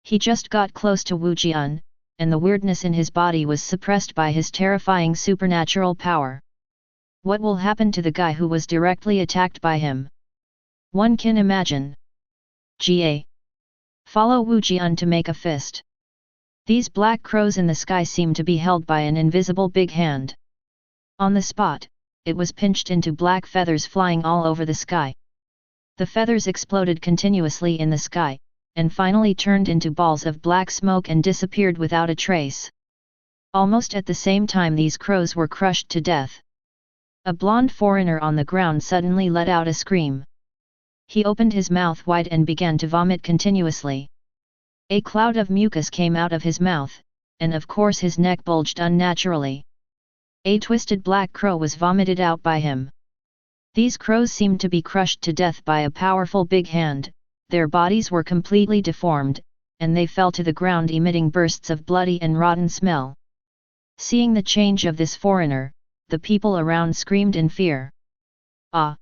He just got close to Wu Jian, and the weirdness in his body was suppressed by his terrifying supernatural power. What will happen to the guy who was directly attacked by him? One can imagine. Ga. Follow Wu Jian to make a fist. These black crows in the sky seem to be held by an invisible big hand. On the spot, it was pinched into black feathers flying all over the sky. The feathers exploded continuously in the sky, and finally turned into balls of black smoke and disappeared without a trace. Almost at the same time these crows were crushed to death. A blonde foreigner on the ground suddenly let out a scream. He opened his mouth wide and began to vomit continuously. A cloud of mucus came out of his mouth, and of course his neck bulged unnaturally. A twisted black crow was vomited out by him. These crows seemed to be crushed to death by a powerful big hand, their bodies were completely deformed, and they fell to the ground emitting bursts of bloody and rotten smell. Seeing the change of this foreigner, the people around screamed in fear. Ah!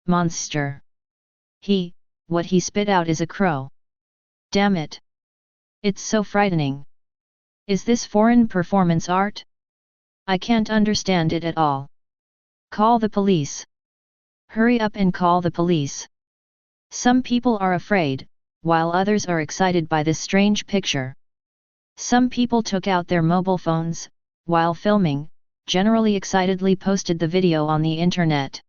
Monster! What he spit out is a crow. Damn it! It's so frightening. Is this foreign performance art? I can't understand it at all. Call the police. Hurry up and call the police. Some people are afraid, while others are excited by this strange picture. Some people took out their mobile phones, while filming, generally excitedly posted the video on the internet.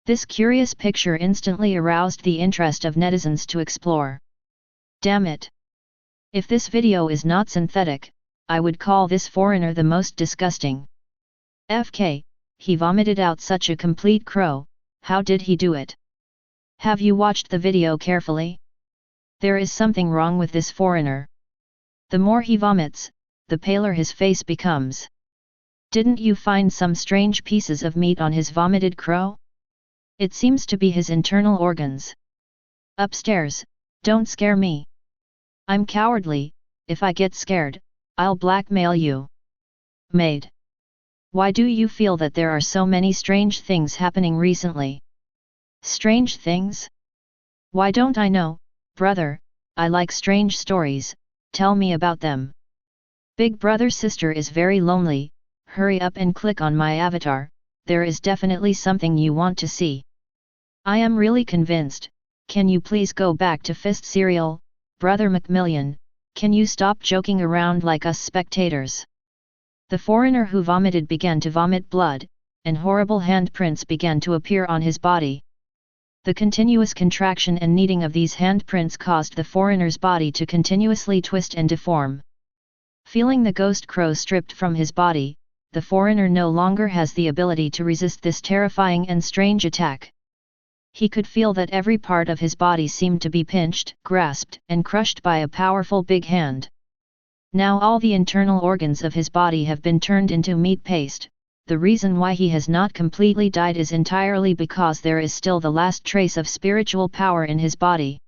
This curious picture instantly aroused the interest of netizens to explore. Damn it! If this video is not synthetic, I would call this foreigner the most disgusting. FK, he vomited out such a complete crow, how did he do it? Have you watched the video carefully? There is something wrong with this foreigner. The more he vomits, the paler his face becomes. Didn't you find some strange pieces of meat on his vomited crow? It seems to be his internal organs. Upstairs, don't scare me. I'm cowardly, if I get scared, I'll blackmail you. Maid. Why do you feel that there are so many strange things happening recently? Strange things? Why don't I know, brother, I like strange stories, tell me about them. Big brother sister is very lonely, hurry up and click on my avatar, there is definitely something you want to see. I am really convinced, can you please go back to fist cereal, brother Macmillian, can you stop joking around like us spectators? The foreigner who vomited began to vomit blood, and horrible handprints began to appear on his body. The continuous contraction and kneading of these handprints caused the foreigner's body to continuously twist and deform. Feeling the ghost crow stripped from his body, the foreigner no longer has the ability to resist this terrifying and strange attack. He could feel that every part of his body seemed to be pinched, grasped, and crushed by a powerful big hand. Now all the internal organs of his body have been turned into meat paste. The reason why he has not completely died is entirely because there is still the last trace of spiritual power in his body.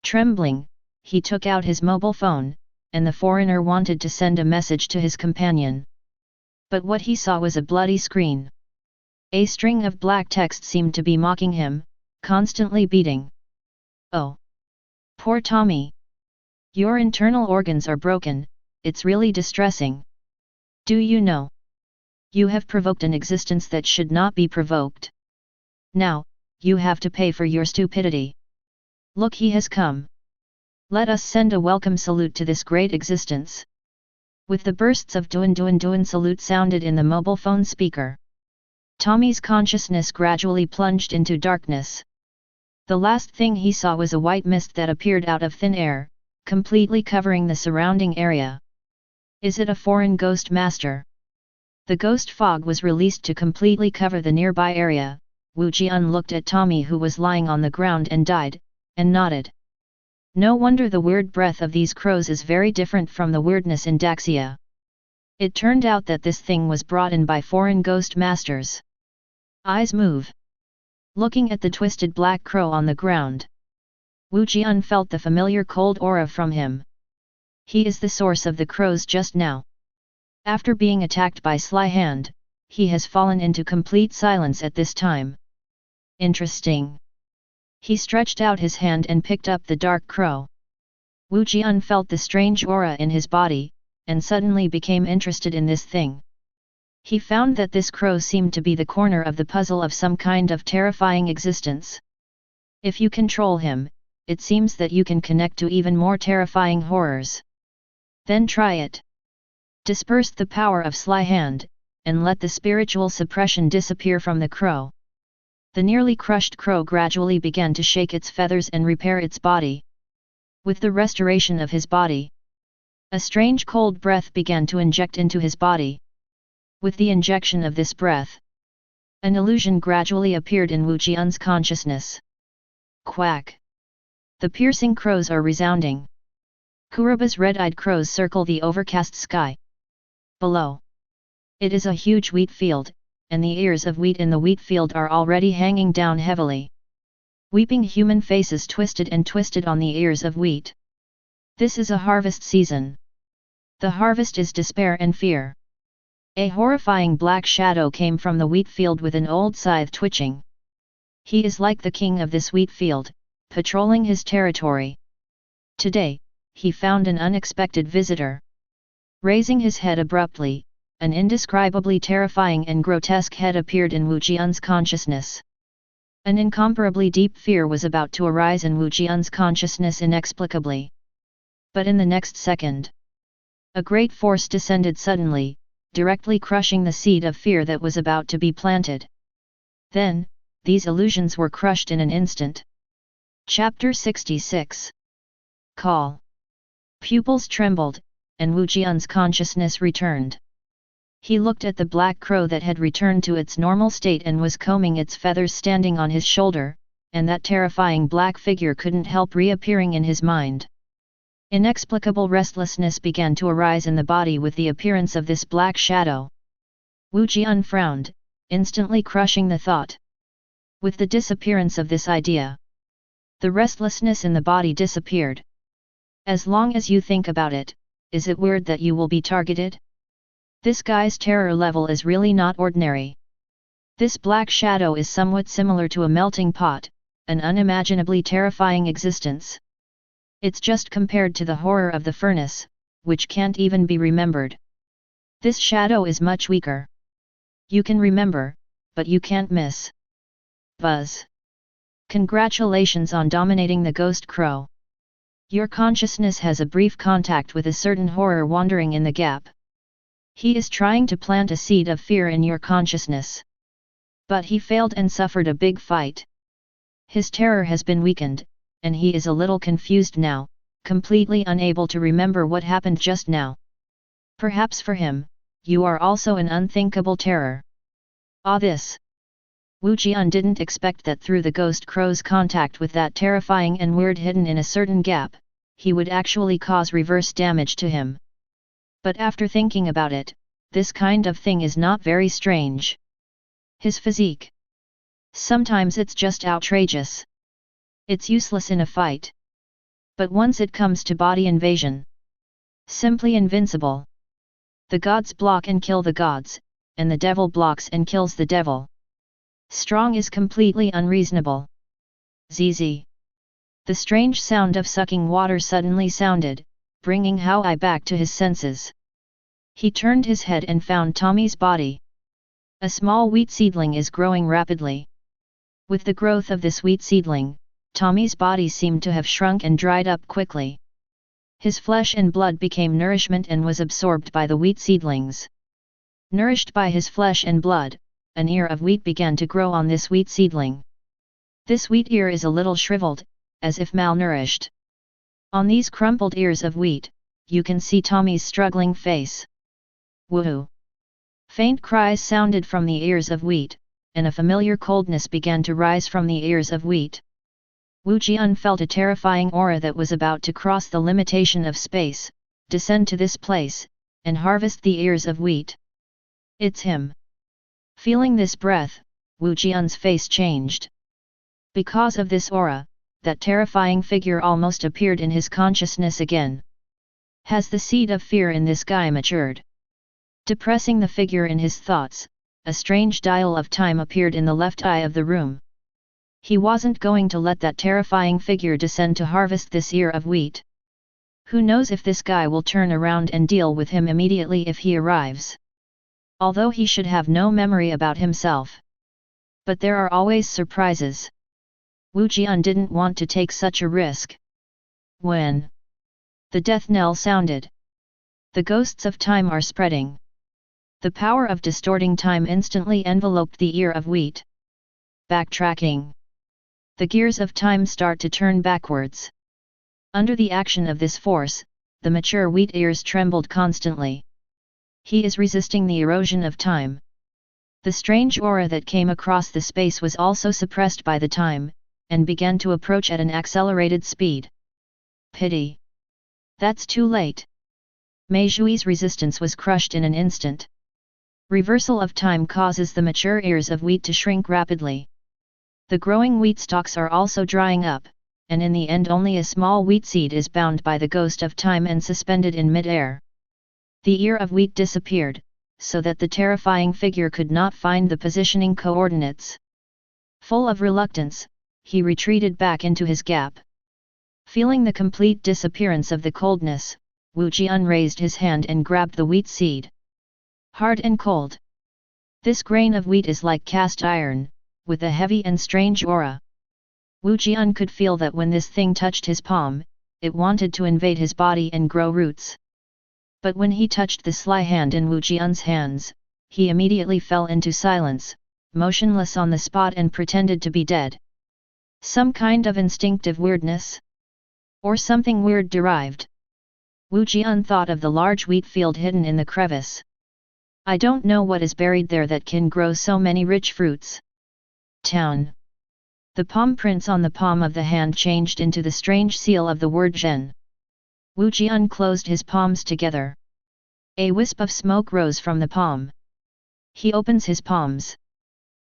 Trembling, he took out his mobile phone, and the foreigner wanted to send a message to his companion. But what he saw was a bloody screen. A string of black text seemed to be mocking him, constantly beating. "Oh! Poor Tommy! Your internal organs are broken, it's really distressing. Do you know? You have provoked an existence that should not be provoked. Now, you have to pay for your stupidity. Look, he has come. Let us send a welcome salute to this great existence." With the bursts of doon salute sounded in the mobile phone speaker, Tommy's consciousness gradually plunged into darkness. The last thing he saw was a white mist that appeared out of thin air, completely covering the surrounding area. Is it a foreign ghost master? The ghost fog was released to completely cover the nearby area. Wu Jian looked at Tommy, who was lying on the ground and died, and nodded. No wonder the weird breath of these crows is very different from the weirdness in Daxia. It turned out that this thing was brought in by foreign ghost masters. Eyes move. Looking at the twisted black crow on the ground, Wu Jian felt the familiar cold aura from him. He is the source of the crows just now. After being attacked by Sly Hand, he has fallen into complete silence at this time. Interesting. He stretched out his hand and picked up the dark crow. Wu Jian felt the strange aura in his body, and suddenly became interested in this thing. He found that this crow seemed to be the corner of the puzzle of some kind of terrifying existence. If you control him, it seems that you can connect to even more terrifying horrors. Then try it. Disperse the power of Sly Hand, and let the spiritual suppression disappear from the crow. The nearly crushed crow gradually began to shake its feathers and repair its body. With the restoration of his body, a strange cold breath began to inject into his body. With the injection of this breath, an illusion gradually appeared in Wu Jian's consciousness. Quack! The piercing crows are resounding. Kuruba's red-eyed crows circle the overcast sky. Below, it is a huge wheat field, and the ears of wheat in the wheat field are already hanging down heavily. Weeping human faces twisted and twisted on the ears of wheat. This is a harvest season. The harvest is despair and fear. A horrifying black shadow came from the wheat field with an old scythe twitching. He is like the king of this wheat field, patrolling his territory. Today, he found an unexpected visitor. Raising his head abruptly, an indescribably terrifying and grotesque head appeared in Wu Jian's consciousness. An incomparably deep fear was about to arise in Wu Jian's consciousness inexplicably. But in the next second, a great force descended suddenly, directly crushing the seed of fear that was about to be planted. Then, these illusions were crushed in an instant. Chapter 66. Call. Pupils trembled, and Wu Jian's consciousness returned. He looked at the black crow that had returned to its normal state and was combing its feathers standing on his shoulder, and that terrifying black figure couldn't help reappearing in his mind. Inexplicable restlessness began to arise in the body with the appearance of this black shadow. Wu Jian frowned, instantly crushing the thought. With the disappearance of this idea, the restlessness in the body disappeared. As long as you think about it, is it weird that you will be targeted? This guy's terror level is really not ordinary. This black shadow is somewhat similar to a melting pot, an unimaginably terrifying existence. It's just compared to the horror of the furnace, which can't even be remembered. This shadow is much weaker. You can remember, but you can't miss. Buzz. Congratulations on dominating the ghost crow. Your consciousness has a brief contact with a certain horror wandering in the gap. He is trying to plant a seed of fear in your consciousness. But he failed and suffered a big fight. His terror has been weakened, and he is a little confused now, completely unable to remember what happened just now. Perhaps for him, you are also an unthinkable terror. Ah, this! Wu Jian didn't expect that through the ghost crow's contact with that terrifying and weird hidden in a certain gap, he would actually cause reverse damage to him. But after thinking about it, this kind of thing is not very strange. His physique. Sometimes it's just outrageous. It's useless in a fight. But once it comes to body invasion, simply invincible. The gods block and kill the gods, and the devil blocks and kills the devil. Strong is completely unreasonable. ZZ. The strange sound of sucking water suddenly sounded, bringing Hoai back to his senses. He turned his head and found Tommy's body. A small wheat seedling is growing rapidly. With the growth of this wheat seedling, Tommy's body seemed to have shrunk and dried up quickly. His flesh and blood became nourishment and was absorbed by the wheat seedlings. Nourished by his flesh and blood, an ear of wheat began to grow on this wheat seedling. This wheat ear is a little shriveled, as if malnourished. On these crumpled ears of wheat, you can see Tommy's struggling face. Woohoo! Faint cries sounded from the ears of wheat, and a familiar coldness began to rise from the ears of wheat. Wu Jian felt a terrifying aura that was about to cross the limitation of space, descend to this place, and harvest the ears of wheat. It's him. Feeling this breath, Wu Jian's face changed. Because of this aura, that terrifying figure almost appeared in his consciousness again. Has the seed of fear in this guy matured? Depressing the figure in his thoughts, a strange dial of time appeared in the left eye of the room. He wasn't going to let that terrifying figure descend to harvest this ear of wheat. Who knows if this guy will turn around and deal with him immediately if he arrives. Although he should have no memory about himself. But there are always surprises. Wu Jian didn't want to take such a risk. When the death knell sounded, the ghosts of time are spreading. The power of distorting time instantly enveloped the ear of wheat. Backtracking. The gears of time start to turn backwards. Under the action of this force, the mature wheat ears trembled constantly. He is resisting the erosion of time. The strange aura that came across the space was also suppressed by the time, and began to approach at an accelerated speed. Pity. That's too late. Mei Zhui's resistance was crushed in an instant. Reversal of time causes the mature ears of wheat to shrink rapidly. The growing wheat stalks are also drying up, and in the end only a small wheat seed is bound by the ghost of time and suspended in mid-air. The ear of wheat disappeared, so that the terrifying figure could not find the positioning coordinates. Full of reluctance, he retreated back into his gap. Feeling the complete disappearance of the coldness, Wu Jian raised his hand and grabbed the wheat seed. Hard and cold. This grain of wheat is like cast iron, with a heavy and strange aura. Wu Jian could feel that when this thing touched his palm, it wanted to invade his body and grow roots. But when he touched the sly hand in Wu Jian's hands, he immediately fell into silence, motionless on the spot and pretended to be dead. Some kind of instinctive weirdness? Or something weird derived? Wu Jian thought of the large wheat field hidden in the crevice. I don't know what is buried there that can grow so many rich fruits. Town. The palm prints on the palm of the hand changed into the strange seal of the word Zhen. Wu Jian closed his palms together. A wisp of smoke rose from the palm. He opens his palms.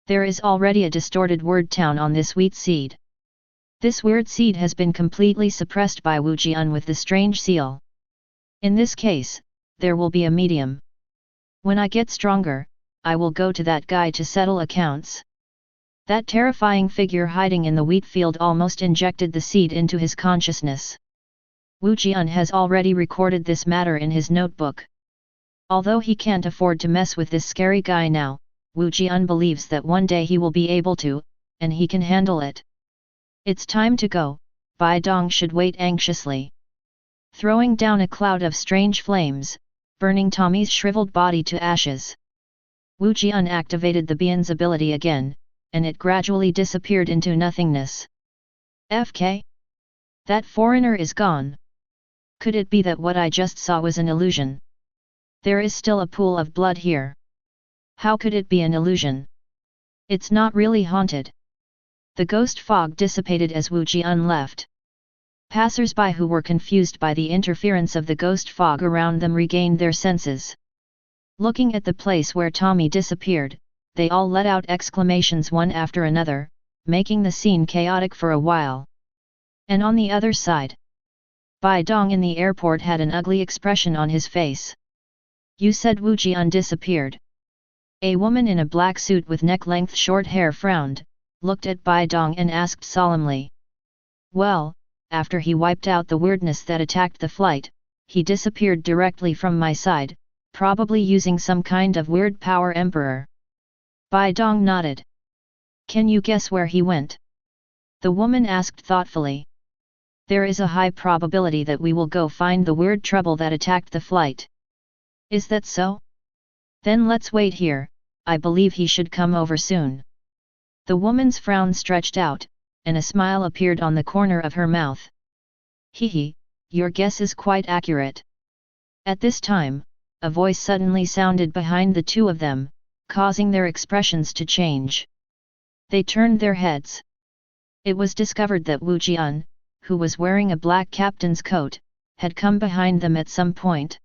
There is already a distorted word town on this wheat seed. This weird seed has been completely suppressed by Wu Jian with the strange seal. In this case, there will be a medium. When I get stronger, I will go to that guy to settle accounts. That terrifying figure hiding in the wheat field almost injected the seed into his consciousness. Wu Jian has already recorded this matter in his notebook. Although he can't afford to mess with this scary guy now, Wu Jian believes that one day he will be able to, and he can handle it. It's time to go, Bai Dong should wait anxiously. Throwing down a cloud of strange flames, burning Tommy's shriveled body to ashes. Wu Jian activated the Bian's ability again, and it gradually disappeared into nothingness. FK? That foreigner is gone. Could it be that what I just saw was an illusion? There is still a pool of blood here. How could it be an illusion? It's not really haunted. The ghost fog dissipated as Wu Jian left. Passers-by who were confused by the interference of the ghost fog around them regained their senses. Looking at the place where Tommy disappeared, they all let out exclamations one after another, making the scene chaotic for a while. And on the other side, Bai Dong in the airport had an ugly expression on his face. You said Wu Jian disappeared. A woman in a black suit with neck-length short hair frowned, looked at Bai Dong and asked solemnly. Well, after he wiped out the weirdness that attacked the flight, he disappeared directly from my side, probably using some kind of weird power emperor. Bai Dong nodded. Can you guess where he went? The woman asked thoughtfully. There is a high probability that we will go find the weird trouble that attacked the flight. Is that so? Then let's wait here, I believe he should come over soon. The woman's frown stretched out, and a smile appeared on the corner of her mouth. Hee, your guess is quite accurate. At this time, a voice suddenly sounded behind the two of them, causing their expressions to change. They turned their heads. It was discovered that Wu Jian, who was wearing a black captain's coat, had come behind them at some point.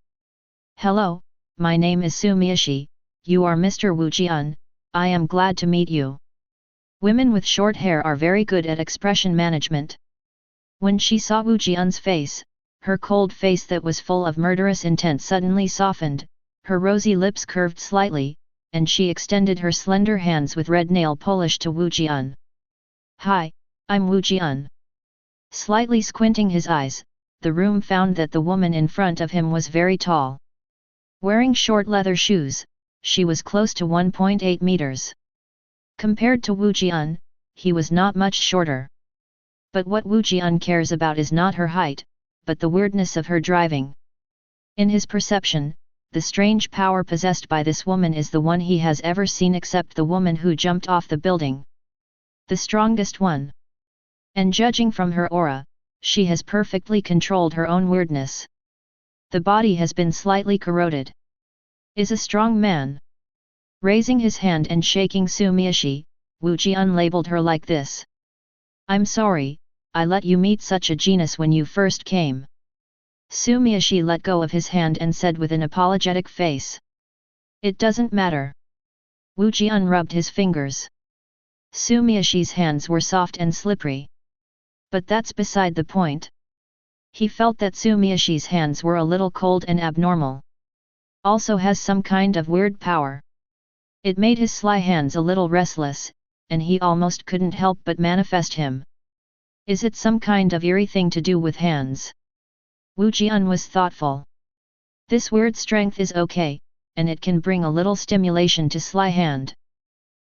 Hello, my name is Sumiyoshi, you are Mr. Wu Jian, I am glad to meet you. Women with short hair are very good at expression management. When she saw Wu Jian's face, her cold face that was full of murderous intent suddenly softened, her rosy lips curved slightly, and she extended her slender hands with red nail polish to Wu Jian. Hi, I'm Wu Jian. Slightly squinting his eyes, the room found that the woman in front of him was very tall. Wearing short leather shoes, she was close to 1.8 meters. Compared to Wu Jian, he was not much shorter. But what Wu Jian cares about is not her height, but the weirdness of her driving. In his perception, the strange power possessed by this woman is the one he has ever seen except the woman who jumped off the building. The strongest one. And judging from her aura, she has perfectly controlled her own weirdness. The body has been slightly corroded. Is a strong man. Raising his hand and shaking Sumiyoshi, Wu Jian labeled her like this. I'm sorry, I let you meet such a genius when you first came. Sumiyoshi let go of his hand and said with an apologetic face. It doesn't matter. Wu Jian rubbed his fingers. Sumiyoshi's hands were soft and slippery. But that's beside the point. He felt that Sumiyoshi's hands were a little cold and abnormal. Also has some kind of weird power. It made his sly hands a little restless, and he almost couldn't help but manifest him. Is it some kind of eerie thing to do with hands? Wu Jian was thoughtful. This weird strength is okay, and it can bring a little stimulation to sly hand.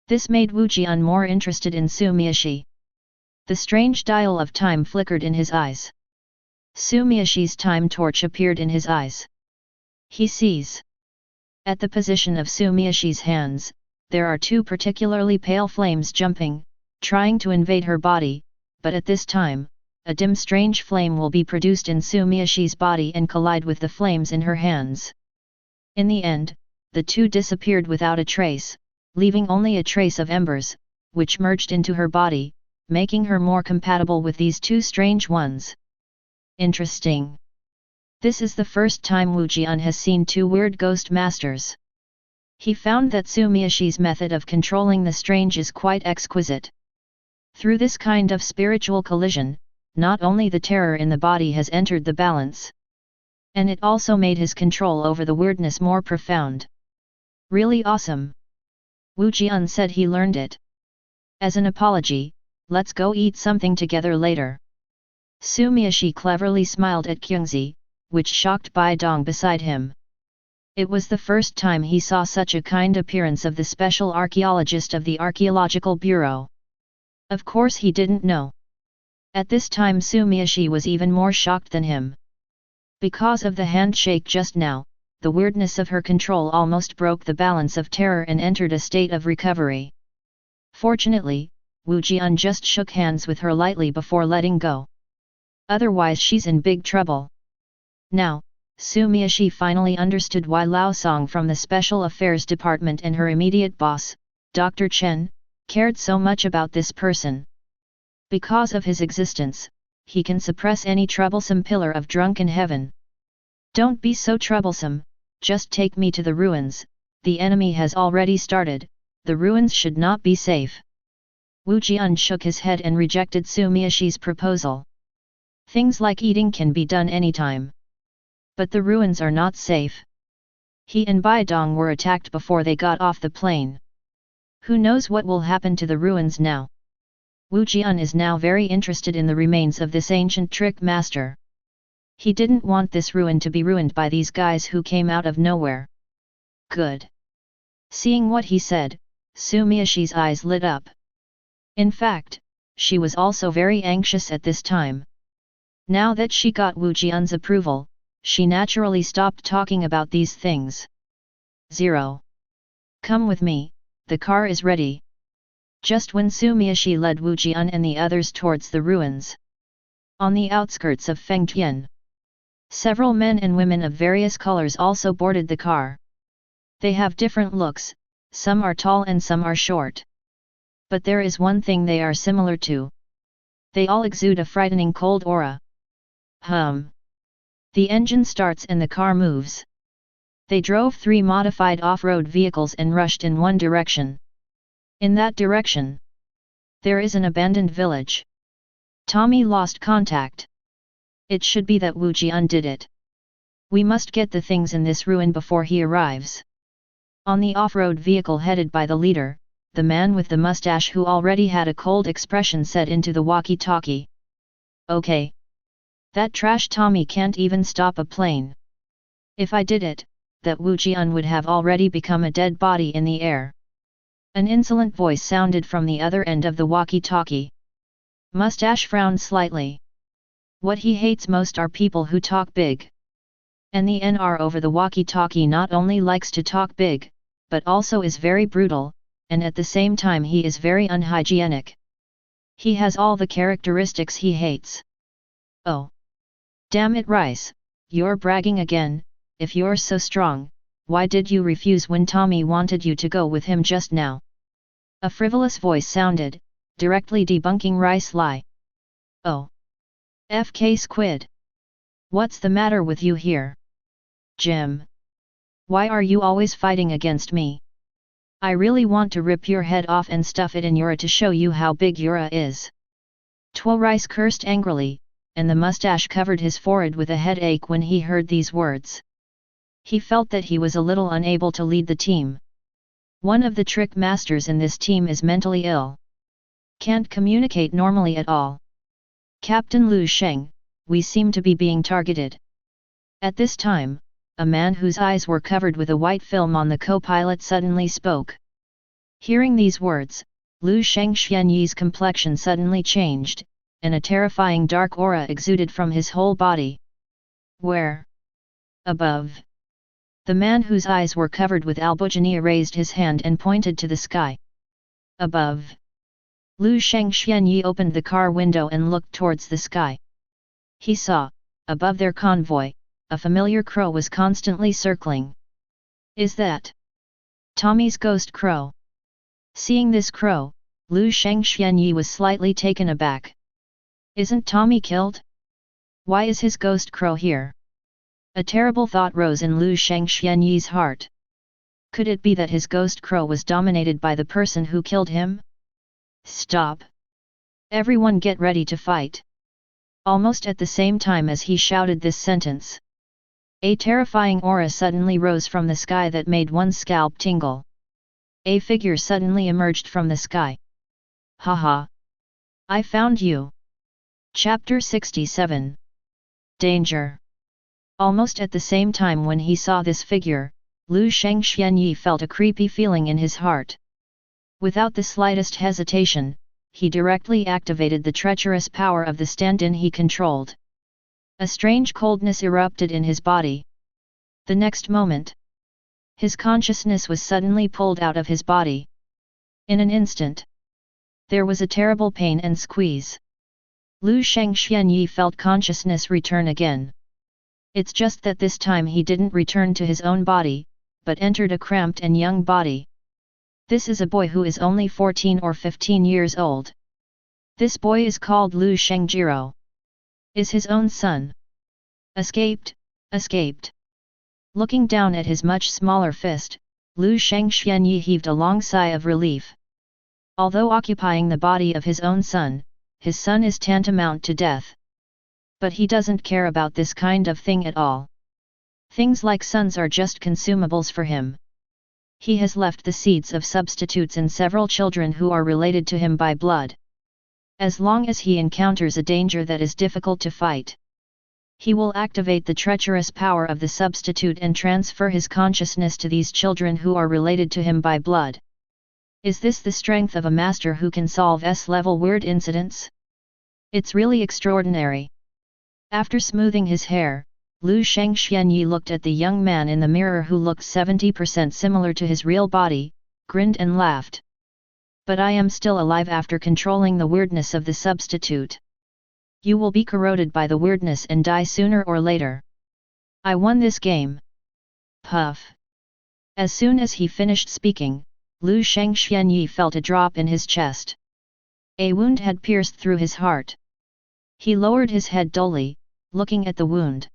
This made Wu Jian more interested in Sumiyoshi. The strange dial of time flickered in his eyes. Sumiyoshi's time torch appeared in his eyes. He sees. At the position of Sumiyoshi's hands, there are two particularly pale flames jumping, trying to invade her body, but at this time, a dim strange flame will be produced in Sumiyoshi's body and collide with the flames in her hands. In the end, the two disappeared without a trace, leaving only a trace of embers, which merged into her body, making her more compatible with these two strange ones. Interesting. This is the first time Wu Jian has seen two weird ghost masters. He found that Sumiyoshi's method of controlling the strange is quite exquisite. Through this kind of spiritual collision, not only the terror in the body has entered the balance, and it also made his control over the weirdness more profound. Really awesome. Wu Jian said he learned it. As an apology, let's go eat something together later. Sumiyoshi cleverly smiled at Kyungzi, which shocked Bai Dong beside him. It was the first time he saw such a kind appearance of the special archaeologist of the Archaeological Bureau. Of course he didn't know. At this time Sumiyoshi was even more shocked than him. Because of the handshake just now, the weirdness of her control almost broke the balance of terror and entered a state of recovery. Fortunately, Wu Jian just shook hands with her lightly before letting go. Otherwise she's in big trouble. Now, Su Miashi finally understood why Lao Song from the Special Affairs Department and her immediate boss, Dr. Chen, cared so much about this person. Because of his existence, he can suppress any troublesome pillar of drunken heaven. Don't be so troublesome, just take me to the ruins, the enemy has already started, the ruins should not be safe. Wu Jian shook his head and rejected Su Miashi's proposal. Things like eating can be done anytime. But the ruins are not safe. He and Bai Dong were attacked before they got off the plane. Who knows what will happen to the ruins now? Wu Jian is now very interested in the remains of this ancient trick master. He didn't want this ruin to be ruined by these guys who came out of nowhere. Good. Seeing what he said, Su Miashi's eyes lit up. In fact, she was also very anxious at this time. Now that she got Wu Jian's approval, she naturally stopped talking about these things. 0. Come with me, the car is ready. Just when Su Miashi led Wu Jian and the others towards the ruins. On the outskirts of Fengtian, several men and women of various colors also boarded the car. They have different looks, some are tall and some are short. But there is one thing they are similar to. They all exude a frightening cold aura. The engine starts and the car moves. They drove 3 modified off-road vehicles and rushed in one direction. In that direction, there is an abandoned village. Tommy lost contact. It should be that Wu Jian did it. We must get the things in this ruin before he arrives. On the off-road vehicle headed by the leader, the man with the mustache who already had a cold expression said into the walkie-talkie. Okay. That trash Tommy can't even stop a plane. If I did it, that Wu Jian would have already become a dead body in the air. An insolent voice sounded from the other end of the walkie-talkie. Mustache frowned slightly. What he hates most are people who talk big. And the NR over the walkie-talkie not only likes to talk big, but also is very brutal, and at the same time he is very unhygienic. He has all the characteristics he hates. Oh. Damn it, Rice, you're bragging again. If you're so strong, why did you refuse when Tommy wanted you to go with him just now? A frivolous voice sounded, directly debunking Rice's lie. Oh. FK Squid. What's the matter with you here? Jim. Why are you always fighting against me? I really want to rip your head off and stuff it in Yura to show you how big Yura is. Tuo Rice cursed angrily, and the mustache covered his forehead with a headache when he heard these words. He felt that he was a little unable to lead the team. One of the trick masters in this team is mentally ill. Can't communicate normally at all. Captain Lu Sheng, we seem to be being targeted. At this time, a man whose eyes were covered with a white film on the co-pilot suddenly spoke. Hearing these words, Lu Sheng Xianyi's complexion suddenly changed, and a terrifying dark aura exuded from his whole body. Where? Above. The man whose eyes were covered with albuginia raised his hand and pointed to the sky. Above. Lu Sheng Xianyi opened the car window and looked towards the sky. He saw, above their convoy, a familiar crow was constantly circling. Is that Tommy's ghost crow? Seeing this crow, Lu Sheng Xianyi was slightly taken aback. Isn't Tommy killed? Why is his ghost crow here? A terrible thought rose in Lu Sheng Xianyi's heart. Could it be that his ghost crow was dominated by the person who killed him? Stop! Everyone get ready to fight! Almost at the same time as he shouted this sentence, a terrifying aura suddenly rose from the sky that made one's scalp tingle. A figure suddenly emerged from the sky. Haha! I found you! Chapter 67. Danger. Almost at the same time when he saw this figure, Lu Sheng Xianyi felt a creepy feeling in his heart. Without the slightest hesitation, he directly activated the treacherous power of the stand-in he controlled. A strange coldness erupted in his body. The next moment, his consciousness was suddenly pulled out of his body. In an instant, there was a terrible pain and squeeze. Lu Sheng Xianyi felt consciousness return again. It's just that this time he didn't return to his own body, but entered a cramped and young body. This is a boy who is only 14 or 15 years old. This boy is called Lu Shengjiro. Is his own son. Escaped, escaped. Looking down at his much smaller fist, Lu Shengxianyi heaved a long sigh of relief. Although occupying the body of his son is tantamount to death. But he doesn't care about this kind of thing at all. Things like sons are just consumables for him. He has left the seeds of substitutes in several children who are related to him by blood. As long as he encounters a danger that is difficult to fight, he will activate the treacherous power of the substitute and transfer his consciousness to these children who are related to him by blood. Is this the strength of a master who can solve S-level weird incidents? It's really extraordinary. After smoothing his hair, Lu Shengxianyi looked at the young man in the mirror who looked 70% similar to his real body, grinned and laughed. But I am still alive after controlling the weirdness of the substitute. You will be corroded by the weirdness and die sooner or later. I won this game. Puff. As soon as he finished speaking, Lu Shengxianyi felt a drop in his chest. A wound had pierced through his heart. He lowered his head dully, looking at the wound.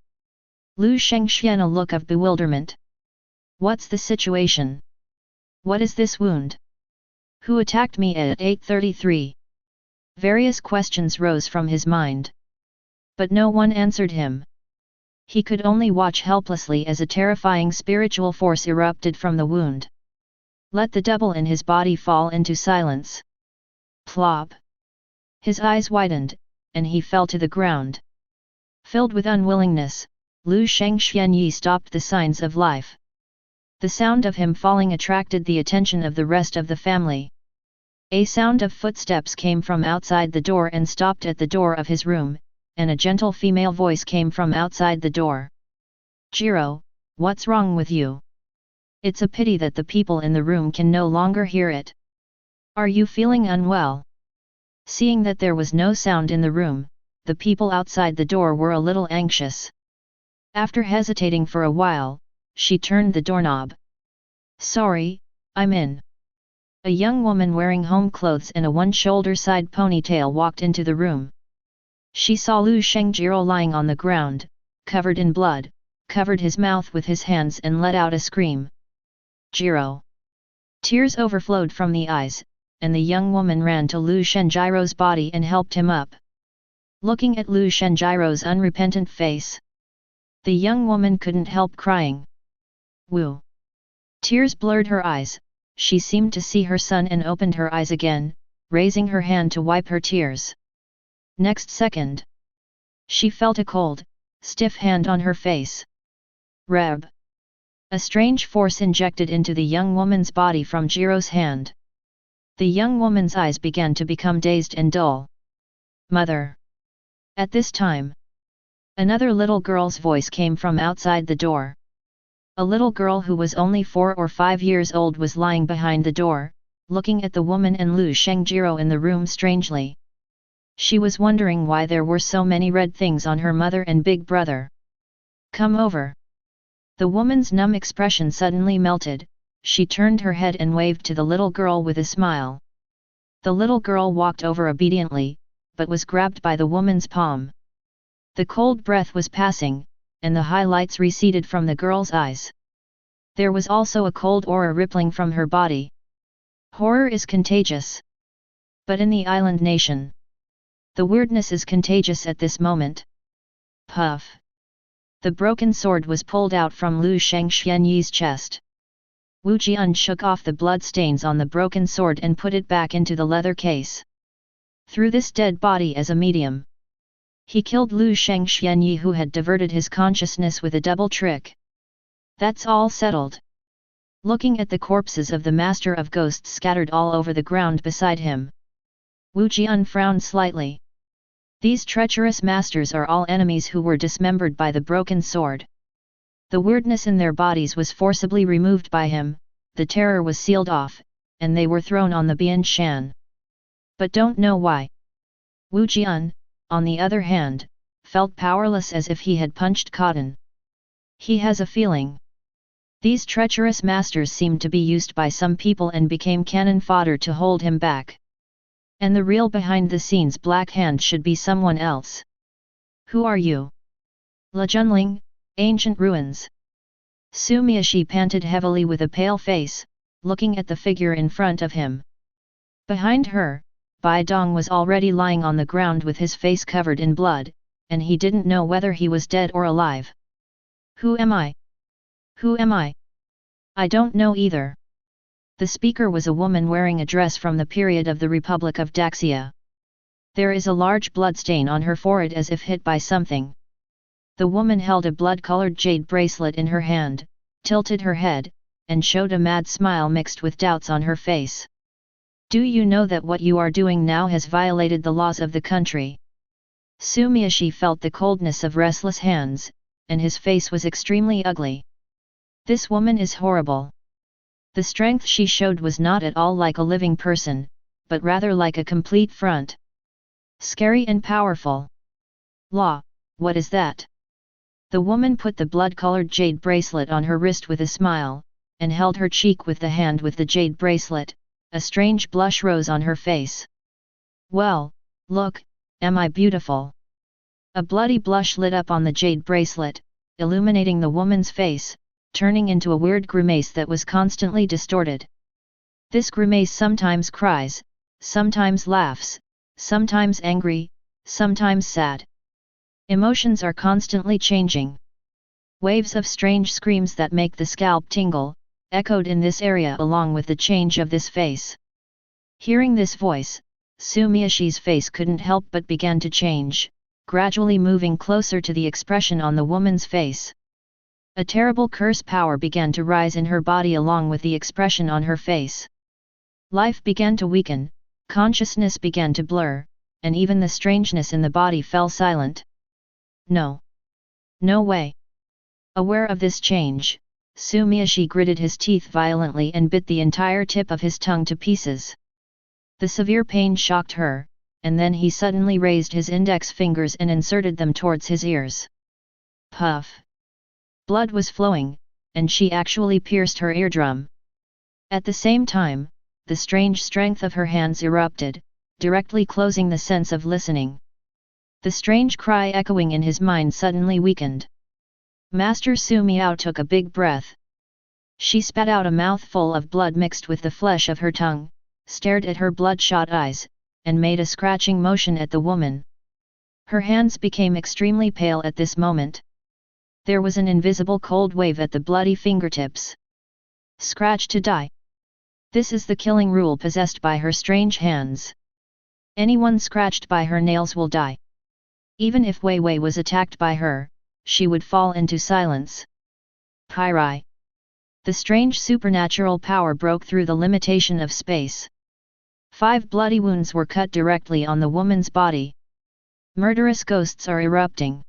Lu Shengxian a look of bewilderment. What's the situation? What is this wound? Who attacked me at 8:33? Various questions rose from his mind. But no one answered him. He could only watch helplessly as a terrifying spiritual force erupted from the wound. Let the double in his body fall into silence. Plop. His eyes widened, and he fell to the ground. Filled with unwillingness, Lu Shengxianyi stopped the signs of life. The sound of him falling attracted the attention of the rest of the family. A sound of footsteps came from outside the door and stopped at the door of his room, and a gentle female voice came from outside the door. Jiro, what's wrong with you? It's a pity that the people in the room can no longer hear it. Are you feeling unwell? Seeing that there was no sound in the room, the people outside the door were a little anxious. After hesitating for a while, she turned the doorknob. Sorry, I'm in. A young woman wearing home clothes and a one-shoulder side ponytail walked into the room. She saw Lu Shengjiro lying on the ground, covered in blood, covered his mouth with his hands and let out a scream. Jiro. Tears overflowed from the eyes, and the young woman ran to Lu Shenjiro's body and helped him up. Looking at Lu Shenjiro's unrepentant face, the young woman couldn't help crying. Wu. Tears blurred her eyes. She seemed to see her son and opened her eyes again, raising her hand to wipe her tears. Next second, she felt a cold, stiff hand on her face. Reb. A strange force injected into the young woman's body from Jiro's hand. The young woman's eyes began to become dazed and dull. Mother. At this time, another little girl's voice came from outside the door. A little girl who was only 4 or 5 years old was lying behind the door, looking at the woman and Lu Shengjiro in the room strangely. She was wondering why there were so many red things on her mother and big brother. Come over. The woman's numb expression suddenly melted. She turned her head and waved to the little girl with a smile. The little girl walked over obediently, but was grabbed by the woman's palm. The cold breath was passing, and the highlights receded from the girl's eyes. There was also a cold aura rippling from her body. Horror is contagious. But in the island nation, the weirdness is contagious at this moment. Puff. The broken sword was pulled out from Lu Shengxianyi's chest. Wu Jian shook off the blood stains on the broken sword and put it back into the leather case. Through this dead body as a medium, he killed Lu Shengxianyi, who had diverted his consciousness with a double trick. That's all settled. Looking at the corpses of the Master of Ghosts scattered all over the ground beside him, Wu Jian frowned slightly. These treacherous masters are all enemies who were dismembered by the broken sword. The weirdness in their bodies was forcibly removed by him, the terror was sealed off, and they were thrown on the Bian Shan. But don't know why. Wu Jian, on the other hand, felt powerless as if he had punched cotton. He has a feeling. These treacherous masters seemed to be used by some people and became cannon fodder to hold him back. And the real behind-the-scenes Black Hand should be someone else. Who are you? Lejunling, Ancient Ruins. Su Miashi panted heavily with a pale face, looking at the figure in front of him. Behind her, Bai Dong was already lying on the ground with his face covered in blood, and he didn't know whether he was dead or alive. Who am I? Who am I? I don't know either. The speaker was a woman wearing a dress from the period of the Republic of Daxia. There is a large blood stain on her forehead as if hit by something. The woman held a blood-colored jade bracelet in her hand, tilted her head, and showed a mad smile mixed with doubts on her face. Do you know that what you are doing now has violated the laws of the country? Su Miashi felt the coldness of restless hands, and his face was extremely ugly. This woman is horrible. The strength she showed was not at all like a living person, but rather like a complete front. Scary and powerful. Law, what is that? The woman put the blood-colored jade bracelet on her wrist with a smile, and held her cheek with the hand with the jade bracelet. A strange blush rose on her face. Well, look, am I beautiful? A bloody blush lit up on the jade bracelet, illuminating the woman's face, turning into a weird grimace that was constantly distorted. This grimace sometimes cries, sometimes laughs, sometimes angry, sometimes sad. Emotions are constantly changing. Waves of strange screams that make the scalp tingle, echoed in this area along with the change of this face. Hearing this voice, Su Miashi's face couldn't help but began to change, gradually moving closer to the expression on the woman's face. A terrible curse power began to rise in her body along with the expression on her face. Life began to weaken, consciousness began to blur, and even the strangeness in the body fell silent. No. No way. Aware of this change, Su Miashi gritted his teeth violently and bit the entire tip of his tongue to pieces. The severe pain shocked her, and then he suddenly raised his index fingers and inserted them towards his ears. Puff! Blood was flowing, and she actually pierced her eardrum. At the same time, the strange strength of her hands erupted, directly closing the sense of listening. The strange cry echoing in his mind suddenly weakened. Master Su Miao took a big breath. She spat out a mouthful of blood mixed with the flesh of her tongue, stared at her bloodshot eyes, and made a scratching motion at the woman. Her hands became extremely pale at this moment. There was an invisible cold wave at the bloody fingertips. Scratch to die. This is the killing rule possessed by her strange hands. Anyone scratched by her nails will die. Even if Wei Wei was attacked by her, she would fall into silence. Pyrai. The strange supernatural power broke through the limitation of space. 5 bloody wounds were cut directly on the woman's body. Murderous ghosts are erupting.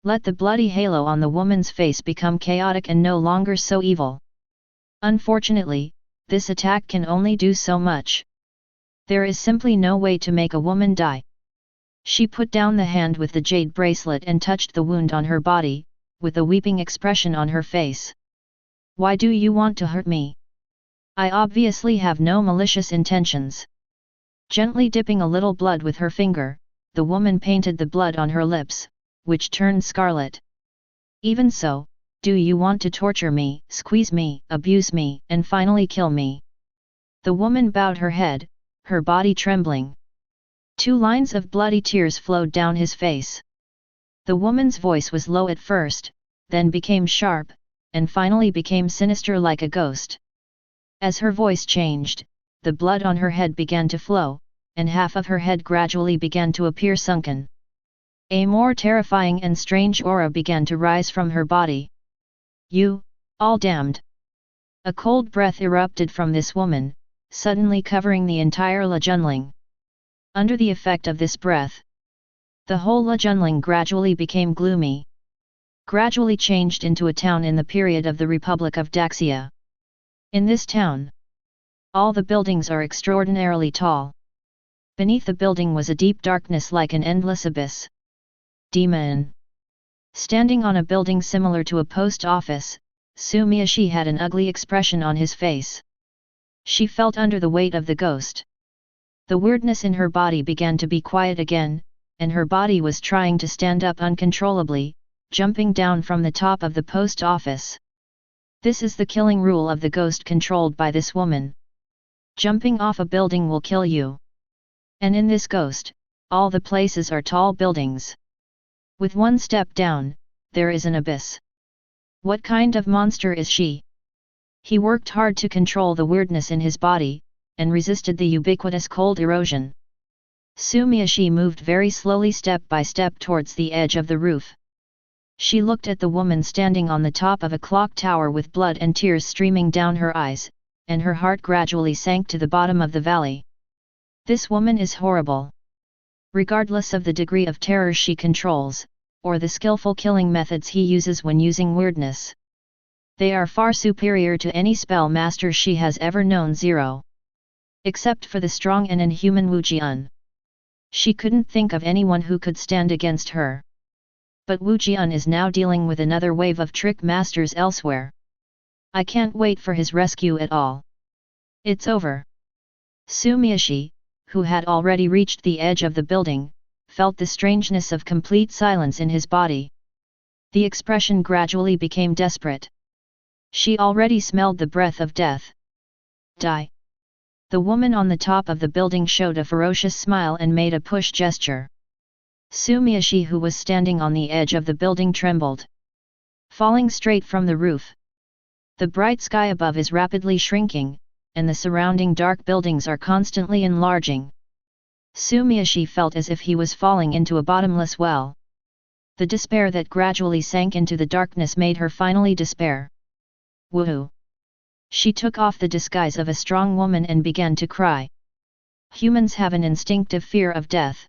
Let the bloody halo on the woman's face become chaotic and no longer so evil. Unfortunately, this attack can only do so much. There is simply no way to make a woman die. She put down the hand with the jade bracelet and touched the wound on her body, with a weeping expression on her face. Why do you want to hurt me? I obviously have no malicious intentions. Gently dipping a little blood with her finger, the woman painted the blood on her lips, which turned scarlet. Even so, do you want to torture me, squeeze me, abuse me, and finally kill me? The woman bowed her head, her body trembling. 2 lines of bloody tears flowed down his face. The woman's voice was low at first, then became sharp, and finally became sinister like a ghost. As her voice changed, the blood on her head began to flow, and half of her head gradually began to appear sunken. A more terrifying and strange aura began to rise from her body. You, all damned! A cold breath erupted from this woman, suddenly covering the entire Lejunling. Under the effect of this breath, the whole Lejunling gradually became gloomy. Gradually changed into a town in the period of the Republic of Daxia. In this town, all the buildings are extraordinarily tall. Beneath the building was a deep darkness like an endless abyss. Demon! Standing on a building similar to a post office, Sumiyoshi had an ugly expression on his face. She felt under the weight of the ghost. The weirdness in her body began to be quiet again, and her body was trying to stand up uncontrollably, jumping down from the top of the post office. This is the killing rule of the ghost controlled by this woman. Jumping off a building will kill you. And in this ghost, all the places are tall buildings. With one step down, there is an abyss. What kind of monster is she? He worked hard to control the weirdness in his body, and resisted the ubiquitous cold erosion. Sumiyoshi moved very slowly step by step towards the edge of the roof. She looked at the woman standing on the top of a clock tower with blood and tears streaming down her eyes, and her heart gradually sank to the bottom of the valley. This woman is horrible. Regardless of the degree of terror she controls, or the skillful killing methods he uses when using weirdness, they are far superior to any spell master she has ever known. 0. Except for the strong and inhuman Wu Jian. She couldn't think of anyone who could stand against her. But Wu Jian is now dealing with another wave of trick masters elsewhere. I can't wait for his rescue at all. It's over. Sumiyoshi, who had already reached the edge of the building, felt the strangeness of complete silence in his body. The expression gradually became desperate. She already smelled the breath of death. Die. The woman on the top of the building showed a ferocious smile and made a push gesture. Sumiyoshi, who was standing on the edge of the building, trembled. Falling straight from the roof. The bright sky above is rapidly shrinking, and the surrounding dark buildings are constantly enlarging. Sumiyoshi felt as if he was falling into a bottomless well. The despair that gradually sank into the darkness made her finally despair. Woohoo! She took off the disguise of a strong woman and began to cry. Humans have an instinctive fear of death.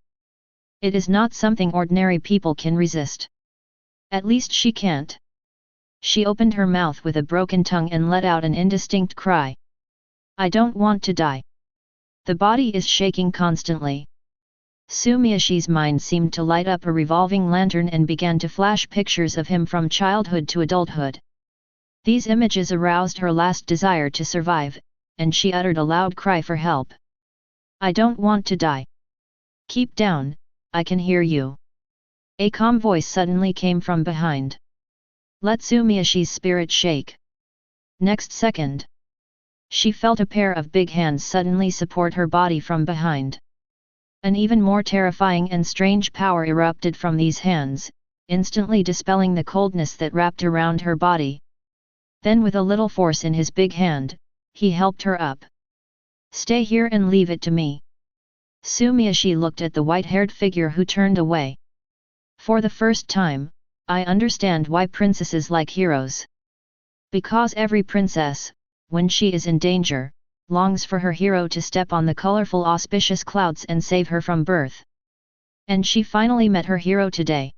It is not something ordinary people can resist. At least she can't. She opened her mouth with a broken tongue and let out an indistinct cry. I don't want to die. The body is shaking constantly. Sumiyoshi's mind seemed to light up a revolving lantern and began to flash pictures of him from childhood to adulthood. These images aroused her last desire to survive, and she uttered a loud cry for help. I don't want to die. Keep down, I can hear you. A calm voice suddenly came from behind. Let Sumiyoshi's spirit shake. Next second, she felt a pair of big hands suddenly support her body from behind. An even more terrifying and strange power erupted from these hands, instantly dispelling the coldness that wrapped around her body. Then with a little force in his big hand, he helped her up. Stay here and leave it to me. Sumiyoshi looked at the white-haired figure who turned away. For the first time, I understand why princesses like heroes. Because every princess, when she is in danger, longs for her hero to step on the colorful auspicious clouds and save her from birth. And she finally met her hero today.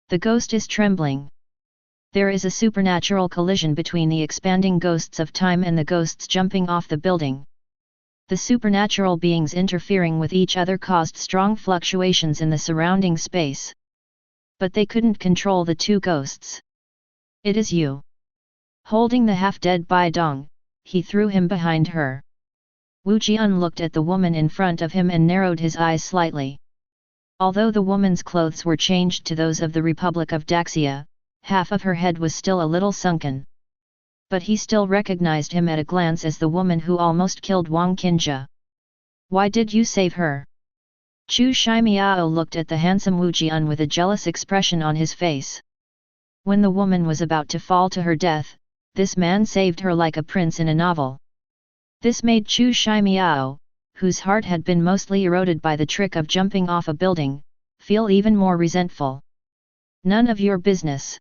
The ghost is trembling. There is a supernatural collision between the expanding ghosts of time and the ghosts jumping off the building. The supernatural beings interfering with each other caused strong fluctuations in the surrounding space. But they couldn't control the two ghosts. It is you. Holding the half-dead Bai Dong, he threw him behind her. Wu Jian looked at the woman in front of him and narrowed his eyes slightly. Although the woman's clothes were changed to those of the Republic of Daxia, half of her head was still a little sunken. But he still recognized him at a glance as the woman who almost killed Wang Qinjia. Why did you save her? Chu Shimiao looked at the handsome Wu Jian with a jealous expression on his face. When the woman was about to fall to her death, this man saved her like a prince in a novel. This made Chu Shimiao, whose heart had been mostly eroded by the trick of jumping off a building, feel even more resentful. None of your business.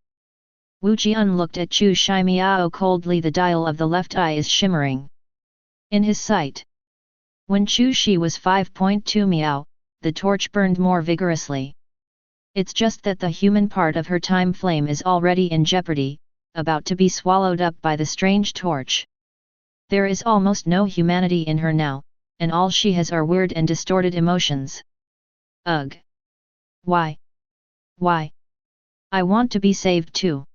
Wu Jian looked at Chu Shimiao coldly. The dial of the left eye is shimmering in his sight. When Chu Shi was 5.2 miao, the torch burned more vigorously. It's just that the human part of her time flame is already in jeopardy, about to be swallowed up by the strange torch. There is almost no humanity in her now, and all she has are weird and distorted emotions. Ugh! Why? Why? I want to be saved too.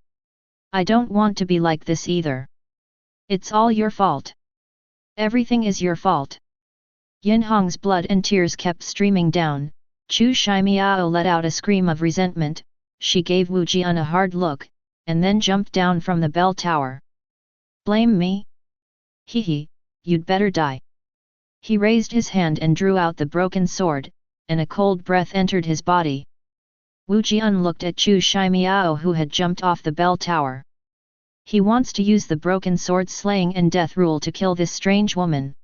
I don't want to be like this either. It's all your fault. Everything is your fault. Yin Hong's blood and tears kept streaming down. Chu Shimiao let out a scream of resentment. She gave Wu Jian a hard look, and then jumped down from the bell tower. Blame me? Hee, you'd better die. He raised his hand and drew out the broken sword, and a cold breath entered his body. Wu Jian looked at Chu Shimiao who had jumped off the bell tower. He wants to use the broken sword slaying and death rule to kill this strange woman.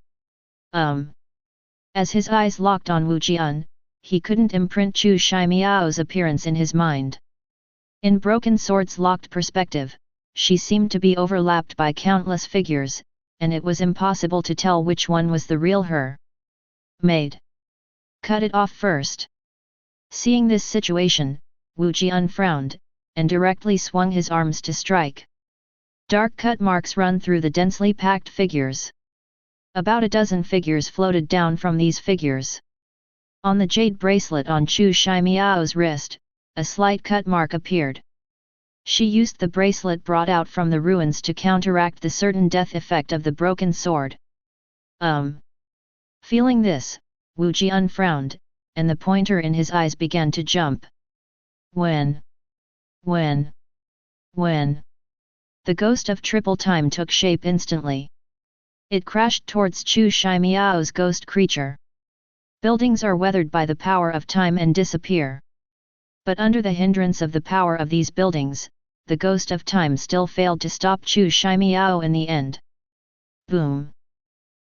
As his eyes locked on Wu Jian, he couldn't imprint Chu Shimiao's appearance in his mind. In broken sword's locked perspective, she seemed to be overlapped by countless figures, and it was impossible to tell which one was the real her. Maid. Cut it off first. Seeing this situation, Wu Jian frowned, and directly swung his arms to strike. Dark cut marks run through the densely packed figures. About a dozen figures floated down from these figures. On the jade bracelet on Chu Shimiao's wrist, a slight cut mark appeared. She used the bracelet brought out from the ruins to counteract the certain death effect of the broken sword. Feeling this, Wu Jian frowned, and the pointer in his eyes began to jump. When? The ghost of triple time took shape instantly. It crashed towards Chu Shimiao's ghost creature. Buildings are weathered by the power of time and disappear. But under the hindrance of the power of these buildings, the ghost of time still failed to stop Chu Shimiao in the end. Boom!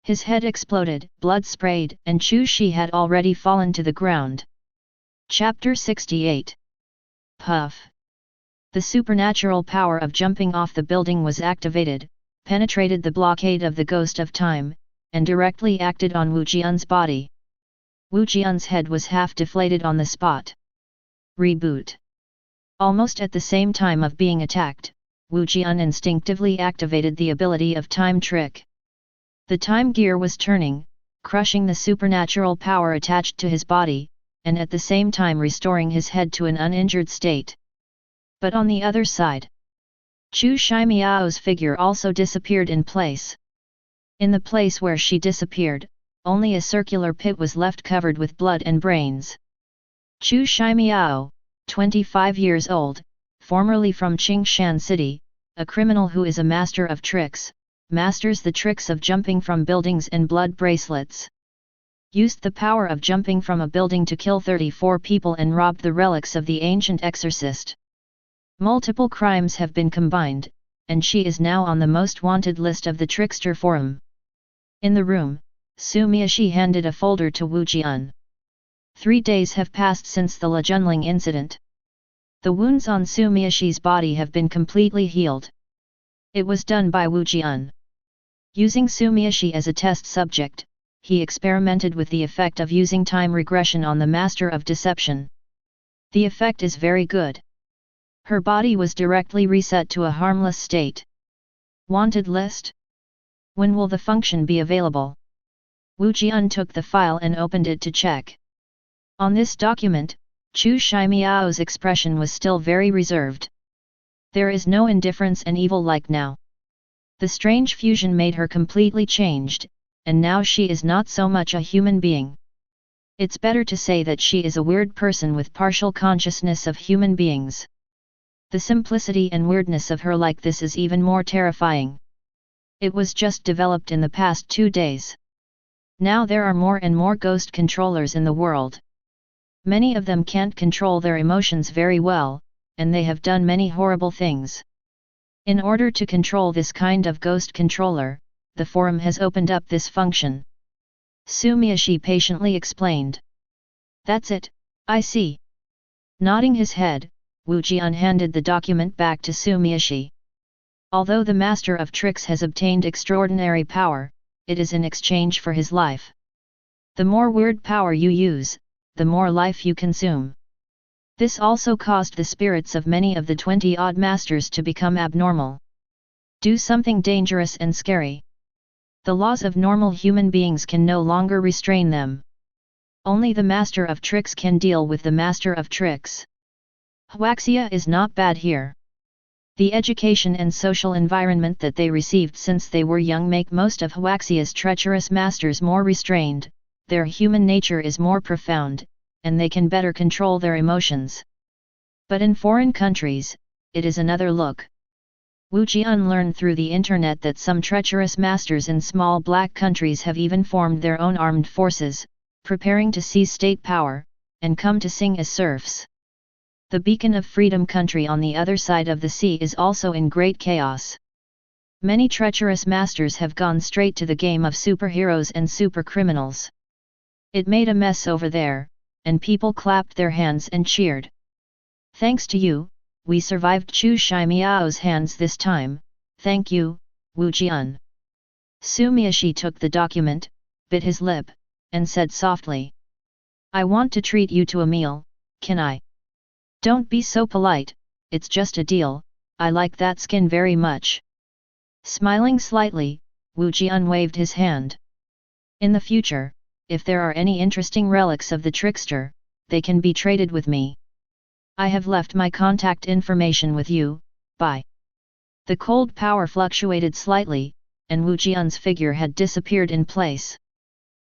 His head exploded, blood sprayed, and Chu Shi had already fallen to the ground. Chapter 68. Puff! The supernatural power of jumping off the building was activated, penetrated the blockade of the ghost of time, and directly acted on Wu Jian's body. Wu Jian's head was half deflated on the spot. Reboot. Almost at the same time of being attacked, Wu Jian instinctively activated the ability of Time Trick. The time gear was turning, crushing the supernatural power attached to his body, and at the same time restoring his head to an uninjured state. But on the other side, Chu Shimiao's figure also disappeared in place. In the place where she disappeared, only a circular pit was left covered with blood and brains. Chu Shimiao, 25 years old, formerly from Qingshan City, a criminal who is a master of tricks, masters the tricks of jumping from buildings and blood bracelets. Used the power of jumping from a building to kill 34 people and robbed the relics of the ancient exorcist. Multiple crimes have been combined, and she is now on the most wanted list of the Trickster Forum. In the room, Su Miaxi handed a folder to Wu Jian. 3 days have passed since the Lejunling incident. The wounds on Su Miaxi's body have been completely healed. It was done by Wu Jian. Using Su Miaxi as a test subject, he experimented with the effect of using time regression on the Master of Deception. The effect is very good. Her body was directly reset to a harmless state. Wanted list? When will the function be available? Wu Jian took the file and opened it to check. On this document, Chu Shimiao's expression was still very reserved. There is no indifference and evil like now. The strange fusion made her completely changed, and now she is not so much a human being. It's better to say that she is a weird person with partial consciousness of human beings. The simplicity and weirdness of her like this is even more terrifying. It was just developed in the past 2 days. Now there are more and more ghost controllers in the world. Many of them can't control their emotions very well, and they have done many horrible things. In order to control this kind of ghost controller, the forum has opened up this function. Su Miaxi patiently explained. That's it, I see. Nodding his head, Wu Jian handed the document back to Su Miaxi. Although the Master of Tricks has obtained extraordinary power, it is in exchange for his life. The more weird power you use, the more life you consume. This also caused the spirits of many of the 20-odd masters to become abnormal. Do something dangerous and scary. The laws of normal human beings can no longer restrain them. Only the Master of Tricks can deal with the Master of Tricks. Huaxia is not bad here. The education and social environment that they received since they were young make most of Huaxia's treacherous masters more restrained, their human nature is more profound, and they can better control their emotions. But in foreign countries, it is another look. Wu Jian learned through the internet that some treacherous masters in small black countries have even formed their own armed forces, preparing to seize state power, and come to sing as serfs. The beacon of freedom country on the other side of the sea is also in great chaos. Many treacherous masters have gone straight to the game of superheroes and supercriminals. It made a mess over there, and people clapped their hands and cheered. Thanks to you, we survived Chu Shimiao's hands this time, thank you, Wu Jian. Su Miashi took the document, bit his lip, and said softly. I want to treat you to a meal, can I? Don't be so polite, it's just a deal, I like that skin very much. Smiling slightly, Wu Jian waved his hand. In the future, if there are any interesting relics of the trickster, they can be traded with me. I have left my contact information with you, bye. The cold power fluctuated slightly, and Wu Jian's figure had disappeared in place.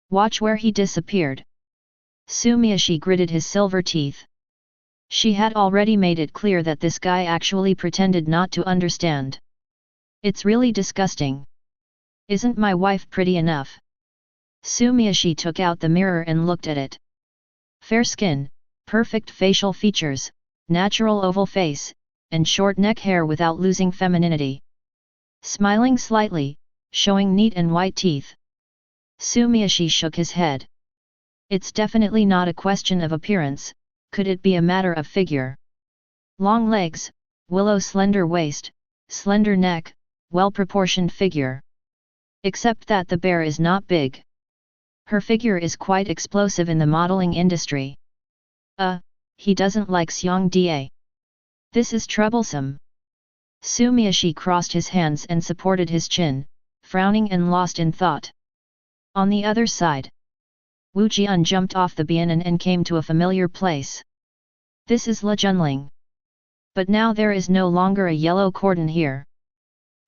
Watch where he disappeared. Su Miashi gritted his silver teeth. She had already made it clear that this guy actually pretended not to understand. It's really disgusting. Isn't my wife pretty enough? Su Miashi took out the mirror and looked at it. Fair skin, perfect facial features, natural oval face, and short neck hair without losing femininity. Smiling slightly, showing neat and white teeth. Su Miashi shook his head. It's definitely not a question of appearance. Could it be a matter of figure? Long legs, willow slender waist, slender neck, well-proportioned figure. Except that the bear is not big. Her figure is quite explosive in the modeling industry. He doesn't like Xiang Da. This is troublesome. Su Miashi crossed his hands and supported his chin, frowning and lost in thought. On the other side, Wu Jian jumped off the bianan and came to a familiar place. This is Le Junling. But now there is no longer a yellow cordon here.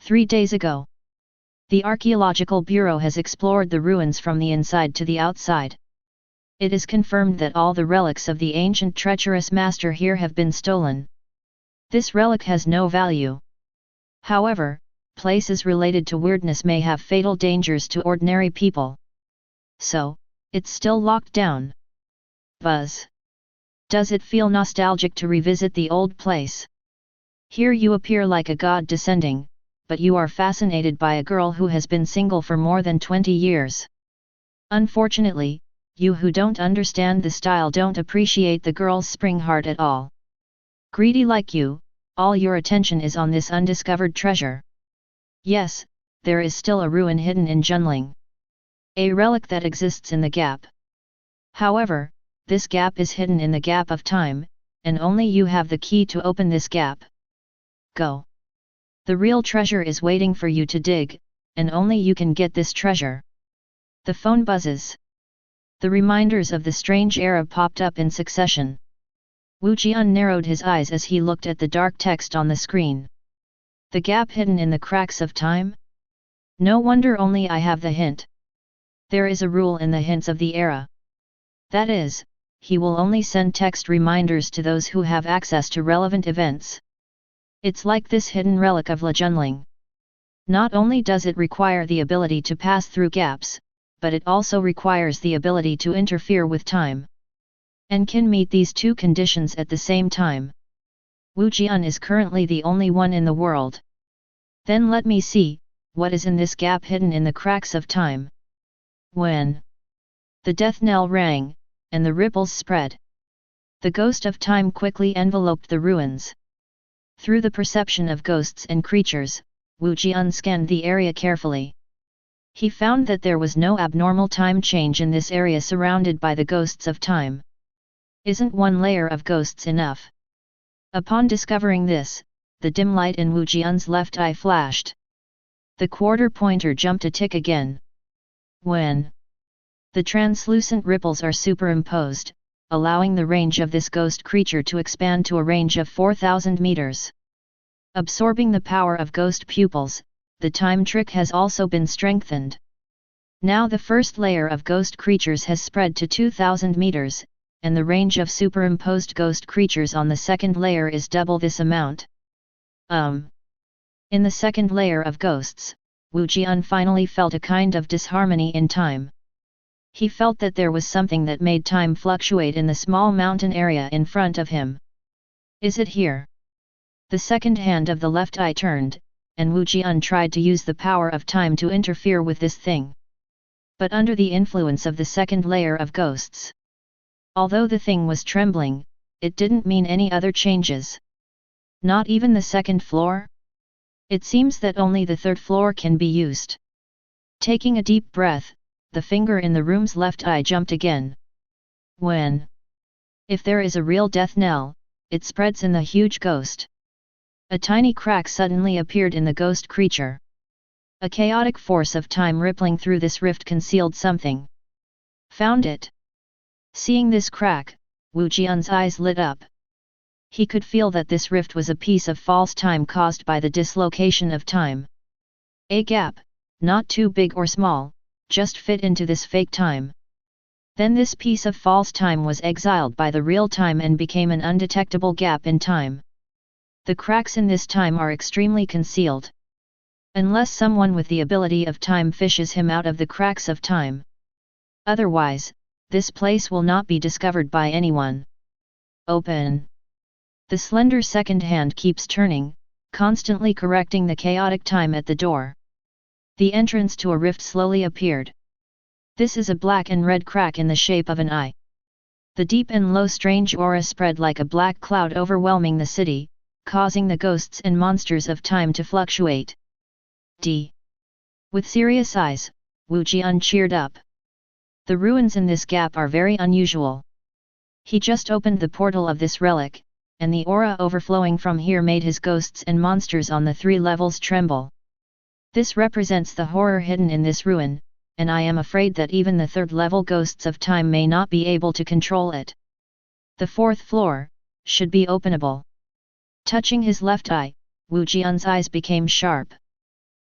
3 days ago, the Archaeological Bureau has explored the ruins from the inside to the outside. It is confirmed that all the relics of the ancient treacherous master here have been stolen. This relic has no value. However, places related to weirdness may have fatal dangers to ordinary people. So, it's still locked down. Buzz. Does it feel nostalgic to revisit the old place? Here you appear like a god descending, but you are fascinated by a girl who has been single for more than 20 years. Unfortunately, you who don't understand the style don't appreciate the girl's spring heart at all. Greedy like you, all your attention is on this undiscovered treasure. Yes, there is still a ruin hidden in Junling. A relic that exists in the gap. However, this gap is hidden in the gap of time, and only you have the key to open this gap. Go. The real treasure is waiting for you to dig, and only you can get this treasure. The phone buzzes. The reminders of the strange era popped up in succession. Wu Jian narrowed his eyes as he looked at the dark text on the screen. The gap hidden in the cracks of time? No wonder only I have the hint. There is a rule in the hints of the era. That is, he will only send text reminders to those who have access to relevant events. It's like this hidden relic of Le Junling. Not only does it require the ability to pass through gaps, but it also requires the ability to interfere with time. And can meet these two conditions at the same time. Wu Jian is currently the only one in the world. Then let me see, what is in this gap hidden in the cracks of time. When the death knell rang, and the ripples spread, the ghost of time quickly enveloped the ruins. Through the perception of ghosts and creatures, Wu Jian scanned the area carefully. He found that there was no abnormal time change in this area surrounded by the ghosts of time. Isn't one layer of ghosts enough? Upon discovering this, the dim light in Wu Jian's left eye flashed. The quarter pointer jumped a tick again. When the translucent ripples are superimposed, allowing the range of this ghost creature to expand to a range of 4,000 meters. Absorbing the power of ghost pupils, the time trick has also been strengthened. Now the first layer of ghost creatures has spread to 2,000 meters, and the range of superimposed ghost creatures on the second layer is double this amount. In the second layer of ghosts, Wu Jian finally felt a kind of disharmony in time. He felt that there was something that made time fluctuate in the small mountain area in front of him. Is it here? The second hand of the left eye turned, and Wu Jian tried to use the power of time to interfere with this thing. But under the influence of the second layer of ghosts, although the thing was trembling, it didn't mean any other changes. Not even the second floor? It seems that only the third floor can be used. Taking a deep breath, the finger in the room's left eye jumped again. If there is a real death knell, it spreads in the huge ghost. A tiny crack suddenly appeared in the ghost creature. A chaotic force of time rippling through this rift concealed something. Found it. Seeing this crack, Wu Jian's eyes lit up. He could feel that this rift was a piece of false time caused by the dislocation of time. A gap, not too big or small, just fit into this fake time. Then this piece of false time was exiled by the real time and became an undetectable gap in time. The cracks in this time are extremely concealed. Unless someone with the ability of time fishes him out of the cracks of time. Otherwise, this place will not be discovered by anyone. Open. The slender second hand keeps turning, constantly correcting the chaotic time at the door. The entrance to a rift slowly appeared. This is a black and red crack in the shape of an eye. The deep and low strange aura spread like a black cloud overwhelming the city, causing the ghosts and monsters of time to fluctuate. With serious eyes, Wu Jian cheered up. The ruins in this gap are very unusual. He just opened the portal of this relic, and the aura overflowing from here made his ghosts and monsters on the 3 levels tremble. This represents the horror hidden in this ruin, and I am afraid that even the 3rd level ghosts of time may not be able to control it. The 4th floor should be openable. Touching his left eye, Wu Jian's eyes became sharp.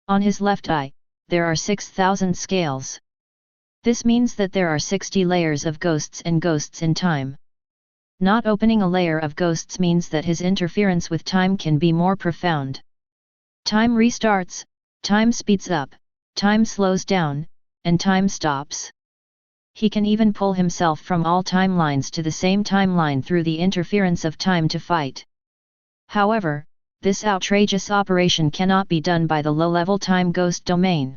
On his left eye, there are 6,000 scales. This means that there are 60 layers of ghosts and ghosts in time. Not opening a layer of ghosts means that his interference with time can be more profound. Time restarts, time speeds up, time slows down, and time stops. He can even pull himself from all timelines to the same timeline through the interference of time to fight. However, this outrageous operation cannot be done by the low-level time ghost domain.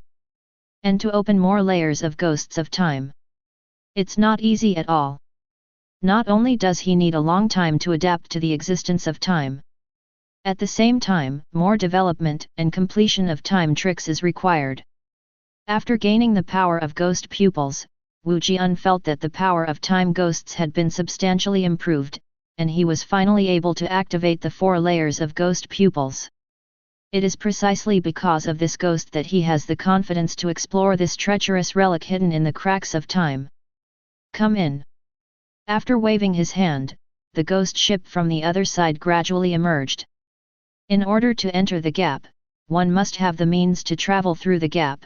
And to open more layers of ghosts of time, it's not easy at all. Not only does he need a long time to adapt to the existence of time. At the same time, more development and completion of time tricks is required. After gaining the power of ghost pupils, Wu Jian felt that the power of time ghosts had been substantially improved, and he was finally able to activate the 4 layers of ghost pupils. It is precisely because of this ghost that he has the confidence to explore this treacherous relic hidden in the cracks of time. Come in. After waving his hand, the ghost ship from the other side gradually emerged. In order to enter the gap, one must have the means to travel through the gap.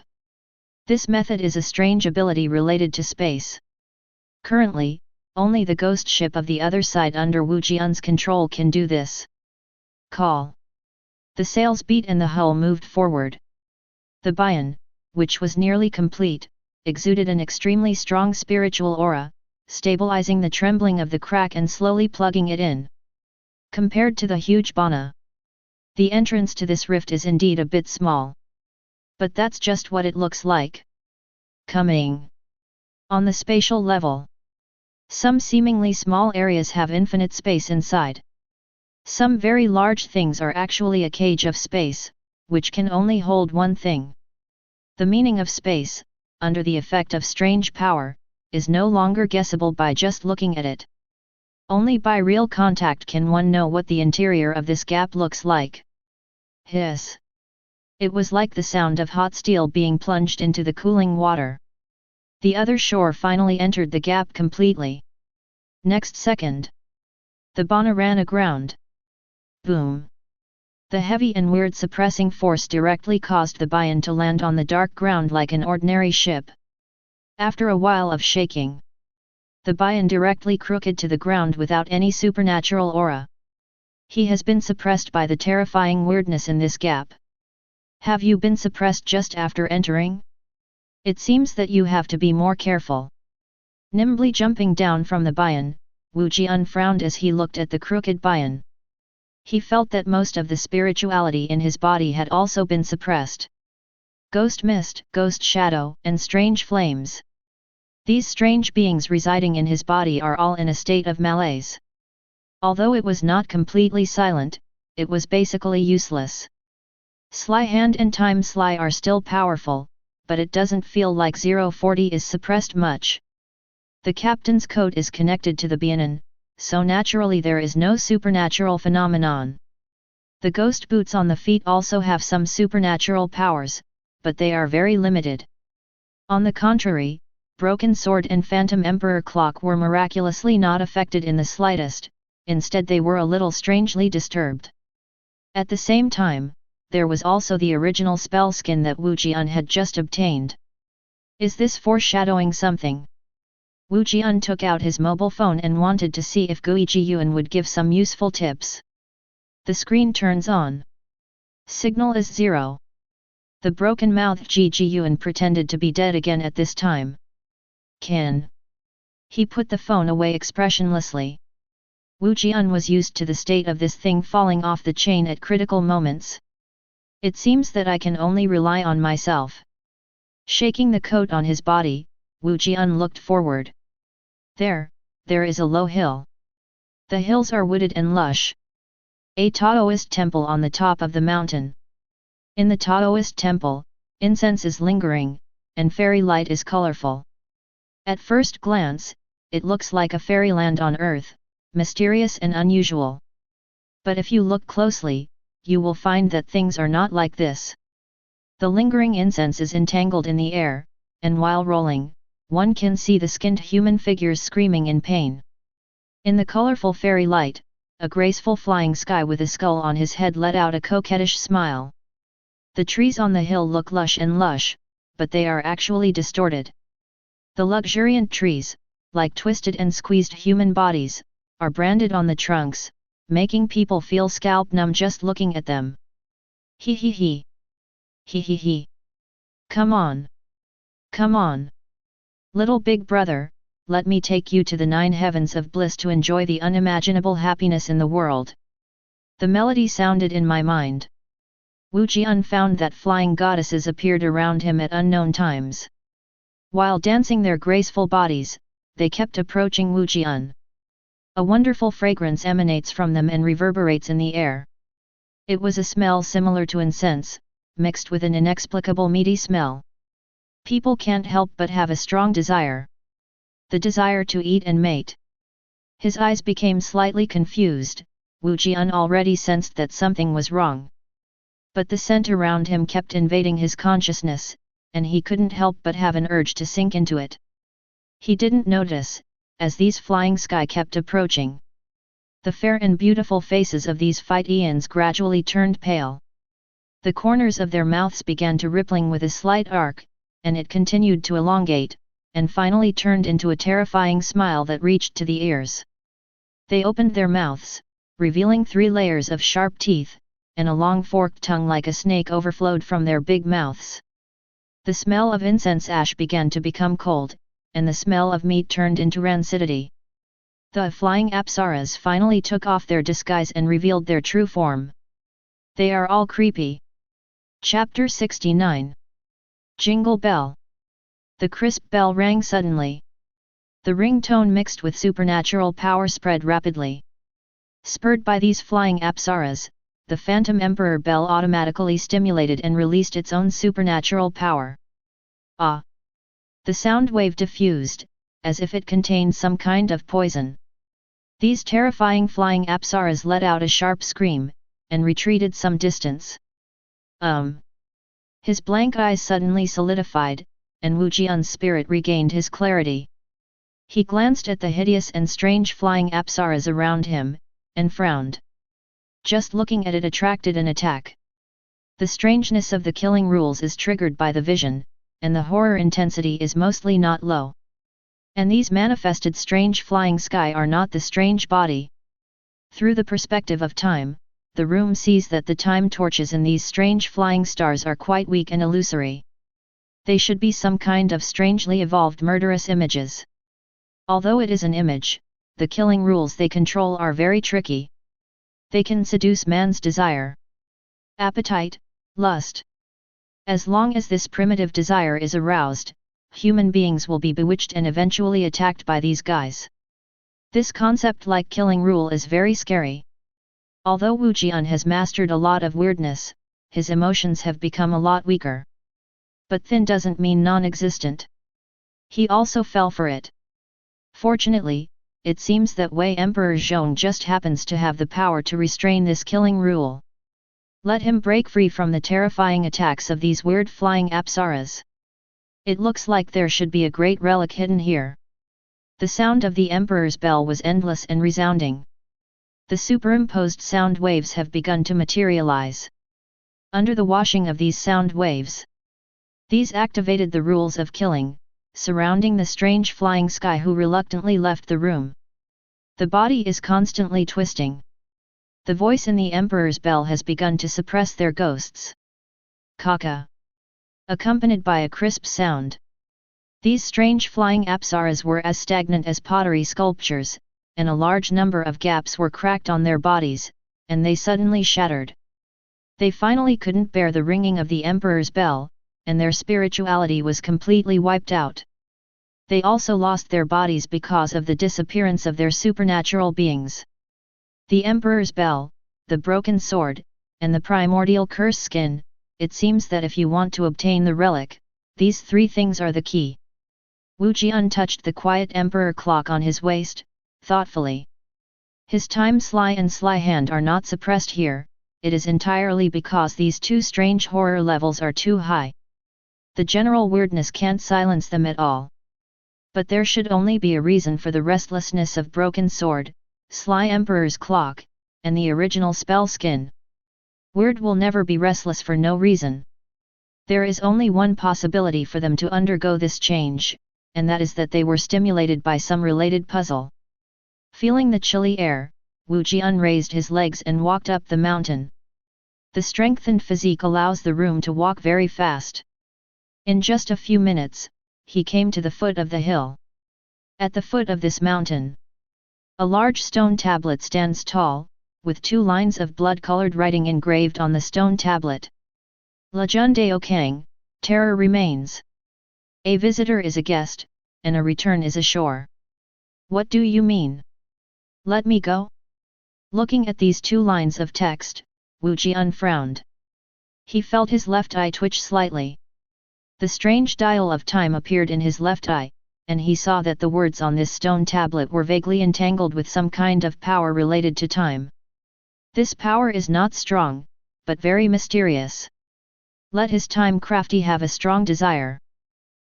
This method is a strange ability related to space. Currently, only the ghost ship of the other side under Wu Jian's control can do this. Call. The sails beat and the hull moved forward. The Bian, which was nearly complete, exuded an extremely strong spiritual aura, stabilizing the trembling of the crack and slowly plugging it in. Compared to the huge Bana, the entrance to this rift is indeed a bit small. But that's just what it looks like. Coming. On the spatial level, some seemingly small areas have infinite space inside. Some very large things are actually a cage of space, which can only hold one thing. The meaning of space, under the effect of strange power, is no longer guessable by just looking at it. Only by real contact can one know what the interior of this gap looks like. Hiss. It was like the sound of hot steel being plunged into the cooling water. The other shore finally entered the gap completely. Next second, the bana ran aground. Boom! The heavy and weird suppressing force directly caused the Bayan to land on the dark ground like an ordinary ship. After a while of shaking, the Bayan directly crooked to the ground without any supernatural aura. He has been suppressed by the terrifying weirdness in this gap. Have you been suppressed just after entering? It seems that you have to be more careful. Nimbly jumping down from the Bayan, Wu Jian frowned as he looked at the crooked Bayan. He felt that most of the spirituality in his body had also been suppressed. Ghost mist, ghost shadow, and strange flames. These strange beings residing in his body are all in a state of malaise. Although it was not completely silent, it was basically useless. Sly Hand and Time Sly are still powerful, but it doesn't feel like 040 is suppressed much. The captain's coat is connected to the Bianan, so naturally there is no supernatural phenomenon. The ghost boots on the feet also have some supernatural powers, but they are very limited. On the contrary, Broken Sword and Phantom Emperor Clock were miraculously not affected in the slightest, instead they were a little strangely disturbed. At the same time, there was also the original spell skin that Wu Jian had just obtained. Is this foreshadowing something? Wu Jian took out his mobile phone and wanted to see if Gui Jiyuan would give some useful tips. The screen turns on. Signal is 0. The broken-mouthed Ji Jiyuan pretended to be dead again at this time. Can. He put the phone away expressionlessly. Wu Jian was used to the state of this thing falling off the chain at critical moments. It seems that I can only rely on myself. Shaking the coat on his body, Wu Jian looked forward. There is a low hill. The hills are wooded and lush. A Taoist temple on the top of the mountain. In the Taoist temple, incense is lingering, and fairy light is colorful. At first glance, it looks like a fairyland on earth, mysterious and unusual. But if you look closely, you will find that things are not like this. The lingering incense is entangled in the air, and while rolling, one can see the skinned human figures screaming in pain. In the colorful fairy light, a graceful flying sky with a skull on his head let out a coquettish smile. The trees on the hill look lush, but they are actually distorted. The luxuriant trees, like twisted and squeezed human bodies, are branded on the trunks, making people feel scalp numb just looking at them. He he he. He he he. Come on. Come on. Little big brother, let me take you to the 9 heavens of bliss to enjoy the unimaginable happiness in the world. The melody sounded in my mind. Wu Jian found that flying goddesses appeared around him at unknown times. While dancing their graceful bodies, they kept approaching Wu Jian. A wonderful fragrance emanates from them and reverberates in the air. It was a smell similar to incense, mixed with an inexplicable meaty smell. People can't help but have a strong desire. The desire to eat and mate. His eyes became slightly confused. Wu Jian already sensed that something was wrong. But the scent around him kept invading his consciousness, and he couldn't help but have an urge to sink into it. He didn't notice, as these flying sky kept approaching. The fair and beautiful faces of these fight Ians gradually turned pale. The corners of their mouths began to rippling with a slight arc, and it continued to elongate, and finally turned into a terrifying smile that reached to the ears. They opened their mouths, revealing 3 layers of sharp teeth, and a long forked tongue like a snake overflowed from their big mouths. The smell of incense ash began to become cold, and the smell of meat turned into rancidity. The flying apsaras finally took off their disguise and revealed their true form. They are all creepy. Chapter 69. Jingle Bell. The crisp bell rang suddenly. The ringtone mixed with supernatural power spread rapidly. Spurred by these flying apsaras, the Phantom Emperor bell automatically stimulated and released its own supernatural power. Ah! The sound wave diffused, as if it contained some kind of poison. These terrifying flying apsaras let out a sharp scream, and retreated some distance. His blank eyes suddenly solidified, and Wu Jian's spirit regained his clarity. He glanced at the hideous and strange flying apsaras around him, and frowned. Just looking at it attracted an attack. The strangeness of the killing rules is triggered by the vision, and the horror intensity is mostly not low. And these manifested strange flying sky are not the strange body. Through the perspective of time, the room sees that the time torches in these strange flying stars are quite weak and illusory. They should be some kind of strangely evolved murderous images. Although it is an image, the killing rules they control are very tricky. They can seduce man's desire, appetite, lust. As long as this primitive desire is aroused, human beings will be bewitched and eventually attacked by these guys. This concept like killing rule is very scary. Although Wu Jian has mastered a lot of weirdness, his emotions have become a lot weaker. But thin doesn't mean non-existent. He also fell for it. Fortunately, it seems that Wei Emperor Zhong just happens to have the power to restrain this killing rule. Let him break free from the terrifying attacks of these weird flying apsaras. It looks like there should be a great relic hidden here. The sound of the Emperor's bell was endless and resounding. The superimposed sound waves have begun to materialize. Under the washing of these sound waves, these activated the rules of killing, surrounding the strange flying sky who reluctantly left the room. The body is constantly twisting. The voice in the Emperor's bell has begun to suppress their ghosts. Kaka. Accompanied by a crisp sound. These strange flying apsaras were as stagnant as pottery sculptures, and a large number of gaps were cracked on their bodies, and they suddenly shattered. They finally couldn't bear the ringing of the Emperor's bell, and their spirituality was completely wiped out. They also lost their bodies because of the disappearance of their supernatural beings. The Emperor's bell, the broken sword, and the primordial curse skin. It seems that if you want to obtain the relic, these three things are the key. Wu Jian touched the quiet Emperor clock on his waist, thoughtfully. His time sly and sly hand are not suppressed here, it is entirely because these two strange horror levels are too high. The general weirdness can't silence them at all. But there should only be a reason for the restlessness of broken sword, sly Emperor's clock, and the original spell skin. Weird will never be restless for no reason. There is only one possibility for them to undergo this change, and that is that they were stimulated by some related puzzle. Feeling the chilly air, Wu Jian raised his legs and walked up the mountain. The strengthened physique allows the room to walk very fast. In just a few minutes, he came to the foot of the hill. At the foot of this mountain, a large stone tablet stands tall, with two lines of blood-colored writing engraved on the stone tablet. Legend Dao Kang, terror remains. A visitor is a guest, and a return is a shore. What do you mean? Let me go? Looking at these two lines of text, Wu Jian frowned. He felt his left eye twitch slightly. The strange dial of time appeared in his left eye, and he saw that the words on this stone tablet were vaguely entangled with some kind of power related to time. This power is not strong, but very mysterious. Let his time crafty have a strong desire.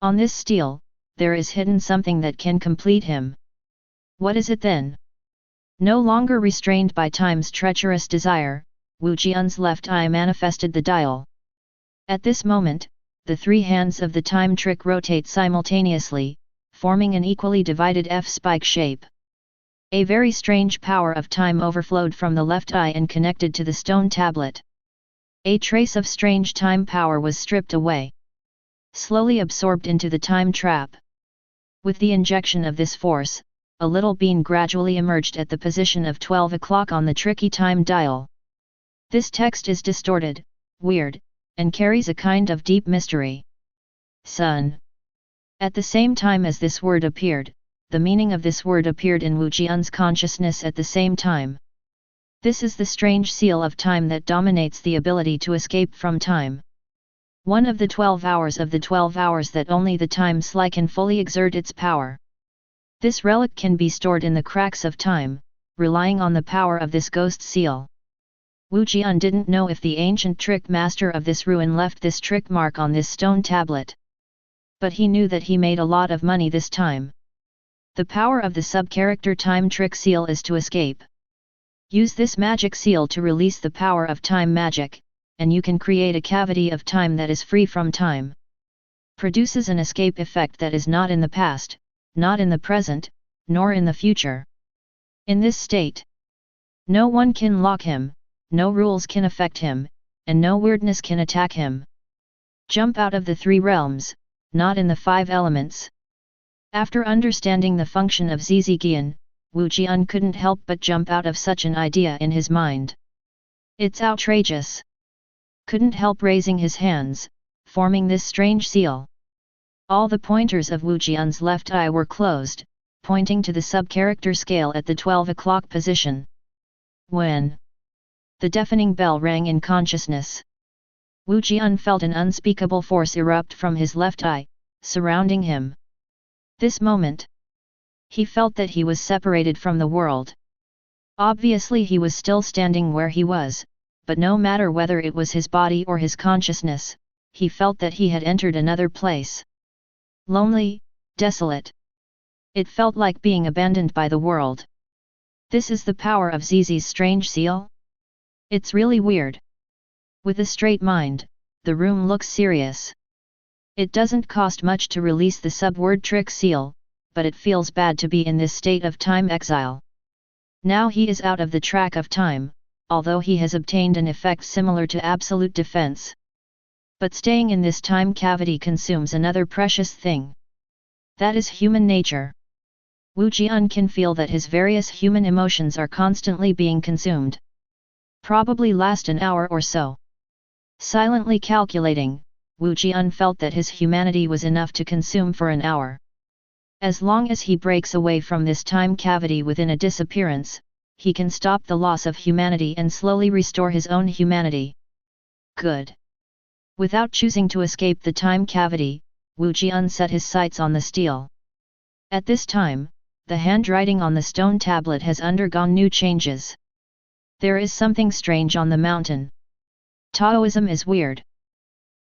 On this steel, there is hidden something that can complete him. What is it then? No longer restrained by time's treacherous desire, Wu Jian's left eye manifested the dial. At this moment, the three hands of the time trick rotate simultaneously, forming an equally divided F-spike shape. A very strange power of time overflowed from the left eye and connected to the stone tablet. A trace of strange time power was stripped away, slowly absorbed into the time trap. With the injection of this force, a little bean gradually emerged at the position of 12 o'clock on the tricky time dial. This text is distorted, weird, and carries a kind of deep mystery. Sun. At the same time as this word appeared, the meaning of this word appeared in Wu Jian's consciousness at the same time. This is the strange seal of time that dominates the ability to escape from time. One of the 12 hours of the 12 hours that only the time sly can fully exert its power. This relic can be stored in the cracks of time, relying on the power of this ghost seal. Wu Jian didn't know if the ancient trick master of this ruin left this trick mark on this stone tablet. But he knew that he made a lot of money this time. The power of the sub-character time trick seal is to escape. Use this magic seal to release the power of time magic, and you can create a cavity of time that is free from time. Produces an escape effect that is not in the past, not in the present, nor in the future. In this state, no one can lock him, no rules can affect him, and no weirdness can attack him. Jump out of the 3 realms, not in the 5 elements. After understanding the function of Zizigian, Wu Jian couldn't help but jump out of such an idea in his mind. It's outrageous. Couldn't help raising his hands, forming this strange seal. All the pointers of Wu Jian's left eye were closed, pointing to the sub-character scale at the 12 o'clock position. When the deafening bell rang in consciousness, Wu Jian felt an unspeakable force erupt from his left eye, surrounding him. This moment, he felt that he was separated from the world. Obviously he was still standing where he was, but no matter whether it was his body or his consciousness, he felt that he had entered another place. Lonely, desolate. It felt like being abandoned by the world. This is the power of Zizi's strange seal? It's really weird. With a straight mind, the room looks serious. It doesn't cost much to release the sub-word trick seal, but it feels bad to be in this state of time exile. Now he is out of the track of time, although he has obtained an effect similar to absolute defense. But staying in this time cavity consumes another precious thing. That is human nature. Wu Jian can feel that his various human emotions are constantly being consumed. Probably last an hour or so. Silently calculating, Wu Jian felt that his humanity was enough to consume for an hour. As long as he breaks away from this time cavity within a disappearance, he can stop the loss of humanity and slowly restore his own humanity. Good. Without choosing to escape the time cavity, Wu Jian set his sights on the steel. At this time, the handwriting on the stone tablet has undergone new changes. There is something strange on the mountain. Taoism is weird.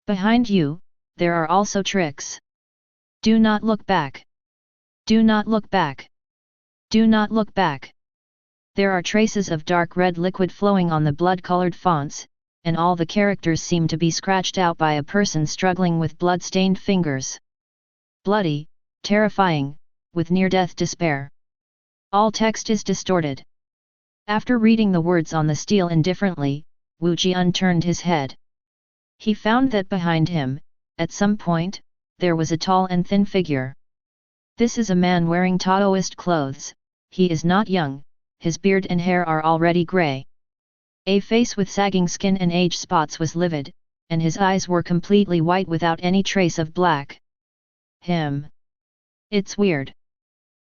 Behind you, there are also tricks. Do not look back. Do not look back. Do not look back. There are traces of dark red liquid flowing on the blood-colored fonts, and all the characters seem to be scratched out by a person struggling with blood-stained fingers. Bloody, terrifying, with near-death despair. All text is distorted. After reading the words on the steel indifferently, Wu Jian turned his head. He found that behind him, at some point, there was a tall and thin figure. This is a man wearing Taoist clothes. He is not young, his beard and hair are already grey. A face with sagging skin and age spots was livid, and his eyes were completely white without any trace of black. Him. It's weird.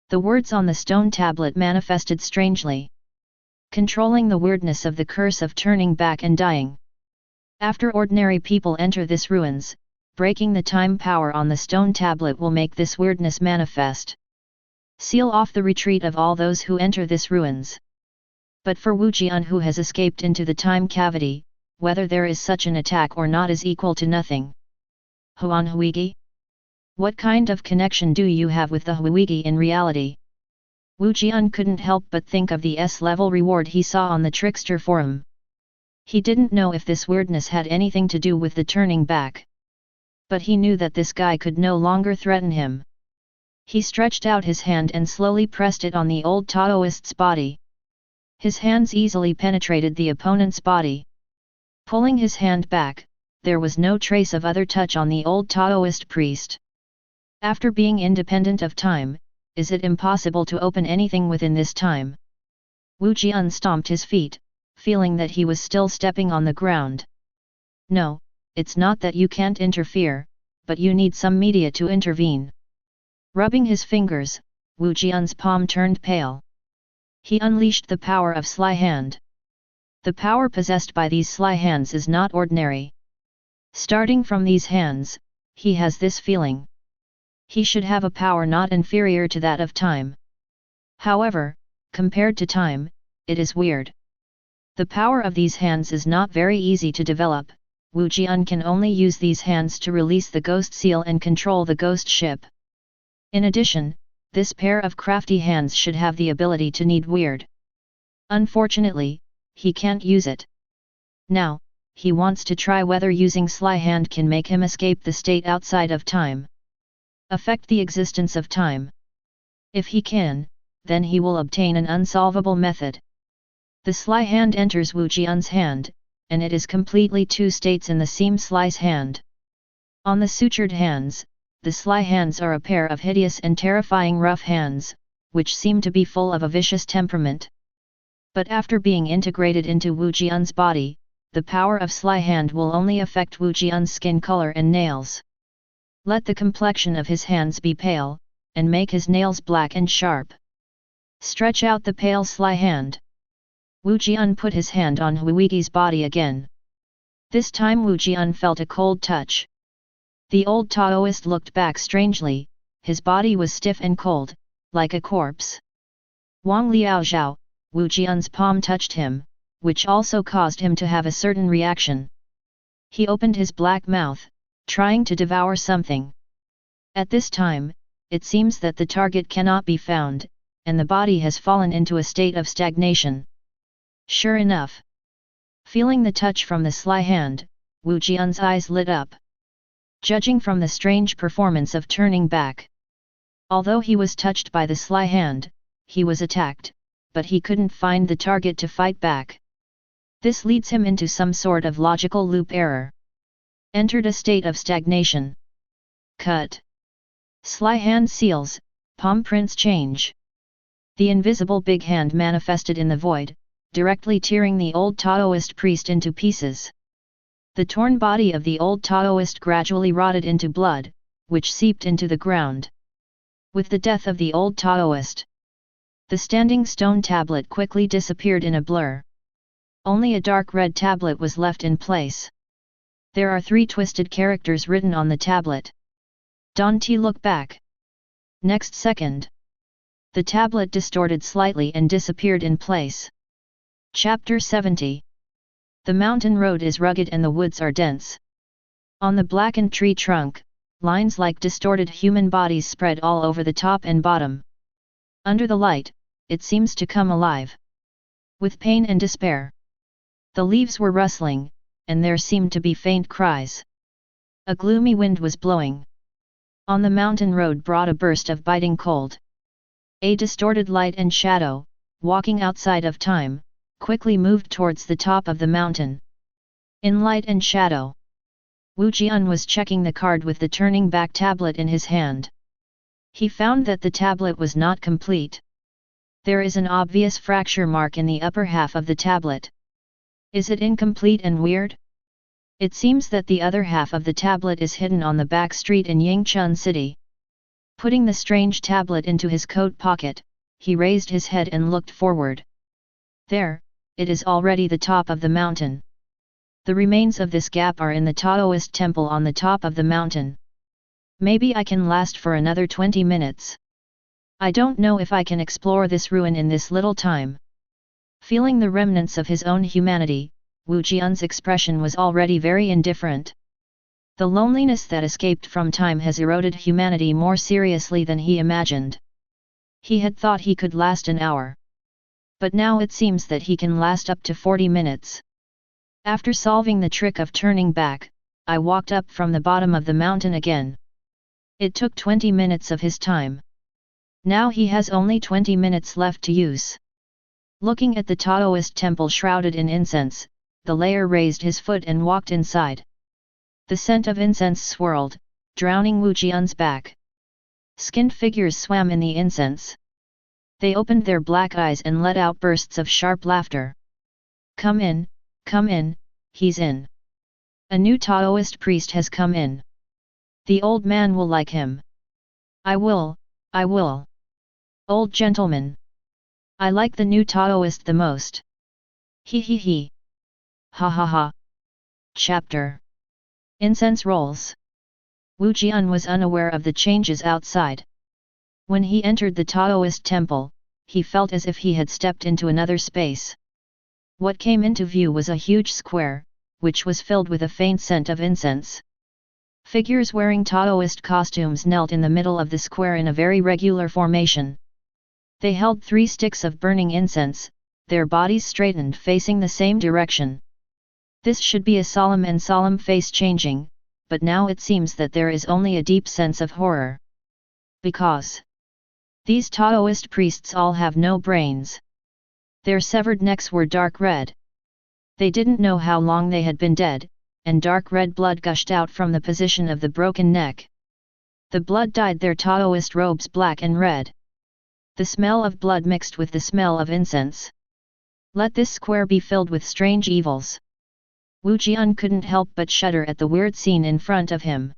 The words on the stone tablet manifested strangely, controlling the weirdness of the curse of turning back and dying. After ordinary people enter this ruins, breaking the time power on the stone tablet will make this weirdness manifest. Seal off the retreat of all those who enter this ruins. But for Wu Jian, who has escaped into the time cavity, whether there is such an attack or not is equal to nothing. Huan Huigi? What kind of connection do you have with the Huigi in reality? Wu Jian couldn't help but think of the S-level reward he saw on the Trickster forum. He didn't know if this weirdness had anything to do with the turning back. But he knew that this guy could no longer threaten him. He stretched out his hand and slowly pressed it on the old Taoist's body. His hands easily penetrated the opponent's body. Pulling his hand back, there was no trace of other touch on the old Taoist priest. After being independent of time, is it impossible to open anything within this time? Wu Jian stomped his feet, feeling that he was still stepping on the ground. No, it's not that you can't interfere, but you need some media to intervene. Rubbing his fingers, Wu Jian's palm turned pale. He unleashed the power of Sly Hand. The power possessed by these sly hands is not ordinary. Starting from these hands, he has this feeling. He should have a power not inferior to that of time. However, compared to time, it is weird. The power of these hands is not very easy to develop. Wu Jian can only use these hands to release the ghost seal and control the ghost ship. In addition, this pair of crafty hands should have the ability to knead weird. Unfortunately, he can't use it. Now, he wants to try whether using sly hand can make him escape the state outside of time. Affect the existence of time. If he can, then he will obtain an unsolvable method. The sly hand enters Wu Jian's hand, and it is completely two states in the seam slice hand. On the sutured hands, the sly hands are a pair of hideous and terrifying rough hands, which seem to be full of a vicious temperament. But after being integrated into Wu Jian's body, the power of sly hand will only affect Wu Jian's skin color and nails. Let the complexion of his hands be pale, and make his nails black and sharp. Stretch out the pale sly hand. Wu Jian put his hand on Huige's body again. This time Wu Jian felt a cold touch. The old Taoist looked back strangely, his body was stiff and cold, like a corpse. Wang Liao Zhao, Wu Jian's palm touched him, which also caused him to have a certain reaction. He opened his black mouth, trying to devour something. At this time, it seems that the target cannot be found, and the body has fallen into a state of stagnation. Sure enough. Feeling the touch from the sly hand, Wu Jian's eyes lit up. Judging from the strange performance of turning back. Although he was touched by the sly hand, he was attacked, but he couldn't find the target to fight back. This leads him into some sort of logical loop error. Entered a state of stagnation. Cut. Sly hand seals, palm prints change. The invisible big hand manifested in the void, directly tearing the old Taoist priest into pieces. The torn body of the old Taoist gradually rotted into blood, which seeped into the ground. With the death of the old Taoist, the standing stone tablet quickly disappeared in a blur. Only a dark red tablet was left in place. There are 3 twisted characters written on the tablet. Don T look back. Next second, the tablet distorted slightly and disappeared in place. Chapter 70. The mountain road is rugged and the woods are dense. On the blackened tree trunk, lines like distorted human bodies spread all over the top and bottom. Under the light, it seems to come alive. With pain and despair. The leaves were rustling, and there seemed to be faint cries. A gloomy wind was blowing. On the mountain road brought a burst of biting cold. A distorted light and shadow, walking outside of time, quickly moved towards the top of the mountain. In light and shadow, Wu Jian was checking the card with the turning back tablet in his hand. He found that the tablet was not complete. There is an obvious fracture mark in the upper half of the tablet. Is it incomplete and weird? It seems that the other half of the tablet is hidden on the back street in Yangchun City. Putting the strange tablet into his coat pocket, he raised his head and looked forward. There, it is already the top of the mountain. The remains of this gap are in the Taoist temple on the top of the mountain. Maybe I can last for another 20 minutes. I don't know if I can explore this ruin in this little time. Feeling the remnants of his own humanity, Wu Jian's expression was already very indifferent. The loneliness that escaped from time has eroded humanity more seriously than he imagined. He had thought he could last an hour. But now it seems that he can last up to 40 minutes. After solving the trick of turning back, I walked up from the bottom of the mountain again. It took 20 minutes of his time. Now he has only 20 minutes left to use. Looking at the Taoist temple shrouded in incense, the layer raised his foot and walked inside. The scent of incense swirled, drowning Wu Jian's back. Skinned figures swam in the incense. They opened their black eyes and let out bursts of sharp laughter. Come in, he's in. A new Taoist priest has come in. The old man will like him. I will. Old gentleman. I like the new Taoist the most. He. Ha ha ha. Chapter. Incense rolls. Wu Jian was unaware of the changes outside. When he entered the Taoist temple, he felt as if he had stepped into another space. What came into view was a huge square, which was filled with a faint scent of incense. Figures wearing Taoist costumes knelt in the middle of the square in a very regular formation. They held 3 sticks of burning incense, their bodies straightened facing the same direction. This should be a solemn and solemn face changing, but now it seems that there is only a deep sense of horror. Because these Taoist priests all have no brains. Their severed necks were dark red. They didn't know how long they had been dead, and dark red blood gushed out from the position of the broken neck. The blood dyed their Taoist robes black and red. The smell of blood mixed with the smell of incense. Let this square be filled with strange evils. Wu Jian couldn't help but shudder at the weird scene in front of him.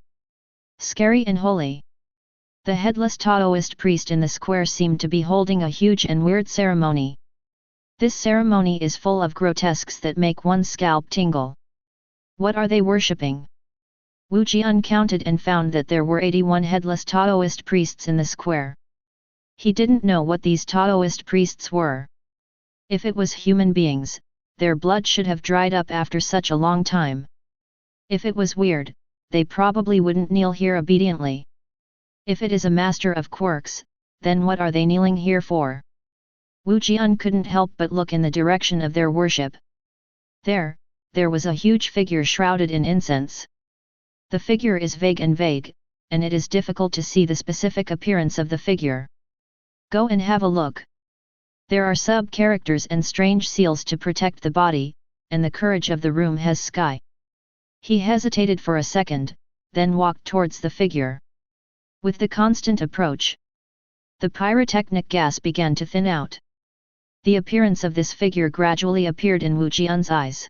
Scary and holy. The headless Taoist priest in the square seemed to be holding a huge and weird ceremony. This ceremony is full of grotesques that make one's scalp tingle. What are they worshipping? Wu Jian counted and found that there were 81 headless Taoist priests in the square. He didn't know what these Taoist priests were. If it was human beings, their blood should have dried up after such a long time. If it was weird, they probably wouldn't kneel here obediently. If it is a master of quirks, then what are they kneeling here for? Wu Jian couldn't help but look in the direction of their worship. There was a huge figure shrouded in incense. The figure is vague, and it is difficult to see the specific appearance of the figure. Go and have a look. There are sub-characters and strange seals to protect the body, and the courage of the room has sky. He hesitated for a second, then walked towards the figure. With the constant approach, the pyrotechnic gas began to thin out. The appearance of this figure gradually appeared in Wu Jian's eyes.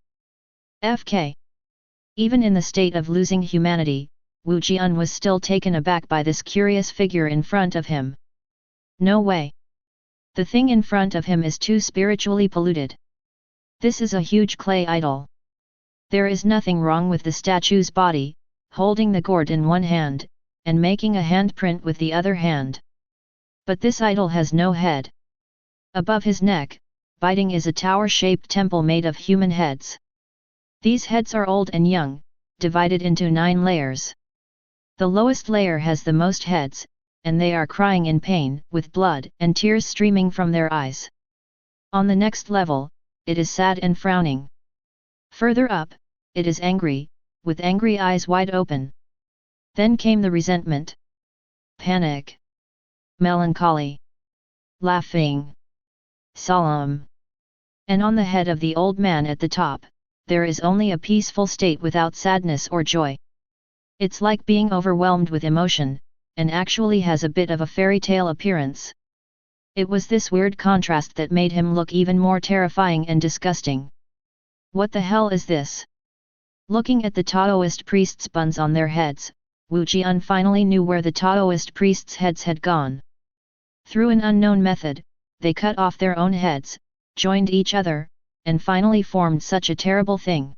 FK. Even in the state of losing humanity, Wu Jian was still taken aback by this curious figure in front of him. No way. The thing in front of him is too spiritually polluted. This is a huge clay idol. There is nothing wrong with the statue's body, holding the gourd in one hand, and making a handprint with the other hand. But this idol has no head. Above his neck, biting is a tower-shaped temple made of human heads. These heads are old and young, divided into 9 layers. The lowest layer has the most heads, and they are crying in pain, with blood and tears streaming from their eyes. On the next level, it is sad and frowning. Further up, it is angry, with angry eyes wide open. Then came the resentment, panic, melancholy, laughing, solemn. And on the head of the old man at the top, there is only a peaceful state without sadness or joy. It's like being overwhelmed with emotion, and actually has a bit of a fairy tale appearance. It was this weird contrast that made him look even more terrifying and disgusting. What the hell is this? Looking at the Taoist priests' buns on their heads, Wu Jian finally knew where the Taoist priests' heads had gone. Through an unknown method, they cut off their own heads, joined each other, and finally formed such a terrible thing.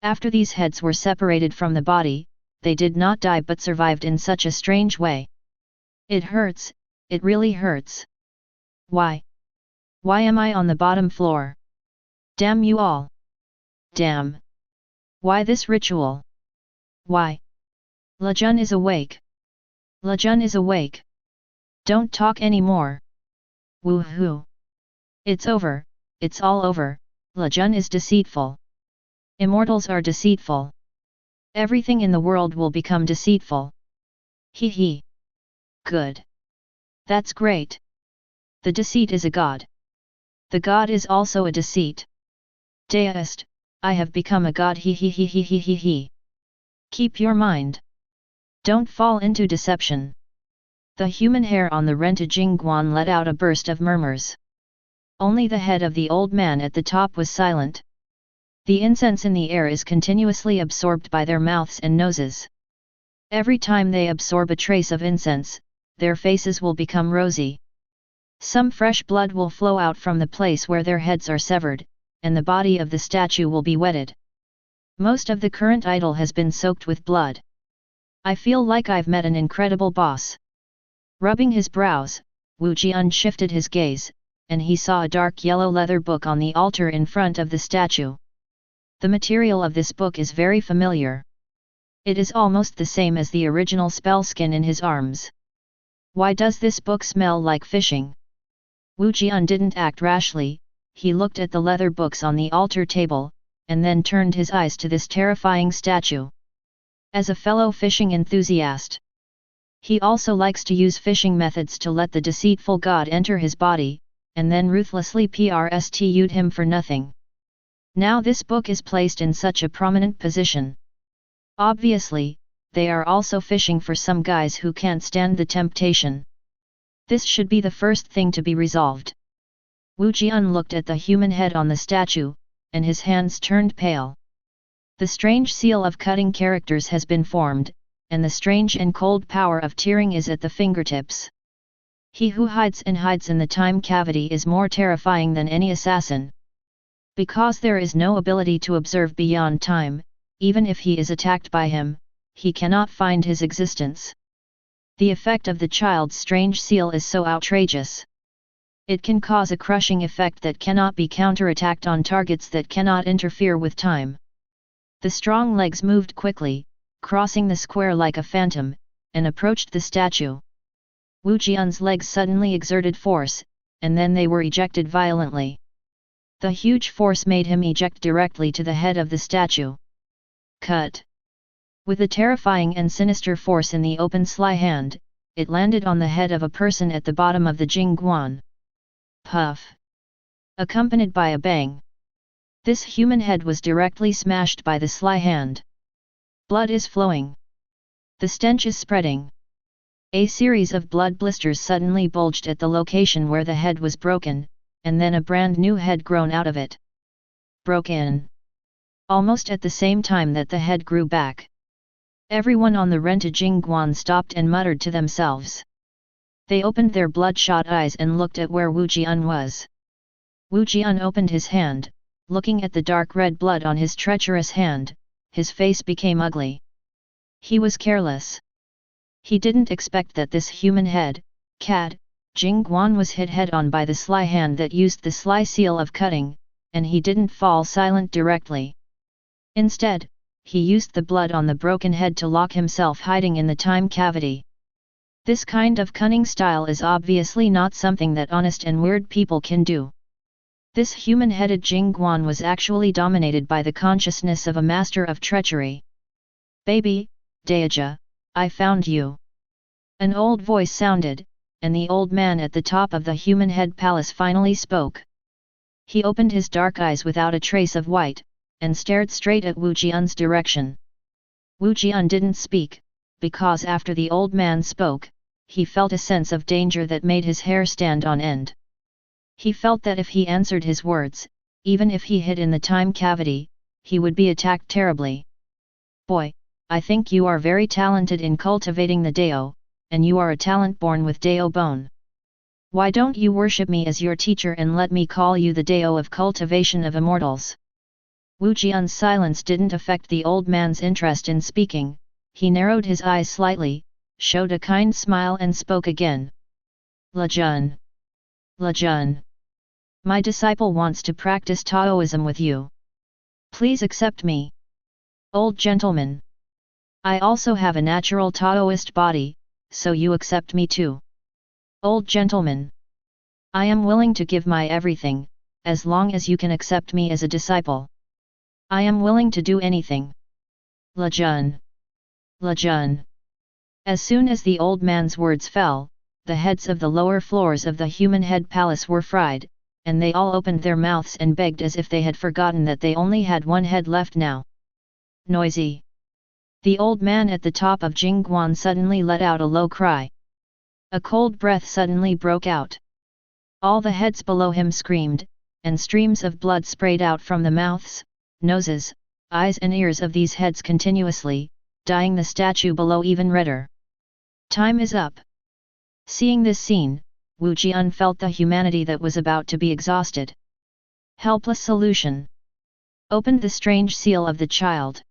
After these heads were separated from the body, they did not die but survived in such a strange way. It hurts, it really hurts. Why? Why am I on the bottom floor? Damn you all! Damn! Why this ritual? Why? Lejun is awake! Lejun is awake! Don't talk anymore! Woohoo! It's over, it's all over, Lejun is deceitful. Immortals are deceitful. Everything in the world will become deceitful. Hee hee. Good. That's great. The deceit is a god. The god is also a deceit. Deist, I have become a god, hee hee hee hee hee hee hee. Keep your mind. Don't fall into deception. The human hair on the rented Jingguan let out a burst of murmurs. Only the head of the old man at the top was silent. The incense in the air is continuously absorbed by their mouths and noses. Every time they absorb a trace of incense, their faces will become rosy. Some fresh blood will flow out from the place where their heads are severed, and the body of the statue will be wetted. Most of the current idol has been soaked with blood. I feel like I've met an incredible boss. Rubbing his brows, Wu Jian shifted his gaze, and he saw a dark yellow leather book on the altar in front of the statue. The material of this book is very familiar. It is almost the same as the original spell skin in his arms. Why does this book smell like fishing? Wu Jian didn't act rashly, he looked at the leather books on the altar table, and then turned his eyes to this terrifying statue. As a fellow fishing enthusiast, he also likes to use fishing methods to let the deceitful god enter his body, and then ruthlessly pursued him for nothing. Now this book is placed in such a prominent position. Obviously, they are also fishing for some guys who can't stand the temptation. This should be the first thing to be resolved. Wu Jian looked at the human head on the statue, and his hands turned pale. The strange seal of cutting characters has been formed, and the strange and cold power of tearing is at the fingertips. He who hides in the time cavity is more terrifying than any assassin. Because there is no ability to observe beyond time, even if he is attacked by him, he cannot find his existence. The effect of the child's strange seal is so outrageous. It can cause a crushing effect that cannot be counterattacked on targets that cannot interfere with time. The strong legs moved quickly, crossing the square like a phantom, and approached the statue. Wu Jian's legs suddenly exerted force, and then they were ejected violently. The huge force made him eject directly to the head of the statue. Cut! With a terrifying and sinister force in the open sly hand, it landed on the head of a person at the bottom of the Jingguan. Puff! Accompanied by a bang. This human head was directly smashed by the sly hand. Blood is flowing. The stench is spreading. A series of blood blisters suddenly bulged at the location where the head was broken, and then a brand new head grown out of it. Broken. Almost at the same time that the head grew back. Everyone on the rented Jingguan stopped and muttered to themselves. They opened their bloodshot eyes and looked at where Wu Jian was. Wu Jian opened his hand, looking at the dark red blood on his treacherous hand, his face became ugly. He was careless. He didn't expect that this human head, Cad, Jingguan was hit head-on by the sly hand that used the sly seal of cutting, and he didn't fall silent directly. Instead, he used the blood on the broken head to lock himself hiding in the time cavity. This kind of cunning style is obviously not something that honest and weird people can do. This human-headed Jingguan was actually dominated by the consciousness of a master of treachery. "Baby, Daija, I found you." An old voice sounded, and the old man at the top of the human head palace finally spoke. He opened his dark eyes without a trace of white, and stared straight at Wu Jian's direction. Wu Jian didn't speak, because after the old man spoke, he felt a sense of danger that made his hair stand on end. He felt that if he answered his words, even if he hid in the time cavity, he would be attacked terribly. "Boy, I think you are very talented in cultivating the Dao, and you are a talent born with Dao bone. Why don't you worship me as your teacher and let me call you the Dao of cultivation of immortals?" Wu Jian's silence didn't affect the old man's interest in speaking. He narrowed his eyes slightly, showed a kind smile and spoke again. "Lejun. Lejun. My disciple wants to practice Taoism with you. Please accept me. Old gentleman. I also have a natural Taoist body, so you accept me too. Old gentleman. I am willing to give my everything, as long as you can accept me as a disciple. I am willing to do anything. Lejun. Lejun." As soon as the old man's words fell, the heads of the lower floors of the human head palace were fried, and they all opened their mouths and begged as if they had forgotten that they only had one head left now. Noisy. The old man at the top of Jingguan suddenly let out a low cry. A cold breath suddenly broke out. All the heads below him screamed, and streams of blood sprayed out from the mouths, noses, eyes and ears of these heads continuously, dyeing the statue below even redder. Time is up. Seeing this scene, Wu Jian felt the humanity that was about to be exhausted. Helpless solution. Opened the strange seal of the child.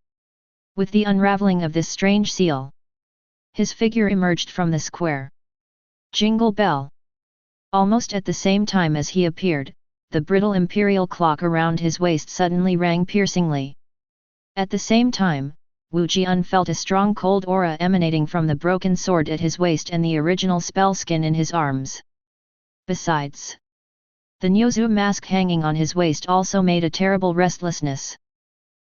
With the unraveling of this strange seal, his figure emerged from the square. Jingle bell. Almost at the same time as he appeared, the brittle imperial clock around his waist suddenly rang piercingly. At the same time, Wu Jian felt a strong cold aura emanating from the broken sword at his waist and the original spell skin in his arms. Besides, the Nyozu mask hanging on his waist also made a terrible restlessness.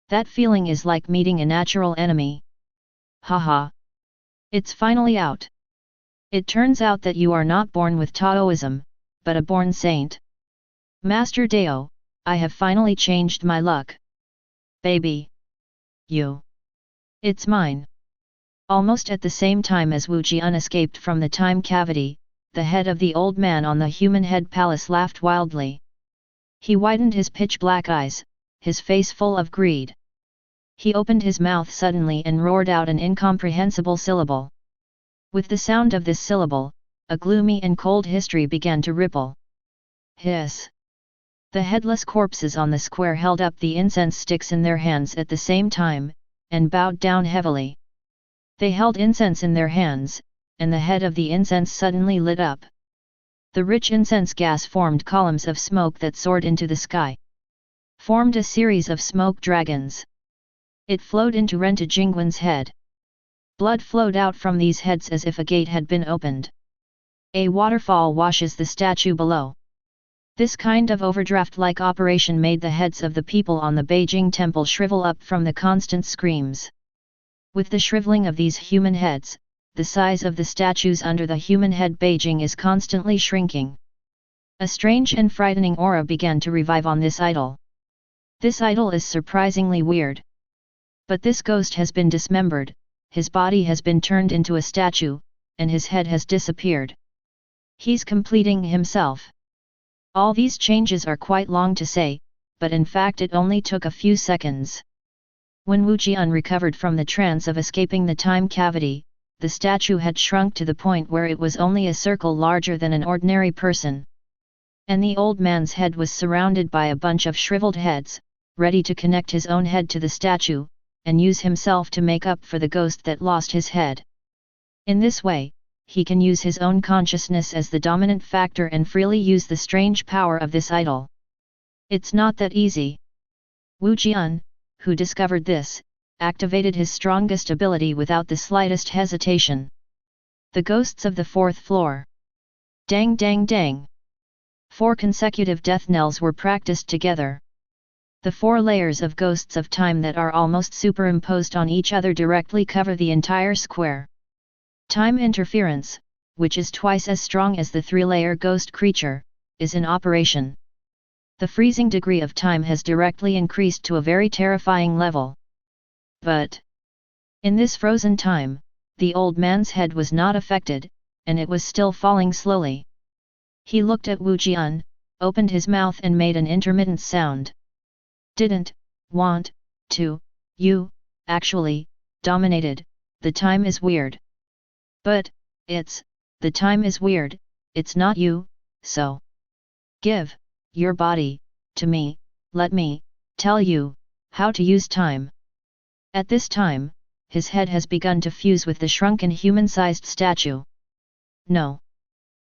That feeling is like meeting a natural enemy. Haha. It's finally out. It turns out that you are not born with Taoism, but a born saint. Master Dao, I have finally changed my luck. Baby. You. It's mine. Almost at the same time as Wu Jian escaped from the time cavity, the head of the old man on the human head palace laughed wildly. He widened his pitch-black eyes, his face full of greed. He opened his mouth suddenly and roared out an incomprehensible syllable. With the sound of this syllable, a gloomy and cold history began to ripple. Hiss! The headless corpses on the square held up the incense sticks in their hands at the same time, and bowed down heavily. They held incense in their hands, and the head of the incense suddenly lit up. The rich incense gas formed columns of smoke that soared into the sky. Formed a series of smoke dragons. It flowed into Renta Jingwen's head. Blood flowed out from these heads as if a gate had been opened. A waterfall washes the statue below. This kind of overdraft-like operation made the heads of the people on the Beijing temple shrivel up from the constant screams. With the shriveling of these human heads, the size of the statues under the human head Beijing is constantly shrinking. A strange and frightening aura began to revive on this idol. This idol is surprisingly weird. But this ghost has been dismembered, his body has been turned into a statue, and his head has disappeared. He's completing himself. All these changes are quite long to say, but in fact it only took a few seconds. When Wu Jian recovered from the trance of escaping the time cavity, the statue had shrunk to the point where it was only a circle larger than an ordinary person. And the old man's head was surrounded by a bunch of shriveled heads, ready to connect his own head to the statue, and use himself to make up for the ghost that lost his head. In this way, he can use his own consciousness as the dominant factor and freely use the strange power of this idol. It's not that easy. Wu Jian, who discovered this, activated his strongest ability without the slightest hesitation. The ghosts of the fourth floor. Dang dang dang. 4 consecutive death knells were practiced together. The 4 layers of ghosts of time that are almost superimposed on each other directly cover the entire square. Time interference, which is twice as strong as the 3-layer ghost creature, is in operation. The freezing degree of time has directly increased to a very terrifying level. But in this frozen time, the old man's head was not affected, and it was still falling slowly. He looked at Wu Jian, opened his mouth and made an intermittent sound. Didn't want to, you, actually, dominated, the time is weird. But, the time is weird, it's not you, so. Give your body to me, let me tell you how to use time. At this time, his head has begun to fuse with the shrunken human-sized statue. No.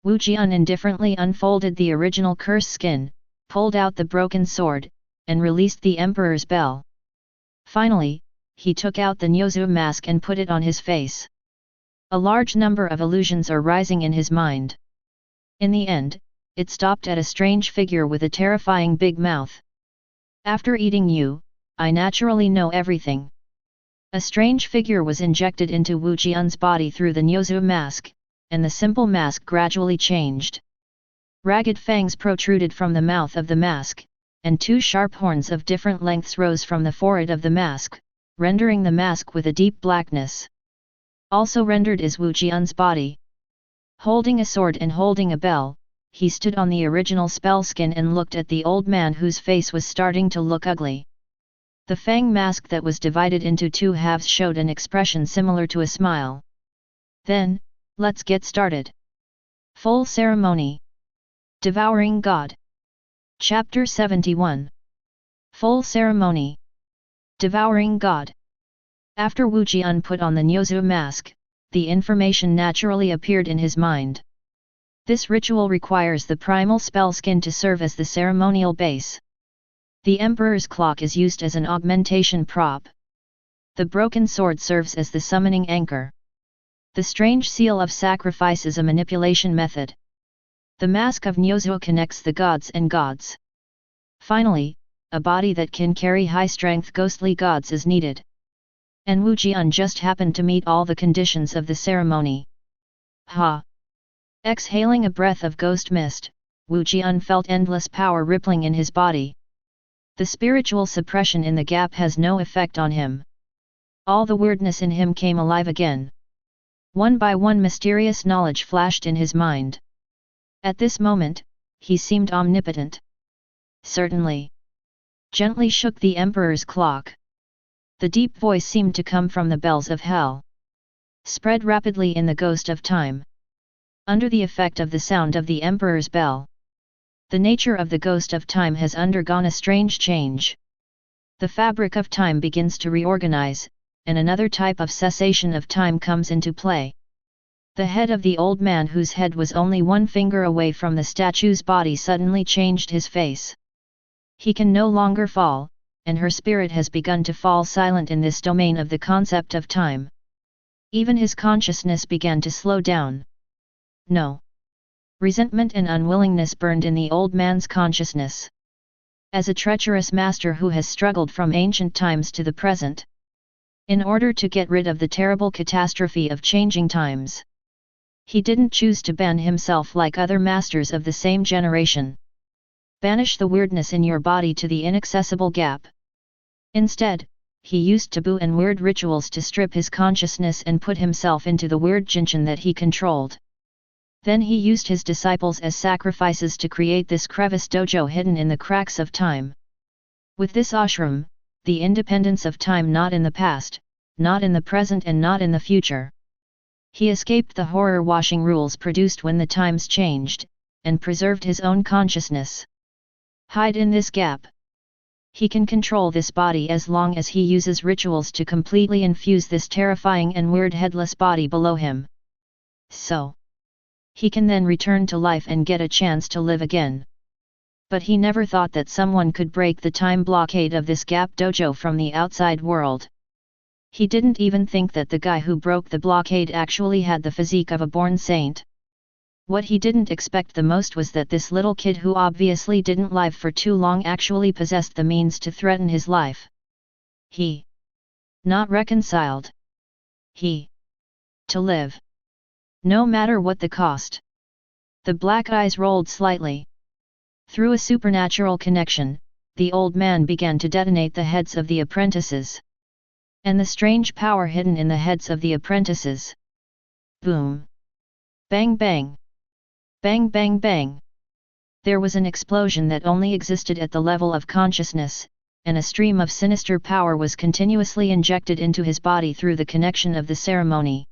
Wu Jian indifferently unfolded the original curse skin, pulled out the broken sword, and released the Emperor's bell. Finally, he took out the Nyozu mask and put it on his face. A large number of illusions are rising in his mind. In the end, it stopped at a strange figure with a terrifying big mouth. After eating you, I naturally know everything. A strange figure was injected into Wu Jian's body through the Nyozu mask, and the simple mask gradually changed. Ragged fangs protruded from the mouth of the mask, and 2 sharp horns of different lengths rose from the forehead of the mask, rendering the mask with a deep blackness. Also rendered is Wu Jian's body. Holding a sword and holding a bell, he stood on the original spell skin and looked at the old man whose face was starting to look ugly. The fang mask that was divided into 2 halves showed an expression similar to a smile. Then, let's get started. Full ceremony. Devouring God. Chapter 71. Full ceremony. Devouring God. After Wu Jian put on the Nyozu mask, the information naturally appeared in his mind. This ritual requires the primal spell skin to serve as the ceremonial base. The Emperor's clock is used as an augmentation prop. The broken sword serves as the summoning anchor. The strange seal of sacrifice is a manipulation method. The mask of Nyozo connects the gods and gods. Finally, a body that can carry high-strength ghostly gods is needed. And Wu Jian just happened to meet all the conditions of the ceremony. Ha! Exhaling a breath of ghost mist, Wu Jian felt endless power rippling in his body. The spiritual suppression in the gap has no effect on him. All the weirdness in him came alive again. One by one mysterious knowledge flashed in his mind. At this moment, he seemed omnipotent. Certainly. Gently shook the Emperor's clock. The deep voice seemed to come from the bells of hell. Spread rapidly in the ghost of time. Under the effect of the sound of the Emperor's bell, the nature of the ghost of time has undergone a strange change. The fabric of time begins to reorganize, and another type of cessation of time comes into play. The head of the old man, whose head was only one finger away from the statue's body, suddenly changed his face. He can no longer fall, and her spirit has begun to fall silent in this domain of the concept of time. Even his consciousness began to slow down. No. Resentment and unwillingness burned in the old man's consciousness. As a treacherous master who has struggled from ancient times to the present, in order to get rid of the terrible catastrophe of changing times, he didn't choose to ban himself like other masters of the same generation. Banish the weirdness in your body to the inaccessible gap. Instead, he used taboo and weird rituals to strip his consciousness and put himself into the weird jinshin that he controlled. Then he used his disciples as sacrifices to create this crevice dojo hidden in the cracks of time. With this ashram, the independence of time not in the past, not in the present and not in the future. He escaped the horror washing rules produced when the times changed, and preserved his own consciousness. Hide in this gap. He can control this body as long as he uses rituals to completely infuse this terrifying and weird headless body below him. So, he can then return to life and get a chance to live again. But he never thought that someone could break the time blockade of this gap dojo from the outside world. He didn't even think that the guy who broke the blockade actually had the physique of a born saint. What he didn't expect the most was that this little kid who obviously didn't live for too long actually possessed the means to threaten his life. He. Not reconciled. He. To live. No matter what the cost. The black eyes rolled slightly. Through a supernatural connection, the old man began to detonate the heads of the apprentices. And the strange power hidden in the heads of the apprentices. Boom. Bang bang. Bang bang bang. There was an explosion that only existed at the level of consciousness, and a stream of sinister power was continuously injected into his body through the connection of the ceremony.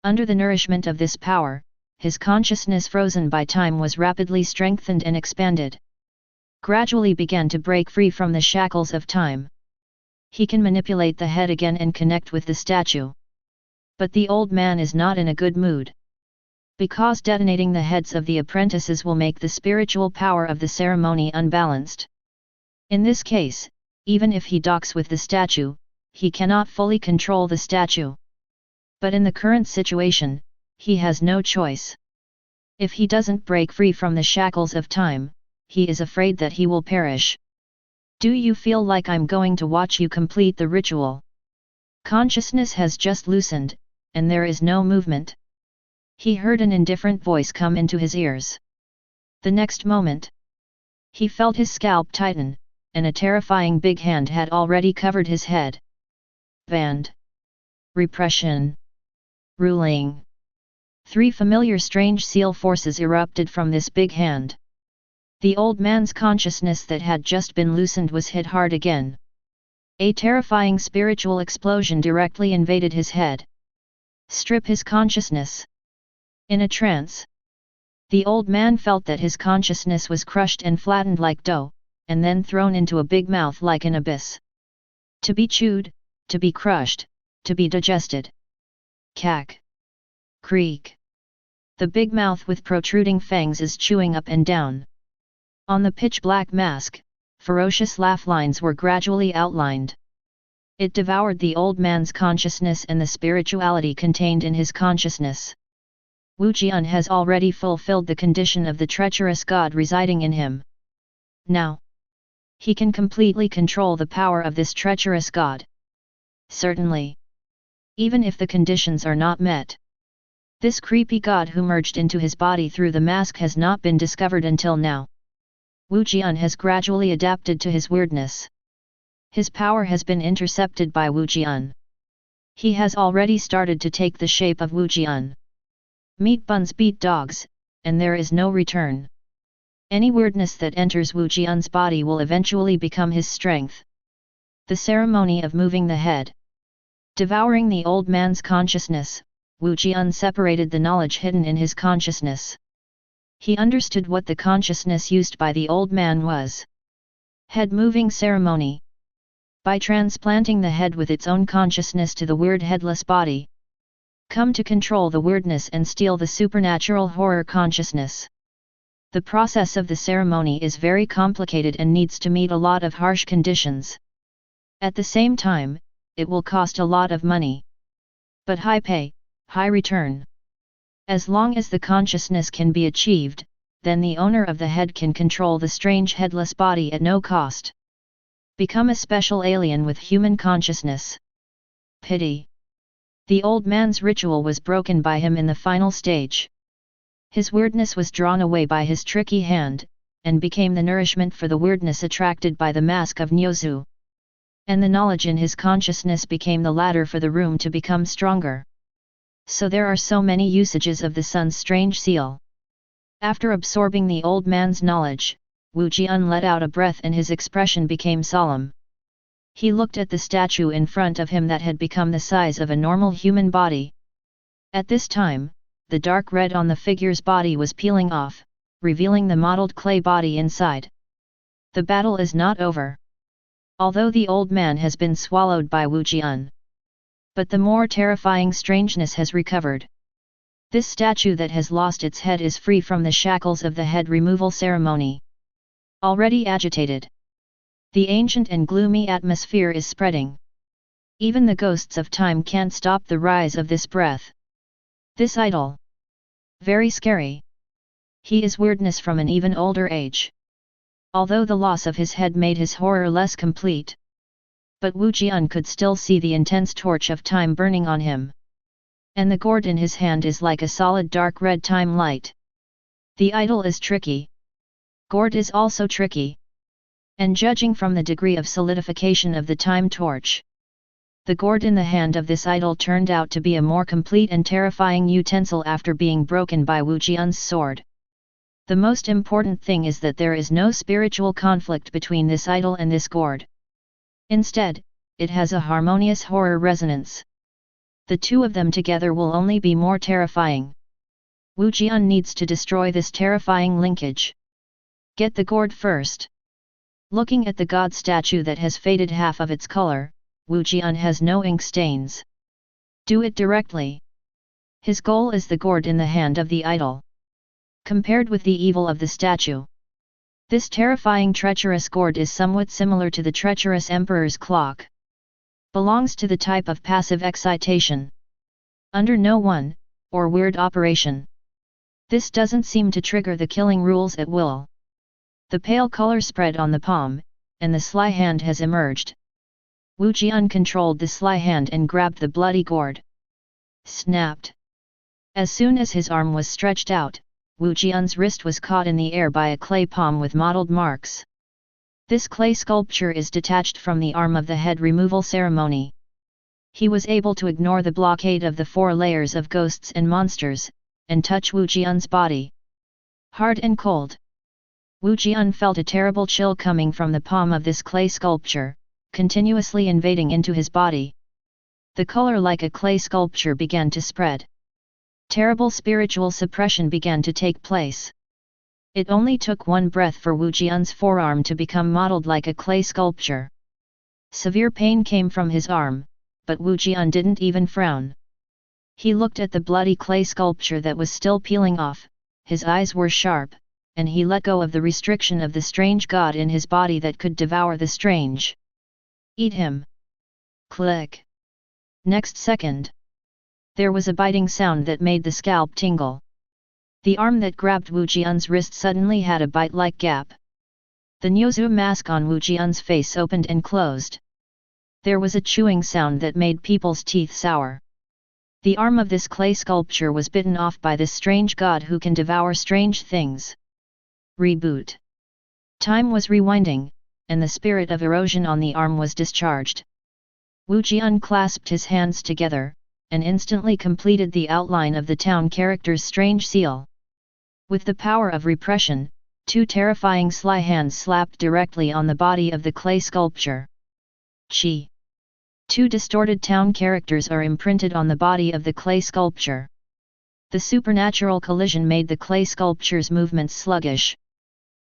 Under the nourishment of this power, his consciousness frozen by time was rapidly strengthened and expanded. Gradually began to break free from the shackles of time. He can manipulate the head again and connect with the statue. But the old man is not in a good mood. Because detonating the heads of the apprentices will make the spiritual power of the ceremony unbalanced. In this case, even if he docks with the statue, he cannot fully control the statue. But in the current situation, he has no choice. If he doesn't break free from the shackles of time, he is afraid that he will perish. Do you feel like I'm going to watch you complete the ritual? Consciousness has just loosened, and there is no movement. He heard an indifferent voice come into his ears. The next moment, he felt his scalp tighten, and a terrifying big hand had already covered his head. Banned. Repression. Ruling. 3 familiar strange seal forces erupted from this big hand. The old man's consciousness that had just been loosened was hit hard again. A terrifying spiritual explosion directly invaded his head. Strip his consciousness. In a trance, the old man felt that his consciousness was crushed and flattened like dough, and then thrown into a big mouth like an abyss. To be chewed, to be crushed, to be digested. Cack. Creak. The big mouth with protruding fangs is chewing up and down. On the pitch-black mask, ferocious laugh lines were gradually outlined. It devoured the old man's consciousness and the spirituality contained in his consciousness. Wu Jian has already fulfilled the condition of the treacherous god residing in him. Now, he can completely control the power of this treacherous god. Certainly. Even if the conditions are not met. This creepy god who merged into his body through the mask has not been discovered until now. Wu Jian has gradually adapted to his weirdness. His power has been intercepted by Wu Jian. He has already started to take the shape of Wu Jian. Meat buns beat dogs, and there is no return. Any weirdness that enters Wu Jian's body will eventually become his strength. The ceremony of moving the head. Devouring the old man's consciousness, Wu Jian separated the knowledge hidden in his consciousness. He understood what the consciousness used by the old man was. Head moving ceremony. By transplanting the head with its own consciousness to the weird headless body, come to control the weirdness and steal the supernatural horror consciousness. The process of the ceremony is very complicated and needs to meet a lot of harsh conditions. At the same time, it will cost a lot of money. But high pay, high return. As long as the consciousness can be achieved, then the owner of the head can control the strange headless body at no cost. Become a special alien with human consciousness. Pity. The old man's ritual was broken by him in the final stage. His weirdness was drawn away by his tricky hand, and became the nourishment for the weirdness attracted by the mask of Nyozu. And the knowledge in his consciousness became the ladder for the room to become stronger. So there are so many usages of the sun's strange seal. After absorbing the old man's knowledge, Wu Jian let out a breath and his expression became solemn. He looked at the statue in front of him that had become the size of a normal human body. At this time, the dark red on the figure's body was peeling off, revealing the modeled clay body inside. The battle is not over. Although the old man has been swallowed by Wu Jian. But the more terrifying strangeness has recovered. This statue that has lost its head is free from the shackles of the head removal ceremony. Already agitated. The ancient and gloomy atmosphere is spreading. Even the ghosts of time can't stop the rise of this breath. This idol. Very scary. He is weirdness from an even older age. Although the loss of his head made his horror less complete. But Wu Jian could still see the intense torch of time burning on him. And the gourd in his hand is like a solid dark red time light. The idol is tricky. Gourd is also tricky. And judging from the degree of solidification of the time torch, the gourd in the hand of this idol turned out to be a more complete and terrifying utensil after being broken by Wu Jian's sword. The most important thing is that there is no spiritual conflict between this idol and this gourd. Instead, it has a harmonious horror resonance. The two of them together will only be more terrifying. Wu Jian needs to destroy this terrifying linkage. Get the gourd first. Looking at the god statue that has faded half of its color, Wu Jian has no ink stains. Do it directly. His goal is the gourd in the hand of the idol. Compared with the evil of the statue, this terrifying treacherous gourd is somewhat similar to the treacherous emperor's clock. Belongs to the type of passive excitation. Under no one, or weird operation. This doesn't seem to trigger the killing rules at will. The pale color spread on the palm, and the sly hand has emerged. Wu Jian controlled the sly hand and grabbed the bloody gourd. Snapped. As soon as his arm was stretched out, Wu Jian's wrist was caught in the air by a clay palm with mottled marks. This clay sculpture is detached from the arm of the head removal ceremony. He was able to ignore the blockade of the 4 layers of ghosts and monsters, and touch Wu Jian's body. Hard and cold. Wu Jian felt a terrible chill coming from the palm of this clay sculpture, continuously invading into his body. The color like a clay sculpture began to spread. Terrible spiritual suppression began to take place. It only took one breath for Wu Jian's forearm to become modeled like a clay sculpture. Severe pain came from his arm, but Wu Jian didn't even frown. He looked at the bloody clay sculpture that was still peeling off, his eyes were sharp, and he let go of the restriction of the strange god in his body that could devour the strange. Eat him. Click. Next second, there was a biting sound that made the scalp tingle. The arm that grabbed Wu Jian's wrist suddenly had a bite-like gap. The Nyozu mask on Wu Jian's face opened and closed. There was a chewing sound that made people's teeth sour. The arm of this clay sculpture was bitten off by this strange god who can devour strange things. Reboot. Time was rewinding, and the spirit of erosion on the arm was discharged. Wu Jian clasped his hands together, and instantly completed the outline of the town character's strange seal. With the power of repression, 2 terrifying sly hands slapped directly on the body of the clay sculpture. Chi. 2 distorted town characters are imprinted on the body of the clay sculpture. The supernatural collision made the clay sculpture's movements sluggish.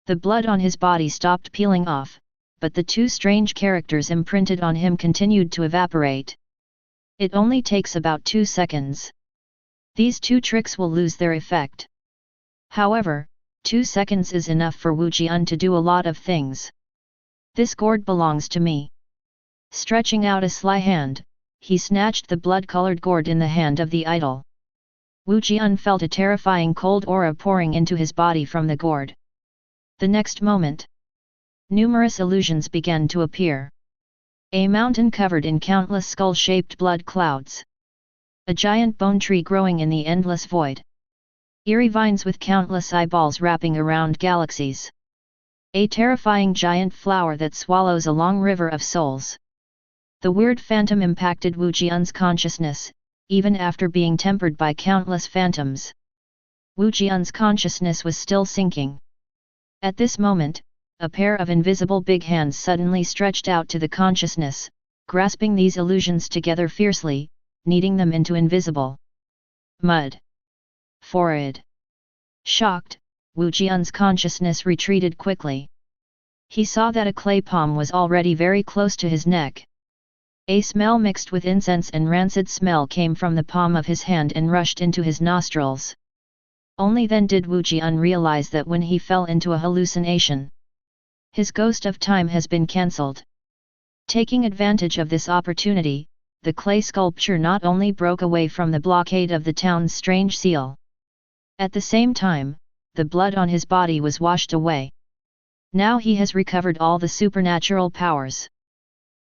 The blood on his body stopped peeling off, but the 2 strange characters imprinted on him continued to evaporate. It only takes about 2 seconds. These 2 tricks will lose their effect. However, 2 seconds is enough for Wu Jian to do a lot of things. This gourd belongs to me. Stretching out a sly hand, he snatched the blood-colored gourd in the hand of the idol. Wu Jian felt a terrifying cold aura pouring into his body from the gourd. The next moment, numerous illusions began to appear. A mountain covered in countless skull-shaped blood clouds. A giant bone tree growing in the endless void. Eerie vines with countless eyeballs wrapping around galaxies. A terrifying giant flower that swallows a long river of souls. The weird phantom impacted Wu Jian's consciousness, even after being tempered by countless phantoms. Wu Jian's consciousness was still sinking. At this moment, a pair of invisible big hands suddenly stretched out to the consciousness, grasping these illusions together fiercely, kneading them into invisible mud. Forehead. Shocked, Wu Jian's consciousness retreated quickly. He saw that a clay palm was already very close to his neck. A smell mixed with incense and rancid smell came from the palm of his hand and rushed into his nostrils. Only then did Wu Jian realize that when he fell into a hallucination, his ghost of time has been cancelled. Taking advantage of this opportunity, the clay sculpture not only broke away from the blockade of the town's strange seal. At the same time, the blood on his body was washed away. Now he has recovered all the supernatural powers.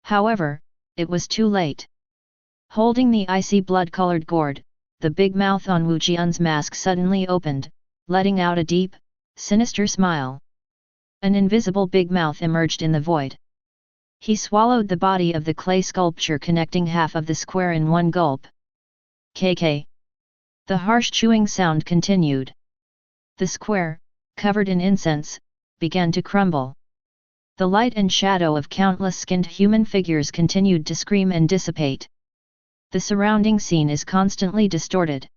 However, it was too late. Holding the icy blood-colored gourd, the big mouth on Wu Jian's mask suddenly opened, letting out a deep, sinister smile. An invisible big mouth emerged in the void. He swallowed the body of the clay sculpture, connecting half of the square in one gulp. KK. The harsh chewing sound continued. The square, covered in incense, began to crumble. The light and shadow of countless skinned human figures continued to scream and dissipate. The surrounding scene is constantly distorted.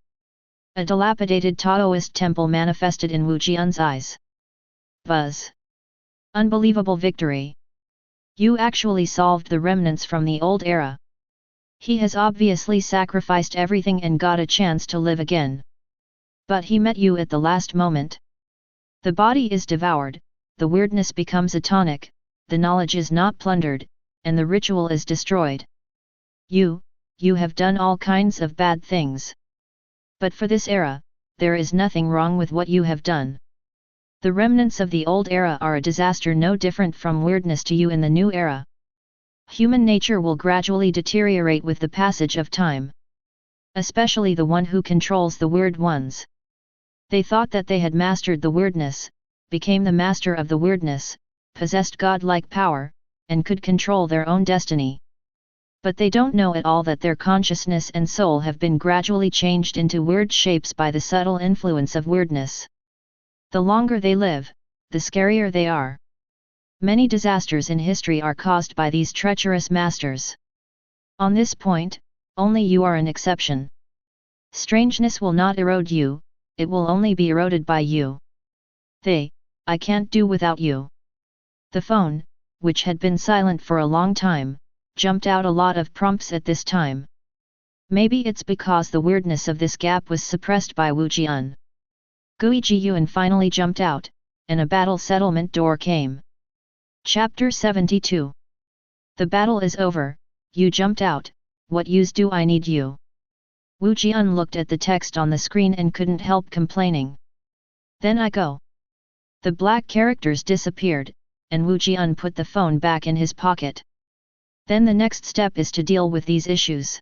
A dilapidated Taoist temple manifested in Wu Jian's eyes. Buzz. Unbelievable victory. You actually solved the remnants from the old era. He has obviously sacrificed everything and got a chance to live again. But he met you at the last moment. The body is devoured, the weirdness becomes a tonic, the knowledge is not plundered, and the ritual is destroyed. You have done all kinds of bad things. But for this era, there is nothing wrong with what you have done. The remnants of the old era are a disaster no different from weirdness to you in the new era. Human nature will gradually deteriorate with the passage of time. Especially the one who controls the weird ones. They thought that they had mastered the weirdness, became the master of the weirdness, possessed godlike power, and could control their own destiny. But they don't know at all that their consciousness and soul have been gradually changed into weird shapes by the subtle influence of weirdness. The longer they live, the scarier they are. Many disasters in history are caused by these treacherous masters. On this point, only you are an exception. Strangeness will not erode you, it will only be eroded by you. I can't do without you. The phone, which had been silent for a long time, jumped out a lot of prompts at this time. Maybe it's because the weirdness of this gap was suppressed by Wu Jian. Gui Jiyuan finally jumped out, and a battle settlement door came. Chapter 72. The battle is over, you jumped out, what use do I need you? Wu Jian looked at the text on the screen and couldn't help complaining. Then I go. The black characters disappeared, and Wu Jian put the phone back in his pocket. Then the next step is to deal with these issues.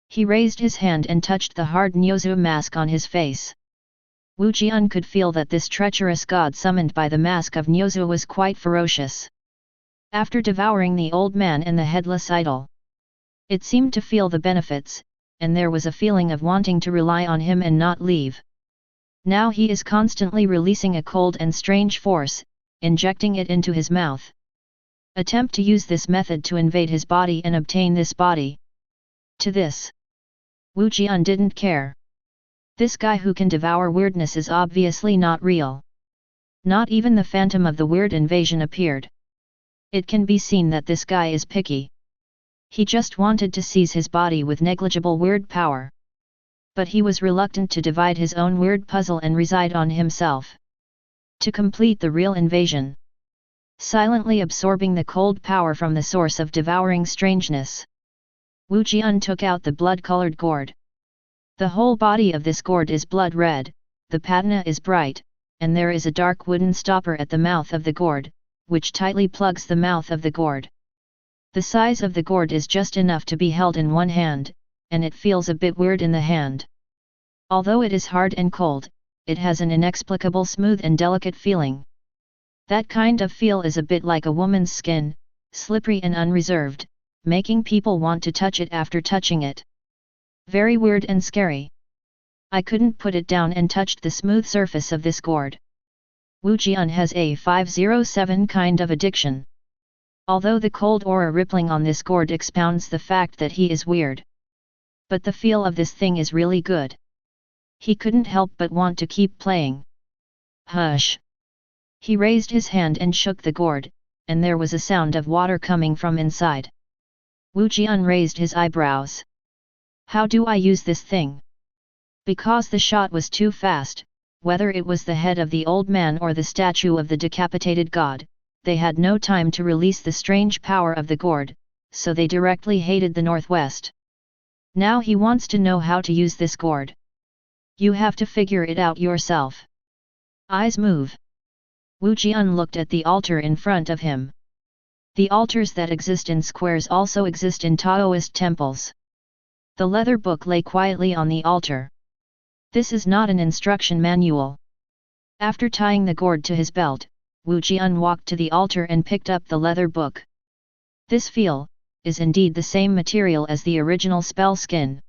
He raised his hand and touched the hard Nyozu mask on his face. Wu Jian could feel that this treacherous god summoned by the mask of Nyozu was quite ferocious. After devouring the old man and the headless idol, it seemed to feel the benefits, and there was a feeling of wanting to rely on him and not leave. Now he is constantly releasing a cold and strange force, injecting it into his mouth. Attempt to use this method to invade his body and obtain this body. To this, Wu Jian didn't care. This guy who can devour weirdness is obviously not real. Not even the phantom of the weird invasion appeared. It can be seen that this guy is picky. He just wanted to seize his body with negligible weird power. But he was reluctant to divide his own weird puzzle and reside on himself. To complete the real invasion. Silently absorbing the cold power from the source of devouring strangeness, Wu Jian took out the blood-colored gourd. The whole body of this gourd is blood red, the patina is bright, and there is a dark wooden stopper at the mouth of the gourd, which tightly plugs the mouth of the gourd. The size of the gourd is just enough to be held in one hand, and it feels a bit weird in the hand. Although it is hard and cold, it has an inexplicable smooth and delicate feeling. That kind of feel is a bit like a woman's skin, slippery and unreserved, making people want to touch it after touching it. Very weird and scary. I couldn't put it down and touched the smooth surface of this gourd. Wu Jian has a 507 kind of addiction. Although the cold aura rippling on this gourd expounds the fact that he is weird. But the feel of this thing is really good. He couldn't help but want to keep playing. Hush! He raised his hand and shook the gourd, and there was a sound of water coming from inside. Wu Jian raised his eyebrows. How do I use this thing? Because the shot was too fast, whether it was the head of the old man or the statue of the decapitated god, they had no time to release the strange power of the gourd, so they directly hated the northwest. Now he wants to know how to use this gourd. You have to figure it out yourself. Eyes move. Wu Jian looked at the altar in front of him. The altars that exist in squares also exist in Taoist temples. The leather book lay quietly on the altar. This is not an instruction manual. After tying the gourd to his belt, Wu Jian walked to the altar and picked up the leather book. This feel is indeed the same material as the original spell skin.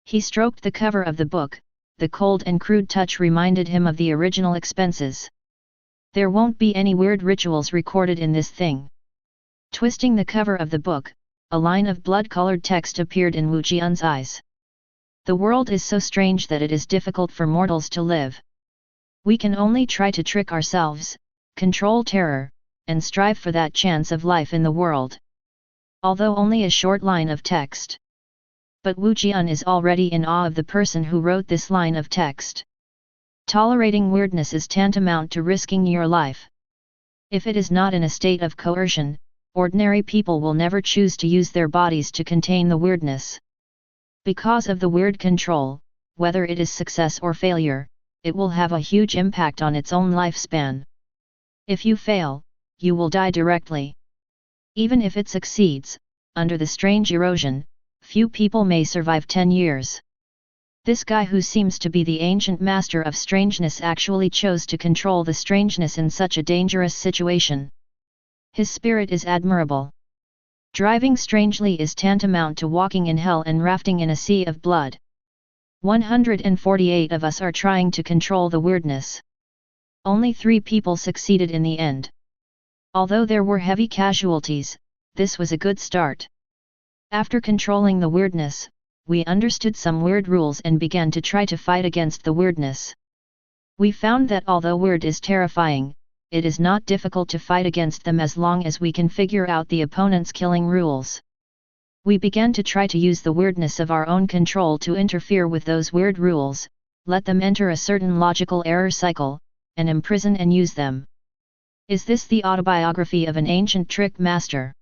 He stroked the cover of the book. The cold and crude touch reminded him of the original expenses. There won't be any weird rituals recorded in this thing. Twisting the cover of the book, a line of blood-colored text appeared in Wu Jian's eyes. The world is so strange that it is difficult for mortals to live. We can only try to trick ourselves, control terror, and strive for that chance of life in the world. Although only a short line of text. But Wu Jian is already in awe of the person who wrote this line of text. Tolerating weirdness is tantamount to risking your life. If it is not in a state of coercion, ordinary people will never choose to use their bodies to contain the weirdness. Because of the weird control, whether it is success or failure, it will have a huge impact on its own lifespan. If you fail, you will die directly. Even if it succeeds, under the strange erosion, few people may survive 10 years. This guy who seems to be the ancient master of strangeness actually chose to control the strangeness in such a dangerous situation. His spirit is admirable. Driving strangely is tantamount to walking in hell and rafting in a sea of blood. 148 of us are trying to control the weirdness. Only 3 people succeeded in the end. Although there were heavy casualties, this was a good start. After controlling the weirdness, we understood some weird rules and began to try to fight against the weirdness. We found that although weird is terrifying, it is not difficult to fight against them as long as we can figure out the opponent's killing rules. We began to try to use the weirdness of our own control to interfere with those weird rules, let them enter a certain logical error cycle, and imprison and use them. Is this the autobiography of an ancient trick master?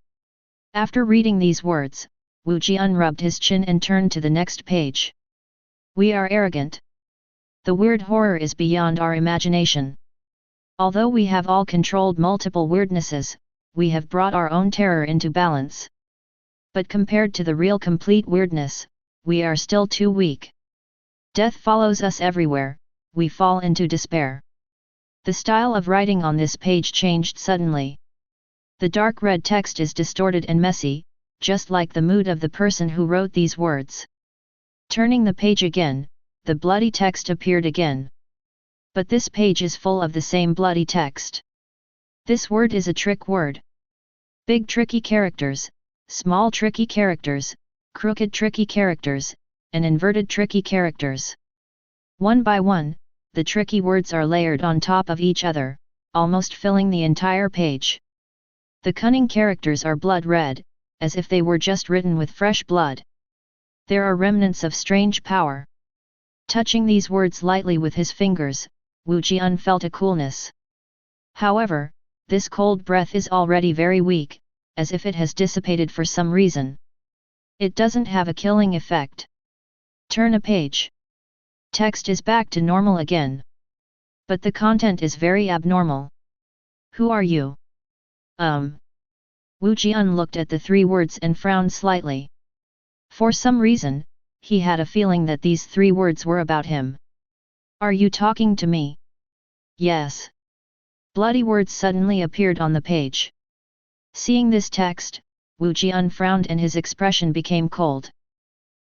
After reading these words, Wu Jian rubbed his chin and turned to the next page. We are arrogant. The weird horror is beyond our imagination. Although we have all controlled multiple weirdnesses, we have brought our own terror into balance. But compared to the real complete weirdness, we are still too weak. Death follows us everywhere, we fall into despair. The style of writing on this page changed suddenly. The dark red text is distorted and messy, just like the mood of the person who wrote these words. Turning the page again, the bloody text appeared again. But this page is full of the same bloody text. This word is a trick word. Big tricky characters, small tricky characters, crooked tricky characters, and inverted tricky characters. One by one, the tricky words are layered on top of each other, almost filling the entire page. The cunning characters are blood red, as if they were just written with fresh blood. There are remnants of strange power. Touching these words lightly with his fingers, Wu Jian felt a coolness. However, this cold breath is already very weak, as if it has dissipated for some reason. It doesn't have a killing effect. Turn a page. Text is back to normal again. But the content is very abnormal. Who are you? Wu Jian looked at the three words and frowned slightly. For some reason, he had a feeling that these three words were about him. Are you talking to me? Yes. Bloody words suddenly appeared on the page. Seeing this text, Wu Jian frowned and his expression became cold.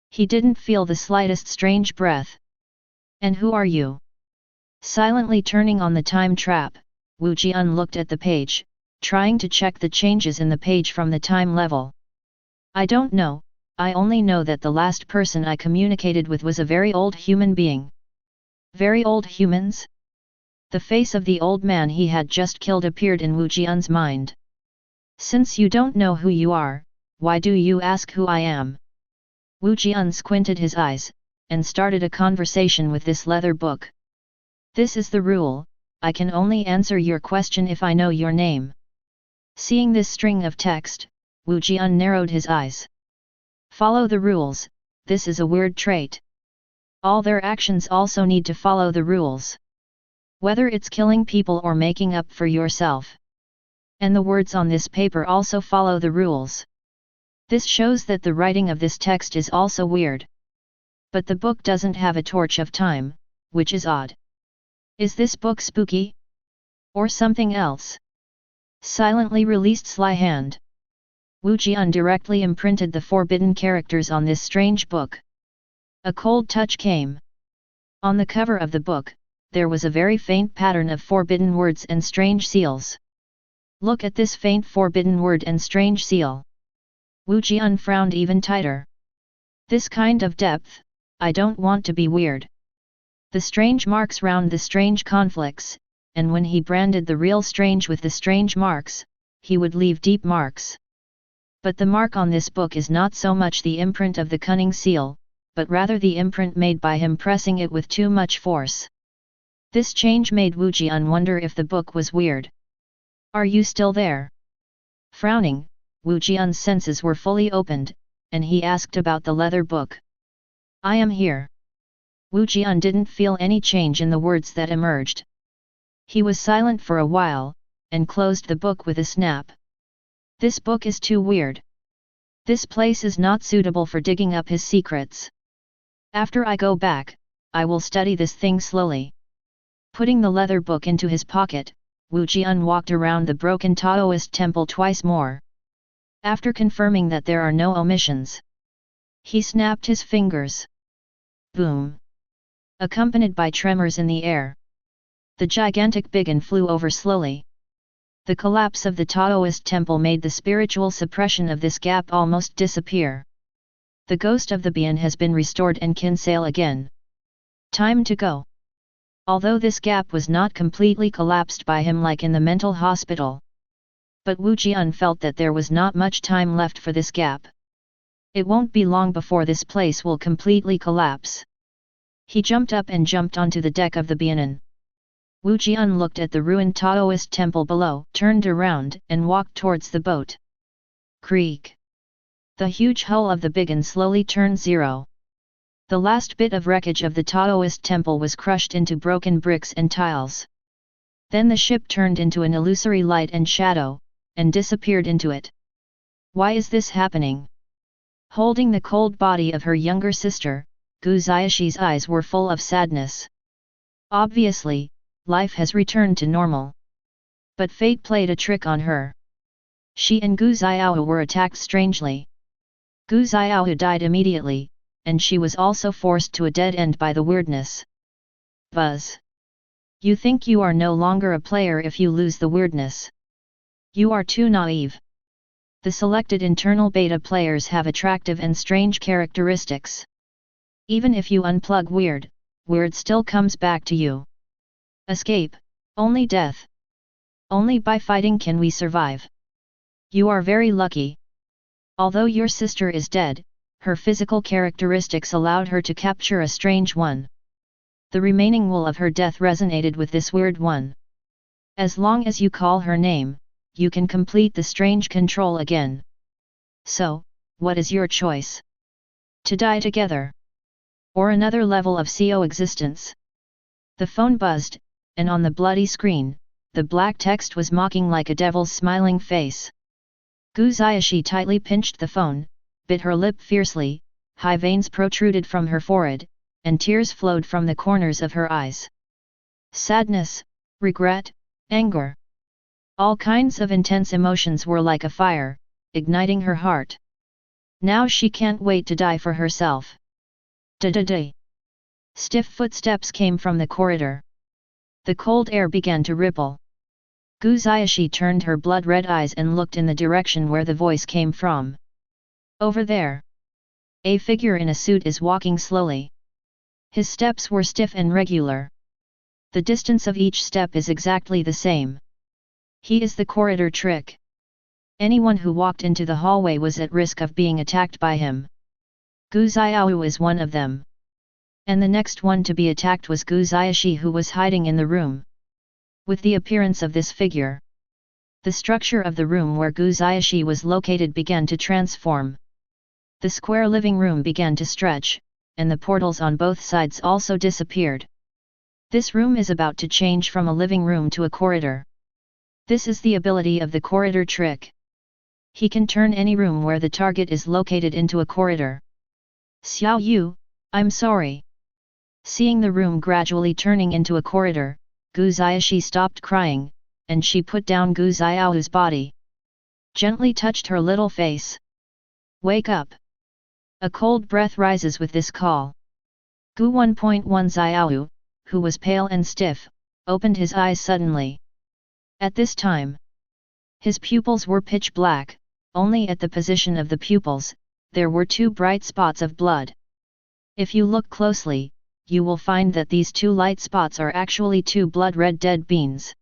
He didn't feel the slightest strange breath. And who are you? Silently turning on the time trap, Wu Jian looked at the page, trying to check the changes in the page from the time level. I don't know, I only know that the last person I communicated with was a very old human being. Very old humans? The face of the old man he had just killed appeared in Wu Jian's mind. Since you don't know who you are, why do you ask who I am? Wu Jian squinted his eyes, and started a conversation with this leather book. This is the rule, I can only answer your question if I know your name. Seeing this string of text, Wu Jian narrowed his eyes. Follow the rules, this is a weird trait. All their actions also need to follow the rules. Whether it's killing people or making up for yourself. And the words on this paper also follow the rules. This shows that the writing of this text is also weird. But the book doesn't have a torch of time, which is odd. Is this book spooky? Or something else? Silently released sly hand. Wu Jian directly imprinted the forbidden characters on this strange book. A cold touch came. On the cover of the book, there was a very faint pattern of forbidden words and strange seals. Look at this faint forbidden word and strange seal. Wu Jian frowned even tighter. This kind of depth, I don't want to be weird. The strange marks round the strange conflicts, and when he branded the real strange with the strange marks, he would leave deep marks. But the mark on this book is not so much the imprint of the cunning seal, but rather the imprint made by him pressing it with too much force. This change made Wu Jian wonder if the book was weird. Are you still there? Frowning, Wu Jian's senses were fully opened, and he asked about the leather book. I am here. Wu Jian didn't feel any change in the words that emerged. He was silent for a while, and closed the book with a snap. This book is too weird. This place is not suitable for digging up his secrets. After I go back, I will study this thing slowly. Putting the leather book into his pocket, Wu Jian walked around the broken Taoist temple twice more. After confirming that there are no omissions, he snapped his fingers. Boom! Accompanied by tremors in the air. The gigantic biggin flew over slowly. The collapse of the Taoist temple made the spiritual suppression of this gap almost disappear. The ghost of the Bian has been restored and can sail again. Time to go. Although this gap was not completely collapsed by him like in the mental hospital. But Wu Jian felt that there was not much time left for this gap. It won't be long before this place will completely collapse. He jumped up and jumped onto the deck of the Bianan. Wu Jian looked at the ruined Taoist temple below, turned around, and walked towards the boat. Creak! The huge hull of the Biggin slowly turned zero. The last bit of wreckage of the Taoist temple was crushed into broken bricks and tiles. Then the ship turned into an illusory light and shadow, and disappeared into it. Why is this happening? Holding the cold body of her younger sister, Gu Xiaoxi's eyes were full of sadness. Obviously, life has returned to normal. But fate played a trick on her. She and Gu Xiao were attacked strangely. Gu Xiao died immediately, and she was also forced to a dead end by the weirdness. Buzz. You think you are no longer a player if you lose the weirdness. You are too naive. The selected internal beta players have attractive and strange characteristics. Even if you unplug weird still comes back to you. Escape, only death. Only by fighting can we survive. You are very lucky. Although your sister is dead, her physical characteristics allowed her to capture a strange one. The remaining wool of her death resonated with this weird one. As long as you call her name, you can complete the strange control again. So, what is your choice? To die together? Or another level of CO existence? The phone buzzed, and on the bloody screen, the black text was mocking like a devil's smiling face. Gu Xiaoxi tightly pinched the phone, bit her lip fiercely, high veins protruded from her forehead, and tears flowed from the corners of her eyes. Sadness, regret, anger. All kinds of intense emotions were like a fire, igniting her heart. Now she can't wait to die for herself. Da-da-da. Stiff footsteps came from the corridor. The cold air began to ripple. Gu Xiaoxi turned her blood-red eyes and looked in the direction where the voice came from. Over there. A figure in a suit is walking slowly. His steps were stiff and regular. The distance of each step is exactly the same. He is the corridor trick. Anyone who walked into the hallway was at risk of being attacked by him. Gu Xiao is one of them. And the next one to be attacked was Gu Xiaoxi, who was hiding in the room. With the appearance of this figure, the structure of the room where Gu Xiaoxi was located began to transform. The square living room began to stretch, and the portals on both sides also disappeared. This room is about to change from a living room to a corridor. This is the ability of the corridor trick. He can turn any room where the target is located into a corridor. Xiao Yu, I'm sorry. Seeing the room gradually turning into a corridor, Gu Xiaoxi stopped crying, and she put down Gu Xiao's body. Gently touched her little face. Wake up. A cold breath rises with this call. Gu 1.1 Xiao, who was pale and stiff, opened his eyes suddenly. At this time, his pupils were pitch black, only at the position of the pupils, there were two bright spots of blood. If you look closely, you will find that these two light spots are actually two blood-red dead beans.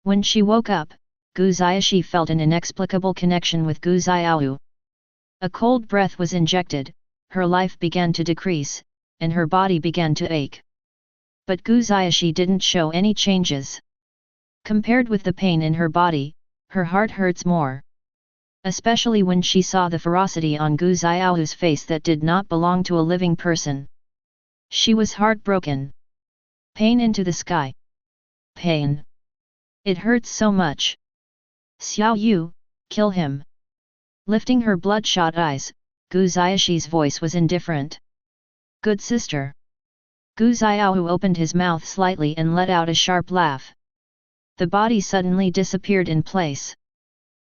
When she woke up, Gu Xiaoxi felt an inexplicable connection with Gu Xiao. A cold breath was injected, her life began to decrease, and her body began to ache. But Gu Xiaoxi didn't show any changes. Compared with the pain in her body, her heart hurts more. Especially when she saw the ferocity on Gu Xiao's face that did not belong to a living person. She was heartbroken. Pain into the sky. Pain. It hurts so much. Xiao Yu, kill him. Lifting her bloodshot eyes, Gu Xiaoxi's voice was indifferent. Good sister. Gu Xiao opened his mouth slightly and let out a sharp laugh. The body suddenly disappeared in place.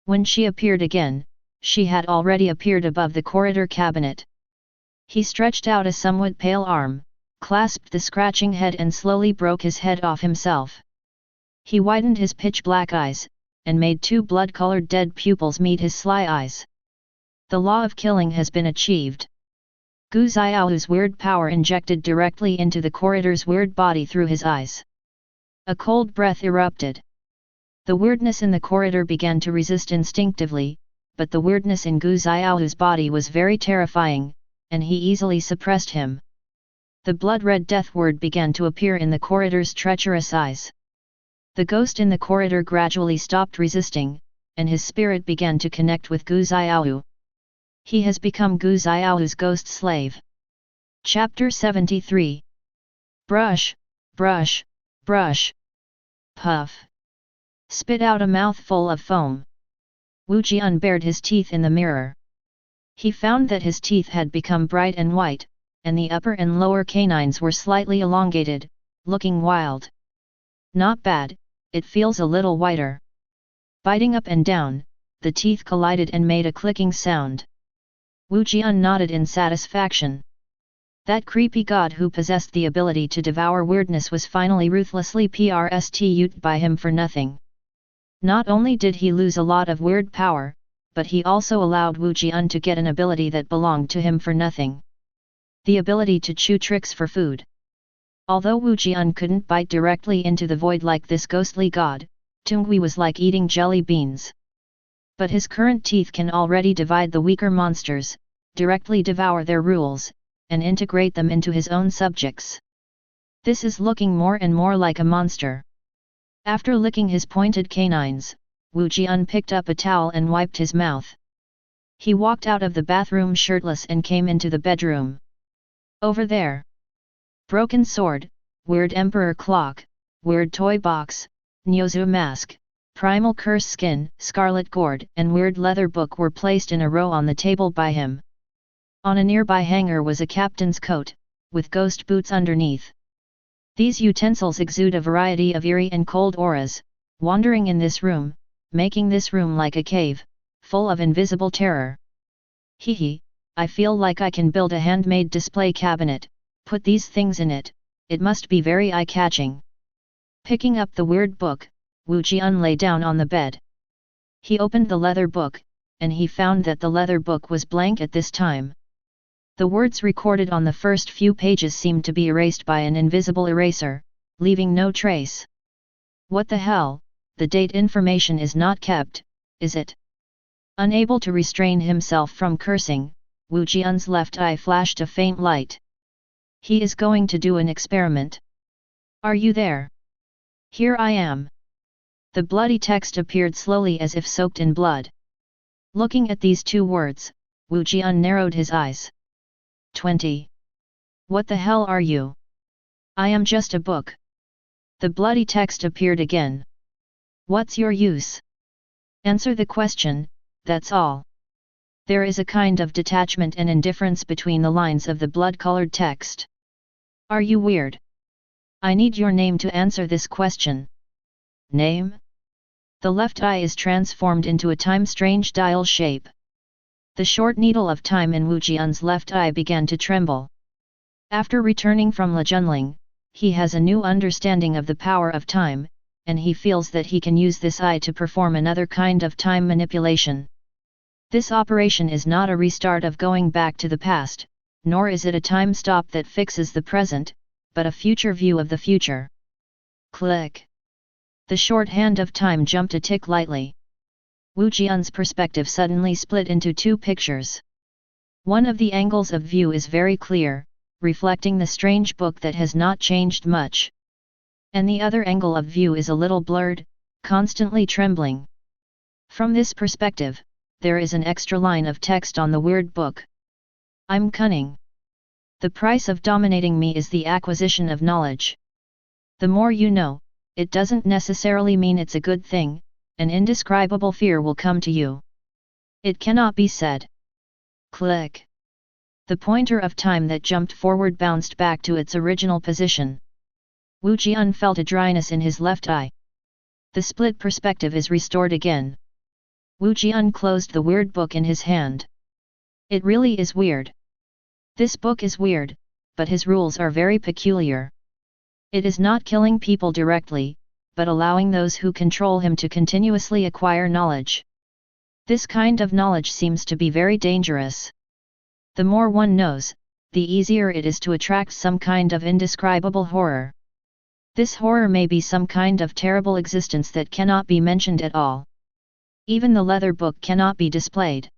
When she appeared again, she had already appeared above the corridor cabinet. He stretched out a somewhat pale arm, clasped the scratching head and slowly broke his head off himself. He widened his pitch-black eyes, and made two blood-colored dead pupils meet his sly eyes. The law of killing has been achieved. Gu Xiao's weird power injected directly into the corridor's weird body through his eyes. A cold breath erupted. The weirdness in the corridor began to resist instinctively, but the weirdness in Gu Xiao's body was very terrifying, and he easily suppressed him. The blood-red death word began to appear in the corridor's treacherous eyes. The ghost in the corridor gradually stopped resisting, and his spirit began to connect with Gu Xiao. He has become Gu Xiao's ghost slave. Chapter 73. Brush, brush, brush. Puff. Spit out a mouthful of foam. Wu Jian bared his teeth in the mirror. He found that his teeth had become bright and white, and the upper and lower canines were slightly elongated, looking wild. Not bad, it feels a little whiter. Biting up and down, the teeth collided and made a clicking sound. Wu Jian nodded in satisfaction. That creepy god who possessed the ability to devour weirdness was finally ruthlessly pursued by him for nothing. Not only did he lose a lot of weird power, but he also allowed Wu Jian to get an ability that belonged to him for nothing. The ability to chew tricks for food. Although Wu Jian couldn't bite directly into the void like this ghostly god, Tungui was like eating jelly beans. But his current teeth can already divide the weaker monsters, directly devour their rules, and integrate them into his own subjects. This is looking more and more like a monster. After licking his pointed canines, Wu Jian picked up a towel and wiped his mouth. He walked out of the bathroom shirtless and came into the bedroom. Over there. Broken sword, weird emperor clock, weird toy box, Nyozu mask, primal curse skin, scarlet gourd and weird leather book were placed in a row on the table by him. On a nearby hanger was a captain's coat, with ghost boots underneath. These utensils exude a variety of eerie and cold auras, wandering in this room, making this room like a cave, full of invisible terror. Hee, I feel like I can build a handmade display cabinet, put these things in it, it must be very eye-catching. Picking up the weird book, Wu Jian lay down on the bed. He opened the leather book, and he found that the leather book was blank at this time. The words recorded on the first few pages seemed to be erased by an invisible eraser, leaving no trace. What the hell, the date information is not kept, is it? Unable to restrain himself from cursing, Wu Jian's left eye flashed a faint light. He is going to do an experiment. Are you there? Here I am. The bloody text appeared slowly as if soaked in blood. Looking at these two words, Wu Jian narrowed his eyes. 20. What the hell are you? I am just a book. The bloody text appeared again. What's your use? Answer the question, that's all. There is a kind of detachment and indifference between the lines of the blood-colored text. Are you weird? I need your name to answer this question. Name? The left eye is transformed into a time-strange dial shape. The short needle of time in Wu Jian's left eye began to tremble. After returning from Lejunling, he has a new understanding of the power of time, and he feels that he can use this eye to perform another kind of time manipulation. This operation is not a restart of going back to the past, nor is it a time stop that fixes the present, but a future view of the future. Click. The short hand of time jumped a tick lightly. Wu Jian's perspective suddenly split into two pictures. One of the angles of view is very clear, reflecting the strange book that has not changed much. And the other angle of view is a little blurred, constantly trembling. From this perspective, there is an extra line of text on the weird book. I'm cunning. The price of dominating me is the acquisition of knowledge. The more you know, it doesn't necessarily mean it's a good thing. An indescribable fear will come to you. It cannot be said. Click. The pointer of time that jumped forward bounced back to its original position. Wu Jian felt a dryness in his left eye. The split perspective is restored again. Wu Jian closed the weird book in his hand. It really is weird. This book is weird, but his rules are very peculiar. It is not killing people directly, but allowing those who control him to continuously acquire knowledge. This kind of knowledge seems to be very dangerous. The more one knows, the easier it is to attract some kind of indescribable horror. This horror may be some kind of terrible existence that cannot be mentioned at all. Even the leather book cannot be displayed.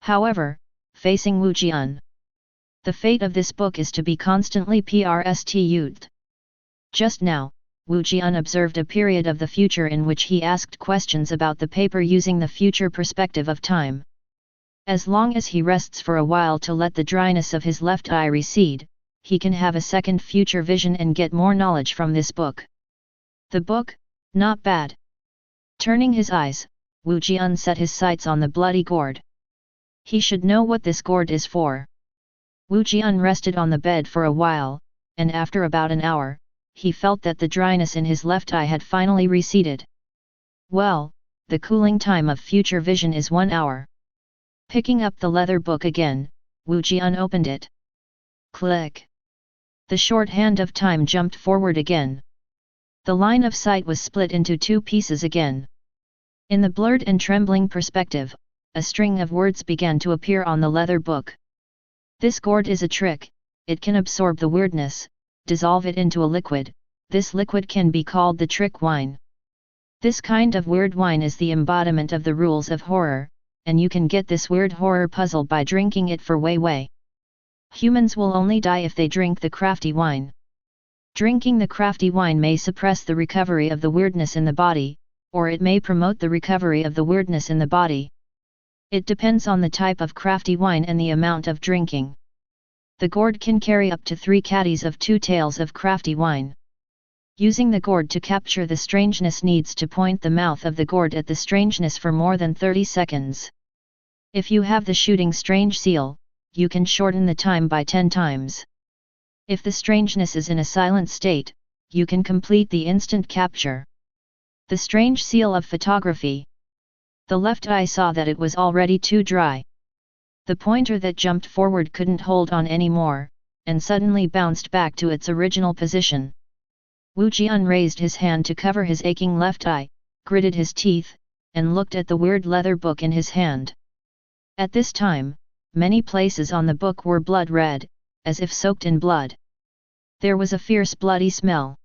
However, facing Wu Jian, the fate of this book is to be constantly pursued. Just now, Wu Jian observed a period of the future in which he asked questions about the paper using the future perspective of time. As long as he rests for a while to let the dryness of his left eye recede, he can have a second future vision and get more knowledge from this book. The book, not bad. Turning his eyes, Wu Jian set his sights on the bloody gourd. He should know what this gourd is for. Wu Jian rested on the bed for a while, and after about an hour, he felt that the dryness in his left eye had finally receded. Well, the cooling time of future vision is 1 hour. Picking up the leather book again, Wu Jian opened it. Click. The short hand of time jumped forward again. The line of sight was split into 2 pieces again. In the blurred and trembling perspective, a string of words began to appear on the leather book. This gourd is a trick, it can absorb the weirdness, dissolve it into a liquid, this liquid can be called the trick wine. This kind of weird wine is the embodiment of the rules of horror, and you can get this weird horror puzzle by drinking it for Wei. Humans will only die if they drink the crafty wine. Drinking the crafty wine may suppress the recovery of the weirdness in the body, or it may promote the recovery of the weirdness in the body. It depends on the type of crafty wine and the amount of drinking. The gourd can carry up to 3 caddies of 2 taels of crafty wine. Using the gourd to capture the strangeness needs to point the mouth of the gourd at the strangeness for more than 30 seconds. If you have the shooting strange seal, you can shorten the time by 10 times. If the strangeness is in a silent state, you can complete the instant capture. The strange seal of photography. The left eye saw that it was already too dry. The pointer that jumped forward couldn't hold on anymore, and suddenly bounced back to its original position. Wu Jian raised his hand to cover his aching left eye, gritted his teeth, and looked at the weird leather book in his hand. At this time, many places on the book were blood red, as if soaked in blood. There was a fierce bloody smell.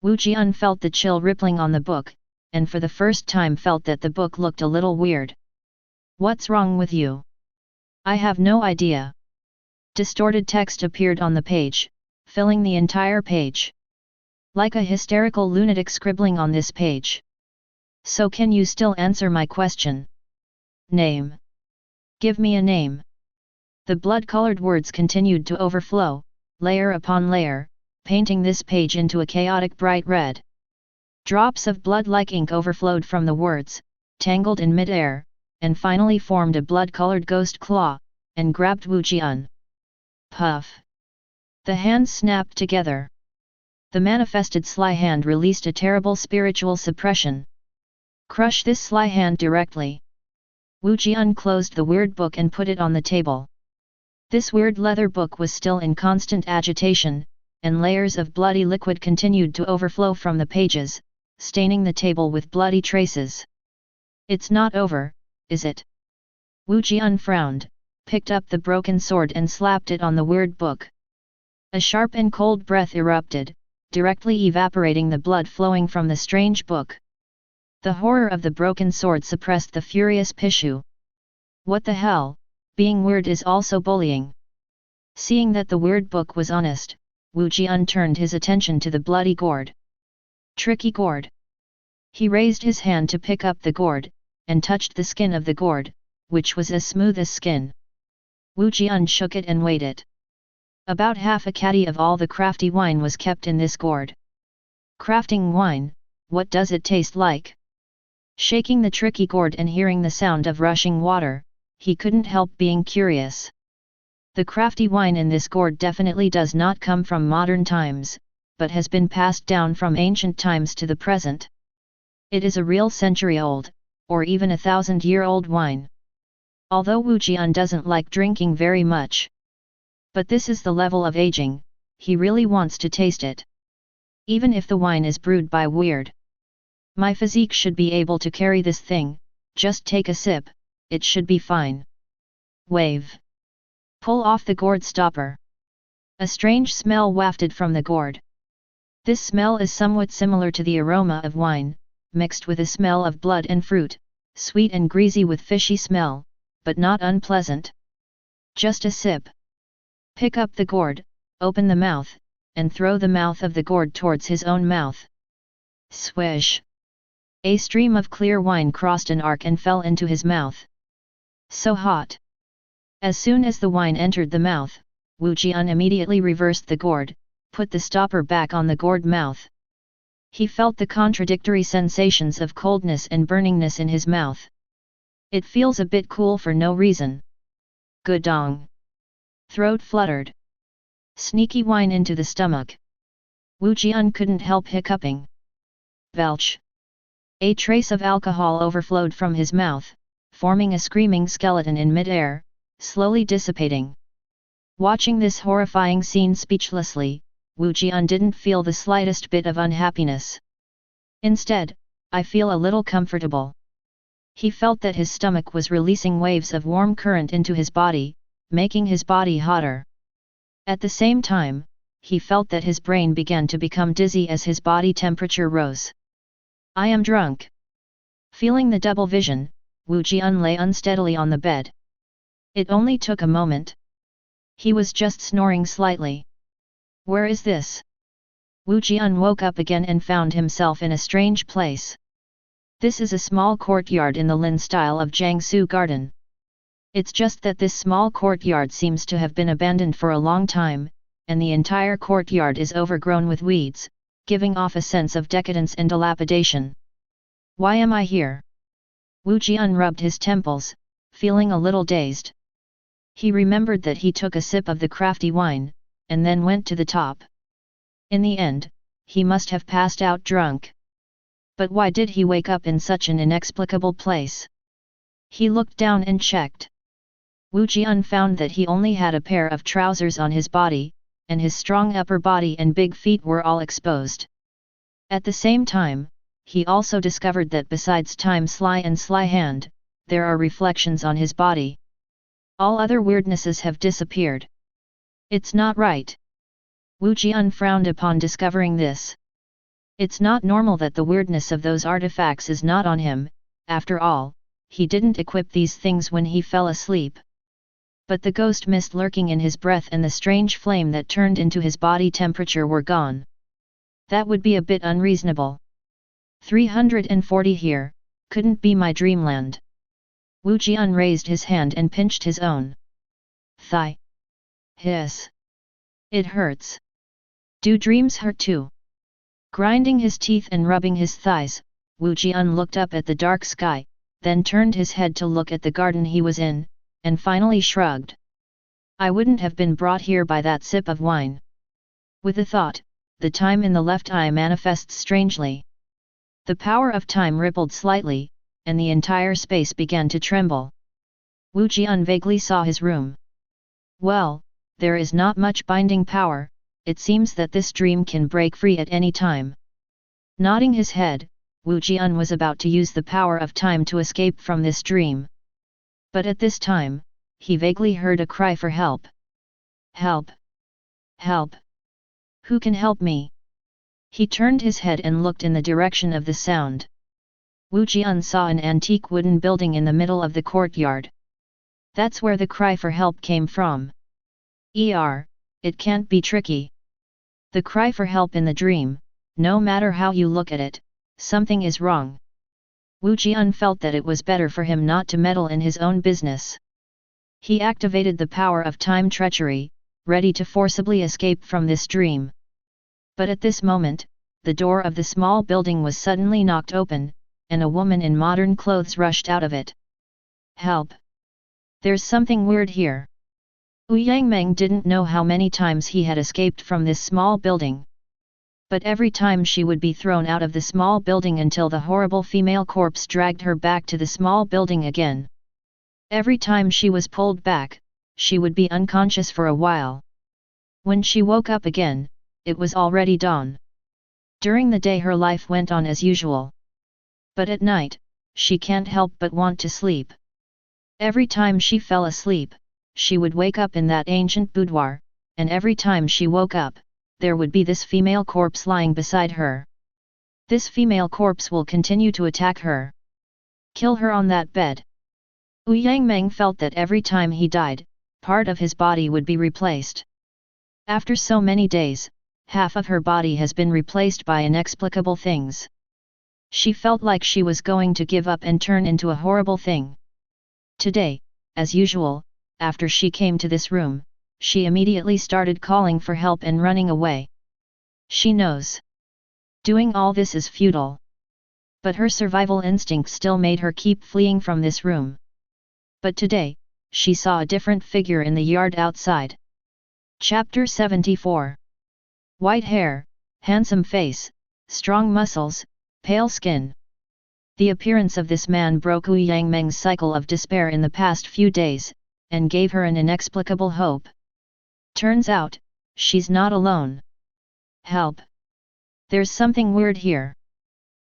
Wu Jian felt the chill rippling on the book, and for the first time felt that the book looked a little weird. What's wrong with you? I have no idea. Distorted text appeared on the page, filling the entire page. Like a hysterical lunatic scribbling on this page. So can you still answer my question? Name. Give me a name. The blood-colored words continued to overflow, layer upon layer, painting this page into a chaotic bright red. Drops of blood-like ink overflowed from the words, tangled in mid-air, and finally formed a blood-colored ghost claw, and grabbed Wu Jian. Puff! The hands snapped together. The manifested sly hand released a terrible spiritual suppression. Crush this sly hand directly. Wu Jian closed the weird book and put it on the table. This weird leather book was still in constant agitation, and layers of bloody liquid continued to overflow from the pages, staining the table with bloody traces. It's not over, is it? Wu Jian frowned, picked up the broken sword and slapped it on the weird book. A sharp and cold breath erupted, directly evaporating the blood flowing from the strange book. The horror of the broken sword suppressed the furious Pishu. What the hell, being weird is also bullying. Seeing that the weird book was honest, Wu Jian turned his attention to the bloody gourd. Tricky gourd. He raised his hand to pick up the gourd, and touched the skin of the gourd, which was as smooth as skin. Wu Jian shook it and weighed it. About half a caddy of all the crafty wine was kept in this gourd. Crafting wine, what does it taste like? Shaking the tricky gourd and hearing the sound of rushing water, he couldn't help being curious. The crafty wine in this gourd definitely does not come from modern times, but has been passed down from ancient times to the present. It is a real century-old, or even 1,000-year-old wine. Although Wu Jian doesn't like drinking very much. But this is the level of aging, he really wants to taste it. Even if the wine is brewed by weird. My physique should be able to carry this thing, just take a sip, it should be fine. Wave. Pull off the gourd stopper. A strange smell wafted from the gourd. This smell is somewhat similar to the aroma of wine, mixed with a smell of blood and fruit, sweet and greasy with fishy smell, but not unpleasant. Just a sip. Pick up the gourd, open the mouth, and throw the mouth of the gourd towards his own mouth. Swish! A stream of clear wine crossed an arc and fell into his mouth. So hot! As soon as the wine entered the mouth, Wu Jian immediately reversed the gourd, put the stopper back on the gourd mouth. He felt the contradictory sensations of coldness and burningness in his mouth. It feels a bit cool for no reason. Gudong. Throat fluttered. Sneaky wine into the stomach. Wu Jian couldn't help hiccuping. Belch. A trace of alcohol overflowed from his mouth, forming a screaming skeleton in mid-air, slowly dissipating. Watching this horrifying scene speechlessly, Wu Jian didn't feel the slightest bit of unhappiness. Instead, I feel a little comfortable. He felt that his stomach was releasing waves of warm current into his body, making his body hotter. At the same time, he felt that his brain began to become dizzy as his body temperature rose. I am drunk. Feeling the double vision, Wu Jian lay unsteadily on the bed. It only took a moment. He was just snoring slightly. Where is this? Wu Jian woke up again and found himself in a strange place. This is a small courtyard in the Lin style of Jiangsu Garden. It's just that this small courtyard seems to have been abandoned for a long time, and the entire courtyard is overgrown with weeds, giving off a sense of decadence and dilapidation. Why am I here? Wu Jian rubbed his temples, feeling a little dazed. He remembered that he took a sip of the crafty wine, and then went to the top. In the end, he must have passed out drunk. But why did he wake up in such an inexplicable place? He looked down and checked. Wu Jian found that he only had a pair of trousers on his body, and his strong upper body and big feet were all exposed. At the same time, he also discovered that besides Time Sly and Sly Hand, there are reflections on his body. All other weirdnesses have disappeared. It's not right. Wu Jian frowned upon discovering this. It's not normal that the weirdness of those artifacts is not on him, after all, he didn't equip these things when he fell asleep. But the ghost mist lurking in his breath and the strange flame that turned into his body temperature were gone. That would be a bit unreasonable. 340 here, couldn't be my dreamland. Wu Jian raised his hand and pinched his own thigh. Hiss. It hurts. Do dreams hurt too? Grinding his teeth and rubbing his thighs, Wu Jian looked up at the dark sky, then turned his head to look at the garden he was in, and finally shrugged. I wouldn't have been brought here by that sip of wine. With a thought, the time in the left eye manifests strangely. The power of time rippled slightly, and the entire space began to tremble. Wu Jian vaguely saw his room. Well, there is not much binding power, it seems that this dream can break free at any time. Nodding his head, Wu Jian was about to use the power of time to escape from this dream. But at this time, he vaguely heard a cry for help. Help! Help! Who can help me? He turned his head and looked in the direction of the sound. Wu Jian saw an antique wooden building in the middle of the courtyard. That's where the cry for help came from. It can't be tricky. The cry for help in the dream, no matter how you look at it, something is wrong. Wu Jian felt that it was better for him not to meddle in his own business. He activated the power of time treachery, ready to forcibly escape from this dream. But at this moment, the door of the small building was suddenly knocked open, and a woman in modern clothes rushed out of it. Help! There's something weird here. Wu Yangmeng didn't know how many times he had escaped from this small building. But every time she would be thrown out of the small building until the horrible female corpse dragged her back to the small building again. Every time she was pulled back, she would be unconscious for a while. When she woke up again, it was already dawn. During the day her life went on as usual. But at night, she can't help but want to sleep. Every time she fell asleep, she would wake up in that ancient boudoir, and every time she woke up, there would be this female corpse lying beside her. This female corpse will continue to attack her. Kill her on that bed. Wu Yangmeng felt that every time he died, part of his body would be replaced. After so many days, half of her body has been replaced by inexplicable things. She felt like she was going to give up and turn into a horrible thing. Today, as usual, after she came to this room, she immediately started calling for help and running away. She knows doing all this is futile. But her survival instinct still made her keep fleeing from this room. But today, she saw a different figure in the yard outside. Chapter 74. White hair, handsome face, strong muscles, pale skin. The appearance of this man broke Wu Yangmeng's cycle of despair in the past few days, and gave her an inexplicable hope. Turns out, she's not alone. Help! There's something weird here.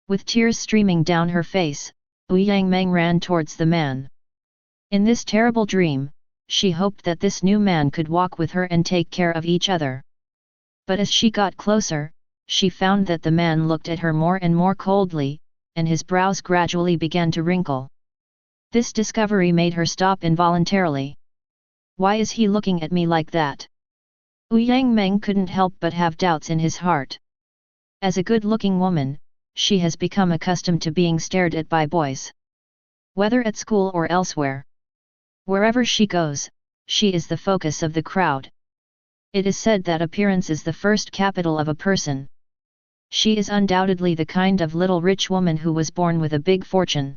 With tears streaming down her face, Wu Yangmeng ran towards the man. In this terrible dream, she hoped that this new man could walk with her and take care of each other. But as she got closer, she found that the man looked at her more and more coldly, and his brows gradually began to wrinkle. This discovery made her stop involuntarily. Why is he looking at me like that? Wu Yangmeng couldn't help but have doubts in his heart. As a good-looking woman, she has become accustomed to being stared at by boys. Whether at school or elsewhere. Wherever she goes, she is the focus of the crowd. It is said that appearance is the first capital of a person. She is undoubtedly the kind of little rich woman who was born with a big fortune.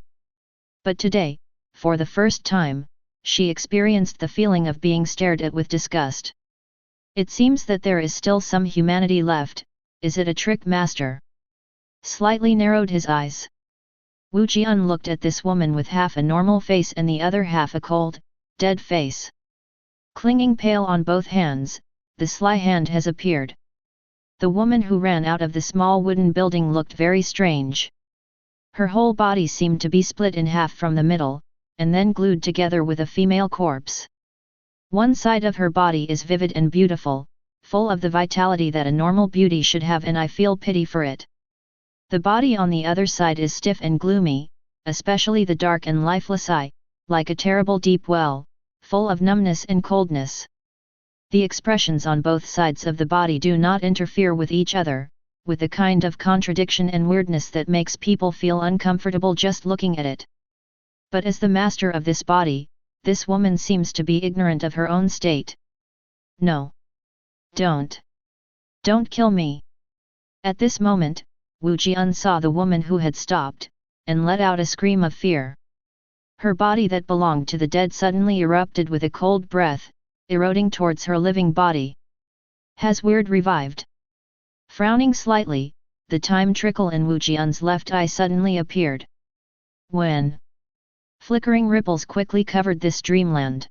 But today, for the first time, she experienced the feeling of being stared at with disgust. It seems that there is still some humanity left. Is it a trick, master? Slightly narrowed his eyes. Wu Jian looked at this woman with half a normal face and the other half a cold, dead face. Clinging pale on both hands, the sly hand has appeared. The woman who ran out of the small wooden building looked very strange. Her whole body seemed to be split in half from the middle, and then glued together with a female corpse. One side of her body is vivid and beautiful, full of the vitality that a normal beauty should have, and I feel pity for it. The body on the other side is stiff and gloomy, especially the dark and lifeless eye, like a terrible deep well, full of numbness and coldness. The expressions on both sides of the body do not interfere with each other, with a kind of contradiction and weirdness that makes people feel uncomfortable just looking at it. But as the master of this body, this woman seems to be ignorant of her own state. No. Don't kill me. At this moment, Wu Jian saw the woman who had stopped, and let out a scream of fear. Her body that belonged to the dead suddenly erupted with a cold breath, eroding towards her living body. Has Weird revived? Frowning slightly, the time trickle in Wu Jian's left eye suddenly appeared. When? Flickering ripples quickly covered this dreamland.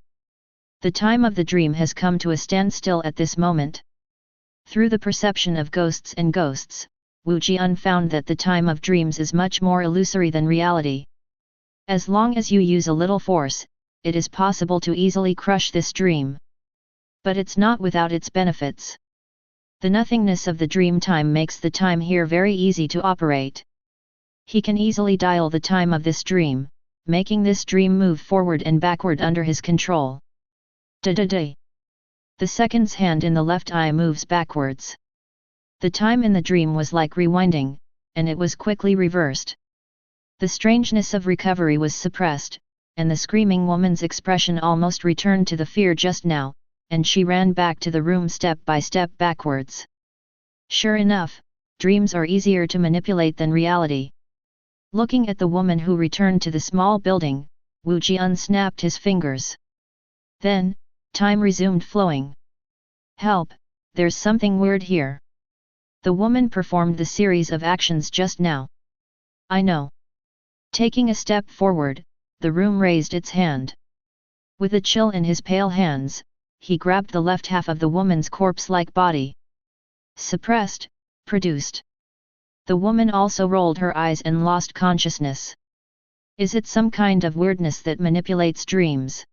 The time of the dream has come to a standstill at this moment. Through the perception of ghosts and ghosts, Wu Jian found that the time of dreams is much more illusory than reality. As long as you use a little force, it is possible to easily crush this dream. But it's not without its benefits. The nothingness of the dream time makes the time here very easy to operate. He can easily dial the time of this dream, making this dream move forward and backward under his control. Da-da-da. The second's hand in the left eye moves backwards. The time in the dream was like rewinding, and it was quickly reversed. The strangeness of recovery was suppressed, and the screaming woman's expression almost returned to the fear just now, and she ran back to the room step by step backwards. Sure enough, dreams are easier to manipulate than reality. Looking at the woman who returned to the small building, Wu Jian snapped his fingers. Then, time resumed flowing. Help, there's something weird here. The woman performed the series of actions just now. I know. Taking a step forward, the room raised its hand. With a chill in his pale hands, he grabbed the left half of the woman's corpse-like body. Suppressed, produced. The woman also rolled her eyes and lost consciousness. Is it some kind of weirdness that manipulates dreams?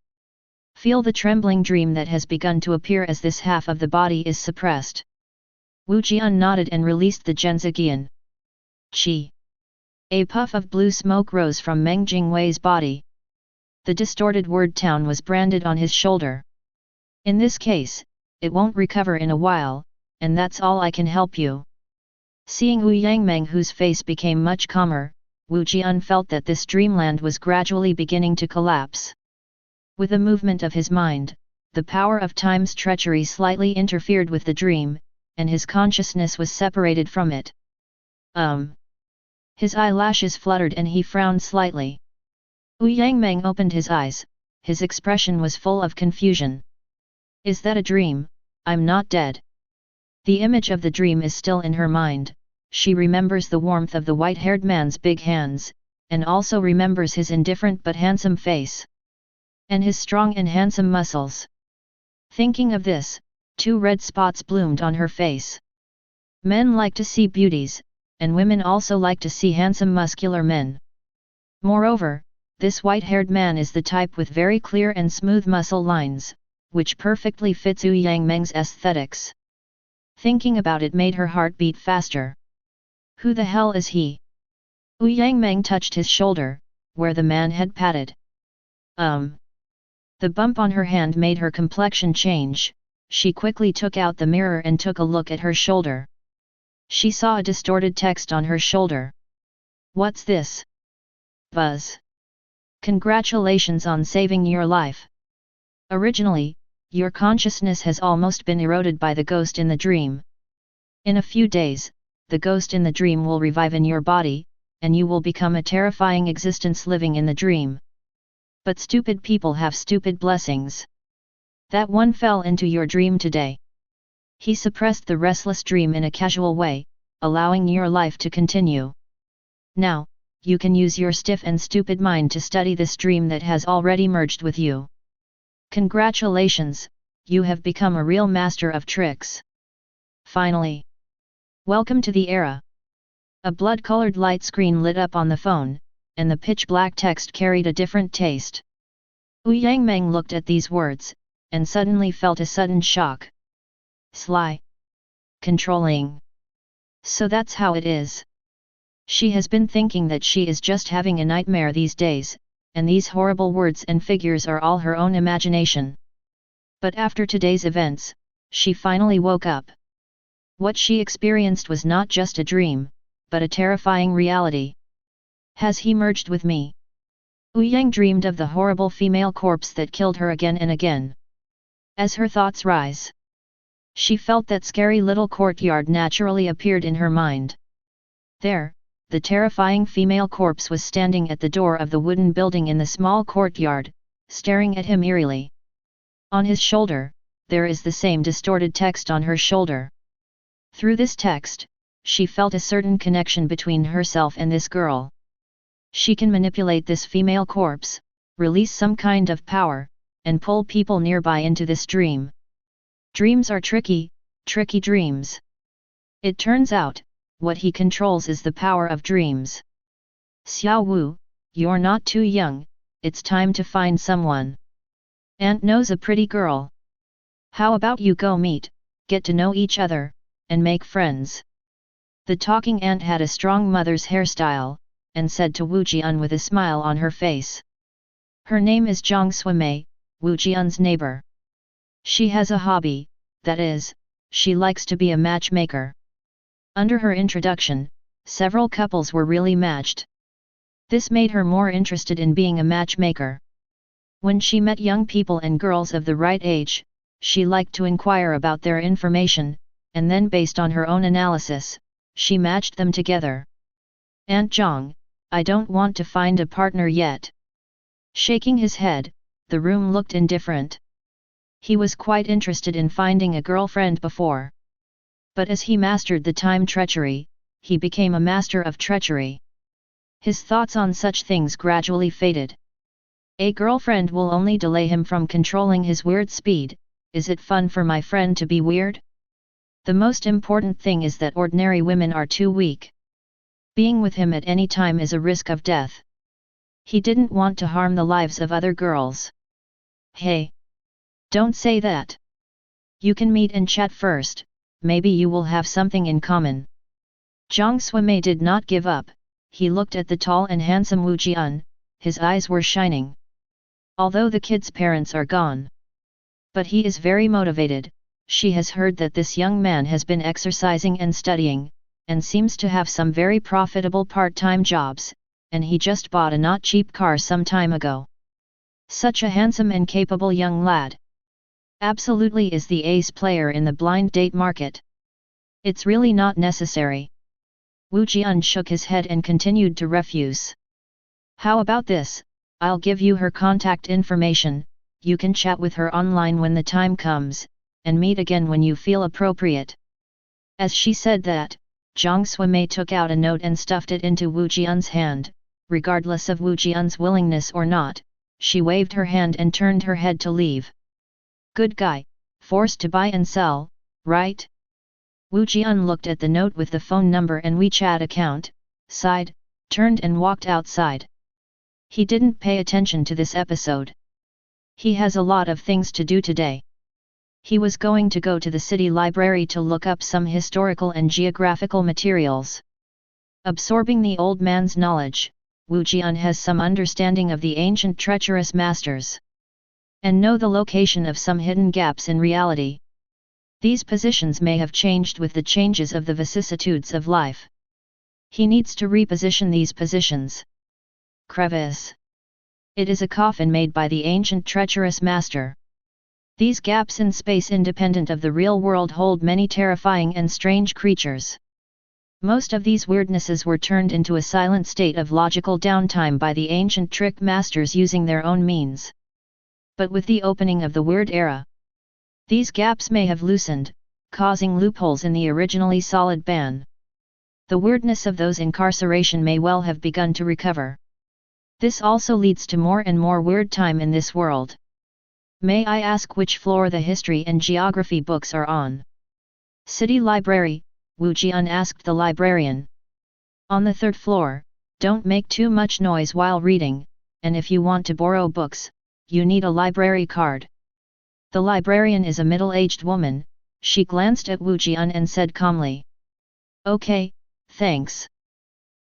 Feel the trembling dream that has begun to appear as this half of the body is suppressed. Wu Jian nodded and released the Zhenzigian. Qi. A puff of blue smoke rose from Meng Jingwei's body. The distorted word town was branded on his shoulder. In this case, it won't recover in a while, and that's all I can help you. Seeing Wu Yangmeng, whose face became much calmer, Wu Jian felt that this dreamland was gradually beginning to collapse. With a movement of his mind, the power of time's treachery slightly interfered with the dream, and his consciousness was separated from it. His eyelashes fluttered and he frowned slightly. Wu Yangmeng opened his eyes, his expression was full of confusion. Is that a dream? I'm not dead. The image of the dream is still in her mind, she remembers the warmth of the white-haired man's big hands, and also remembers his indifferent but handsome face. And his strong and handsome muscles. Thinking of this, 2 red spots bloomed on her face. Men like to see beauties, and women also like to see handsome muscular men. Moreover, this white-haired man is the type with very clear and smooth muscle lines, which perfectly fits Wu Yangmeng's aesthetics. Thinking about it made her heart beat faster. Who the hell is he? Wu Yangmeng touched his shoulder, where the man had patted. The bump on her hand made her complexion change. She quickly took out the mirror and took a look at her shoulder. She saw a distorted text on her shoulder. What's this? Buzz. Congratulations on saving your life. Originally, your consciousness has almost been eroded by the ghost in the dream. In a few days, the ghost in the dream will revive in your body, and you will become a terrifying existence living in the dream. But stupid people have stupid blessings. That one fell into your dream today. He suppressed the restless dream in a casual way, allowing your life to continue. Now, you can use your stiff and stupid mind to study this dream that has already merged with you. Congratulations, you have become a real master of tricks. Finally. Welcome to the era. A blood-colored light screen lit up on the phone, and the pitch-black text carried a different taste. Wu Yangmeng looked at these words, and suddenly felt a sudden shock. Sly. Controlling. So that's how it is. She has been thinking that she is just having a nightmare these days, and these horrible words and figures are all her own imagination. But after today's events, she finally woke up. What she experienced was not just a dream, but a terrifying reality. Has he merged with me? Wu Yang dreamed of the horrible female corpse that killed her again and again. As her thoughts rise, she felt that scary little courtyard naturally appeared in her mind. There, the terrifying female corpse was standing at the door of the wooden building in the small courtyard, staring at him eerily. On his shoulder, there is the same distorted text on her shoulder. Through this text, she felt a certain connection between herself and this girl. She can manipulate this female corpse, release some kind of power, and pull people nearby into this dream. Dreams are tricky, tricky dreams. It turns out, what he controls is the power of dreams. Xiao Wu, you're not too young, it's time to find someone. Aunt knows a pretty girl. How about you go meet, get to know each other, and make friends. The talking ant had a strong mother's hairstyle, and said to Wu Jian with a smile on her face. Her name is Zhang Suimei, Wu Jian's neighbor. She has a hobby, that is, she likes to be a matchmaker. Under her introduction, several couples were really matched. This made her more interested in being a matchmaker. When she met young people and girls of the right age, she liked to inquire about their information, and then based on her own analysis, she matched them together. Aunt Zhang, I don't want to find a partner yet. Shaking his head, the room looked indifferent. He was quite interested in finding a girlfriend before. But as he mastered the time treachery, he became a master of treachery. His thoughts on such things gradually faded. A girlfriend will only delay him from controlling his weird speed. Is it fun for my friend to be weird? The most important thing is that ordinary women are too weak. Being with him at any time is a risk of death. He didn't want to harm the lives of other girls. Hey! Don't say that. You can meet and chat first, maybe you will have something in common. Zhang Suimei did not give up, he looked at the tall and handsome Wu Jian, his eyes were shining. Although the kid's parents are gone. But he is very motivated, she has heard that this young man has been exercising and studying, and seems to have some very profitable part-time jobs, and he just bought a not cheap car some time ago. Such a handsome and capable young lad. Absolutely is the ace player in the blind date market. It's really not necessary. Wu Jian shook his head and continued to refuse. How about this, I'll give you her contact information, you can chat with her online when the time comes, and meet again when you feel appropriate. As she said that, Jiang Suimei took out a note and stuffed it into Wu Jian's hand. Regardless of Wu Jian's willingness or not, she waved her hand and turned her head to leave. Good guy, forced to buy and sell, right? Wu Jian looked at the note with the phone number and WeChat account, sighed, turned and walked outside. He didn't pay attention to this episode. He has a lot of things to do today. He was going to go to the city library to look up some historical and geographical materials. Absorbing the old man's knowledge, Wu Jian has some understanding of the ancient treacherous masters. And know the location of some hidden gaps in reality. These positions may have changed with the changes of the vicissitudes of life. He needs to reposition these positions. Crevice. It is a coffin made by the ancient treacherous master. These gaps in space independent of the real world hold many terrifying and strange creatures. Most of these weirdnesses were turned into a silent state of logical downtime by the ancient trick masters using their own means. But with the opening of the weird era, these gaps may have loosened, causing loopholes in the originally solid ban. The weirdness of those incarceration may well have begun to recover. This also leads to more and more weird time in this world. May I ask which floor the history and geography books are on? City Library, Wu Jian asked the librarian. On the 3rd floor, don't make too much noise while reading, and if you want to borrow books, you need a library card. The librarian is a middle-aged woman, she glanced at Wu Jian and said calmly. Okay, thanks.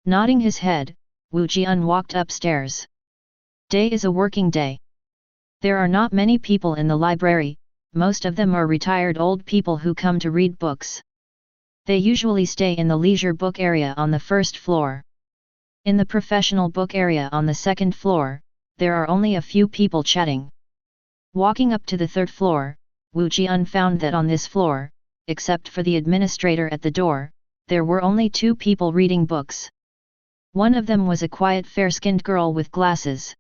Nodding his head, Wu Jian walked upstairs. Day is a working day. There are not many people in the library, most of them are retired old people who come to read books. They usually stay in the leisure book area on the 1st floor. In the professional book area on the 2nd floor, there are only a few people chatting. Walking up to the 3rd floor, Wu Jian found that on this floor, except for the administrator at the door, there were only 2 people reading books. One of them was a quiet fair-skinned girl with glasses.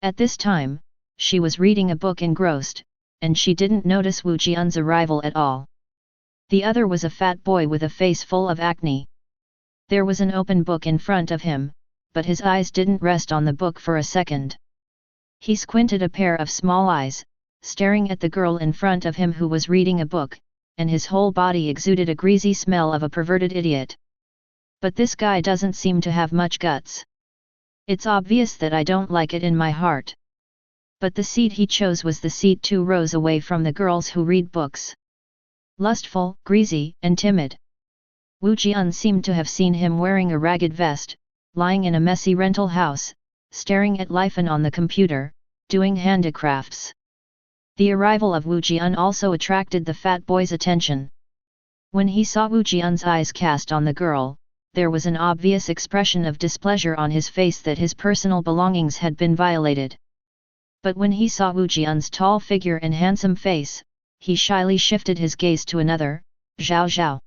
At this time, she was reading a book engrossed, and she didn't notice Wu Jian's arrival at all. The other was a fat boy with a face full of acne. There was an open book in front of him, but his eyes didn't rest on the book for a second. He squinted a pair of small eyes, staring at the girl in front of him who was reading a book, and his whole body exuded a greasy smell of a perverted idiot. But this guy doesn't seem to have much guts. It's obvious that I don't like it in my heart. But the seat he chose was the seat 2 rows away from the girls who read books. Lustful, greasy, and timid. Wu Jian seemed to have seen him wearing a ragged vest, lying in a messy rental house, staring at life and on the computer, doing handicrafts. The arrival of Wu Jian also attracted the fat boy's attention. When he saw Wu Jian's eyes cast on the girl, there was an obvious expression of displeasure on his face that his personal belongings had been violated. But when he saw Wu Jian's tall figure and handsome face, he shyly shifted his gaze to another, Zhao Zhao.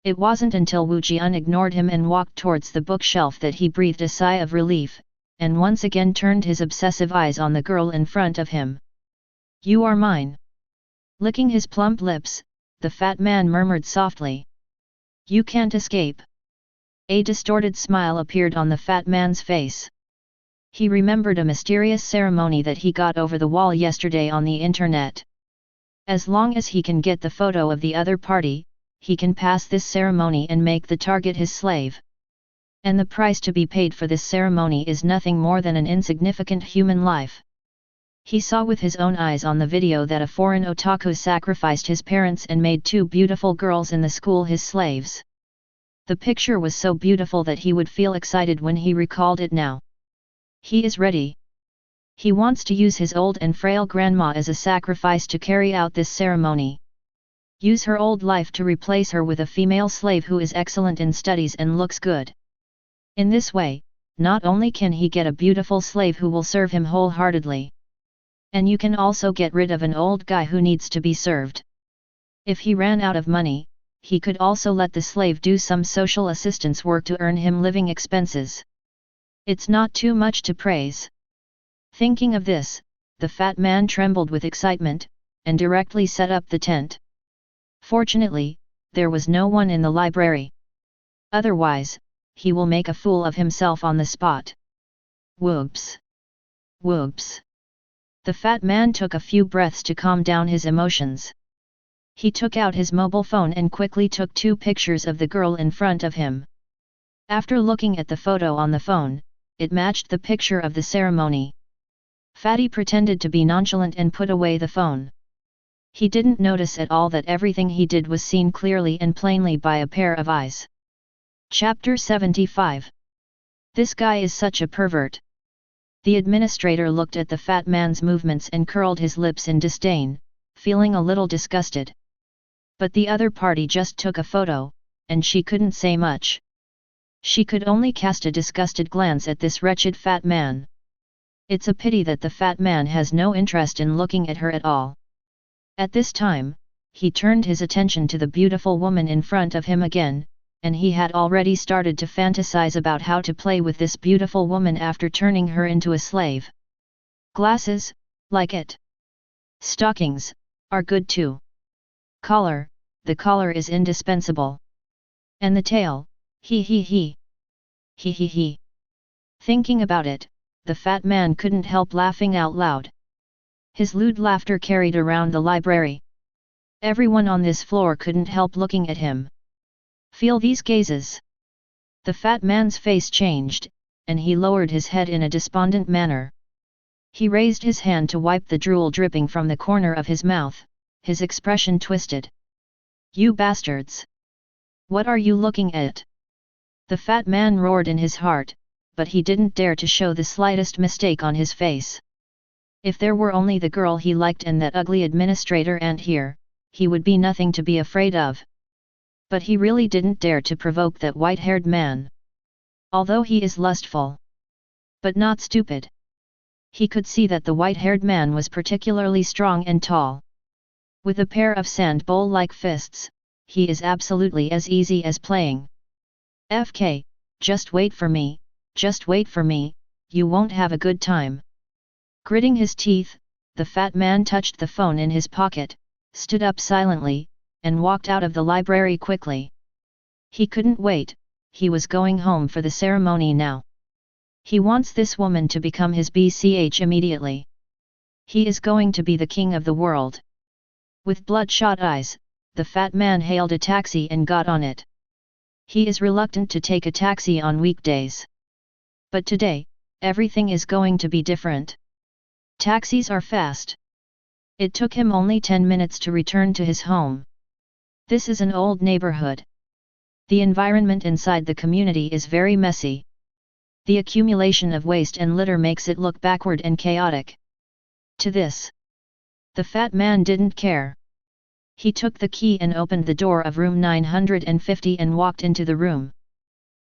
It wasn't until Wu Jian ignored him and walked towards the bookshelf that he breathed a sigh of relief, and once again turned his obsessive eyes on the girl in front of him. You are mine. Licking his plump lips, the fat man murmured softly. You can't escape. A distorted smile appeared on the fat man's face. He remembered a mysterious ceremony that he got over the wall yesterday on the internet. As long as he can get the photo of the other party, he can pass this ceremony and make the target his slave. And the price to be paid for this ceremony is nothing more than an insignificant human life. He saw with his own eyes on the video that a foreign otaku sacrificed his parents and made 2 beautiful girls in the school his slaves. The picture was so beautiful that he would feel excited when he recalled it now. He is ready. He wants to use his old and frail grandma as a sacrifice to carry out this ceremony. Use her old life to replace her with a female slave who is excellent in studies and looks good. In this way, not only can he get a beautiful slave who will serve him wholeheartedly, And you can also get rid of an old guy who needs to be served. If he ran out of money, he could also let the slave do some social assistance work to earn him living expenses. It's not too much to praise. Thinking of this, the fat man trembled with excitement, and directly set up the tent. Fortunately, there was no one in the library. Otherwise, he will make a fool of himself on the spot. Whoops! Whoops! The fat man took a few breaths to calm down his emotions. He took out his mobile phone and quickly took 2 pictures of the girl in front of him. After looking at the photo on the phone, it matched the picture of the ceremony. Fatty pretended to be nonchalant and put away the phone. He didn't notice at all that everything he did was seen clearly and plainly by a pair of eyes. Chapter 75. This guy is such a pervert. The administrator looked at the fat man's movements and curled his lips in disdain, feeling a little disgusted. But the other party just took a photo, and she couldn't say much. She could only cast a disgusted glance at this wretched fat man. It's a pity that the fat man has no interest in looking at her at all. At this time, he turned his attention to the beautiful woman in front of him again, and he had already started to fantasize about how to play with this beautiful woman after turning her into a slave. Glasses, like it. Stockings, are good too. Collar, the collar is indispensable. And the tail, he. He. Thinking about it, the fat man couldn't help laughing out loud. His lewd laughter carried around the library. Everyone on this floor couldn't help looking at him. Feel these gazes. The fat man's face changed, and he lowered his head in a despondent manner. He raised his hand to wipe the drool dripping from the corner of his mouth, his expression twisted. You bastards! What are you looking at? The fat man roared in his heart, but he didn't dare to show the slightest mistake on his face. If there were only the girl he liked and that ugly administrator and here, he would be nothing to be afraid of. But he really didn't dare to provoke that white-haired man. Although he is lustful, but not stupid. He could see that the white-haired man was particularly strong and tall. With a pair of sand bowl-like fists, he is absolutely as easy as playing. FK, just wait for me, you won't have a good time. Gritting his teeth, the fat man touched the phone in his pocket, stood up silently, and walked out of the library quickly. He couldn't wait, he was going home for the ceremony now. He wants this woman to become his BCH immediately. He is going to be the king of the world. With bloodshot eyes, the fat man hailed a taxi and got on it. He is reluctant to take a taxi on weekdays. But today, everything is going to be different. Taxis are fast. It took him only 10 minutes to return to his home. This is an old neighborhood. The environment inside the community is very messy. The accumulation of waste and litter makes it look backward and chaotic. To this, the fat man didn't care. He took the key and opened the door of room 950 and walked into the room.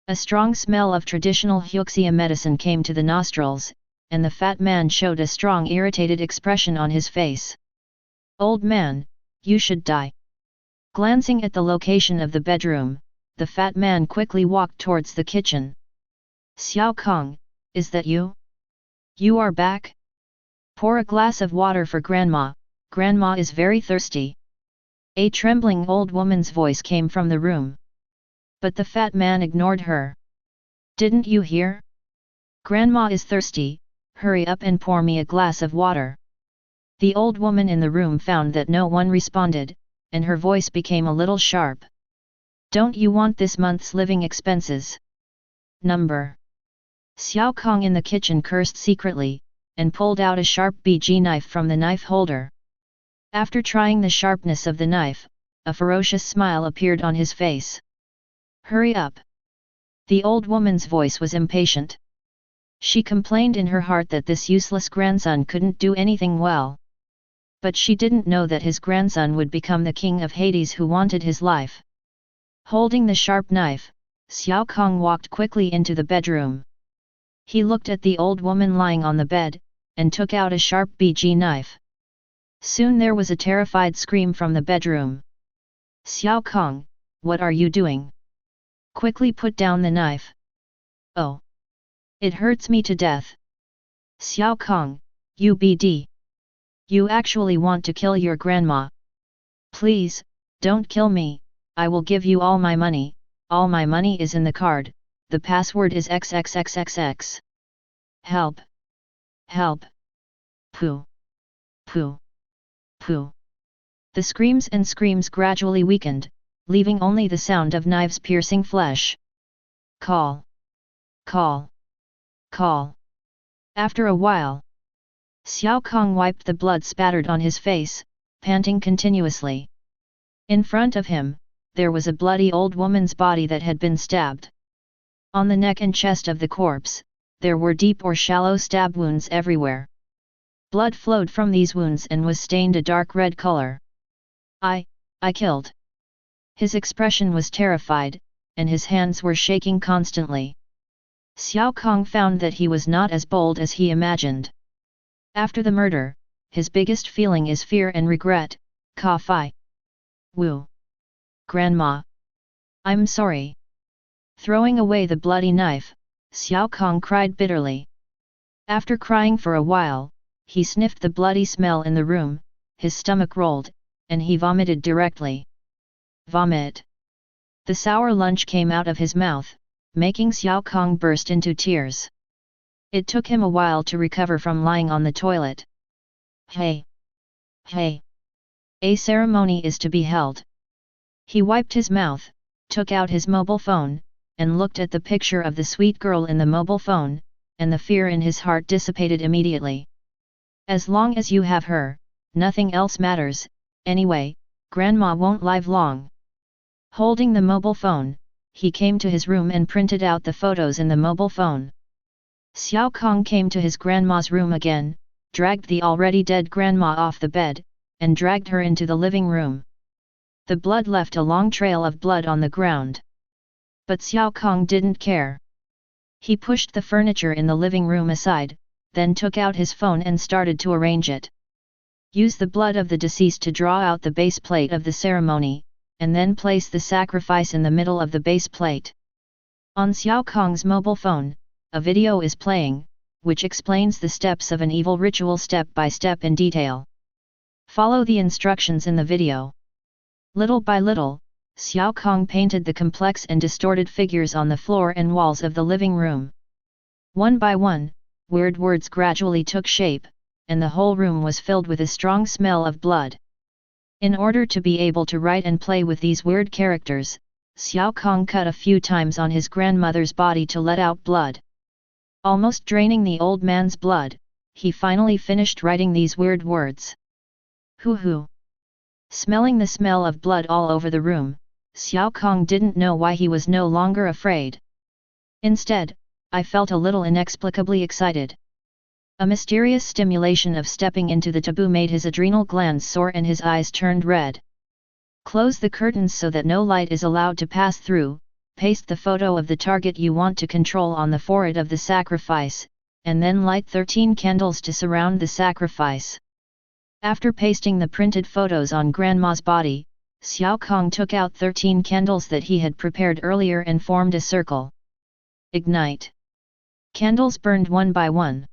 A strong smell of traditional Huxia medicine came to the nostrils, and the fat man showed a strong irritated expression on his face. Old man, you should die. Glancing at the location of the bedroom, the fat man quickly walked towards the kitchen. Xiao Kong, is that you? You are back? Pour a glass of water for Grandma is very thirsty. A trembling old woman's voice came from the room. But the fat man ignored her. Didn't you hear? Grandma is thirsty, hurry up and pour me a glass of water. The old woman in the room found that no one responded, and her voice became a little sharp. Don't you want this month's living expenses? Number. Xiao Kong in the kitchen cursed secretly, and pulled out a sharp BG knife from the knife holder. After trying the sharpness of the knife, a ferocious smile appeared on his face. Hurry up! The old woman's voice was impatient. She complained in her heart that this useless grandson couldn't do anything well. But she didn't know that his grandson would become the king of Hades who wanted his life. Holding the sharp knife, Xiao Kong walked quickly into the bedroom. He looked at the old woman lying on the bed, and took out a sharp BG knife. Soon there was a terrified scream from the bedroom. "Xiao Kong, what are you doing? Quickly put down the knife." "Oh! It hurts me to death." "Xiao Kong, UBD. You actually want to kill your grandma? Please, don't kill me, I will give you all my money. All my money is in the card, the password is XXXXX. Help! Help! Pooh! Pooh! Pooh!" The screams and screams gradually weakened, leaving only the sound of knives piercing flesh. "Call! Call! Call!" After a while, Xiao Kong wiped the blood spattered on his face, panting continuously. In front of him, there was a bloody old woman's body that had been stabbed. On the neck and chest of the corpse, there were deep or shallow stab wounds everywhere. Blood flowed from these wounds and was stained a dark red color. I killed." His expression was terrified, and his hands were shaking constantly. Xiao Kong found that he was not as bold as he imagined. After the murder, his biggest feeling is fear and regret. "Ka-fi. Wu. Grandma. I'm sorry." Throwing away the bloody knife, Xiao Kong cried bitterly. After crying for a while, he sniffed the bloody smell in the room, his stomach rolled, and he vomited directly. Vomit. The sour lunch came out of his mouth, making Xiao Kong burst into tears. It took him a while to recover from lying on the toilet. "Hey! Hey! A ceremony is to be held." He wiped his mouth, took out his mobile phone, and looked at the picture of the sweet girl in the mobile phone, and the fear in his heart dissipated immediately. As long as you have her, nothing else matters. Anyway, Grandma won't live long. Holding the mobile phone, he came to his room and printed out the photos in the mobile phone. Xiao Kong came to his grandma's room again, dragged the already dead grandma off the bed, and dragged her into the living room. The blood left a long trail of blood on the ground. But Xiao Kong didn't care. He pushed the furniture in the living room aside, then took out his phone and started to arrange it. Use the blood of the deceased to draw out the base plate of the ceremony, and then place the sacrifice in the middle of the base plate. On Xiao Kong's mobile phone, a video is playing, which explains the steps of an evil ritual step by step in detail. Follow the instructions in the video. Little by little, Xiao Kong painted the complex and distorted figures on the floor and walls of the living room. One by one, weird words gradually took shape, and the whole room was filled with a strong smell of blood. In order to be able to write and play with these weird characters, Xiao Kong cut a few times on his grandmother's body to let out blood. Almost draining the old man's blood, he finally finished writing these weird words. Hoo. Smelling the smell of blood all over the room, Xiao Kong didn't know why he was no longer afraid. Instead, I felt a little inexplicably excited. A mysterious stimulation of stepping into the taboo made his adrenal glands sore and his eyes turned red. Close the curtains so that no light is allowed to pass through, paste the photo of the target you want to control on the forehead of the sacrifice, and then light 13 candles to surround the sacrifice. After pasting the printed photos on Grandma's body, Xiao Kong took out 13 candles that he had prepared earlier and formed a circle. Ignite. Candles burned one by one.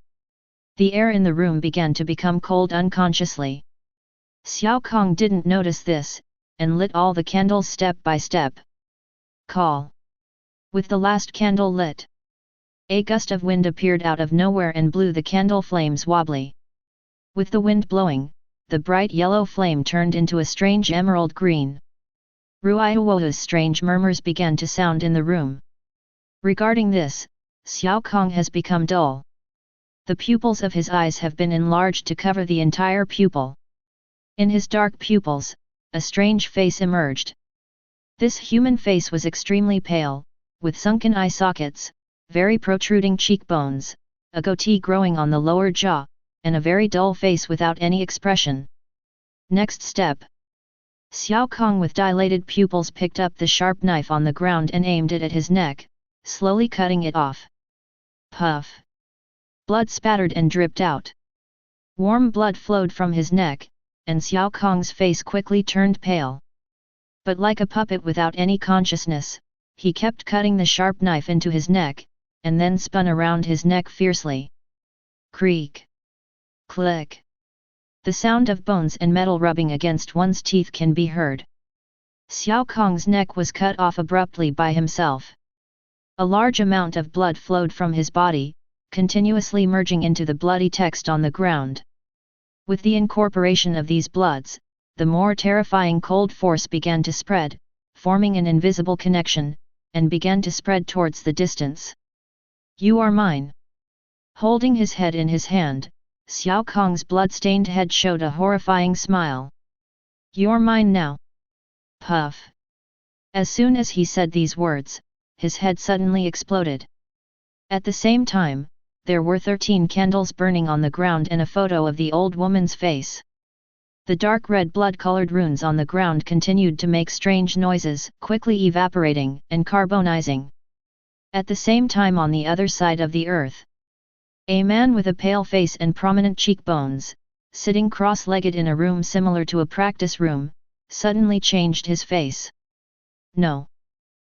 The air in the room began to become cold unconsciously. Xiao Kong didn't notice this, and lit all the candles step by step. Call. With the last candle lit, a gust of wind appeared out of nowhere and blew the candle flames wobbly. With the wind blowing, the bright yellow flame turned into a strange emerald green. Ruiawoa's strange murmurs began to sound in the room. Regarding this, Xiao Kong has become dull. The pupils of his eyes have been enlarged to cover the entire pupil. In his dark pupils, a strange face emerged. This human face was extremely pale, with sunken eye sockets, very protruding cheekbones, a goatee growing on the lower jaw, and a very dull face without any expression. Next step. Xiao Kong with dilated pupils picked up the sharp knife on the ground and aimed it at his neck, slowly cutting it off. Puff! Blood spattered and dripped out. Warm blood flowed from his neck, and Xiao Kong's face quickly turned pale. But like a puppet without any consciousness, he kept cutting the sharp knife into his neck, and then spun around his neck fiercely. Creak! Click! The sound of bones and metal rubbing against one's teeth can be heard. Xiao Kong's neck was cut off abruptly by himself. A large amount of blood flowed from his body, continuously merging into the bloody text on the ground. With the incorporation of these bloods, the more terrifying cold force began to spread, forming an invisible connection, and began to spread towards the distance. You are mine. Holding his head in his hand, Xiao Kong's blood-stained head showed a horrifying smile. You're mine now. Puff. As soon as he said these words, his head suddenly exploded. At the same time, there were 13 candles burning on the ground and a photo of the old woman's face. The dark red blood-colored runes on the ground continued to make strange noises, quickly evaporating and carbonizing. At the same time, on the other side of the earth, a man with a pale face and prominent cheekbones, sitting cross-legged in a room similar to a practice room, suddenly changed his face. No!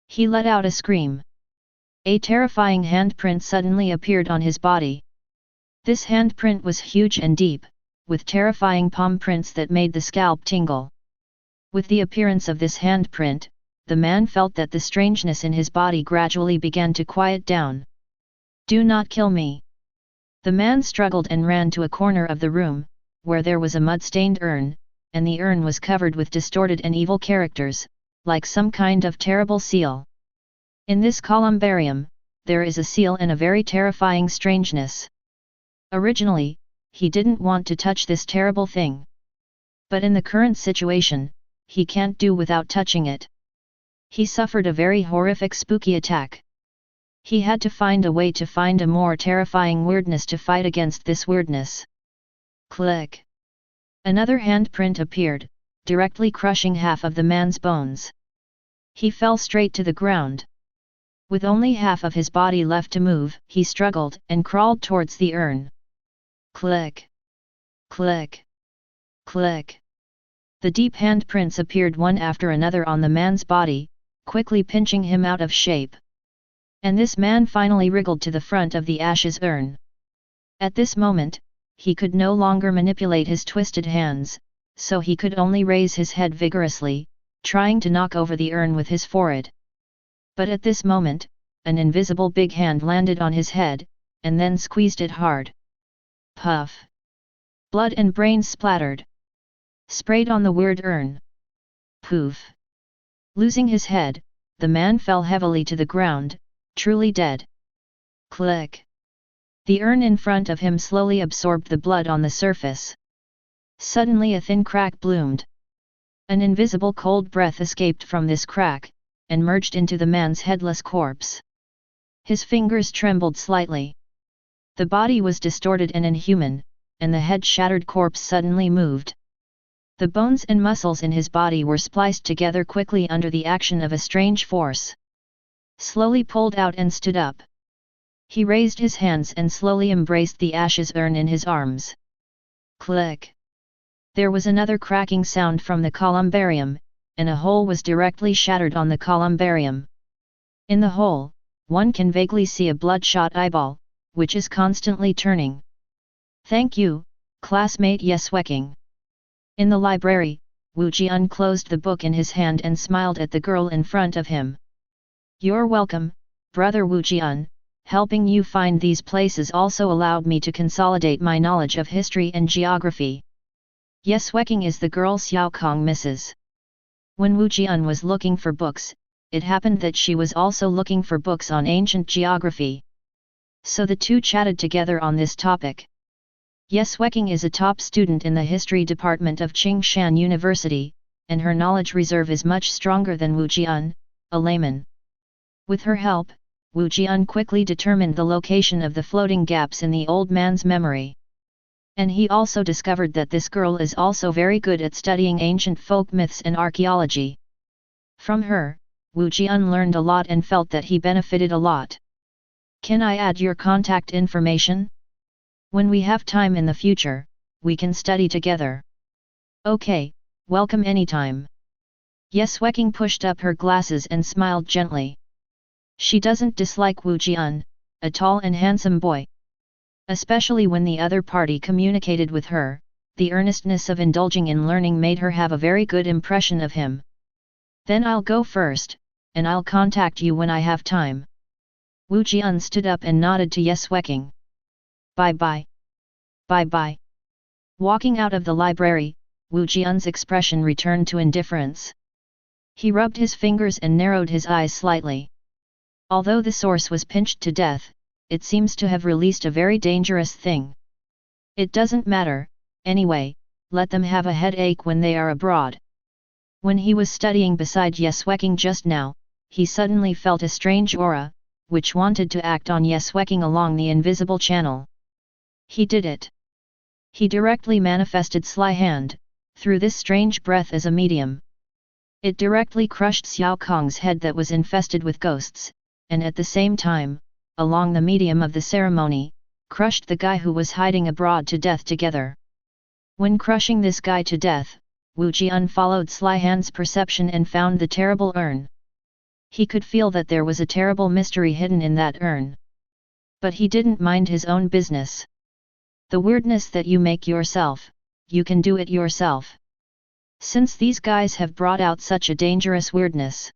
He let out a scream. A terrifying handprint suddenly appeared on his body. This handprint was huge and deep, with terrifying palm prints that made the scalp tingle. With the appearance of this handprint, the man felt that the strangeness in his body gradually began to quiet down. Do not kill me! The man struggled and ran to a corner of the room, where there was a mud-stained urn, and the urn was covered with distorted and evil characters, like some kind of terrible seal. In this columbarium, there is a seal and a very terrifying strangeness. Originally, he didn't want to touch this terrible thing. But in the current situation, he can't do without touching it. He suffered a very horrific spooky attack. He had to find a way to find a more terrifying weirdness to fight against this weirdness. Click! Another handprint appeared, directly crushing half of the man's bones. He fell straight to the ground. With only half of his body left to move, he struggled and crawled towards the urn. Click! Click! Click! The deep handprints appeared one after another on the man's body, quickly pinching him out of shape. And this man finally wriggled to the front of the ashes urn. At this moment, he could no longer manipulate his twisted hands, so he could only raise his head vigorously, trying to knock over the urn with his forehead. But at this moment, an invisible big hand landed on his head, and then squeezed it hard. Puff! Blood and brains splattered. Sprayed on the weird urn. Poof! Losing his head, the man fell heavily to the ground, truly dead. Click! The urn in front of him slowly absorbed the blood on the surface. Suddenly a thin crack bloomed. An invisible cold breath escaped from this crack, and merged into the man's headless corpse. His fingers trembled slightly. The body was distorted and inhuman, and the head-shattered corpse suddenly moved. The bones and muscles in his body were spliced together quickly under the action of a strange force. Slowly pulled out and stood up. He raised his hands and slowly embraced the ashes urn in his arms. Click! There was another cracking sound from the columbarium, and a hole was directly shattered on the columbarium. In the hole, one can vaguely see a bloodshot eyeball, which is constantly turning. Thank you, classmate Yesweking. In the library, Wu Jian closed the book in his hand and smiled at the girl in front of him. You're welcome, brother Wu Jian. Helping you find these places also allowed me to consolidate my knowledge of history and geography. Yesweking is the girl Xiao Kong misses. When Wu Jian was looking for books, it happened that she was also looking for books on ancient geography. So the two chatted together on this topic. Yesweking is a top student in the history department of Qingshan University, and her knowledge reserve is much stronger than Wu Jian, a layman. With her help, Wu Jian quickly determined the location of the floating gaps in the old man's memory. And he also discovered that this girl is also very good at studying ancient folk myths and archaeology. From her, Wu Jian learned a lot and felt that he benefited a lot. Can I add your contact information? When we have time in the future, we can study together. Okay, welcome anytime. Yeswecking pushed up her glasses and smiled gently. She doesn't dislike Wu Jian, a tall and handsome boy. Especially when the other party communicated with her, the earnestness of indulging in learning made her have a very good impression of him. Then I'll go first, and I'll contact you when I have time. Wu Jian stood up and nodded to Yeswecking. Bye-bye. Bye-bye. Walking out of the library, Wu Jian's expression returned to indifference. He rubbed his fingers and narrowed his eyes slightly. Although the source was pinched to death, it seems to have released a very dangerous thing. It doesn't matter, anyway, let them have a headache when they are abroad. When he was studying beside Yeswecking just now, he suddenly felt a strange aura, which wanted to act on Yeswecking along the invisible channel. He did it. He directly manifested Sly Hand, through this strange breath as a medium. It directly crushed Xiao Kong's head that was infested with ghosts, and at the same time, along the medium of the ceremony, crushed the guy who was hiding abroad to death together. When crushing this guy to death, Wu Jian followed Sly Hand's perception and found the terrible urn. He could feel that there was a terrible mystery hidden in that urn. But he didn't mind his own business. The weirdness that you make yourself, you can do it yourself. Since these guys have brought out such a dangerous weirdness,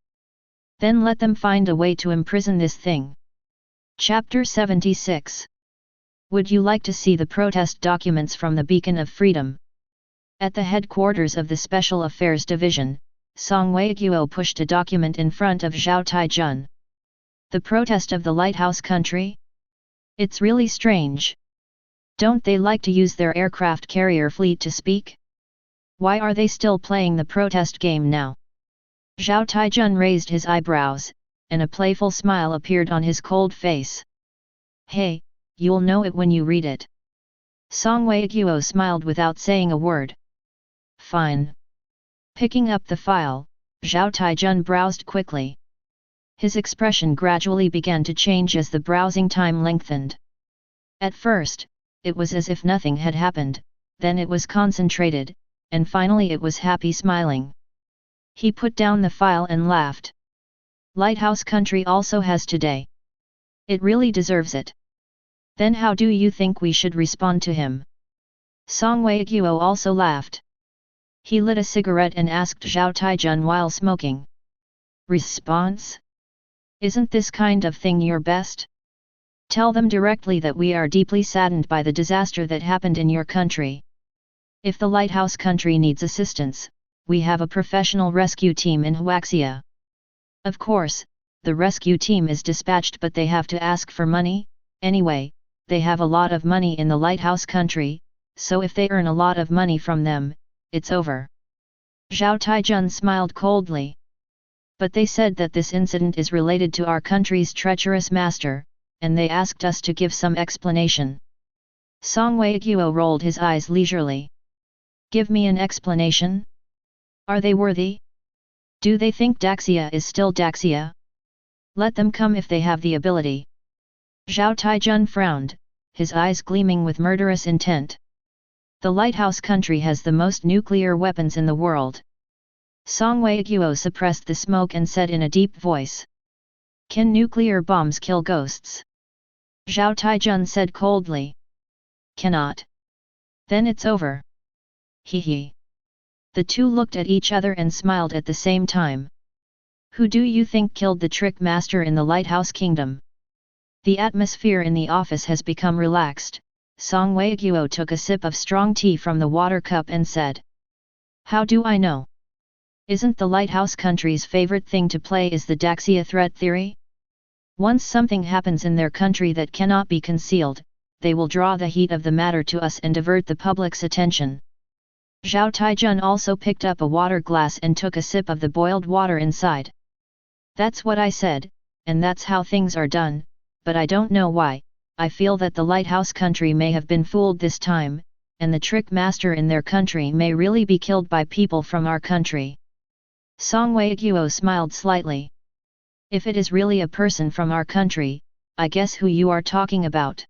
then let them find a way to imprison this thing. Chapter 76. Would you like to see the protest documents from the Beacon of Freedom? At the headquarters of the Special Affairs Division, Song Weiguo pushed a document in front of Zhao Taijun. The protest of the Lighthouse Country? It's really strange. Don't they like to use their aircraft carrier fleet to speak? Why are they still playing the protest game now? Zhao Taijun raised his eyebrows, and a playful smile appeared on his cold face. Hey, you'll know it when you read it. Song Weiguo smiled without saying a word. Fine. Picking up the file, Zhao Taijun browsed quickly. His expression gradually began to change as the browsing time lengthened. At first, it was as if nothing had happened, then it was concentrated, and finally it was happy smiling. He put down the file and laughed. Lighthouse Country also has today. It really deserves it. Then how do you think we should respond to him? Song Weiguo also laughed. He lit a cigarette and asked Zhao Taijun while smoking. Response? Isn't this kind of thing your best? Tell them directly that we are deeply saddened by the disaster that happened in your country. If the Lighthouse Country needs assistance, we have a professional rescue team in Huaxia. Of course, the rescue team is dispatched, but they have to ask for money. Anyway, they have a lot of money in the Lighthouse Country, so if they earn a lot of money from them, it's over. Zhao Taijun smiled coldly. But they said that this incident is related to our country's treacherous master, and they asked us to give some explanation. Song Weiguo rolled his eyes leisurely. Give me an explanation? Are they worthy? Do they think Daxia is still Daxia? Let them come if they have the ability. Zhao Taijun frowned, his eyes gleaming with murderous intent. The Lighthouse Country has the most nuclear weapons in the world. Song Weiguo suppressed the smoke and said in a deep voice. Can nuclear bombs kill ghosts? Zhao Taijun said coldly. Cannot. Then it's over. Hee hee. The two looked at each other and smiled at the same time. Who do you think killed the trick master in the Lighthouse Kingdom? The atmosphere in the office has become relaxed. Song Weiguo took a sip of strong tea from the water cup and said. How do I know? Isn't the Lighthouse Country's favorite thing to play is the Daxia threat theory? Once something happens in their country that cannot be concealed, they will draw the heat of the matter to us and divert the public's attention. Zhao Taijun also picked up a water glass and took a sip of the boiled water inside. That's what I said, and that's how things are done, but I don't know why. I feel that the Lighthouse Country may have been fooled this time, and the trick master in their country may really be killed by people from our country. Song Weiguo smiled slightly. If it is really a person from our country, I guess who you are talking about.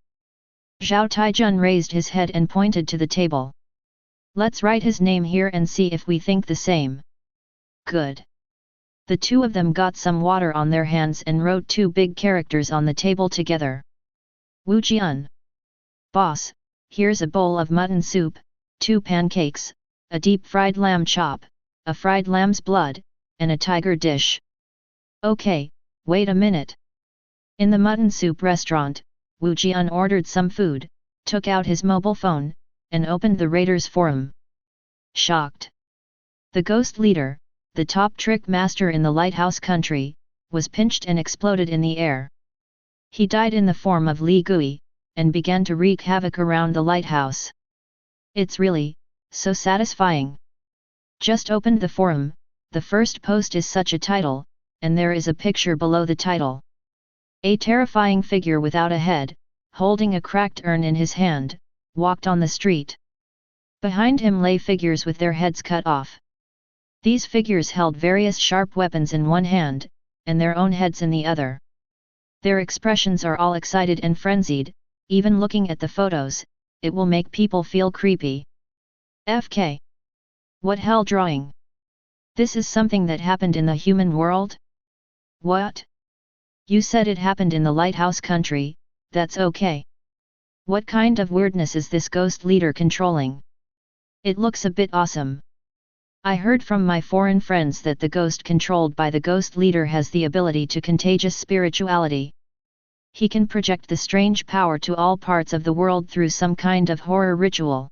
Zhao Taijun raised his head and pointed to the table. Let's write his name here and see if we think the same. Good. The two of them got some water on their hands and wrote two big characters on the table together. Wu Jian. Boss, here's a bowl of mutton soup, 2 pancakes, a deep-fried lamb chop, a fried lamb's blood, and a tiger dish. Okay, wait a minute. In the mutton soup restaurant, Wu Jian ordered some food, took out his mobile phone, and opened the Raiders forum. Shocked. The ghost leader, the top trick master in the lighthouse country, was pinched and exploded in the air. He died in the form of Li Gui, and began to wreak havoc around the lighthouse. It's really so satisfying. Just opened the forum, the first post is such a title, and there is a picture below the title. A terrifying figure without a head, holding a cracked urn in his hand, walked on the street. Behind him lay figures with their heads cut off. These figures held various sharp weapons in one hand, and their own heads in the other. Their expressions are all excited and frenzied. Even looking at the photos, it will make people feel creepy. FK. What hell drawing? This is something that happened in the human world? What? You said it happened in the lighthouse country, that's okay. What kind of weirdness is this ghost leader controlling? It looks a bit awesome. I heard from my foreign friends that the ghost controlled by the ghost leader has the ability to contagious spirituality. He can project the strange power to all parts of the world through some kind of horror ritual.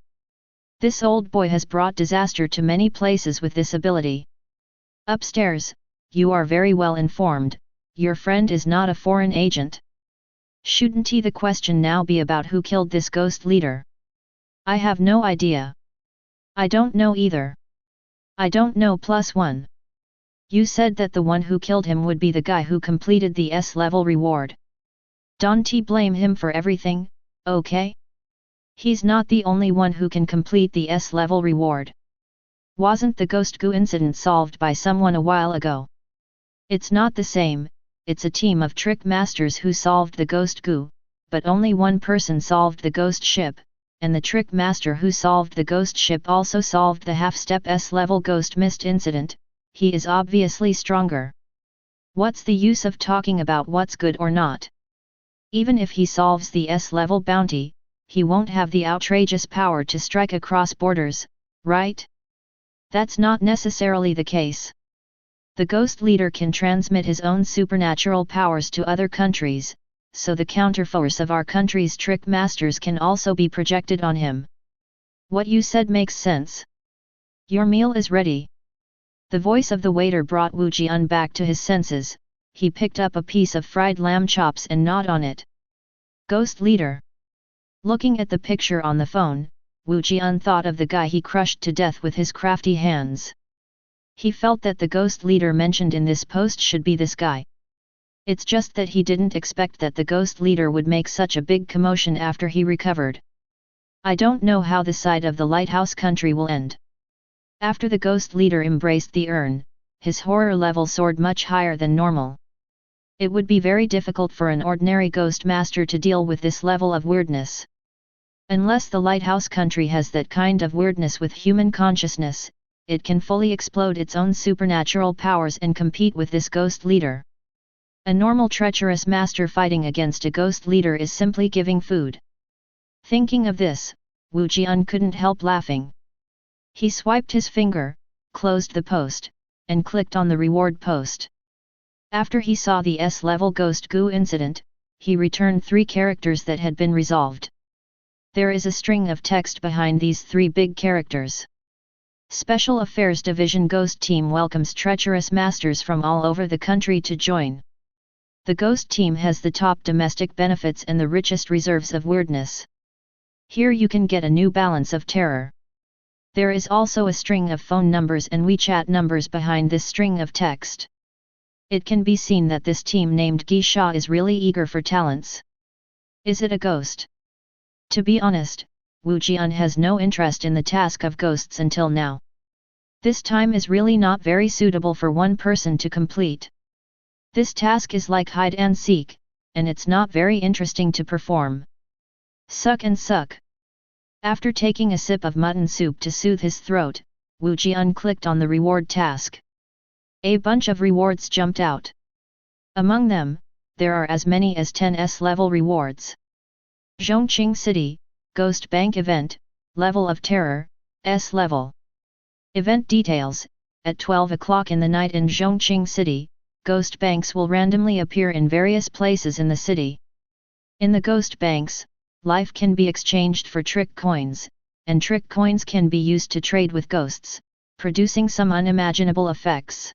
This old boy has brought disaster to many places with this ability. Upstairs, you are very well informed, your friend is not a foreign agent. Shouldn't the question now be about who killed this ghost leader? I have no idea. I don't know either. I don't know +1. You said that the one who killed him would be the guy who completed the S-level reward. Don't blame him for everything, okay? He's not the only one who can complete the S-level reward. Wasn't the ghost goo incident solved by someone a while ago? It's not the same, it's a team of trick masters who solved the ghost goo, but only one person solved the ghost ship, and the trick master who solved the ghost ship also solved the half-step S-level ghost mist incident. He is obviously stronger. What's the use of talking about what's good or not? Even if he solves the S-level bounty, he won't have the outrageous power to strike across borders, right? That's not necessarily the case. The ghost leader can transmit his own supernatural powers to other countries, so the counterforce of our country's trick masters can also be projected on him. What you said makes sense. Your meal is ready. The voice of the waiter brought Wu Jian back to his senses. He picked up a piece of fried lamb chops and gnawed on it. Ghost leader. Looking at the picture on the phone, Wu Jian thought of the guy he crushed to death with his crafty hands. He felt that the ghost leader mentioned in this post should be this guy. It's just that he didn't expect that the ghost leader would make such a big commotion after he recovered. I don't know how the side of the lighthouse country will end. After the ghost leader embraced the urn, his horror level soared much higher than normal. It would be very difficult for an ordinary ghost master to deal with this level of weirdness. Unless the lighthouse country has that kind of weirdness with human consciousness, it can fully explode its own supernatural powers and compete with this ghost leader. A normal treacherous master fighting against a ghost leader is simply giving food. Thinking of this, Wu Jian couldn't help laughing. He swiped his finger, closed the post, and clicked on the reward post. After he saw the S-level ghost goo incident, he returned 3 characters that had been resolved. There is a string of text behind these 3 big characters. Special Affairs Division Ghost Team welcomes treacherous masters from all over the country to join. The Ghost Team has the top domestic benefits and the richest reserves of weirdness. Here you can get a new balance of terror. There is also a string of phone numbers and WeChat numbers behind this string of text. It can be seen that this team named Geisha is really eager for talents. Is it a ghost? To be honest, Wu Jian has no interest in the task of ghosts until now. This time is really not very suitable for one person to complete. This task is like hide and seek, and it's not very interesting to perform. Suck and suck. After taking a sip of mutton soup to soothe his throat, Wu Jian clicked on the reward task. A bunch of rewards jumped out. Among them, there are as many as 10 S-level rewards. Zhongqing City, Ghost Bank Event, Level of Terror, S-level. Event details: at 12 o'clock in the night in Zhongqing City, ghost banks will randomly appear in various places in the city. In the ghost banks, life can be exchanged for trick coins, and trick coins can be used to trade with ghosts, producing some unimaginable effects.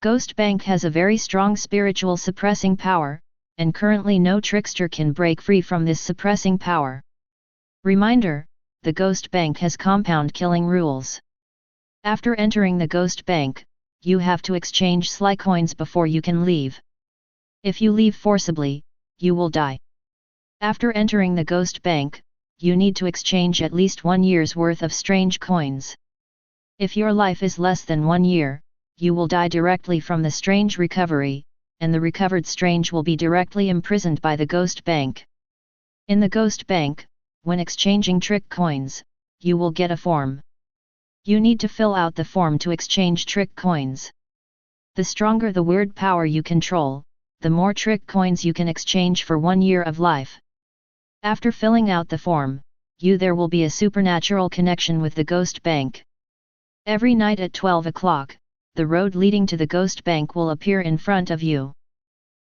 Ghost Bank has a very strong spiritual suppressing power, and currently no trickster can break free from this suppressing power. Reminder: the Ghost Bank has compound killing rules. After entering the Ghost Bank, you have to exchange sly coins before you can leave. If you leave forcibly, you will die. After entering the Ghost Bank, you need to exchange at least 1 year's worth of strange coins. If your life is less than 1 year, you will die directly from the strange recovery, and the recovered strange will be directly imprisoned by the Ghost Bank. In the Ghost Bank, when exchanging trick coins, you will get a form. You need to fill out the form to exchange trick coins. The stronger the weird power you control, the more trick coins you can exchange for 1 year of life. After filling out the form, there will be a supernatural connection with the Ghost Bank. Every night at 12 o'clock, the road leading to the Ghost Bank will appear in front of you.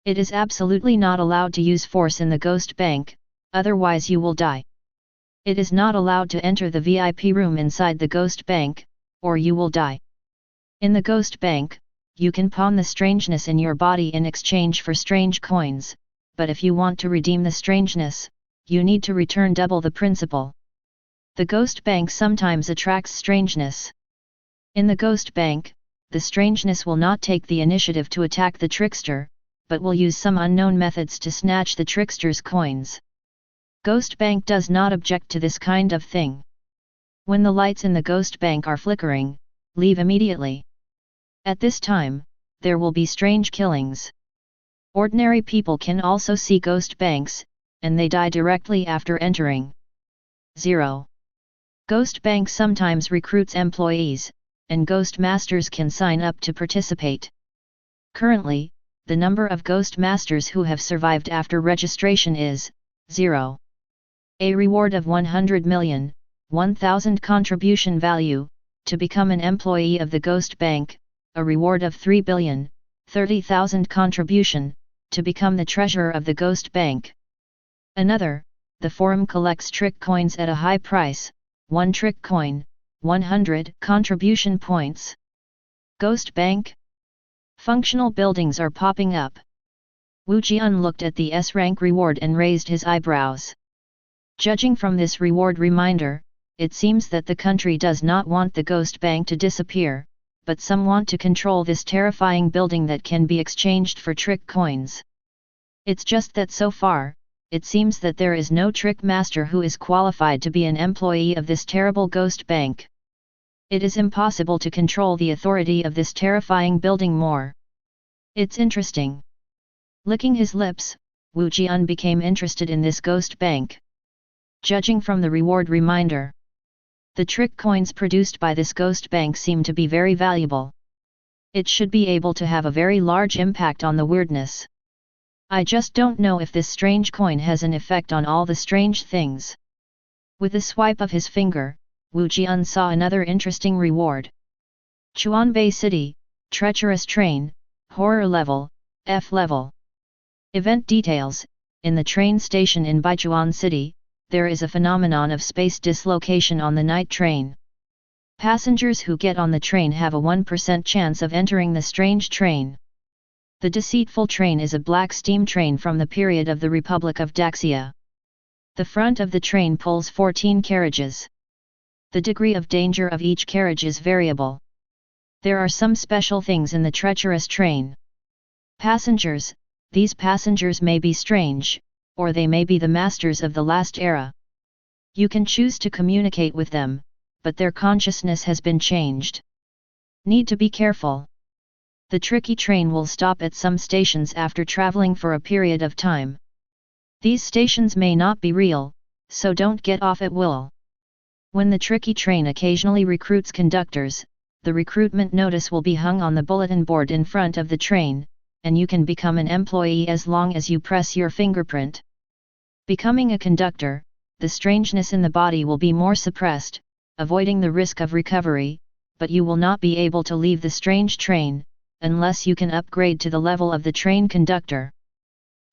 It is absolutely not allowed to use force in the Ghost Bank, otherwise you will die. It is not allowed to enter the VIP room inside the Ghost Bank, or you will die. In the Ghost Bank, you can pawn the strangeness in your body in exchange for strange coins, but if you want to redeem the strangeness, you need to return double the principal. The Ghost Bank sometimes attracts strangeness. In the Ghost Bank, the strangeness will not take the initiative to attack the trickster, but will use some unknown methods to snatch the trickster's coins. Ghost Bank does not object to this kind of thing. When the lights in the Ghost Bank are flickering, leave immediately. At this time, there will be strange killings. Ordinary people can also see Ghost Banks, and they die directly after entering. 0. Ghost Bank sometimes recruits employees, and Ghost Masters can sign up to participate. Currently, the number of Ghost Masters who have survived after registration is 0. A reward of 100 million, 1,000 contribution value, to become an employee of the Ghost Bank, a reward of 3 billion, 30,000 contribution, to become the treasurer of the Ghost Bank. Another, the forum collects trick coins at a high price, 1 trick coin, 100 contribution points. Ghost Bank? Functional buildings are popping up. Wu Jian looked at the S-rank reward and raised his eyebrows. Judging from this reward reminder, it seems that the country does not want the Ghost Bank to disappear, but some want to control this terrifying building that can be exchanged for trick coins. It's just that so far, it seems that there is no trick master who is qualified to be an employee of this terrible Ghost Bank. It is impossible to control the authority of this terrifying building more. It's interesting. Licking his lips, Wu Jian became interested in this Ghost Bank. Judging from the reward reminder, the trick coins produced by this Ghost Bank seem to be very valuable. It should be able to have a very large impact on the weirdness. I just don't know if this strange coin has an effect on all the strange things. With a swipe of his finger, Wu Jian saw another interesting reward. Chuanbei City, Treacherous Train, Horror Level, F Level. Event details: in the train station in Baichuan City, there is a phenomenon of space dislocation on the night train. Passengers who get on the train have a 1% chance of entering the strange train. The deceitful train is a black steam train from the period of the Republic of Daxia. The front of the train pulls 14 carriages. The degree of danger of each carriage is variable. There are some special things in the treacherous train. Passengers: these passengers may be strange, or they may be the masters of the last era. You can choose to communicate with them, but their consciousness has been changed. Need to be careful. The tricky train will stop at some stations after traveling for a period of time. These stations may not be real, so don't get off at will. When the tricky train occasionally recruits conductors, the recruitment notice will be hung on the bulletin board in front of the train, and you can become an employee as long as you press your fingerprint. Becoming a conductor, the strangeness in the body will be more suppressed, avoiding the risk of recovery, but you will not be able to leave the strange train, unless you can upgrade to the level of the train conductor.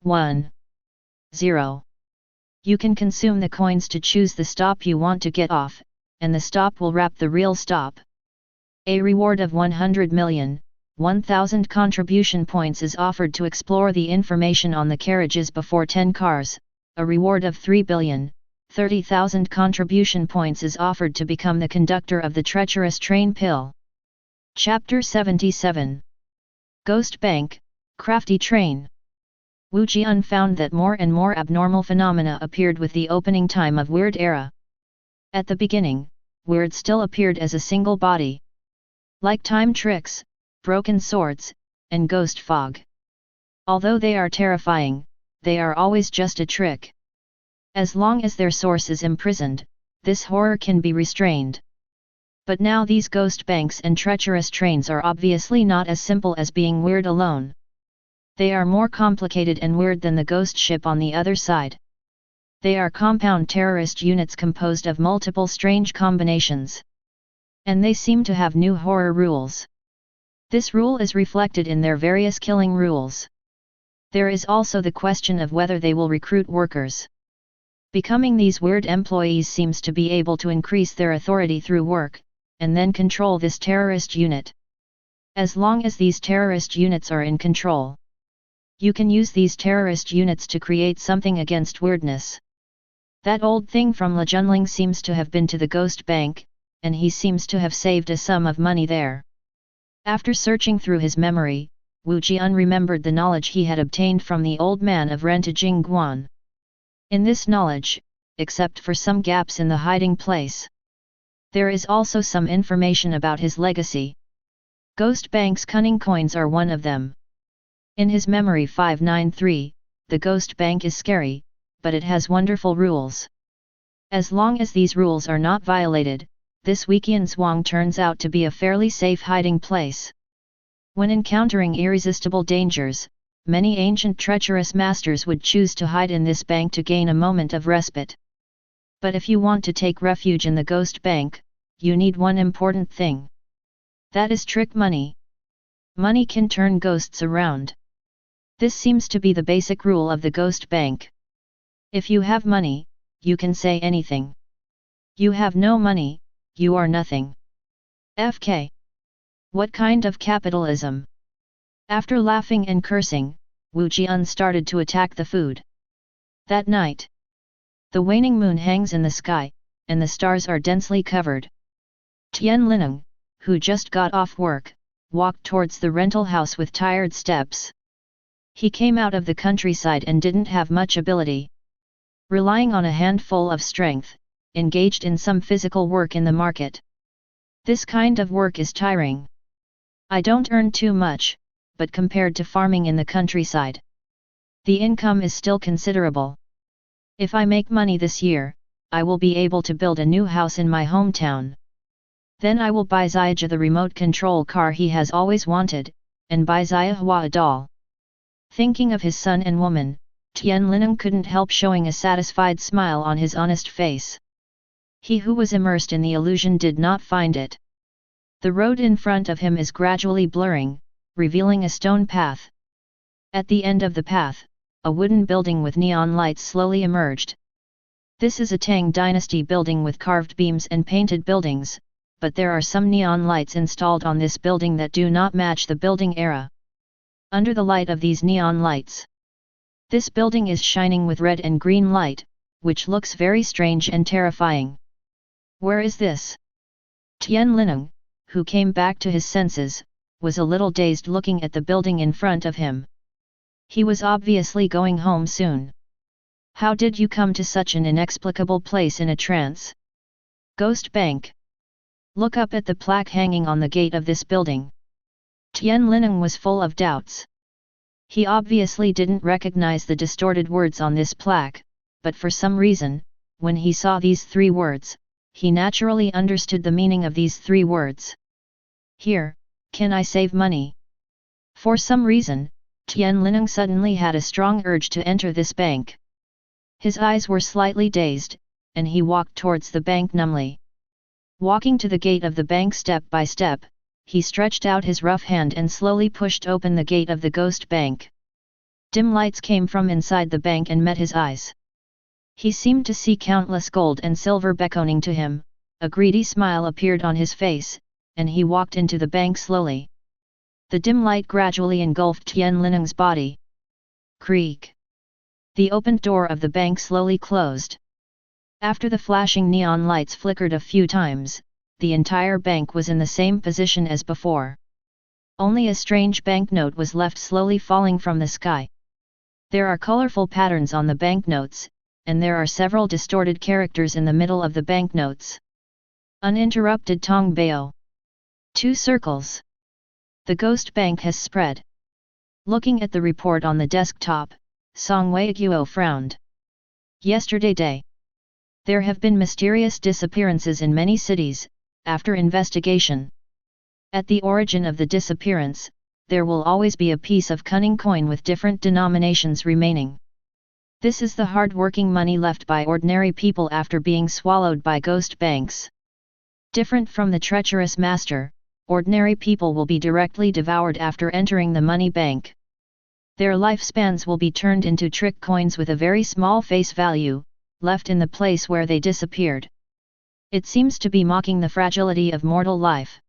1. 0. You can consume the coins to choose the stop you want to get off, and the stop will wrap the real stop. A reward of 100,000,000 contribution points is offered to explore the information on the carriages before 10 cars. A reward of 3,030,000 contribution points is offered to become the conductor of the treacherous train pill. Chapter 77. Ghost Bank, Crafty Train. Wu Jian found that more and more abnormal phenomena appeared with the opening time of Weird era. At the beginning, Weird still appeared as a single body. Like time tricks, broken swords, and ghost fog. Although they are terrifying, they are always just a trick. As long as their source is imprisoned, this horror can be restrained. But now these ghost banks and treacherous trains are obviously not as simple as being weird alone. They are more complicated and weird than the ghost ship on the other side. They are compound terrorist units composed of multiple strange combinations. And they seem to have new horror rules. This rule is reflected in their various killing rules. There is also the question of whether they will recruit workers. Becoming these weird employees seems to be able to increase their authority through work, and then control this terrorist unit. As long as these terrorist units are in control, you can use these terrorist units to create something against weirdness. That old thing from Le Junling seems to have been to the ghost bank, and he seems to have saved a sum of money there. After searching through his memory, Wu Jian remembered the knowledge he had obtained from the old man of Rentajing Guan. In this knowledge, except for some gaps in the hiding place, there is also some information about his legacy. Ghost Bank's cunning coins are one of them. In his memory 593, the Ghost Bank is scary, but it has wonderful rules. As long as these rules are not violated, this Weiqian Zwang turns out to be a fairly safe hiding place. When encountering irresistible dangers, many ancient treacherous masters would choose to hide in this bank to gain a moment of respite. But if you want to take refuge in the Ghost Bank, you need one important thing. That is trick money. Money can turn ghosts around. This seems to be the basic rule of the Ghost Bank. If you have money, you can say anything. You have no money, you are nothing. FK. What kind of capitalism? After laughing and cursing, Wu Jian started to attack the food. That night, the waning moon hangs in the sky, and the stars are densely covered. Tian Lineng, who just got off work, walked towards the rental house with tired steps. He came out of the countryside and didn't have much ability. Relying on a handful of strength, engaged in some physical work in the market. This kind of work is tiring. I don't earn too much, but compared to farming in the countryside, the income is still considerable. If I make money this year, I will be able to build a new house in my hometown. Then I will buy Ziaja the remote control car he has always wanted, and buy Ziahua a doll. Thinking of his son and woman, Tian Lineng couldn't help showing a satisfied smile on his honest face. He who was immersed in the illusion did not find it. The road in front of him is gradually blurring, revealing a stone path. At the end of the path, a wooden building with neon lights slowly emerged. This is a Tang Dynasty building with carved beams and painted buildings, but there are some neon lights installed on this building that do not match the building era. Under the light of these neon lights, this building is shining with red and green light, which looks very strange and terrifying. Where is this? Tian Lineng, who came back to his senses, was a little dazed looking at the building in front of him. He was obviously going home soon. How did you come to such an inexplicable place in a trance? Ghost Bank. Look up at the plaque hanging on the gate of this building. Tian Lineng was full of doubts. He obviously didn't recognize the distorted words on this plaque, but for some reason, when he saw these three words, he naturally understood the meaning of these three words. Here, can I save money? For some reason, Tian Lineng suddenly had a strong urge to enter this bank. His eyes were slightly dazed, and he walked towards the bank numbly. Walking to the gate of the bank step by step, he stretched out his rough hand and slowly pushed open the gate of the ghost bank. Dim lights came from inside the bank and met his eyes. He seemed to see countless gold and silver beckoning to him, a greedy smile appeared on his face, and he walked into the bank slowly. The dim light gradually engulfed Tian Lineng's body. Creak! The opened door of the bank slowly closed. After the flashing neon lights flickered a few times, the entire bank was in the same position as before. Only a strange banknote was left slowly falling from the sky. There are colorful patterns on the banknotes, and there are several distorted characters in the middle of the banknotes. Uninterrupted Tong Bao. 2 circles. The ghost bank has spread. Looking at the report on the desktop, Song Weiguo frowned. Yesterday day. There have been mysterious disappearances in many cities, after investigation. At the origin of the disappearance, there will always be a piece of cunning coin with different denominations remaining. This is the hard-working money left by ordinary people after being swallowed by ghost banks. Different from the treacherous master, ordinary people will be directly devoured after entering the money bank. Their lifespans will be turned into trick coins with a very small face value, left in the place where they disappeared. It seems to be mocking the fragility of mortal life.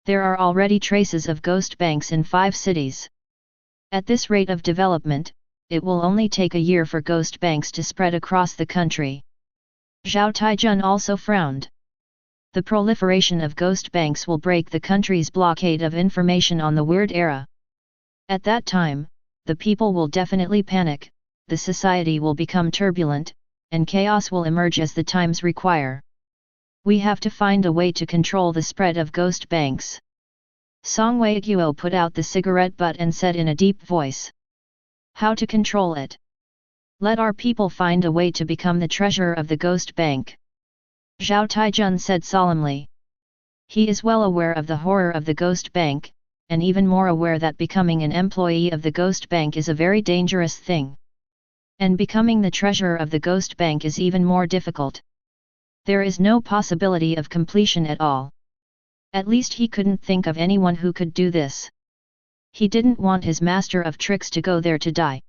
There are already traces of ghost banks in 5 cities. At this rate of development, it will only take a year for ghost banks to spread across the country. Zhao Taijun also frowned. The proliferation of ghost banks will break the country's blockade of information on the weird era. At that time, the people will definitely panic, the society will become turbulent, and chaos will emerge as the times require. We have to find a way to control the spread of ghost banks. Song Weiguo put out the cigarette butt and said in a deep voice. How to control it? Let our people find a way to become the treasurer of the ghost bank. Zhao Taijun said solemnly. He is well aware of the horror of the ghost bank, and even more aware that becoming an employee of the ghost bank is a very dangerous thing. And becoming the treasurer of the ghost bank is even more difficult. There is no possibility of completion at all. At least he couldn't think of anyone who could do this. He didn't want his master of tricks to go there to die.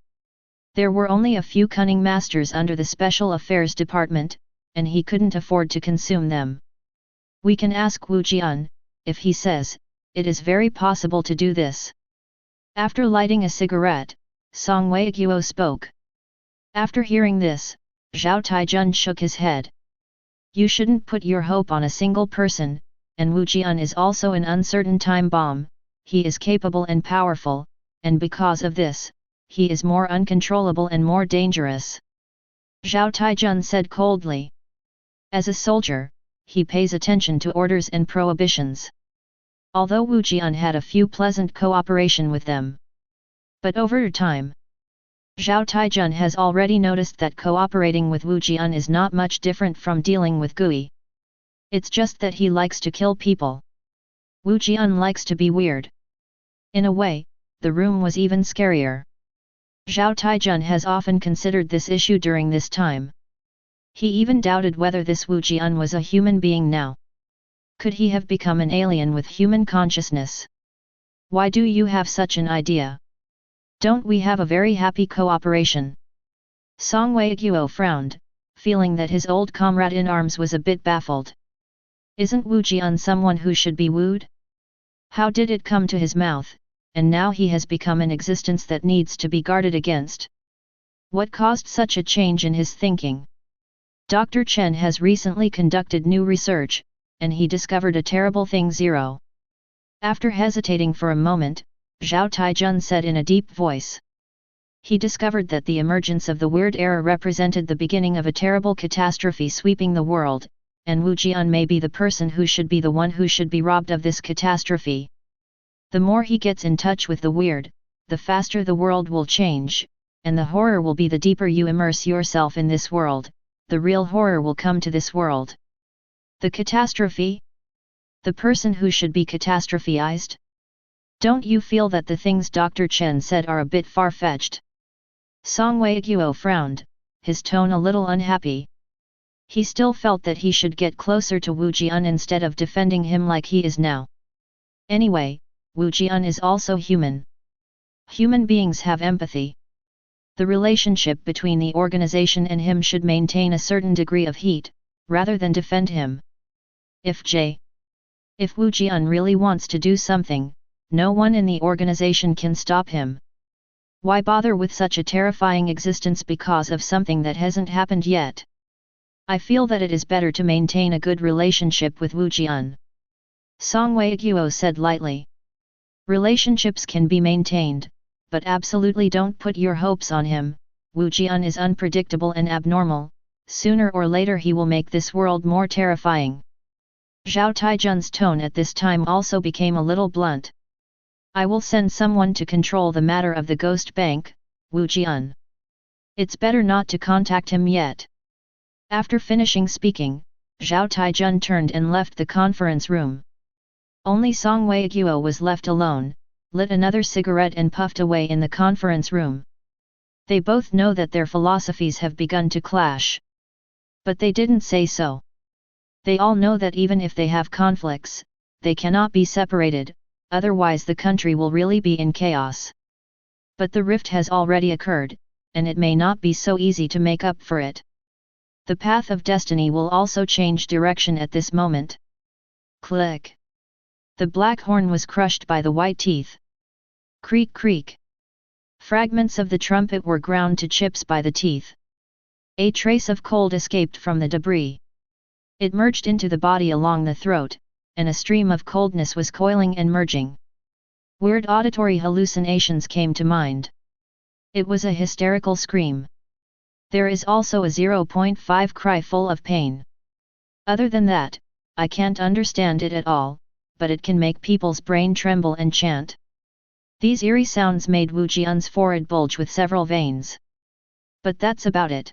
There were only a few cunning masters under the Special Affairs Department, and he couldn't afford to consume them. We can ask Wu Jian, if he says, it is very possible to do this. After lighting a cigarette, Song Weiguo spoke. After hearing this, Zhao Taijun shook his head. You shouldn't put your hope on a single person, and Wu Jian is also an uncertain time bomb. He is capable and powerful, and because of this, he is more uncontrollable and more dangerous. Zhao Taijun said coldly. As a soldier, he pays attention to orders and prohibitions. Although Wu Jian had a few pleasant cooperation with them. But over time, Zhao Taijun has already noticed that cooperating with Wu Jian is not much different from dealing with Gui. It's just that he likes to kill people. Wu Jian likes to be weird. In a way, the room was even scarier. Zhao Taijun has often considered this issue during this time. He even doubted whether this Wu Jian was a human being now. Could he have become an alien with human consciousness? Why do you have such an idea? Don't we have a very happy cooperation? Song Weiguo frowned, feeling that his old comrade in arms was a bit baffled. Isn't Wu Jian someone who should be wooed? How did it come to his mouth, and now he has become an existence that needs to be guarded against? What caused such a change in his thinking? Dr. Chen has recently conducted new research, and he discovered a terrible thing. 0. After hesitating for a moment, Zhao Taijun said in a deep voice. He discovered that the emergence of the weird era represented the beginning of a terrible catastrophe sweeping the world, and Wu Jian may be the person who should be the one who should be robbed of this catastrophe. The more he gets in touch with the weird, the faster the world will change, and the horror will be the deeper you immerse yourself in this world, the real horror will come to this world. The catastrophe? The person who should be catastrophized? Don't you feel that the things Dr. Chen said are a bit far-fetched? Song Weiguo frowned, his tone a little unhappy. He still felt that he should get closer to Wu Jian instead of defending him like he is now. Anyway, Wu Jian is also human. Human beings have empathy. The relationship between the organization and him should maintain a certain degree of heat, rather than defend him. If Wu Jian really wants to do something, no one in the organization can stop him. Why bother with such a terrifying existence because of something that hasn't happened yet? I feel that it is better to maintain a good relationship with Wu Jian. Song Weiguo said lightly. Relationships can be maintained, but absolutely don't put your hopes on him. Wu Jian is unpredictable and abnormal, sooner or later he will make this world more terrifying. Zhao Taijun's tone at this time also became a little blunt. I will send someone to control the matter of the ghost bank, Wu Jian. It's better not to contact him yet. After finishing speaking, Zhao Taijun turned and left the conference room. Only Song Weiguo was left alone, lit another cigarette and puffed away in the conference room. They both know that their philosophies have begun to clash. But they didn't say so. They all know that even if they have conflicts, they cannot be separated, otherwise the country will really be in chaos. But the rift has already occurred, and it may not be so easy to make up for it. The path of destiny will also change direction at this moment. Click. The black horn was crushed by the white teeth. Creak creak. Fragments of the trumpet were ground to chips by the teeth. A trace of cold escaped from the debris. It merged into the body along the throat, and a stream of coldness was coiling and merging. Weird auditory hallucinations came to mind. It was a hysterical scream. There is also a 0.5 cry full of pain. Other than that, I can't understand it at all, but it can make people's brain tremble and chant. These eerie sounds made Wu Jian's forehead bulge with several veins. But that's about it.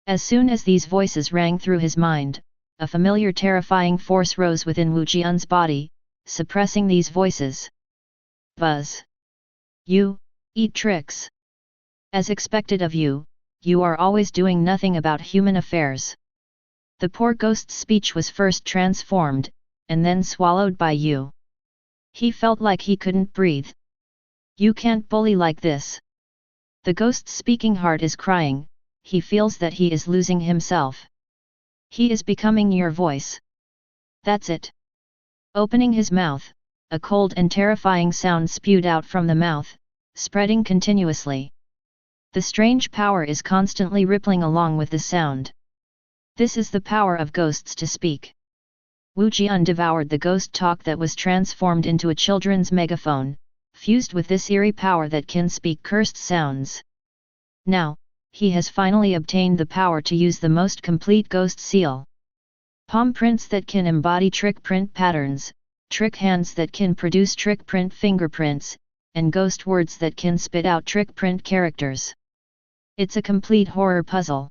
As soon as these voices rang through his mind, a familiar terrifying force rose within Wu Jian's body, suppressing these voices. Buzz. You, eat tricks. As expected of you, you are always doing nothing about human affairs. The poor ghost's speech was first transformed, and then swallowed by you. He felt like he couldn't breathe. You can't bully like this. The ghost's speaking heart is crying, he feels that he is losing himself. He is becoming your voice. That's it. Opening his mouth, a cold and terrifying sound spewed out from the mouth, spreading continuously. The strange power is constantly rippling along with the sound. This is the power of ghosts to speak. Wu Jian devoured the ghost talk that was transformed into a children's megaphone, fused with this eerie power that can speak cursed sounds. Now, he has finally obtained the power to use the most complete ghost seal. Palm prints that can embody trick print patterns, trick hands that can produce trick print fingerprints, and ghost words that can spit out trick print characters. It's a complete horror puzzle.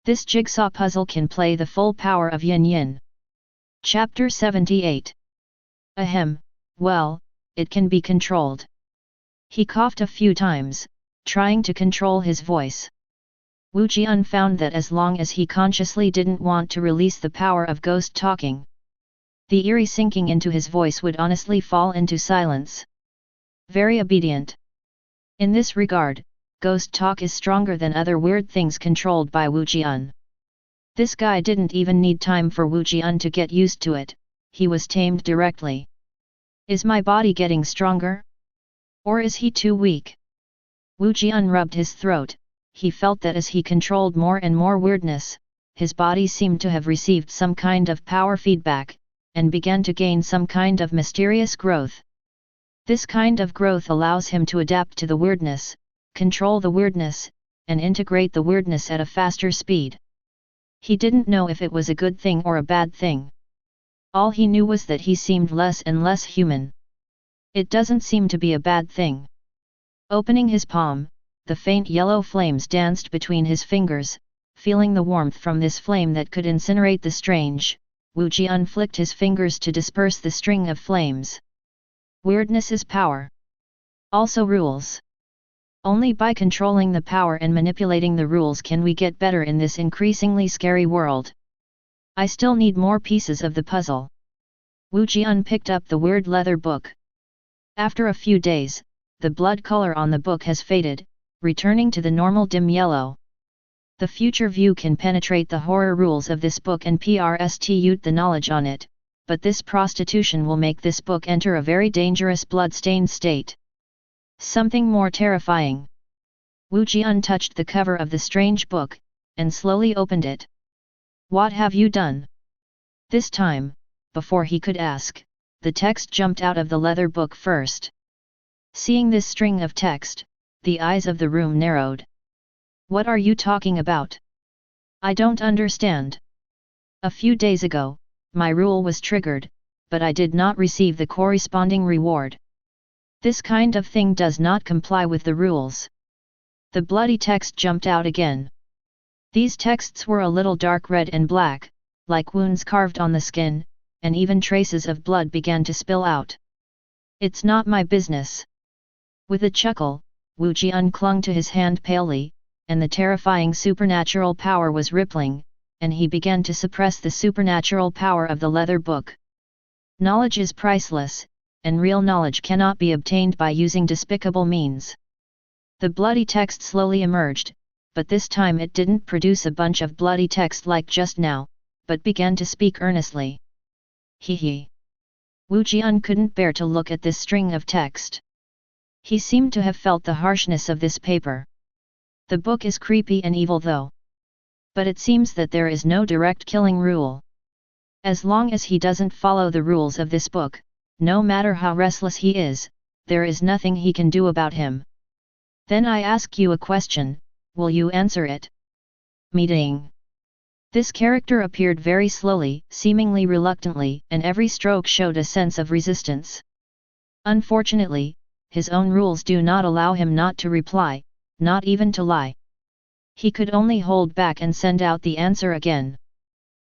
This jigsaw puzzle can play the full power of Yin Yin. Chapter 78. Ahem, well, it can be controlled. He coughed a few times, trying to control his voice. Wu Jian found that as long as he consciously didn't want to release the power of ghost talking, the eerie sinking into his voice would honestly fall into silence. Very obedient. In this regard, ghost talk is stronger than other weird things controlled by Wu Jian. This guy didn't even need time for Wu Jian to get used to it, he was tamed directly. Is my body getting stronger? Or is he too weak? Wu Jian rubbed his throat, he felt that as he controlled more and more weirdness, his body seemed to have received some kind of power feedback, and began to gain some kind of mysterious growth. This kind of growth allows him to adapt to the weirdness, control the weirdness, and integrate the weirdness at a faster speed. He didn't know if it was a good thing or a bad thing. All he knew was that he seemed less and less human. It doesn't seem to be a bad thing. Opening his palm, the faint yellow flames danced between his fingers, feeling the warmth from this flame that could incinerate the strange, Wu Jian flicked his fingers to disperse the string of flames. Weirdness is power. Also rules. Only by controlling the power and manipulating the rules can we get better in this increasingly scary world. I still need more pieces of the puzzle. Wu Jian picked up the weird leather book. After a few days, the blood color on the book has faded, returning to the normal dim yellow. The future view can penetrate the horror rules of this book and prstute the knowledge on it, but this prostitution will make this book enter a very dangerous blood-stained state. Something more terrifying. Wu Jian touched the cover of the strange book, and slowly opened it. What have you done? This time, before he could ask, the text jumped out of the leather book first. Seeing this string of text, the eyes of the room narrowed. What are you talking about? I don't understand. A few days ago, my rule was triggered, but I did not receive the corresponding reward. This kind of thing does not comply with the rules. The bloody text jumped out again. These texts were a little dark red and black, like wounds carved on the skin, and even traces of blood began to spill out. It's not my business. With a chuckle, Wu Jian clung to his hand palely, and the terrifying supernatural power was rippling, and he began to suppress the supernatural power of the leather book. Knowledge is priceless, and real knowledge cannot be obtained by using despicable means. The bloody text slowly emerged, but this time it didn't produce a bunch of bloody text like just now, but began to speak earnestly. He. Wu Jian couldn't bear to look at this string of text. He seemed to have felt the harshness of this paper. The book is creepy and evil though. But it seems that there is no direct killing rule. As long as he doesn't follow the rules of this book, no matter how restless he is, there is nothing he can do about him. Then I ask you a question, will you answer it? Meeting. This character appeared very slowly, seemingly reluctantly, and every stroke showed a sense of resistance. Unfortunately, his own rules do not allow him not to reply, not even to lie. He could only hold back and send out the answer again.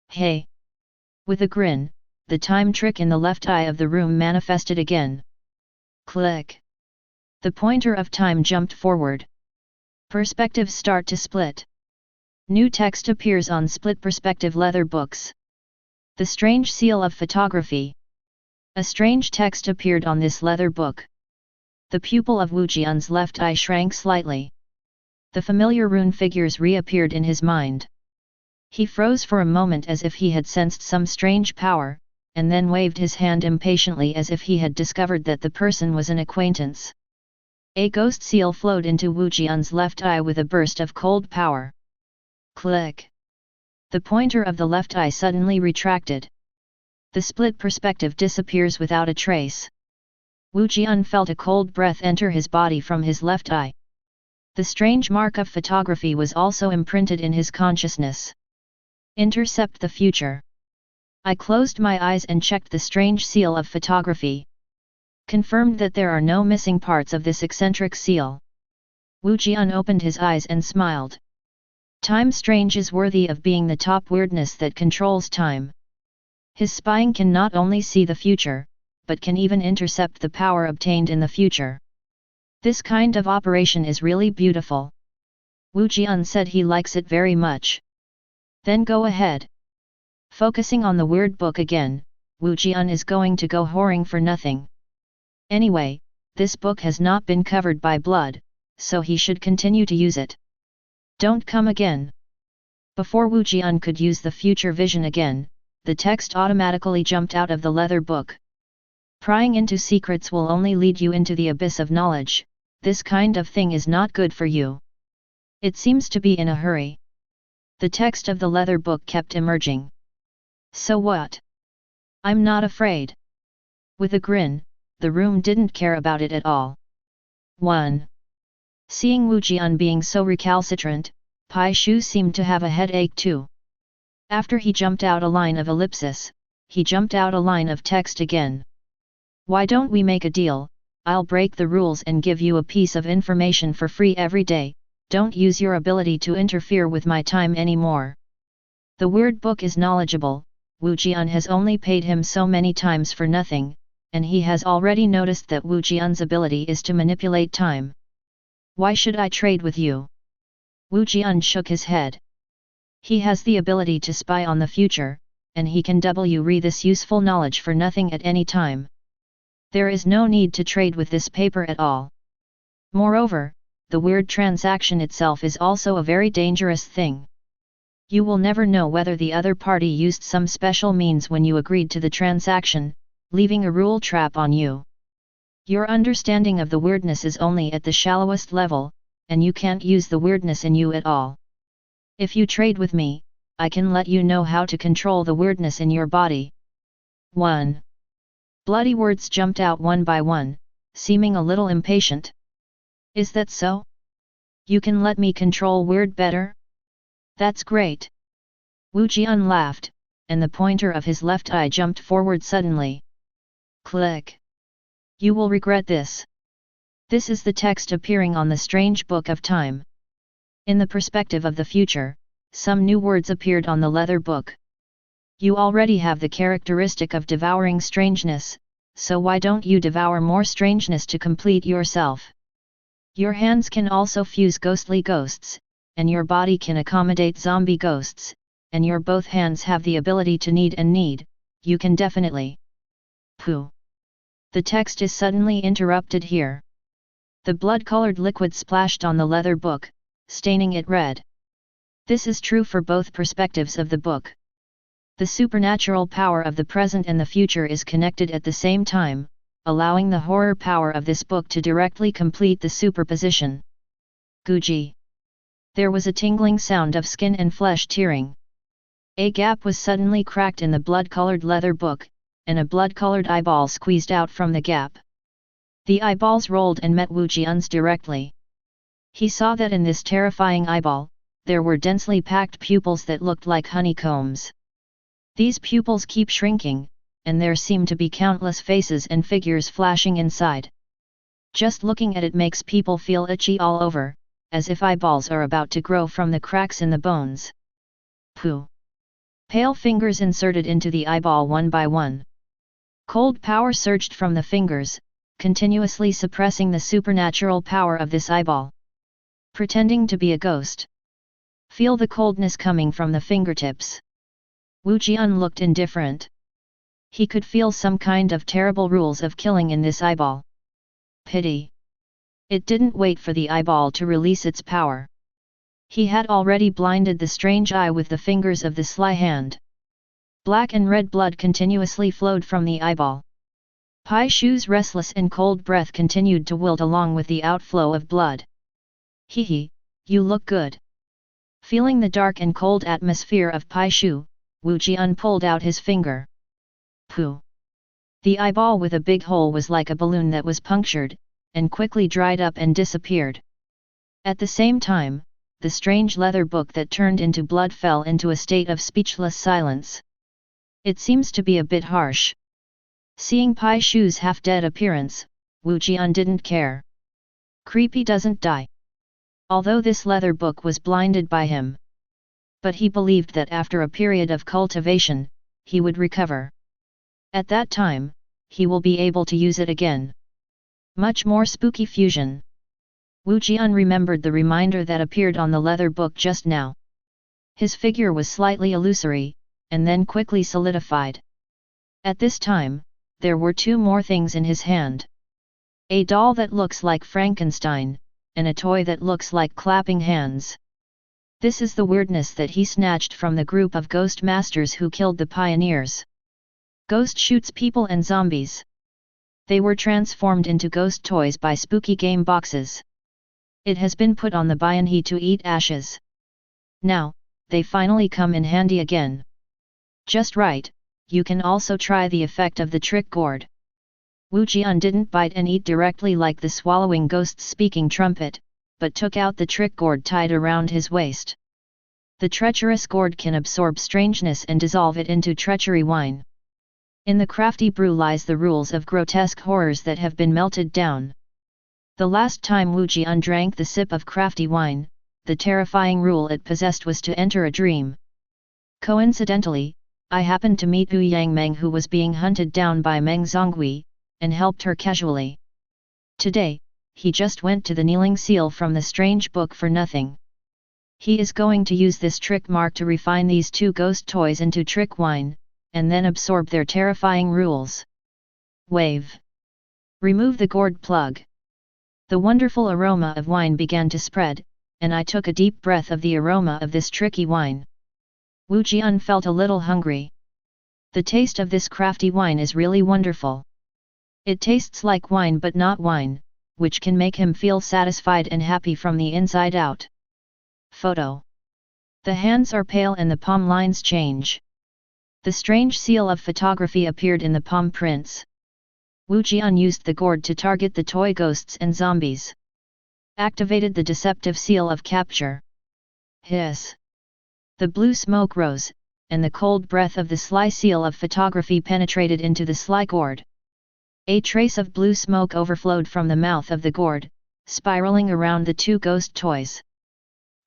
Hey! With a grin, the time trick in the left eye of the room manifested again. Click! The pointer of time jumped forward. Perspectives start to split. New text appears on split perspective leather books. The strange seal of photography. A strange text appeared on this leather book. The pupil of Wu Jian's left eye shrank slightly. The familiar rune figures reappeared in his mind. He froze for a moment as if he had sensed some strange power, and then waved his hand impatiently as if he had discovered that the person was an acquaintance. A ghost seal flowed into Wu Jian's left eye with a burst of cold power. Click! The pointer of the left eye suddenly retracted. The split perspective disappears without a trace. Wu Jian felt a cold breath enter his body from his left eye. The strange mark of photography was also imprinted in his consciousness. Intercept the future. I closed my eyes and checked the strange seal of photography. Confirmed that there are no missing parts of this eccentric seal. Wu Jian opened his eyes and smiled. Time strange is worthy of being the top weirdness that controls time. His spying can not only see the future, but can even intercept the power obtained in the future. This kind of operation is really beautiful. Wu Jian said he likes it very much. Then go ahead. Focusing on the weird book again, Wu Jian is going to go whoring for nothing. Anyway, this book has not been covered by blood, so he should continue to use it. Don't come again. Before Wu Jian could use the future vision again, the text automatically jumped out of the leather book. Prying into secrets will only lead you into the abyss of knowledge. This kind of thing is not good for you. It seems to be in a hurry. The text of the leather book kept emerging. So what? I'm not afraid. With a grin, the room didn't care about it at all. 1. Seeing Wu Jian being so recalcitrant, Pai Shu seemed to have a headache too. After he jumped out a line of ellipsis, he jumped out a line of text again. Why don't we make a deal? I'll break the rules and give you a piece of information for free every day. Don't use your ability to interfere with my time anymore. The weird book is knowledgeable, Wu Jian has only paid him so many times for nothing, and he has already noticed that Wu Jian's ability is to manipulate time. Why should I trade with you? Wu Jian shook his head. He has the ability to spy on the future, and he can read this useful knowledge for nothing at any time. There is no need to trade with this paper at all. Moreover, the weird transaction itself is also a very dangerous thing. You will never know whether the other party used some special means when you agreed to the transaction, leaving a rule trap on you. Your understanding of the weirdness is only at the shallowest level, and you can't use the weirdness in you at all. If you trade with me, I can let you know how to control the weirdness in your body. 1. Bloody words jumped out one by one, seeming a little impatient. Is that so? You can let me control weird better? That's great. Wu Jian laughed, and the pointer of his left eye jumped forward suddenly. Click. You will regret this. This is the text appearing on the strange book of time. In the perspective of the future, some new words appeared on the leather book. You already have the characteristic of devouring strangeness, so why don't you devour more strangeness to complete yourself? Your hands can also fuse ghostly ghosts, and your body can accommodate zombie ghosts, and your both hands have the ability to knead and knead, you can definitely. Pooh. The text is suddenly interrupted here. The blood-colored liquid splashed on the leather book, staining it red. This is true for both perspectives of the book. The supernatural power of the present and the future is connected at the same time, allowing the horror power of this book to directly complete the superposition. Guji. There was a tingling sound of skin and flesh tearing. A gap was suddenly cracked in the blood-colored leather book, and a blood-colored eyeball squeezed out from the gap. The eyeballs rolled and met Wu Jian's directly. He saw that in this terrifying eyeball, there were densely packed pupils that looked like honeycombs. These pupils keep shrinking, and there seem to be countless faces and figures flashing inside. Just looking at it makes people feel itchy all over, as if eyeballs are about to grow from the cracks in the bones. Pooh! Pale fingers inserted into the eyeball one by one. Cold power surged from the fingers, continuously suppressing the supernatural power of this eyeball. Pretending to be a ghost. Feel the coldness coming from the fingertips. Wu Jian looked indifferent. He could feel some kind of terrible rules of killing in this eyeball. Pity. It didn't wait for the eyeball to release its power. He had already blinded the strange eye with the fingers of the sly hand. Black and red blood continuously flowed from the eyeball. Pai Shu's restless and cold breath continued to wilt along with the outflow of blood. Hee, you look good. Feeling the dark and cold atmosphere of Pai Shu, Wu Jian pulled out his finger. Pooh! The eyeball with a big hole was like a balloon that was punctured, and quickly dried up and disappeared. At the same time, the strange leather book that turned into blood fell into a state of speechless silence. It seems to be a bit harsh. Seeing Pai Shu's half-dead appearance, Wu Jian didn't care. Creepy doesn't die. Although this leather book was blinded by him. But he believed that after a period of cultivation, he would recover. At that time, he will be able to use it again. Much more spooky fusion. Wu Jian remembered the reminder that appeared on the leather book just now. His figure was slightly illusory, and then quickly solidified. At this time, there were two more things in his hand. A doll that looks like Frankenstein, and a toy that looks like clapping hands. This is the weirdness that he snatched from the group of ghost masters who killed the pioneers. Ghost shoots people and zombies. They were transformed into ghost toys by spooky game boxes. It has been put on the Bianhe to eat ashes. Now, they finally come in handy again. Just right, you can also try the effect of the trick gourd. Wu Jian didn't bite and eat directly like the swallowing ghost's speaking trumpet, but took out the trick gourd tied around his waist. The treacherous gourd can absorb strangeness and dissolve it into treachery wine. In the crafty brew lies the rules of grotesque horrors that have been melted down. The last time Wu Jian drank the sip of crafty wine, the terrifying rule it possessed was to enter a dream. Coincidentally, I happened to meet Wu Yangmeng, who was being hunted down by Meng Zonghui, and helped her casually. Today, he just went to the kneeling seal from the strange book for nothing. He is going to use this trick mark to refine these two ghost toys into trick wine, and then absorb their terrifying rules. Wave. Remove the gourd plug. The wonderful aroma of wine began to spread, and I took a deep breath of the aroma of this tricky wine. Wu Jian felt a little hungry. The taste of this crafty wine is really wonderful. It tastes like wine but not wine, which can make him feel satisfied and happy from the inside out. Photo. The hands are pale and the palm lines change. The strange seal of photography appeared in the palm prints. Wu Jian used the gourd to target the toy ghosts and zombies. Activated the deceptive seal of capture. Hiss. The blue smoke rose, and the cold breath of the sly seal of photography penetrated into the sly gourd. A trace of blue smoke overflowed from the mouth of the gourd, spiraling around the two ghost toys.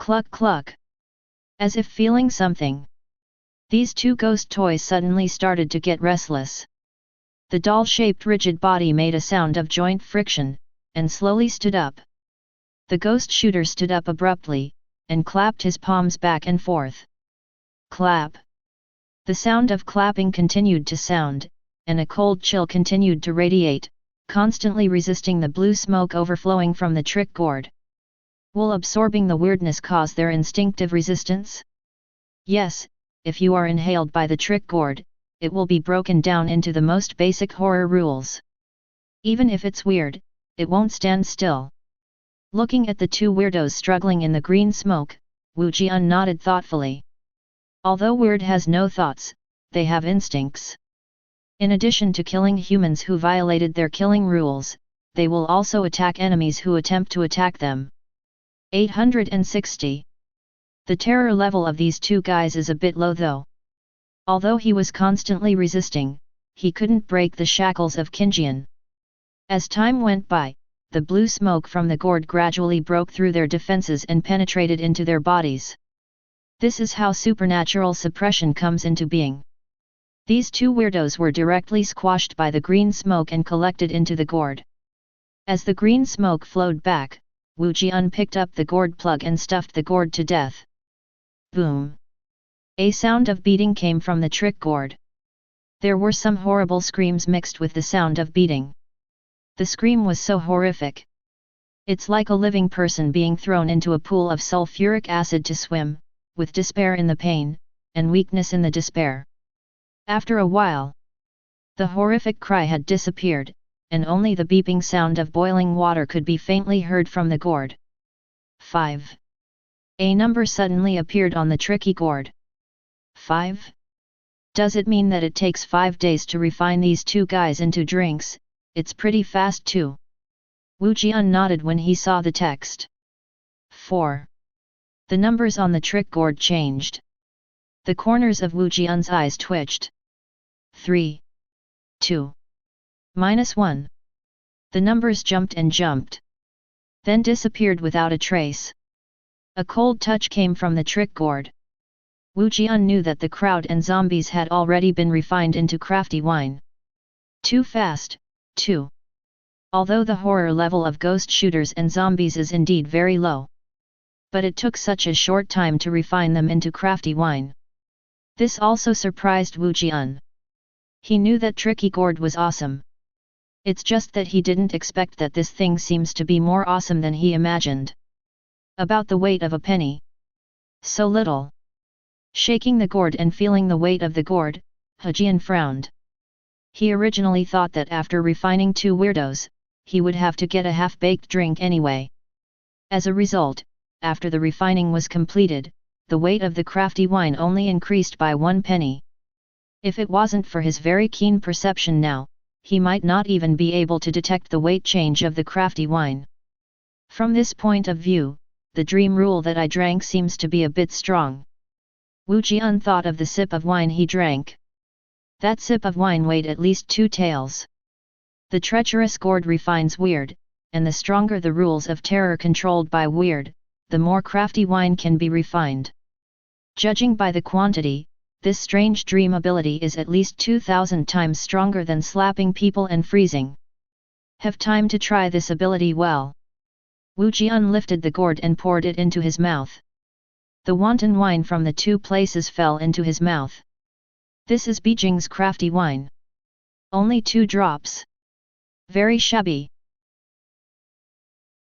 Cluck cluck. As if feeling something. These two ghost toys suddenly started to get restless. The doll-shaped rigid body made a sound of joint friction, and slowly stood up. The ghost shooter stood up abruptly, and clapped his palms back and forth. Clap. The sound of clapping continued to sound, and a cold chill continued to radiate, constantly resisting the blue smoke overflowing from the trick gourd. Will absorbing the weirdness cause their instinctive resistance? Yes, if you are inhaled by the trick gourd, it will be broken down into the most basic horror rules. Even if it's weird, it won't stand still. Looking at the two weirdos struggling in the green smoke, Wu Jian nodded thoughtfully. Although weird has no thoughts, they have instincts. In addition to killing humans who violated their killing rules, they will also attack enemies who attempt to attack them. 860. The terror level of these two guys is a bit low though. Although he was constantly resisting, he couldn't break the shackles of Qingjian. As time went by, the blue smoke from the gourd gradually broke through their defenses and penetrated into their bodies. This is how supernatural suppression comes into being. These two weirdos were directly squashed by the green smoke and collected into the gourd. As the green smoke flowed back, Wu Jian picked up the gourd plug and stuffed the gourd to death. Boom! A sound of beating came from the trick gourd. There were some horrible screams mixed with the sound of beating. The scream was so horrific. It's like a living person being thrown into a pool of sulfuric acid to swim, with despair in the pain, and weakness in the despair. After a while, the horrific cry had disappeared, and only the beeping sound of boiling water could be faintly heard from the gourd. 5. A number suddenly appeared on the tricky gourd. 5? Does it mean that it takes 5 days to refine these two guys into drinks? It's pretty fast too. Wu Jian nodded when he saw the text. 4. The numbers on the trick gourd changed. The corners of Wu Jian's eyes twitched. 3. 2. -1. The numbers jumped and jumped. Then disappeared without a trace. A cold touch came from the trick gourd. Wu Jian knew that the crowd and zombies had already been refined into crafty wine. Too fast, too. Although the horror level of ghost shooters and zombies is indeed very low. But it took such a short time to refine them into crafty wine. This also surprised Wu Jian. He knew that tricky gourd was awesome. It's just that he didn't expect that this thing seems to be more awesome than he imagined. About the weight of a penny. So little. Shaking the gourd and feeling the weight of the gourd, Wu Jian frowned. He originally thought that after refining two weirdos, he would have to get a half-baked drink anyway. As a result, after the refining was completed, the weight of the crafty wine only increased by 1 penny. If it wasn't for his very keen perception now, he might not even be able to detect the weight change of the crafty wine. From this point of view, the dream rule that I drank seems to be a bit strong. Wu Jian thought of the sip of wine he drank. That sip of wine weighed at least 2 taels. The treacherous gourd refines weird, and the stronger the rules of terror controlled by weird, the more crafty wine can be refined. Judging by the quantity, this strange dream ability is at least 2000 times stronger than slapping people and freezing. Have time to try this ability well. Wu Jian lifted the gourd and poured it into his mouth. The wanton wine from the two places fell into his mouth. This is Beijing's crafty wine. Only 2 drops. Very shabby.